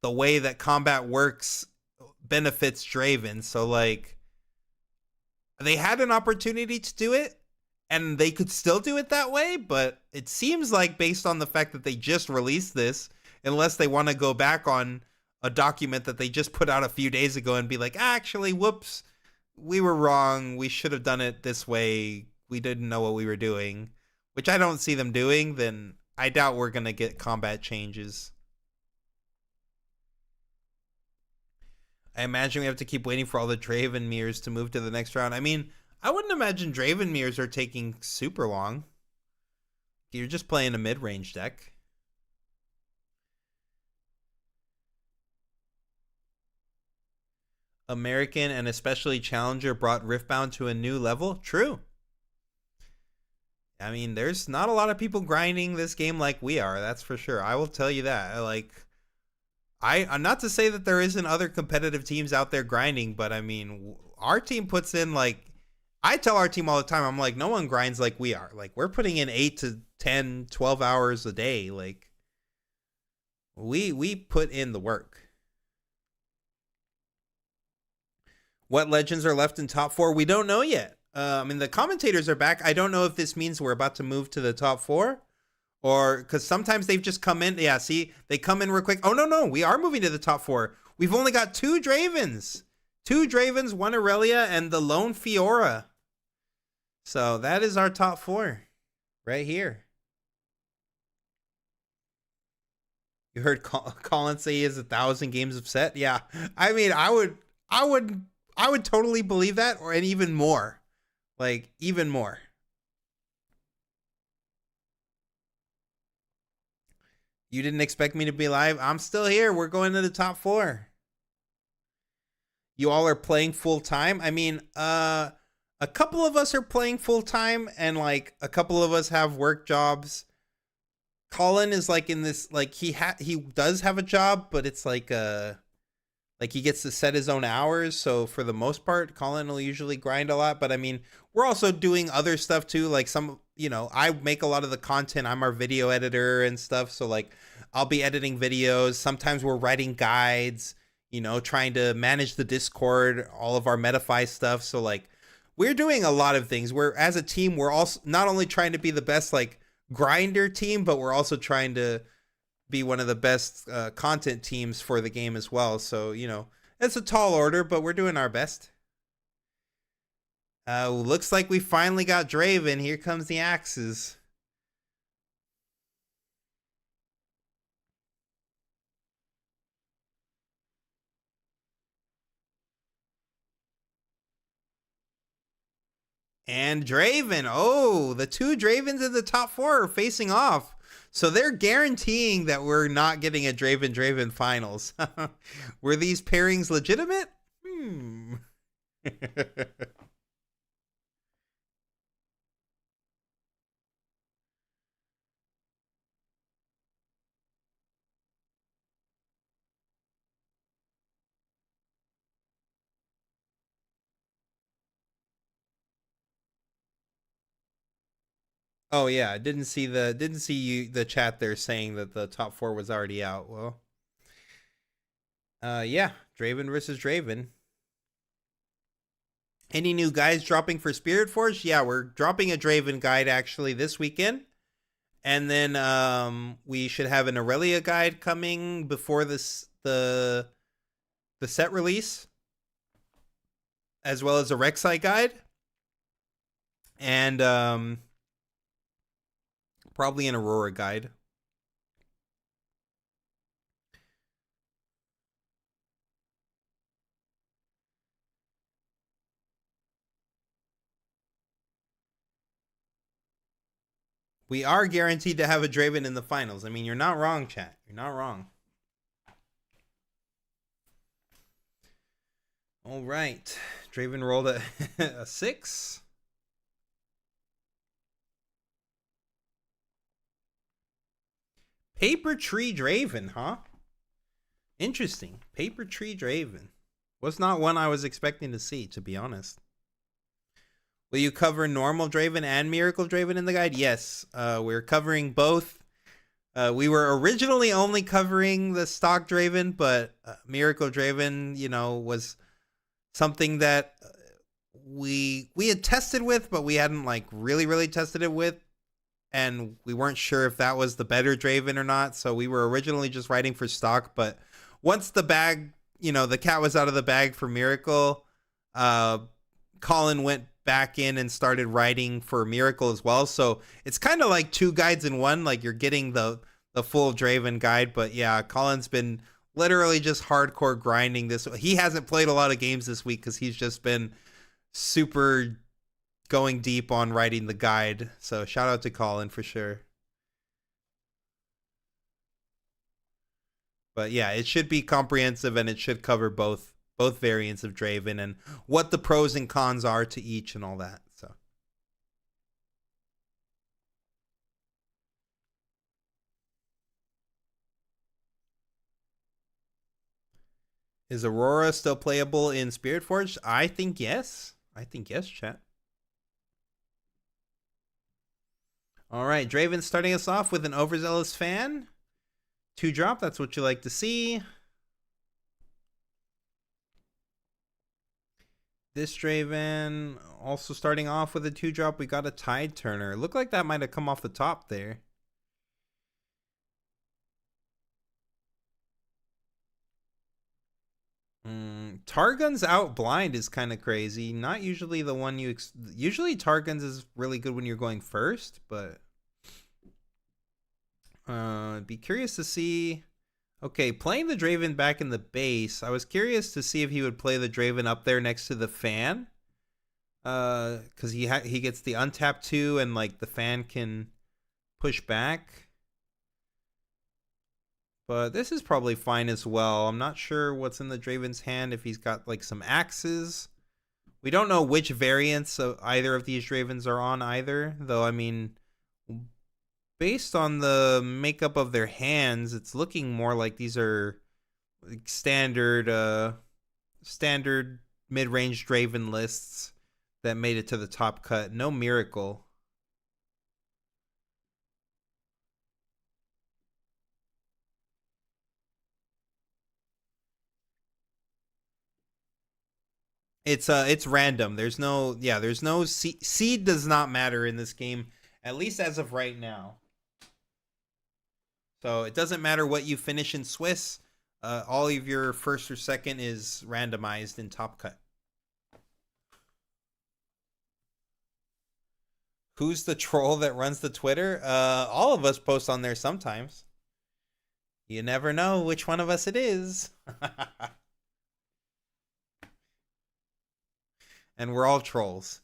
S1: the way that combat works benefits Draven. So, like, they had an opportunity to do it, and they could still do it that way, but it seems like, based on the fact that they just released this, unless they want to go back on a document that they just put out a few days ago and be like, actually, whoops, we were wrong, we should have done it this way, we didn't know what we were doing, which I don't see them doing, then I doubt we're going to get combat changes. I imagine we have to keep waiting for all the Draven mirrors to move to the next round. I mean, I wouldn't imagine Draven mirrors are taking super long. You're just playing a mid-range deck. American and especially Challenger brought Riftbound to a new level. True. I mean, there's not a lot of people grinding this game like we are. That's for sure. I will tell you that. Like, I'm not to say that there isn't other competitive teams out there grinding, but I mean, our team puts in, like, I tell our team all the time, I'm like, no one grinds like we are. Like, we're putting in 8 to 10, 12 hours a day. Like, we put in the work. What legends are left in top 4? We don't know yet. I mean, the commentators are back. I don't know if this means we're about to move to the top 4, or because sometimes they've just come in. Yeah, see, they come in real quick. Oh, no, we are moving to the top 4. We've only got 2 Dravens. 2 Dravens, 1 Aurelia, and the lone Fiora. So that is our top 4 right here. You heard Colin say he has 1,000 games of set. Yeah, I mean, I would totally believe that, and even more. Like, even more. You didn't expect me to be live? I'm still here. We're going to the top 4. You all are playing full time? I mean, a couple of us are playing full time, and like a couple of us have work jobs. Colin is like in this, like, he does have a job, but it's like he gets to set his own hours. So for the most part, Colin will usually grind a lot. But I mean, we're also doing other stuff too. Like, some, you know, I make a lot of the content. I'm our video editor and stuff. So like, I'll be editing videos. Sometimes we're writing guides, you know, trying to manage the Discord, all of our Metafy stuff. So like, we're doing a lot of things. We're, as a team, we're also not only trying to be the best, like, grinder team, but we're also trying to be one of the best content teams for the game as well. So, you know, it's a tall order, but we're doing our best. Looks like we finally got Draven. Here comes the axes. And Draven. Oh, the 2 Dravens in the top 4 are facing off. So they're guaranteeing that we're not getting a Draven finals. Were these pairings legitimate? Oh yeah, I didn't see the chat there saying that the top 4 was already out. Well, yeah, Draven versus Draven. Any new guides dropping for Spirit Forge? Yeah, we're dropping a Draven guide actually this weekend. And then we should have an Aurelia guide coming before this the set release, as well as a Rek'Sai guide. And probably an Aurora guide. We are guaranteed to have a Draven in the finals. I mean, you're not wrong, chat. You're not wrong. All right. Draven rolled a 6. Paper Tree Draven, huh? Interesting. Paper Tree Draven. Was not one I was expecting to see, to be honest. Will you cover normal Draven and Miracle Draven in the guide? Yes. We're covering both. We were originally only covering the stock Draven, but Miracle Draven, you know, was something that we had tested with, but we hadn't like really tested it with. And we weren't sure if that was the better Draven or not. So we were originally just writing for stock. But once the bag, you know, the cat was out of the bag for Miracle, Colin went back in and started writing for Miracle as well. So it's kind of like 2 guides in one. Like you're getting the full Draven guide. But yeah, Colin's been literally just hardcore grinding this. He hasn't played a lot of games this week because he's just been super going deep on writing the guide. So shout out to Colin for sure. But yeah, it should be comprehensive and it should cover both variants of Draven and what the pros and cons are to each and all that. So is Aurora still playable in Spirit Forge? I think yes. I think yes, chat. All right, Draven starting us off with an Overzealous Fan. 2-drop, that's what you like to see. This Draven also starting off with a 2-drop. We got a Tide Turner. Looked like that might have come off the top there. Targun's out blind is kind of crazy. Not usually the one you... Usually Targun's is really good when you're going first, but... be curious to see... Okay, playing the Draven back in the base. I was curious to see if he would play the Draven up there next to the Fan. Because he gets the untap 2 and like the Fan can push back. But this is probably fine as well. I'm not sure what's in the Draven's hand, if he's got like some axes. We don't know which variants of either of these Dravens are on either. Though, I mean, based on the makeup of their hands, it's looking more like these are like standard mid-range Draven lists that made it to the top cut. No Miracle. It's random. There's no seed does not matter in this game, at least as of right now. So it doesn't matter what you finish in Swiss. All of your first or second is randomized in top cut. Who's the troll that runs the Twitter? All of us post on there sometimes. You never know which one of us it is. And we're all trolls.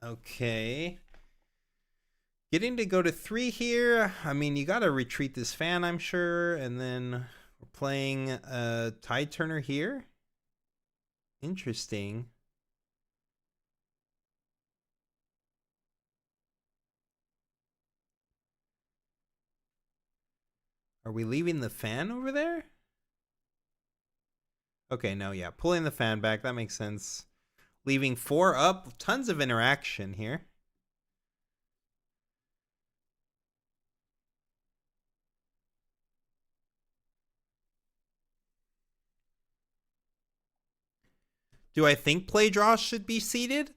S1: Okay. Getting to go to 3 here. I mean, you got to retreat this Fan, I'm sure. And then we're playing a Tide Turner here. Interesting. Are we leaving the Fan over there? Okay, no, yeah. Pulling the Fan back. That makes sense. Leaving 4 up. Tons of interaction here. Do I think play draw should be seeded?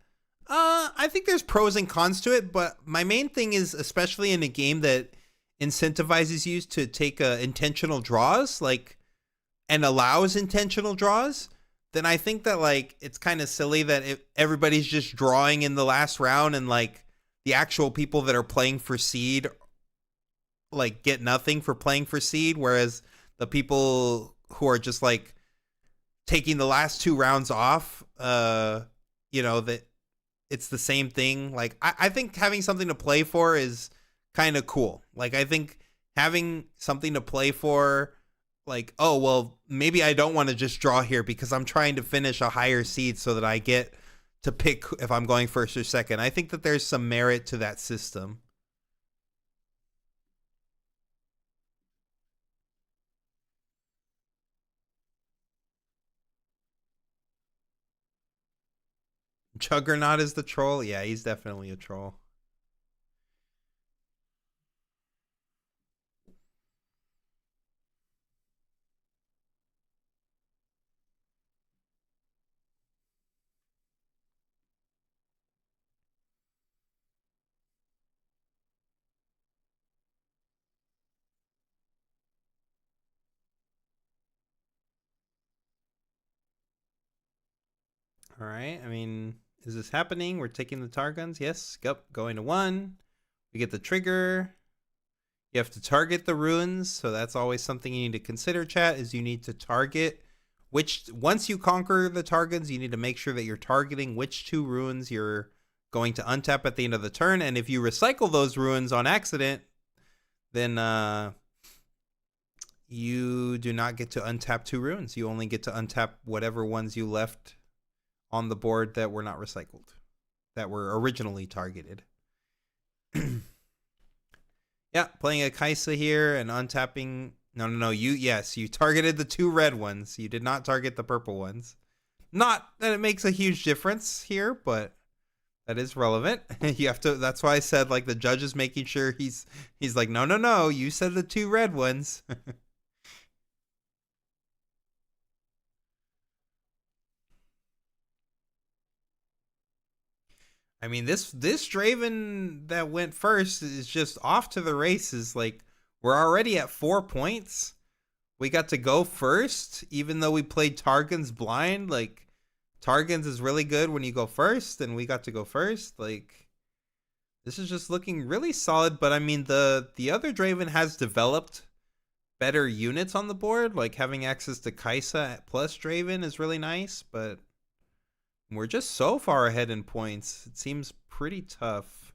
S1: I think there's pros and cons to it, but my main thing is, especially in a game that incentivizes you to take intentional draws, like, and allows intentional draws, then I think that like it's kind of silly that everybody's just drawing in the last round and like the actual people that are playing for seed like get nothing for playing for seed, whereas the people who are just like taking the last 2 rounds off, you know, that it's the same thing. Like, I think having something to play for is kind of cool. Like, I think having something to play for, like, oh, well, maybe I don't want to just draw here because I'm trying to finish a higher seed so that I get to pick if I'm going first or second. I think that there's some merit to that system. Juggernaut is the troll? Yeah, he's definitely a troll. All right, I mean, is this happening? We're taking the tar guns. Yes, yep, going to 1. We get the trigger. You have to target the runes, so that's always something you need to consider, chat, is you need to target which, once you conquer the targets, you need to make sure that you're targeting which 2 runes you're going to untap at the end of the turn, and if you recycle those runes on accident, then you do not get to untap 2 runes. You only get to untap whatever ones you left on the board that were not recycled, that were originally targeted. Yeah, playing a Kaisa here and untapping. No. You targeted the 2 red ones. You did not target the purple ones. Not that it makes a huge difference here, but that is relevant. You have to. That's why I said, like, the judge is making sure he's like, no. You said the 2 red ones. I mean, this Draven that went first is just off to the races. Like, we're already at 4 points. We got to go first, even though we played Targon's blind. Like, Targon's is really good when you go first, and we got to go first. Like, this is just looking really solid. But I mean, the other Draven has developed better units on the board. Like, having access to Kaisa plus Draven is really nice, but we're just so far ahead in points. It seems pretty tough.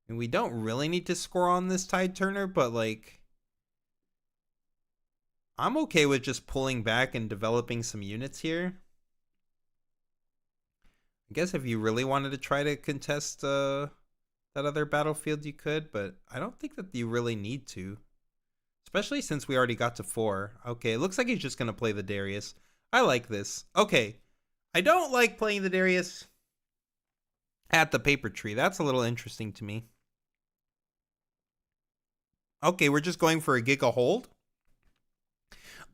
S1: And we don't really need to score on this Tide Turner, but, like, I'm okay with just pulling back and developing some units here. I guess if you really wanted to try to contest that other battlefield, you could, but I don't think that you really need to. Especially since we already got to 4. Okay, it looks like he's just going to play the Darius. I like this. Okay, I don't like playing the Darius at the paper tree. That's a little interesting to me. Okay, we're just going for a Giga hold.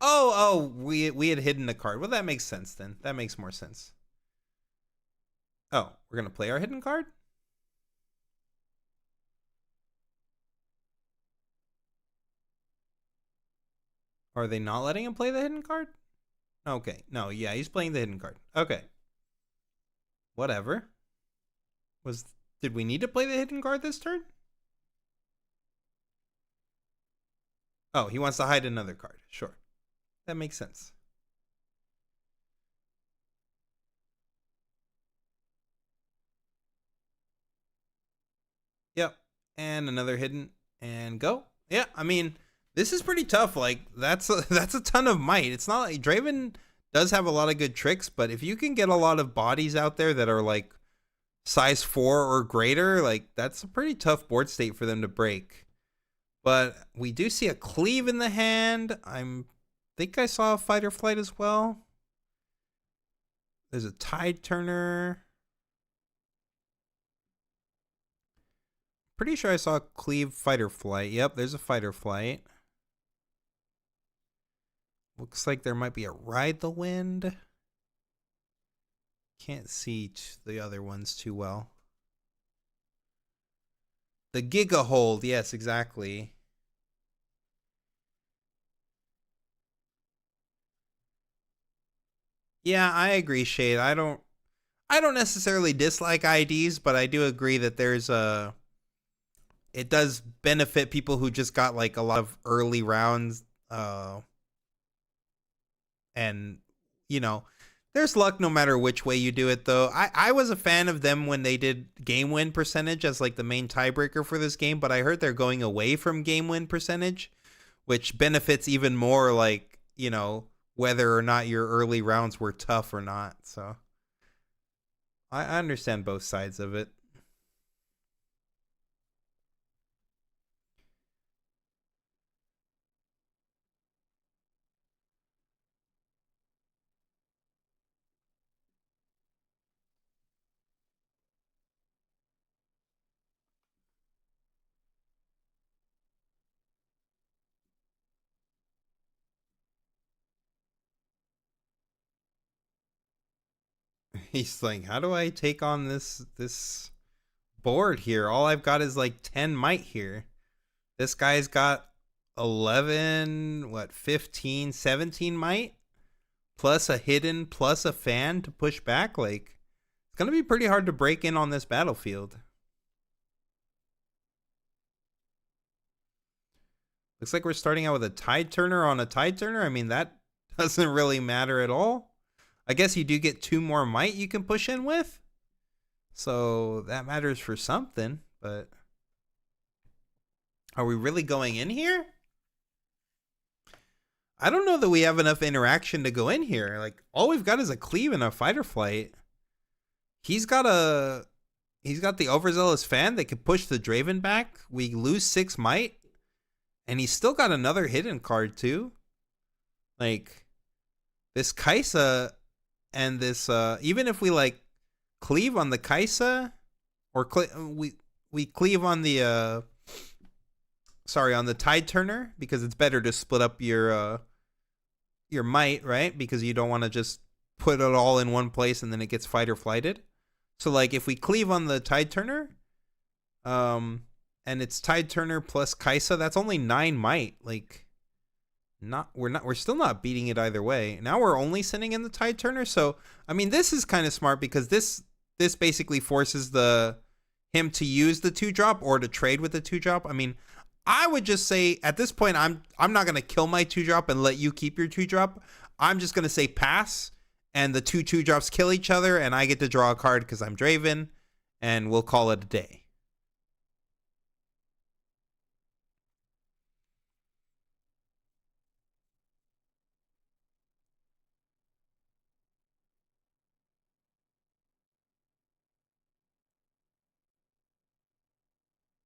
S1: Oh, we had hidden a card. Well, that makes sense then. That makes more sense. Oh, we're going to play our hidden card? Are they not letting him play the hidden card? Okay. No, yeah, he's playing the hidden card. Okay. Whatever. Did we need to play the hidden card this turn? Oh, he wants to hide another card. Sure. That makes sense. Yep. And another hidden. And go. Yeah, I mean, this is pretty tough. Like, that's a ton of might. It's not like Draven does have a lot of good tricks, but if you can get a lot of bodies out there that are like size 4 or greater, like, that's a pretty tough board state for them to break. But we do see a cleave in the hand. Think I saw a fight or flight as well. There's a Tide Turner. Pretty sure I saw a cleave, fight or flight. Yep, there's a fight or flight. Looks like there might be a Ride the Wind. Can't see the other ones too well. The Giga Hold, yes, exactly. Yeah, I agree, Shade. I don't necessarily dislike IDs, but I do agree that there's it does benefit people who just got like a lot of early rounds. And, you know, there's luck no matter which way you do it, though. I was a fan of them when they did game win percentage as like the main tiebreaker for this game, but I heard they're going away from game win percentage, which benefits even more, like, you know, whether or not your early rounds were tough or not. So I understand both sides of it. He's like, how do I take on this board here? All I've got is like 10 might here. This guy's got 11, 15, 17 might, plus a hidden, plus a fan to push back. Like, it's going to be pretty hard to break in on this battlefield. Looks like we're starting out with a tide turner on a tide turner. I mean, that doesn't really matter at all. I guess you do get 2 more might you can push in with. So that matters for something, but are we really going in here? I don't know that we have enough interaction to go in here. Like, all we've got is a cleave and a fight or flight. He's got the overzealous fan that could push the Draven back. We lose 6 might, and he's still got another hidden card too. Like, this Kaisa and this even if we like cleave on the Kaisa, or we cleave on the on the tide turner, because it's better to split up your might, right? Because you don't want to just put it all in one place and then it gets fight or flighted. So like if we cleave on the tide turner, and it's tide turner plus Kaisa, that's only 9 might. Like, we're still not beating it either way. Now we're only sending in the tide turner. So I mean, this is kind of smart, because this basically forces him to use the 2-drop or to trade with the 2-drop. I mean, I would just say at this point, I'm not gonna kill my 2-drop and let you keep your 2-drop. I'm just gonna say pass, and the 2-2-drops kill each other, and I get to draw a card because I'm Draven, and we'll call it a day.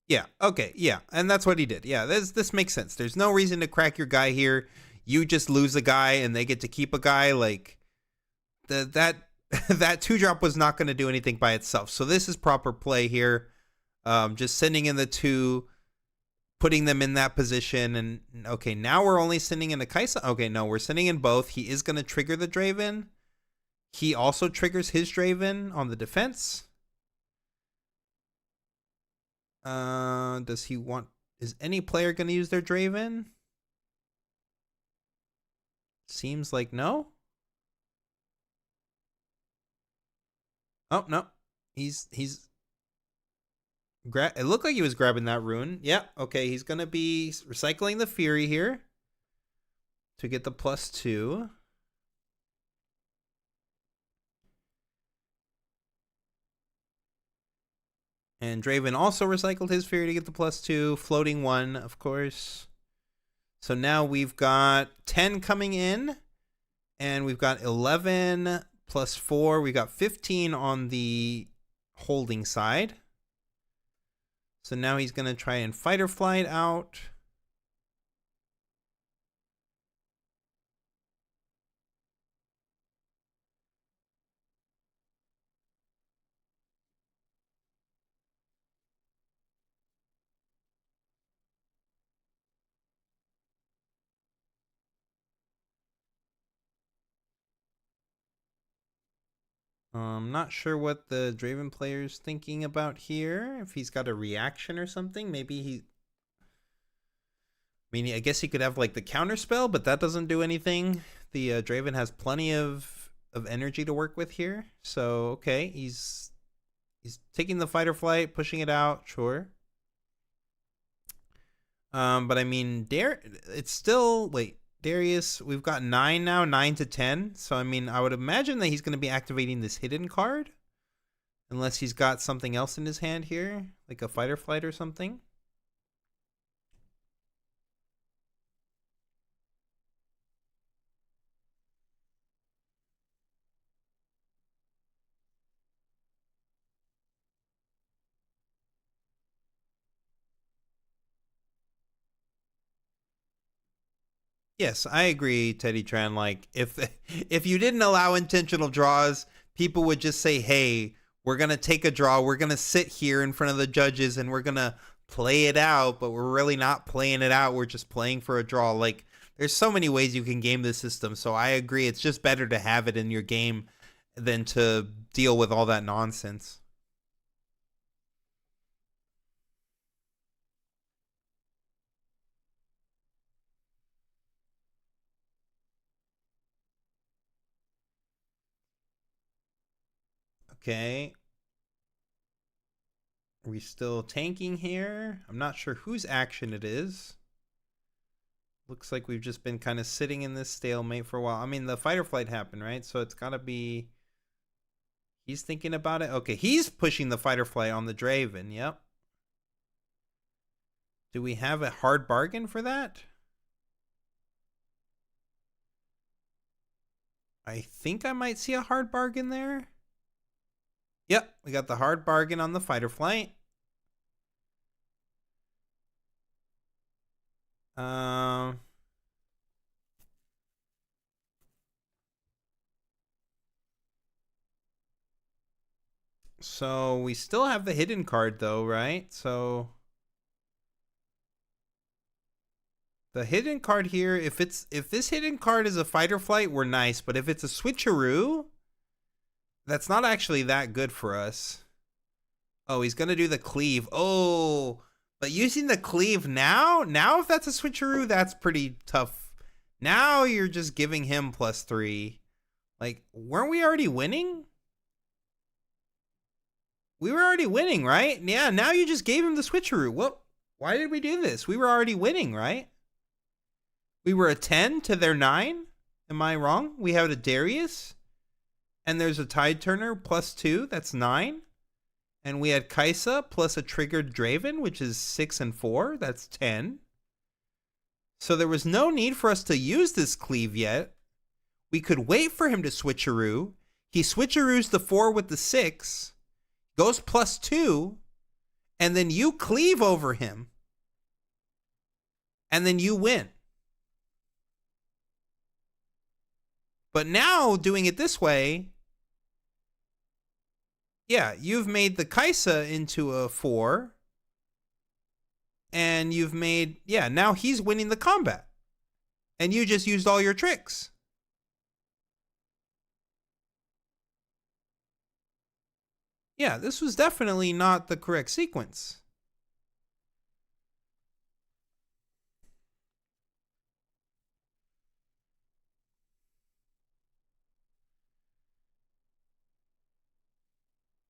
S1: Yeah, okay, yeah, and that's what he did. Yeah, this makes sense. There's no reason to crack your guy here. You just lose a guy and they get to keep a guy. Like, that 2-drop was not going to do anything by itself. So this is proper play here. Just sending in the 2, putting them in that position, and okay, now we're only sending in a Kaisa. Okay, no, we're sending in both. He is going to trigger the Draven. He also triggers his Draven on the defense. Is any player going to use their Draven? Seems like no. Oh, no. It looked like he was grabbing that rune. Yeah, okay, he's going to be recycling the Fury here to get the +2. And Draven also recycled his Fury to get the +2, floating 1, of course. So now we've got 10 coming in, and we've got 11 plus 4. We got 15 on the holding side. So now he's going to try and fight or flight out. I'm not sure what the Draven player's thinking about here. If he's got a reaction or something, maybe I guess he could have like the counter spell, but that doesn't do anything. The Draven has plenty of energy to work with here. So okay, he's taking the fight or flight, pushing it out. Sure. But I mean, it's still, wait, Darius, we've got 9 now, 9 to 10. So, I mean, I would imagine that he's going to be activating this hidden card. Unless he's got something else in his hand here, like a fight or flight or something. Yes, I agree, Teddy Tran. Like, if you didn't allow intentional draws, people would just say, hey, we're going to take a draw. We're going to sit here in front of the judges and we're going to play it out, but we're really not playing it out. We're just playing for a draw. Like, there's so many ways you can game this system. So I agree. It's just better to have it in your game than to deal with all that nonsense. Okay. Are we still tanking here? I'm not sure whose action it is. Looks like we've just been kind of sitting in this stalemate for a while. I mean, the fight or flight happened, right? So it's got to be... He's thinking about it. Okay, he's pushing the fight or flight on the Draven. Yep. Do we have a hard bargain for that? I think I might see a hard bargain there. Yep, we got the hard bargain on the fight or flight. So we still have the hidden card though, right? So the hidden card here, if this hidden card is a fight or flight, we're nice, but if it's a switcheroo, that's not actually that good for us. Oh, he's gonna do the cleave. Oh, but using the cleave now if that's a switcheroo, that's pretty tough. Now you're just giving him +3. Like, weren't we already winning? We were already winning, right? Yeah, now you just gave him the switcheroo. Well, why did we do this? We were already winning, right? We were a 10 to their 9. Am I wrong? We have a Darius. And there's a Tide Turner +2. That's 9. And we had Kaisa plus a triggered Draven, which is 6 and 4. That's 10. So there was no need for us to use this cleave yet. We could wait for him to switcheroo. He switcheroos the 4 with the 6. Goes +2, and then you cleave over him. And then you win. But now, doing it this way, yeah, you've made the Kaisa into a 4. And you've made, yeah, now he's winning the combat. And you just used all your tricks. Yeah, this was definitely not the correct sequence.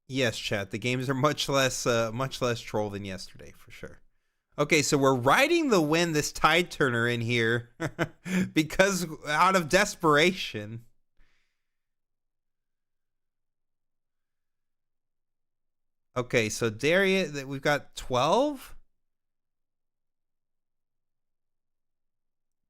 S1: Yes, chat. The games are much less troll than yesterday, for sure. Okay, so we're riding the wind, this Tide Turner in here, because out of desperation. Okay, so Darius, we've got 12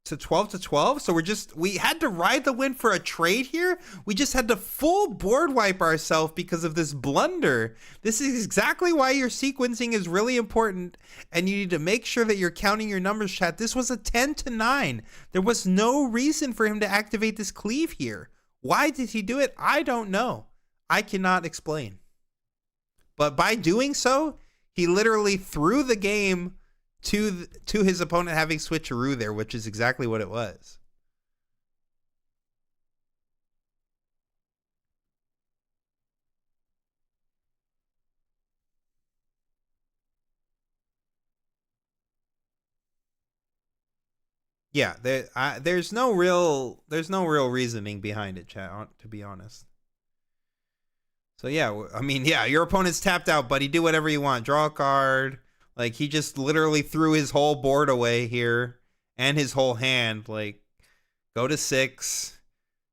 S1: to 12. So we had to ride the wind for a trade here. We just had to full board wipe ourselves because of this blunder. This is exactly why your sequencing is really important. And you need to make sure that you're counting your numbers, chat. This was a 10 to 9. There was no reason for him to activate this cleave here. Why did he do it? I don't know. I cannot explain. But by doing so, he literally threw the game to his opponent having switcheroo there, which is exactly what it was. Yeah, there's no real reasoning behind it, chat, to be honest. So yeah, I mean, yeah, your opponent's tapped out, buddy. Do whatever you want. Draw a card. Like, he just literally threw his whole board away here and his whole hand. Like, go to 6.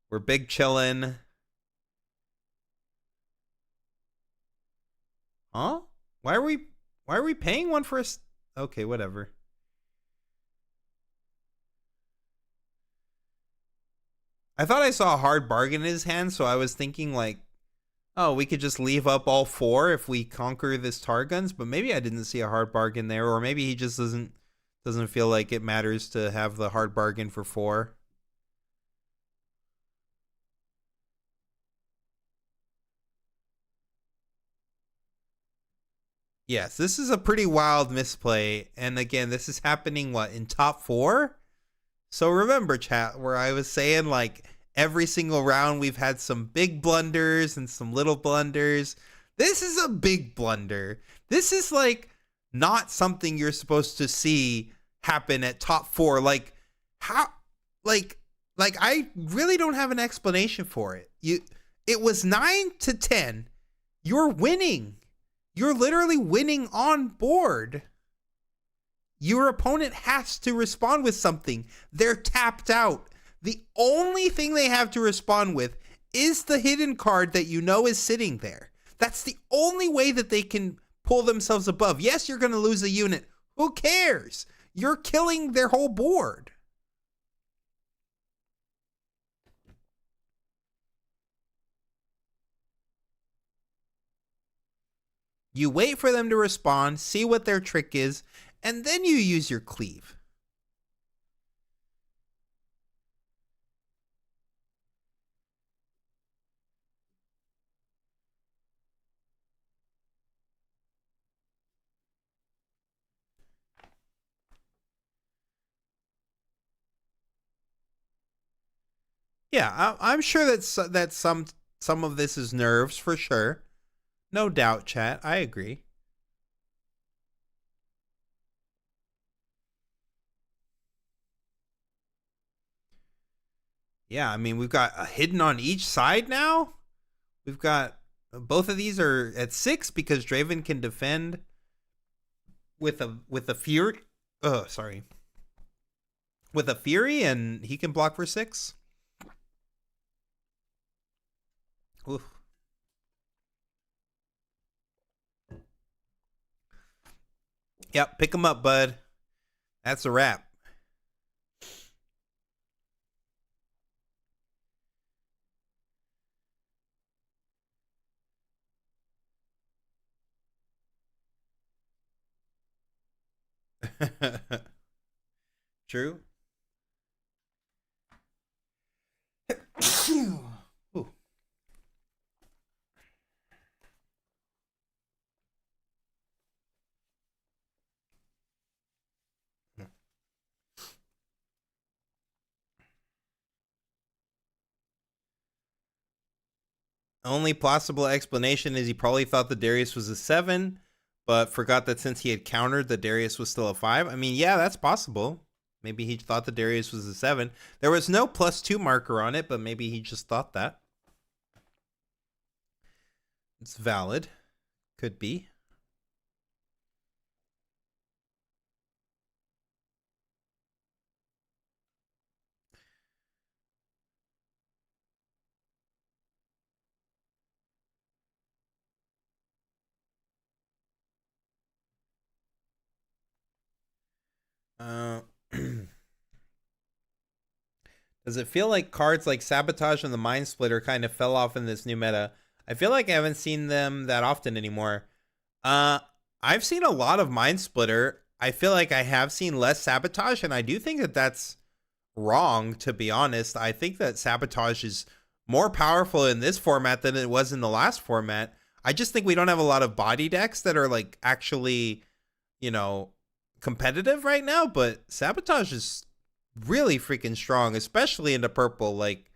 S1: We're big chillin'. Huh? Why are we paying one for us? Okay, whatever. I thought I saw a hard bargain in his hand, so I was thinking like, oh, we could just leave up all 4 if we conquer this Targuns, but maybe I didn't see a hard bargain there, or maybe he just doesn't feel like it matters to have the hard bargain for 4. Yes, this is a pretty wild misplay, and again, this is happening, what, in top 4? So remember, chat, where I was saying, like, every single round we've had some big blunders and some little blunders. This is a big blunder. This is, like, not something you're supposed to see happen at top 4. Like, how, like I really don't have an explanation for it. It was 9-10. You're winning. You're literally winning on board. Your opponent has to respond with something. They're tapped out. The only thing they have to respond with is the hidden card that you know is sitting there. That's the only way that they can pull themselves above. Yes, you're going to lose a unit. Who cares? You're killing their whole board. You wait for them to respond, see what their trick is, and then you use your cleave. Yeah, I'm sure that some of this is nerves for sure. No doubt, chat. I agree. Yeah, I mean, we've got a hidden on each side now. We've got both of these are at 6 because Draven can defend with a fury. Oh, sorry. With a fury, and he can block for 6. Oof. Yep, pick him up, bud. That's a wrap. True. Ooh. Only possible explanation is he probably thought the Darius was a 7, but forgot that since he had countered, the Darius was still a 5. I mean, yeah, that's possible. Maybe he thought the Darius was a 7. There was no +2 marker on it, but maybe he just thought that. It's valid. Could be. Does it feel like cards like Sabotage and the Mind Splitter kind of fell off in this new meta? I feel like I haven't seen them that often anymore. I've seen a lot of Mind Splitter. I feel like I have seen less Sabotage, and I do think that that's wrong, to be honest. I think that Sabotage is more powerful in this format than it was in the last format. I just think we don't have a lot of body decks that are like actually, you know, competitive right now, but Sabotage is really freaking strong, especially into purple. Like,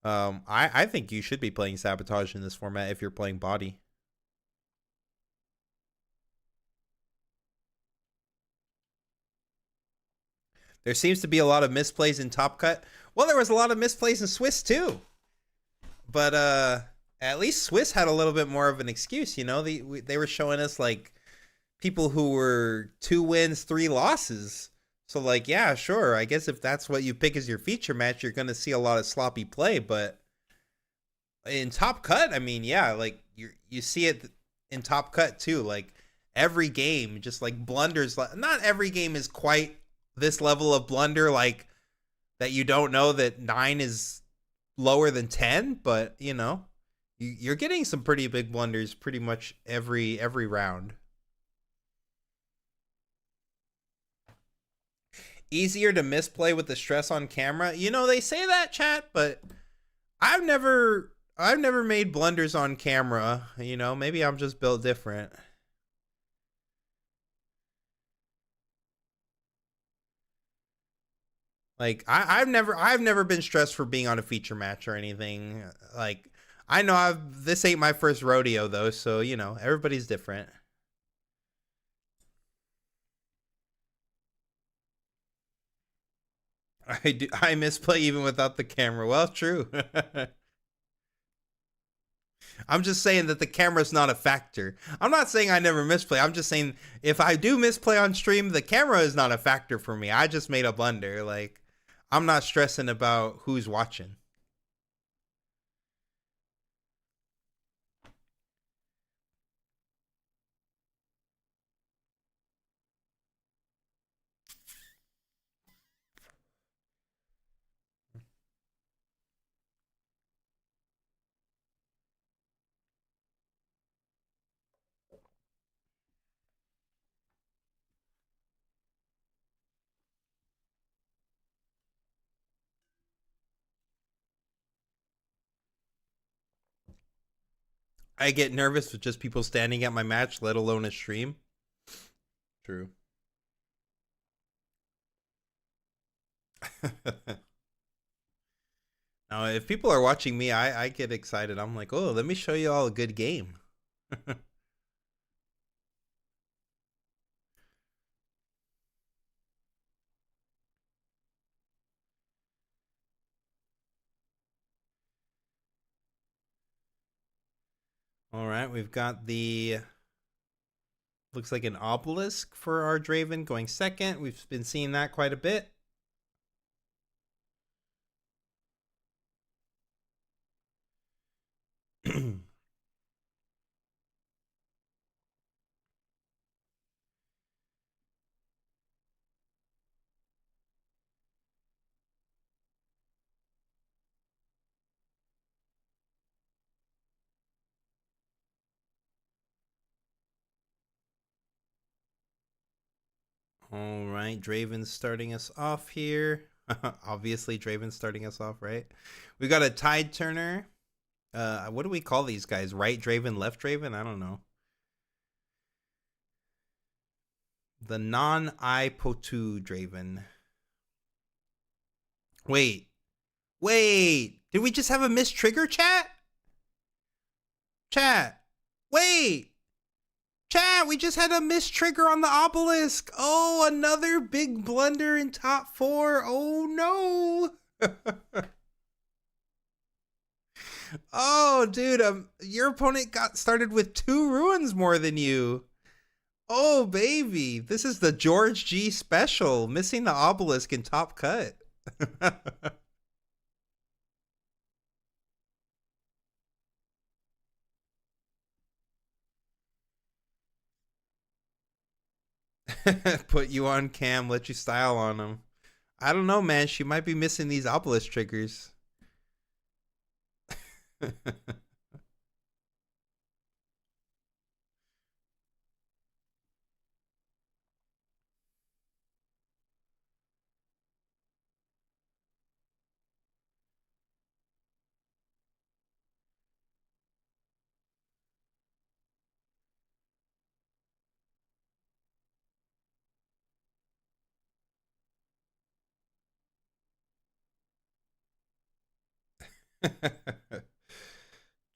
S1: I think you should be playing Sabotage in this format if you're playing body. There seems to be a lot of misplays in Top Cut. Well, there was a lot of misplays in Swiss too, but at least Swiss had a little bit more of an excuse. You know, they were showing us like people who were 2 wins, 3 losses. So like, yeah, sure. I guess if that's what you pick as your feature match, you're gonna see a lot of sloppy play. But in Top Cut, I mean, yeah, like you see it in Top Cut too. Like every game, just like blunders. Not every game is quite this level of blunder, like that you don't know that 9 is lower than 10. But you know, you're getting some pretty big blunders pretty much every round. Easier to misplay with the stress on camera. You know, they say that, chat, but I've never made blunders on camera. You know, maybe I'm just built different. Like I've never been stressed for being on a feature match or anything. Like I know this ain't my first rodeo though, so you know, everybody's different. I misplay even without the camera. Well, true. I'm just saying that the camera's not a factor. I'm not saying I never misplay. I'm just saying if I do misplay on stream, the camera is not a factor for me. I just made a blunder. Like, I'm not stressing about who's watching. I get nervous with just people standing at my match, let alone a stream. True. Now, if people are watching me, I get excited. I'm like, oh, let me show you all a good game. All right, we've got the looks like an obelisk for our Draven going second. We've been seeing that quite a bit. All right, Draven's starting us off here. Obviously, Draven's starting us off, right? We got a Tide Turner. What do we call these guys? Right Draven, left Draven? I don't know. The non-I-Potu Draven. Wait. Did we just have a missed trigger, chat? Wait. Chat, we just had a missed trigger on the obelisk. Oh, another big blunder in top 4. Oh, no. Oh, dude, your opponent got started with 2 ruins more than you. Oh, baby. This is the George G special, missing the obelisk in top cut. Put you on cam, let you style on him. I don't know, man. She might be missing these obelisk triggers.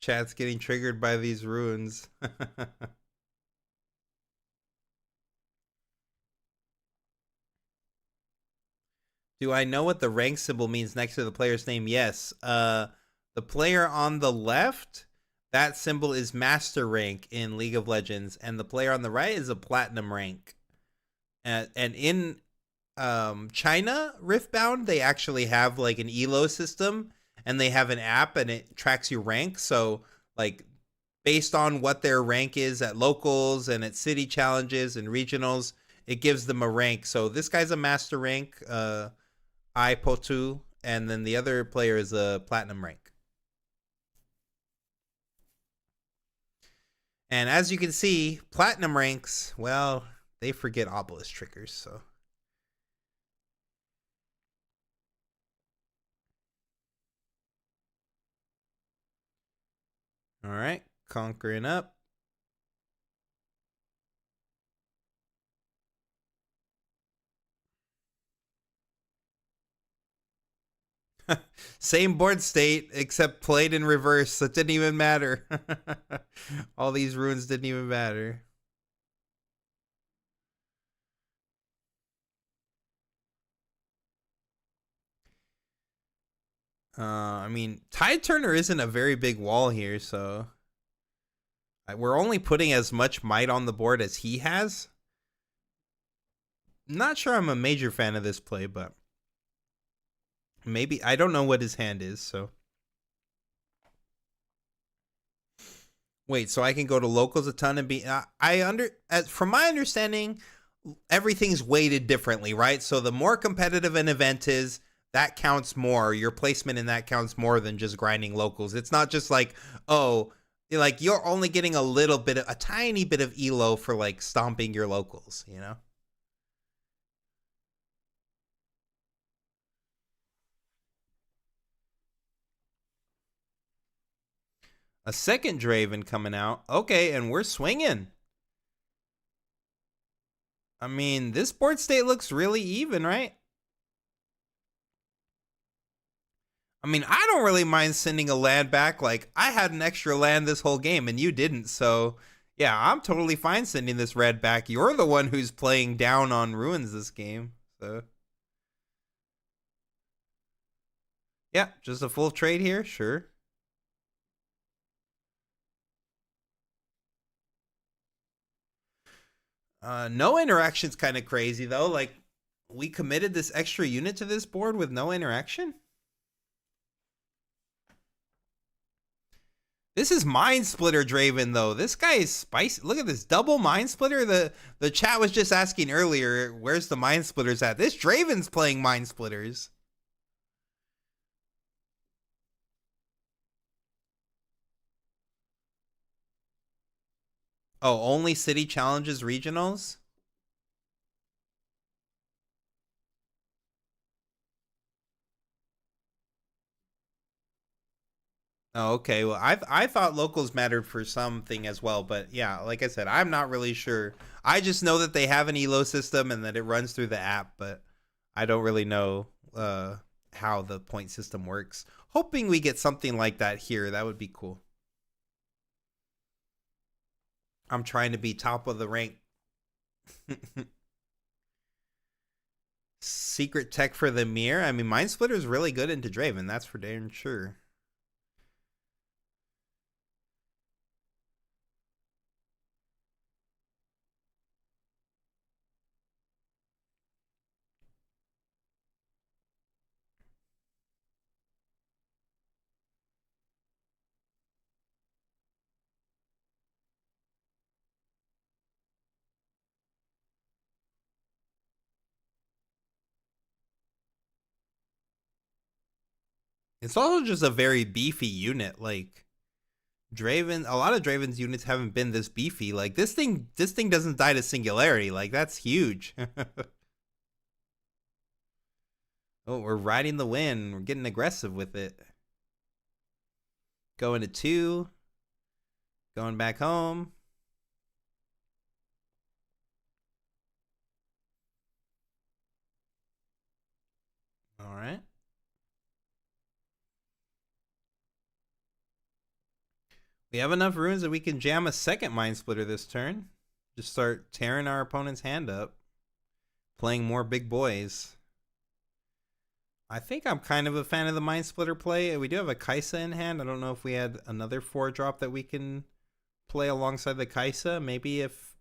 S1: Chat's getting triggered by these ruins. Do I know what the rank symbol means next to the player's name? Yes. The player on the left, that symbol is master rank in League of Legends, and the player on the right is a platinum rank. And in China, Riftbound, they actually have like an elo system, and they have an app, and it tracks your rank. So like based on what their rank is at locals and at city challenges and regionals, it gives them a rank. So this guy's a master rank, Potu, and then the other player is a platinum rank. And as you can see, platinum ranks, well, they forget obelisk triggers, so. All right, conquering up. Same board state, except played in reverse. That didn't even matter. All these runes didn't even matter. I mean, Tide Turner isn't a very big wall here, so we're only putting as much might on the board as he has. Not sure I'm a major fan of this play, but maybe I don't know what his hand is, so. Wait, so I can go to locals a ton and be from my understanding, everything's weighted differently, right? So the more competitive an event is, that counts more. Your placement in that counts more than just grinding locals. It's not just like, oh, like you're only getting a tiny bit of elo for like stomping your locals, you know? A second Draven coming out. Okay, and we're swinging. I mean, this board state looks really even, right? I mean, I don't really mind sending a land back. Like, I had an extra land this whole game, and you didn't. So, yeah, I'm totally fine sending this red back. You're the one who's playing down on ruins this game. So, yeah, just a full trade here. Sure. No interaction's kind of crazy, though. Like, we committed this extra unit to this board with no interaction? This is Mind Splitter Draven, though. This guy is spicy. Look at this double Mind Splitter. The chat was just asking earlier, where's the Mind Splitters at? This Draven's playing Mind Splitters. Oh, only city challenges regionals? Oh, okay. Well, I thought locals mattered for something as well, but yeah, like I said, I'm not really sure. I just know that they have an elo system and that it runs through the app, but I don't really know how the point system works. Hoping we get something like that here. That would be cool. I'm trying to be top of the rank. Secret tech for the mirror. I mean, Mind Splitter is really good into Draven. That's for damn sure. It's also just a very beefy unit. Like Draven, a lot of Draven's units haven't been this beefy. Like this thing doesn't die to singularity. Like that's huge. Oh, we're riding the wind. We're getting aggressive with it. Going to 2. Going back home. All right. We have enough runes that we can jam a second Mind Splitter this turn. Just start tearing our opponent's hand up. Playing more big boys. I think I'm kind of a fan of the Mind Splitter play. We do have a Kaisa in hand. I don't know if we had another 4-drop that we can play alongside the Kaisa. Maybe if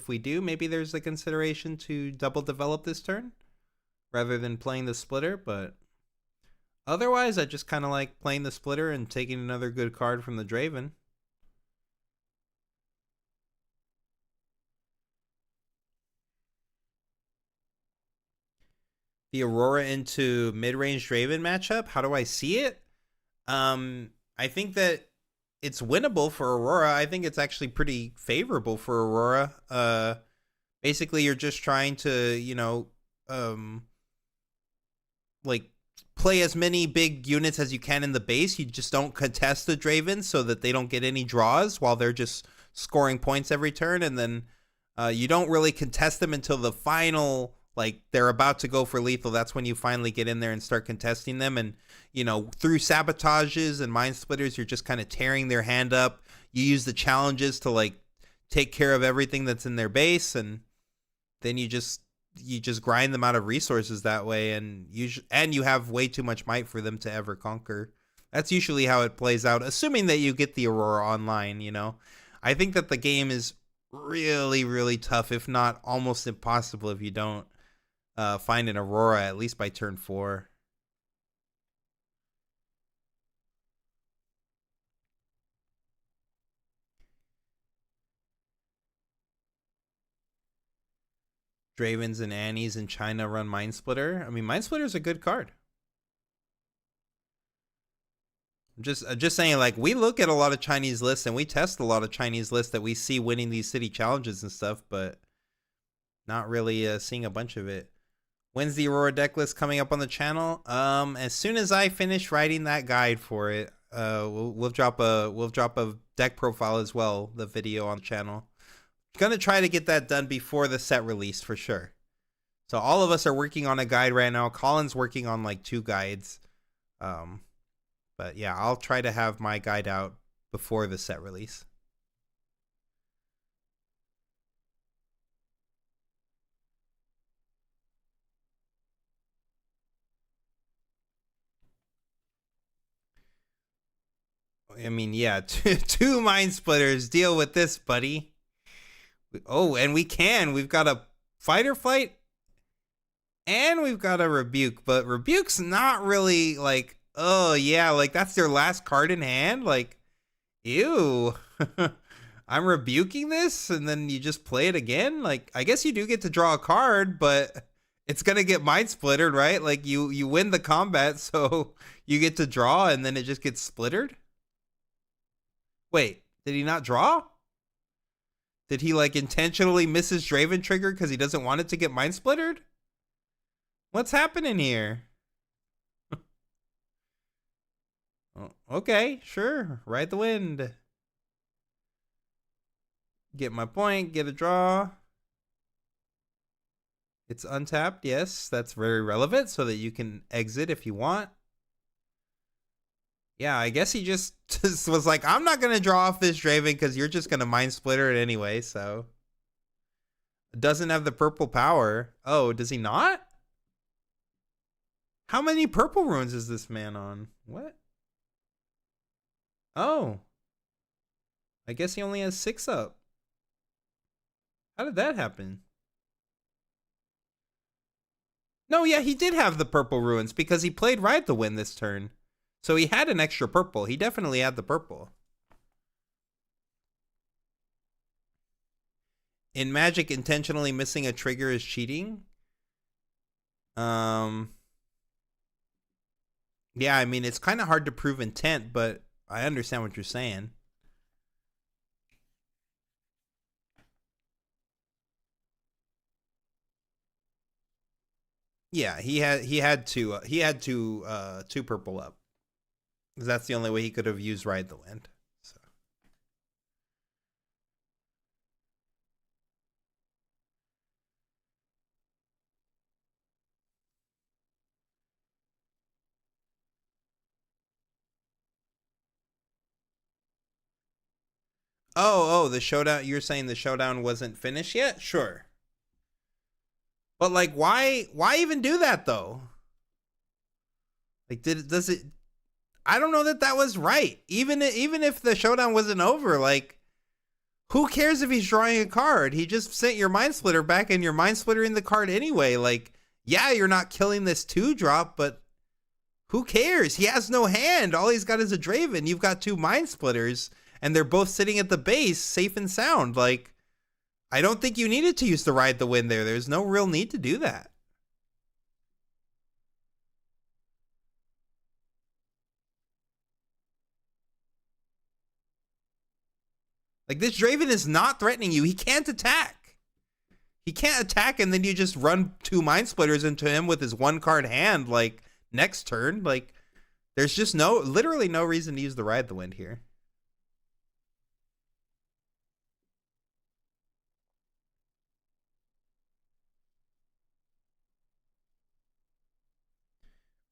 S1: we do, maybe there's a consideration to double develop this turn rather than playing the Splitter, but otherwise I just kind of like playing the Splitter and taking another good card from the Draven. The Aurora into mid-range Draven matchup, how do I see it? I think that it's winnable for Aurora. I think it's actually pretty favorable for Aurora. Basically, you're just trying to, you know, like play as many big units as you can in the base. You just don't contest the Draven so that they don't get any draws while they're just scoring points every turn. And then you don't really contest them until the final, like they're about to go for lethal. That's when you finally get in there and start contesting them. And, you know, through sabotages and mind splitters, you're just kind of tearing their hand up. You use the challenges to like take care of everything that's in their base. And then you just grind them out of resources that way. And you have way too much might for them to ever conquer. That's usually how it plays out, assuming that you get the Aurora online, you know. I think that the game is really, really tough, if not almost impossible, if you don't find an Aurora at least by turn 4. Dravens and Annies in China run Mind Splitter. I mean, Mind Splitter is a good card. I'm just saying, like, we look at a lot of Chinese lists and we test a lot of Chinese lists that we see winning these city challenges and stuff, but not really seeing a bunch of it. When's the Aurora deck list coming up on the channel? As soon as I finish writing that guide for it, we'll drop a deck profile as well, the video on the channel. Gonna try to get that done before the set release for sure. So all of us are working on a guide right now. Colin's working on like 2 guides. But yeah, I'll try to have my guide out before the set release. I mean, yeah, 2 mind splitters. Deal with this, buddy. Oh, and we've got a fight or flight and we've got a rebuke, but rebuke's not really like, oh yeah, like that's their last card in hand. Like, ew. I'm rebuking this and then you just play it again. Like, I guess you do get to draw a card, but it's going to get mind splittered, right? Like you win the combat, so you get to draw and then it just gets splittered. Wait, did he not draw? Did he like intentionally miss his Draven trigger because he doesn't want it to get mind splittered? What's happening here? Oh, okay, sure. Ride the wind. Get my point, get a draw. It's untapped, yes. That's very relevant so that you can exit if you want. Yeah, I guess he just was like, I'm not going to draw off this Draven because you're just going to mind splitter it anyway, so. Doesn't have the purple power. Oh, does he not? How many purple runes is this man on? What? Oh. I guess he only has 6 up. How did that happen? No, yeah, he did have the purple runes because he played Ride the Wind this turn. So he had an extra purple. He definitely had the purple. In Magic, intentionally missing a trigger is cheating. Yeah, I mean, it's kind of hard to prove intent, but I understand what you're saying. Yeah, he had two purple up. That's the only way he could have used Ride the Wind. So. Oh, the showdown. You're saying the showdown wasn't finished yet? Sure. But like, why even do that though? Like, does it? I don't know that was right. Even if the showdown wasn't over, like, who cares if he's drawing a card? He just sent your Mind Splitter back, and your Mind Splitter in the card anyway. Like, yeah, you're not killing this 2-drop, but who cares? He has no hand. All he's got is a Draven. You've got 2 Mind Splitters, and they're both sitting at the base, safe and sound. Like, I don't think you needed to use the Ride the Wind there. There's no real need to do that. Like, this Draven is not threatening you. He can't attack. He can't attack, and then you just run 2 Mind Splitters into him with his 1-card hand, like, next turn. Like, there's just literally no reason to use the Ride the Wind here.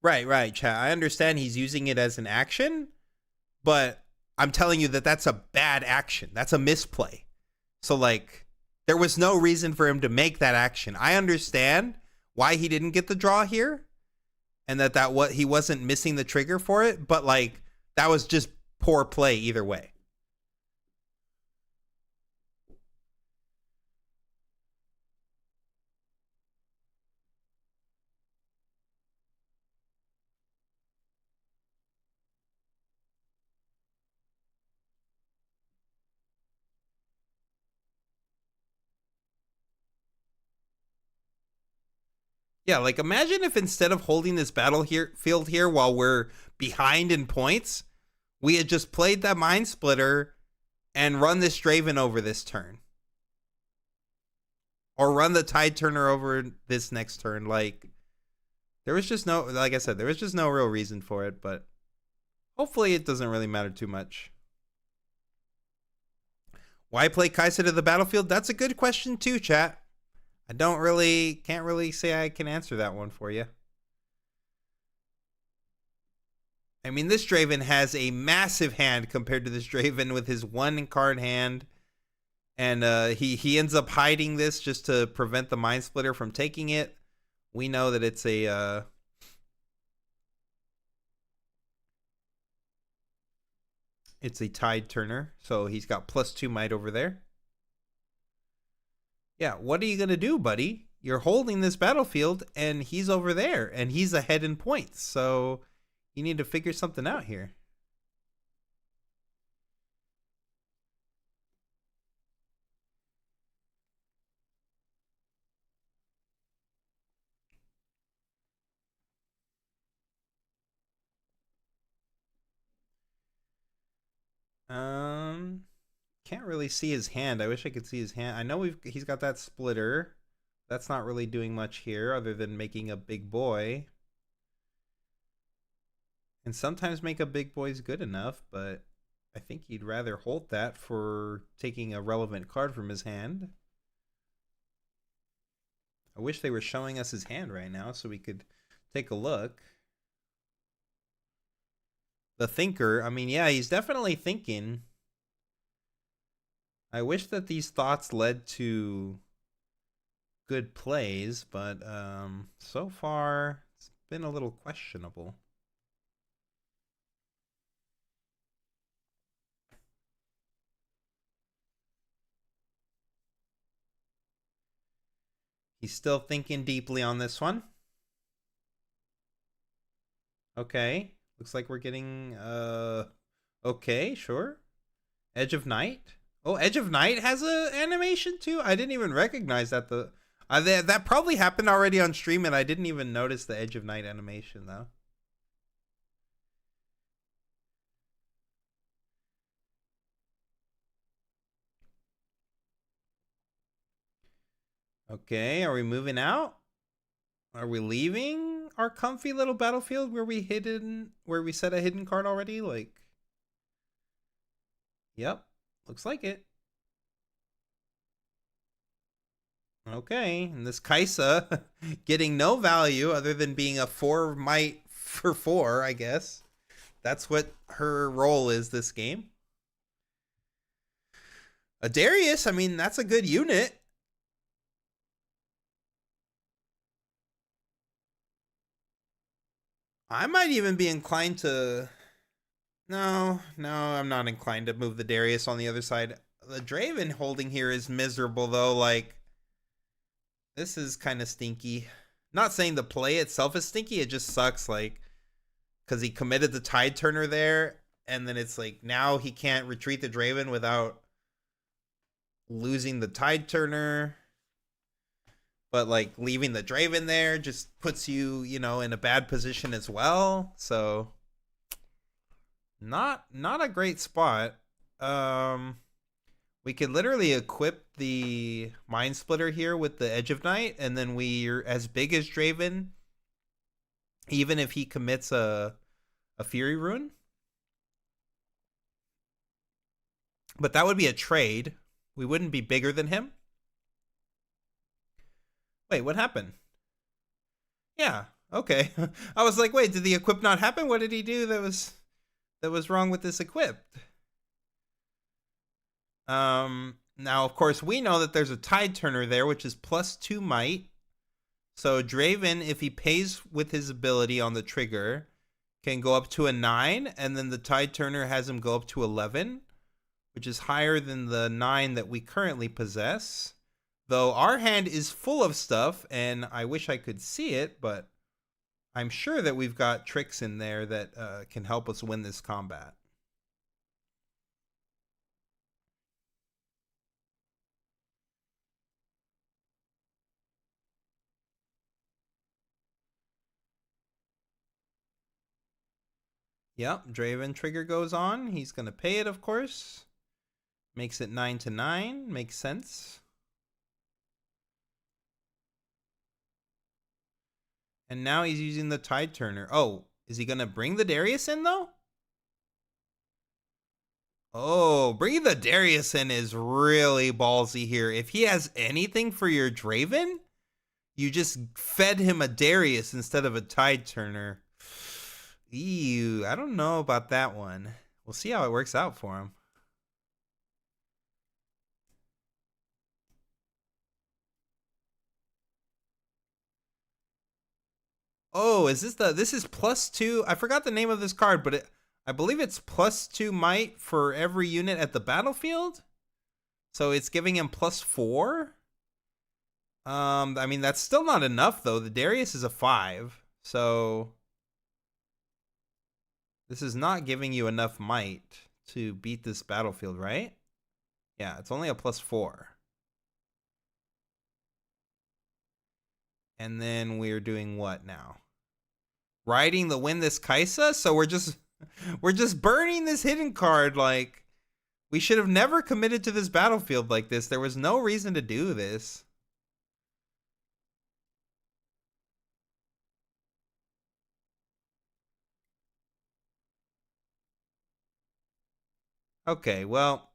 S1: Right, chat. I understand he's using it as an action, but I'm telling you that that's a bad action. That's a misplay. So, like, there was no reason for him to make that action. I understand why he didn't get the draw here, and he wasn't missing the trigger for it, but, like, that was just poor play either way. Yeah, like, imagine if instead of holding this field here while we're behind in points, we had just played that Mind Splitter and run this Draven over this turn. Or run the Tide Turner over this next turn. Like, there was just like I said, there was just no real reason for it, but hopefully it doesn't really matter too much. Why play Kaisa to the battlefield? That's a good question too, chat. I can't really say I can answer that one for you. I mean, this Draven has a massive hand compared to this Draven with his 1-card hand. And he ends up hiding this just to prevent the Mind Splitter from taking it. We know that it's a... it's a Tide Turner, so he's got +2 might over there. Yeah, what are you going to do, buddy? You're holding this battlefield, and he's over there, and he's ahead in points. So you need to figure something out here. Can't really see his hand. I wish I could see his hand. I know he's got that splitter. That's not really doing much here other than making a big boy. And sometimes make a big boy's good enough, but I think he'd rather hold that for taking a relevant card from his hand. I wish they were showing us his hand right now so we could take a look. The thinker, I mean, yeah, he's definitely thinking. I wish that these thoughts led to good plays, but so far it's been a little questionable. He's still thinking deeply on this one. Okay. Looks like we're getting okay, sure. Edge of Night. Oh, Edge of Night has a animation too? I didn't even recognize that. That probably happened already on stream, and I didn't even notice the Edge of Night animation though. Okay, are we moving out? Are we leaving our comfy little battlefield where we set a hidden card already? Like, yep, looks like it. Okay, and this Kaisa getting no value other than being a 4 might for 4, I guess. That's what her role is this game. A Darius, I mean, that's a good unit. I might even be inclined to... No, I'm not inclined to move the Darius on the other side. The Draven holding here is miserable, though. Like, this is kind of stinky. Not saying the play itself is stinky. It just sucks, like, because he committed the Tide Turner there, and then it's like, now he can't retreat the Draven without losing the Tide Turner. But, like, leaving the Draven there just puts you, you know, in a bad position as well. So, not a great spot. We could literally equip the Mind Splitter here with the Edge of Night, and then we're as big as Draven, even if he commits a Fury Rune. But that would be a trade. We wouldn't be bigger than him. Wait, what happened? Yeah, okay. I was like, wait, did the equip not happen? What did he do that was wrong with this equip? Now, of course, we know that there's a Tide Turner there, which is +2 might. So Draven, if he pays with his ability on the trigger, can go up to a 9, and then the Tide Turner has him go up to 11, which is higher than the 9 that we currently possess. Though our hand is full of stuff, and I wish I could see it, but I'm sure that we've got tricks in there that can help us win this combat. Yep, Draven trigger goes on. He's going to pay it, of course. Makes it 9-9. Makes sense. And now he's using the Tide Turner. Oh, is he going to bring the Darius in, though? Oh, bringing the Darius in is really ballsy here. If he has anything for your Draven, you just fed him a Darius instead of a Tide Turner. Ew, I don't know about that one. We'll see how it works out for him. Oh, is this this is +2? I forgot the name of this card, but I believe it's +2 might for every unit at the battlefield. So it's giving him +4. I mean, that's still not enough, though. The Darius is a 5, so this is not giving you enough might to beat this battlefield, right? Yeah, it's only a +4. And then we're doing what now? Riding the Win This Kaisa? So we're just burning this hidden card. Like, we should have never committed to this battlefield like this. There was no reason to do this. Okay, well,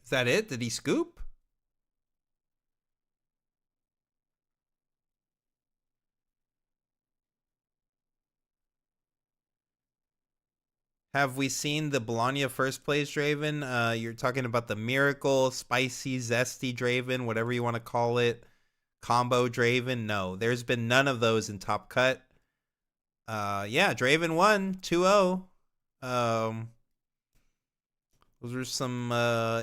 S1: is that it? Did he scoop? Have we seen the Bologna first place Draven? You're talking about the Miracle, Spicy, Zesty Draven, whatever you want to call it. Combo Draven? No, there's been none of those in Top Cut. Yeah, Draven won 2-0. Those were some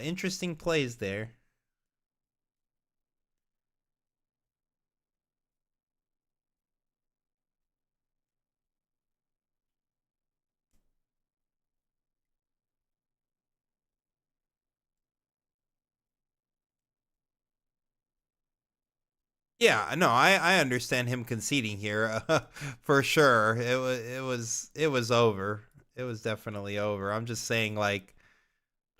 S1: interesting plays there. Yeah, no, I understand him conceding here for sure. It was over. It was definitely over. I'm just saying, like,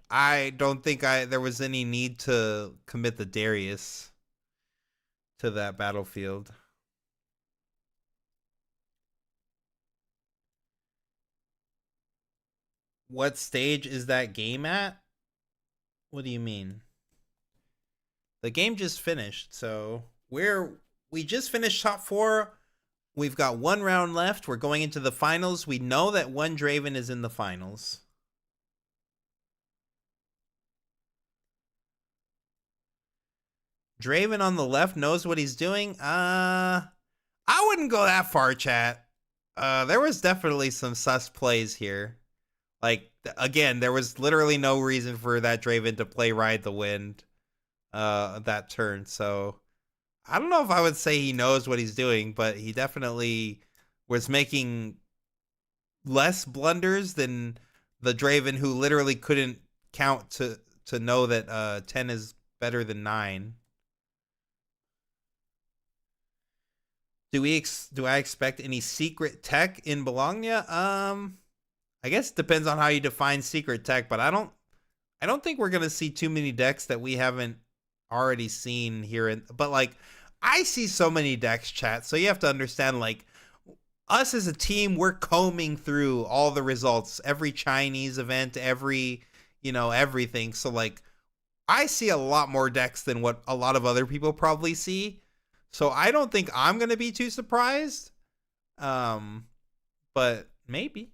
S1: I don't think there was any need to commit the Darius to that battlefield. What stage is that game at? What do you mean? The game just finished, so we just finished top 4. We've got 1 round left. We're going into the finals. We know that one Draven is in the finals. Draven on the left knows what he's doing. I wouldn't go that far, chat. There was definitely some sus plays here. Like, again, there was literally no reason for that Draven to play Ride the Wind that turn. So I don't know if I would say he knows what he's doing, but he definitely was making less blunders than the Draven who literally couldn't count to know that 10 is better than 9. Do I expect any secret tech in Bologna? I guess it depends on how you define secret tech, but I don't think we're gonna see too many decks that we haven't already seen here. But like, I see so many decks, chat. So you have to understand, like, us as a team, we're combing through all the results, every Chinese event, every, everything. So like, I see a lot more decks than what a lot of other people probably see. So I don't think I'm going to be too surprised. But maybe.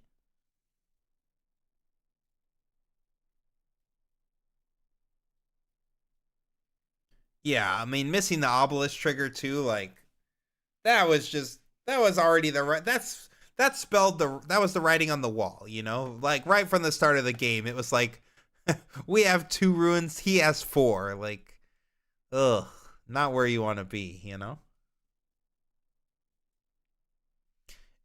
S1: Yeah, I mean, missing the obelisk trigger too, like, that was already that was the writing on the wall, like right from the start of the game. It was like, we have 2 ruins, he has 4. Like, ugh, not where you want to be,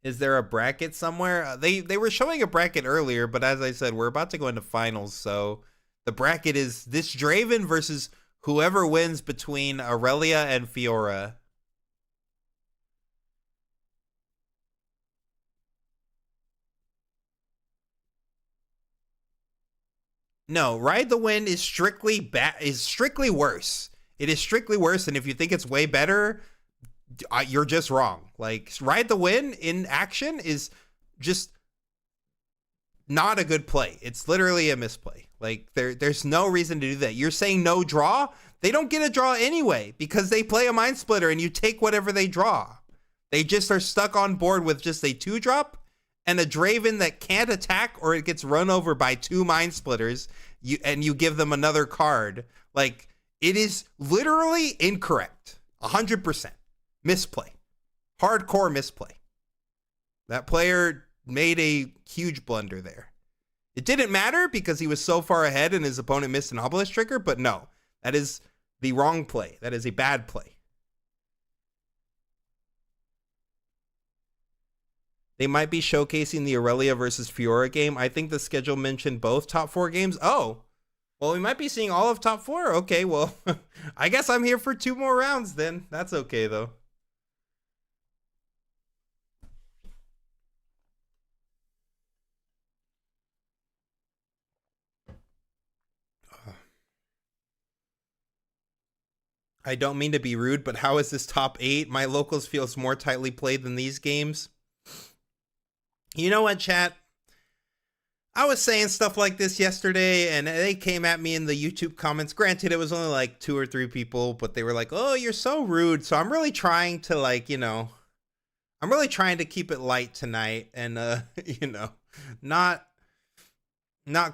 S1: Is there a bracket somewhere? They were showing a bracket earlier, but as I said, we're about to go into finals, so the bracket is this Draven versus whoever wins between Aurelia and Fiora. No, Ride the Wind is strictly worse. It is strictly worse, and if you think it's way better, you're just wrong. Like, Ride the Wind in action is just not a good play. It's literally a misplay. Like, there's no reason to do that. You're saying no draw? They don't get a draw anyway because they play a Mind Splitter and you take whatever they draw. They just are stuck on board with just a 2-drop and a Draven that can't attack or it gets run over by 2 Mind Splitters, and you give them another card. Like, it is literally incorrect. 100%. Misplay. Hardcore misplay. That player made a huge blunder there. It didn't matter because he was so far ahead and his opponent missed an obelisk trigger, but no, that is the wrong play. That is a bad play. They might be showcasing the Aurelia versus Fiora game. I think the schedule mentioned both top 4 games. Oh, well, we might be seeing all of top 4. Okay, well, I guess I'm here for 2 more rounds then. That's okay, though. I don't mean to be rude, but how is this top 8? My locals feels more tightly played than these games. You know what, chat? I was saying stuff like this yesterday, and they came at me in the YouTube comments. Granted, it was only like 2 or 3 people, but they were like, oh, you're so rude. So I'm really trying to, like, I'm really trying to keep it light tonight and, not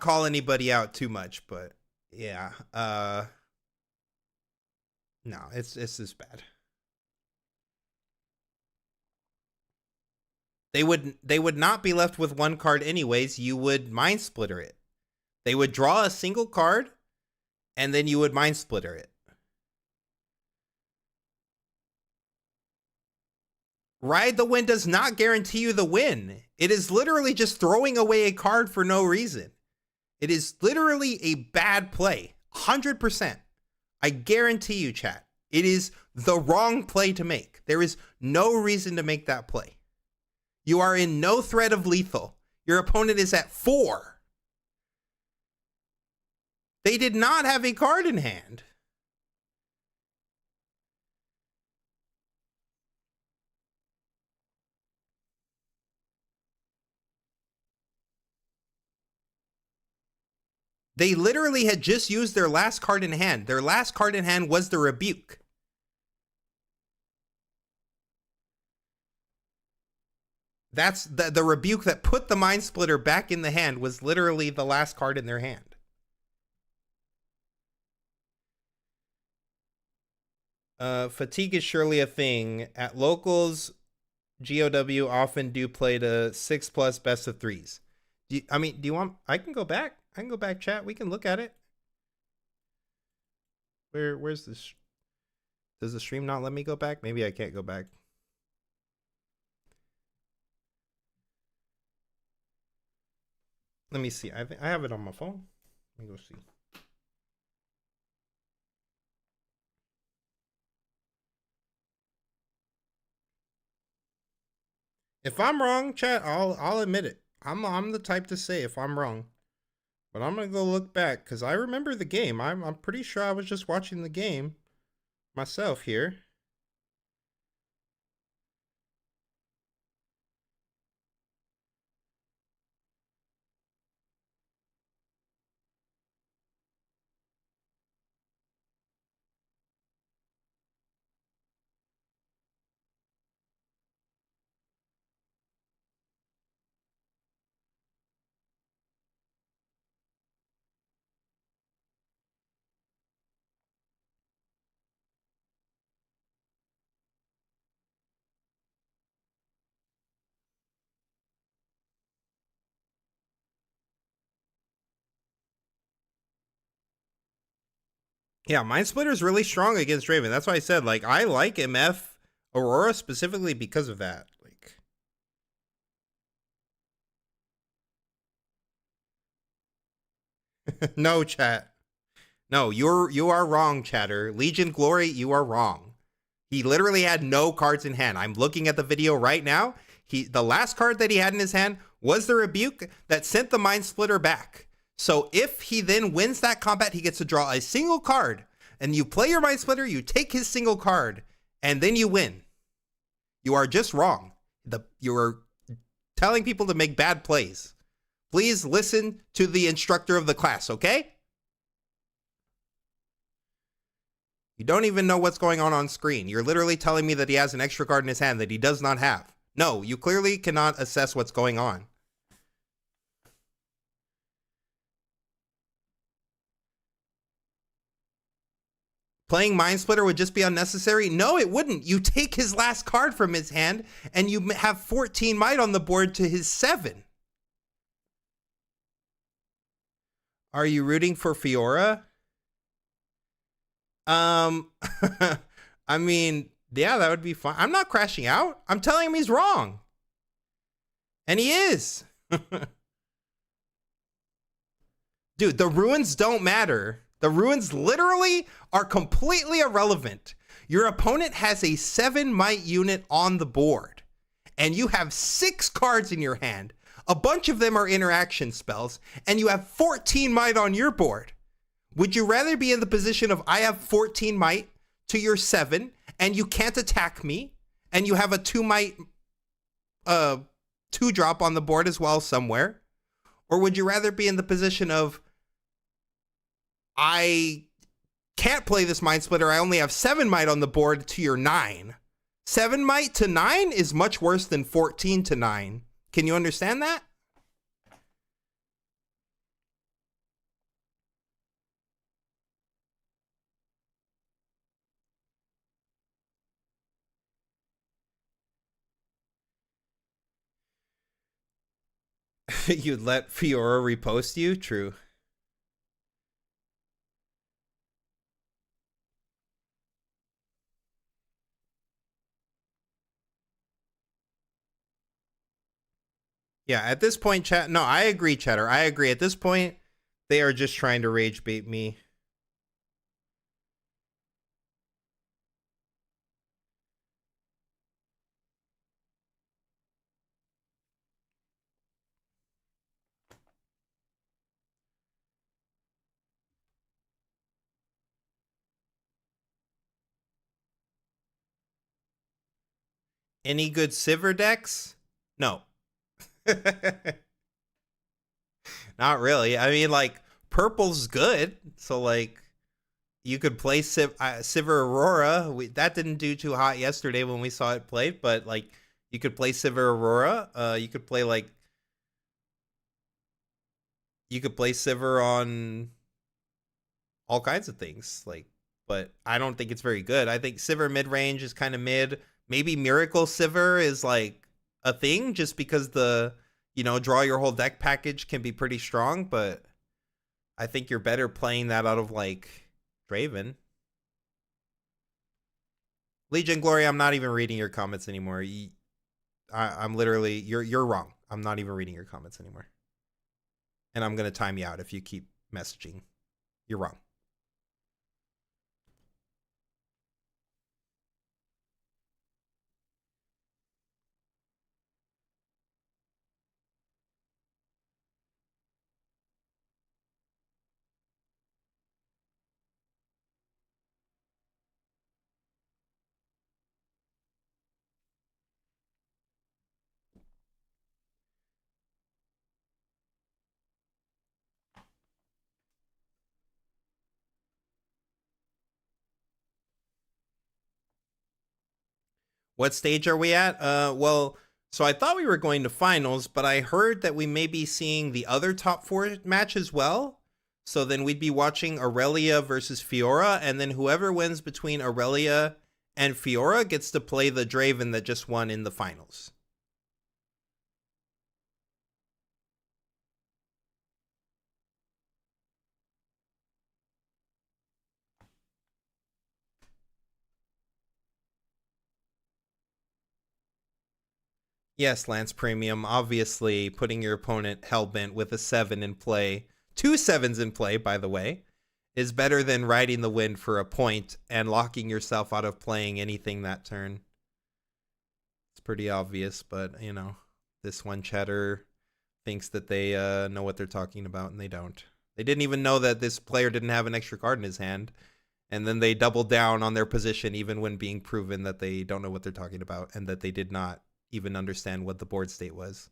S1: call anybody out too much, but yeah. No, it's this bad. They would not be left with 1 card anyways. You would Mind Splitter it. They would draw a single card, and then you would Mind Splitter it. Ride the Wind does not guarantee you the win. It is literally just throwing away a card for no reason. It is literally a bad play. 100%. I guarantee you, chat. It is the wrong play to make. There is no reason to make that play. You are in no threat of lethal. Your opponent is at 4. They did not have a card in hand. They literally had just used their last card in hand. Their last card in hand was the Rebuke. That's the Rebuke that put the Mind Splitter back in the hand was literally the last card in their hand. Fatigue is surely a thing. At locals, GOW often do play to 6+ best of 3s. Do you want... I can go back. I can go back, chat. We can look at it. Where's this? Does the stream not let me go back? Maybe I can't go back. Let me see. I have it on my phone. Let me go see. If I'm wrong, chat, I'll admit it. I'm the type to say if I'm wrong. But I'm gonna go look back because I remember the game. I'm pretty sure I was just watching the game myself here. Yeah, Mind Splitter is really strong against Draven. That's why I said, like, I like MF Aurora specifically because of that. Like, no, chat. No, you are wrong, chatter. Legion Glory, you are wrong. He literally had no cards in hand. I'm looking at the video right now. The last card that he had in his hand was the Rebuke that sent the Mind Splitter back. So if he then wins that combat, he gets to draw a single card. And you play your Mind Splitter, you take his single card, and then you win. You are just wrong. You are telling people to make bad plays. Please listen to the instructor of the class, okay? You don't even know what's going on screen. You're literally telling me that he has an extra card in his hand that he does not have. No, you clearly cannot assess what's going on. Playing Mind Splitter would just be unnecessary? No, it wouldn't. You take his last card from his hand, and you have 14 might on the board to his 7. Are you rooting for Fiora? I mean, yeah, that would be fun. I'm not crashing out. I'm telling him he's wrong. And he is. Dude, the ruins don't matter. The ruins literally are completely irrelevant. Your opponent has a 7 might unit on the board, and you have 6 cards in your hand. A bunch of them are interaction spells, and you have 14 might on your board. Would you rather be in the position of I have 14 might to your 7, and you can't attack me, and you have a 2 might 2-drop on the board as well somewhere? Or would you rather be in the position of I can't play this Mind Splitter, I only have 7 might on the board to your 9? 7 might to 9 is much worse than 14 to 9. Can you understand that? You'd let Fiora repost you? True. Yeah, at this point, chat. No, I agree, chatter. I agree. At this point, they are just trying to rage bait me. Any good Sivir decks? No. Not really. I mean, like, purple's good. So, like, you could play Sivir Aurora. That didn't do too hot yesterday when we saw it played, but, like, you could play Sivir Aurora. You could play, like, you could play Sivir on all kinds of things. Like, but I don't think it's very good. I think Sivir mid-range is kind of mid. Maybe Miracle Sivir is like a thing just because the, draw your whole deck package can be pretty strong, but I think you're better playing that out of like Draven. Legion Glory, I'm not even reading your comments anymore. I'm literally, you're wrong. I'm not even reading your comments anymore. And I'm going to time you out if you keep messaging. You're wrong. What stage are we at? Well, so I thought we were going to finals, but I heard that we may be seeing the other top 4 match as well. So then we'd be watching Aurelia versus Fiora, and then whoever wins between Aurelia and Fiora gets to play the Draven that just won in the finals. Yes, Lance Premium, obviously putting your opponent hellbent with a 7 in play, 2 7s in play, by the way, is better than riding the wind for a point and locking yourself out of playing anything that turn. It's pretty obvious, but, this one chatter thinks that they know what they're talking about, and they don't. They didn't even know that this player didn't have an extra card in his hand, and then they doubled down on their position even when being proven that they don't know what they're talking about and that they did not even understand what the board state was.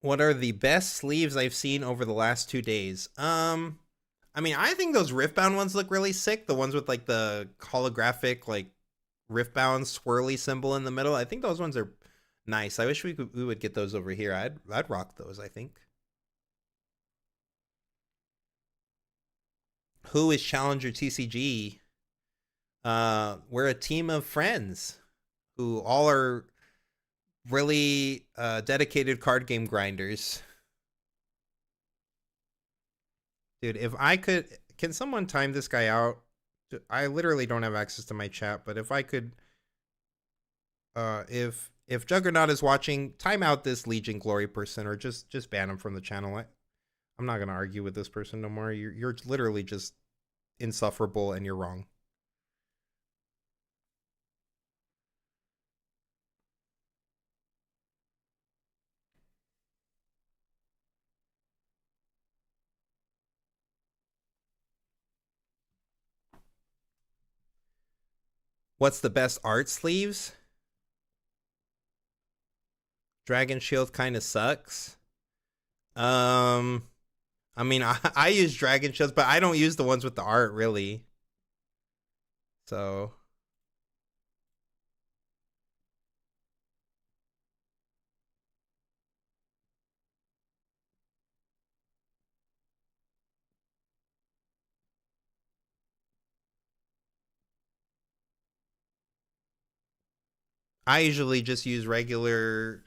S1: What are the best sleeves I've seen over the last 2 days? I think those Riftbound ones look really sick. The ones with like the holographic like Riftbound swirly symbol in the middle. I think those ones are nice. I wish we would get those over here. I'd rock those, I think. Who is Challenger TCG? We're a team of friends who all are really dedicated card game grinders. Dude, if I could, can someone time this guy out? I literally don't have access to my chat, but if I could, if Juggernaut is watching, time out this Legion Glory person, or just ban him from the channel. I'm not gonna argue with this person no more. You're literally just insufferable, and you're wrong. What's the best art sleeves? Dragon Shield kind of sucks. I use Dragon Shields, but I don't use the ones with the art, really. So I usually just use regular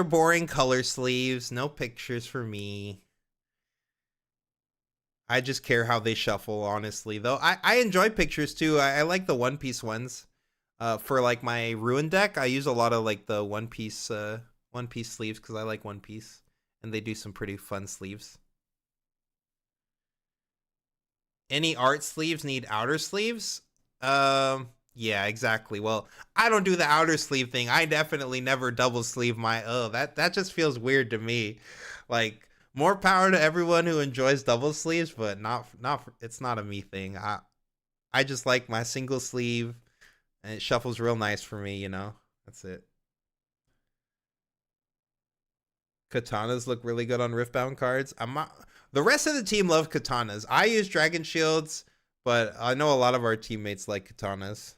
S1: boring color sleeves. No pictures for me. I just care how they shuffle, honestly. Though I enjoy pictures too. I like the One Piece ones. For like my Ruin deck, I use a lot of like the One Piece sleeves because I like One Piece, and they do some pretty fun sleeves. Any art sleeves need outer sleeves? Yeah, exactly. Well, I don't do the outer sleeve thing. I definitely never double sleeve my, that just feels weird to me. Like, more power to everyone who enjoys double sleeves, but not it's not a me thing. I just like my single sleeve, and it shuffles real nice for me, you know? That's it. Katanas look really good on Riftbound cards. The rest of the team love katanas. I use Dragon Shields, but I know a lot of our teammates like katanas.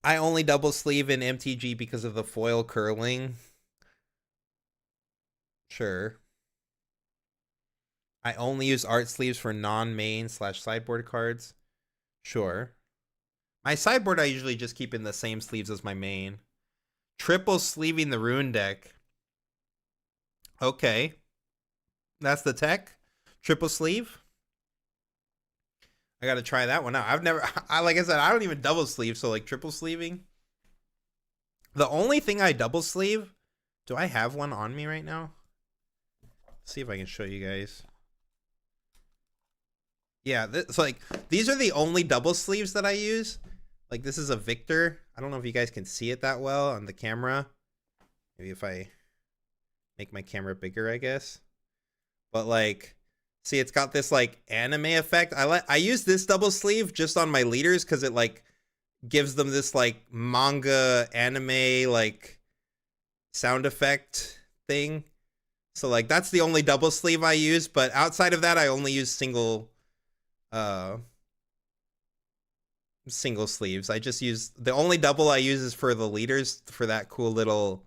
S1: I only double sleeve in MTG because of the foil curling. Sure. I only use art sleeves for non-main / sideboard cards. Sure. My sideboard I usually just keep in the same sleeves as my main. Triple sleeving the rune deck. Okay. That's the tech. Triple sleeve. I gotta try that one out. I've never, like I said, I don't even double sleeve, so like triple sleeving. The only thing I double sleeve, do I have one on me right now? Let's see if I can show you guys. Yeah, it's like, these are the only double sleeves that I use. Like this is a Victor. I don't know if you guys can see it that well on the camera. Maybe if I make my camera bigger, I guess. But like, see, it's got this like anime effect. I use this double sleeve just on my leaders because it like gives them this like manga anime like sound effect thing. So like that's the only double sleeve I use, but outside of that I only use single sleeves. I just use the only double I use is for the leaders for that cool little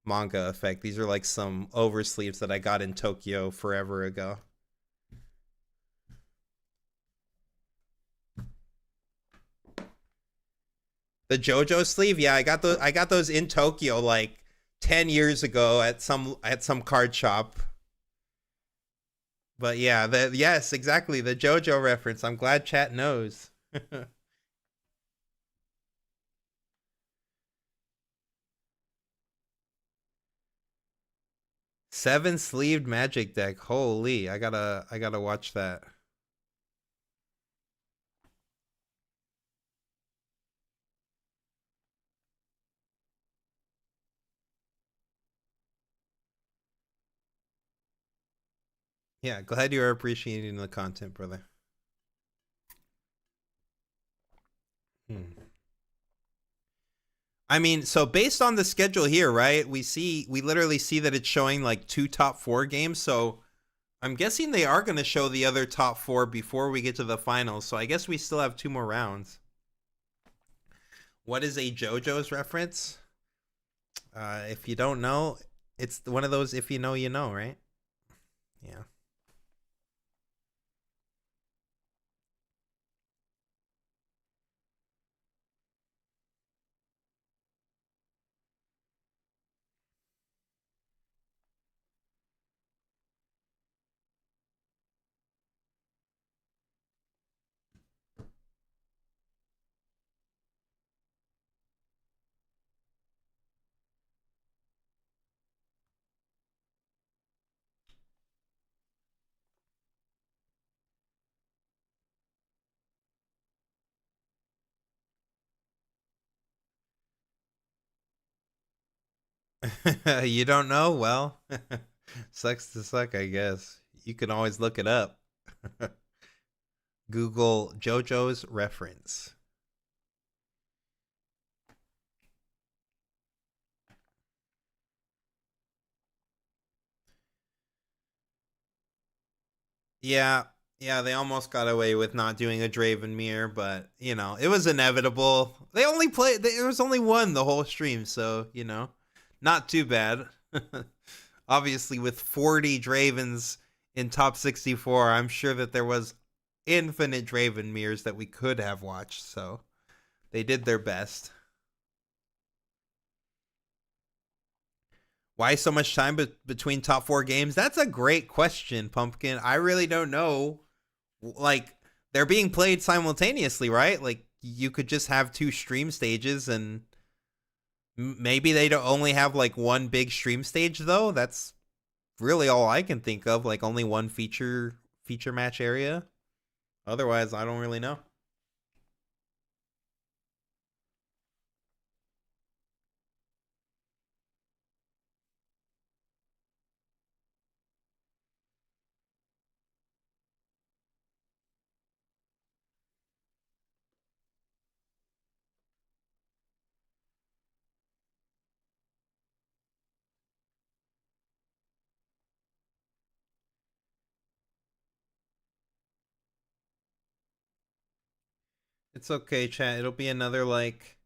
S1: manga effect. These are like some over sleeves that I got in Tokyo forever ago. The JoJo sleeve, yeah, I got those in Tokyo like 10 years ago at some card shop. But yeah, yes, exactly, the JoJo reference. I'm glad chat knows. 7-sleeved magic deck. Holy, I gotta watch that. Yeah, glad you are appreciating the content, brother. I mean, so based on the schedule here, right? We literally see that it's showing like 2 top 4 games. So I'm guessing they are going to show the other top 4 before we get to the finals. So I guess we still have 2 more rounds. What is a JoJo's reference? If you don't know, it's one of those if you know, you know, right? Yeah. You don't know? Well, sucks to suck, I guess. You can always look it up. Google JoJo's reference. Yeah, they almost got away with not doing a Draven mirror, but you know, it was inevitable. There was only one the whole stream, so you know, not too bad. Obviously, with 40 Dravens in top 64, I'm sure that there was infinite Draven mirrors that we could have watched, so they did their best. Why so much time between top 4 games? That's a great question, Pumpkin. I really don't know. Like, they're being played simultaneously, right? Like, you could just have 2 stream stages, and maybe they don't only have like one big stream stage though. That's really all I can think of. Like, only one feature match area. Otherwise, I don't really know. It's okay, chat. It'll be another like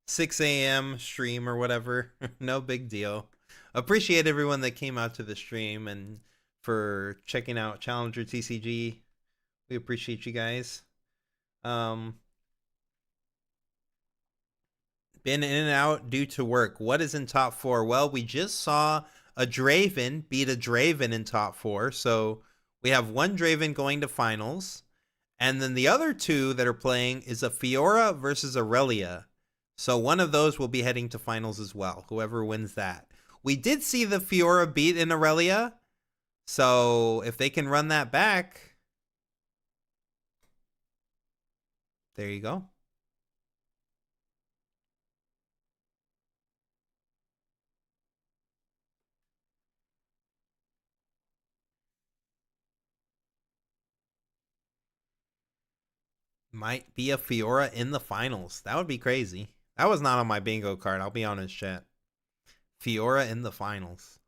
S1: 6 a.m. stream or whatever. No big deal. Appreciate everyone that came out to the stream and for checking out Challenger TCG. We appreciate you guys. Been in and out due to work. What is in top 4? Well, we just saw a Draven beat a Draven in top 4. So we have one Draven going to finals. And then the other two that are playing is a Fiora versus Aurelia. So one of those will be heading to finals as well, whoever wins that. We did see the Fiora beat in Aurelia. So if they can run that back, there you go. Might be a Fiora in the finals. That would be crazy. That was not on my bingo card. I'll be honest, chat. Fiora in the finals.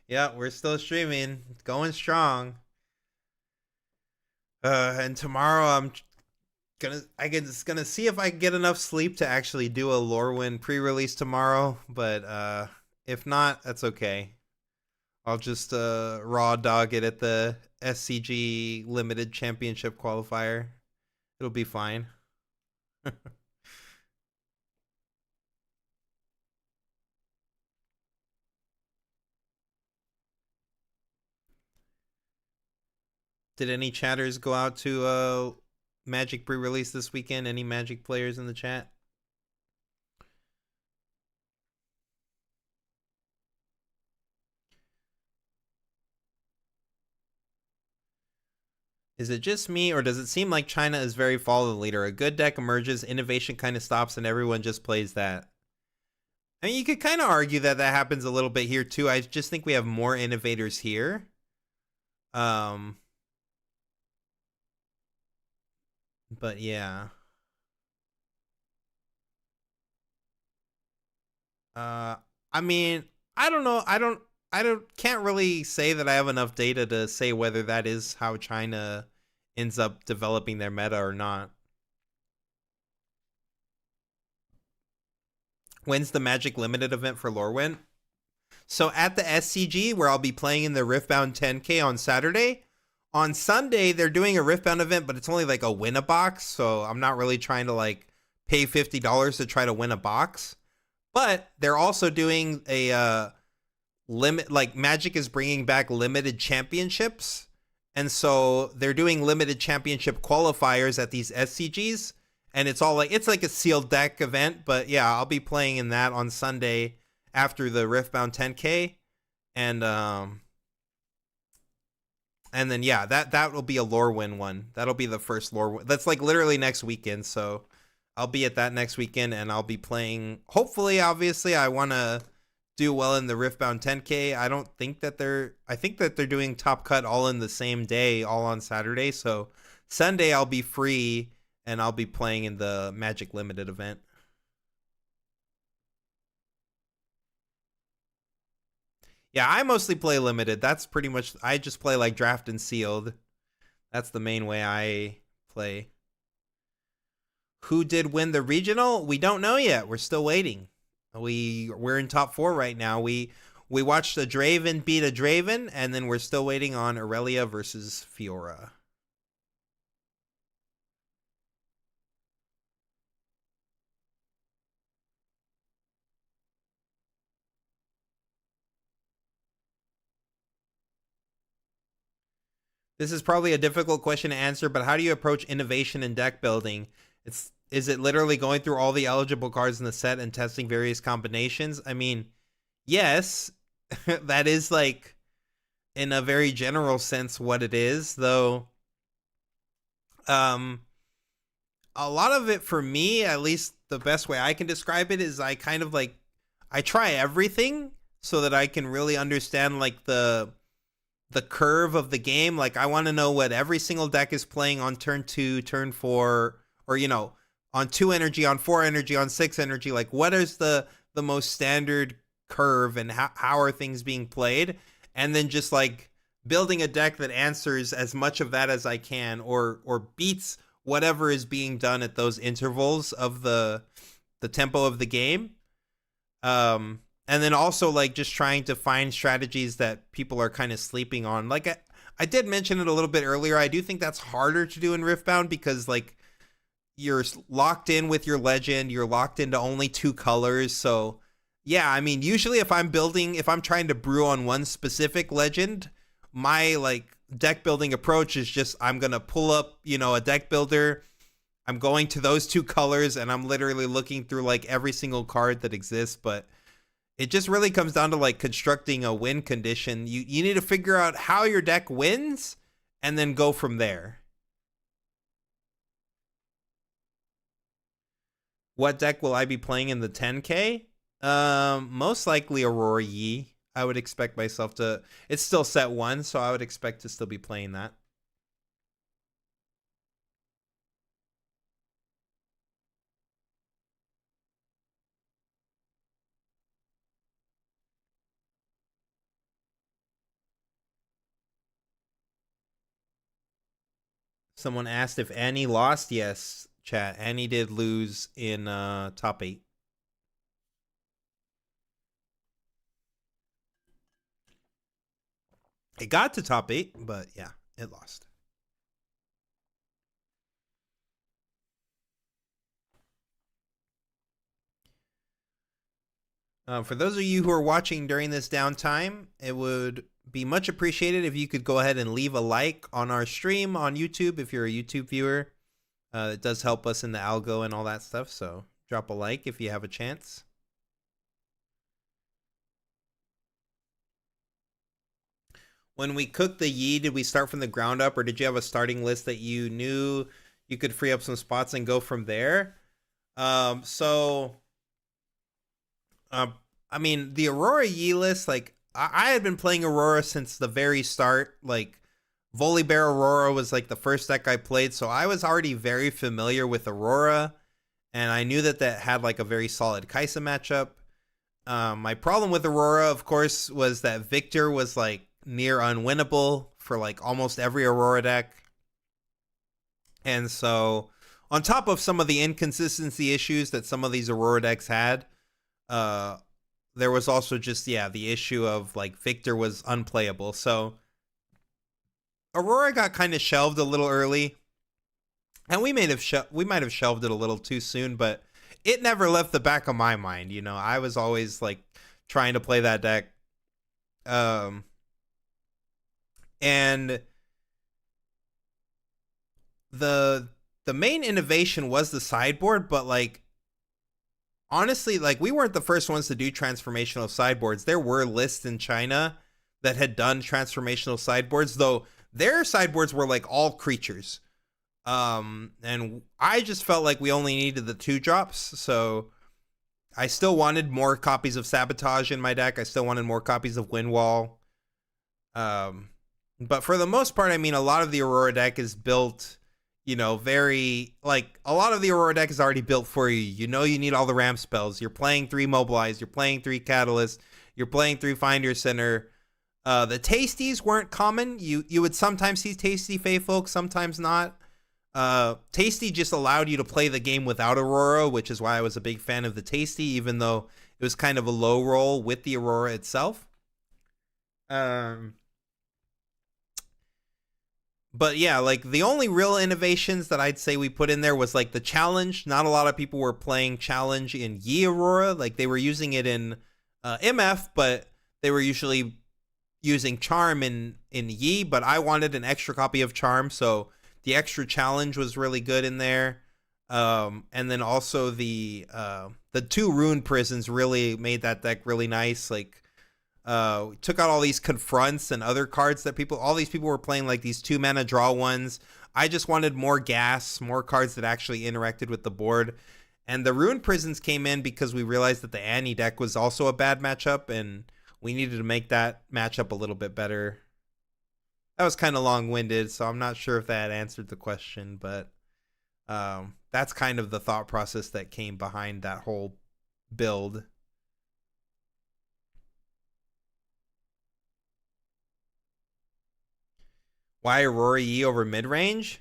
S1: Yeah, we're still streaming. Going strong. And tomorrow I'm gonna see if I can get enough sleep to actually do a Lorwyn pre-release tomorrow, but if not, that's okay. I'll just raw dog it at the SCG limited championship qualifier. It'll be fine. Did any chatters go out to Magic pre-release this weekend? Any Magic players in the chat? Is it just me, or does it seem like China is very follow the leader? A good deck emerges, innovation kind of stops, and everyone just plays that. I mean, you could kind of argue that that happens a little bit here too. I just think we have more innovators here. But yeah. I mean, I don't know. Can't really say that I have enough data to say whether that is how China ends up developing their meta or not. When's the Magic Limited event for Lorwyn? So at the SCG, where I'll be playing in the Riftbound 10K on Saturday. On Sunday, they're doing a Riftbound event, but it's only like a win a box. So I'm not really trying to like pay $50 to try to win a box. But they're also doing a limit, like Magic is bringing back limited championships. And so they're doing limited championship qualifiers at these SCGs. And it's all like, it's like a sealed deck event. But yeah, I'll be playing in that on Sunday after the Riftbound 10K. And then yeah, that will be a Lorwyn one. That'll be the first Lorwyn. That's like literally next weekend. So I'll be at that next weekend and I'll be playing. Hopefully, obviously, I want to do well in the Riftbound 10K. I think that they're doing Top Cut all in the same day, all on Saturday. So Sunday I'll be free and I'll be playing in the Magic Limited event. Yeah, I mostly play limited. That's pretty much, I just play like draft and sealed. That's the main way I play. Who did win the regional? We don't know yet. We're still waiting. We're in top 4 right now. We watched a Draven beat a Draven, and then we're still waiting on Aurelia versus Fiora. This is probably a difficult question to answer, but how do you approach innovation in deck building? Is it literally going through all the eligible cards in the set and testing various combinations? I mean, yes, that is like in a very general sense what it is, though. A lot of it for me, at least the best way I can describe it, is I kind of like, I try everything so that I can really understand like the curve of the game. Like I want to know what every single deck is playing on turn 2, turn 4, or on 2 energy, on 4 energy, on 6 energy? Like, what is the most standard curve, and how are things being played? And then just like building a deck that answers as much of that as I can, or beats whatever is being done at those intervals of the tempo of the game. And then also like just trying to find strategies that people are kind of sleeping on. Like I did mention it a little bit earlier. I do think that's harder to do in Riftbound because like you're locked in with your legend. You're locked into only 2 colors. So yeah, I mean, usually if I'm trying to brew on one specific legend, my like deck building approach is just, I'm going to pull up, a deck builder. I'm going to those 2 colors and I'm literally looking through like every single card that exists. But it just really comes down to like constructing a win condition. You need to figure out how your deck wins and then go from there. What deck will I be playing in the 10K? Most likely Aurora Yi. I would expect myself to... It's still set 1, so I would expect to still be playing that. Someone asked if Annie lost. Yes, chat. Annie did lose in top 8. It got to top 8, but yeah, it lost. For those of you who are watching during this downtime, it would be much appreciated if you could go ahead and leave a like on our stream on YouTube if you're a YouTube viewer. It does help us in the algo and all that stuff, so drop a like if you have a chance. When we cooked the Yi, did we start from the ground up, or did you have a starting list that you knew you could free up some spots and go from there? I mean, the Aurora Yi list, like, I had been playing Aurora since the very start. Like, Volibear Aurora was, like, the first deck I played, so I was already very familiar with Aurora, and I knew that had, like, a very solid Kaisa matchup. My problem with Aurora, of course, was that Victor was, like, near unwinnable for like almost every Aurora deck. And so on top of some of the inconsistency issues that some of these Aurora decks had, there was also just, the issue of like Victor was unplayable. So Aurora got kind of shelved a little early, and we might have shelved it a little too soon, but it never left the back of my mind. I was always like trying to play that deck. And the main innovation was the sideboard, but like honestly, like we weren't the first ones to do transformational sideboards. There were lists in China that had done transformational sideboards, though their sideboards were like all creatures. And I just felt like we only needed the 2 drops, so I still wanted more copies of Sabotage in my deck. I still wanted more copies of Windwall. But for the most part, I mean, a lot of the Aurora deck is built, very, like, a lot of the Aurora deck is already built for you. You need all the ramp spells. You're playing 3 Mobilize. You're playing 3 Catalyst. You're playing 3 Find Your Center. The Tasties weren't common. You would sometimes see Tasty Fey Folk, sometimes not. Tasty just allowed you to play the game without Aurora, which is why I was a big fan of the Tasty, even though it was kind of a low roll with the Aurora itself. But yeah, like the only real innovations that I'd say we put in there was like the challenge. Not a lot of people were playing challenge in Yi Aurora. Like they were using it in MF, but they were usually using charm in Yi. But I wanted an extra copy of charm, so the extra challenge was really good in there. And then also the 2 rune prisons really made that deck really nice. Like took out all these confronts and other cards that all these people were playing, like these 2 mana draw ones. I just wanted more gas, more cards that actually interacted with the board. And the rune prisons came in because we realized that the Annie deck was also a bad matchup, and we needed to make that matchup a little bit better. That was kind of long-winded, so I'm not sure if that answered the question, but That's kind of the thought process that came behind that whole build. Why Aurora Yi over mid-range?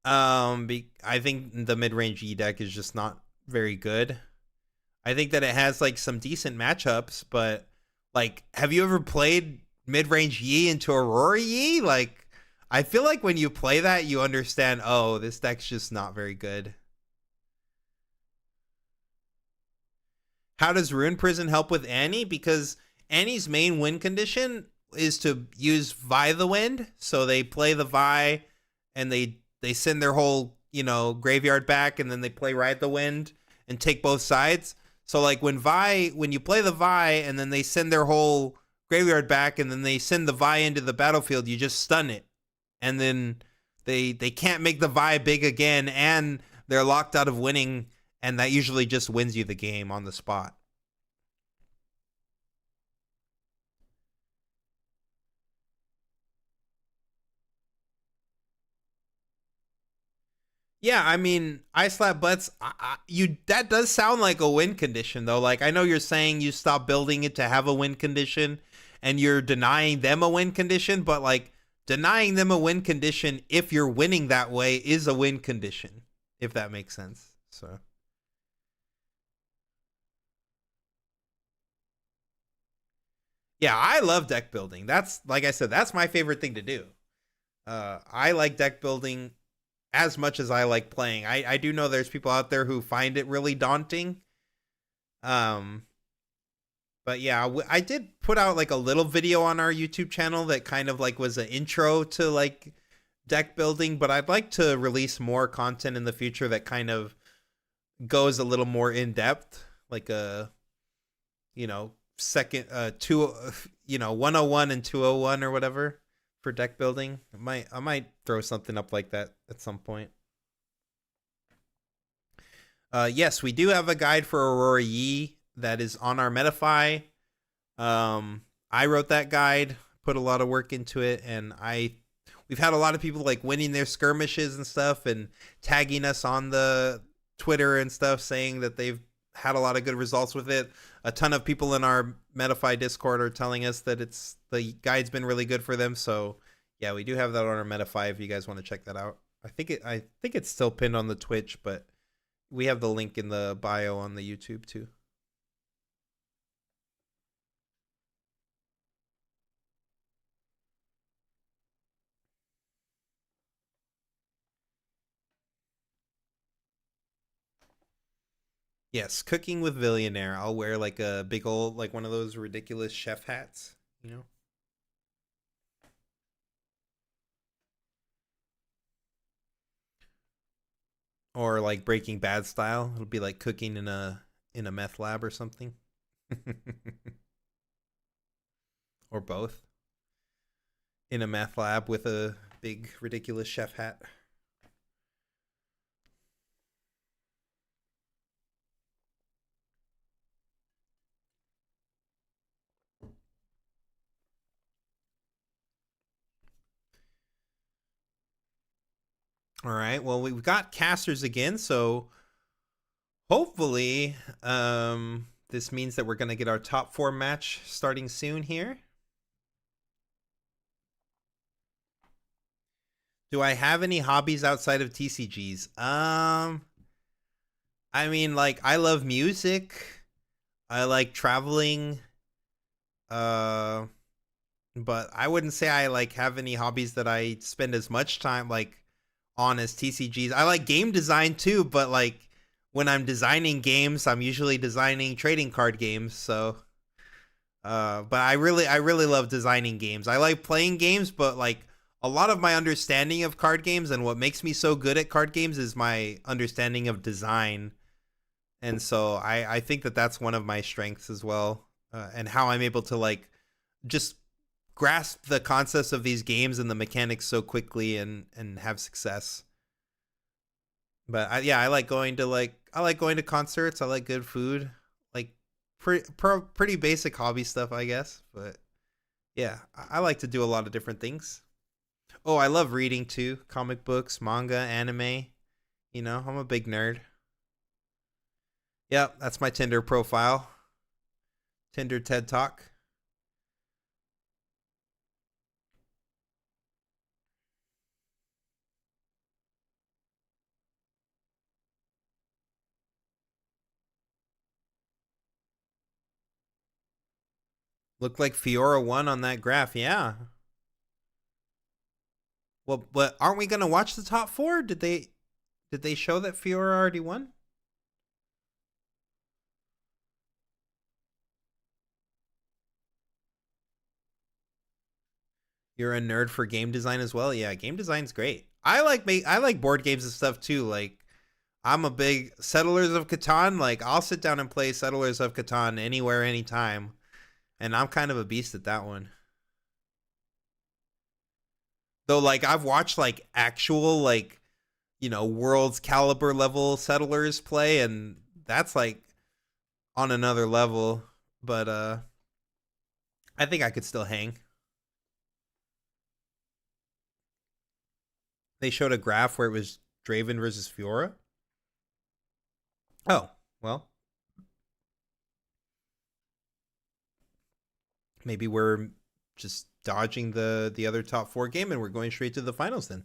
S1: I think the mid-range Yi deck is just not very good. I think that it has like some decent matchups, but like, have you ever played mid-range Yi into Aurora Yi? Like, I feel like when you play that, you understand, oh, this deck's just not very good. How does Rune Prison help with Annie? Because Annie's main win condition is to use Vi the Wind. So they play the Vi and they send their whole, graveyard back, and then they play Ride the Wind and take both sides. So like when you play the Vi and then they send their whole graveyard back and then they send the Vi into the battlefield, you just stun it. And then they can't make the Vi big again, and they're locked out of winning, and that usually just wins you the game on the spot. Yeah, I mean, I slap butts. That does sound like a win condition, though. Like, I know you're saying you stop building it to have a win condition, and you're denying them a win condition, but like denying them a win condition if you're winning that way is a win condition, if that makes sense. So. Yeah, I love deck building. That's, like I said, that's my favorite thing to do. I like deck building as much as I like playing. I do know there's people out there who find it really daunting. But yeah, I did put out like a little video on our YouTube channel that kind of like was an intro to like deck building, but I'd like to release more content in the future that kind of goes a little more in depth, like a, second, 101 and 201 or whatever for deck building. I might throw something up like that at some point. Yes, we do have a guide for Aurora Yi that is on our Metafy. I wrote that guide, put a lot of work into it, and we've had a lot of people like winning their skirmishes and stuff and tagging us on the Twitter and stuff saying that they've had a lot of good results with it. A ton of people in our Metafy Discord are telling us that the guide's been really good for them. So yeah, we do have that on our Metafy if you guys want to check that out. I think it's still pinned on the Twitch, but we have the link in the bio on the YouTube too. Yes, cooking with Billionaire. I'll wear like a big old, like one of those ridiculous chef hats, Or like Breaking Bad style. It'll be like cooking in a meth lab or something. Or both. In a meth lab with a big ridiculous chef hat. All right. Well, we've got casters again, so hopefully this means that we're going to get our top 4 match starting soon here. Do I have any hobbies outside of TCGs? I mean, like, I love music. I like traveling. But I wouldn't say I like have any hobbies that I spend as much time like on as TCGs. I like game design too, but like when I'm designing games, I'm usually designing trading card games. So, but I really love designing games. I like playing games, but like a lot of my understanding of card games and what makes me so good at card games is my understanding of design. And so I think that that's one of my strengths as well, and how I'm able to like just grasp the concepts of these games and the mechanics so quickly and have success. But I like going to concerts. I like good food, like pretty basic hobby stuff, I guess. But yeah, I like to do a lot of different things. Oh, I love reading too. Comic books, manga, anime. You know, I'm a big nerd. Yep, that's my Tinder profile. Tinder TED Talk. Looked like Fiora won on that graph, yeah. Well, but aren't we gonna watch the top 4? Did they show that Fiora already won? You're a nerd for game design as well. Yeah, game design's great. I like board games and stuff too. Like, I'm a big Settlers of Catan. Like, I'll sit down and play Settlers of Catan anywhere, anytime. And I'm kind of a beast at that one. Though, like, I've watched, like, actual, like, you know, world's caliber level Settlers play, and that's, like, on another level. But, I think I could still hang. They showed a graph where it was Draven versus Fiora. Oh, well. Maybe we're just dodging the other top 4 game and we're going straight to the finals then.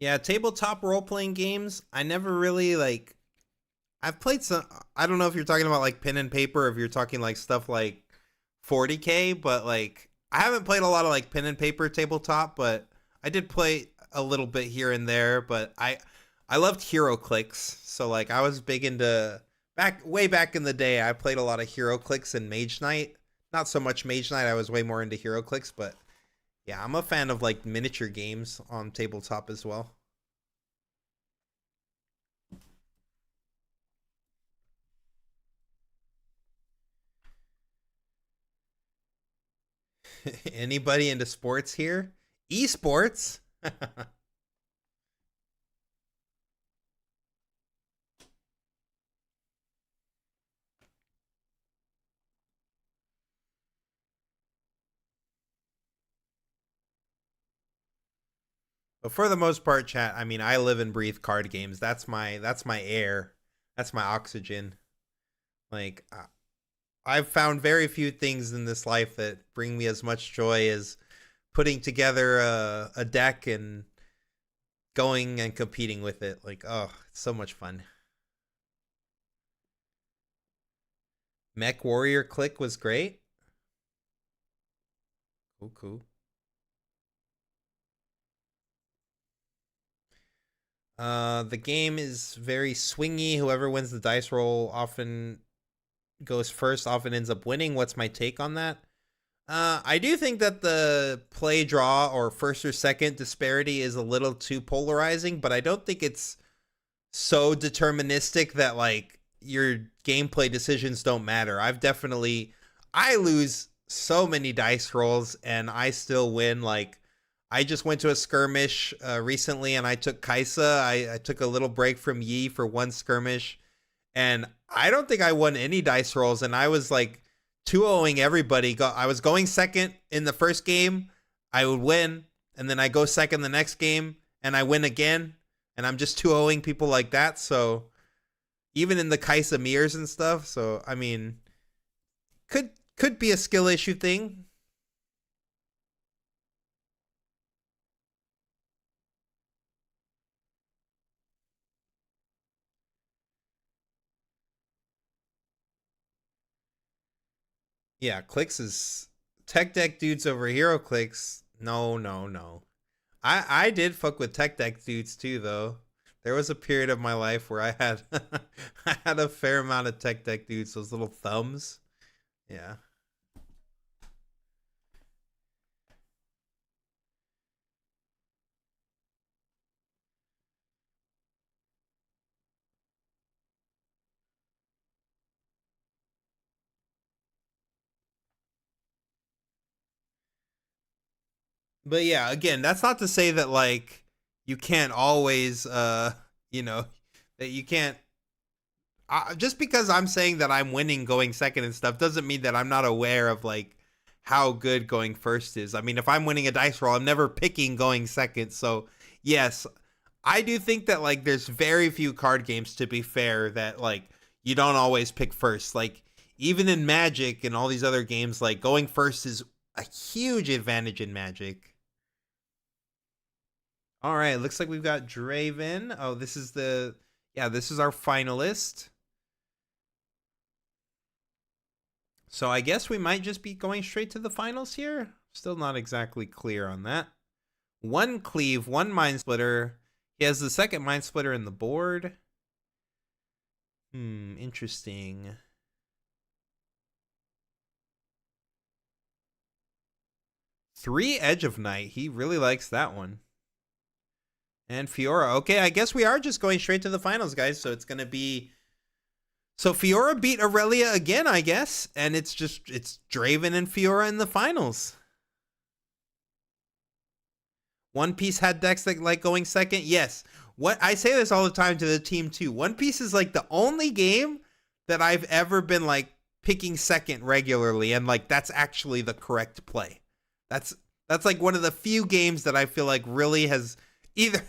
S1: Yeah, tabletop role-playing games, I never really, like, I've played some, I don't know if you're talking about, like, pen and paper, or if you're talking, like, stuff like 40K, but, like, I haven't played a lot of, like, pen and paper tabletop, but I did play a little bit here and there, but I loved Hero Clicks, so, like, I was big into, way back in the day, I played a lot of Hero Clicks and Mage Knight. Not so much Mage Knight, I was way more into Hero Clicks, but yeah, I'm a fan of, like, miniature games on tabletop as well. Anybody into sports here? Esports? But for the most part, chat, I mean, I live and breathe card games. That's my air. That's my oxygen. Like, I've found very few things in this life that bring me as much joy as putting together a deck and going and competing with it. Like, oh, it's so much fun. Mech Warrior Click was great. Cool, cool. The game is very swingy. Whoever wins the dice roll often goes first, often ends up winning. What's my take on that? I do think that the play draw or first or second disparity is a little too polarizing, but I don't think it's so deterministic that, like, your gameplay decisions don't matter. I lose so many dice rolls and I still win. Like, I just went to a skirmish recently and I took Kaisa. I took a little break from Yi for one skirmish and I don't think I won any dice rolls and I was like 2-0ing everybody. I was going second in the first game. I would win and then I go second the next game and I win again and I'm just 2-0ing people like that. So even in the Kaisa mirrors and stuff. So, I mean, could be a skill issue thing. Yeah, clicks is tech deck dudes over hero clicks. No, no, no. I did fuck with tech deck dudes too though. There was a period of my life where I had I had a fair amount of tech deck dudes, those little thumbs. Yeah. But yeah, again, that's not to say that, like, you can't always you know, That you can't. Just because I'm saying that I'm winning going second and stuff doesn't mean that I'm not aware of like how good going first is. I mean, if I'm winning a dice roll, I'm never picking going second. So yes, I do think that like there's very few card games, to be fair, that like you don't always pick first. Like even in Magic and all these other games, like going first is a huge advantage in Magic. All right, looks like we've got Draven. Oh, this is this is our finalist. So I guess we might just be going straight to the finals here. Still not exactly clear on that. One cleave, one mind splitter. He has the second mind splitter in the board. Interesting. Three Edge of Night. He really likes that one. And Fiora. Okay, I guess we are just going straight to the finals, guys. So it's going to be... So Fiora beat Aurelia again, I guess. And it's Draven and Fiora in the finals. One Piece had decks that like going second. Yes. What I say this all the time to the team too. One Piece is like the only game that I've ever been like picking second regularly. And like that's actually the correct play. That's like one of the few games that I feel like really has either...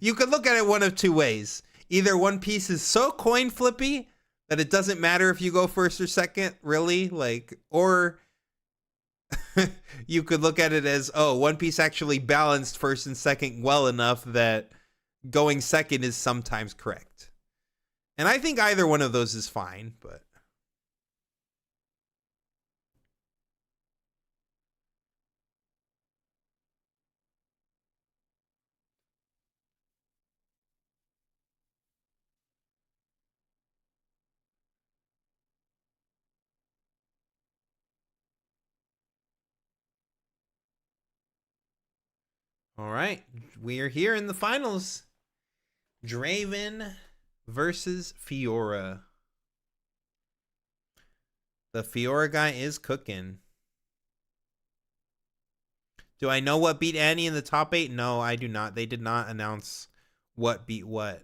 S1: You could look at it one of two ways. Either One Piece is so coin flippy that it doesn't matter if you go first or second, really, like, or you could look at it as, oh, One Piece actually balanced first and second well enough that going second is sometimes correct. And I think either one of those is fine, but... All right, we are here in the finals. Draven versus Fiora. The Fiora guy is cooking. Do I know what beat Annie in the top 8? No, I do not. They did not announce what beat what.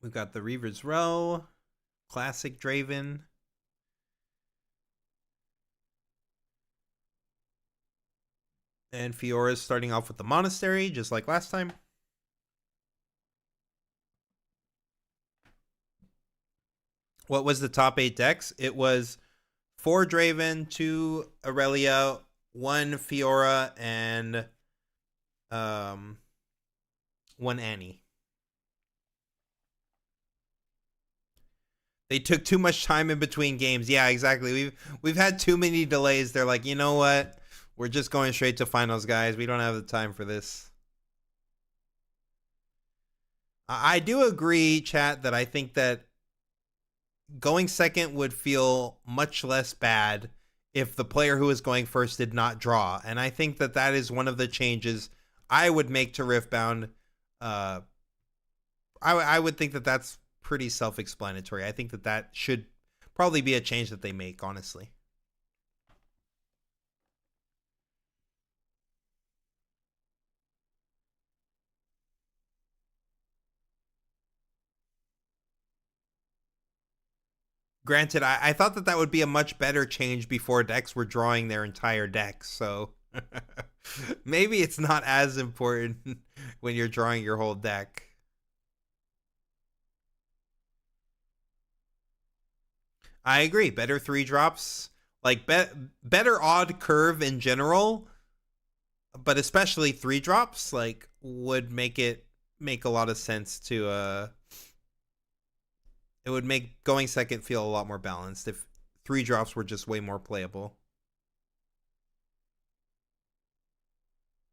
S1: We've got the Reaver's Row, classic Draven. And Fiora's starting off with the Monastery, just like last time. What was the top 8 decks? It was 4 Draven, 2 Aurelia, 1 Fiora, and 1 Annie. They took too much time in between games. Yeah, exactly. We've had too many delays. They're like, you know what? We're just going straight to finals, guys. We don't have the time for this. I do agree, chat, that I think that going second would feel much less bad if the player who was going first did not draw. And I think that that is one of the changes I would make to Riftbound. I would think that that's pretty self-explanatory. I think that that should probably be a change that they make, honestly. Granted, I thought that that would be a much better change before decks were drawing their entire decks, so maybe it's not as important when you're drawing your whole deck. I agree. Better 3-drops, like better odd curve in general, but especially 3-drops, like would make a lot of sense to it would make going second feel a lot more balanced if 3-drops were just way more playable.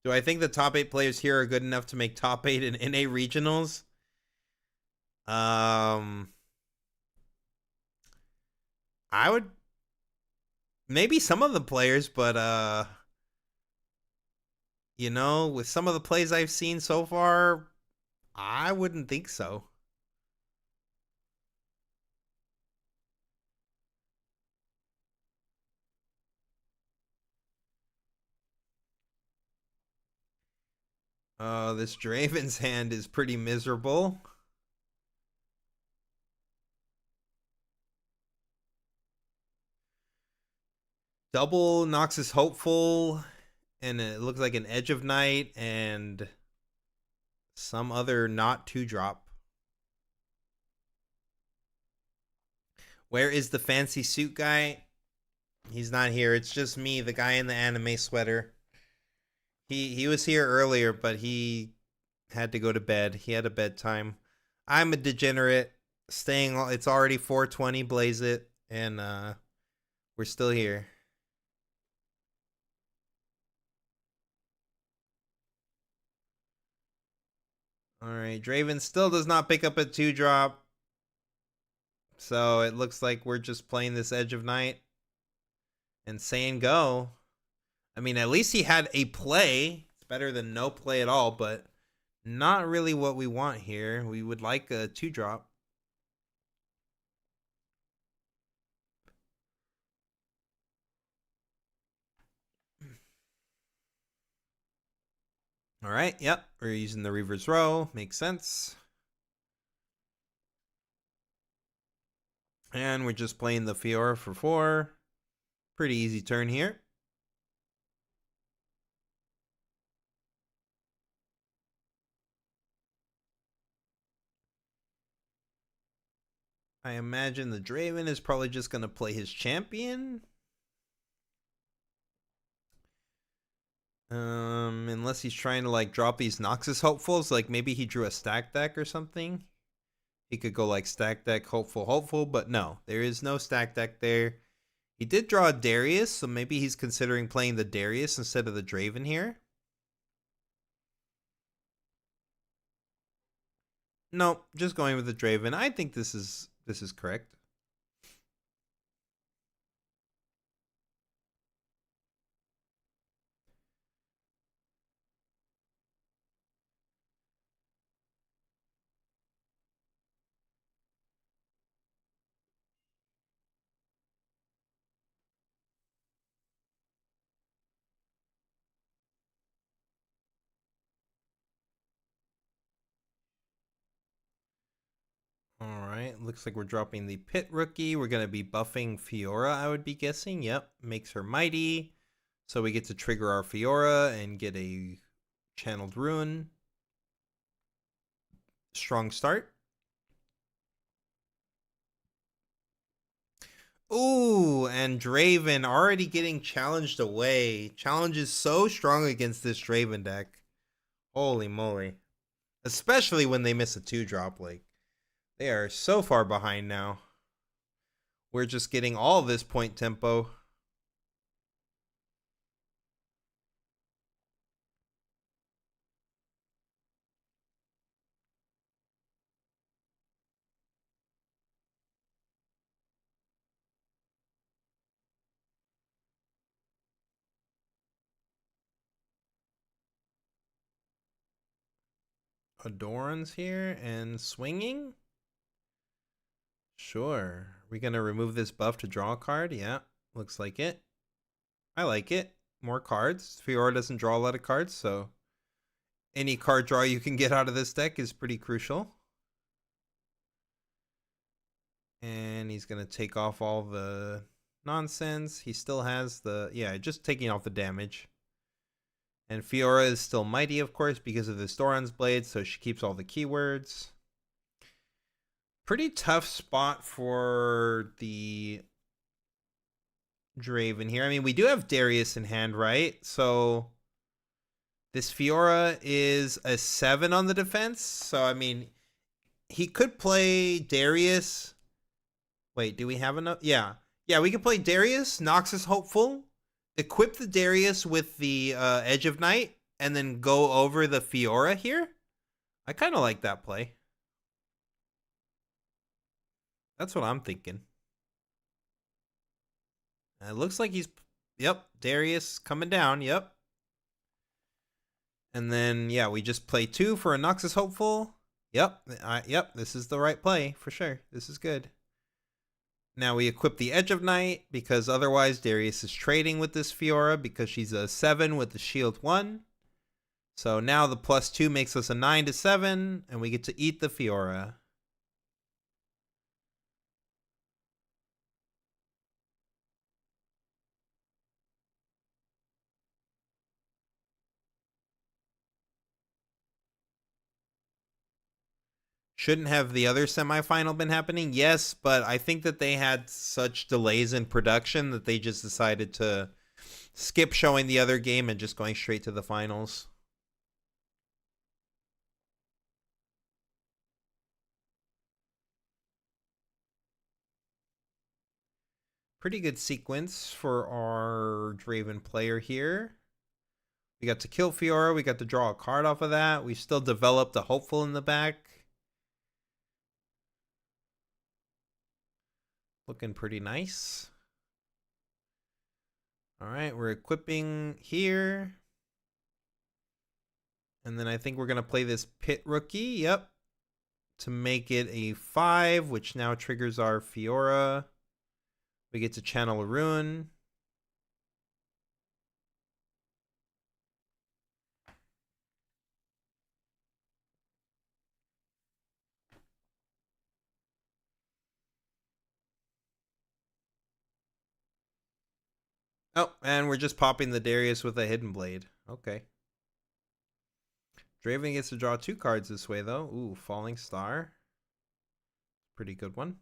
S1: Do I think the top 8 players here are good enough to make top 8 in NA regionals? I would maybe some of the players, but you know, with some of the plays I've seen so far, I wouldn't think so. This Draven's hand is pretty miserable. Double Noxus Hopeful, and it looks like an Edge of Night and some other not 2-drop. Where is the fancy suit guy? He's not here. It's just me, the guy in the anime sweater. He was here earlier, but he had to go to bed. He had a bedtime. I'm a degenerate. It's already 4:20, blaze it, and we're still here. All right, Draven still does not pick up a 2-drop. So it looks like we're just playing this Edge of Night and saying go. I mean, at least he had a play. It's better than no play at all, but not really what we want here. We would like a 2-drop. All right, yep, we're using the Reaver's Row. Makes sense. And we're just playing the Fiora for 4. Pretty easy turn here. I imagine the Draven is probably just going to play his champion. Unless he's trying to like drop these Noxus Hopefuls, like maybe he drew a stack deck or something. He could go like stack deck, hopeful, but no, there is no stack deck there. He did draw a Darius, so maybe he's considering playing the Darius instead of the Draven here. No, just going with the Draven. I think this is correct. Alright, looks like we're dropping the Pit Rookie. We're going to be buffing Fiora, I would be guessing. Yep, makes her mighty. So we get to trigger our Fiora and get a Channeled Ruin. Strong start. Ooh, and Draven already getting challenged away. Challenge is so strong against this Draven deck. Holy moly. Especially when they miss a 2-drop. Like, they are so far behind now. We're just getting all this point tempo. Adorns here and swinging. Sure. Are we going to remove this buff to draw a card? Yeah, looks like it. I like it. More cards. Fiora doesn't draw a lot of cards, so any card draw you can get out of this deck is pretty crucial. And he's going to take off all the nonsense. He still has the... Yeah, just taking off the damage. And Fiora is still mighty, of course, because of the Doran's Blade, so she keeps all the keywords. Pretty tough spot for the Draven here. I mean, we do have Darius in hand, right? So this Fiora is a 7 on the defense. So, I mean, he could play Darius. Wait, do we have enough? Yeah. Yeah, we could play Darius, Noxus Hopeful, equip the Darius with the Edge of Night, and then go over the Fiora here. I kind of like that play. That's what I'm thinking. It looks like he's... Yep, Darius coming down, yep. And then, yeah, we just play 2 for a Noxus Hopeful. Yep, yep, this is the right play, for sure. This is good. Now we equip the Edge of Night, because otherwise Darius is trading with this Fiora, because she's a 7 with the shield 1. So now the +2 makes us a 9-7, and we get to eat the Fiora. Shouldn't have the other semifinal been happening? Yes, but I think that they had such delays in production that they just decided to skip showing the other game and just going straight to the finals. Pretty good sequence for our Draven player here. We got to kill Fiora. We got to draw a card off of that. We still developed a hopeful in the back. Looking pretty nice. All right, we're equipping here. And then I think we're going to play this Pit Rookie. Yep. To make it a 5, which now triggers our Fiora. We get to channel a Ruin. Oh, and we're just popping the Darius with a Hidden Blade. Okay. Draven gets to draw 2 cards this way, though. Ooh, Falling Star. Pretty good one.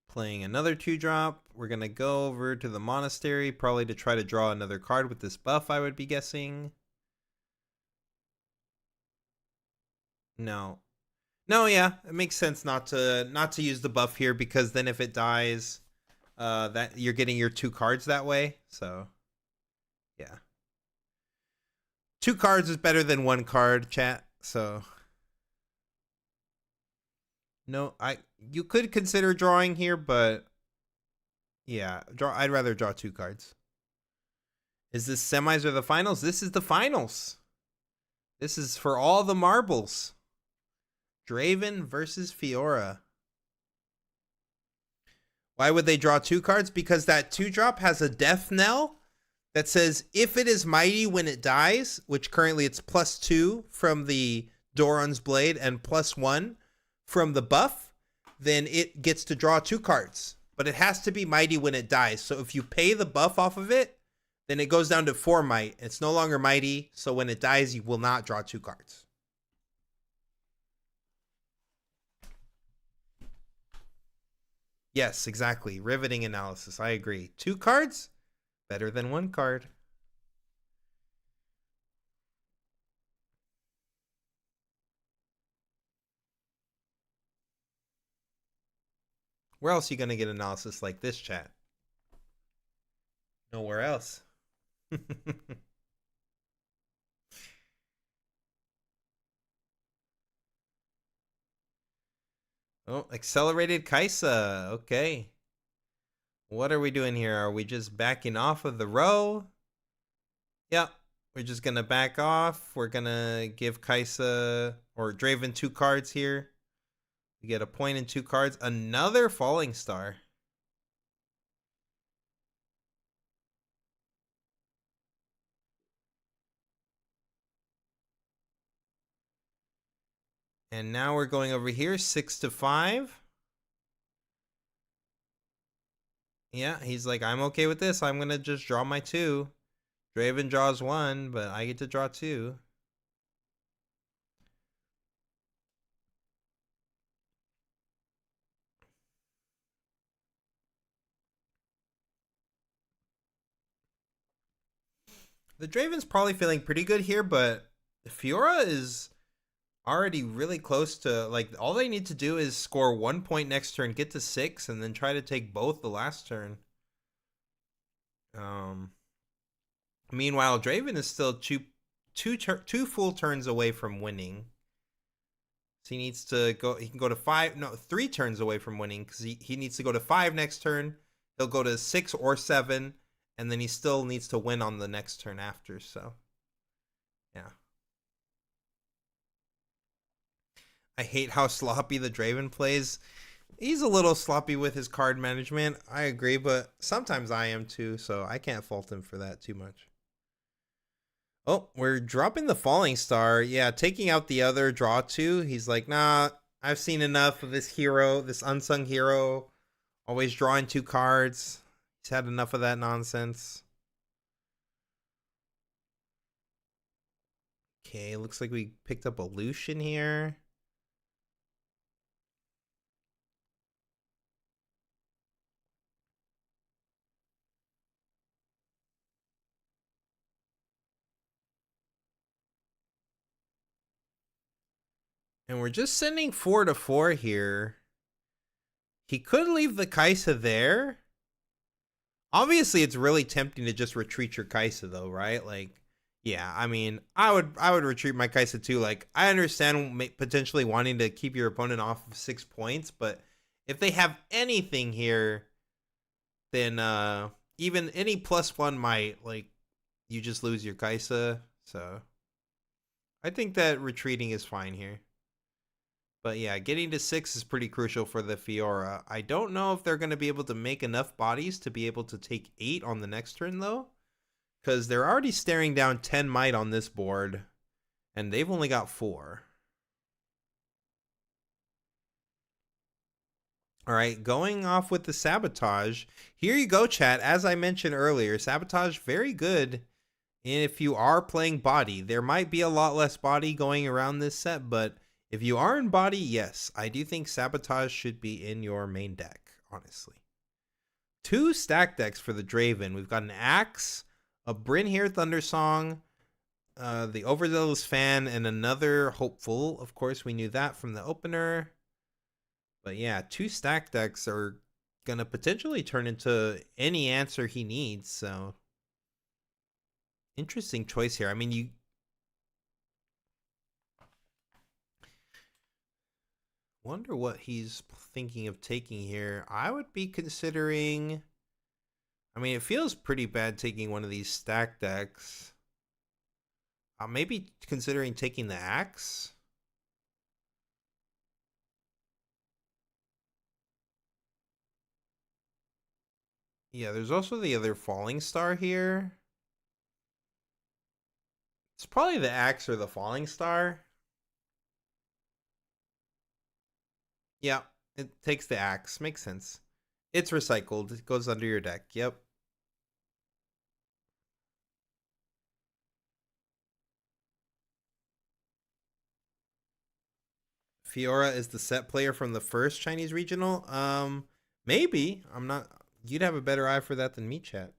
S1: Playing another 2-drop. We're going to go over to the Monastery, probably to try to draw another card with this buff, I would be guessing. No. No, yeah, it makes sense not to use the buff here, because then if it dies, that you're getting your 2 cards that way. So, yeah. 2 cards is better than 1 card, chat. So, no, you could consider drawing here, but yeah, I'd rather draw 2 cards. Is this semis or the finals? This is the finals. This is for all the marbles. Draven versus Fiora. Why would they draw 2 cards? Because that 2-drop has a death knell that says if it is mighty when it dies, which currently it's +2 from the Doran's Blade and +1 from the buff, then it gets to draw 2 cards. But it has to be mighty when it dies. So if you pay the buff off of it, then it goes down to 4 might. It's no longer mighty, so when it dies, you will not draw 2 cards. Yes, exactly. Riveting analysis. I agree. 2 cards? Better than 1 card. Where else are you going to get analysis like this, chat? Nowhere else. Oh, accelerated Kaisa. Okay. What are we doing here? Are we just backing off of the row? Yep. We're just going to back off. We're going to give Kaisa or Draven 2 cards here. We get a point and 2 cards. Another Falling Star. And now we're going over here, 6-5. Yeah, he's like, I'm okay with this. I'm going to just draw my 2. Draven draws 1, but I get to draw 2. The Draven's probably feeling pretty good here, but Fiora is already really close to, like, all they need to do is score 1 point next turn, get to 6, and then try to take both the last turn. Meanwhile, Draven is still two full turns away from winning. So he needs to go, he can go to 3 turns away from winning, because he needs to go to 5 next turn. He'll go to 6 or 7, and then he still needs to win on the next turn after, so yeah. I hate how sloppy the Draven plays. He's a little sloppy with his card management. I agree, but sometimes I am too, so I can't fault him for that too much. Oh, we're dropping the Falling Star. Yeah, taking out the other draw two. He's like, nah, I've seen enough of this hero, this unsung hero, always drawing 2 cards. He's had enough of that nonsense. Okay, looks like we picked up a Lucian here. And we're just sending 4 to 4 here. He could leave the Kaisa there. Obviously, it's really tempting to just retreat your Kaisa, though, right? Like, yeah, I mean, I would retreat my Kaisa too. Like, I understand potentially wanting to keep your opponent off of 6 points, but if they have anything here, then even any +1 might, like, you just lose your Kaisa. So I think that retreating is fine here. But yeah, getting to 6 is pretty crucial for the Fiora. I don't know if they're going to be able to make enough bodies to be able to take 8 on the next turn, though. Because they're already staring down 10 might on this board. And they've only got 4. All right, going off with the Sabotage. Here you go, chat. As I mentioned earlier, Sabotage, very good if you are playing body. There might be a lot less body going around this set, but if you are in body, yes, I do think Sabotage should be in your main deck, honestly. 2 stack decks for the Draven. We've got an Axe, a Bryn here, Thundersong, the Overzealous Fan, and another Hopeful. Of course, we knew that from the opener. But yeah, 2 stack decks are going to potentially turn into any answer he needs, so interesting choice here. I mean, you wonder what he's thinking of taking here. I would be considering, I mean, it feels pretty bad taking one of these stack decks. Maybe considering taking the Axe. Yeah, there's also the other Falling Star here. It's probably the Axe or the Falling Star. Yeah, it takes the Axe. Makes sense. It's recycled. It goes under your deck. Yep. Fiora is the set player from the first Chinese regional. Maybe. I'm not. You'd have a better eye for that than me, chat.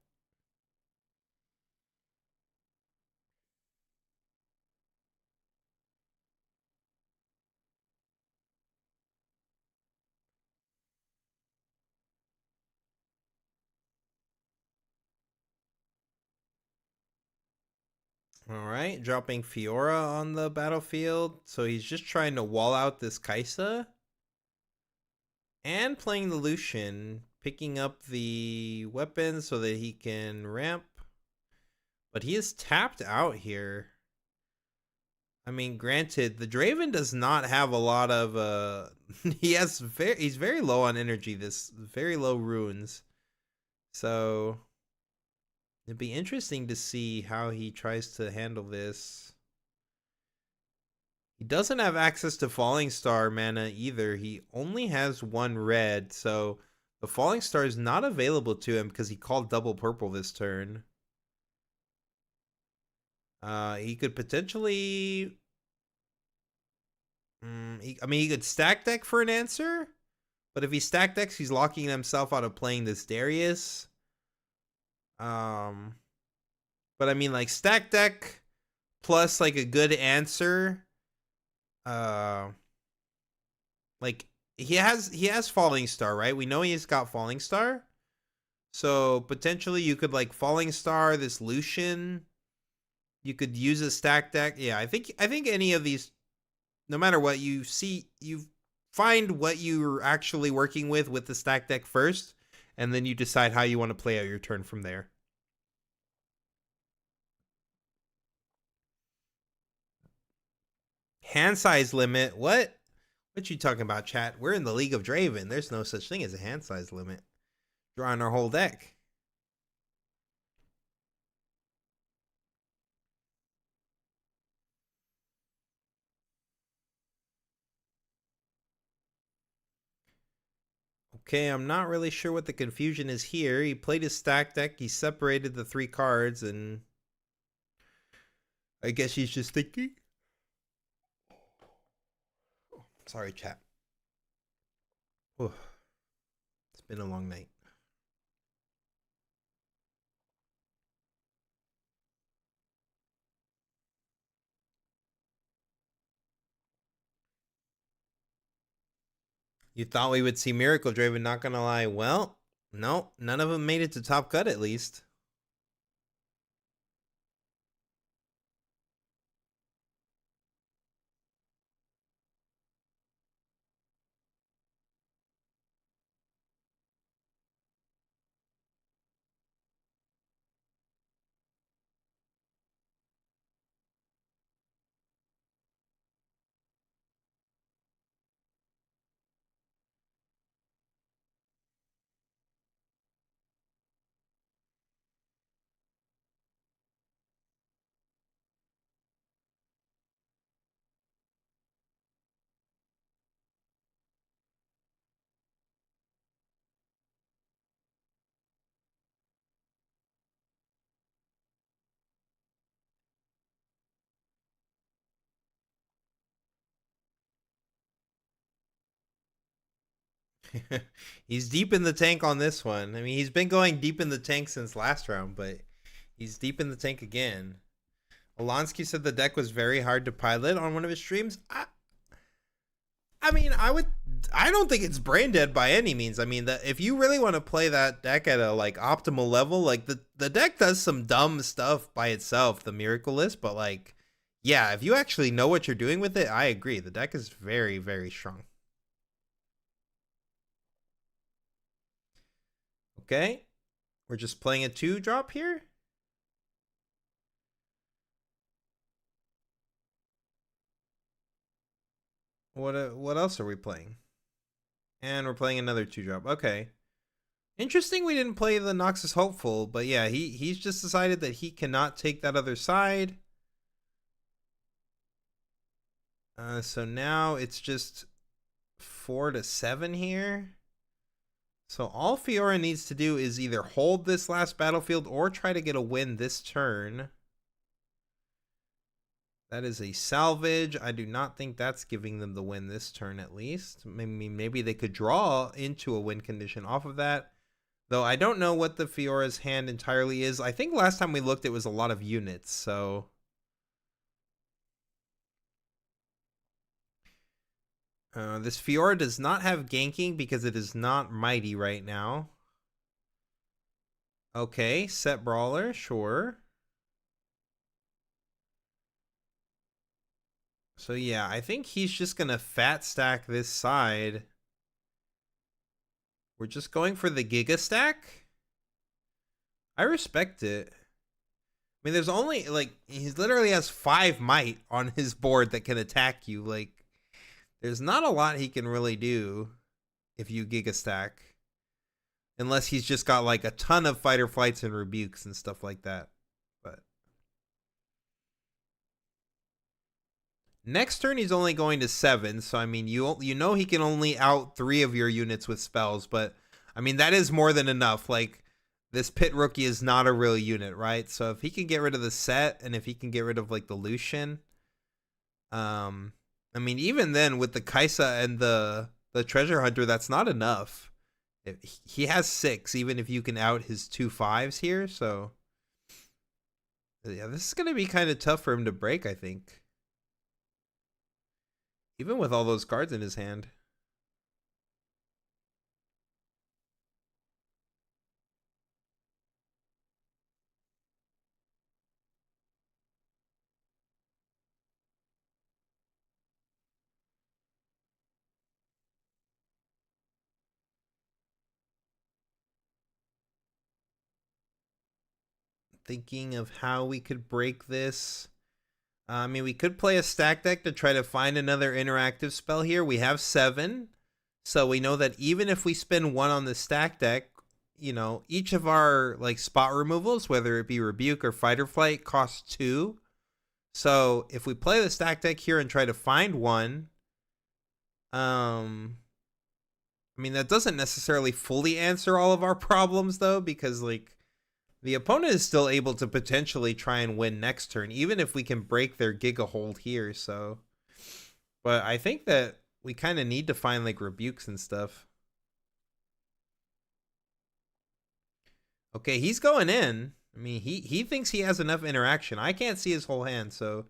S1: All right, dropping Fiora on the battlefield. So he's just trying to wall out this Kaisa. And playing the Lucian, picking up the weapons so that he can ramp. But he is tapped out here. I mean, granted, the Draven does not have a lot of he's very low on energy, this very low runes. So it'd be interesting to see how he tries to handle this. He doesn't have access to Falling Star mana either. He only has 1 red, so the Falling Star is not available to him because he called double purple this turn. He could potentially... he could stack deck for an answer, but if he stack decks, he's locking himself out of playing this Darius. But I mean, like, stack deck plus, like, a good answer... like he has Falling Star, right? We know he's got Falling Star, so potentially you could like Falling Star this Lucian. You could use a stack deck. Yeah, I think any of these, no matter what you see, you find what you're actually working with the stack deck first, and then you decide how you want to play out your turn from there. Hand size limit. What What you talking about, chat? We're in the League of Draven. There's no such thing as a hand size limit. Drawing our whole deck. Okay, I'm not really sure what the confusion is here. He played his stack deck. He separated the 3 cards, and I guess he's just thinking. Sorry, chat. It's been a long night. You thought we would see Miracle Draven, not gonna lie. Well, no, none of them made it to top cut at least. He's deep in the tank on this one. I mean, he's been going deep in the tank since last round, but he's deep in the tank again. Olansky said the deck was very hard to pilot on one of his streams. I mean, I don't think it's brain dead by any means. I mean, if you really want to play that deck at a like optimal level, like the deck does some dumb stuff by itself, the Miracle List, but like, yeah, if you actually know what you're doing with it, I agree. The deck is very, very strong. Okay, we're just playing a 2-drop here. What else are we playing? And we're playing another 2-drop. Okay. Interesting we didn't play the Noxus Hopeful, but yeah, he's just decided that he cannot take that other side. So now it's just 4 to 7 here. So all Fiora needs to do is either hold this last battlefield or try to get a win this turn. That is a salvage. I do not think that's giving them the win this turn, at least. Maybe they could draw into a win condition off of that. Though I don't know what the Fiora's hand entirely is. I think last time we looked, it was a lot of units, so... this Fiora does not have ganking because it is not mighty right now. Okay, set brawler, sure. So yeah, I think he's just gonna fat stack this side. We're just going for the Giga stack. I respect it. I mean, there's only, like, he literally has 5 might on his board that can attack you. Like, there's not a lot he can really do if you Giga stack. Unless he's just got, like, a ton of fighter flights and rebukes and stuff like that. But next turn, he's only going to 7. So, I mean, you know he can only out 3 of your units with spells. But, I mean, that is more than enough. Like, this Pit Rookie is not a real unit, right? So, if he can get rid of the set and if he can get rid of, like, the Lucian. I mean, even then, with the Kaisa and the Treasure Hunter, that's not enough. He has 6, even if you can out his 2 5s here. So, yeah, this is going to be kind of tough for him to break, I think. Even with all those cards in his hand. Thinking of how we could break this. I mean, we could play a stack deck to try to find another interactive spell here. We have 7. So we know that even if we spend 1 on the stack deck, you know, each of our like spot removals, whether it be Rebuke or Fight or Flight, costs 2. So if we play the stack deck here and try to find 1, I mean, that doesn't necessarily fully answer all of our problems though, because like the opponent is still able to potentially try and win next turn, even if we can break their Giga hold here. So, but I think that we kind of need to find like rebukes and stuff. Okay, he's going in. I mean, he thinks he has enough interaction. I can't see his whole hand, so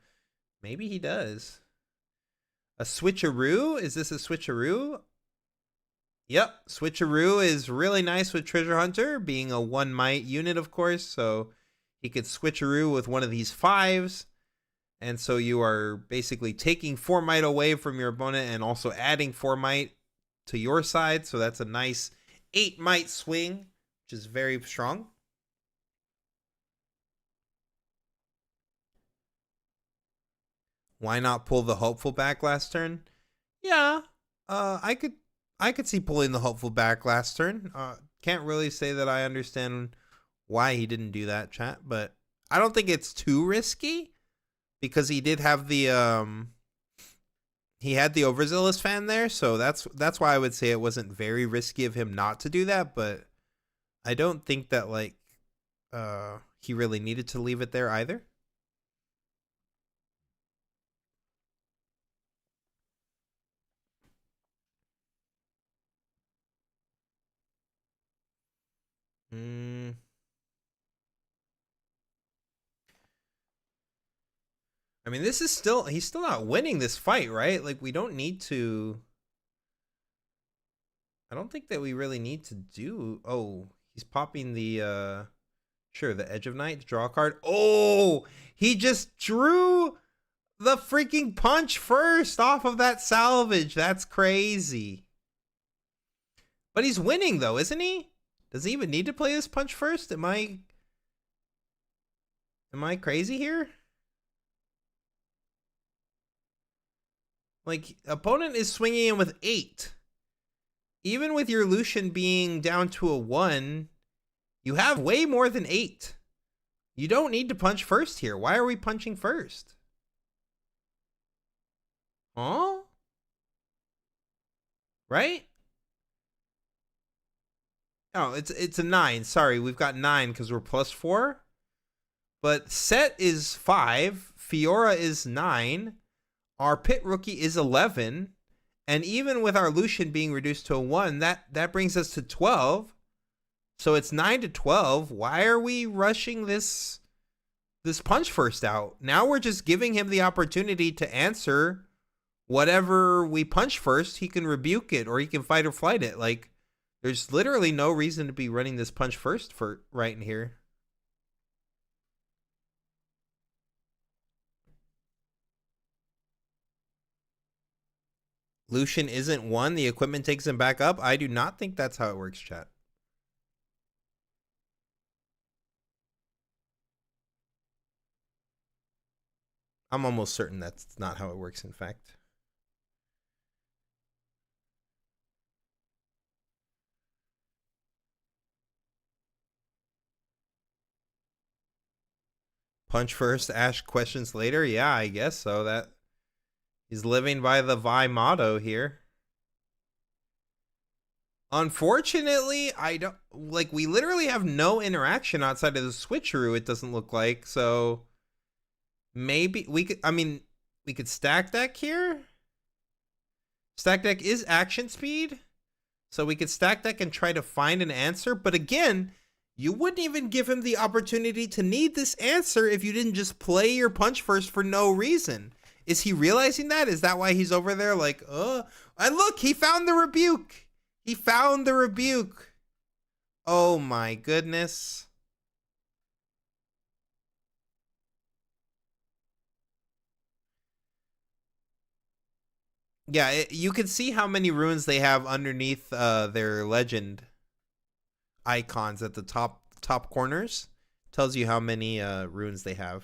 S1: maybe he does. A switcheroo? Is this a switcheroo? Yep, switcheroo is really nice with Treasure Hunter, being a 1 might unit, of course, so he could switcheroo with one of these 5s, and so you are basically taking 4 might away from your opponent and also adding 4 might to your side, so that's a nice 8 might swing, which is very strong. Why not pull the hopeful back last turn? Yeah, I could see pulling the hopeful back last turn. Can't really say that I understand why he didn't do that, chat, but I don't think it's too risky because he did have the he had the overzealous fan there, so that's why I would say it wasn't very risky of him not to do that, but I don't think that like he really needed to leave it there either. I mean, this is he's still not winning this fight, right? Like, we don't need to. I don't think that we really need to do. Oh, he's popping the, sure, the Edge of Night to draw a card. Oh, he just drew the freaking punch first off of that salvage. That's crazy. But he's winning, though, isn't he? Does he even need to play this punch first? Am I crazy here? Like, opponent is swinging in with 8. Even with your Lucian being down to a 1, you have way more than 8. You don't need to punch first here. Why are we punching first? Huh? Right? Oh, it's a 9. Sorry, we've got 9 because we're +4. But Set is 5. Fiora is 9. Our Pit Rookie is 11. And even with our Lucian being reduced to a 1, that brings us to 12. So it's 9 to 12. Why are we rushing this punch first out? Now we're just giving him the opportunity to answer whatever we punch first. He can rebuke it or he can fight or flight it. Like, there's literally no reason to be running this punch first for right in here. Lucian isn't 1. The equipment takes him back up. I do not think that's how it works, chat. I'm almost certain that's not how it works, in fact. Punch first, ask questions later. Yeah, I guess so. That he's living by the Vi motto here. Unfortunately, I don't like. We literally have no interaction outside of the switcheroo. It doesn't look like so. Maybe we could. I mean, we could stack deck here. Stack deck is action speed, so we could stack deck and try to find an answer. But again, you wouldn't even give him the opportunity to need this answer if you didn't just play your punch first for no reason. Is he realizing that? Is that why he's over there like, and look, he found the rebuke. He found the rebuke. Oh my goodness. Yeah, you can see how many runes they have underneath their legend icons at the top corners. Tells you how many runes they have.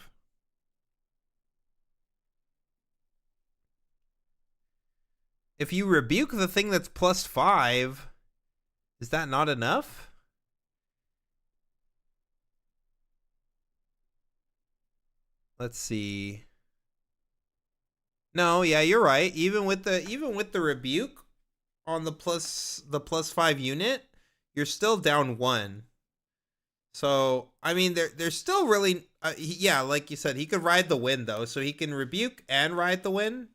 S1: if you rebuke the thing that's +5, is that not enough? Let's see. No, yeah, you're right. Even with the rebuke on the +5 unit, you're still down 1. So, I mean, there's still really yeah, like you said, he could ride the wind though. So he can rebuke and ride the wind.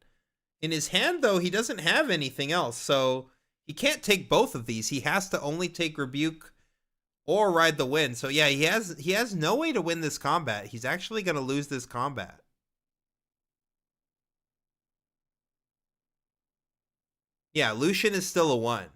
S1: In his hand though, he doesn't have anything else. So, he can't take both of these. He has to only take rebuke or ride the wind. So, yeah, he has no way to win this combat. He's actually going to lose this combat. Yeah, Lucian is still a 1.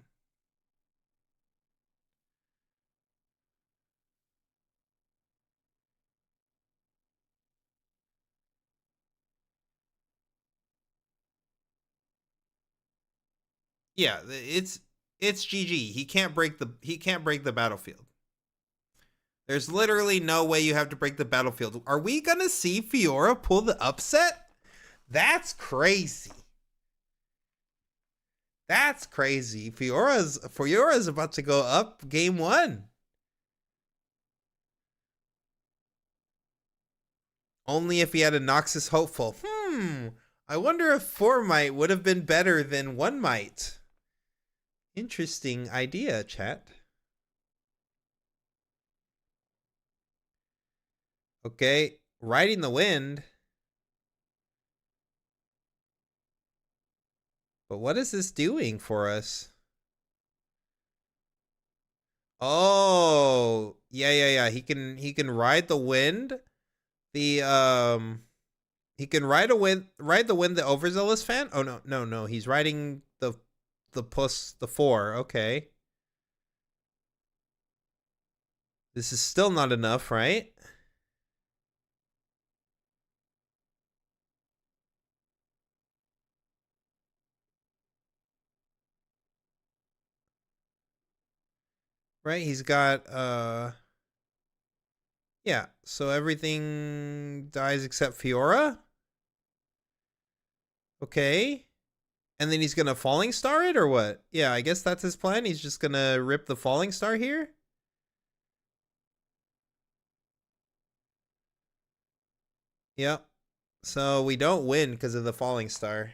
S1: Yeah, it's GG. He can't break the battlefield. There's literally no way you have to break the battlefield. Are we gonna see Fiora pull the upset? That's crazy. That's crazy. Fiora's about to go up game 1. Only if he had a Noxus Hopeful. I wonder if 4 might would have been better than 1 might. Interesting idea, chat. Okay, riding the wind. But what is this doing for us? Oh, yeah. He can ride the wind. He can ride the wind, the overzealous fan. Oh no. He's riding the +4. Okay. This is still not enough, right? Right, he's got yeah, so everything dies except Fiora. Okay. And then he's gonna Falling Star it or what? Yeah, I guess that's his plan. He's just gonna rip the Falling Star here. Yep. So we don't win because of the Falling Star.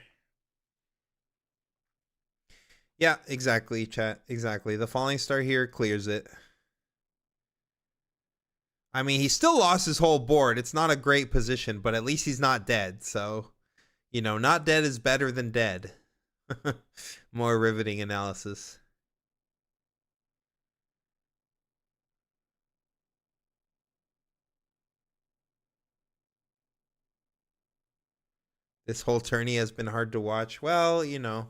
S1: Yeah, exactly, chat. Exactly. The Falling Star here clears it. I mean, he still lost his whole board. It's not a great position, but at least he's not dead. So, you know, not dead is better than dead. More riveting analysis. This whole tourney has been hard to watch. Well, you know,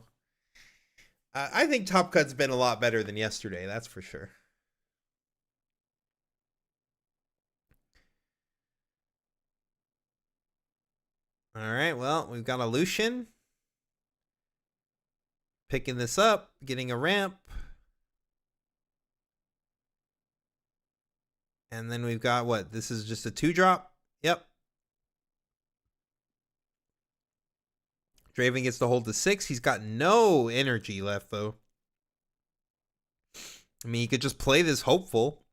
S1: I think Top Cut's been a lot better than yesterday. That's for sure. All right, well, we've got a Lucian. Picking this up, getting a ramp. And then we've got what? This is just a 2-drop. Yep. Draven gets to hold the 6. He's got no energy left, though. I mean, he could just play this Hopeful.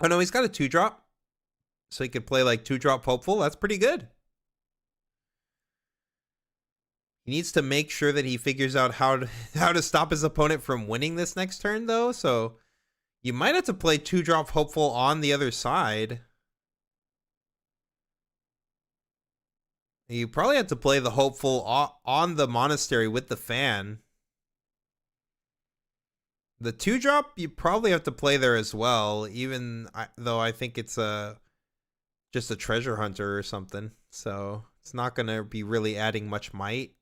S1: Oh, no, he's got a 2-drop. So he could play like 2-drop Hopeful. That's pretty good. He needs to make sure that he figures out how to stop his opponent from winning this next turn, though. So you might have to play 2-drop Hopeful on the other side. You probably have to play the Hopeful on the Monastery with the fan. The 2-drop, you probably have to play there as well, even though I think it's just a Treasure Hunter or something. So it's not going to be really adding much might.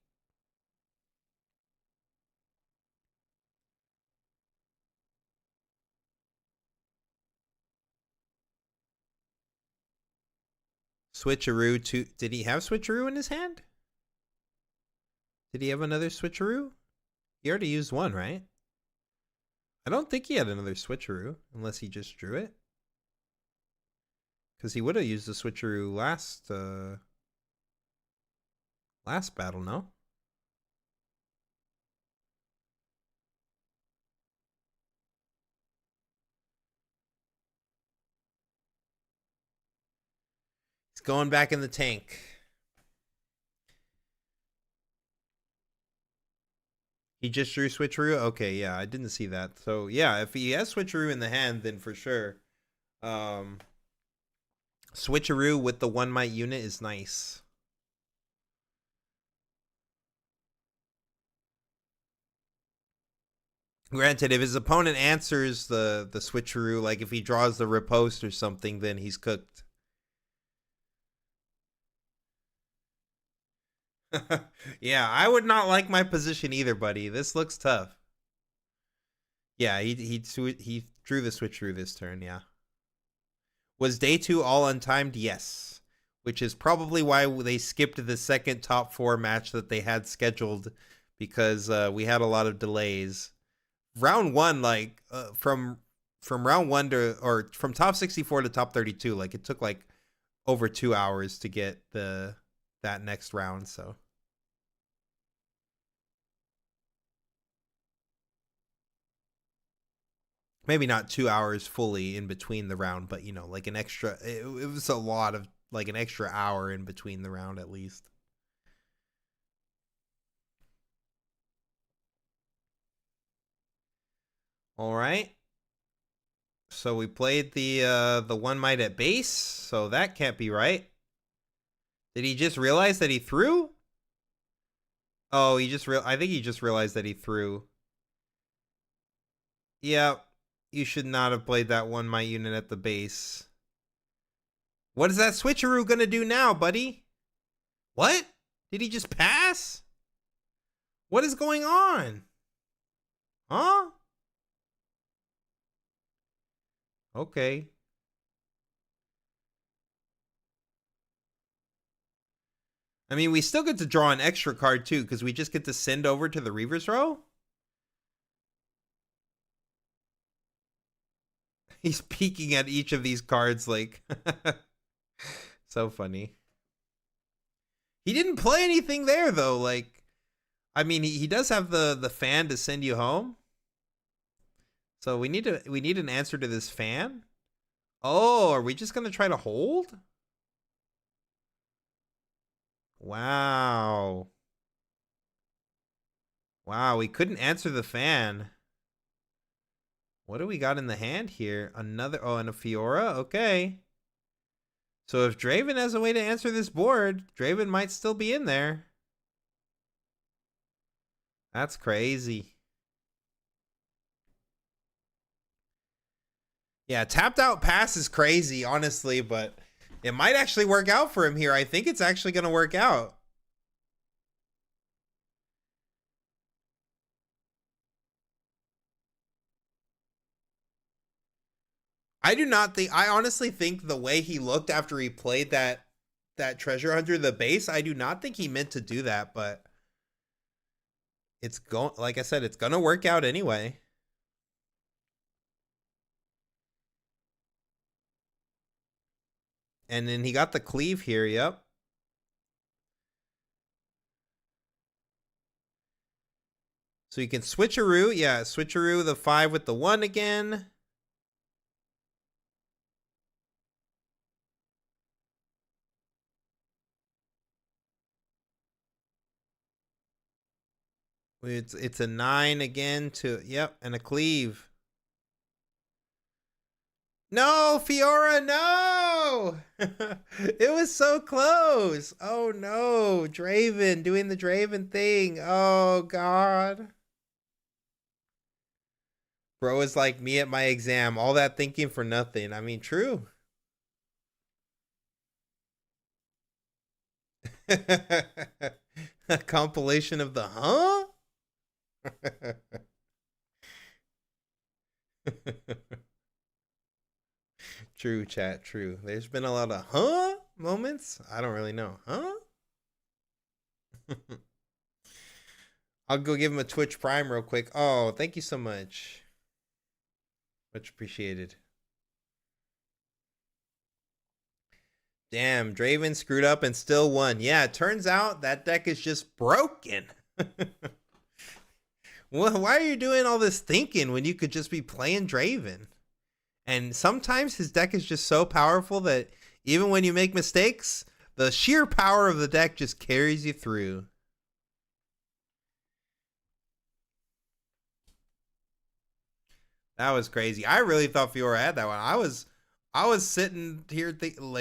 S1: Switcheroo to... Did he have Switcheroo in his hand? Did he have another Switcheroo? He already used one, right? I don't think he had another Switcheroo, unless he just drew it. Because he would have used the Switcheroo last battle, no? going back in the tank. He just drew switcheroo? Okay, yeah, I didn't see that. So, yeah, if he has switcheroo in the hand, then for sure. Switcheroo with the 1 might unit is nice. Granted, if his opponent answers the switcheroo, like if he draws the riposte or something, then he's cooked. Yeah, I would not like my position either, buddy. This looks tough. Yeah, he drew the switcheroo this turn, yeah. Was day 2 all untimed? Yes. Which is probably why they skipped the second top 4 match that they had scheduled, because we had a lot of delays. Round 1, like from round 1 to, or from top 64 to top 32, like it took like over 2 hours to get that next round, so. Maybe not 2 hours fully in between the round, but you know, like an extra, it was a lot of, like an extra hour in between the round at least. All right. So we played the 1 might at base, so that can't be right. Did he just realize that he threw? Oh, I think he just realized that he threw. Yep. You should not have played that 1 might unit at the base. What is that switcheroo gonna do now, buddy? What? Did he just pass? What is going on? Huh? Okay. I mean, we still get to draw an extra card too, because we just get to send over to the Reaver's Row. He's peeking at each of these cards like so funny. He didn't play anything there though. Like, I mean, he does have the fan to send you home. So we need an answer to this fan. Oh, are we just gonna try to hold? Wow. Wow, we couldn't answer the fan. What do we got in the hand here? Another, oh, and a Fiora? Okay. So if Draven has a way to answer this board, Draven might still be in there. That's crazy. Yeah, tapped out pass is crazy, honestly, but it might actually work out for him here. I think it's actually going to work out. I honestly think the way he looked after he played that treasure hunter the base, I do not think he meant to do that, but it's going, like I said, it's going to work out anyway. And then he got the cleave here, yep. So you can switcheroo, yeah, switcheroo the 5 with the 1 again. It's a 9 again to, yep, and a cleave. No, Fiora, no! It was so close. Oh no, Draven doing the Draven thing. Oh God. Bro is like me at my exam. All that thinking for nothing. I mean, true. A compilation of the huh? True, chat, true. There's been a lot of huh moments. I don't really know. Huh? I'll go give him a Twitch Prime real quick. Oh, thank you so much. Much appreciated. Damn, Draven screwed up and still won. Yeah, it turns out that deck is just broken. Well, why are you doing all this thinking when you could just be playing Draven? And sometimes his deck is just so powerful that Even when you make mistakes, the sheer power of the deck just carries you through. That was crazy. I really thought Fiora had that one. I was sitting here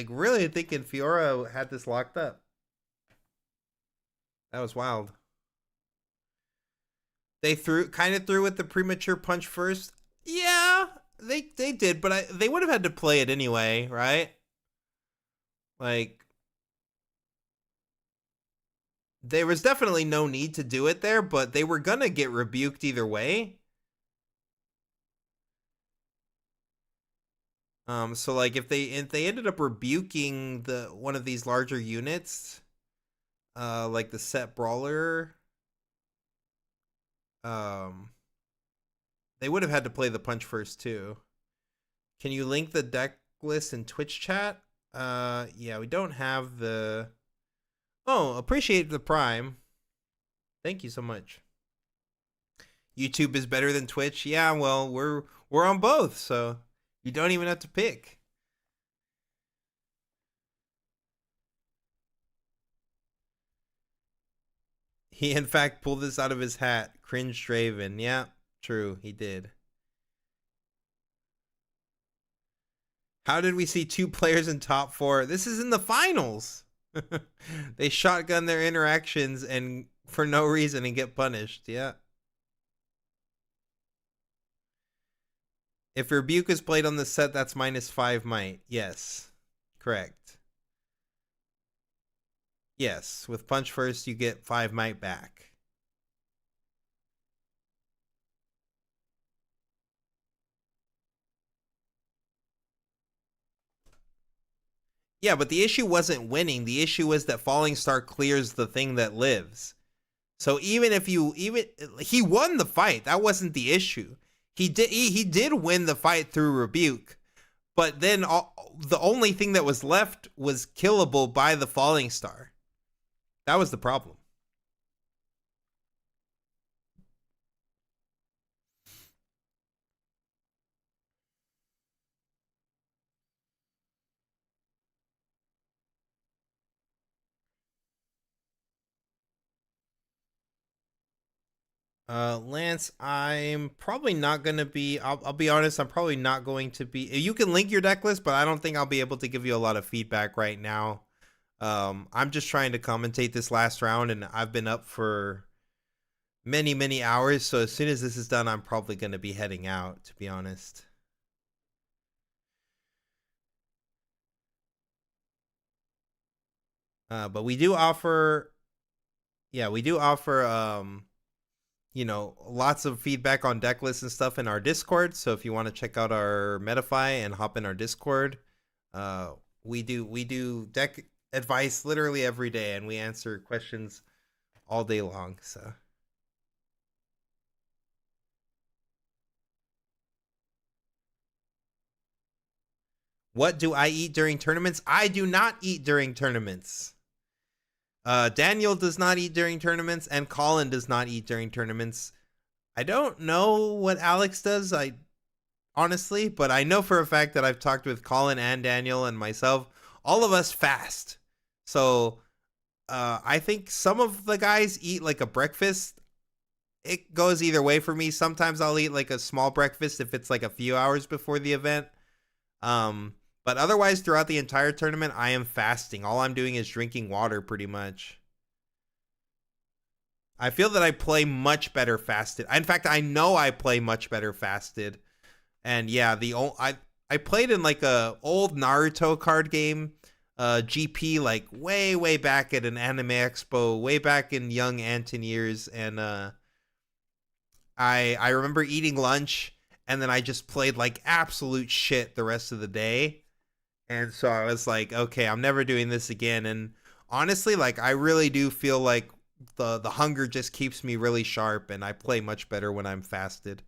S1: really thinking Fiora had this locked up. That was wild. They kind of threw with the premature punch first. Yeah, they did, but they would have had to play it anyway, right? Like, there was definitely no need to do it there, but they were gonna get rebuked either way. So like if they ended up rebuking one of these larger units, like the set brawler, they would have had to play the punch first too. Can you link the deck list in Twitch chat? Yeah, we don't have the. Oh, appreciate the Prime. Thank you so much. YouTube is better than Twitch. Yeah, well, we're on both, so you don't even have to pick. He in fact pulled this out of his hat. Cringe Draven. Yeah, true, he did. How did we see 2 players in top 4? This is in the finals. They shotgun their interactions and for no reason and get punished. Yeah. If Rebuke is played on the set, that's -5 might. Yes. Correct. Yes. With punch first, you get 5 might back. Yeah, but the issue wasn't winning. The issue was that Falling Star clears the thing that lives. So even if he won the fight, that wasn't the issue. He did win the fight through Rebuke, but then the only thing that was left was killable by the Falling Star. That was the problem. Lance, I'm probably not going to be, I'll be honest, I'm probably not going to be, you can link your deck list, but I don't think I'll be able to give you a lot of feedback right now. I'm just trying to commentate this last round, and I've been up for many hours, so as soon as this is done, I'm probably going to be heading out, to be honest. But we do offer, you know, lots of feedback on deck lists and stuff in our Discord. So if you want to check out our Metafy and hop in our Discord, we do deck advice literally every day, and we answer questions all day long. So what do I eat during tournaments? I do not eat during tournaments. Daniel does not eat during tournaments, and Colin does not eat during tournaments. I don't know what Alex does, honestly, but I know for a fact that I've talked with Colin and Daniel and myself. All of us fast. So I think some of the guys eat like a breakfast. It goes either way for me. Sometimes I'll eat like a small breakfast if it's like a few hours before the event. But otherwise, throughout the entire tournament, I am fasting. All I'm doing is drinking water, pretty much. I feel that I play much better fasted. In fact, I know I play much better fasted. And yeah, I played in like a old Naruto card game, GP, like way back at an anime expo, way back in young Anton years. And I remember eating lunch, and then I just played like absolute shit the rest of the day. And so I was like, okay, I'm never doing this again. And honestly, like, I really do feel like the hunger just keeps me really sharp, and I play much better when I'm fasted.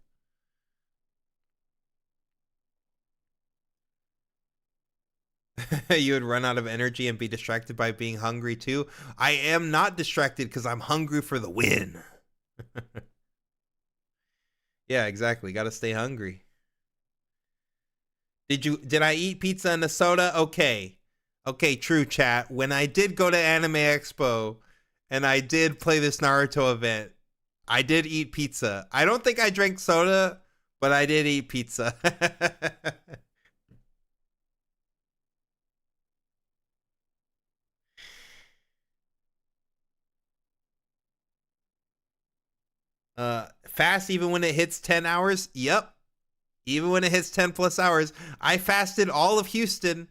S1: You would run out of energy and be distracted by being hungry too. I am not distracted because I'm hungry for the win. Yeah, exactly. Got to stay hungry. Did I eat pizza and a soda? Okay. Okay, true chat. When I did go to Anime Expo and I did play this Naruto event, I did eat pizza. I don't think I drank soda, but I did eat pizza. Fast even when it hits 10 hours? Yep. Even when it hits 10 plus hours. I fasted all of Houston.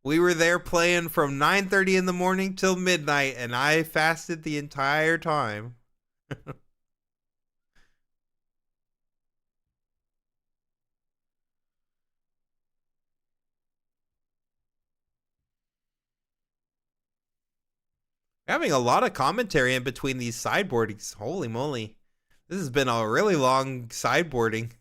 S1: We were there playing from 9:30 in the morning till midnight, and I fasted the entire time. Having a lot of commentary in between these sideboardings. Holy moly. This has been a really long sideboarding.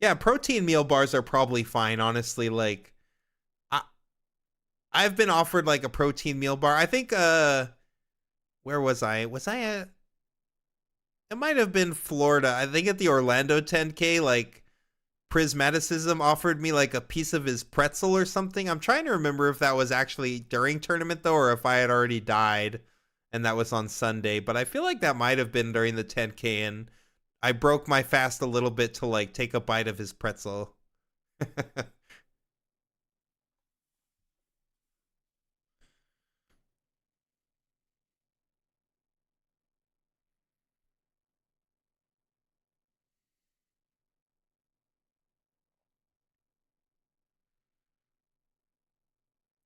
S1: Yeah, protein meal bars are probably fine, honestly. Like, I've been offered like a protein meal bar. I think where was I? Was I at, it might have been Florida. I think at the Orlando 10K, like Prismaticism offered me like a piece of his pretzel or something. I'm trying to remember if that was actually during tournament though, or if I had already died and that was on Sunday. But I feel like that might have been during the 10K, and I broke my fast a little bit to like take a bite of his pretzel.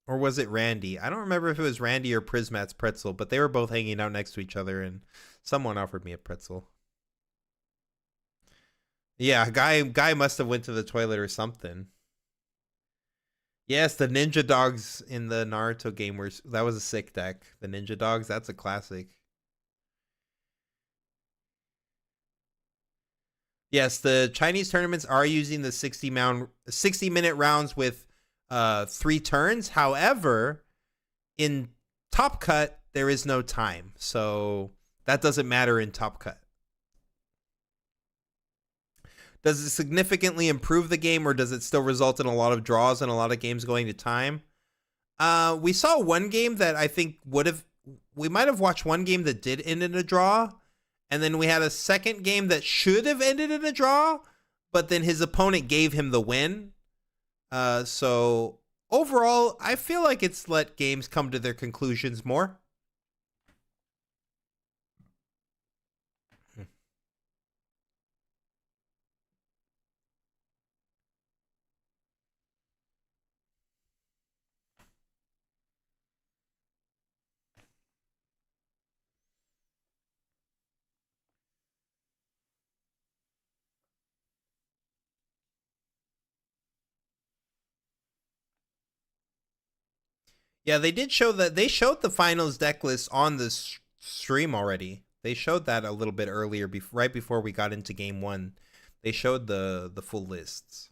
S1: Or was it Randy? I don't remember if it was Randy or Prismat's pretzel, but they were both hanging out next to each other, and someone offered me a pretzel. Yeah, guy must have went to the toilet or something. Yes, the Ninja Dogs in the Naruto game that was a sick deck. The Ninja Dogs, that's a classic. Yes, the Chinese tournaments are using the 60-minute rounds with 3 turns. However, in Top Cut, there is no time, so that doesn't matter in Top Cut. Does it significantly improve the game, or does it still result in a lot of draws and a lot of games going to time? We saw one game that I think we might have watched one game that did end in a draw, and then we had a second game that should have ended in a draw, but then his opponent gave him the win. So overall, I feel like it's let games come to their conclusions more. Yeah, they did show that. They showed the finals deck list on the stream already. They showed that a little bit earlier, right before we got into game 1. They showed the full lists.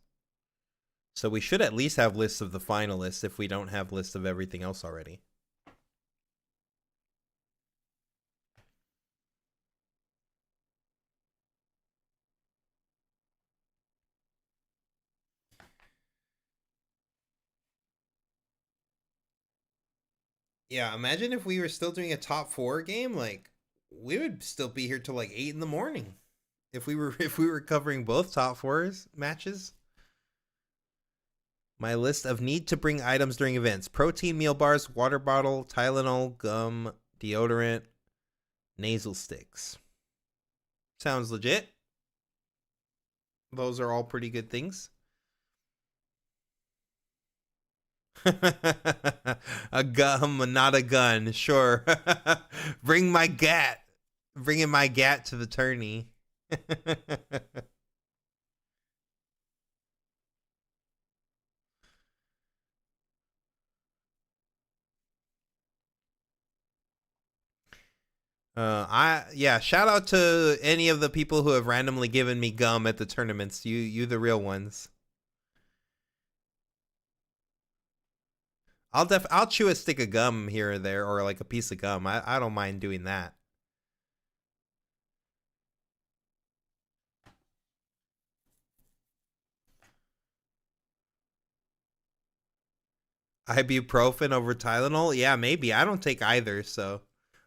S1: So we should at least have lists of the finalists if we don't have lists of everything else already. Yeah, imagine if we were still doing a top 4 game. Like, we would still be here till like 8 in the morning if we were covering both top 4s matches. My list of need to bring items during events: protein meal bars, water bottle, Tylenol, gum, deodorant, nasal sticks. Sounds legit. Those are all pretty good things. A gum, not a gun. Sure. Bring my gat. Bringing my gat to the tourney. Shout out to any of the people who have randomly given me gum at the tournaments. You the real ones. I'll chew a stick of gum here or there, or like a piece of gum. I don't mind doing that. Ibuprofen over Tylenol? Yeah, maybe. I don't take either, so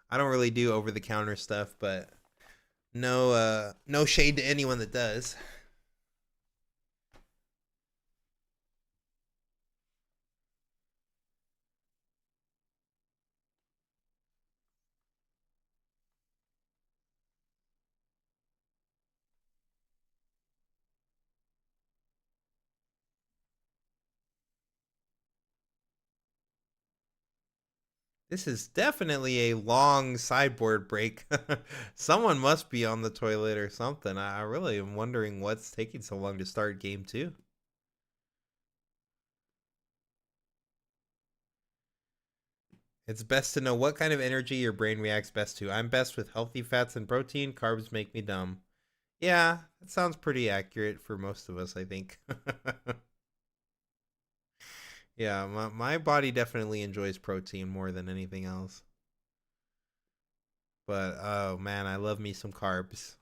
S1: I don't really do over the counter stuff, but no shade to anyone that does. This is definitely a long sideboard break. Someone must be on the toilet or something. I really am wondering what's taking so long to start game 2. It's best to know what kind of energy your brain reacts best to. I'm best with healthy fats and protein. Carbs make me dumb. Yeah, that sounds pretty accurate for most of us, I think. Yeah, my body definitely enjoys protein more than anything else. But, oh man, I love me some carbs.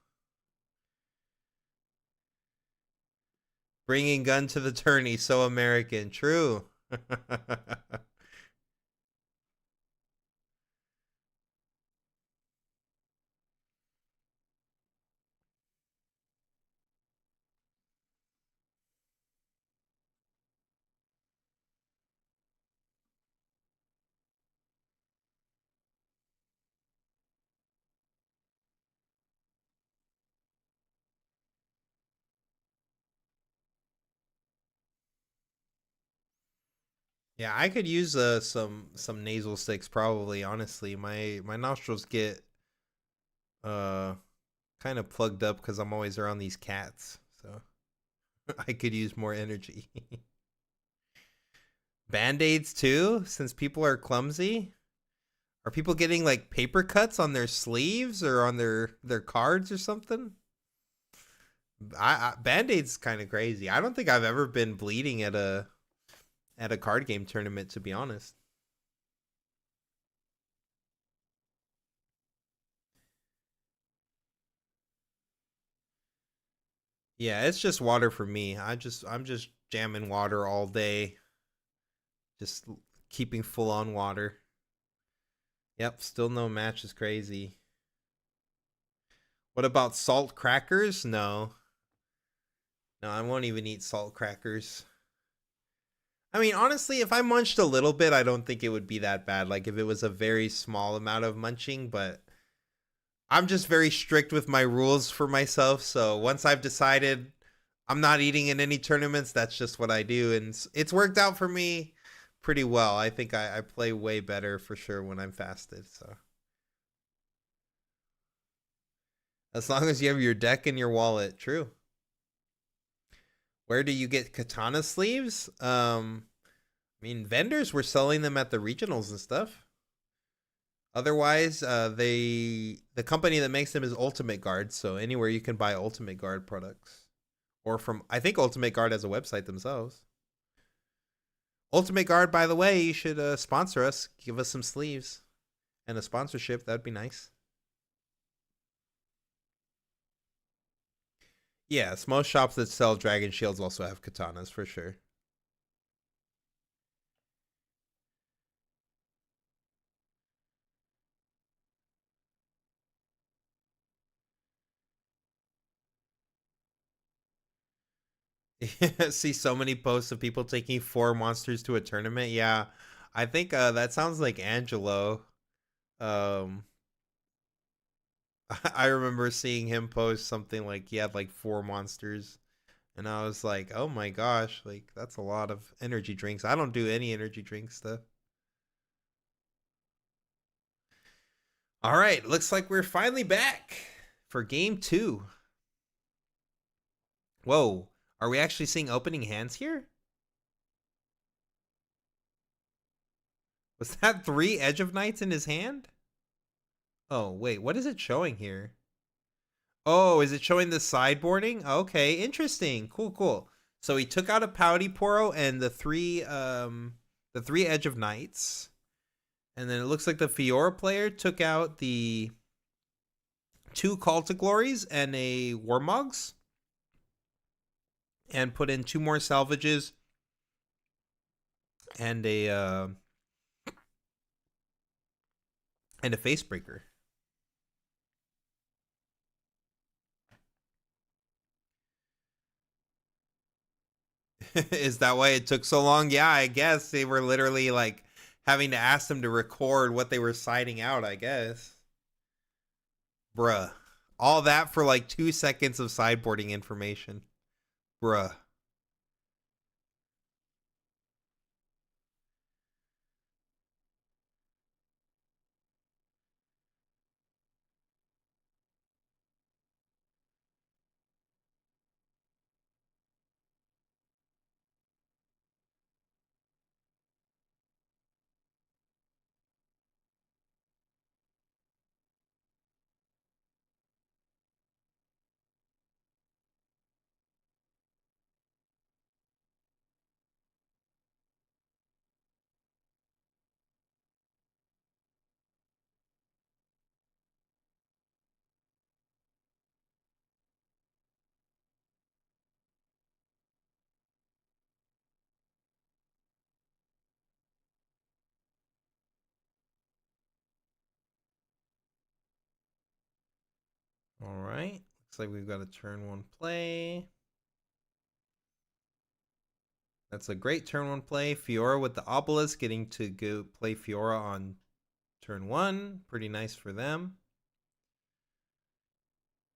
S1: Bringing gun to the tourney, so American. True. Yeah, I could use some nasal sticks probably, honestly. My nostrils get kind of plugged up cuz I'm always around these cats. So I could use more energy. Band-aids too, since people are clumsy? Are people getting like paper cuts on their sleeves or on their cards or something? Band-aids kind of crazy. I don't think I've ever been bleeding at a card game tournament, to be honest. Yeah, it's just water for me. I'm just jamming water all day. Just keeping full on water. Yep, still no match is crazy. What about salt crackers? No. No, I won't even eat salt crackers. I mean, honestly, if I munched a little bit, I don't think it would be that bad. Like if it was a very small amount of munching, but I'm just very strict with my rules for myself. So once I've decided I'm not eating in any tournaments, that's just what I do. And it's worked out for me pretty well. I think I play way better for sure when I'm fasted. So as long as you have your deck in your wallet, true. Where do you get katana sleeves? I mean, vendors were selling them at the regionals and stuff. Otherwise, the company that makes them is Ultimate Guard, so anywhere you can buy Ultimate Guard products. Or from, I think Ultimate Guard has a website themselves. Ultimate Guard, by the way, you should sponsor us. Give us some sleeves and a sponsorship. That'd be nice. Yes, most shops that sell Dragon Shields also have katanas, for sure. See so many posts of people taking 4 monsters to a tournament. Yeah, I think that sounds like Angelo. Um, I remember seeing him post something like he had like 4 monsters. And I was like, oh my gosh, like that's a lot of energy drinks. I don't do any energy drink stuff. All right, looks like we're finally back for game 2. Whoa, are we actually seeing opening hands here? Was that 3 Edge of Knights in his hand? Oh, wait, what is it showing here? Oh, is it showing the sideboarding? Okay, interesting. Cool, cool. So he took out a Pouty Poro and the 3 Edge of Knights. And then it looks like the Fiora player took out the 2 Call to Glories and a Warmogs. And put in 2 more salvages and a face breaker. Is that why it took so long? Yeah, I guess they were literally like having to ask them to record what they were siding out, I guess. Bruh. All that for like 2 seconds of sideboarding information. Bruh. All right. Looks like we've got a turn 1 play. That's a great turn 1 play. Fiora with the Obelisk getting to go play Fiora on turn 1. Pretty nice for them.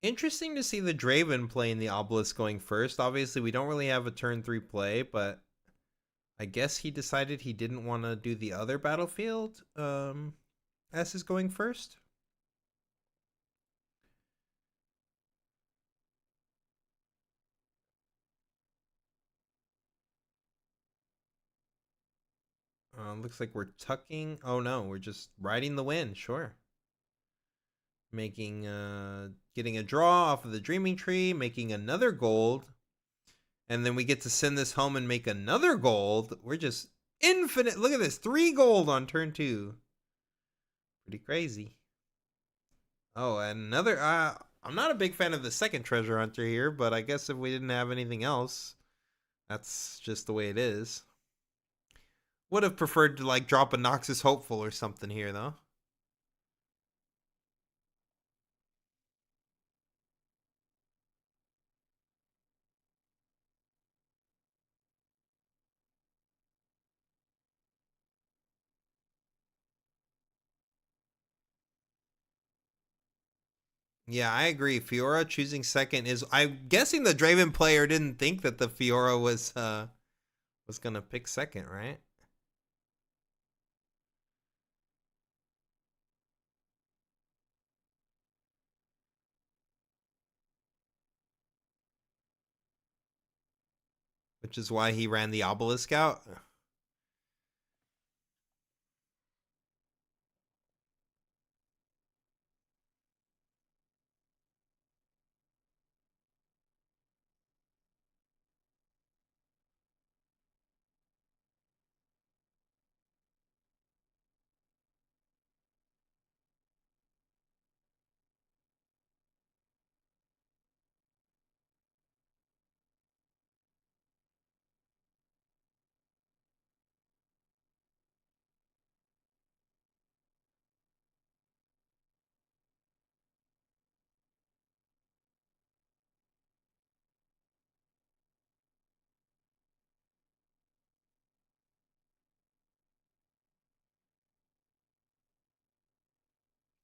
S1: Interesting to see the Draven playing the Obelisk going first. Obviously, we don't really have a turn 3 play, but I guess he decided he didn't want to do the other battlefield as his going first. Looks like we're tucking. Oh no, we're just riding the wind. Sure. Making getting a draw off of the Dreaming Tree, making another gold, and then we get to send this home and make another gold. We're just infinite. Look at this, 3 gold on turn 2. Pretty crazy. Oh, and another. I'm not a big fan of the second treasure hunter here, but I guess if we didn't have anything else, that's just the way it is. Would have preferred to like drop a Noxus Hopeful or something here though. Yeah, I agree. Fiora choosing second is. I'm guessing the Draven player didn't think that the Fiora was gonna pick second, right? Which is why he ran the Obelisk out.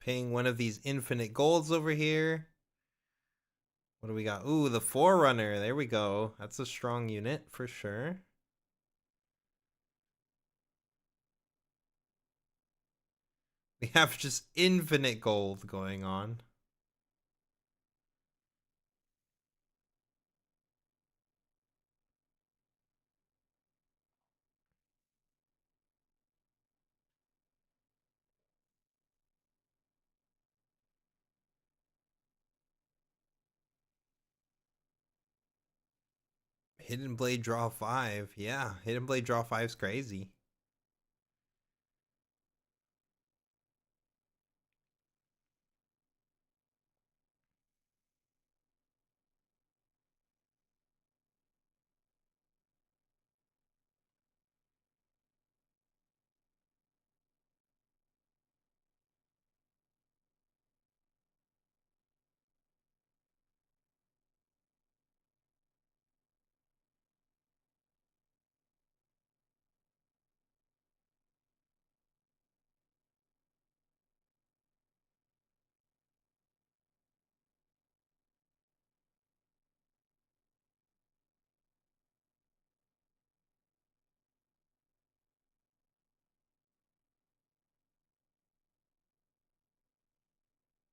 S1: Paying one of these infinite golds over here. What do we got? Ooh, the Forerunner. There we go. That's a strong unit for sure. We have just infinite gold going on. Hidden Blade draw 5. Yeah, Hidden Blade draw 5 is crazy.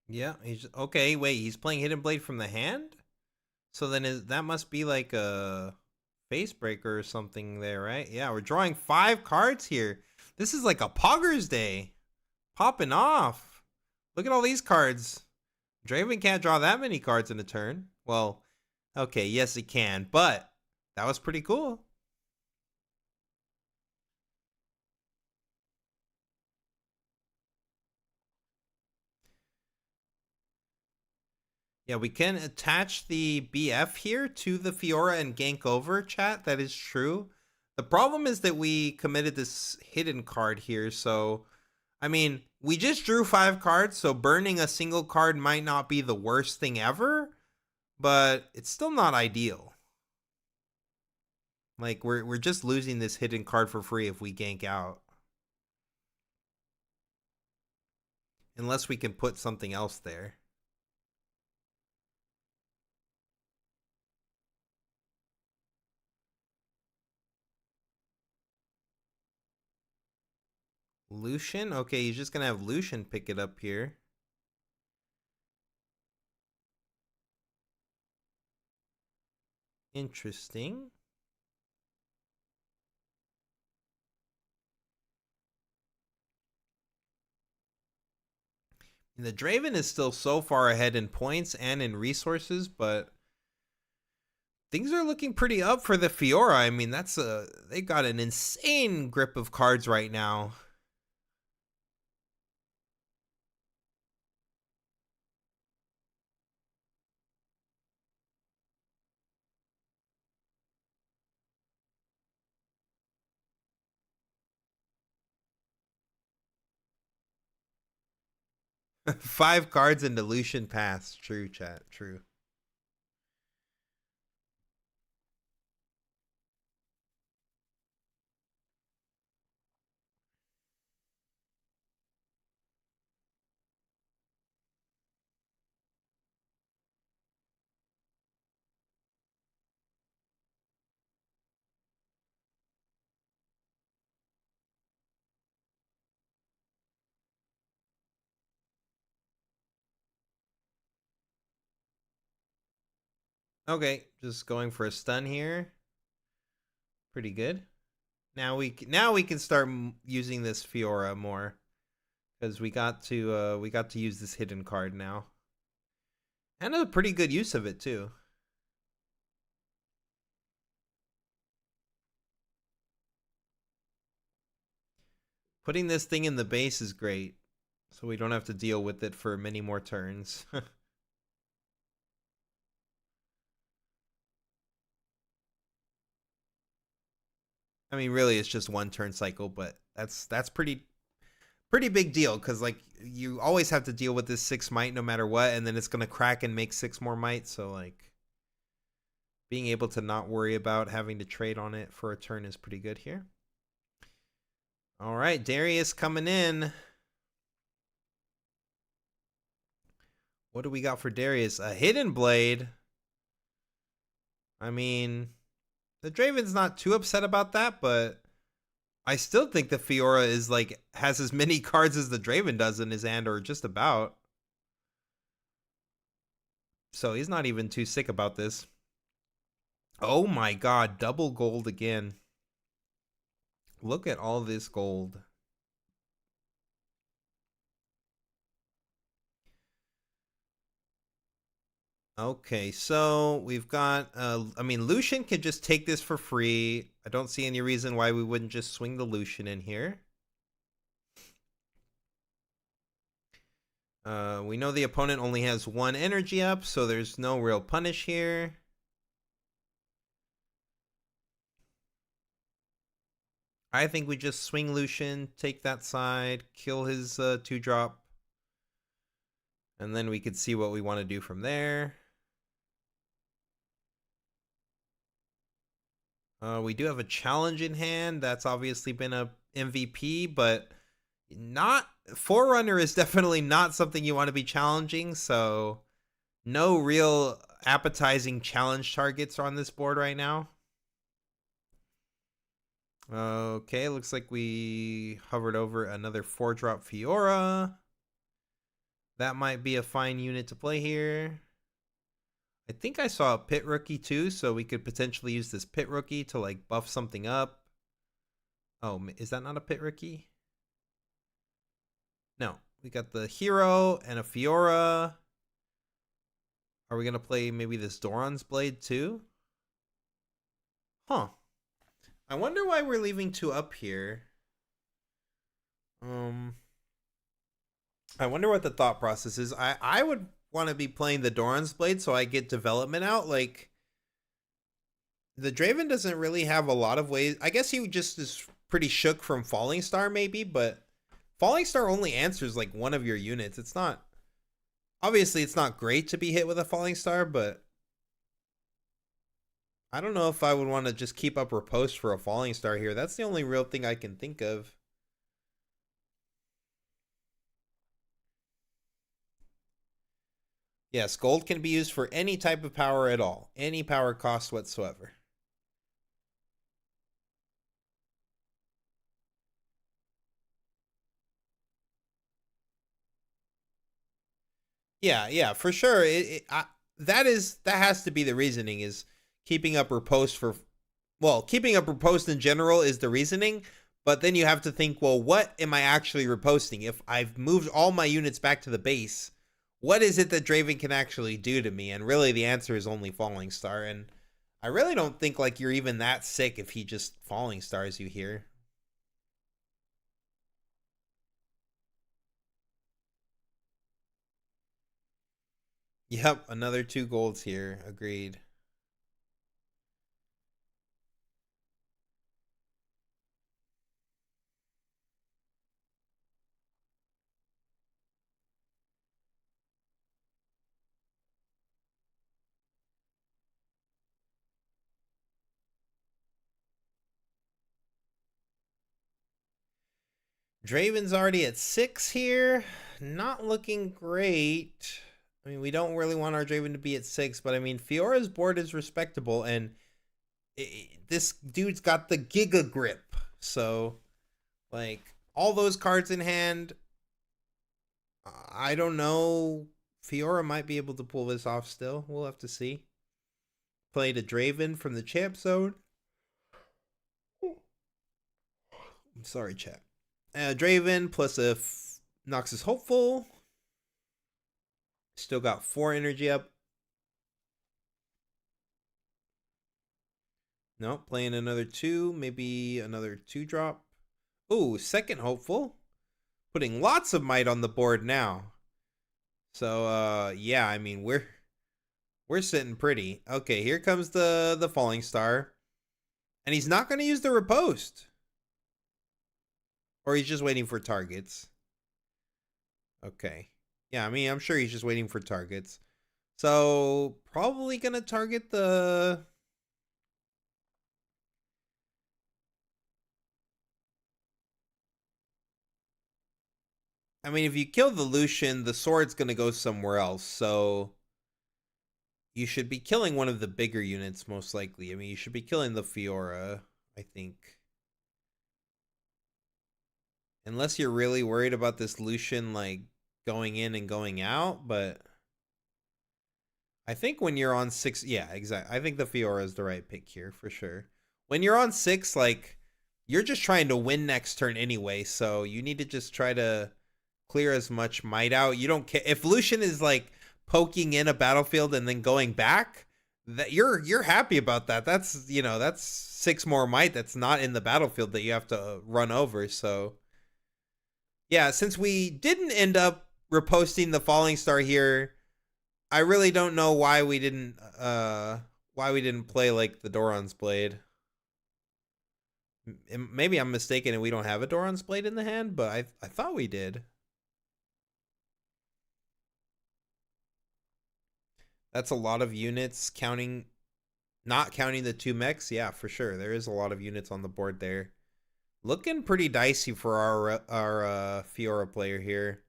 S1: Yeah, he's okay. Wait, he's playing Hidden Blade from the hand. So then that must be like a face breaker or something there, right? Yeah, we're drawing 5 cards here. This is like a Poggers day. Popping off. Look at all these cards. Draven can't draw that many cards in a turn. Well, okay, yes he can, but that was pretty cool. Yeah, we can attach the BF here to the Fiora and gank over, chat. That is true. The problem is that we committed this hidden card here, so I mean, we just drew 5 cards, so burning a single card might not be the worst thing ever, but it's still not ideal. Like, we're just losing this hidden card for free if we gank out. Unless we can put something else there. Lucian? Okay, he's just gonna have Lucian pick it up here. Interesting. The Draven is still so far ahead in points and in resources, but things are looking pretty up for the Fiora. I mean, they got an insane grip of cards right now. Five cards in Lucian Pass. True, chat. True. Okay, just going for a stun here. Pretty good. Now we can start using this Fiora more, because we got to use this hidden card now, and a pretty good use of it too. Putting this thing in the base is great, so we don't have to deal with it for many more turns. I mean, really, it's just one turn cycle, but that's pretty big deal, because like you always have to deal with this 6 might no matter what, and then it's gonna crack and make 6 more might. So like being able to not worry about having to trade on it for a turn is pretty good here. All right, Darius coming in. What do we got for Darius? A Hidden Blade. I mean, the Draven's not too upset about that, but I still think the Fiora is like has as many cards as the Draven does in his hand, or just about. So he's not even too sick about this. Oh my god, double gold again. Look at all this gold. Okay, so we've got, I mean, Lucian can just take this for free. I don't see any reason why we wouldn't just swing the Lucian in here. We know the opponent only has 1 energy up, so there's no real punish here. I think we just swing Lucian, take that side, kill his 2-drop. And then we could see what we want to do from there. We do have a challenge in hand. That's obviously been a MVP, but not Forerunner is definitely not something you want to be challenging. So no real appetizing challenge targets on this board right now. Okay, looks like we hovered over another 4-drop Fiora. That might be a fine unit to play here. I think I saw a pit rookie too, so we could potentially use this pit rookie to like buff something up. Oh, is that not a pit rookie? No, we got the hero and a Fiora. Are we going to play maybe this Doran's Blade too? Huh. I wonder why we're leaving 2 up here. I wonder what the thought process is. I would want to be playing the Doran's Blade so I get development out. Like, the Draven doesn't really have a lot of ways. I guess he just is pretty shook from Falling Star maybe, but Falling Star only answers like one of your units. It's not, obviously it's not great to be hit with a Falling Star, but I don't know if I would want to just keep up riposte for a Falling Star here. That's the only real thing I can think of. Yes, gold can be used for any type of power at all. Any power cost whatsoever. Yeah, for sure. That has to be the reasoning, is keeping up riposte for, well, keeping up riposte in general is the reasoning, but then you have to think, well, what am I actually riposting? If I've moved all my units back to the base, what is it that Draven can actually do to me? And really the answer is only Falling Star, and I really don't think like you're even that sick if he just Falling Stars you here. Yep, another 2 golds here. Agreed. Draven's already at 6 here. Not looking great. I mean, we don't really want our Draven to be at 6, but I mean, Fiora's board is respectable, and this dude's got the Giga Grip. So, like, all those cards in hand, I don't know. Fiora might be able to pull this off still. We'll have to see. Played a Draven from the champ zone. I'm sorry, chat. Draven plus a Noxus Hopeful. Still got 4 energy up. No, playing another 2. Maybe another 2-drop. Ooh, second Hopeful. Putting lots of might on the board now. So, yeah, I mean, we're sitting pretty. Okay, here comes the Falling Star. And he's not going to use the riposte. Or he's just waiting for targets. Okay. Yeah, I mean, I'm sure he's just waiting for targets. So, probably going to target the... I mean, if you kill the Lucian, the sword's going to go somewhere else. So, you should be killing one of the bigger units, most likely. I mean, you should be killing the Fiora, I think. Unless you're really worried about this Lucian, like, going in and going out, but I think when you're on 6, yeah, exactly. I think the Fiora is the right pick here, for sure. When you're on 6, like, you're just trying to win next turn anyway, so you need to just try to clear as much might out. You don't care if Lucian is like poking in a battlefield and then going back, that you're happy about that. That's, you know, that's 6 more might that's not in the battlefield that you have to run over. So yeah, since we didn't end up reposting the Falling Star here, I really don't know why we didn't play like the Doran's Blade. Maybe I'm mistaken and we don't have a Doran's Blade in the hand, but I thought we did. That's a lot of units, not counting the 2 mechs. Yeah, for sure. There is a lot of units on the board there. Looking pretty dicey for our Fiora player here.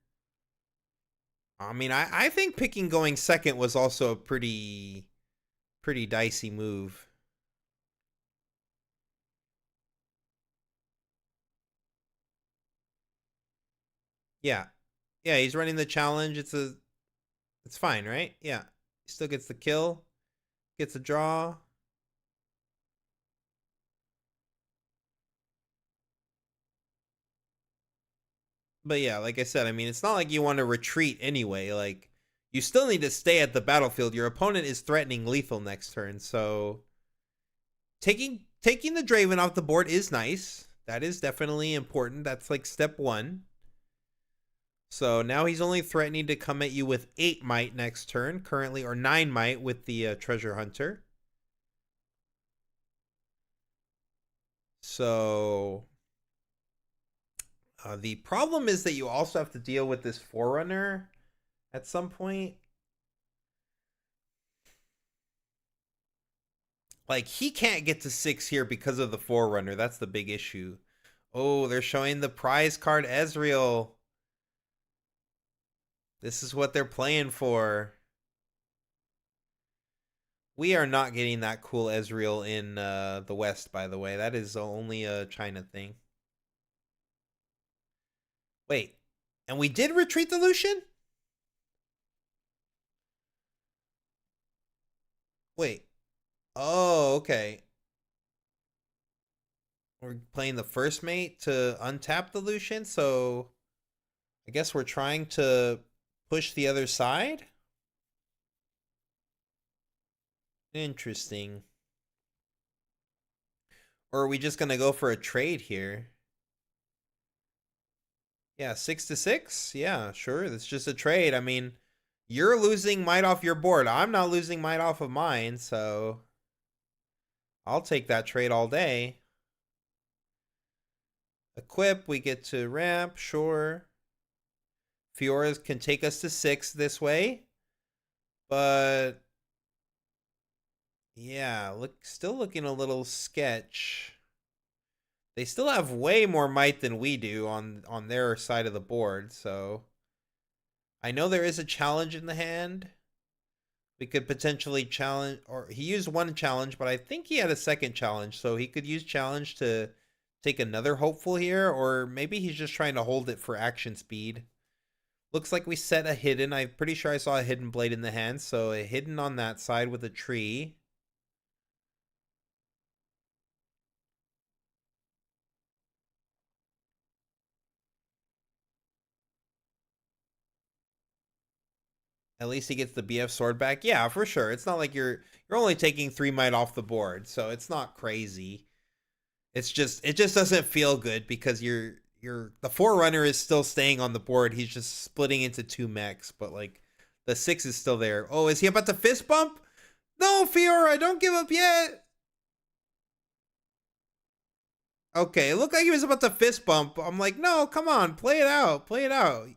S1: I mean, I think picking going second was also a pretty dicey move. Yeah. Yeah, he's running the challenge. It's fine, right? Yeah. He still gets the kill. Gets a draw. But yeah, like I said, I mean, it's not like you want to retreat anyway. Like, you still need to stay at the battlefield. Your opponent is threatening lethal next turn, so taking the Draven off the board is nice. That is definitely important. That's like step 1. So now he's only threatening to come at you with 8 might next turn, currently, or 9 might with the treasure hunter. So the problem is that you also have to deal with this Forerunner at some point. Like, he can't get to 6 here because of the Forerunner. That's the big issue. Oh, they're showing the prize card Ezreal. This is what they're playing for. We are not getting that cool Ezreal in the West, by the way. That is only a China thing. Wait, and we did retreat the Lucian? Wait. Oh, okay. We're playing the first mate to untap the Lucian, so I guess we're trying to push the other side? Interesting. Or are we just going to go for a trade here? Yeah, 6-6? Yeah, sure. It's just a trade. I mean, you're losing might off your board. I'm not losing might off of mine, so I'll take that trade all day. Equip, we get to ramp, sure. Fioras can take us to 6 this way. But yeah, still looking a little sketch. They still have way more might than we do on their side of the board, so I know there is a challenge in the hand. We could potentially challenge, or he used one challenge, but I think he had a second challenge, so he could use challenge to take another hopeful here, or maybe he's just trying to hold it for action speed. Looks like we set a hidden. I'm pretty sure I saw a hidden blade in the hand, so a hidden on that side with a tree. At least he gets the BF sword back. Yeah, for sure. It's not like you're only taking 3 might off the board, so it's not crazy. It just doesn't feel good because the Forerunner is still staying on the board. He's just splitting into 2 mechs, but like the 6 is still there. Oh, is he about to fist bump? No, Fiora, don't give up yet. Okay, it looked like he was about to fist bump. I'm like, no, come on, play it out. Play it out.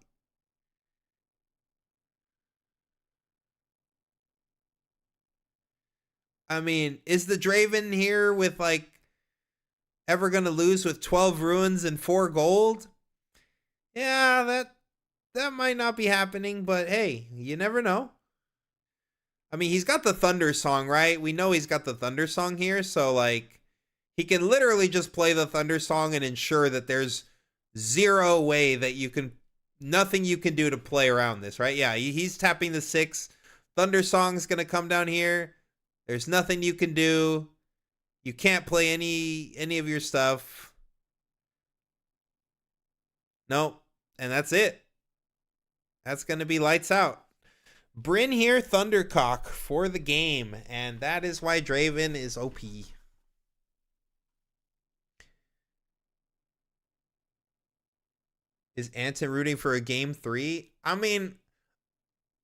S1: I mean, is the Draven here with like ever gonna lose with 12 ruins and 4 gold? Yeah, that might not be happening, but hey, you never know. I mean, he's got the Thunder Song, right? We know he's got the Thunder Song here, so like he can literally just play the Thunder Song and ensure that there's zero way that nothing you can do to play around this, right? Yeah, he's tapping the 6. Thunder Song's gonna come down here. There's nothing you can do. You can't play any of your stuff. Nope. And that's it. That's going to be lights out. Bryn here, Thundercock for the game. And that is why Draven is OP. Is Anton rooting for a game 3? I mean,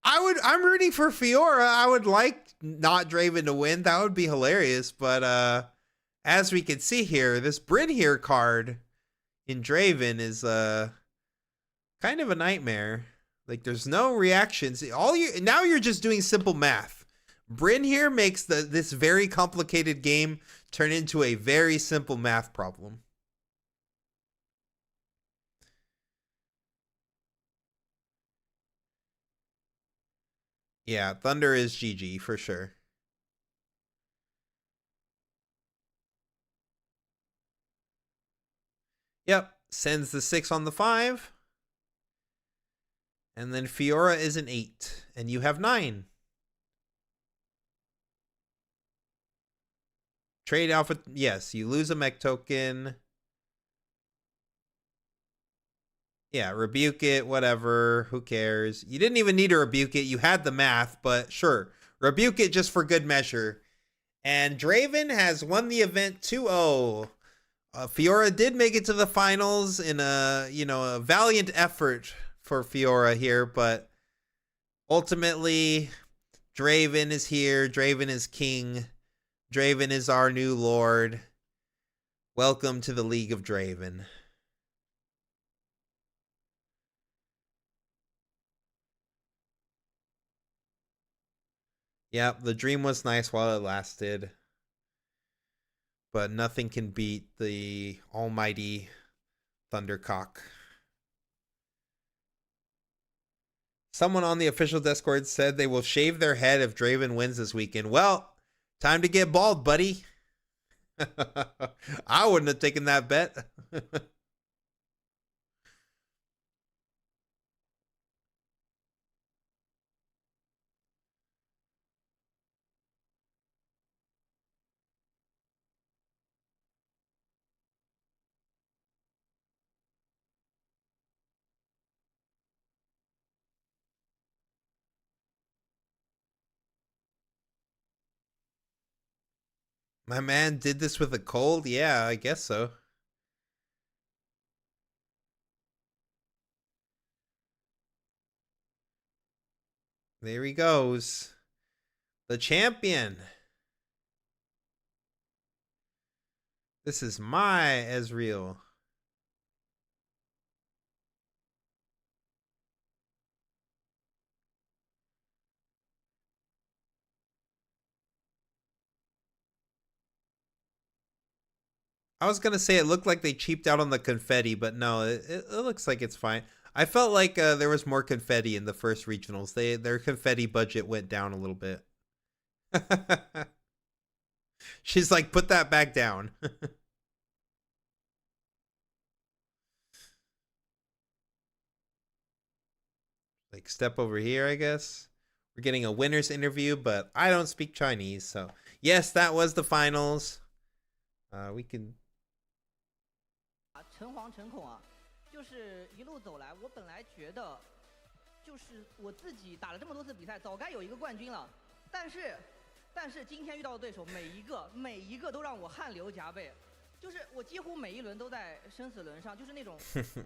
S1: I'm rooting for Fiora. I would like not Draven to win. That would be hilarious. But as we can see here, this Bryn here card in Draven is kind of a nightmare. Like there's no reactions. Now you're just doing simple math. Bryn here makes this very complicated game turn into a very simple math problem. Yeah, Thunder is GG for sure. Yep, sends the 6 on the 5. And then Fiora is an 8. And you have 9. Trade alpha. Yes, you lose a mech token. Yeah, rebuke it, whatever. Who cares? You didn't even need to rebuke it. You had the math, but sure. Rebuke it just for good measure. And Draven has won the event 2-0. Fiora did make it to the finals in a valiant effort for Fiora here, but ultimately Draven is here. Draven is king. Draven is our new lord. Welcome to the League of Draven. Yep, the dream was nice while it lasted. But nothing can beat the almighty Thundercock. Someone on the official Discord said they will shave their head if Draven wins this weekend. Well, time to get bald, buddy. I wouldn't have taken that bet. My man did this with a cold? Yeah, I guess so. There he goes. The champion. This is my Ezreal. I was gonna say it looked like they cheaped out on the confetti, but no, it looks like it's fine. I felt like there was more confetti in the first regionals. Their confetti budget went down a little bit. She's like, put that back down. Like, step over here, I guess. We're getting a winner's interview, but I don't speak Chinese, so yes, that was the finals. We can.
S6: 诚惶诚恐啊，就是一路走来，我本来觉得，就是我自己打了这么多次比赛，早该有一个冠军了。但是今天遇到的对手，每一个都让我汗流浃背，就是我几乎每一轮都在生死轮上，就是那种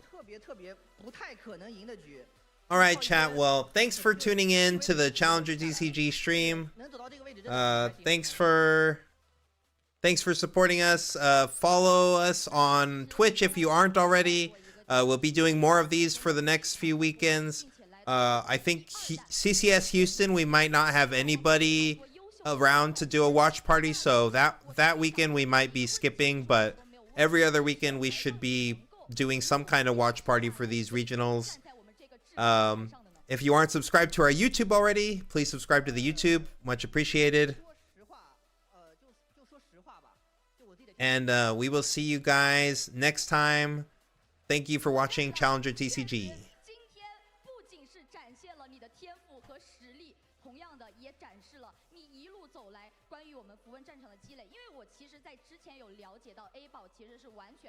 S6: 特别不太可能赢的局。
S1: All right, chat. Well, thanks for tuning in to the Challenger TCG stream. Thanks for supporting us. Follow us on Twitch if you aren't already. We'll be doing more of these for the next few weekends. I think CCS Houston, we might not have anybody around to do a watch party, so that weekend we might be skipping, but every other weekend we should be doing some kind of watch party for these regionals. If you aren't subscribed to our YouTube already, please subscribe to the YouTube. Much appreciated. And we will see you guys next time. Thank you for watching Challenger TCG.
S7: 今天不仅是展现了你的天赋和实力，同样的也展示了你一路走来关于我们符文战场的积累。因为我其实在之前有了解到 A 宝其实是完全